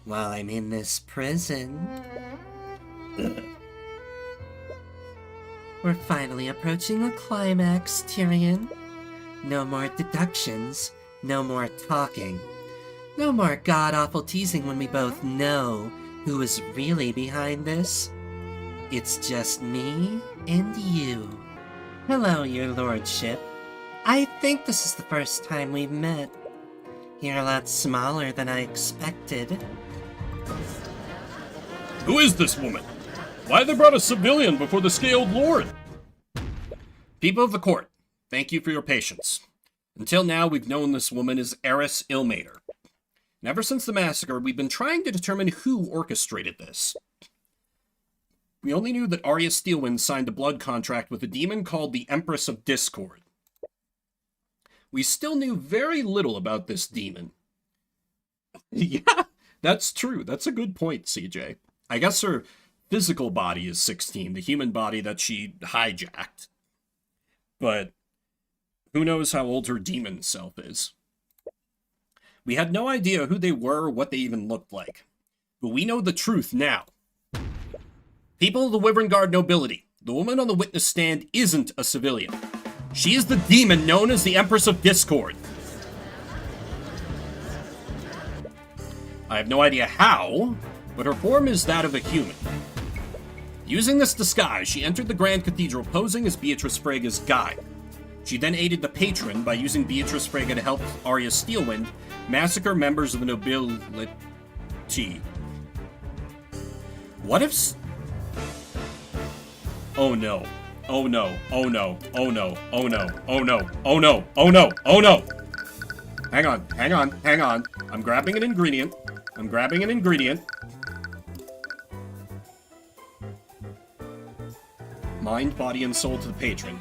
while I'm in this prison. We're finally approaching the climax, Tyrion. No more deductions, no more talking. No more god-awful teasing when we both know who is really behind this. It's just me and you. Hello, your lordship. I think this is the first time we've met. You're a lot smaller than I expected. Who is this woman? Why they brought a civilian before the scaled lord? People of the court, thank you for your patience. Until now, we've known this woman as Eris Ilmater. And ever since the massacre, we've been trying to determine who orchestrated this. We only knew that Arya Steelwind signed a blood contract with a demon called the Empress of Discord. We still knew very little about this demon. Yeah, that's true. That's a good point, CJ. I guess her physical body is 16, the human body that she hijacked. But who knows how old her demon self is. We had no idea who they were or what they even looked like. But we know the truth now. People of the Wyvern Guard nobility, the woman on the witness stand isn't a civilian. She is the demon known as the Empress of Discord. I have no idea how, but her form is that of a human. Using this disguise, she entered the Grand Cathedral posing as Beatrice Frega's guide. She then aided the patron by using Beatrice Frega to help Arya Steelwind massacre members of the nobility. What if... Oh no. Oh no. Oh no. Oh no. Oh no. Oh no. Oh no. Oh no. Oh no. Hang on. Hang on. Hang on. I'm grabbing an ingredient. I'm grabbing an ingredient. Mind, body, and soul to the patron.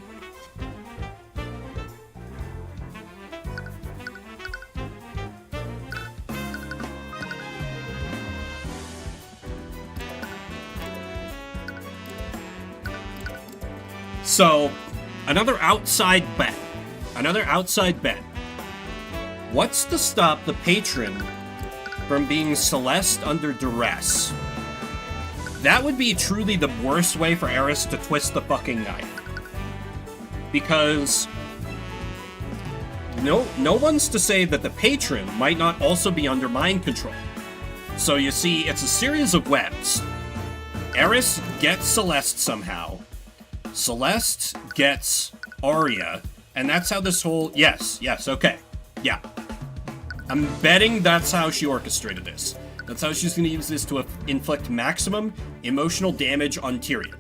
So, another outside bet. Another outside bet. What's to stop the patron from being Celeste under duress? That would be truly the worst way for Eris to twist the fucking knife. Because no one's to say that the patron might not also be under mind control. So you see, it's a series of webs. Eris gets Celeste somehow. Celeste gets Arya. And that's how this whole... Yes, okay. Yeah. I'm betting that's how she orchestrated this. That's how she's going to use this to inflict maximum emotional damage on Tyrion.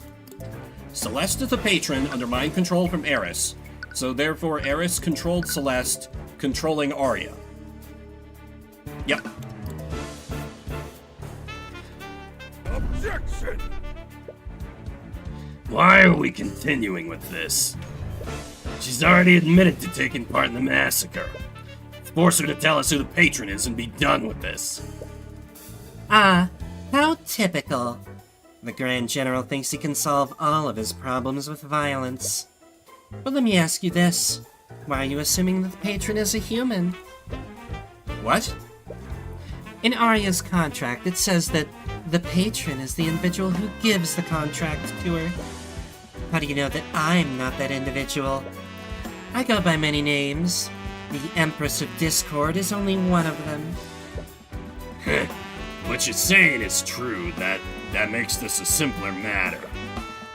Celeste is the patron under mind control from Eris, so therefore Eris controlled Celeste, controlling Arya. Yep. Objection! Why are we continuing with this? She's already admitted to taking part in the massacre. Force her to tell us who the patron is and be done with this. Ah, how typical. The Grand General thinks he can solve all of his problems with violence. But let me ask you this. Why are you assuming that the patron is a human? What? In Arya's contract, it says that the patron is the individual who gives the contract to her. How do you know that I'm not that individual? I go by many names. The Empress of Discord is only one of them. What you're saying is true. That makes this a simpler matter.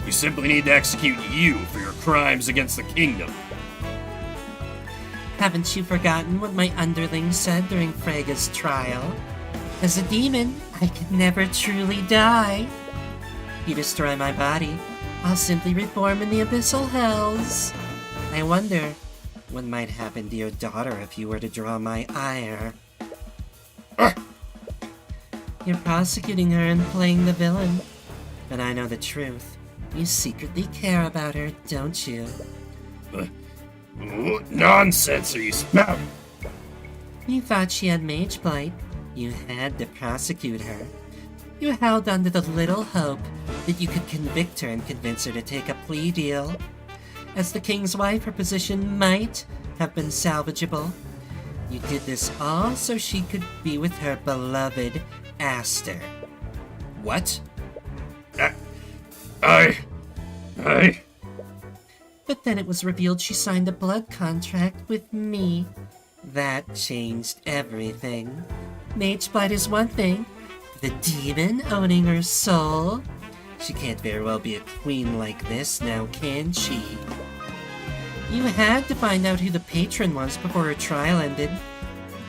You simply need to execute you for your crimes against the kingdom. Haven't you forgotten what my underling said during Frega's trial? As a demon, I could never truly die. You destroy my body, I'll simply reform in the abyssal hells. I wonder what might happen to your daughter if you were to draw my ire. You're prosecuting her and playing the villain. But I know the truth. You secretly care about her, don't you? What nonsense are you spouting? You thought she had mage blight. You had to prosecute her. You held on to the little hope that you could convict her and convince her to take a plea deal. As the king's wife, her position might have been salvageable. You did this all so she could be with her beloved Aster. What? I... But then it was revealed she signed a blood contract with me. That changed everything. Mage blight is one thing. The demon owning her soul? She can't very well be a queen like this now, can she? You had to find out who the patron was before her trial ended.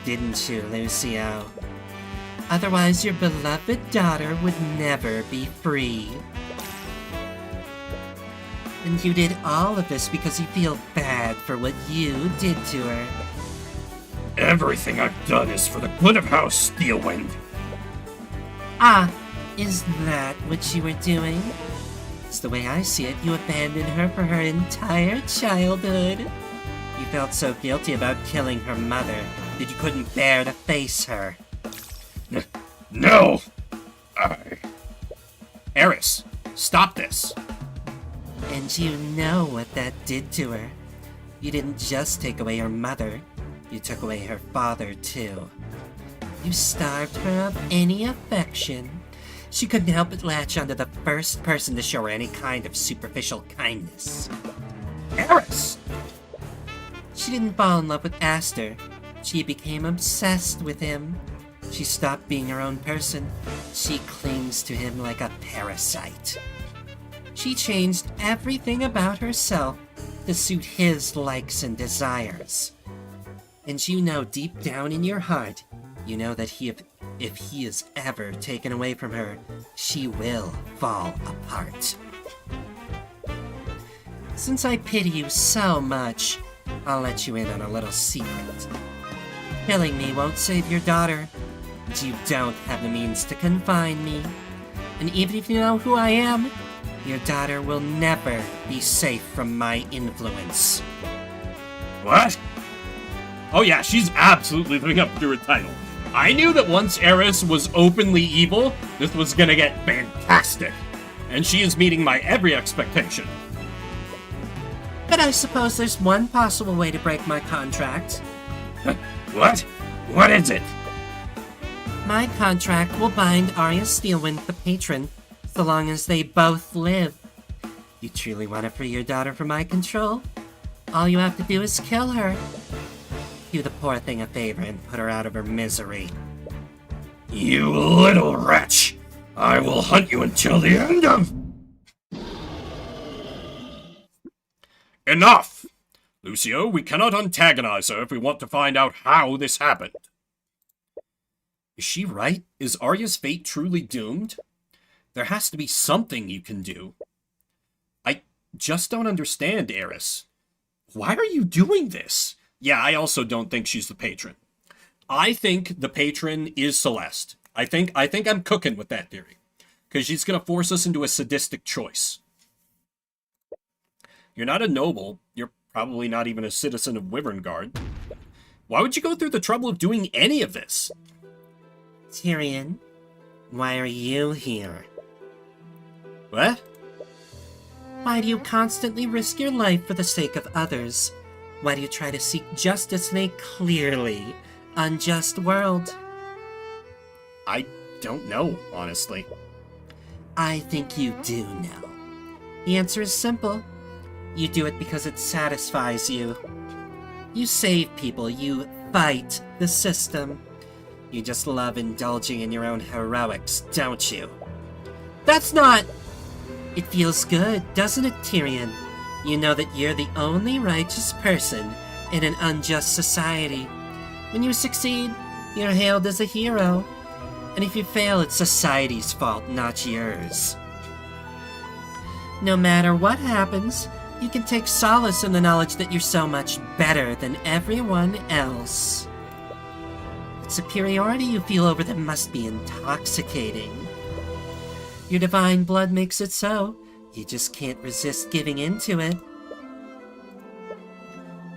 Didn't you, Lucio? Otherwise, your beloved daughter would never be free. And you did all of this because you feel bad for what you did to her. Everything I've done is for the good of House Steelwind. Ah, is that what you were doing? It's the way I see it, you abandoned her for her entire childhood. You felt so guilty about killing her mother that you couldn't bear to face her. No! Eris, stop this. And you know what that did to her. You didn't just take away her mother, you took away her father too. You starved her of any affection. She couldn't help but latch onto the first person to show her any kind of superficial kindness. Eris! She didn't fall in love with Aster. She became obsessed with him. She stopped being her own person. She clings to him like a parasite. She changed everything about herself to suit his likes and desires. And you know deep down in your heart, you know that if he is ever taken away from her, she will fall apart. Since I pity you so much, I'll let you in on a little secret. Killing me won't save your daughter, and you don't have the means to confine me. And even if you know who I am, your daughter will never be safe from my influence. What? Oh yeah, she's absolutely living up to her title. I knew that once Eris was openly evil, this was gonna get fantastic. And she is meeting my every expectation. But I suppose there's one possible way to break my contract. What? What is it? My contract will bind Arya Steelwind, the patron, so long as they both live. You truly want to free your daughter from my control? All you have to do is kill her. Do the poor thing a favor and put her out of her misery. You little wretch! I will hunt you until the end of... Enough! Lucio, we cannot antagonize her if we want to find out how this happened. Is she right? Is Arya's fate truly doomed? There has to be something you can do. I just don't understand, Eris. Why are you doing this? Yeah, I also don't think she's the patron. I think the patron is Celeste. I think I'm cooking with that theory. Because she's going to force us into a sadistic choice. You're not a noble. You're probably not even a citizen of Wyverngard. Why would you go through the trouble of doing any of this? Tyrion, why are you here? What? Why do you constantly risk your life for the sake of others? Why do you try to seek justice in a clearly unjust world? I don't know, honestly. I think you do know. The answer is simple. You do it because it satisfies you. You save people, you fight the system. You just love indulging in your own heroics, don't you? That's not... It feels good, doesn't it, Tyrion? You know that you're the only righteous person in an unjust society. When you succeed, you're hailed as a hero. And if you fail, it's society's fault, not yours. No matter what happens, you can take solace in the knowledge that you're so much better than everyone else. The superiority you feel over them must be intoxicating. Your divine blood makes it so. You just can't resist giving into it.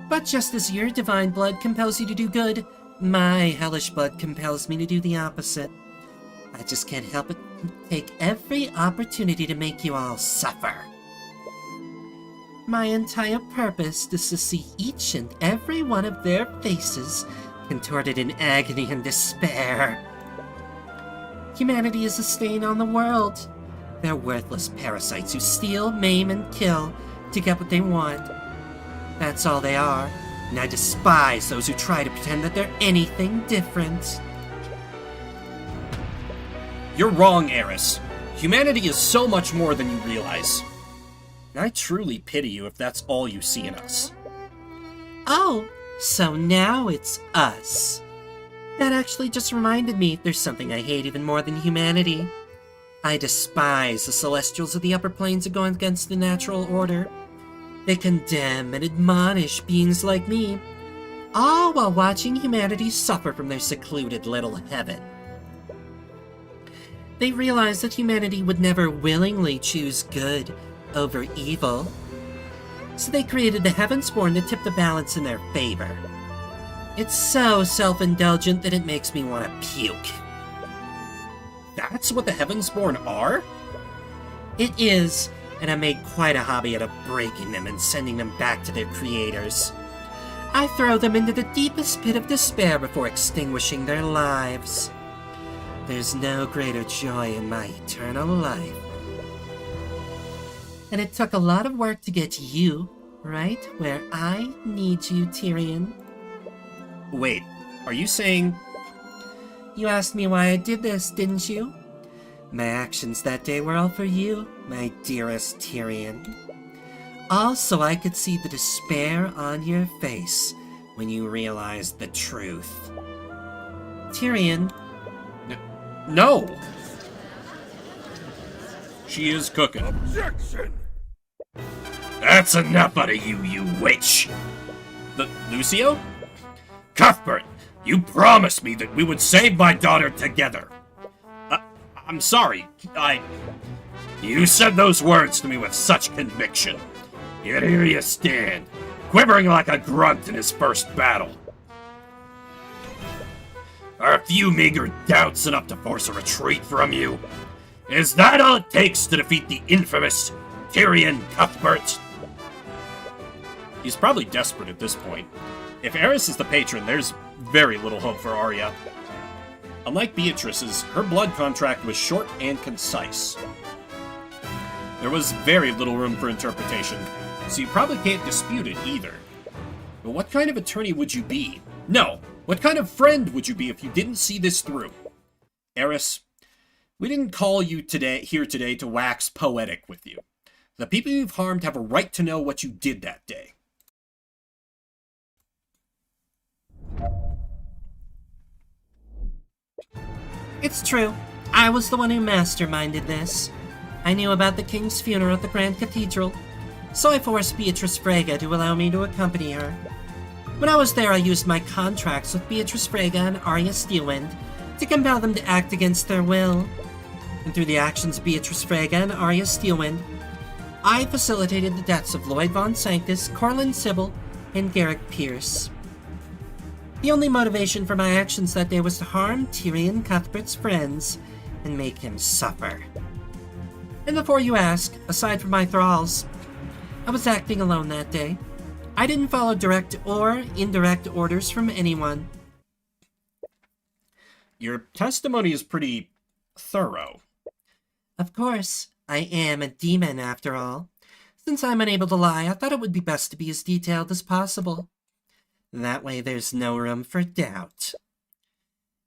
But just as your divine blood compels you to do good, my hellish blood compels me to do the opposite. I just can't help but take every opportunity to make you all suffer. My entire purpose is to see each and every one of their faces contorted in agony and despair. Humanity is a stain on the world. They're worthless parasites who steal, maim, and kill to get what they want. That's all they are, and I despise those who try to pretend that they're anything different. You're wrong, Eris. Humanity is so much more than you realize. And I truly pity you if that's all you see in us. Oh, so now it's us. That actually just reminded me there's something I hate even more than humanity. I despise the Celestials of the upper planes who go against the natural order. They condemn and admonish beings like me, all while watching humanity suffer from their secluded little heaven. They realize that humanity would never willingly choose good over evil, so they created the Heavensborn to tip the balance in their favor. It's so self-indulgent that it makes me want to puke. That's what the Heavensborn are? It is, and I made quite a hobby out of breaking them and sending them back to their creators. I throw them into the deepest pit of despair before extinguishing their lives. There's no greater joy in my eternal life. And it took a lot of work to get you right where I need you, Tyrion. Wait, are you saying... You asked me why I did this, didn't you? My actions that day were all for you, my dearest Tyrion. All so I could see the despair on your face when you realized the truth. Tyrion... No! She is cooking. Objection! That's enough out of you, you witch! Lucio? Cuthbert, you promised me that we would save my daughter together. I'm sorry, You said those words to me with such conviction. Yet here you stand, quivering like a grunt in his first battle. Are a few meager doubts enough to force a retreat from you? Is that all it takes to defeat the infamous Tyrion Cuthbert? He's probably desperate at this point. If Eris is the patron, there's very little hope for Arya. Unlike Beatrice's, her blood contract was short and concise. There was very little room for interpretation, so you probably can't dispute it either. But what kind of attorney would you be? No, what kind of friend would you be if you didn't see this through? Eris, we didn't call you here today to wax poetic with you. The people you've harmed have a right to know what you did that day. It's true. I was the one who masterminded this. I knew about the king's funeral at the Grand Cathedral, so I forced Beatrice Frege to allow me to accompany her. When I was there, I used my contracts with Beatrice Frege and Arya Steelwind to compel them to act against their will. And through the actions of Beatrice Frege and Arya Steelwind, I facilitated the deaths of Lloyd von Sanctus, Corlin Sybil, and Garrick Pierce. The only motivation for my actions that day was to harm Tyrion Cuthbert's friends and make him suffer. And before you ask, aside from my thralls, I was acting alone that day. I didn't follow direct or indirect orders from anyone. Your testimony is pretty thorough. Of course, I am a demon after all. Since I'm unable to lie, I thought it would be best to be as detailed as possible. That way there's no room for doubt.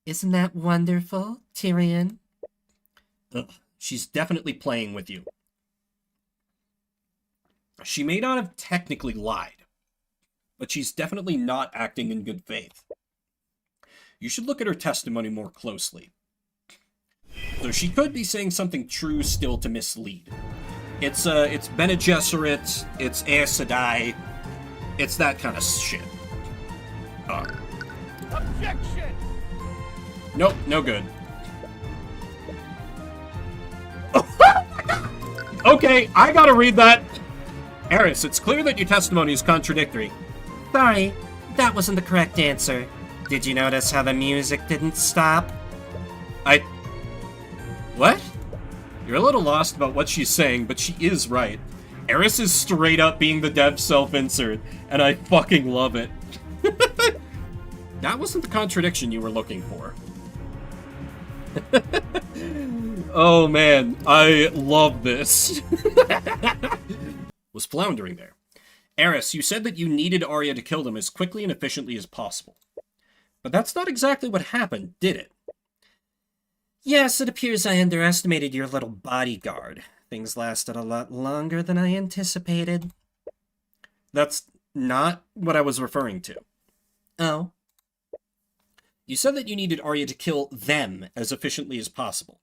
Isn't that wonderful, Tyrion? Ugh, she's definitely playing with you. She may not have technically lied, but she's definitely not acting in good faith. You should look at her testimony more closely. So she could be saying something true still to mislead. It's Bene Gesserit, it's Aes Sedai, it's that kind of shit. Objection! Nope, no good. Okay, I gotta read that. Eris, it's clear that your testimony is contradictory. Sorry, that wasn't the correct answer. Did you notice how the music didn't stop? What? You're a little lost about what she's saying, but she is right. Eris is straight up being the dev self-insert, and I fucking love it. That wasn't the contradiction you were looking for. Oh man, I love this. Was floundering there. Eris, you said that you needed Arya to kill them as quickly and efficiently as possible. But that's not exactly what happened, did it? Yes, it appears I underestimated your little bodyguard. Things lasted a lot longer than I anticipated. That's not what I was referring to. Oh? You said that you needed Arya to kill them as efficiently as possible.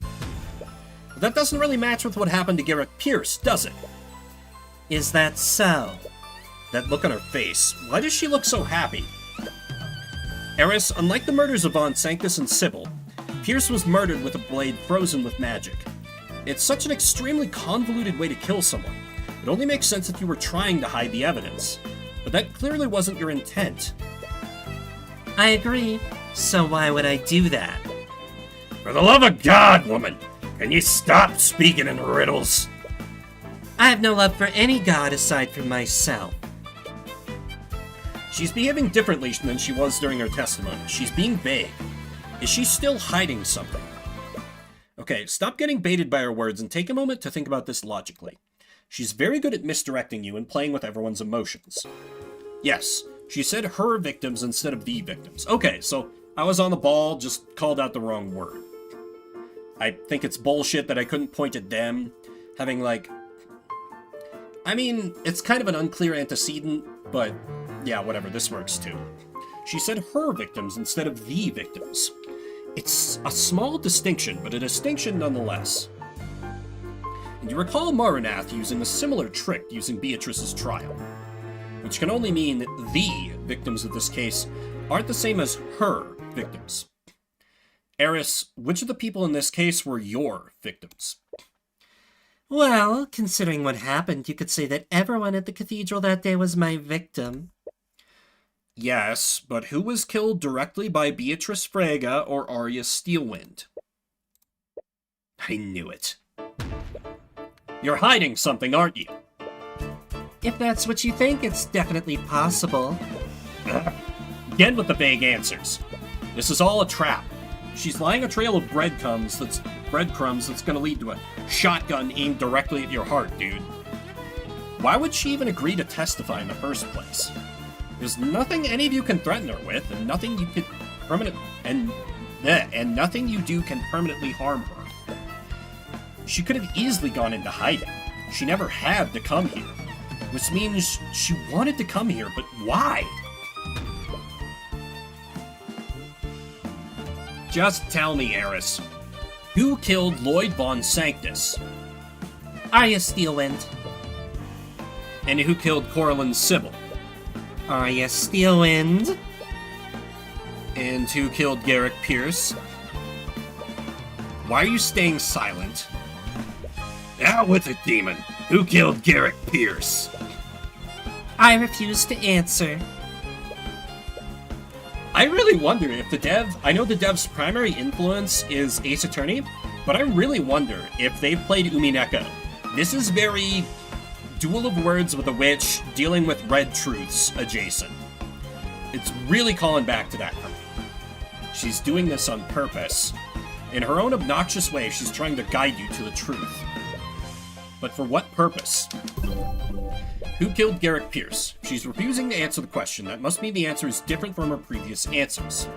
But that doesn't really match with what happened to Garrick Pierce, does it? Is that so? That look on her face. Why does she look so happy? Eris, unlike the murders of Von Sanctus and Sybil, Pierce was murdered with a blade frozen with magic. It's such an extremely convoluted way to kill someone. It only makes sense if you were trying to hide the evidence. But that clearly wasn't your intent. I agree. So why would I do that? For the love of God, woman, can you stop speaking in riddles? I have no love for any god aside from myself. She's behaving differently than she was during her testimony. She's being vague. Is she still hiding something? Okay, stop getting baited by her words and take a moment to think about this logically. She's very good at misdirecting you and playing with everyone's emotions. Yes, she said her victims instead of the victims. Okay, so I was on the ball, just called out the wrong word. I think it's bullshit that I couldn't point at them, having like... I mean, it's kind of an unclear antecedent, but yeah, whatever, this works too. She said her victims instead of the victims. It's a small distinction, but a distinction nonetheless. And you recall Maranath using a similar trick using Beatrice's trial, which can only mean that the victims of this case aren't the same as her victims. Eris, which of the people in this case were your victims? Well, considering what happened, you could say that everyone at the cathedral that day was my victim. Yes, but who was killed directly by Beatrice Frege or Arya Steelwind? I knew it. You're hiding something, aren't you? If that's what you think, it's definitely possible. Again with the vague answers. This is all a trap. She's lying a trail of breadcrumbs that's gonna lead to a shotgun aimed directly at your heart, dude. Why would she even agree to testify in the first place? There's nothing any of you can threaten her with, and nothing you can nothing you do can permanently harm her. She could have easily gone into hiding. She never had to come here. Which means she wanted to come here, but why? Just tell me, Eris. Who killed Lloyd Von Sanctus? Arya Steelwind. And who killed Corlin Sybil? Arya Steelwind. And who killed Garrick Pierce? Why are you staying silent? Out with it, demon. Who killed Garrick Pierce? I refuse to answer. I really wonder if the dev... I know the dev's primary influence is Ace Attorney, but I really wonder if they've played Umineko. This is very Duel of Words with a Witch dealing with Red Truths adjacent. It's really calling back to that for me. She's doing this on purpose. In her own obnoxious way, she's trying to guide you to the truth. But for what purpose? Who killed Garrick Pierce? She's refusing to answer the question. That must mean the answer is different from her previous answers.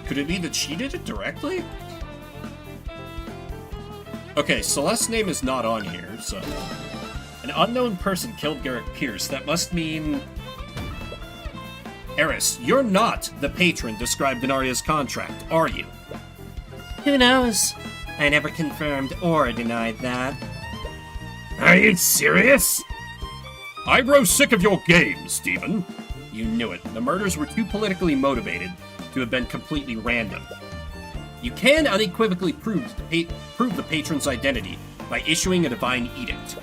Could it be that she did it directly? Okay, Celeste's name is not on here, so... An unknown person killed Garrick Pierce. That must mean... Eris, you're not the patron described in Arya's contract, are you? Who knows? I never confirmed or denied that. Are you serious? I grow sick of your games, Stephen. You knew it. The murders were too politically motivated to have been completely random. You can unequivocally prove the patron's identity by issuing a divine edict.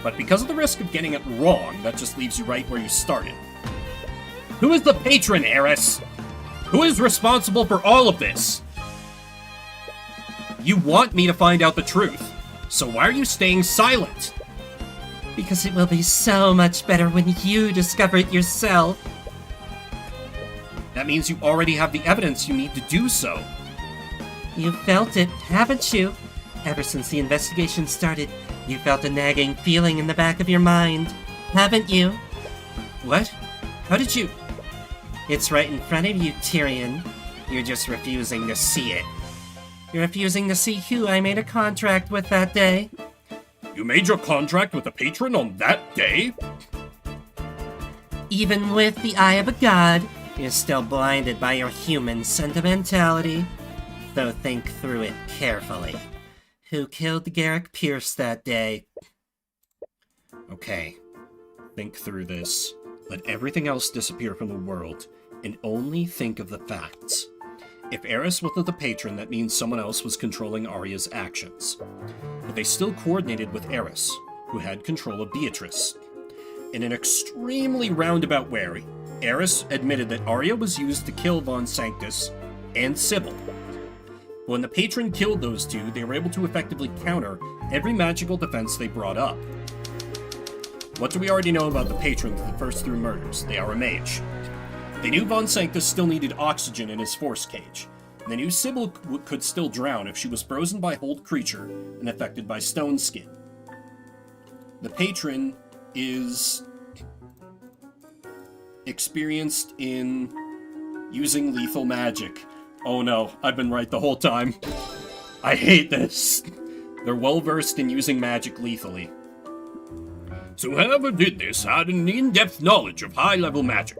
But because of the risk of getting it wrong, that just leaves you right where you started. Who is the patron, Eris? Who is responsible for all of this? You want me to find out the truth, so why are you staying silent? Because it will be so much better when you discover it yourself. That means you already have the evidence you need to do so. You felt it, haven't you? Ever since the investigation started, you felt a nagging feeling in the back of your mind, haven't you? What? How did you... It's right in front of you, Tyrion. You're just refusing to see it. You're refusing to see who I made a contract with that day. You made your contract with the patron on that day? Even with the eye of a god, you're still blinded by your human sentimentality. So think through it carefully. Who killed Garrick Pierce that day? Okay. Think through this. Let everything else disappear from the world, and only think of the facts. If Eris wasn't the patron, that means someone else was controlling Arya's actions. But they still coordinated with Eris, who had control of Beatrice. In an extremely roundabout way, Eris admitted that Arya was used to kill Von Sanctus and Sybil. When the patron killed those two, they were able to effectively counter every magical defense they brought up. What do we already know about the patron for the first three murders? They are a mage. They knew Von Sanctus still needed oxygen in his force cage. And they knew Sybil could still drown if she was frozen by Hold Creature and affected by Stone Skin. The patron is experienced in using lethal magic. Oh no, I've been right the whole time. I hate this. They're well versed in using magic lethally. So whoever did this had an in-depth knowledge of high-level magic.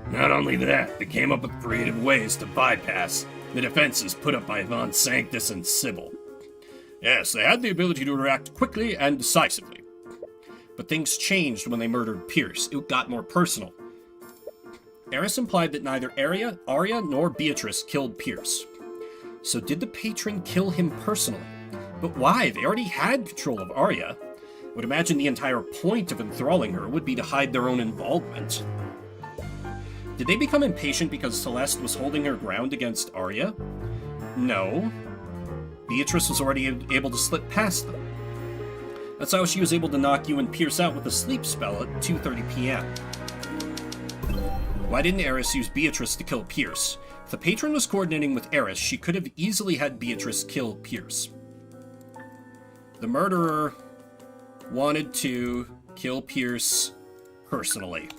Not only that, they came up with creative ways to bypass the defenses put up by Von Sanctus and Sybil. Yes, they had the ability to react quickly and decisively. But things changed when they murdered Pierce. It got more personal. Eris implied that neither Arya nor Beatrice killed Pierce. So did the patron kill him personally? But why? They already had control of Arya. I would imagine the entire point of enthralling her would be to hide their own involvement. Did they become impatient because Celeste was holding her ground against Arya? No. Beatrice was already able to slip past them. That's how she was able to knock you and Pierce out with a sleep spell at 2:30 p.m. Why didn't Eris use Beatrice to kill Pierce? If the patron was coordinating with Eris, she could have easily had Beatrice kill Pierce. The murderer wanted to kill Pierce personally.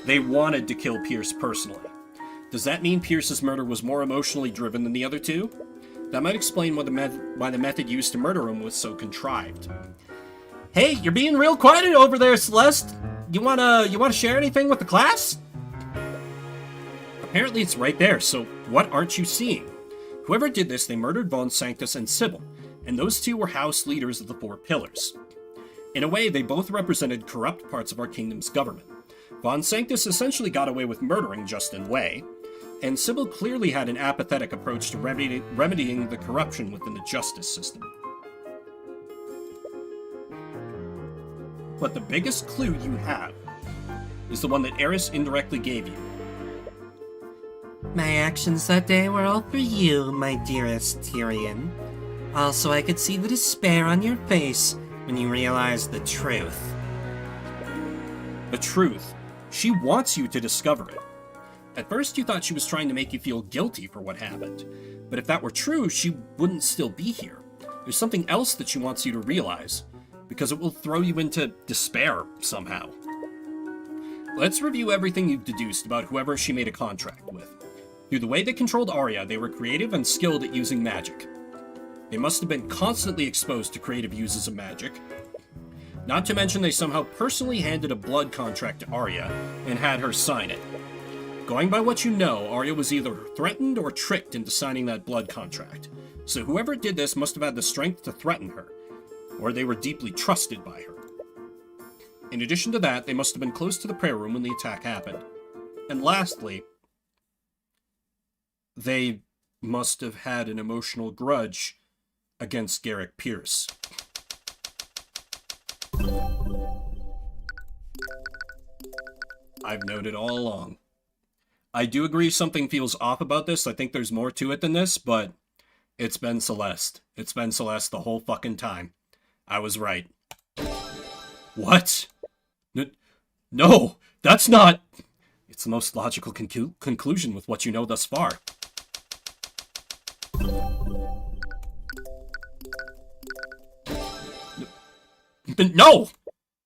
They wanted to kill Pierce personally. Does that mean Pierce's murder was more emotionally driven than the other two? That might explain why the method used to murder him was so contrived. Hey, you're being real quiet over there, Celeste. You wanna share anything with the class? Apparently it's right there, so what aren't you seeing? Whoever did this, they murdered Von Sanctus and Sybil, and those two were house leaders of the Four Pillars. In a way, they both represented corrupt parts of our kingdom's government. Von Sanctus essentially got away with murdering Justin Way, and Sybil clearly had an apathetic approach to remedying the corruption within the justice system. But the biggest clue you have is the one that Eris indirectly gave you. My actions that day were all for you, my dearest Tyrion. Also, I could see the despair on your face when you realized the truth. The truth. She wants you to discover it. At first, you thought she was trying to make you feel guilty for what happened. But if that were true, she wouldn't still be here. There's something else that she wants you to realize, because it will throw you into despair somehow. Let's review everything you've deduced about whoever she made a contract with. Through the way they controlled Arya, they were creative and skilled at using magic. They must have been constantly exposed to creative uses of magic. Not to mention they somehow personally handed a blood contract to Arya and had her sign it. Going by what you know, Arya was either threatened or tricked into signing that blood contract. So whoever did this must have had the strength to threaten her, or they were deeply trusted by her. In addition to that, they must have been close to the prayer room when the attack happened. And lastly, they must have had an emotional grudge against Garrick Pierce. I've known it all along. I do agree something feels off about this. I think there's more to it than this, but it's been Celeste. It's been Celeste the whole fucking time. I was right. What? No, that's not... It's the most logical conclusion with what you know thus far. No!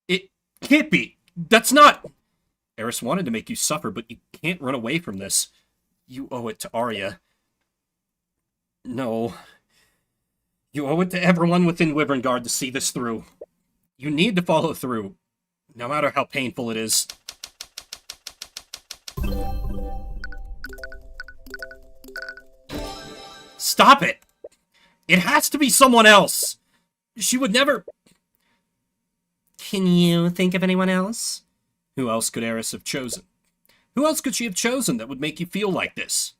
It can't be. That's not... Eris wanted to make you suffer, but you can't run away from this. You owe it to Arya. No. You owe it to everyone within Wyverngard to see this through. You need to follow through, no matter how painful it is. Stop it! It has to be someone else! She would never... Can you think of anyone else? Who else could Eris have chosen? Who else could she have chosen that would make you feel like this?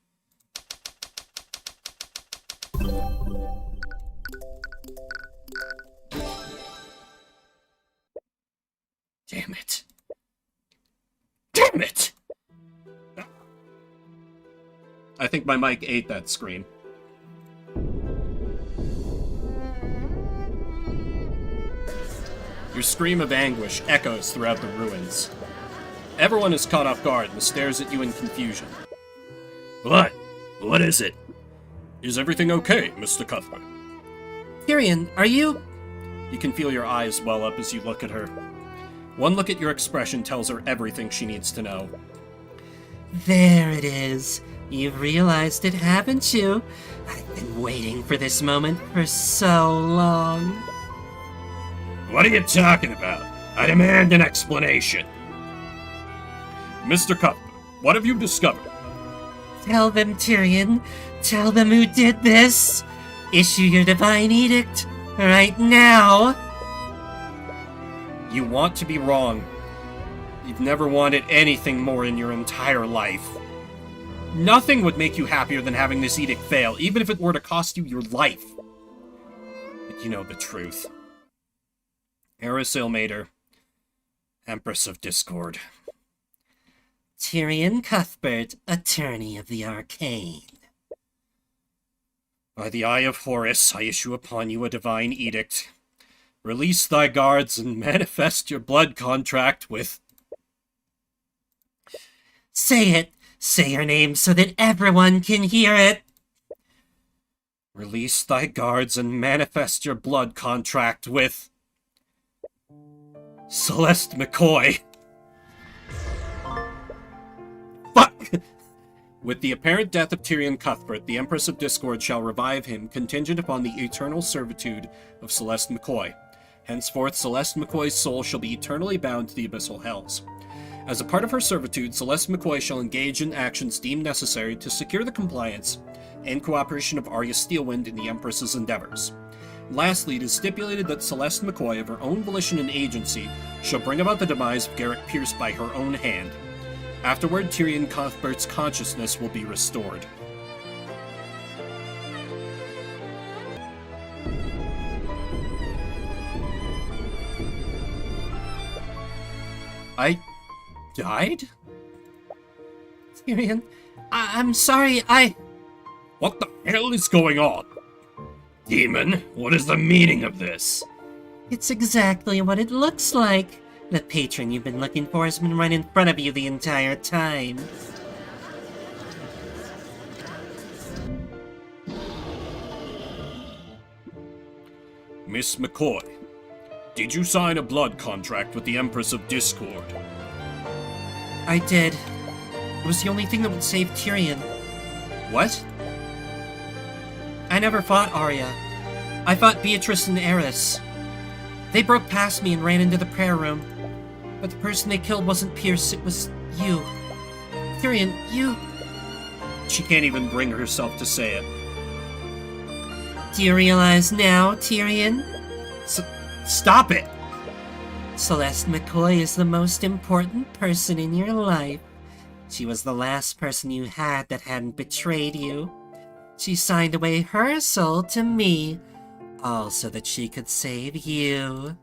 Damn it. Damn it! I think my mic ate that scream. Your scream of anguish echoes throughout the ruins. Everyone is caught off guard and stares at you in confusion. What? What is it? Is everything okay, Mr. Cuthbert? Tyrion, are you... You can feel your eyes well up as you look at her. One look at your expression tells her everything she needs to know. There it is. You've realized it, haven't you? I've been waiting for this moment for so long. What are you talking about? I demand an explanation. Mr. Cuthbert, what have you discovered? Tell them, Tyrion. Tell them who did this. Issue your divine edict right now. You want to be wrong. You've never wanted anything more in your entire life. Nothing would make you happier than having this edict fail, even if it were to cost you your life. But you know the truth. Eris Ilmater, Empress of Discord. Tyrion Cuthbert, Attorney of the Arcane. By the eye of Horus, I issue upon you a divine edict. Release thy guards and manifest your blood contract with... Say it! Say your name so that everyone can hear it! Release thy guards and manifest your blood contract with... Celeste McCoy. Fuck! With the apparent death of Tyrion Cuthbert, the Empress of Discord shall revive him, contingent upon the eternal servitude of Celeste McCoy. Henceforth, Celeste McCoy's soul shall be eternally bound to the abyssal hells. As a part of her servitude, Celeste McCoy shall engage in actions deemed necessary to secure the compliance and cooperation of Arya Steelwind in the Empress's endeavors. Lastly, it is stipulated that Celeste McCoy, of her own volition and agency, shall bring about the demise of Garrett Pierce by her own hand. Afterward, Tyrion Cuthbert's consciousness will be restored. I died? Tyrion, I'm sorry, What the hell is going on? Demon, what is the meaning of this? It's exactly what it looks like. The patron you've been looking for has been right in front of you the entire time. Miss McCoy, did you sign a blood contract with the Empress of Discord? I did. It was the only thing that would save Tyrion. What? I never fought Arya. I fought Beatrice and Eris. They broke past me and ran into the prayer room. But the person they killed wasn't Pierce, it was you. Tyrion, you... She can't even bring herself to say it. Do you realize now, Tyrion? Stop it! Celeste McCoy is the most important person in your life. She was the last person you had that hadn't betrayed you. She signed away her soul to me, all so that she could save you.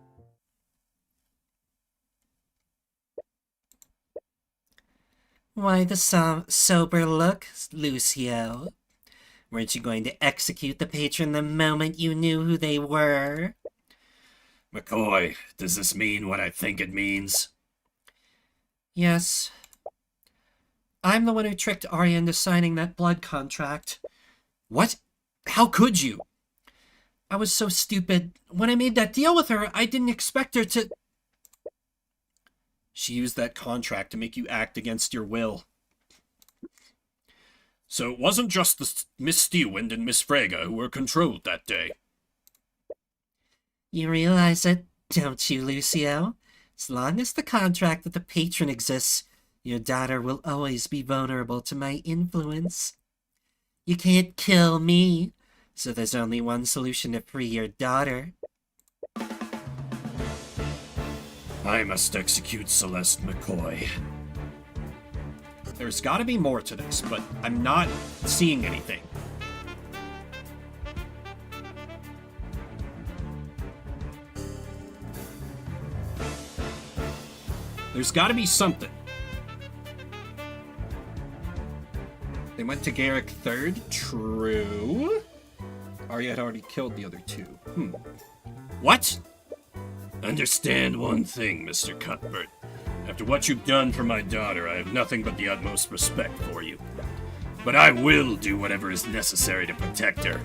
Why the sober look, Lucio? Weren't you going to execute the patron the moment you knew who they were? McCoy, does this mean what I think it means? Yes. I'm the one who tricked Arya into signing that blood contract. What? How could you? I was so stupid. When I made that deal with her, I didn't expect her to... She used that contract to make you act against your will. So it wasn't just the Miss Steelwind and Miss Frega who were controlled that day. You realize it, don't you, Lucio? As long as the contract with the patron exists, your daughter will always be vulnerable to my influence. You can't kill me, so there's only one solution to free your daughter. I must execute Celeste McCoy. There's gotta be more to this, but I'm not seeing anything. There's gotta be something. They went to Garrick third. True. Arya had already killed the other two. What? Understand one thing, Mr. Cuthbert. After what you've done for my daughter, I have nothing but the utmost respect for you. But I will do whatever is necessary to protect her.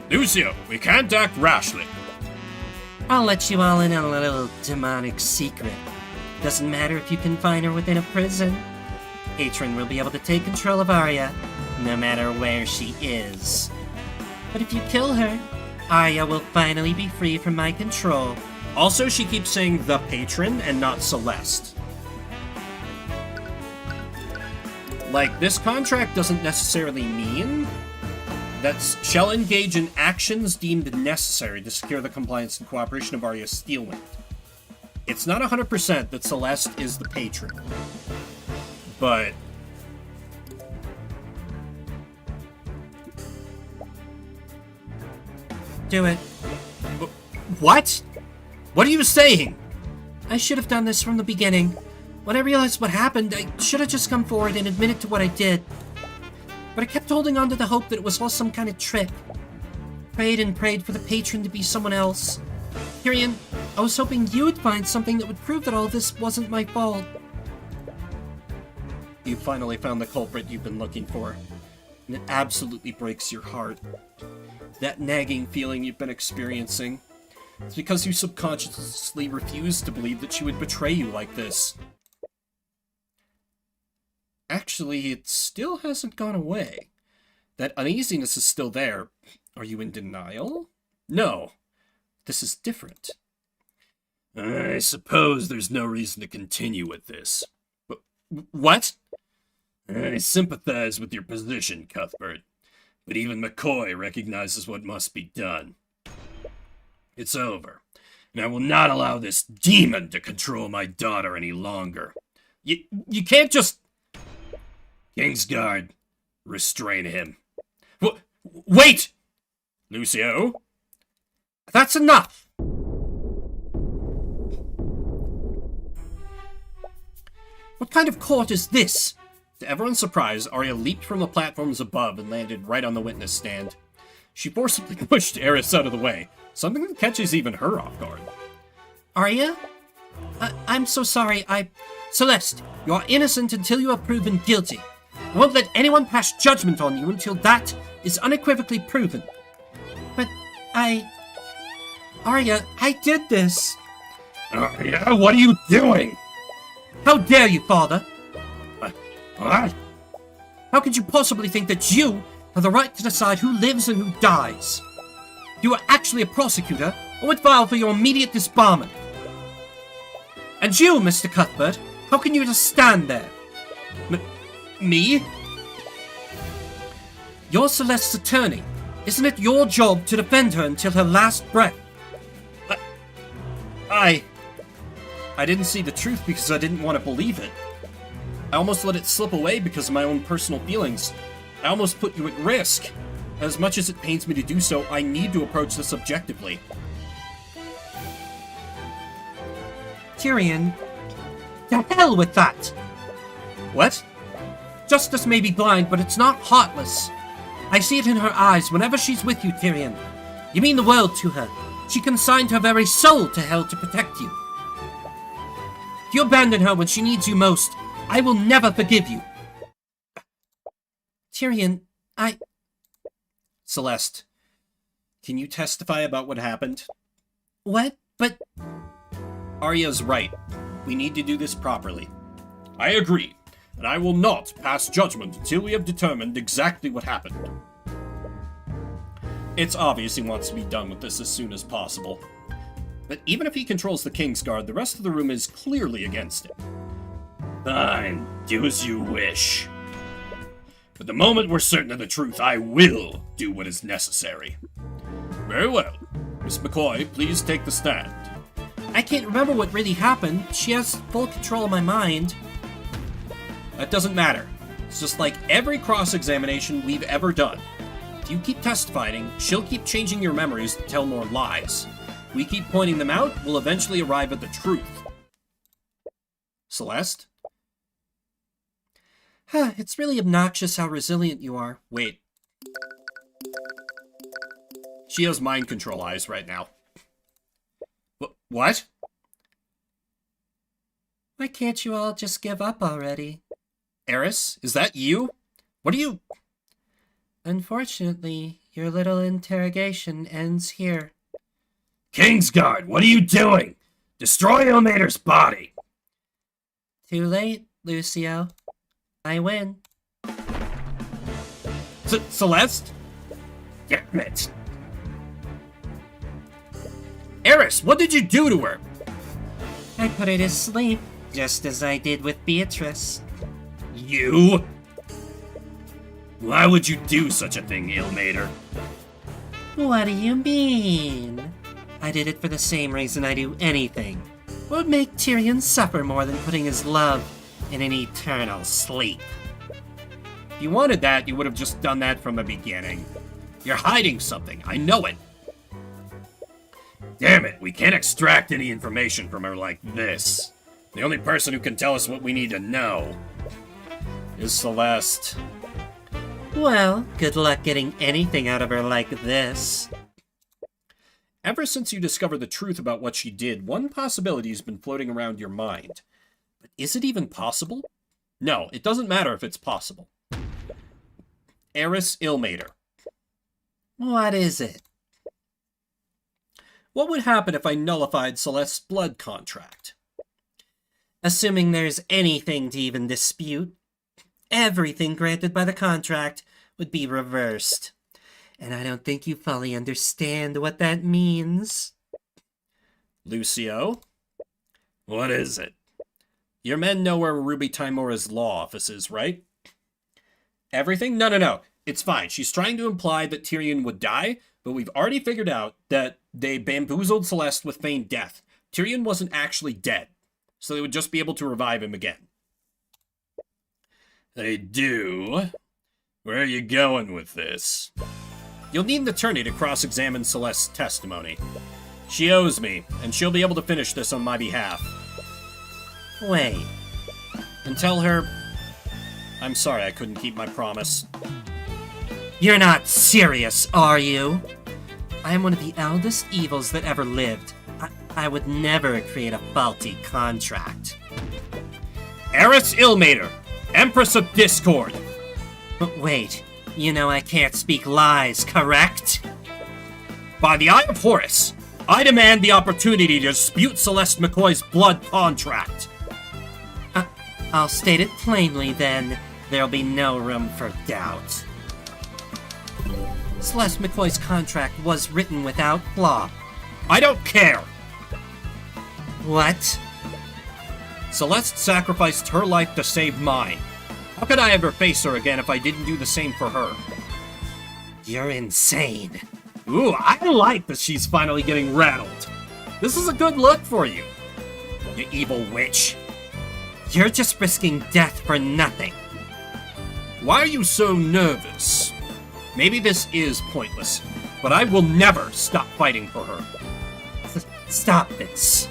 Lucio, we can't act rashly. I'll let you all in on a little demonic secret. Doesn't matter if you confine her within a prison. Patron will be able to take control of Arya, no matter where she is. But if you kill her, Arya will finally be free from my control. Also, she keeps saying the patron and not Celeste. Like, this contract doesn't necessarily mean that shall engage in actions deemed necessary to secure the compliance and cooperation of Arya Steelwind. It's not 100% that Celeste is the patron. But... Do it. What? What are you saying? I should have done this from the beginning. When I realized what happened, I should have just come forward and admitted to what I did. But I kept holding on to the hope that it was all some kind of trick. Prayed and prayed for the patron to be someone else. Tyrion, I was hoping you would find something that would prove that all this wasn't my fault. You finally found the culprit you've been looking for, and it absolutely breaks your heart. That nagging feeling you've been experiencing, it's because you subconsciously refused to believe that she would betray you like this. Actually, it still hasn't gone away. That uneasiness is still there. Are you in denial? No. This is different. I suppose there's no reason to continue with this. What? I sympathize with your position, Cuthbert, but even McCoy recognizes what must be done. It's over, and I will not allow this demon to control my daughter any longer. You can't just... Kingsguard, restrain him. Wait! Lucio? That's enough! What kind of court is this? To everyone's surprise, Arya leaped from the platforms above and landed right on the witness stand. She forcibly pushed Eris out of the way, something that catches even her off guard. Arya? I'm so sorry, Celeste, you are innocent until you are proven guilty. I won't let anyone pass judgment on you until that is unequivocally proven. But Arya, I did this. Arya, what are you doing? How dare you, Father? What? How could you possibly think that you have the right to decide who lives and who dies? If you were actually a prosecutor, I would file for your immediate disbarment. And you, Mr. Cuthbert, how can you just stand there? Me? You're Celeste's attorney. Isn't it your job to defend her until her last breath? I didn't see the truth because I didn't want to believe it. I almost let it slip away because of my own personal feelings. I almost put you at risk. As much as it pains me to do so, I need to approach this objectively. Tyrion, to hell with that! What? Justice may be blind, but it's not heartless. I see it in her eyes whenever she's with you, Tyrion. You mean the world to her. She consigned her very soul to hell to protect you. If you abandon her when she needs you most, I will never forgive you. Tyrion, Celeste, can you testify about what happened? What? But... Arya's right. We need to do this properly. I agree, and I will not pass judgment until we have determined exactly what happened. It's obvious he wants to be done with this as soon as possible. But even if he controls the Kingsguard, the rest of the room is clearly against him. Fine, do as you wish. But the moment we're certain of the truth, I will do what is necessary. Very well. Miss McCoy, please take the stand. I can't remember what really happened. She has full control of my mind. That doesn't matter. It's just like every cross-examination we've ever done. If you keep testifying, she'll keep changing your memories to tell more lies. We keep pointing them out, we'll eventually arrive at the truth. Celeste? It's really obnoxious how resilient you are. Wait. She has mind control eyes right now. What? Why can't you all just give up already? Eris, is that you? What are you... Unfortunately, your little interrogation ends here. Kingsguard, what are you doing? Destroy Ilmater's body! Too late, Lucio. I win. Celeste? Damn it! Eris, what did you do to her? I put her to sleep, just as I did with Beatrice. You? Why would you do such a thing, Ilmater? What do you mean? I did it for the same reason I do anything. What would make Tyrion suffer more than putting his love in an eternal sleep? If you wanted that, you would have just done that from the beginning. You're hiding something, I know it. Damn it, we can't extract any information from her like this. The only person who can tell us what we need to know is Celeste. Well, good luck getting anything out of her like this. Ever since you discovered the truth about what she did, one possibility has been floating around your mind. But is it even possible? No, it doesn't matter if it's possible. Eris Ilmater. What is it? What would happen if I nullified Celeste's blood contract? Assuming there's anything to even dispute, everything granted by the contract would be reversed. And I don't think you fully understand what that means. Lucio? What is it? Your men know where Ruby Timora's law office is, right? Everything? No. It's fine. She's trying to imply that Tyrion would die, but we've already figured out that they bamboozled Celeste with feigned death. Tyrion wasn't actually dead, so they would just be able to revive him again. They do? Where are you going with this? You'll need an attorney to cross-examine Celeste's testimony. She owes me, and she'll be able to finish this on my behalf. Wait. And tell her... I'm sorry I couldn't keep my promise. You're not serious, are you? I am one of the eldest evils that ever lived. I would never create a faulty contract. Eris Ilmater, Empress of Discord. But wait, you know I can't speak lies, correct? By the Eye of Horus, I demand the opportunity to dispute Celeste McCoy's blood contract. I'll state it plainly then. There'll be no room for doubt. Celeste McCoy's contract was written without flaw. I don't care! What? Celeste sacrificed her life to save mine. How could I ever face her again if I didn't do the same for her? You're insane. Ooh, I like that she's finally getting rattled. This is a good look for you, you evil witch. You're just risking death for nothing. Why are you so nervous? Maybe this is pointless, but I will never stop fighting for her. Stop this.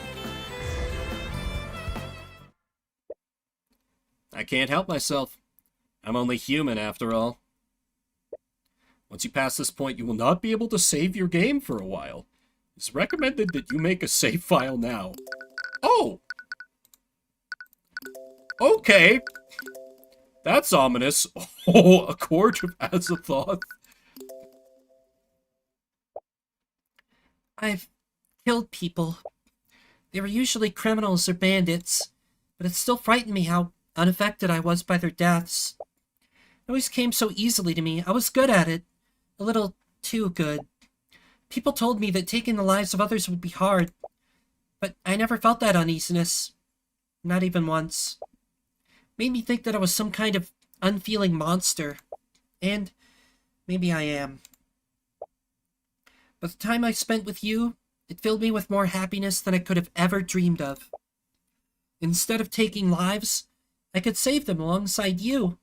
I can't help myself. I'm only human after all. Once you pass this point, you will not be able to save your game for a while. It's recommended that you make a save file now. Oh! Okay. That's ominous. Oh, a Court of Azathoth. I've killed people. They were usually criminals or bandits, but it still frightened me how unaffected I was by their deaths. It always came so easily to me. I was good at it. A little too good. People told me that taking the lives of others would be hard, but I never felt that uneasiness. Not even once. Made me think that I was some kind of unfeeling monster. And maybe I am. But the time I spent with you, it filled me with more happiness than I could have ever dreamed of. Instead of taking lives, I could save them alongside you.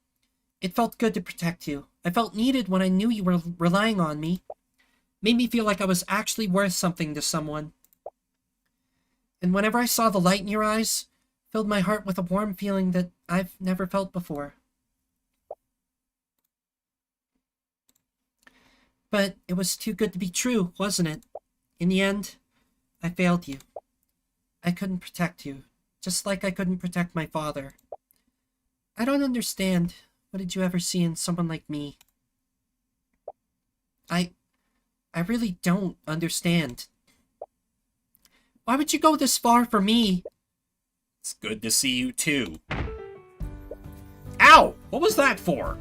It felt good to protect you. I felt needed when I knew you were relying on me. Made me feel like I was actually worth something to someone. And whenever I saw the light in your eyes, filled my heart with a warm feeling that I've never felt before. But it was too good to be true, wasn't it? In the end, I failed you. I couldn't protect you, just like I couldn't protect my father. I don't understand. What did you ever see in someone like me? I really don't understand. Why would you go this far for me? It's good to see you too. Ow! What was that for?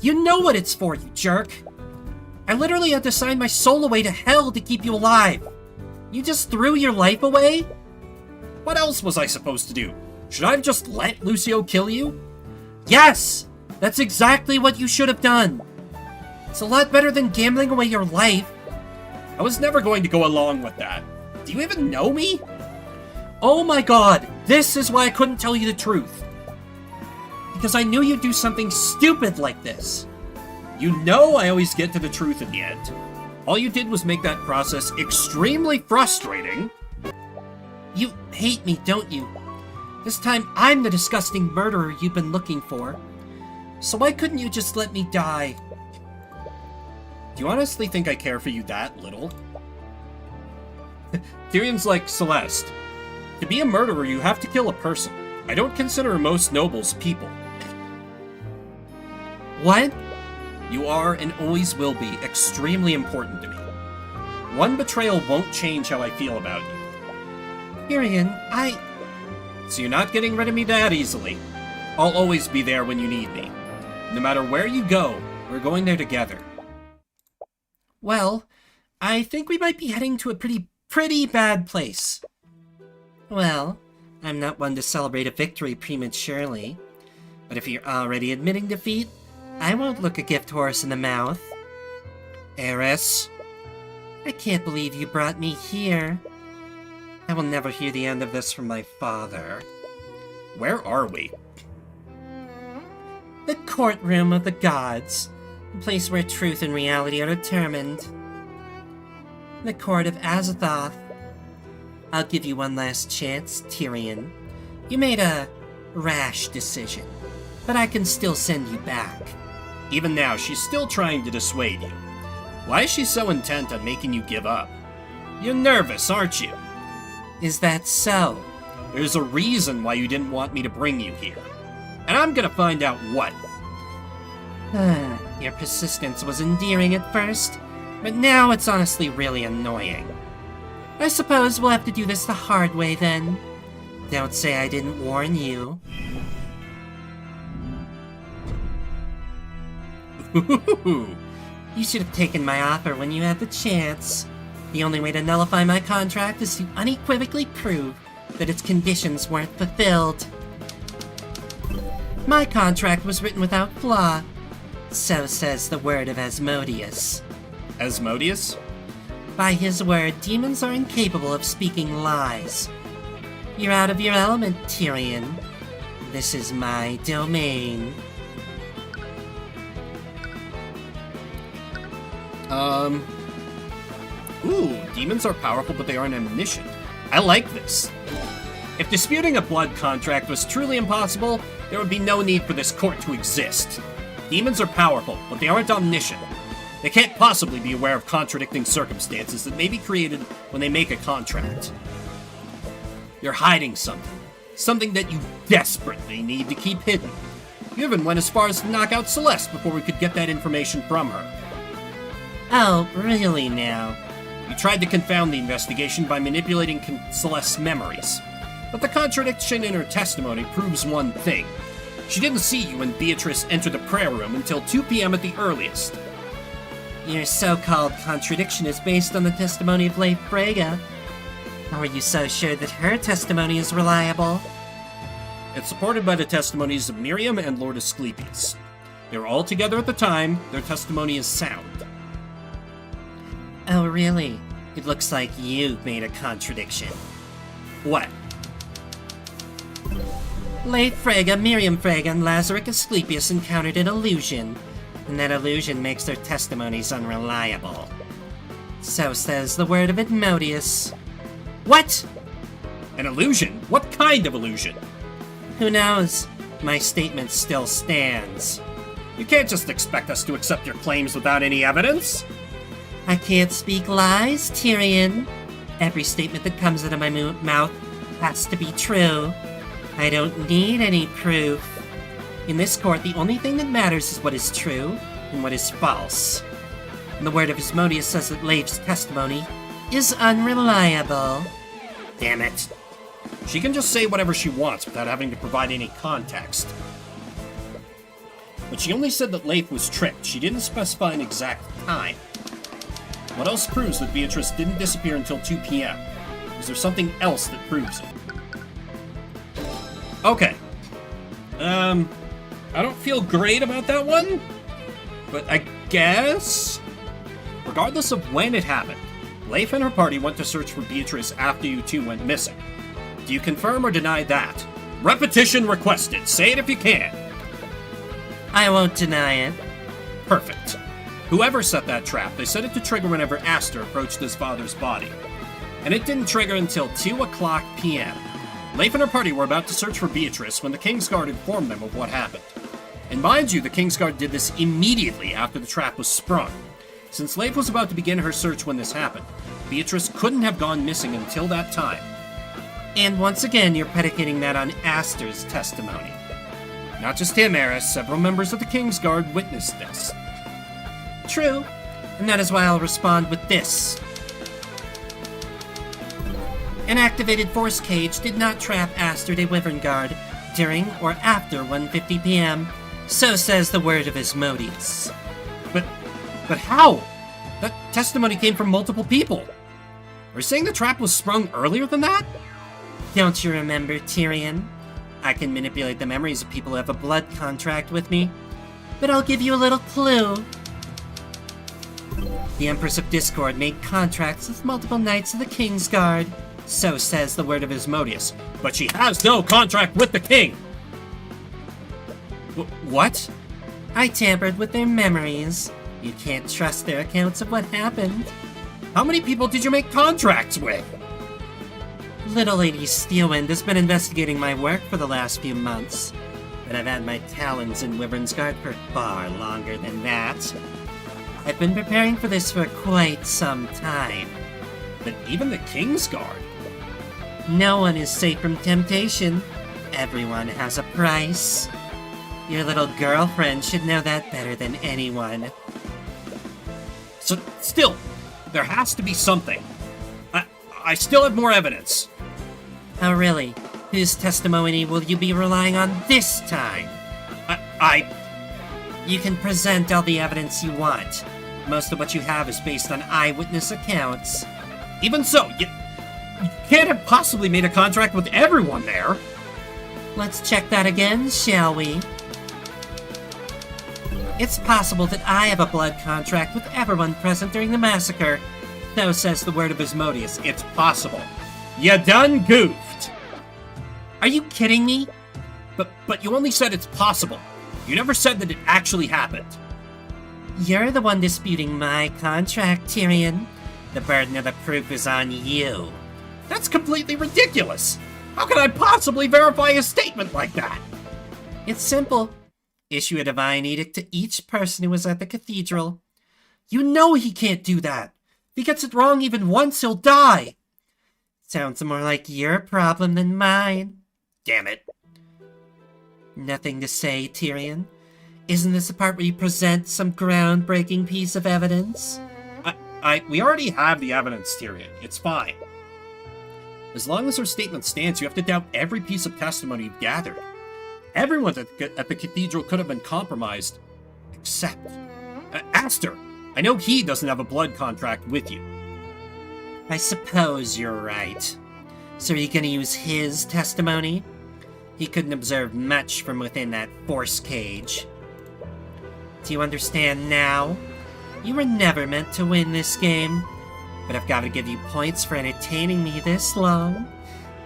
You know what it's for, you jerk! I literally had to sign my soul away to hell to keep you alive! You just threw your life away? What else was I supposed to do? Should I have just let Lucio kill you? Yes! That's exactly what you should have done! It's a lot better than gambling away your life. I was never going to go along with that. Do you even know me? Oh my god, this is why I couldn't tell you the truth. Because I knew you'd do something stupid like this. You know I always get to the truth in the end. All you did was make that process extremely frustrating. You hate me, don't you? This time I'm the disgusting murderer you've been looking for. So why couldn't you just let me die? Do you honestly think I care for you that little? Tyrion's like, Celeste. To be a murderer, you have to kill a person. I don't consider most nobles people. What? You are and always will be extremely important to me. One betrayal won't change how I feel about you. Tyrion, So you're not getting rid of me that easily. I'll always be there when you need me. No matter where you go, we're going there together. Well, I think we might be heading to a pretty bad place. Well, I'm not one to celebrate a victory prematurely. But if you're already admitting defeat, I won't look a gift horse in the mouth. Eris, I can't believe you brought me here. I will never hear the end of this from my father. Where are we? The courtroom of the gods. The place where truth and reality are determined. The court of Azathoth. I'll give you one last chance, Tyrion. You made a rash decision, but I can still send you back. Even now, she's still trying to dissuade you. Why is she so intent on making you give up? You're nervous, aren't you? Is that so? There's a reason why you didn't want me to bring you here. And I'm gonna find out what. Your persistence was endearing at first, but now it's honestly really annoying. I suppose we'll have to do this the hard way then. Don't say I didn't warn you. You should have taken my offer when you had the chance. The only way to nullify my contract is to unequivocally prove that its conditions weren't fulfilled. My contract was written without flaw. So says the word of Asmodeus. Asmodeus? By his word, demons are incapable of speaking lies. You're out of your element, Tyrion. This is my domain. Ooh, demons are powerful, but they aren't omniscient. I like this. If disputing a blood contract was truly impossible, there would be no need for this court to exist. Demons are powerful, but they aren't omniscient. They can't possibly be aware of contradicting circumstances that may be created when they make a contract. You're hiding something. Something that you desperately need to keep hidden. You even went as far as to knock out Celeste before we could get that information from her. Oh, really now? You tried to confound the investigation by manipulating Celeste's memories. But the contradiction in her testimony proves one thing. She didn't see you when Beatrice entered the prayer room until 2 p.m. at the earliest. Your so-called contradiction is based on the testimony of Leif Frege. How are you so sure that her testimony is reliable? It's supported by the testimonies of Miriam and Lord Asclepius. They were all together at the time. Their testimony is sound. Oh, really? It looks like you made a contradiction. What? Leif Frege, Miriam Frege, and Lazarick Asclepius encountered an illusion, and that illusion makes their testimonies unreliable. So says the word of Asmodeus. What? An illusion? What kind of illusion? Who knows? My statement still stands. You can't just expect us to accept your claims without any evidence. I can't speak lies, Tyrion. Every statement that comes out of my mouth has to be true. I don't need any proof. In this court, the only thing that matters is what is true and what is false. And the word of Asmodeus says that Leif's testimony is unreliable. Damn it. She can just say whatever she wants without having to provide any context. But she only said that Leif was tricked. She didn't specify an exact time. What else proves that Beatrice didn't disappear until 2 p.m.? Is there something else that proves it? Okay. I don't feel great about that one, but I guess... Regardless of when it happened, Leif and her party went to search for Beatrice after you two went missing. Do you confirm or deny that? Repetition requested. Say it if you can. I won't deny it. Perfect. Whoever set that trap, they set it to trigger whenever Aster approached his father's body. And it didn't trigger until 2 o'clock p.m. Leif and her party were about to search for Beatrice when the Kingsguard informed them of what happened. And mind you, the Kingsguard did this immediately after the trap was sprung. Since Leif was about to begin her search when this happened, Beatrice couldn't have gone missing until that time. And once again, you're predicating that on Aster's testimony. Not just him, Eris. Several members of the Kingsguard witnessed this. True, and that is why I'll respond with this. An activated force cage did not trap Aster de Wyvernguard during or after 1:50 p.m., so says the word of Asmodeus. But how? That testimony came from multiple people. Are you saying the trap was sprung earlier than that? Don't you remember, Tyrion? I can manipulate the memories of people who have a blood contract with me. But I'll give you a little clue. The Empress of Discord made contracts with multiple knights of the Kingsguard. So says the word of Asmodeus. But she has no contract with the king! What? I tampered with their memories. You can't trust their accounts of what happened. How many people did you make contracts with? Little Lady Steelwind has been investigating my work for the last few months, but I've had my talons in Wyvernsguard for far longer than that. I've been preparing for this for quite some time. But even the Kingsguard? No one is safe from temptation. Everyone has a price. Your little girlfriend should know that better than anyone. So, still, there has to be something. I still have more evidence. Oh, really? Whose testimony will you be relying on this time? You can present all the evidence you want. Most of what you have is based on eyewitness accounts. Even so, you can't have possibly made a contract with everyone there. Let's check that again, shall we? It's possible that I have a blood contract with everyone present during the massacre. So says the word of Asmodeus. It's possible. You done goofed. Are you kidding me? But you only said it's possible. You never said that it actually happened. You're the one disputing my contract, Tyrion. The burden of the proof is on you. That's completely ridiculous. How can I possibly verify a statement like that? It's simple. Issue a divine edict to each person who was at the cathedral. You know he can't do that. If he gets it wrong even once, he'll die. Sounds more like your problem than mine. Damn it. Nothing to say, Tyrion? Isn't this the part where you present some groundbreaking piece of evidence? We already have the evidence, Tyrion. It's fine. As long as her statement stands, you have to doubt every piece of testimony you've gathered. Everyone at the cathedral could have been compromised, except Aster. I know he doesn't have a blood contract with you. I suppose you're right. So are you gonna use his testimony? He couldn't observe much from within that force cage. Do you understand now? You were never meant to win this game, but I've got to give you points for entertaining me this long.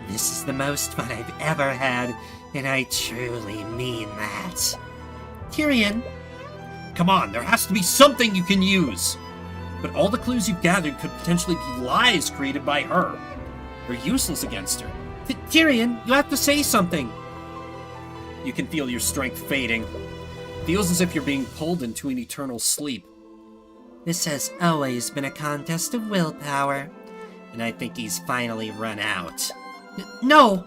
This is the most fun I've ever had, and I truly mean that. Tyrion, come on, there has to be something you can use. But all the clues you've gathered could potentially be lies created by her. They're useless against her. Tyrion, you have to say something. You can feel your strength fading. Feels as if you're being pulled into an eternal sleep. This has always been a contest of willpower, and I think he's finally run out. No!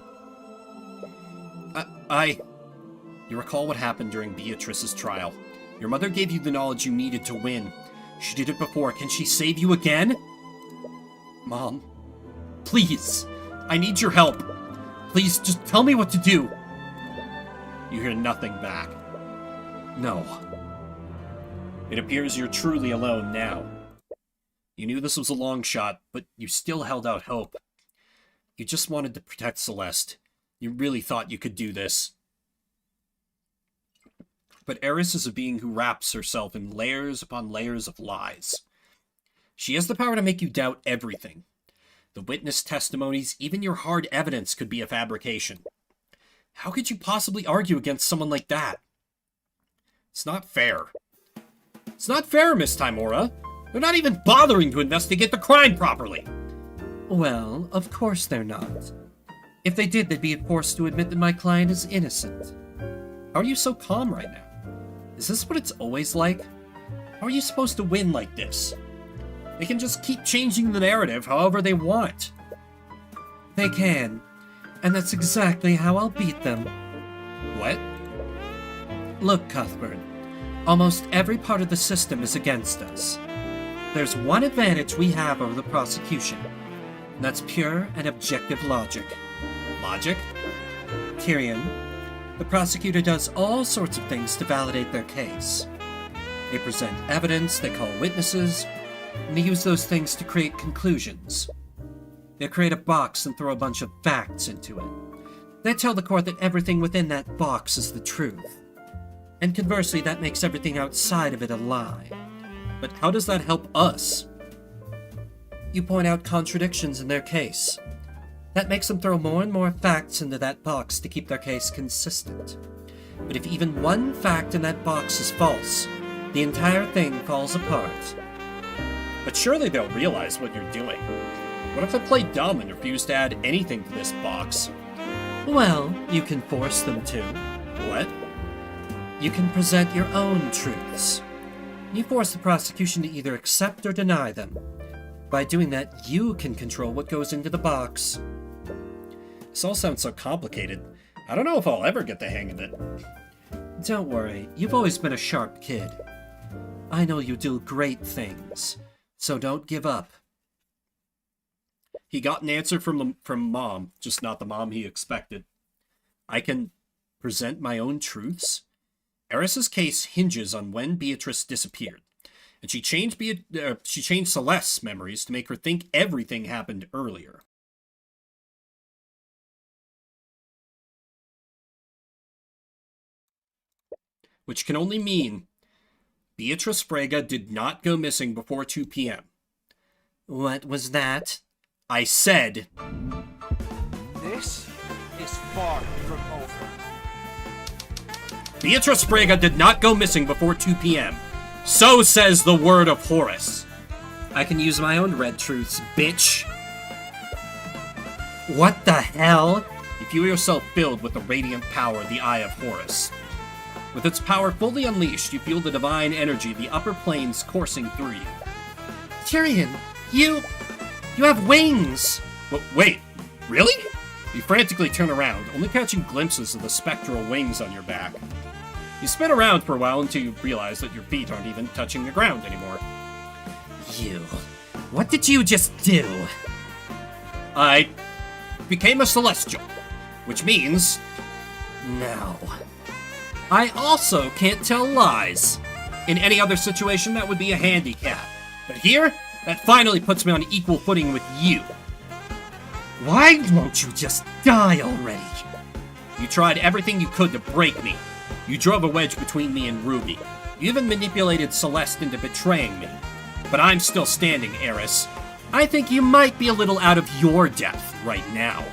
You recall what happened during Beatrice's trial. Your mother gave you the knowledge you needed to win. She did it before. Can she save you again? Mom, please, I need your help. Please, just tell me what to do. You hear nothing back. No. It appears you're truly alone now. You knew this was a long shot, but you still held out hope. You just wanted to protect Celeste. You really thought you could do this. But Eris is a being who wraps herself in layers upon layers of lies. She has the power to make you doubt everything. The witness testimonies, even your hard evidence could be a fabrication. How could you possibly argue against someone like that? It's not fair. It's not fair, Miss Timora. They're not even bothering to investigate the crime properly. Well, of course they're not. If they did, they'd be forced to admit that my client is innocent. How are you so calm right now? Is this what it's always like? How are you supposed to win like this? They can just keep changing the narrative however they want. They can, and that's exactly how I'll beat them. What? Look, Cuthbert, almost every part of the system is against us. There's one advantage we have over the prosecution, and that's pure and objective logic. Logic? Tyrion, the prosecutor does all sorts of things to validate their case. They present evidence, they call witnesses, and they use those things to create conclusions. They create a box and throw a bunch of facts into it. They tell the court that everything within that box is the truth. And conversely, that makes everything outside of it a lie. But how does that help us? You point out contradictions in their case. That makes them throw more and more facts into that box to keep their case consistent. But if even one fact in that box is false, the entire thing falls apart. But surely they'll realize what you're doing. What if they play dumb and refuse to add anything to this box? Well, you can force them to. What? You can present your own truths. You force the prosecution to either accept or deny them. By doing that, you can control what goes into the box. This all sounds so complicated. I don't know if I'll ever get the hang of it. Don't worry, you've always been a sharp kid. I know you do great things, so don't give up. He got an answer from Mom, just not the mom he expected. I can present my own truths? Eris's case hinges on when Beatrice disappeared, and she changed Celeste's memories to make her think everything happened earlier. Which can only mean Beatrice Frega did not go missing before 2 p.m. What was that? I said... This is far from over. Beatrice Frega did not go missing before 2 p.m. So says the word of Horus. I can use my own red truths, bitch. What the hell? You feel yourself filled with the radiant power of the Eye of Horus. With its power fully unleashed, you feel the divine energy of the upper planes coursing through you. Tyrion, you have wings! Wait, really? You frantically turn around, only catching glimpses of the spectral wings on your back. You spin around for a while until you realize that your feet aren't even touching the ground anymore. What did you just do? I became a Celestial, which means... No. I also can't tell lies. In any other situation, that would be a handicap. But here, that finally puts me on equal footing with you. Why won't you just die already? You tried everything you could to break me. You drove a wedge between me and Ruby. You even manipulated Celeste into betraying me. But I'm still standing, Eris. I think you might be a little out of your depth right now.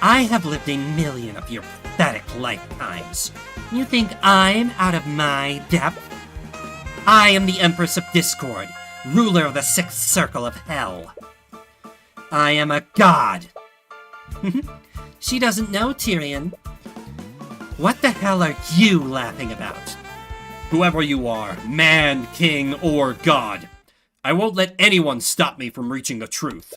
I have lived a million of your pathetic lifetimes. You think I'm out of my depth? I am the Empress of Discord, ruler of the sixth circle of hell. I am a god. She doesn't know, Tyrion. What the hell are you laughing about? Whoever you are, man, king, or god, I won't let anyone stop me from reaching the truth.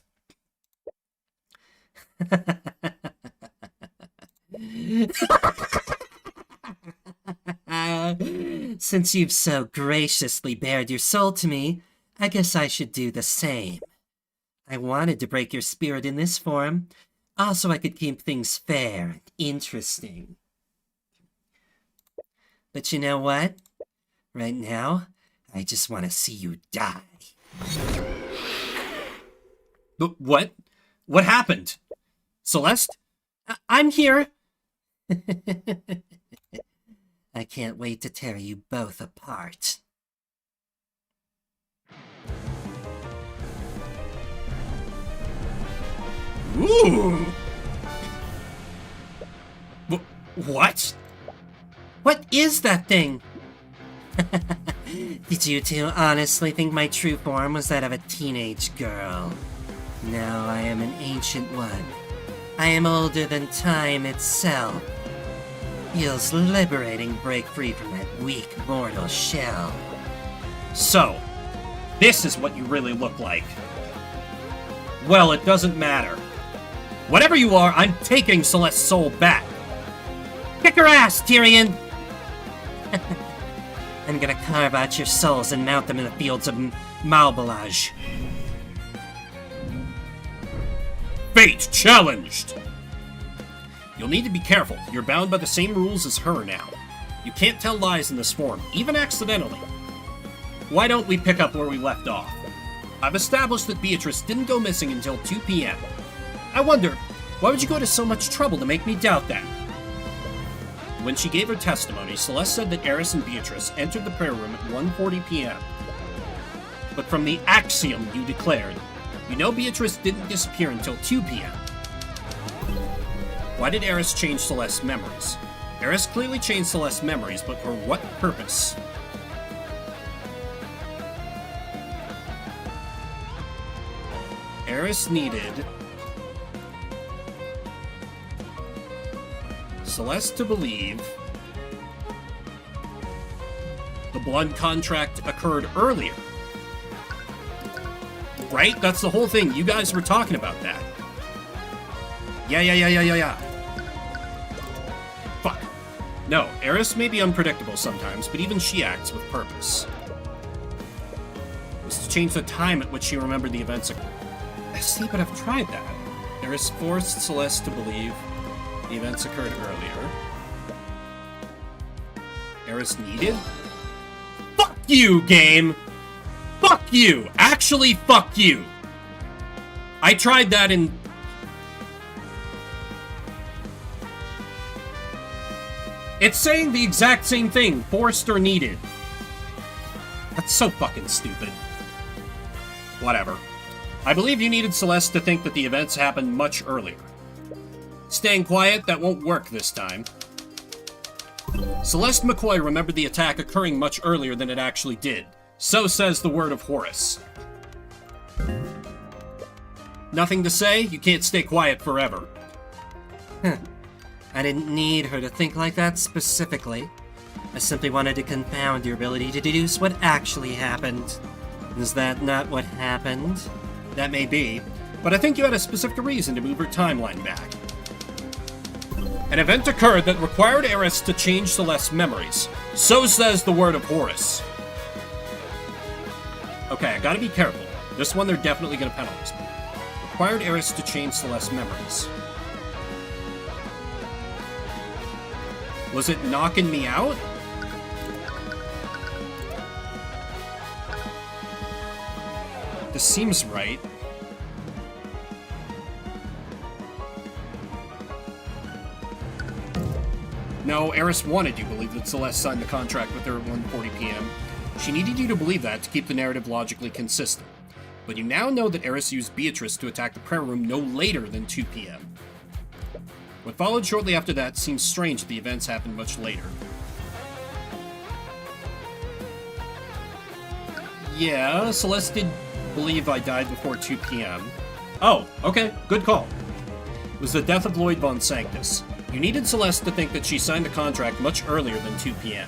Since you've so graciously bared your soul to me, I guess I should do the same. I wanted to break your spirit in this form, also I could keep things fair and interesting. But you know what? Right now, I just want to see you die. But what? What happened? Celeste? I'm here. I can't wait to tear you both apart. Ooh! What? What is that thing? Did you two honestly think my true form was that of a teenage girl? Now I am an ancient one. I am older than time itself. Feels liberating to break free from that weak mortal shell. So, this is what you really look like. Well, it doesn't matter. Whatever you are, I'm taking Celeste's soul back. Kick her ass, Tyrion! I'm gonna carve out your souls and mount them in the fields of Malbalaj. Fate challenged! You'll need to be careful. You're bound by the same rules as her now. You can't tell lies in this form, even accidentally. Why don't we pick up where we left off? I've established that Beatrice didn't go missing until 2 p.m. I wonder, why would you go to so much trouble to make me doubt that? When she gave her testimony, Celeste said that Eris and Beatrice entered the prayer room at 1:40 p.m. But from the axiom you declared, you know Beatrice didn't disappear until 2 p.m. Why did Eris change Celeste's memories? Eris clearly changed Celeste's memories, but for what purpose? Eris needed Celeste to believe the blood contract occurred earlier. Right? That's the whole thing. You guys were talking about that. Yeah. Fuck. No, Eris may be unpredictable sometimes, but even she acts with purpose. It was to change the time at which she remembered the events. See, but I've tried that. Eris forced Celeste to believe the events occurred earlier. Eris needed? Fuck you, game! Fuck you! Actually, fuck you! I tried that in... It's saying the exact same thing, forced or needed. That's so fucking stupid. Whatever. I believe you needed Celeste to think that the events happened much earlier. Staying quiet, that won't work this time. Celeste McCoy remembered the attack occurring much earlier than it actually did. So says the word of Horus. Nothing to say? You can't stay quiet forever. I didn't need her to think like that specifically. I simply wanted to confound your ability to deduce what actually happened. Is that not what happened? That may be, but I think you had a specific reason to move her timeline back. An event occurred that required Eris to change Celeste's memories. So says the word of Horus. Okay, I gotta be careful. This one they're definitely gonna penalize me. Required Eris to change Celeste's memories. Was it knocking me out? This seems right. No, Eris wanted you to believe that Celeste signed the contract with her at 1:40 p.m. She needed you to believe that to keep the narrative logically consistent. But you now know that Eris used Beatrice to attack the prayer room no later than 2 p.m. What followed shortly after that seems strange that the events happened much later. Yeah, Celeste did believe I died before 2 p.m. Oh, okay, good call. It was the death of Lloyd Von Sanctus. You needed Celeste to think that she signed the contract much earlier than 2 p.m.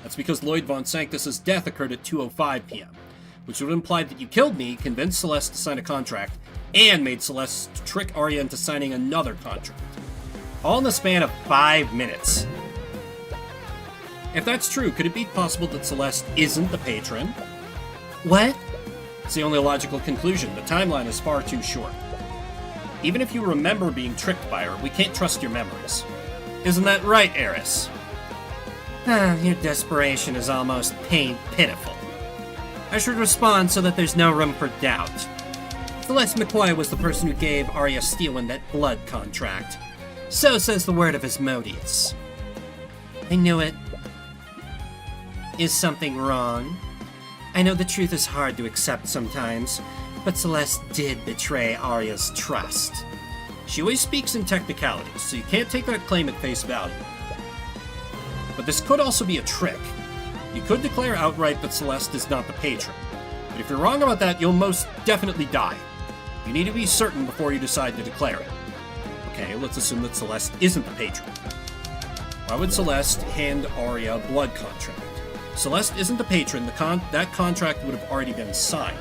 That's because Lloyd Von Sanctus's death occurred at 2:05 p.m., which would imply that you killed me, convinced Celeste to sign a contract, and made Celeste trick Arya into signing another contract. All in the span of 5 minutes. If that's true, could it be possible that Celeste isn't the patron? What? It's the only logical conclusion. The timeline is far too short. Even if you remember being tricked by her, we can't trust your memories. Isn't that right, Eris? Your desperation is almost pitiful. I should respond so that there's no room for doubt. Celeste McCoy was the person who gave Arya Steelwind that blood contract. So says the word of Asmodeus. I knew it. Is something wrong? I know the truth is hard to accept sometimes, but Celeste did betray Arya's trust. She always speaks in technicalities, so you can't take that claim at face value. But this could also be a trick. You could declare outright that Celeste is not the patron. But if you're wrong about that, you'll most definitely die. You need to be certain before you decide to declare it. Okay, let's assume that Celeste isn't the patron. Why would Celeste hand Arya a blood contract? Celeste isn't the patron, that contract would have already been signed.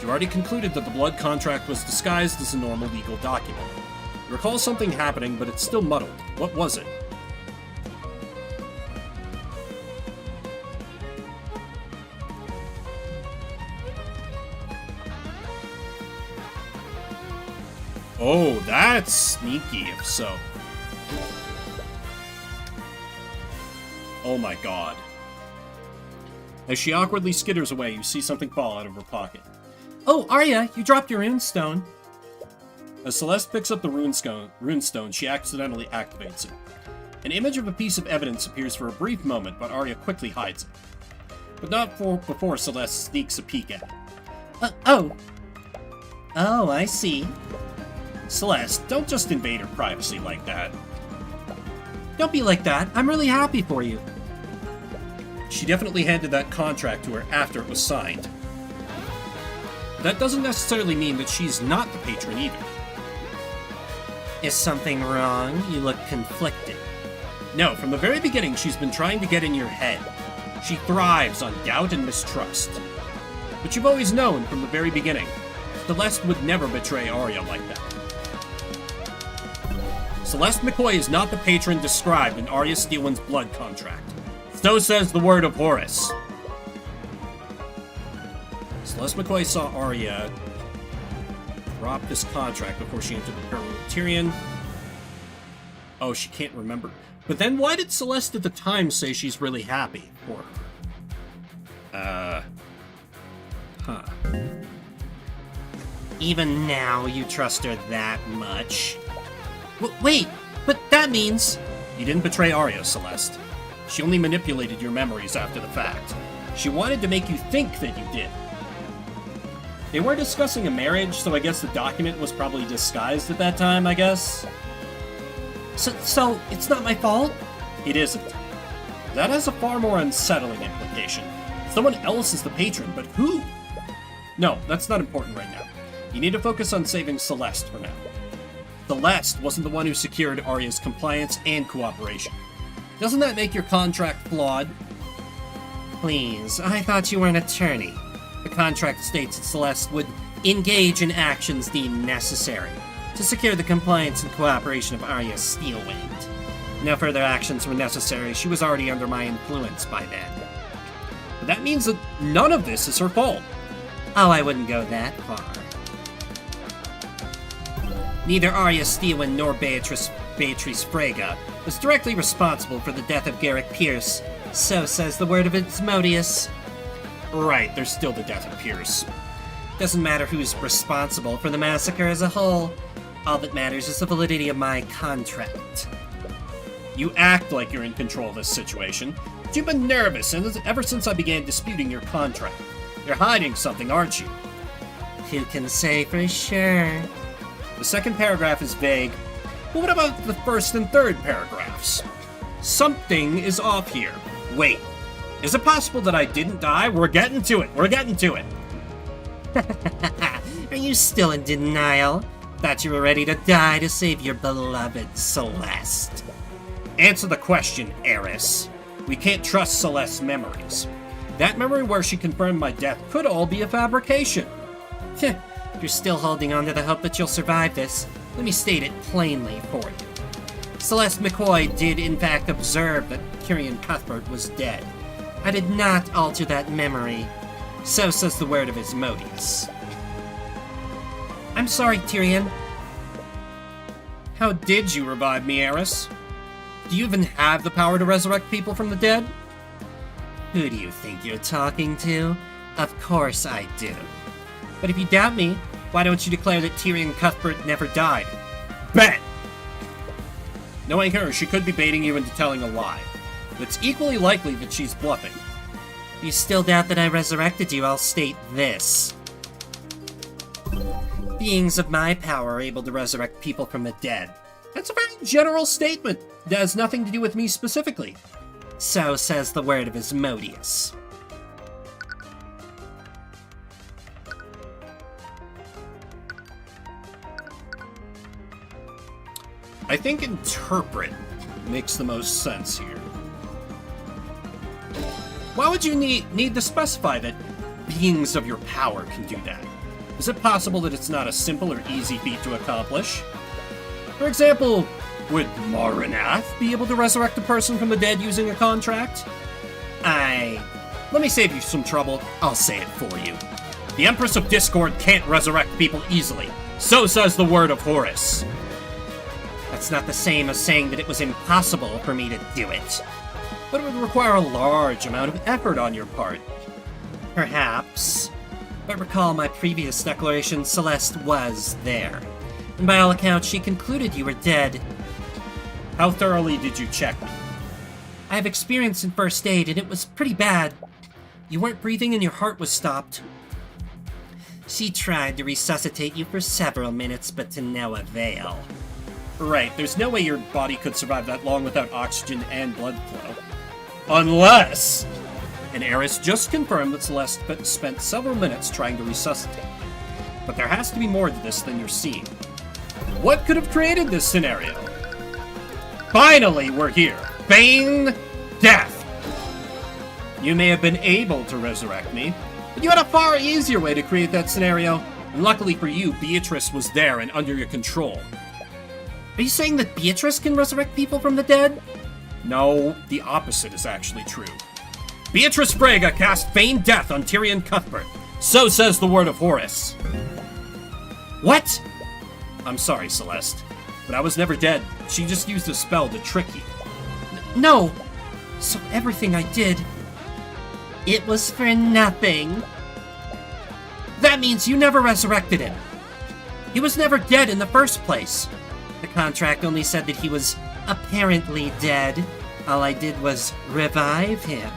You already concluded that the blood contract was disguised as a normal legal document. You recall something happening, but it's still muddled. What was it? Oh, that's sneaky, if so. Oh my god. As she awkwardly skitters away, you see something fall out of her pocket. Oh, Arya, you dropped your runestone. As Celeste picks up the runestone, she accidentally activates it. An image of a piece of evidence appears for a brief moment, but Arya quickly hides it. But not before Celeste sneaks a peek at it. Oh, I see. Celeste, don't just invade her privacy like that. Don't be like that. I'm really happy for you. She definitely handed that contract to her after it was signed. That doesn't necessarily mean that she's not the patron either. Is something wrong? You look conflicted. No, from the very beginning, she's been trying to get in your head. She thrives on doubt and mistrust. But you've always known from the very beginning, Celeste would never betray Arya like that. Celeste McCoy is not the patron described in Arya Steelwind's blood contract. So says the word of Horus. Celeste McCoy saw Arya drop this contract before she entered the peril with Tyrion. Oh, she can't remember. But then why did Celeste at the time say she's really happy for her? Even now, you trust her that much? Wait, but that means... You didn't betray Arya, Celeste. She only manipulated your memories after the fact. She wanted to make you think that you did. They were discussing a marriage, so I guess the document was probably disguised at that time, I guess? So it's not my fault? It isn't. That has a far more unsettling implication. Someone else is the patron, but who? No, that's not important right now. You need to focus on saving Celeste for now. Celeste wasn't the one who secured Arya's compliance and cooperation. Doesn't that make your contract flawed? Please, I thought you were an attorney. The contract states that Celeste would engage in actions deemed necessary to secure the compliance and cooperation of Arya Steelwind. No further actions were necessary. She was already under my influence by then. But that means that none of this is her fault. Oh, I wouldn't go that far. Neither Arya Steelwind nor Beatrice Freyga was directly responsible for the death of Garrick Pierce. So says the word of Asmodeus. Right, there's still the death of Pierce. Doesn't matter who's responsible for the massacre as a whole. All that matters is the validity of my contract. You act like you're in control of this situation, but you've been nervous ever since I began disputing your contract. You're hiding something, aren't you? Who can say for sure? The second paragraph is vague, but what about the first and third paragraphs? Something is off here. Wait, is it possible that I didn't die? We're getting to it. Are you still in denial? Thought you were ready to die to save your beloved Celeste. Answer the question, Eris. We can't trust Celeste's memories. That memory where she confirmed my death could all be a fabrication. You're still holding on to the hope that you'll survive this. Let me state it plainly for you. Celeste McCoy did in fact observe that Tyrion Cuthbert was dead. I did not alter that memory. So says the word of Asmodeus. I'm sorry, Tyrion. How did you revive me, Eris? Do you even have the power to resurrect people from the dead? Who do you think you're talking to? Of course I do. But if you doubt me, why don't you declare that Tyrion Cuthbert never died? Bet! Knowing her, she could be baiting you into telling a lie. But it's equally likely that she's bluffing. If you still doubt that I resurrected you, I'll state this. Beings of my power are able to resurrect people from the dead. That's a very general statement. It has nothing to do with me specifically. So says the word of Asmodeus. I think interpret makes the most sense here. Why would you need to specify that beings of your power can do that? Is it possible that it's not a simple or easy feat to accomplish? For example, would Marinath be able to resurrect a person from the dead using a contract? Let me save you some trouble. I'll say it for you. The Empress of Discord can't resurrect people easily. So says the word of Horus. That's not the same as saying that it was impossible for me to do it. But it would require a large amount of effort on your part. Perhaps. But recall my previous declaration, Celeste was there. And by all accounts, she concluded you were dead. How thoroughly did you check me? I have experience in first aid, and it was pretty bad. You weren't breathing and your heart was stopped. She tried to resuscitate you for several minutes, but to no avail. Right, there's no way your body could survive that long without oxygen and blood flow. Unless... And Eris just confirmed that Celeste spent several minutes trying to resuscitate. But there has to be more to this than you're seeing. What could have created this scenario? Finally, we're here. Feign death. You may have been able to resurrect me, but you had a far easier way to create that scenario. And luckily for you, Beatrice was there and under your control. Are you saying that Beatrice can resurrect people from the dead? No, the opposite is actually true. Beatrice Frege cast Feign Death on Tyrion Cuthbert. So says the word of Horus. What? I'm sorry, Celeste, but I was never dead. She just used a spell to trick you. No. So everything I did, it was for nothing. That means you never resurrected him. He was never dead in the first place. The contract only said that he was apparently dead. All I did was revive him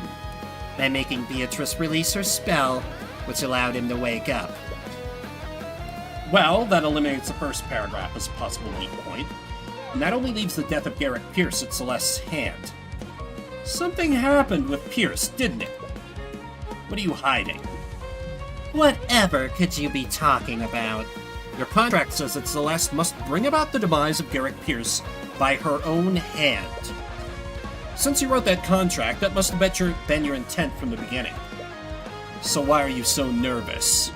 by making Beatrice release her spell, which allowed him to wake up. Well, that eliminates the first paragraph as a possible weak point, and that only leaves the death of Garrick Pierce at Celeste's hand. Something happened with Pierce, didn't it? What are you hiding? Whatever could you be talking about? Your contract says that Celeste must bring about the demise of Garrick Pierce by her own hand. Since you wrote that contract, that must have been your intent from the beginning. So why are you so nervous?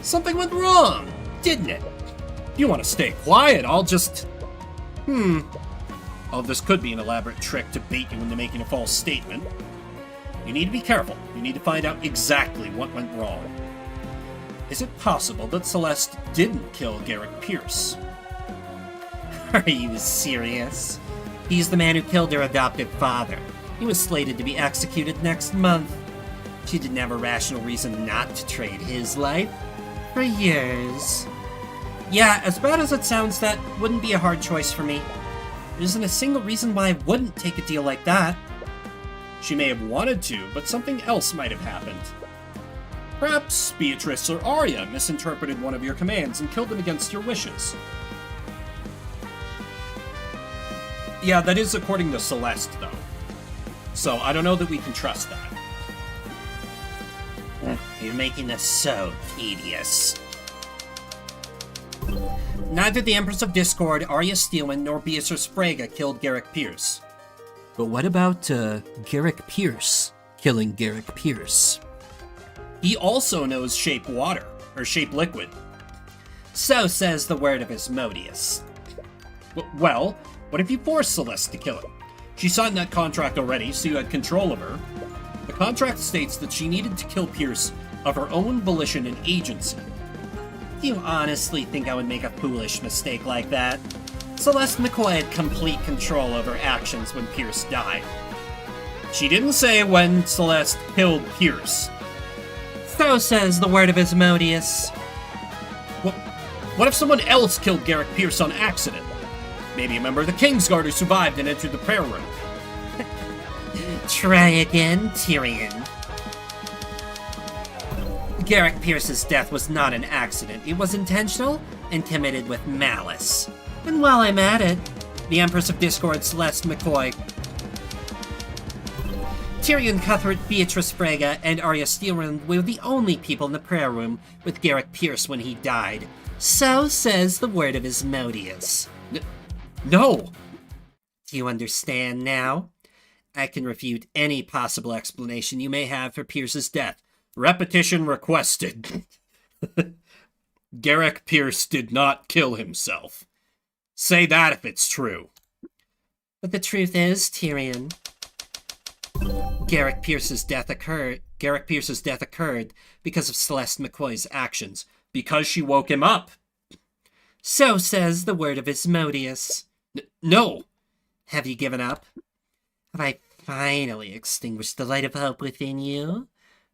Something went wrong, didn't it? If you want to stay quiet, I'll just... Oh, this could be an elaborate trick to bait you into making a false statement. You need to be careful. You need to find out exactly what went wrong. Is it possible that Celeste didn't kill Garrick Pierce? Are you serious? He's the man who killed her adoptive father. He was slated to be executed next month. She didn't have a rational reason not to trade his life for yours. Yeah, as bad as it sounds, that wouldn't be a hard choice for me. There isn't a single reason why I wouldn't take a deal like that. She may have wanted to, but something else might have happened. Perhaps Beatrice or Arya misinterpreted one of your commands and killed them against your wishes. Yeah, that is according to Celeste, though. So I don't know that we can trust that. You're making this so tedious. Neither the Empress of Discord, Arya Steelman, nor Beatrice Frege killed Garrick Pierce. But what about Garrick Pierce killing Garrick Pierce? He also knows shape water, or shape liquid. So says the word of Asmodeus. Well, what if you forced Celeste to kill him? She signed that contract already, so you had control of her. The contract states that she needed to kill Pierce of her own volition and agency. Do you honestly think I would make a foolish mistake like that? Celeste McCoy had complete control over actions when Pierce died. She didn't say when Celeste killed Pierce. So says the word of Asmodeus. What if someone else killed Garrick Pierce on accident? Maybe a member of the Kingsguard who survived and entered the prayer room. Try again, Tyrion. Garrick Pierce's death was not an accident. It was intentional and committed with malice. And while I'm at it, the Empress of Discord, Celeste McCoy, Tyrion Cuthbert, Beatrice Frege, and Arya Steelman were the only people in the prayer room with Garrick Pierce when he died. So says the word of Asmodeus. No! Do you understand now? I can refute any possible explanation you may have for Pierce's death. Repetition requested. Garrick Pierce did not kill himself. Say that if it's true. But the truth is, Tyrion, Garrick Pierce's death occurred because of Celeste McCoy's actions. Because she woke him up. So says the word of Asmodeus. No! Have you given up? Have I finally extinguished the light of hope within you?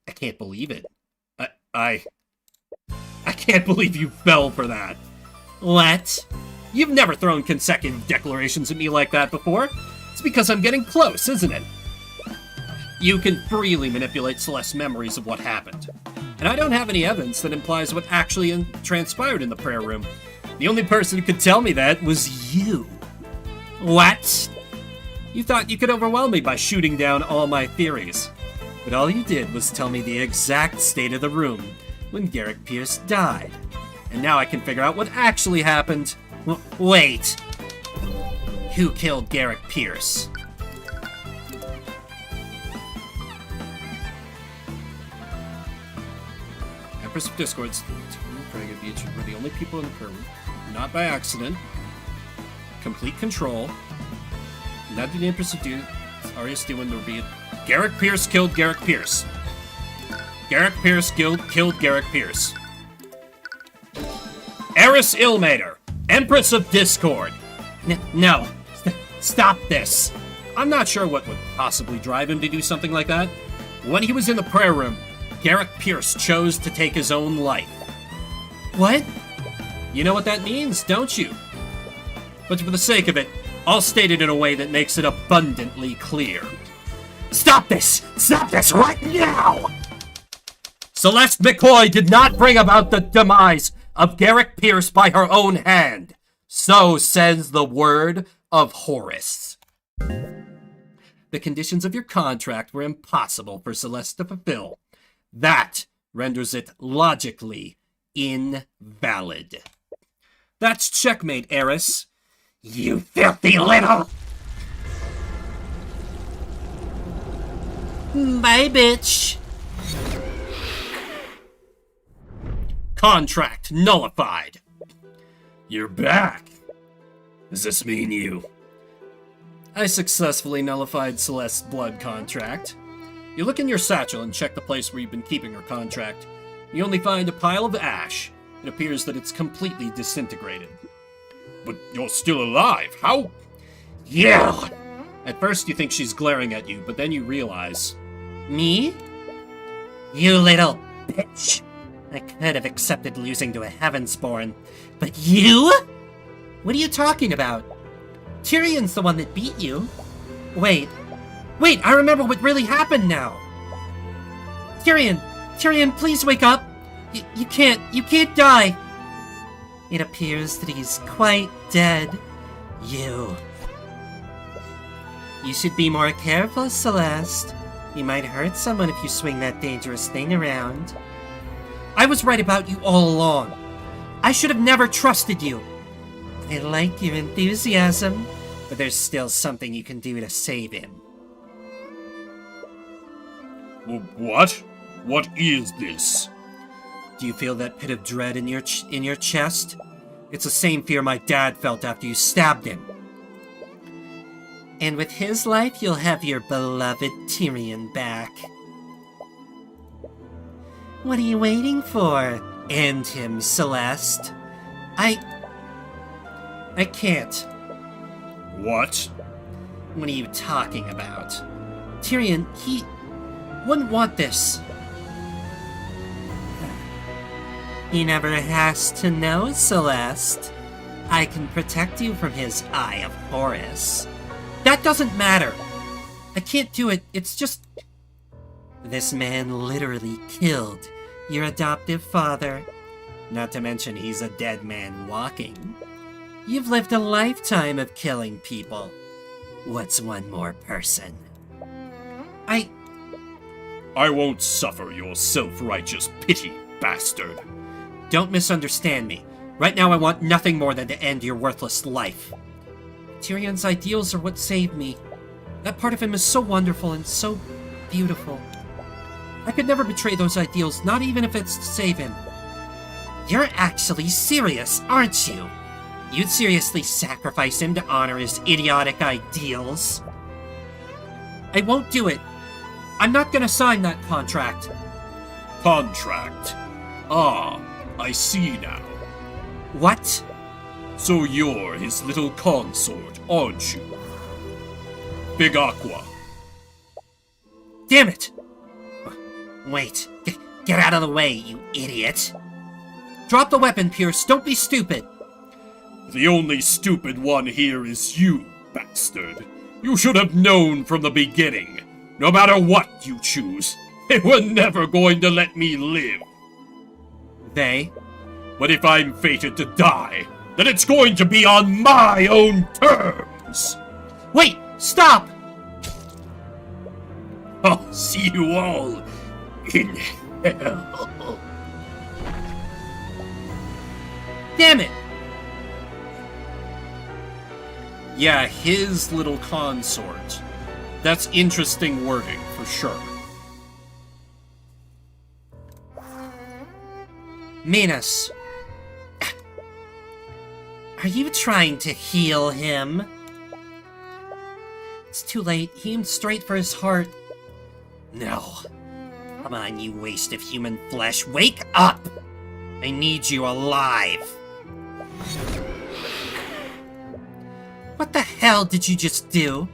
I can't believe it. I can't believe you fell for that. What? You've never thrown consecutive declarations at me like that before. It's because I'm getting close, isn't it? You can freely manipulate Celeste's memories of what happened. And I don't have any evidence that implies what actually transpired in the prayer room. The only person who could tell me that was you. What? You thought you could overwhelm me by shooting down all my theories. But all you did was tell me the exact state of the room when Garrick Pierce died. And now I can figure out what actually happened. Wait. Who killed Garrick Pierce? Empress of Discords, Craig and Beach were the only people in the room. Not by accident. Complete control. Not the Empress of Arius doing the be Garrick Pierce killed Garrick Pierce. Garrick Pierce killed Garrick Pierce. Eris Illmater, Empress of Discord. No. Stop this. I'm not sure what would possibly drive him to do something like that. When he was in the prayer room, Garrick Pierce chose to take his own life. What? You know what that means, don't you? But for the sake of it, I'll state it in a way that makes it abundantly clear. Stop this! Stop this right now! Celeste McCoy did not bring about the demise of Garrick Pierce by her own hand. So says the word of Horus. The conditions of your contract were impossible for Celeste to fulfill. That renders it logically invalid. That's checkmate, Eris. You filthy little... Bye, bitch. Contract nullified. You're back. Does this mean you... I successfully nullified Celeste's blood contract. You look in your satchel and check the place where you've been keeping her contract. You only find a pile of ash. It appears that it's completely disintegrated. But you're still alive. How? Yeah! At first you think she's glaring at you, but then you realize... Me? You little bitch. I could have accepted losing to a Heavensborn, but you? What are you talking about? Tyrion's the one that beat you. Wait, I remember what really happened now. Tyrion, please wake up. You can't die. It appears that he's quite dead. You should be more careful, Celeste. You might hurt someone if you swing that dangerous thing around. I was right about you all along. I should have never trusted you. I like your enthusiasm, but there's still something you can do to save him. What? What is this? Do you feel that pit of dread in your chest? It's the same fear my dad felt after you stabbed him. And with his life, you'll have your beloved Tyrion back. What are you waiting for? End him, Celeste. I can't. What? What are you talking about? Tyrion, he wouldn't want this. He never has to know, Celeste. I can protect you from his Eye of Horus. That doesn't matter. I can't do it. It's just... This man literally killed your adoptive father. Not to mention he's a dead man walking. You've lived a lifetime of killing people. What's one more person? I won't suffer your self-righteous pity, bastard. Don't misunderstand me. Right now I want nothing more than to end your worthless life. Tyrion's ideals are what saved me. That part of him is so wonderful and so beautiful. I could never betray those ideals, not even if it's to save him. You're actually serious, aren't you? You'd seriously sacrifice him to honor his idiotic ideals? I won't do it. I'm not gonna sign that contract. Contract. Ah, I see now. What? So you're his little consort, aren't you? Big Aqua. Damn it! Wait, get out of the way, you idiot. Drop the weapon, Pierce. Don't be stupid. The only stupid one here is you, bastard. You should have known from the beginning. No matter what you choose, they were never going to let me live. They? But if I'm fated to die, then it's going to be on my own terms. Wait! Stop! I'll see you all in hell. Damn it! Yeah, his little consort. That's interesting wording, for sure. Minas. Are you trying to heal him? It's too late. He aimed straight for his heart. No. Come on, you waste of human flesh. Wake up! I need you alive. What the hell did you just do?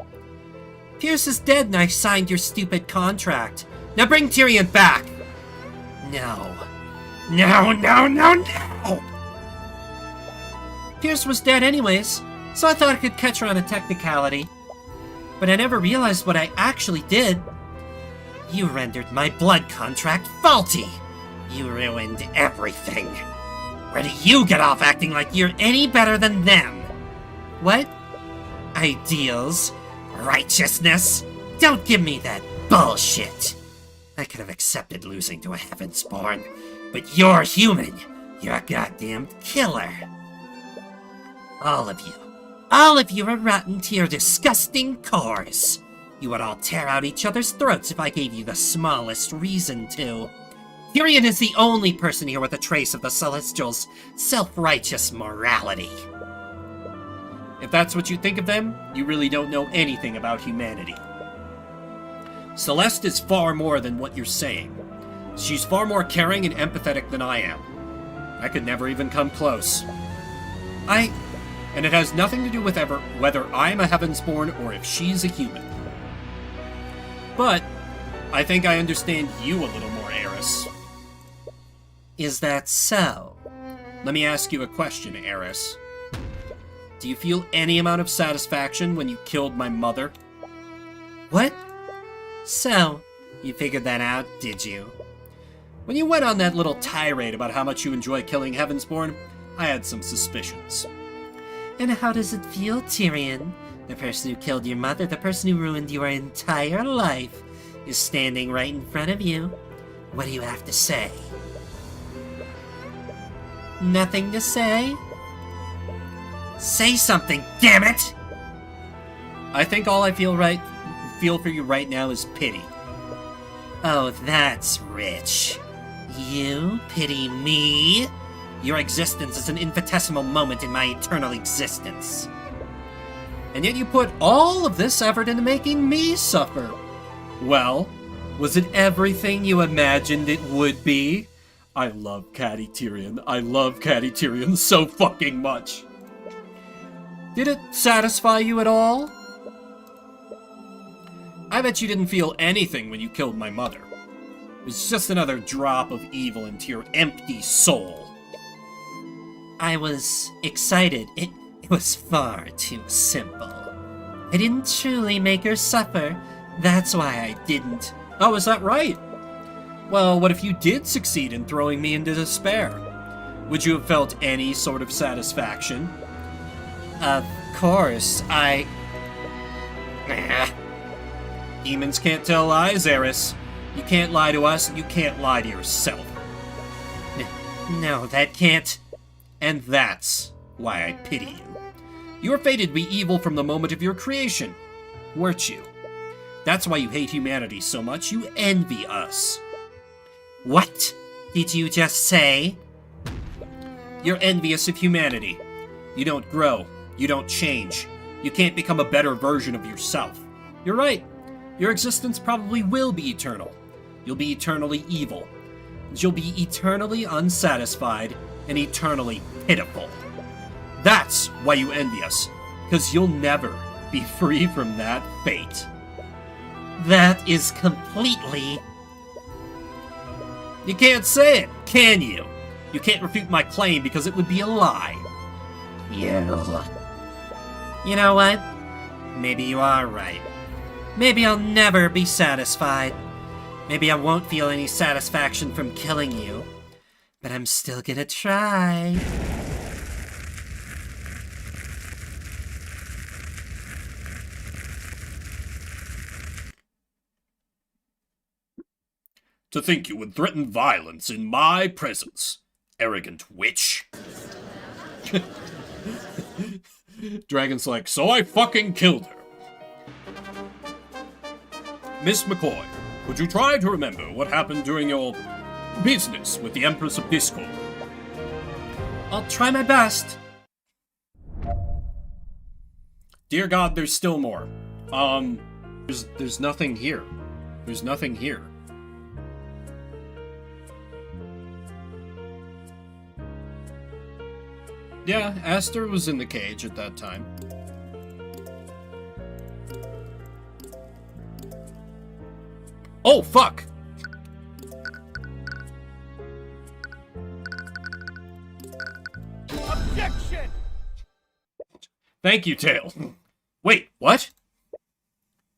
Pierce is dead and I signed your stupid contract. Now bring Tyrion back! No. No, no, no, no! Pierce was dead anyways, so I thought I could catch her on a technicality. But I never realized what I actually did. You rendered my blood contract faulty. You ruined everything. Where do you get off acting like you're any better than them? What? Ideals? Righteousness? Don't give me that bullshit. I could have accepted losing to a Heavensborn, but you're human. You're a goddamn killer. All of you are rotten to your disgusting cores. You would all tear out each other's throats if I gave you the smallest reason to. Tyrion is the only person here with a trace of the Celestials' self-righteous morality. If that's what you think of them, you really don't know anything about humanity. Celeste is far more than what you're saying. She's far more caring and empathetic than I am. I could never even come close. And it has nothing to do with whether I'm a Heavensborn or if she's a human. But I think I understand you a little more, Eris. Is that so? Let me ask you a question, Eris. Do you feel any amount of satisfaction when you killed my mother? What? So, you figured that out, did you? When you went on that little tirade about how much you enjoy killing Heavensborn, I had some suspicions. And how does it feel, Tyrion? The person who killed your mother, the person who ruined your entire life, is standing right in front of you. What do you have to say? Nothing to say? Say something, damn it! I think all I feel for you right now is pity. Oh, that's rich. You pity me? Your existence is an infinitesimal moment in my eternal existence. And yet you put all of this effort into making me suffer. Well, was it everything you imagined it would be? I love Catty Tyrion. I love Catty Tyrion so fucking much. Did it satisfy you at all? I bet you didn't feel anything when you killed my mother. It was just another drop of evil into your empty soul. I was excited. It was far too simple. I didn't truly make her suffer. That's why I didn't. Oh, is that right? Well, what if you did succeed in throwing me into despair? Would you have felt any sort of satisfaction? Of course, Demons can't tell lies, Eris. You can't lie to us, and you can't lie to yourself. No, that can't. And that's why I pity you. You were fated to be evil from the moment of your creation, weren't you? That's why you hate humanity so much. You envy us. What did you just say? You're envious of humanity. You don't grow. You don't change. You can't become a better version of yourself. You're right. Your existence probably will be eternal. You'll be eternally evil. You'll be eternally unsatisfied and eternally pitiful. That's why you envy us, because you'll never be free from that fate. That is completely... You can't say it, can you? You can't refute my claim because it would be a lie. You know what? Maybe you are right. Maybe I'll never be satisfied. Maybe I won't feel any satisfaction from killing you. But I'm still gonna try. To think you would threaten violence in my presence, arrogant witch. Dragon's like, so I fucking killed her. Miss McCoy, would you try to remember what happened during your business with the Empress of Discord? I'll try my best. Dear God, there's still more. There's nothing here. There's nothing here. Yeah, Aster was in the cage at that time. Oh, fuck! Objection! Thank you, Tail. Wait, what?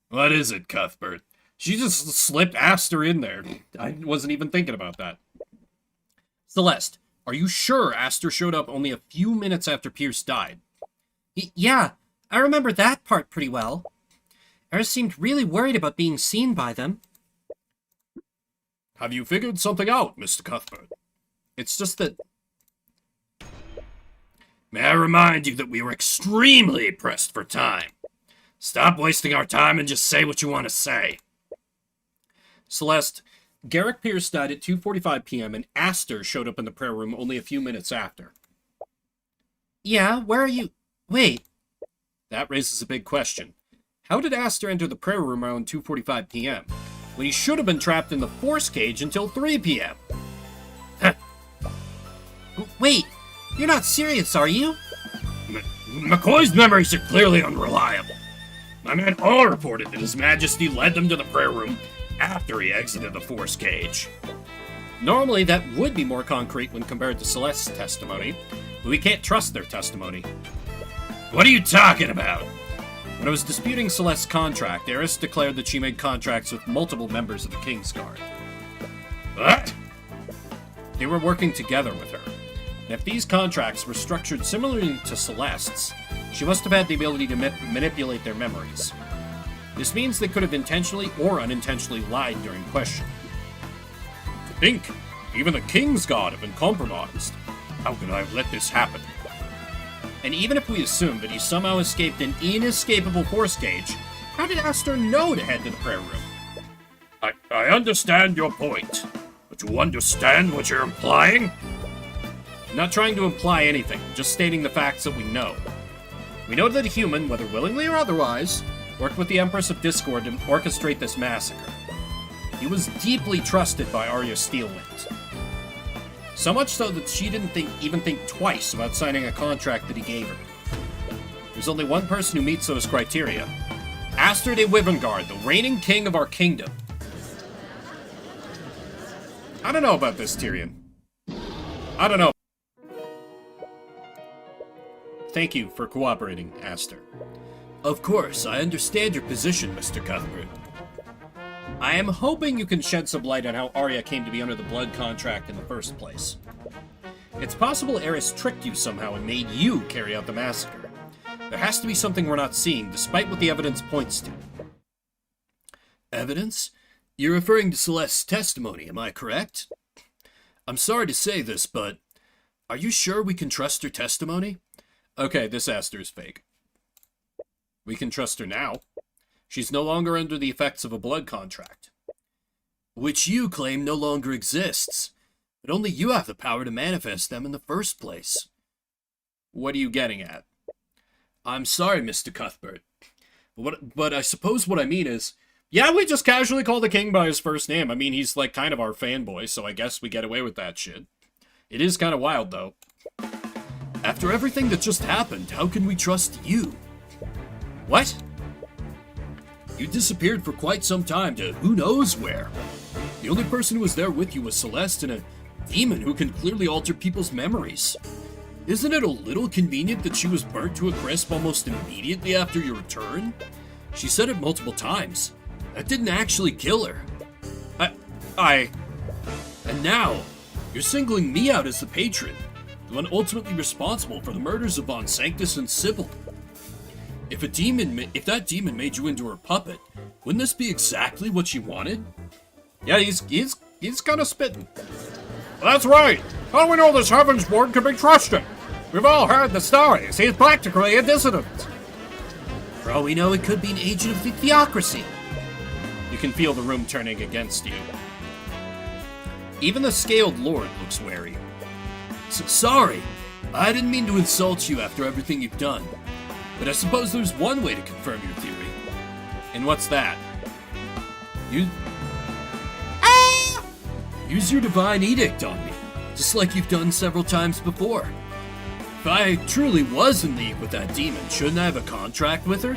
What is it, Cuthbert? She just slipped Aster in there. I wasn't even thinking about that. Celeste, are you sure Aster showed up only a few minutes after Pierce died? Yeah, I remember that part pretty well. Eris seemed really worried about being seen by them. Have you figured something out, Mr. Cuthbert? It's just that... May I remind you that we were extremely pressed for time. Stop wasting our time and just say what you want to say. Celeste, Garrick Pierce died at 2:45 p.m. and Aster showed up in the prayer room only a few minutes after. Yeah, where are you... Wait. That raises a big question. How did Aster enter the prayer room around 2:45 p.m. when he should have been trapped in the force cage until 3 p.m.? Wait, you're not serious, are you? McCoy's memories are clearly unreliable. My men all reported that His Majesty led them to the prayer room after he exited the force cage. Normally, that would be more concrete when compared to Celeste's testimony, but we can't trust their testimony. What are you talking about? When I was disputing Celeste's contract, Eris declared that she made contracts with multiple members of the Kingsguard. What? They were working together with her. And if these contracts were structured similarly to Celeste's, she must have had the ability to manipulate their memories. This means they could have intentionally or unintentionally lied during questioning. To think, even the Kingsguard have been compromised. How could I have let this happen? And even if we assume that he somehow escaped an inescapable force cage, how did Aster know to head to the prayer room? I understand your point, but you understand what you're implying? I'm not trying to imply anything, just stating the facts that we know. We know that a human, whether willingly or otherwise, worked with the Empress of Discord to orchestrate this massacre. He was deeply trusted by Arya Steelwind. So much so that she didn't even think twice about signing a contract that he gave her. There's only one person who meets those criteria. Aster de Wyvernguard, the reigning king of our kingdom. I don't know about this, Tyrion. I don't know. Thank you for cooperating, Aster. Of course, I understand your position, Mr. Cuthbert. I am hoping you can shed some light on how Arya came to be under the blood contract in the first place. It's possible Eris tricked you somehow and made you carry out the massacre. There has to be something we're not seeing, despite what the evidence points to. Evidence? You're referring to Celeste's testimony, am I correct? I'm sorry to say this, but are you sure we can trust her testimony? Okay, this Aster is fake. We can trust her now. She's no longer under the effects of a blood contract. Which you claim no longer exists. But only you have the power to manifest them in the first place. What are you getting at? I'm sorry, Mr. Cuthbert. But I suppose what I mean is, yeah, we just casually call the king by his first name. I mean, he's like kind of our fanboy, so I guess we get away with that shit. It is kind of wild, though. After everything that just happened, how can we trust you? What? You disappeared for quite some time to who knows where. The only person who was there with you was Celeste and a demon who can clearly alter people's memories. Isn't it a little convenient that she was burnt to a crisp almost immediately after your return? She said it multiple times. That didn't actually kill her. And now, you're singling me out as the patron, the one ultimately responsible for the murders of Von Sanctus and Sybil. If that demon made you into her puppet, wouldn't this be exactly what she wanted? Yeah, he's kind of spitting. That's right. How do we know this Heavensborn can be trusted? We've all heard the stories. He's practically a dissident. For all we know, it could be an agent of the theocracy. You can feel the room turning against you. Even the Scaled Lord looks wary. Sorry, I didn't mean to insult you after everything you've done. But I suppose there's one way to confirm your theory. And what's that? Use your divine edict on me, just like you've done several times before. If I truly was in league with that demon, shouldn't I have a contract with her?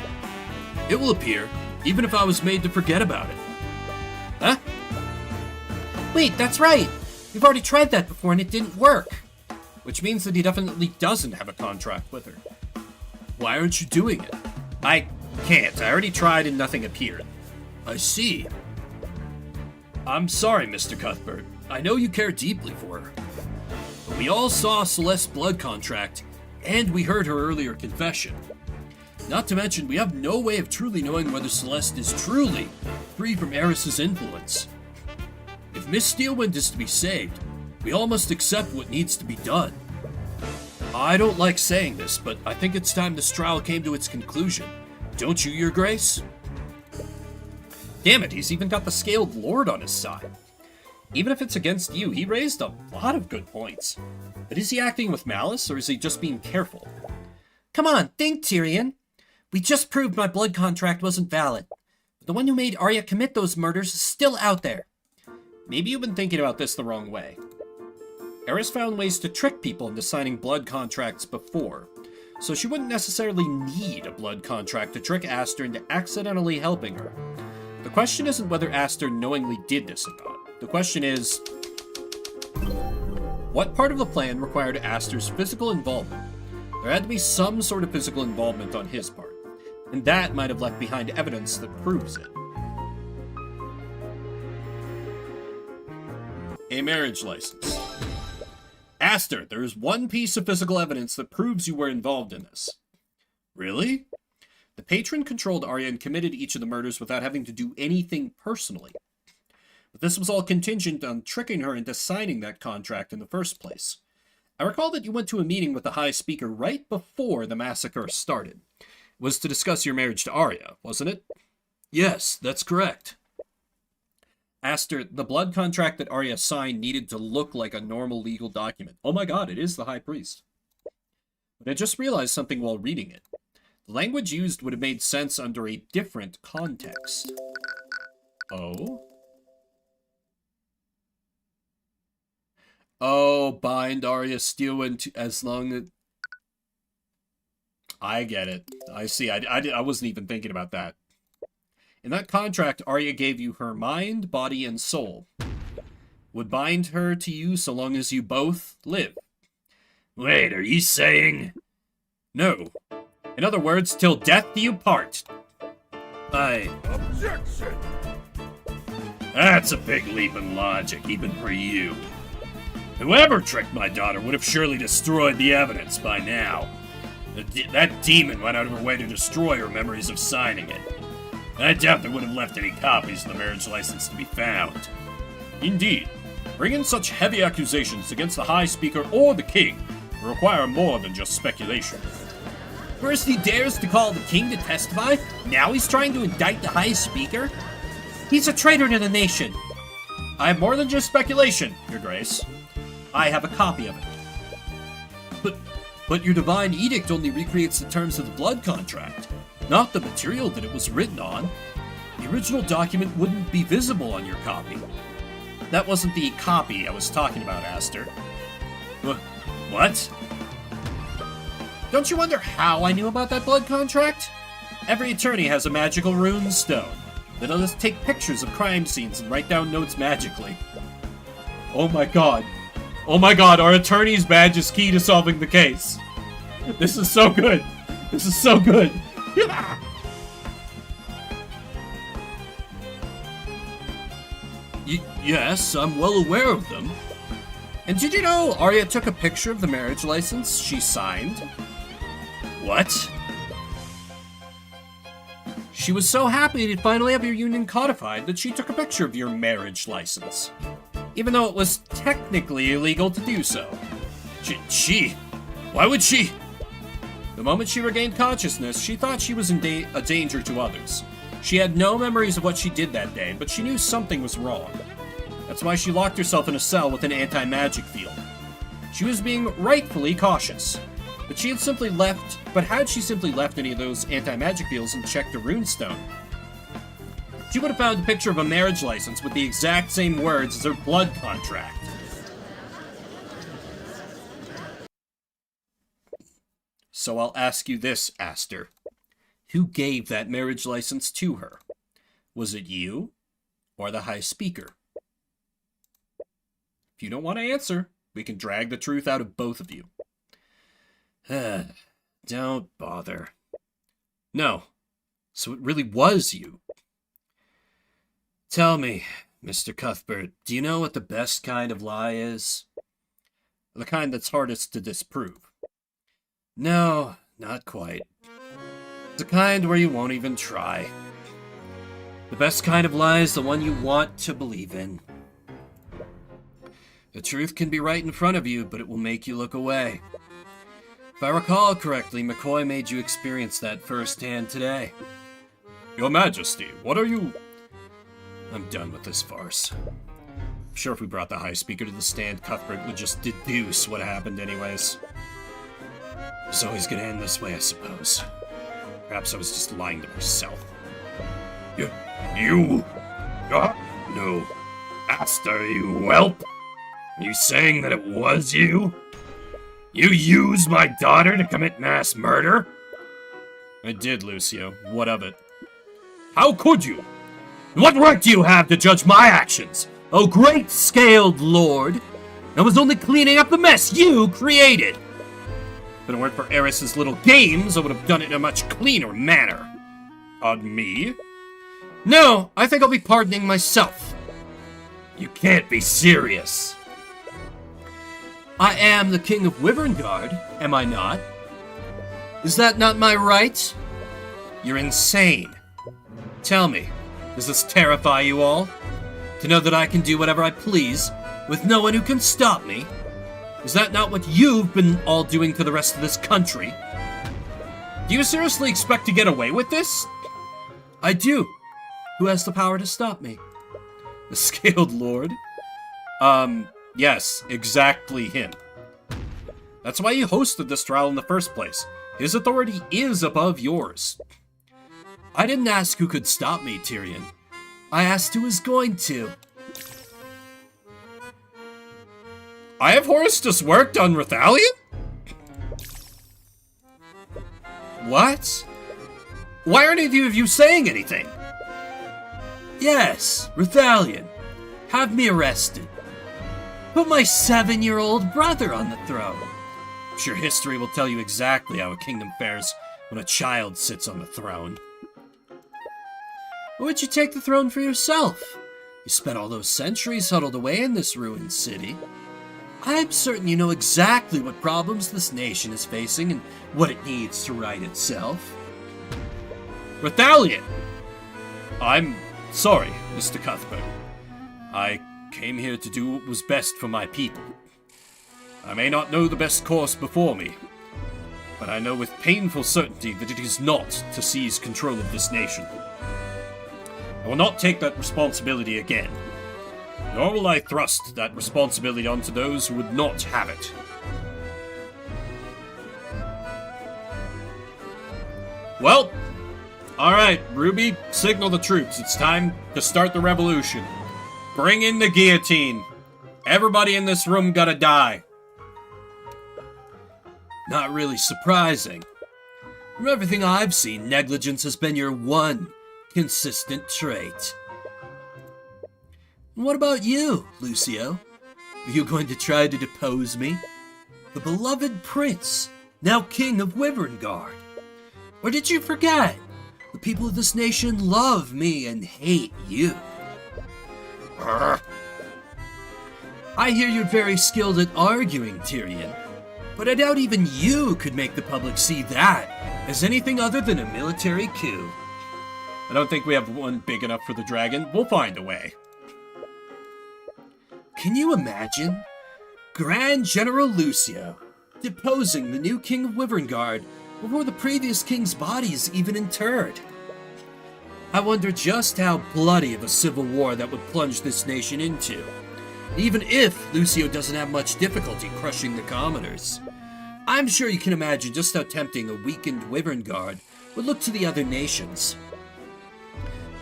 It will appear, even if I was made to forget about it. Huh? Wait, that's right! We've already tried that before and it didn't work. Which means that he definitely doesn't have a contract with her. Why aren't you doing it? I can't. I already tried and nothing appeared. I see. I'm sorry, Mr. Cuthbert. I know you care deeply for her. But we all saw Celeste's blood contract, and we heard her earlier confession. Not to mention, we have no way of truly knowing whether Celeste is truly free from Eris's influence. If Miss Steelwind is to be saved, we all must accept what needs to be done. I don't like saying this, but I think it's time this trial came to its conclusion. Don't you, Your Grace? Damn it, he's even got the Scaled Lord on his side. Even if it's against you, he raised a lot of good points. But is he acting with malice, or is he just being careful? Come on, think, Tyrion. We just proved my blood contract wasn't valid. The one who made Arya commit those murders is still out there. Maybe you've been thinking about this the wrong way. Eris found ways to trick people into signing blood contracts before, so she wouldn't necessarily need a blood contract to trick Aster into accidentally helping her. The question isn't whether Aster knowingly did this or not. The question is, what part of the plan required Aster's physical involvement? There had to be some sort of physical involvement on his part, and that might have left behind evidence that proves it. A marriage license. Aster, there is one piece of physical evidence that proves you were involved in this. Really? The patron controlled Arya and committed each of the murders without having to do anything personally. But this was all contingent on tricking her into signing that contract in the first place. I recall that you went to a meeting with the High Speaker right before the massacre started. It was to discuss your marriage to Arya, wasn't it? Yes, that's correct. Aster, the blood contract that Arya signed needed to look like a normal legal document. Oh my god, it is the High Priest. But I just realized something while reading it. The language used would have made sense under a different context. Oh? Oh, bind Arya Steelwind as long as... I get it. I see. I wasn't even thinking about that. In that contract, Arya gave you her mind, body, and soul. Would bind her to you so long as you both live. Wait, are you saying... No. In other words, till death do you part. Objection! That's a big leap in logic, even for you. Whoever tricked my daughter would have surely destroyed the evidence by now. That demon went out of her way to destroy her memories of signing it. I doubt they would have left any copies of the marriage license to be found. Indeed. Bringing such heavy accusations against the High Speaker or the King will require more than just speculation. First he dares to call the king to testify, now he's trying to indict the High Speaker? He's a traitor to the nation. I have more than just speculation, Your Grace. I have a copy of it. But your divine edict only recreates the terms of the blood contract, not the material that it was written on. The original document wouldn't be visible on your copy. That wasn't the copy I was talking about, Aster. What? Don't you wonder how I knew about that blood contract? Every attorney has a magical rune stone that lets us take pictures of crime scenes and write down notes magically. Oh my god. Oh my god, our attorney's badge is key to solving the case. This is so good. This is so good. Yes, I'm well aware of them. And did you know Arya took a picture of the marriage license she signed? What? She was so happy to finally have your union codified that she took a picture of your marriage license, even though it was technically illegal to do so. She? Why would she? The moment she regained consciousness, she thought she was a danger to others. She had no memories of what she did that day, but she knew something was wrong. That's why she locked herself in a cell with an anti-magic field. She was being rightfully cautious. But had she simply left any of those anti-magic fields and checked a runestone, she would have found a picture of a marriage license with the exact same words as her blood contract. So I'll ask you this, Aster. Who gave that marriage license to her? Was it you or the High Speaker? If you don't want to answer, we can drag the truth out of both of you. Don't bother. No. So it really was you. Tell me, Mr. Cuthbert, do you know what the best kind of lie is? The kind that's hardest to disprove. No, not quite. The kind where you won't even try. The best kind of lie is the one you want to believe in. The truth can be right in front of you, but it will make you look away. If I recall correctly, McCoy made you experience that firsthand today. Your Majesty, what are you... I'm done with this farce. I'm sure if we brought the High Speaker to the stand, Cuthbert would just deduce what happened anyways. It's always gonna end this way, I suppose. Perhaps I was just lying to myself. You? No. Aster, you whelp? Are you saying that it was you? You used my daughter to commit mass murder? I did, Lucio. What of it? How could you? What right do you have to judge my actions? Oh, great-scaled lord! I was only cleaning up the mess you created! If it weren't for Eris's little games, I would have done it in a much cleaner manner. On me? No, I think I'll be pardoning myself. You can't be serious. I am the King of Wyverngard, am I not? Is that not my right? You're insane. Tell me, does this terrify you all? To know that I can do whatever I please, with no one who can stop me? Is that not what you've been all doing to the rest of this country? Do you seriously expect to get away with this? I do. Who has the power to stop me? The Scaled Lord? Yes, exactly him. That's why you hosted this trial in the first place. His authority is above yours. I didn't ask who could stop me, Tyrion. I asked who was going to. I have Horustus worked on Rathalion? What? Why aren't any of you saying anything? Yes, Rathalion. Have me arrested. Put my 7-year-old brother on the throne. I'm sure history will tell you exactly how a kingdom fares when a child sits on the throne. Or would you take the throne for yourself? You spent all those centuries huddled away in this ruined city. I'm certain you know exactly what problems this nation is facing and what it needs to right itself. Rathalion! I'm sorry, Mr. Cuthbert. I came here to do what was best for my people. I may not know the best course before me, but I know with painful certainty that it is not to seize control of this nation. I will not take that responsibility again, nor will I thrust that responsibility onto those who would not have it. Well, alright, Ruby, signal the troops. It's time to start the revolution. Bring in the guillotine. Everybody in this room gotta die. Not really surprising. From everything I've seen, negligence has been your one consistent trait. And what about you, Lucio? Are you going to try to depose me? The beloved prince, now king of Wyverngard. Or did you forget? The people of this nation love me and hate you. I hear you're very skilled at arguing, Tyrion, but I doubt even you could make the public see that as anything other than a military coup. I don't think we have one big enough for the dragon. We'll find a way. Can you imagine? Grand General Lucio deposing the new king of Wyverngard before the previous king's body is even interred. I wonder just how bloody of a civil war that would plunge this nation into, even if Lucio doesn't have much difficulty crushing the commoners. I'm sure you can imagine just how tempting a weakened Wyverngard would look to the other nations.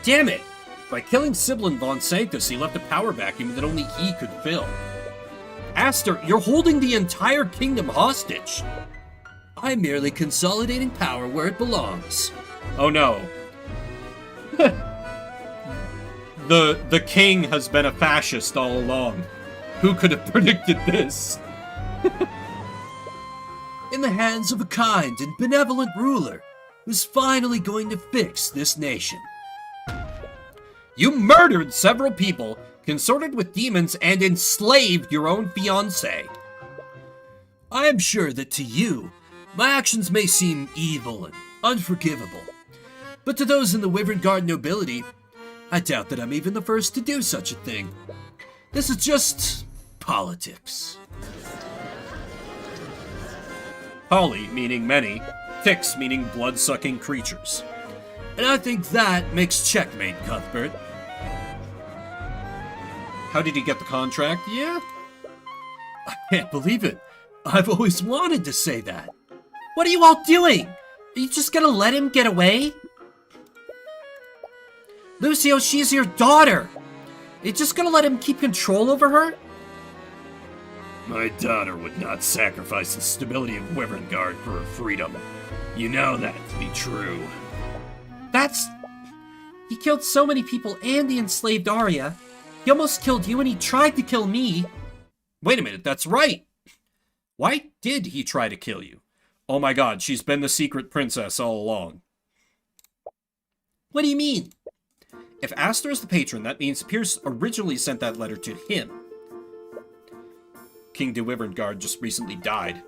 Damn it! By killing Sibyl and Von Sanctus, he left a power vacuum that only he could fill. Aster, you're holding the entire kingdom hostage! I'm merely consolidating power where it belongs. Oh no. The king has been a fascist all along. Who could have predicted this? In the hands of a kind and benevolent ruler who's finally going to fix this nation. You murdered several people, consorted with demons, and enslaved your own fiancé. I am sure that to you, my actions may seem evil and unforgivable, but to those in the Wyverngard nobility, I doubt that I'm even the first to do such a thing. This is just politics. Poly meaning many, ticks meaning blood-sucking creatures. And I think that makes checkmate, Cuthbert. How did he get the contract? Yeah? I can't believe it. I've always wanted to say that. What are you all doing? Are you just gonna let him get away? Lucio, she's your daughter. Are you just gonna let him keep control over her? My daughter would not sacrifice the stability of Wyverngard for her freedom. You know that to be true. He killed so many people and he enslaved Arya. He almost killed you and he tried to kill me. Wait a minute, that's right. Why did he try to kill you? Oh my god, she's been the secret princess all along. What do you mean? If Aster is the patron, that means Pierce originally sent that letter to him. King de Wyverngard just recently died.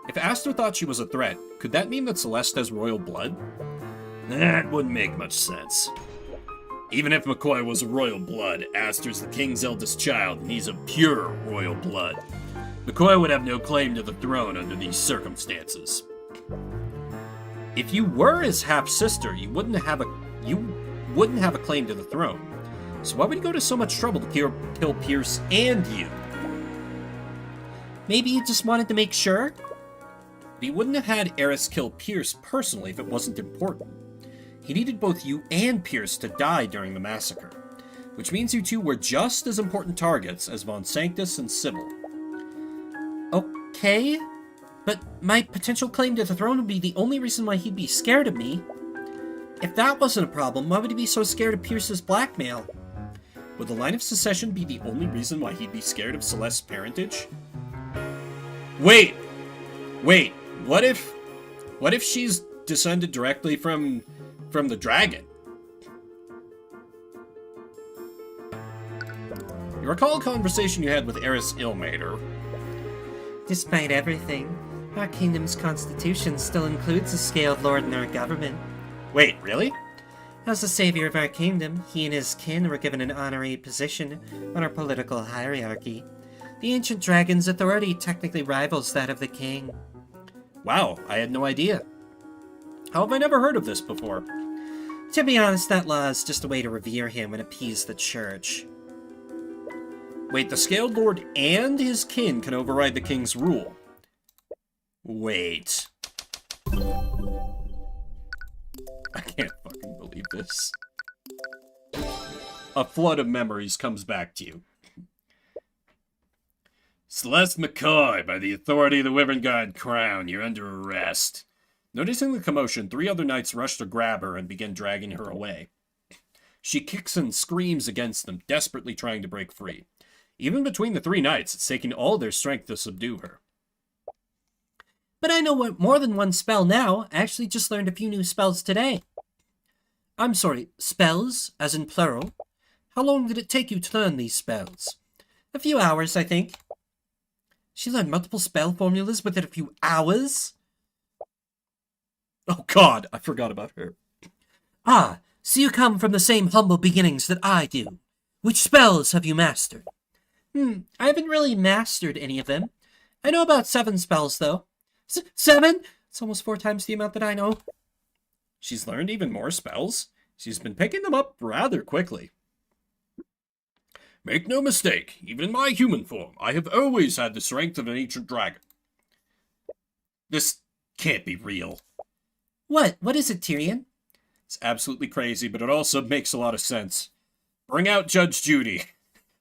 If Aster thought she was a threat, could that mean that Celeste has royal blood? That wouldn't make much sense. Even if McCoy was a royal blood, Aster's the king's eldest child, and he's a pure royal blood. McCoy would have no claim to the throne under these circumstances. If you were his half-sister, you wouldn't have a claim to the throne. So why would he go to so much trouble to kill Pierce and you? Maybe he just wanted to make sure? He wouldn't have had Eris kill Pierce personally if it wasn't important. He needed both you and Pierce to die during the massacre, which means you two were just as important targets as Von Sanctus and Sibyl. Okay, but my potential claim to the throne would be the only reason why he'd be scared of me. If that wasn't a problem, why would he be so scared of Pierce's blackmail? Would the line of succession be the only reason why he'd be scared of Celeste's parentage? Wait, what if she's descended directly from the dragon? You recall a conversation you had with Eris Illmater. Despite everything, our kingdom's constitution still includes a scaled lord in our government. Wait, really? As the savior of our kingdom, he and his kin were given an honorary position on our political hierarchy. The ancient dragon's authority technically rivals that of the king. Wow, I had no idea. How have I never heard of this before? To be honest, that law is just a way to revere him and appease the church. Wait, the Scaled Lord and his kin can override the king's rule. Wait. I can't fucking believe this. A flood of memories comes back to you. Celeste McCoy, by the authority of the Wyvern Guard Crown, you're under arrest. Noticing the commotion, 3 other knights rush to grab her and begin dragging her away. She kicks and screams against them, desperately trying to break free. Even between the 3 knights, it's taking all their strength to subdue her. But I know more than one spell now. I actually just learned a few new spells today. I'm sorry, spells, as in plural. How long did it take you to learn these spells? A few hours, I think. She learned multiple spell formulas within a few hours? Oh god, I forgot about her. Ah, so you come from the same humble beginnings that I do. Which spells have you mastered? I haven't really mastered any of them. I know about 7 spells, though. 7? It's almost 4 times the amount that I know. She's learned even more spells. She's been picking them up rather quickly. Make no mistake, even in my human form, I have always had the strength of an ancient dragon. This can't be real. What? What is it, Tyrion? It's absolutely crazy, but it also makes a lot of sense. Bring out Judge Judy.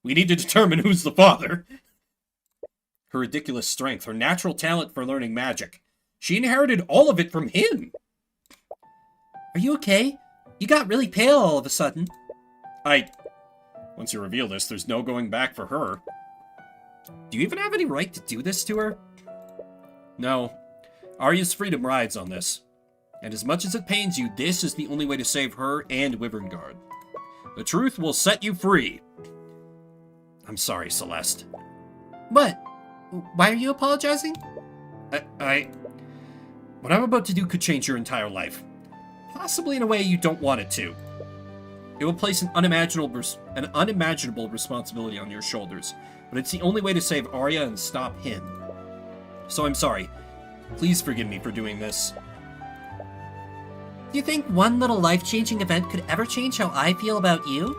We need to determine who's the father. Her ridiculous strength, her natural talent for learning magic. She inherited all of it from him. Are you okay? You got really pale all of a sudden. Once you reveal this, there's no going back for her. Do you even have any right to do this to her? No. Arya's freedom rides on this. And as much as it pains you, this is the only way to save her and Wyvern Guard. The truth will set you free. I'm sorry, Celeste. What? Why are you apologizing? What I'm about to do could change your entire life. Possibly in a way you don't want it to. It will place an unimaginable responsibility on your shoulders, but it's the only way to save Arya and stop him. So I'm sorry. Please forgive me for doing this. Do you think one little life-changing event could ever change how I feel about you?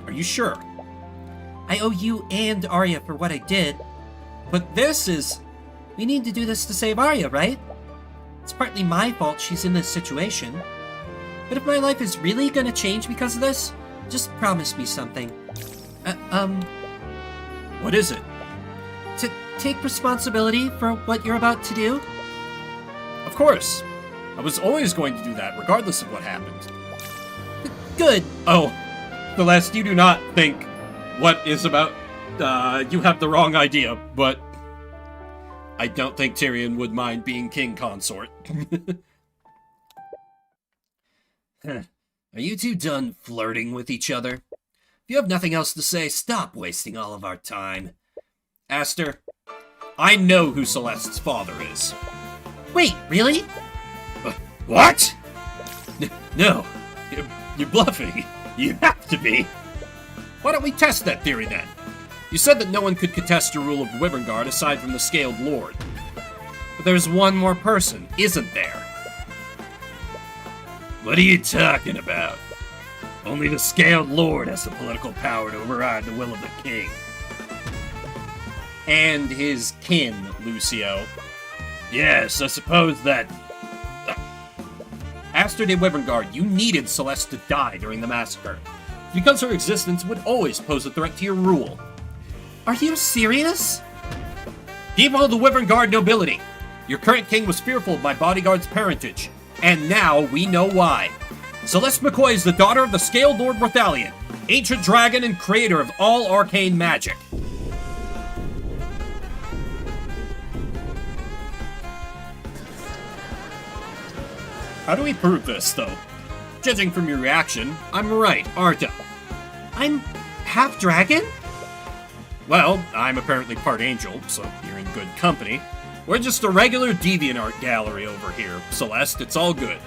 Are you sure? I owe you and Arya for what I did. But this is... We need to do this to save Arya, right? It's partly my fault she's in this situation. But if my life is really gonna change because of this, just promise me something. What is it? To take responsibility for what you're about to do? Of course. I was always going to do that, regardless of what happened. Good. Oh, Celeste, you do not think what is about... you have the wrong idea, but... I don't think Tyrion would mind being king consort. Are you two done flirting with each other? If you have nothing else to say, stop wasting all of our time. Aster, I know who Celeste's father is. Wait, really? What? No, you're bluffing. You have to be. Why don't we test that theory then? You said that no one could contest your rule of Wyvern Guard aside from the Scaled Lord. But there's one more person, isn't there? What are you talking about? Only the Scaled Lord has the political power to override the will of the king. And his kin, Lucio. Yes, I suppose that... Aster de Wyvern Guard, you needed Celeste to die during the massacre, because her existence would always pose a threat to your rule. Are you serious? People of the Wyvern Guard nobility, your current king was fearful of my bodyguard's parentage, and now we know why. Celeste McCoy is the daughter of the Scaled Lord Rothalion, ancient dragon and creator of all arcane magic. How do we prove this, though? Judging from your reaction, I'm right, aren't I? I'm half dragon? Well, I'm apparently part angel, so you're in good company. We're just a regular DeviantArt gallery over here, Celeste, it's all good.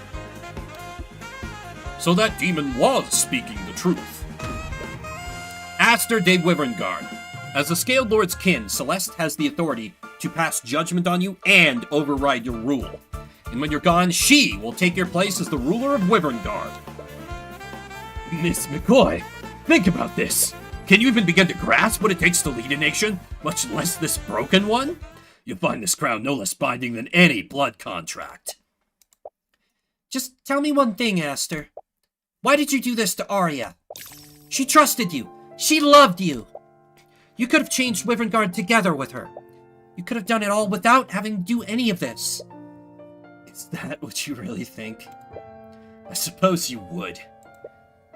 So that demon was speaking the truth. Aster de Wyvern Guard. As the Scaled Lord's kin, Celeste has the authority to pass judgment on you and override your rule. And when you're gone, she will take your place as the ruler of Wyverngard. Miss McCoy, think about this. Can you even begin to grasp what it takes to lead a nation, much less this broken one? You'll find this crown no less binding than any blood contract. Just tell me one thing, Aster. Why did you do this to Arya? She trusted you. She loved you. You could have changed Wyverngard together with her. You could have done it all without having to do any of this. Is that what you really think? I suppose you would.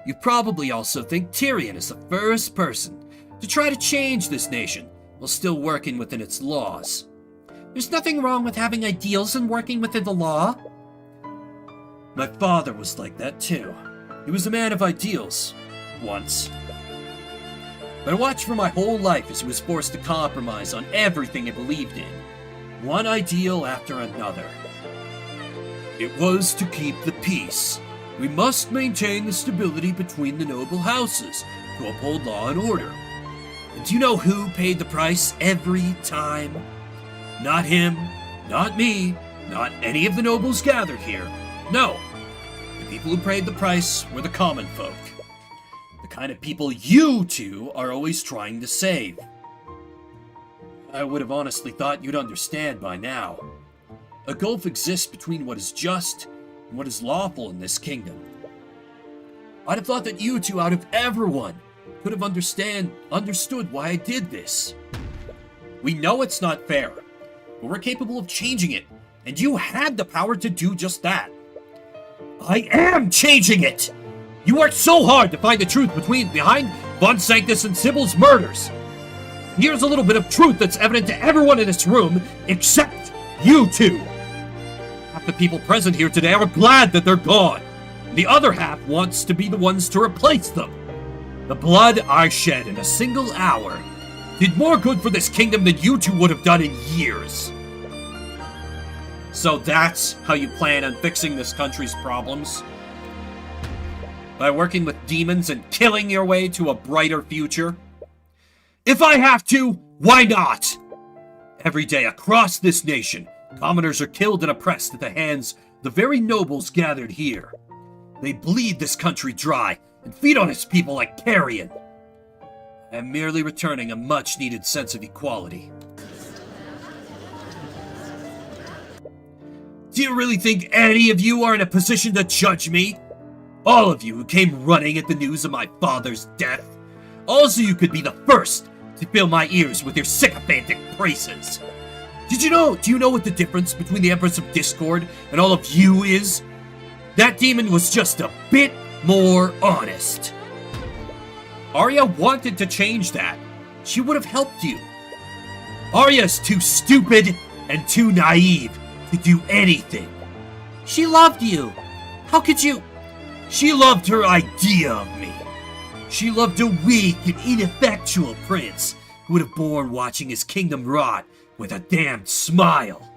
You probably also think Tyrion is the first person to try to change this nation while still working within its laws. There's nothing wrong with having ideals and working within the law. My father was like that too. He was a man of ideals, once. But I watched for my whole life as he was forced to compromise on everything he believed in, one ideal after another. It was to keep the peace. We must maintain the stability between the noble houses to uphold law and order. And do you know who paid the price every time? Not him, not me, not any of the nobles gathered here. No, the people who paid the price were the common folk. The kind of people you two are always trying to save. I would have honestly thought you'd understand by now. A gulf exists between what is just and what is lawful in this kingdom. I'd have thought that you two, out of everyone, could have understood why I did this. We know it's not fair, but we're capable of changing it, and you had the power to do just that. I am changing it! You worked so hard to find the truth behind Von Sanctus and Sybil's murders. Here's a little bit of truth that's evident to everyone in this room, except you two. Half the people present here today are glad that they're gone. The other half wants to be the ones to replace them. The blood I shed in a single hour did more good for this kingdom than you two would have done in years. So that's how you plan on fixing this country's problems? By working with demons and killing your way to a brighter future? If I have to, why not? Every day across this nation, commoners are killed and oppressed at the hands of the very nobles gathered here. They bleed this country dry and feed on its people like carrion. I am merely returning a much-needed sense of equality. Do you really think any of you are in a position to judge me? All of you who came running at the news of my father's death. Also, you could be the first to fill my ears with your sycophantic praises. Do you know what the difference between the Empress of Discord and all of you is? That demon was just a bit more honest. Arya wanted to change that. She would have helped you. Arya's too stupid and too naive to do anything. She loved you. How could you? She loved her idea of me. She loved a weak and ineffectual prince who would have borne watching his kingdom rot with a damned smile.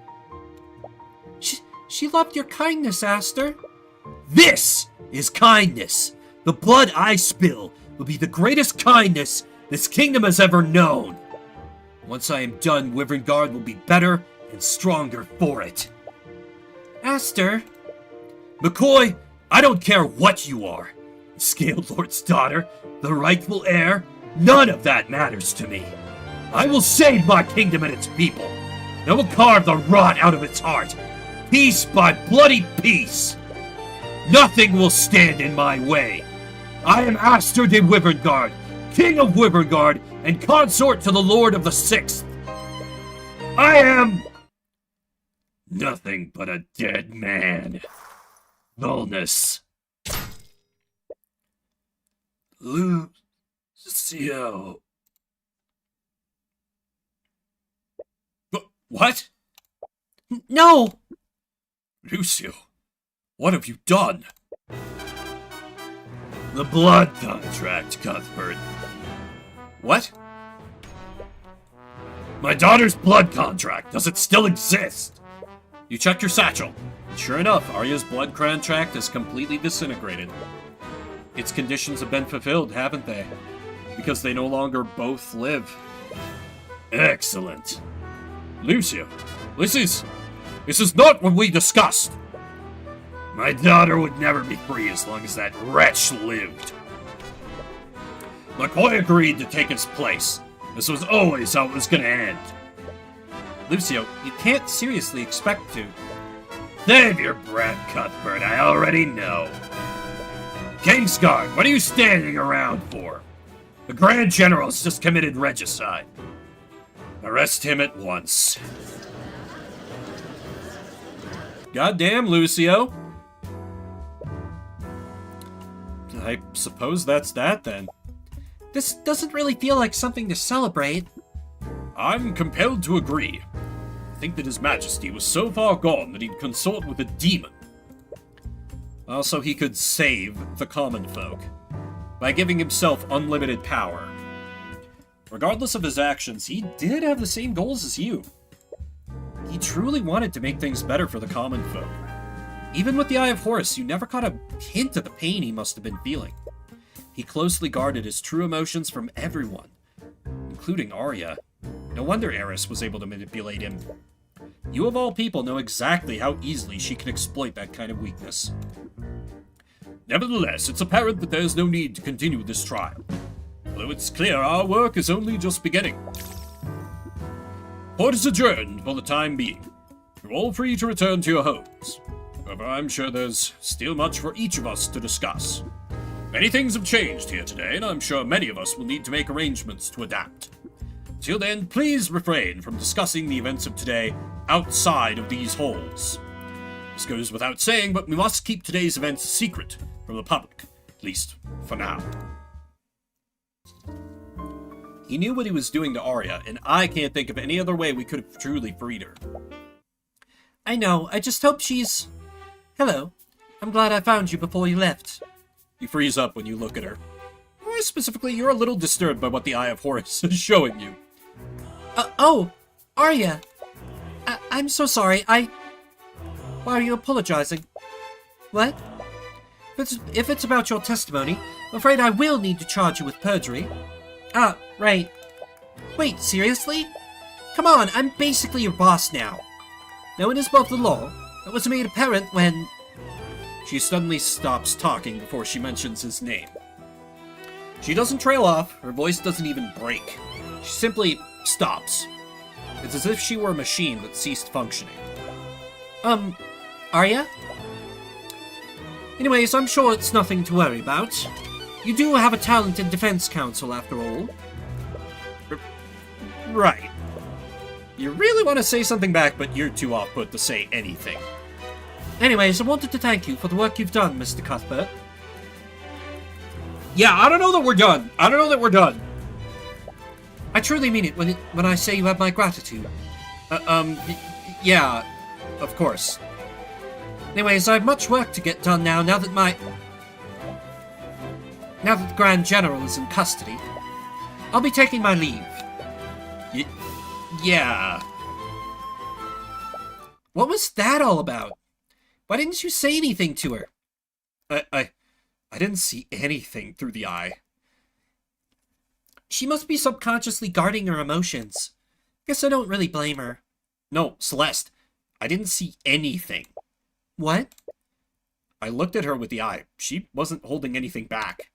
She loved your kindness, Aster. This is kindness. The blood I spill will be the greatest kindness this kingdom has ever known. Once I am done, Wyverngard will be better and stronger for it. Aster. McCoy, I don't care what you are. The Scaled Lord's daughter, the rightful heir, none of that matters to me. I will save my kingdom and its people. I will carve the rot out of its heart, piece by bloody piece. Nothing will stand in my way. I am Aster de Wyverngard, King of Wyverngard, and consort to the Lord of the Sixth. I am nothing but a dead man. Volnus. Lucio. What? No! Lucio, what have you done? The blood contract, Cuthbert. What? My daughter's blood contract. Does it still exist? You checked your satchel. Sure enough, Arya's blood contract is completely disintegrated. Its conditions have been fulfilled, haven't they? Because they no longer both live. Excellent. Lucio, this is not what we discussed. My daughter would never be free as long as that wretch lived. McCoy agreed to take his place. This was always how it was gonna end. Lucio, you can't seriously expect to. Save your breath, Cuthbert, I already know. Kingsguard, what are you standing around for? The Grand General's just committed regicide. Arrest him at once. Goddamn, Lucio. I suppose that's that, then. This doesn't really feel like something to celebrate. I'm compelled to agree. I think that His Majesty was so far gone that he'd consort with a demon. Also, he could save the common folk by giving himself unlimited power. Regardless of his actions, he did have the same goals as you. He truly wanted to make things better for the common folk. Even with the Eye of Horus, you never caught a hint of the pain he must have been feeling. He closely guarded his true emotions from everyone, including Arya. No wonder Eris was able to manipulate him. You of all people know exactly how easily she can exploit that kind of weakness. Nevertheless, it's apparent that there's no need to continue this trial. Although it's clear our work is only just beginning. Court is adjourned for the time being. You're all free to return to your homes. However, I'm sure there's still much for each of us to discuss. Many things have changed here today, and I'm sure many of us will need to make arrangements to adapt. Until then, please refrain from discussing the events of today outside of these halls. This goes without saying, but we must keep today's events secret from the public, at least for now. He knew what he was doing to Arya, and I can't think of any other way we could have truly freed her. I know, I just hope she's... Hello. I'm glad I found you before you left. You freeze up when you look at her. More specifically, you're a little disturbed by what the Eye of Horus is showing you. Oh, Arya. I'm so sorry, Why are you apologizing? What? If it's about your testimony, I'm afraid I will need to charge you with perjury. Ah, right. Wait, seriously? Come on, I'm basically your boss now. No one is above the law. That was made apparent when... She suddenly stops talking before she mentions his name. She doesn't trail off, her voice doesn't even break. She simply stops. It's as if she were a machine that ceased functioning. Arya? Anyways, I'm sure it's nothing to worry about. You do have a talented defense counsel, after all. Right. You really want to say something back, but you're too off-put to say anything. Anyways, I wanted to thank you for the work you've done, Mr. Cuthbert. Yeah, I don't know that we're done. I truly mean it when I say you have my gratitude. Yeah, of course. Anyways, I have much work to get done now that the Grand General is in custody. I'll be taking my leave. Yeah. What was that all about? Why didn't you say anything to her? I didn't see anything through the eye. She must be subconsciously guarding her emotions. Guess I don't really blame her. No, Celeste, I didn't see anything. What? I looked at her with the eye. She wasn't holding anything back.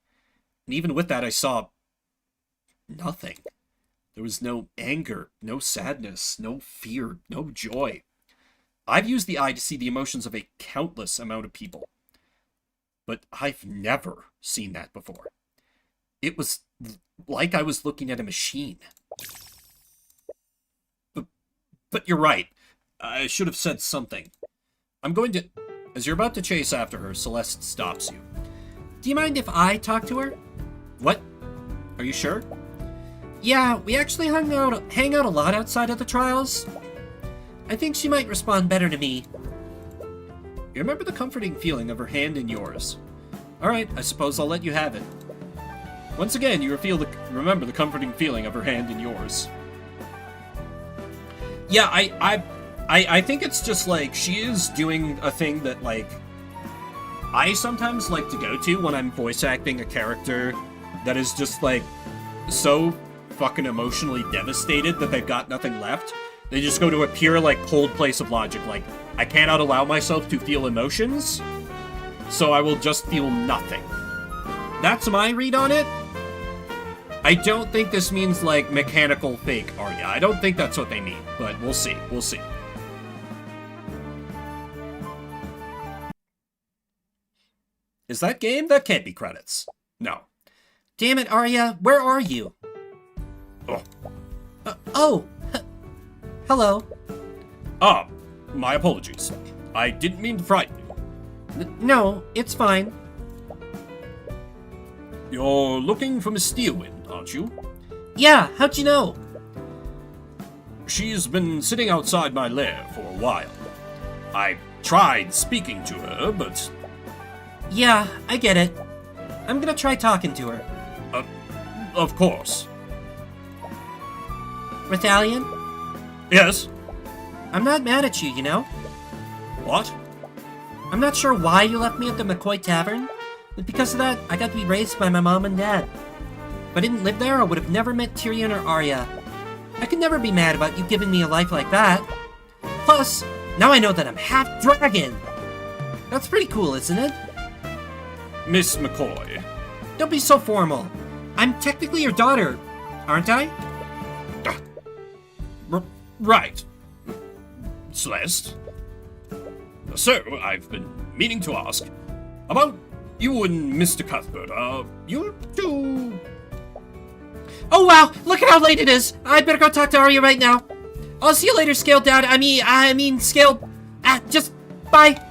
And even with that, I saw nothing. There was no anger, no sadness, no fear, no joy. I've used the eye to see the emotions of a countless amount of people. But I've never seen that before. It was like I was looking at a machine. But you're right. I should have said something. I'm going to... As you're about to chase after her, Celeste stops you. Do you mind if I talk to her? What? Are you sure? Yeah, we actually hang out a lot outside of the trials. I think she might respond better to me. You remember the comforting feeling of her hand in yours. Alright, I suppose I'll let you have it. Once again, you remember the comforting feeling of her hand in yours. Yeah, I think it's just like, she is doing a thing that, like, I sometimes like to go to when I'm voice acting a character that is just, like, so fucking emotionally devastated that they've got nothing left. They just go to a pure, like, cold place of logic. Like, I cannot allow myself to feel emotions, so I will just feel nothing. That's my read on it. I don't think this means, like, mechanical fake Arya. I don't think that's what they mean, but we'll see. We'll see. Is that game? That can't be credits. No. Damn it, Arya, where are you? Oh. Hello. Ah, my apologies. I didn't mean to frighten you. No, it's fine. You're looking for Miss Steelwind, aren't you? Yeah, how'd you know? She's been sitting outside my lair for a while. I tried speaking to her, but... Yeah, I get it. I'm gonna try talking to her. Of course. Rathalion? Yes? I'm not mad at you, you know? What? I'm not sure why you left me at the McCoy Tavern, but because of that, I got to be raised by my mom and dad. If I didn't live there, I would have never met Tyrion or Arya. I could never be mad about you giving me a life like that. Plus, now I know that I'm half dragon. That's pretty cool, isn't it? Miss McCoy. Don't be so formal. I'm technically your daughter, aren't I? Right. Celeste. So, I've been meaning to ask about you and Mr. Cuthbert. You two... Oh wow, look at how late it is. I'd better go talk to Arya right now. I'll see you later, Scaled Dad. I mean, Scaled... just... bye.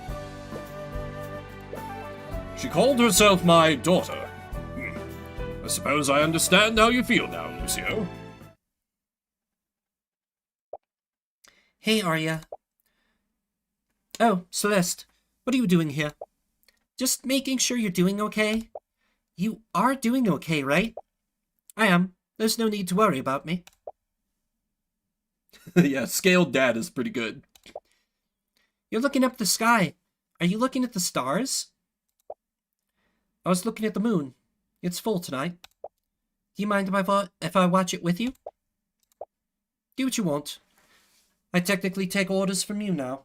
She called herself my daughter. I suppose I understand how you feel now, Lucio. Hey, Arya. Oh, Celeste. What are you doing here? Just making sure you're doing okay. You are doing okay, right? I am. There's no need to worry about me. Yeah, Scaled Dad is pretty good. You're looking up the sky. Are you looking at the stars? I was looking at the moon. It's full tonight. Do you mind if I watch it with you? Do what you want. I technically take orders from you now.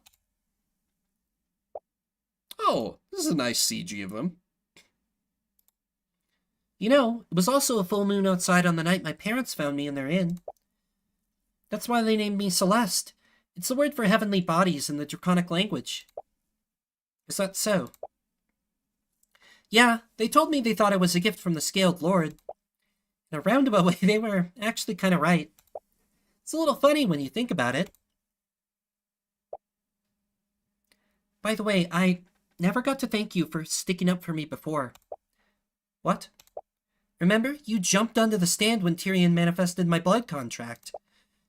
Oh, this is a nice CG of him. You know, it was also a full moon outside on the night my parents found me in their inn. That's why they named me Celeste. It's the word for heavenly bodies in the Draconic language. Is that so? Yeah, they told me they thought I was a gift from the Scaled Lord. In a roundabout way, they were actually kind of right. It's a little funny when you think about it. By the way, I never got to thank you for sticking up for me before. What? Remember, you jumped onto the stand when Tyrion manifested my blood contract.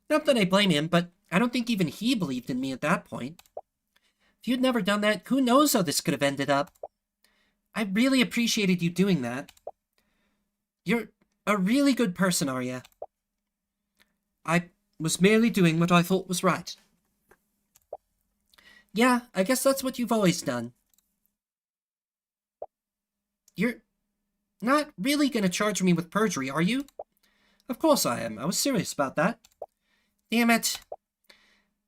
Not that I blame him, but I don't think even he believed in me at that point. If you'd never done that, who knows how this could have ended up. I really appreciated you doing that. You're a really good person, Arya. I was merely doing what I thought was right. Yeah, I guess that's what you've always done. You're not really gonna charge me with perjury, are you? Of course I am. I was serious about that. Damn it.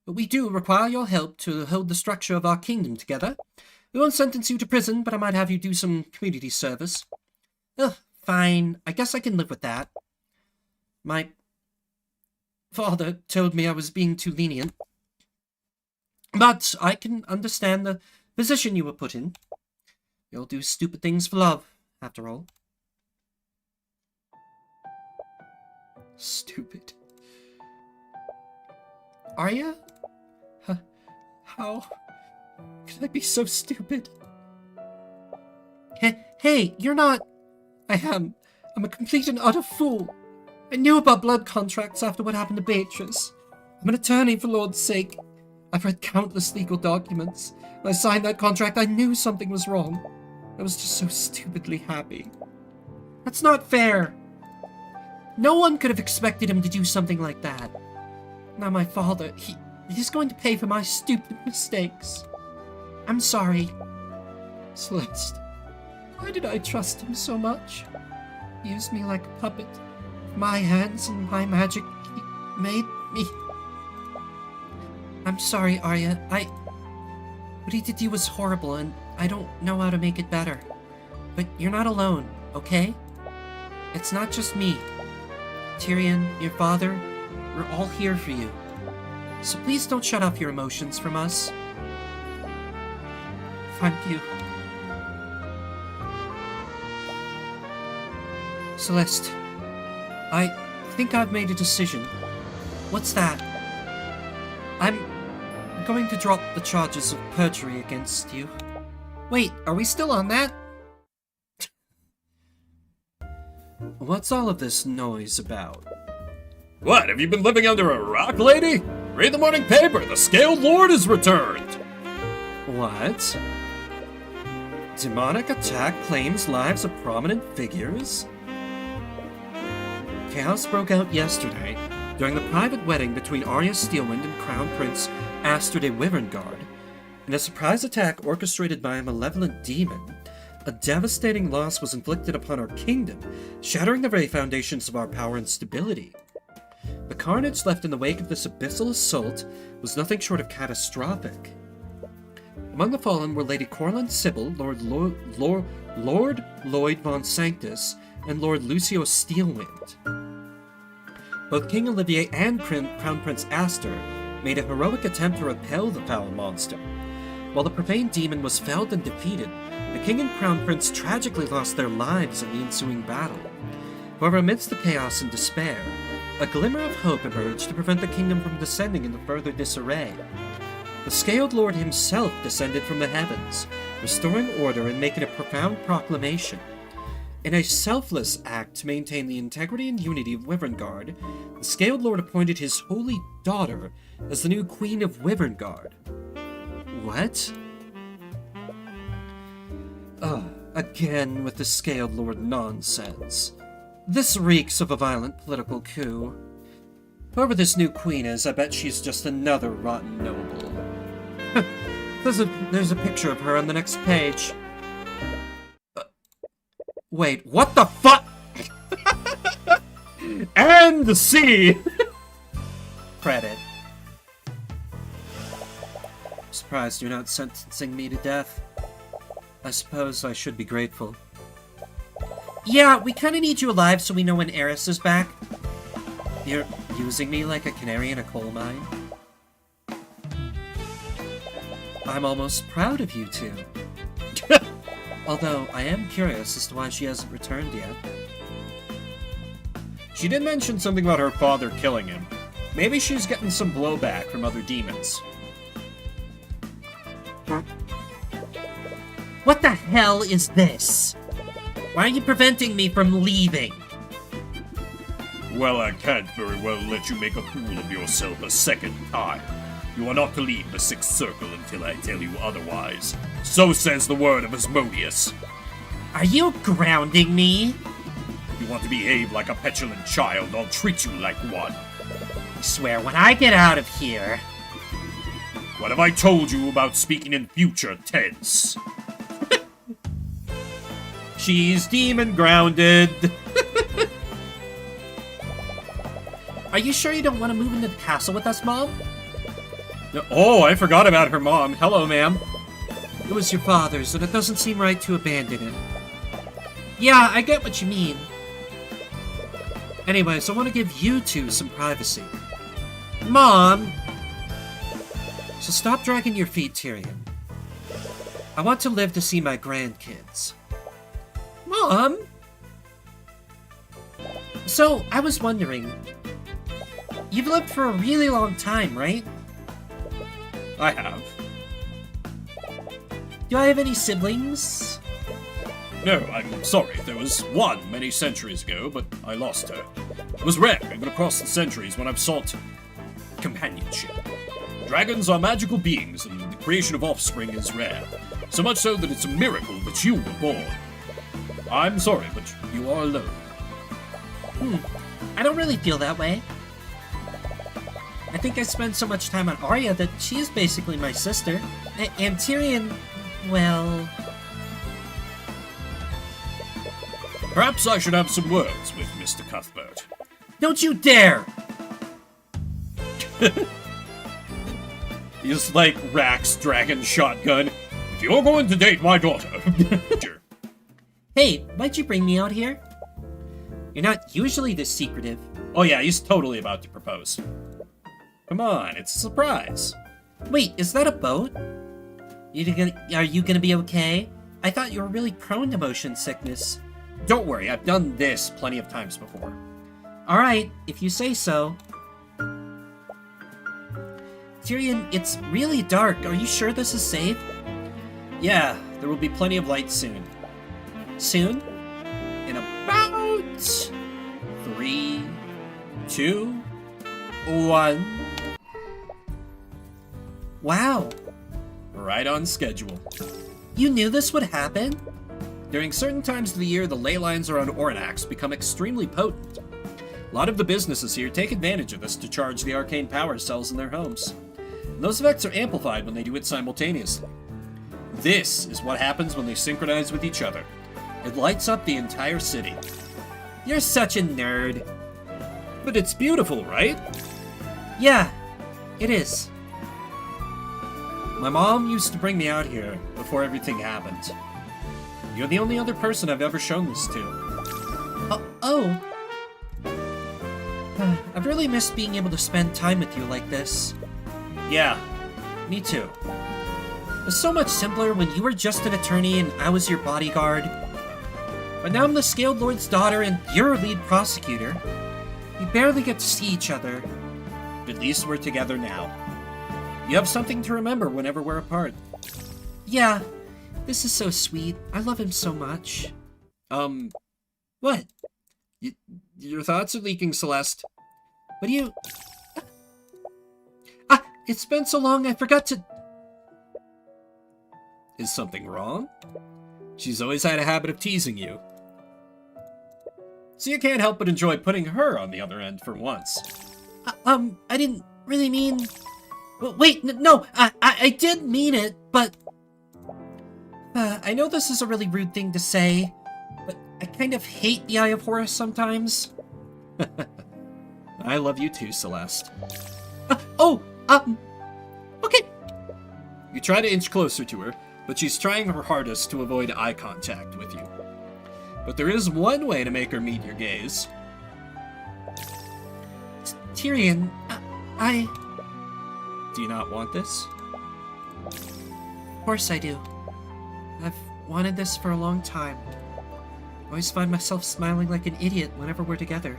But we do require your help to hold the structure of our kingdom together. We won't sentence you to prison, but I might have you do some community service. Ugh, fine. I guess I can live with that. My father told me I was being too lenient. But I can understand the position you were put in. You'll do stupid things for love, after all. Stupid. Arya? How could I be so stupid? Hey, you're not... I am. I'm a complete and utter fool. I knew about blood contracts after what happened to Beatrice. I'm an attorney for Lord's sake. I've read countless legal documents. When I signed that contract, I knew something was wrong. I was just so stupidly happy. That's not fair. No one could have expected him to do something like that. Now my father, he's going to pay for my stupid mistakes. I'm sorry. Celeste, why did I trust him so much? He used me like a puppet. My hands and my magic, he made me... I'm sorry, Arya. What he did to you was horrible, and I don't know how to make it better. But you're not alone, okay? It's not just me. Tyrion, your father, we're all here for you. So please don't shut off your emotions from us. Thank you. Celeste, I think I've made a decision. What's that? I'm going to drop the charges of perjury against you. Wait, are we still on that? What's all of this noise about? What, have you been living under a rock, lady? Read the morning paper, the Scaled Lord has returned! What? Demonic attack claims lives of prominent figures? Chaos broke out yesterday during the private wedding between Arya Steelwind and Crown Prince Aster de Wyverngard. In a surprise attack orchestrated by a malevolent demon, a devastating loss was inflicted upon our kingdom, shattering the very foundations of our power and stability. The carnage left in the wake of this abyssal assault was nothing short of catastrophic. Among the fallen were Lady Corlin Sybil, Lord Lloyd von Sanctus, and Lord Lucio Steelwind. Both King Olivier and Crown Prince Aster made a heroic attempt to repel the foul monster. While the profane demon was felled and defeated, the King and Crown Prince tragically lost their lives in the ensuing battle. However, amidst the chaos and despair, a glimmer of hope emerged to prevent the kingdom from descending into further disarray. The Scaled Lord himself descended from the heavens, restoring order and making a profound proclamation. In a selfless act to maintain the integrity and unity of Wyverngard, the Scaled Lord appointed his holy daughter as the new Queen of Wyverngard. What? Again with the Scaled Lord nonsense. This reeks of a violent political coup. Whoever this new queen is, I bet she's just another rotten noble. There's a picture of her on the next page. Wait, what the fuck? And the sea! Credit. Surprised you're not sentencing me to death. I suppose I should be grateful. Yeah, we kinda need you alive so we know when Eris is back. You're using me like a canary in a coal mine? I'm almost proud of you two. Although, I am curious as to why she hasn't returned yet. She did mention something about her father killing him. Maybe she's getting some blowback from other demons. What the hell is this? Why are you preventing me from leaving? Well, I can't very well let you make a fool of yourself a second time. You are not to leave the Sixth Circle until I tell you otherwise. So says the word of Asmodeus. Are you grounding me? If you want to behave like a petulant child, I'll treat you like one. I swear, when I get out of here... What have I told you about speaking in future tense? She's demon grounded. Are you sure you don't want to move into the castle with us, Mom? Oh, I forgot about her mom. Hello, ma'am. It was your father's, and it doesn't seem right to abandon it. Yeah, I get what you mean. Anyways, I want to give you two some privacy. Mom! So stop dragging your feet, Tyrion. I want to live to see my grandkids. Mom! So, I was wondering... You've lived for a really long time, right? I have. Do I have any siblings? No, I'm sorry. There was one many centuries ago, but I lost her. It was rare, even across the centuries, when I've sought companionship. Dragons are magical beings, and the creation of offspring is rare. So much so that it's a miracle that you were born. I'm sorry, but you are alone. I don't really feel that way. I think I spend so much time on Arya that she is basically my sister. And Tyrion, well... Perhaps I should have some words with Mr. Cuthbert. Don't you dare! He's like Rax Dragon Shotgun. If you're going to date my daughter. Sure. Hey, why'd you bring me out here? You're not usually this secretive. Oh yeah, he's totally about to propose. Come on, it's a surprise. Wait, is that a boat? Are you gonna be okay? I thought you were really prone to motion sickness. Don't worry, I've done this plenty of times before. Alright, if you say so. Tyrion, it's really dark. Are you sure this is safe? Yeah, there will be plenty of light soon. Soon? In about 3, 2, 1. Wow. Right on schedule. You knew this would happen? During certain times of the year, the ley lines around Ornax become extremely potent. A lot of the businesses here take advantage of this to charge the arcane power cells in their homes. And those effects are amplified when they do it simultaneously. This is what happens when they synchronize with each other. It lights up the entire city. You're such a nerd. But it's beautiful, right? Yeah, it is. My mom used to bring me out here before everything happened. You're the only other person I've ever shown this to. Oh. I've really missed being able to spend time with you like this. Yeah, me too. It was so much simpler when you were just an attorney and I was your bodyguard. But now I'm the Scaled Lord's daughter and you're a lead prosecutor. We barely get to see each other. At least we're together now. You have something to remember whenever we're apart. Yeah, this is so sweet. I love him so much. What? Your thoughts are leaking, Celeste. What do you... it's been so long I forgot to... Is something wrong? She's always had a habit of teasing you. So you can't help but enjoy putting her on the other end for once. I didn't really mean... Wait, no, I did mean it, but... I know this is a really rude thing to say, but I kind of hate the Eye of Horus sometimes. I love you too, Celeste. Okay. You try to inch closer to her, but she's trying her hardest to avoid eye contact with you. But there is one way to make her meet your gaze. Tyrion, I... Do you not want this? Of course I do. I've wanted this for a long time. I always find myself smiling like an idiot whenever we're together.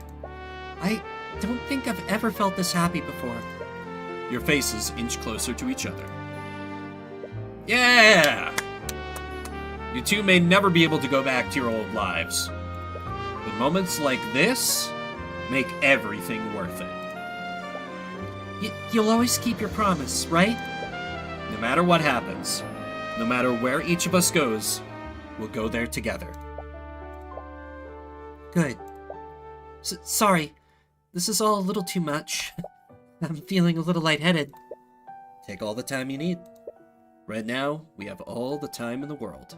I don't think I've ever felt this happy before. Your faces inch closer to each other. Yeah! You two may never be able to go back to your old lives. But moments like this make everything worth it. You'll always keep your promise, right? No matter what happens, no matter where each of us goes, we'll go there together. Good. Sorry, this is all a little too much. I'm feeling a little lightheaded. Take all the time you need. Right now, we have all the time in the world.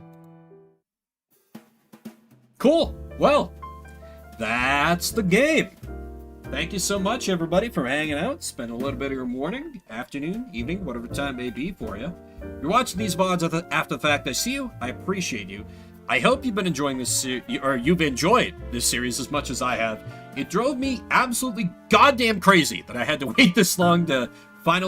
Cool! Well, that's the game! Thank you so much, everybody, for hanging out. Spend a little bit of your morning, afternoon, evening, whatever time may be for you. If you're watching these VODs after the fact, I see you. I appreciate you. I hope you've been enjoying this, or you've enjoyed this series as much as I have. It drove me absolutely goddamn crazy that I had to wait this long to finally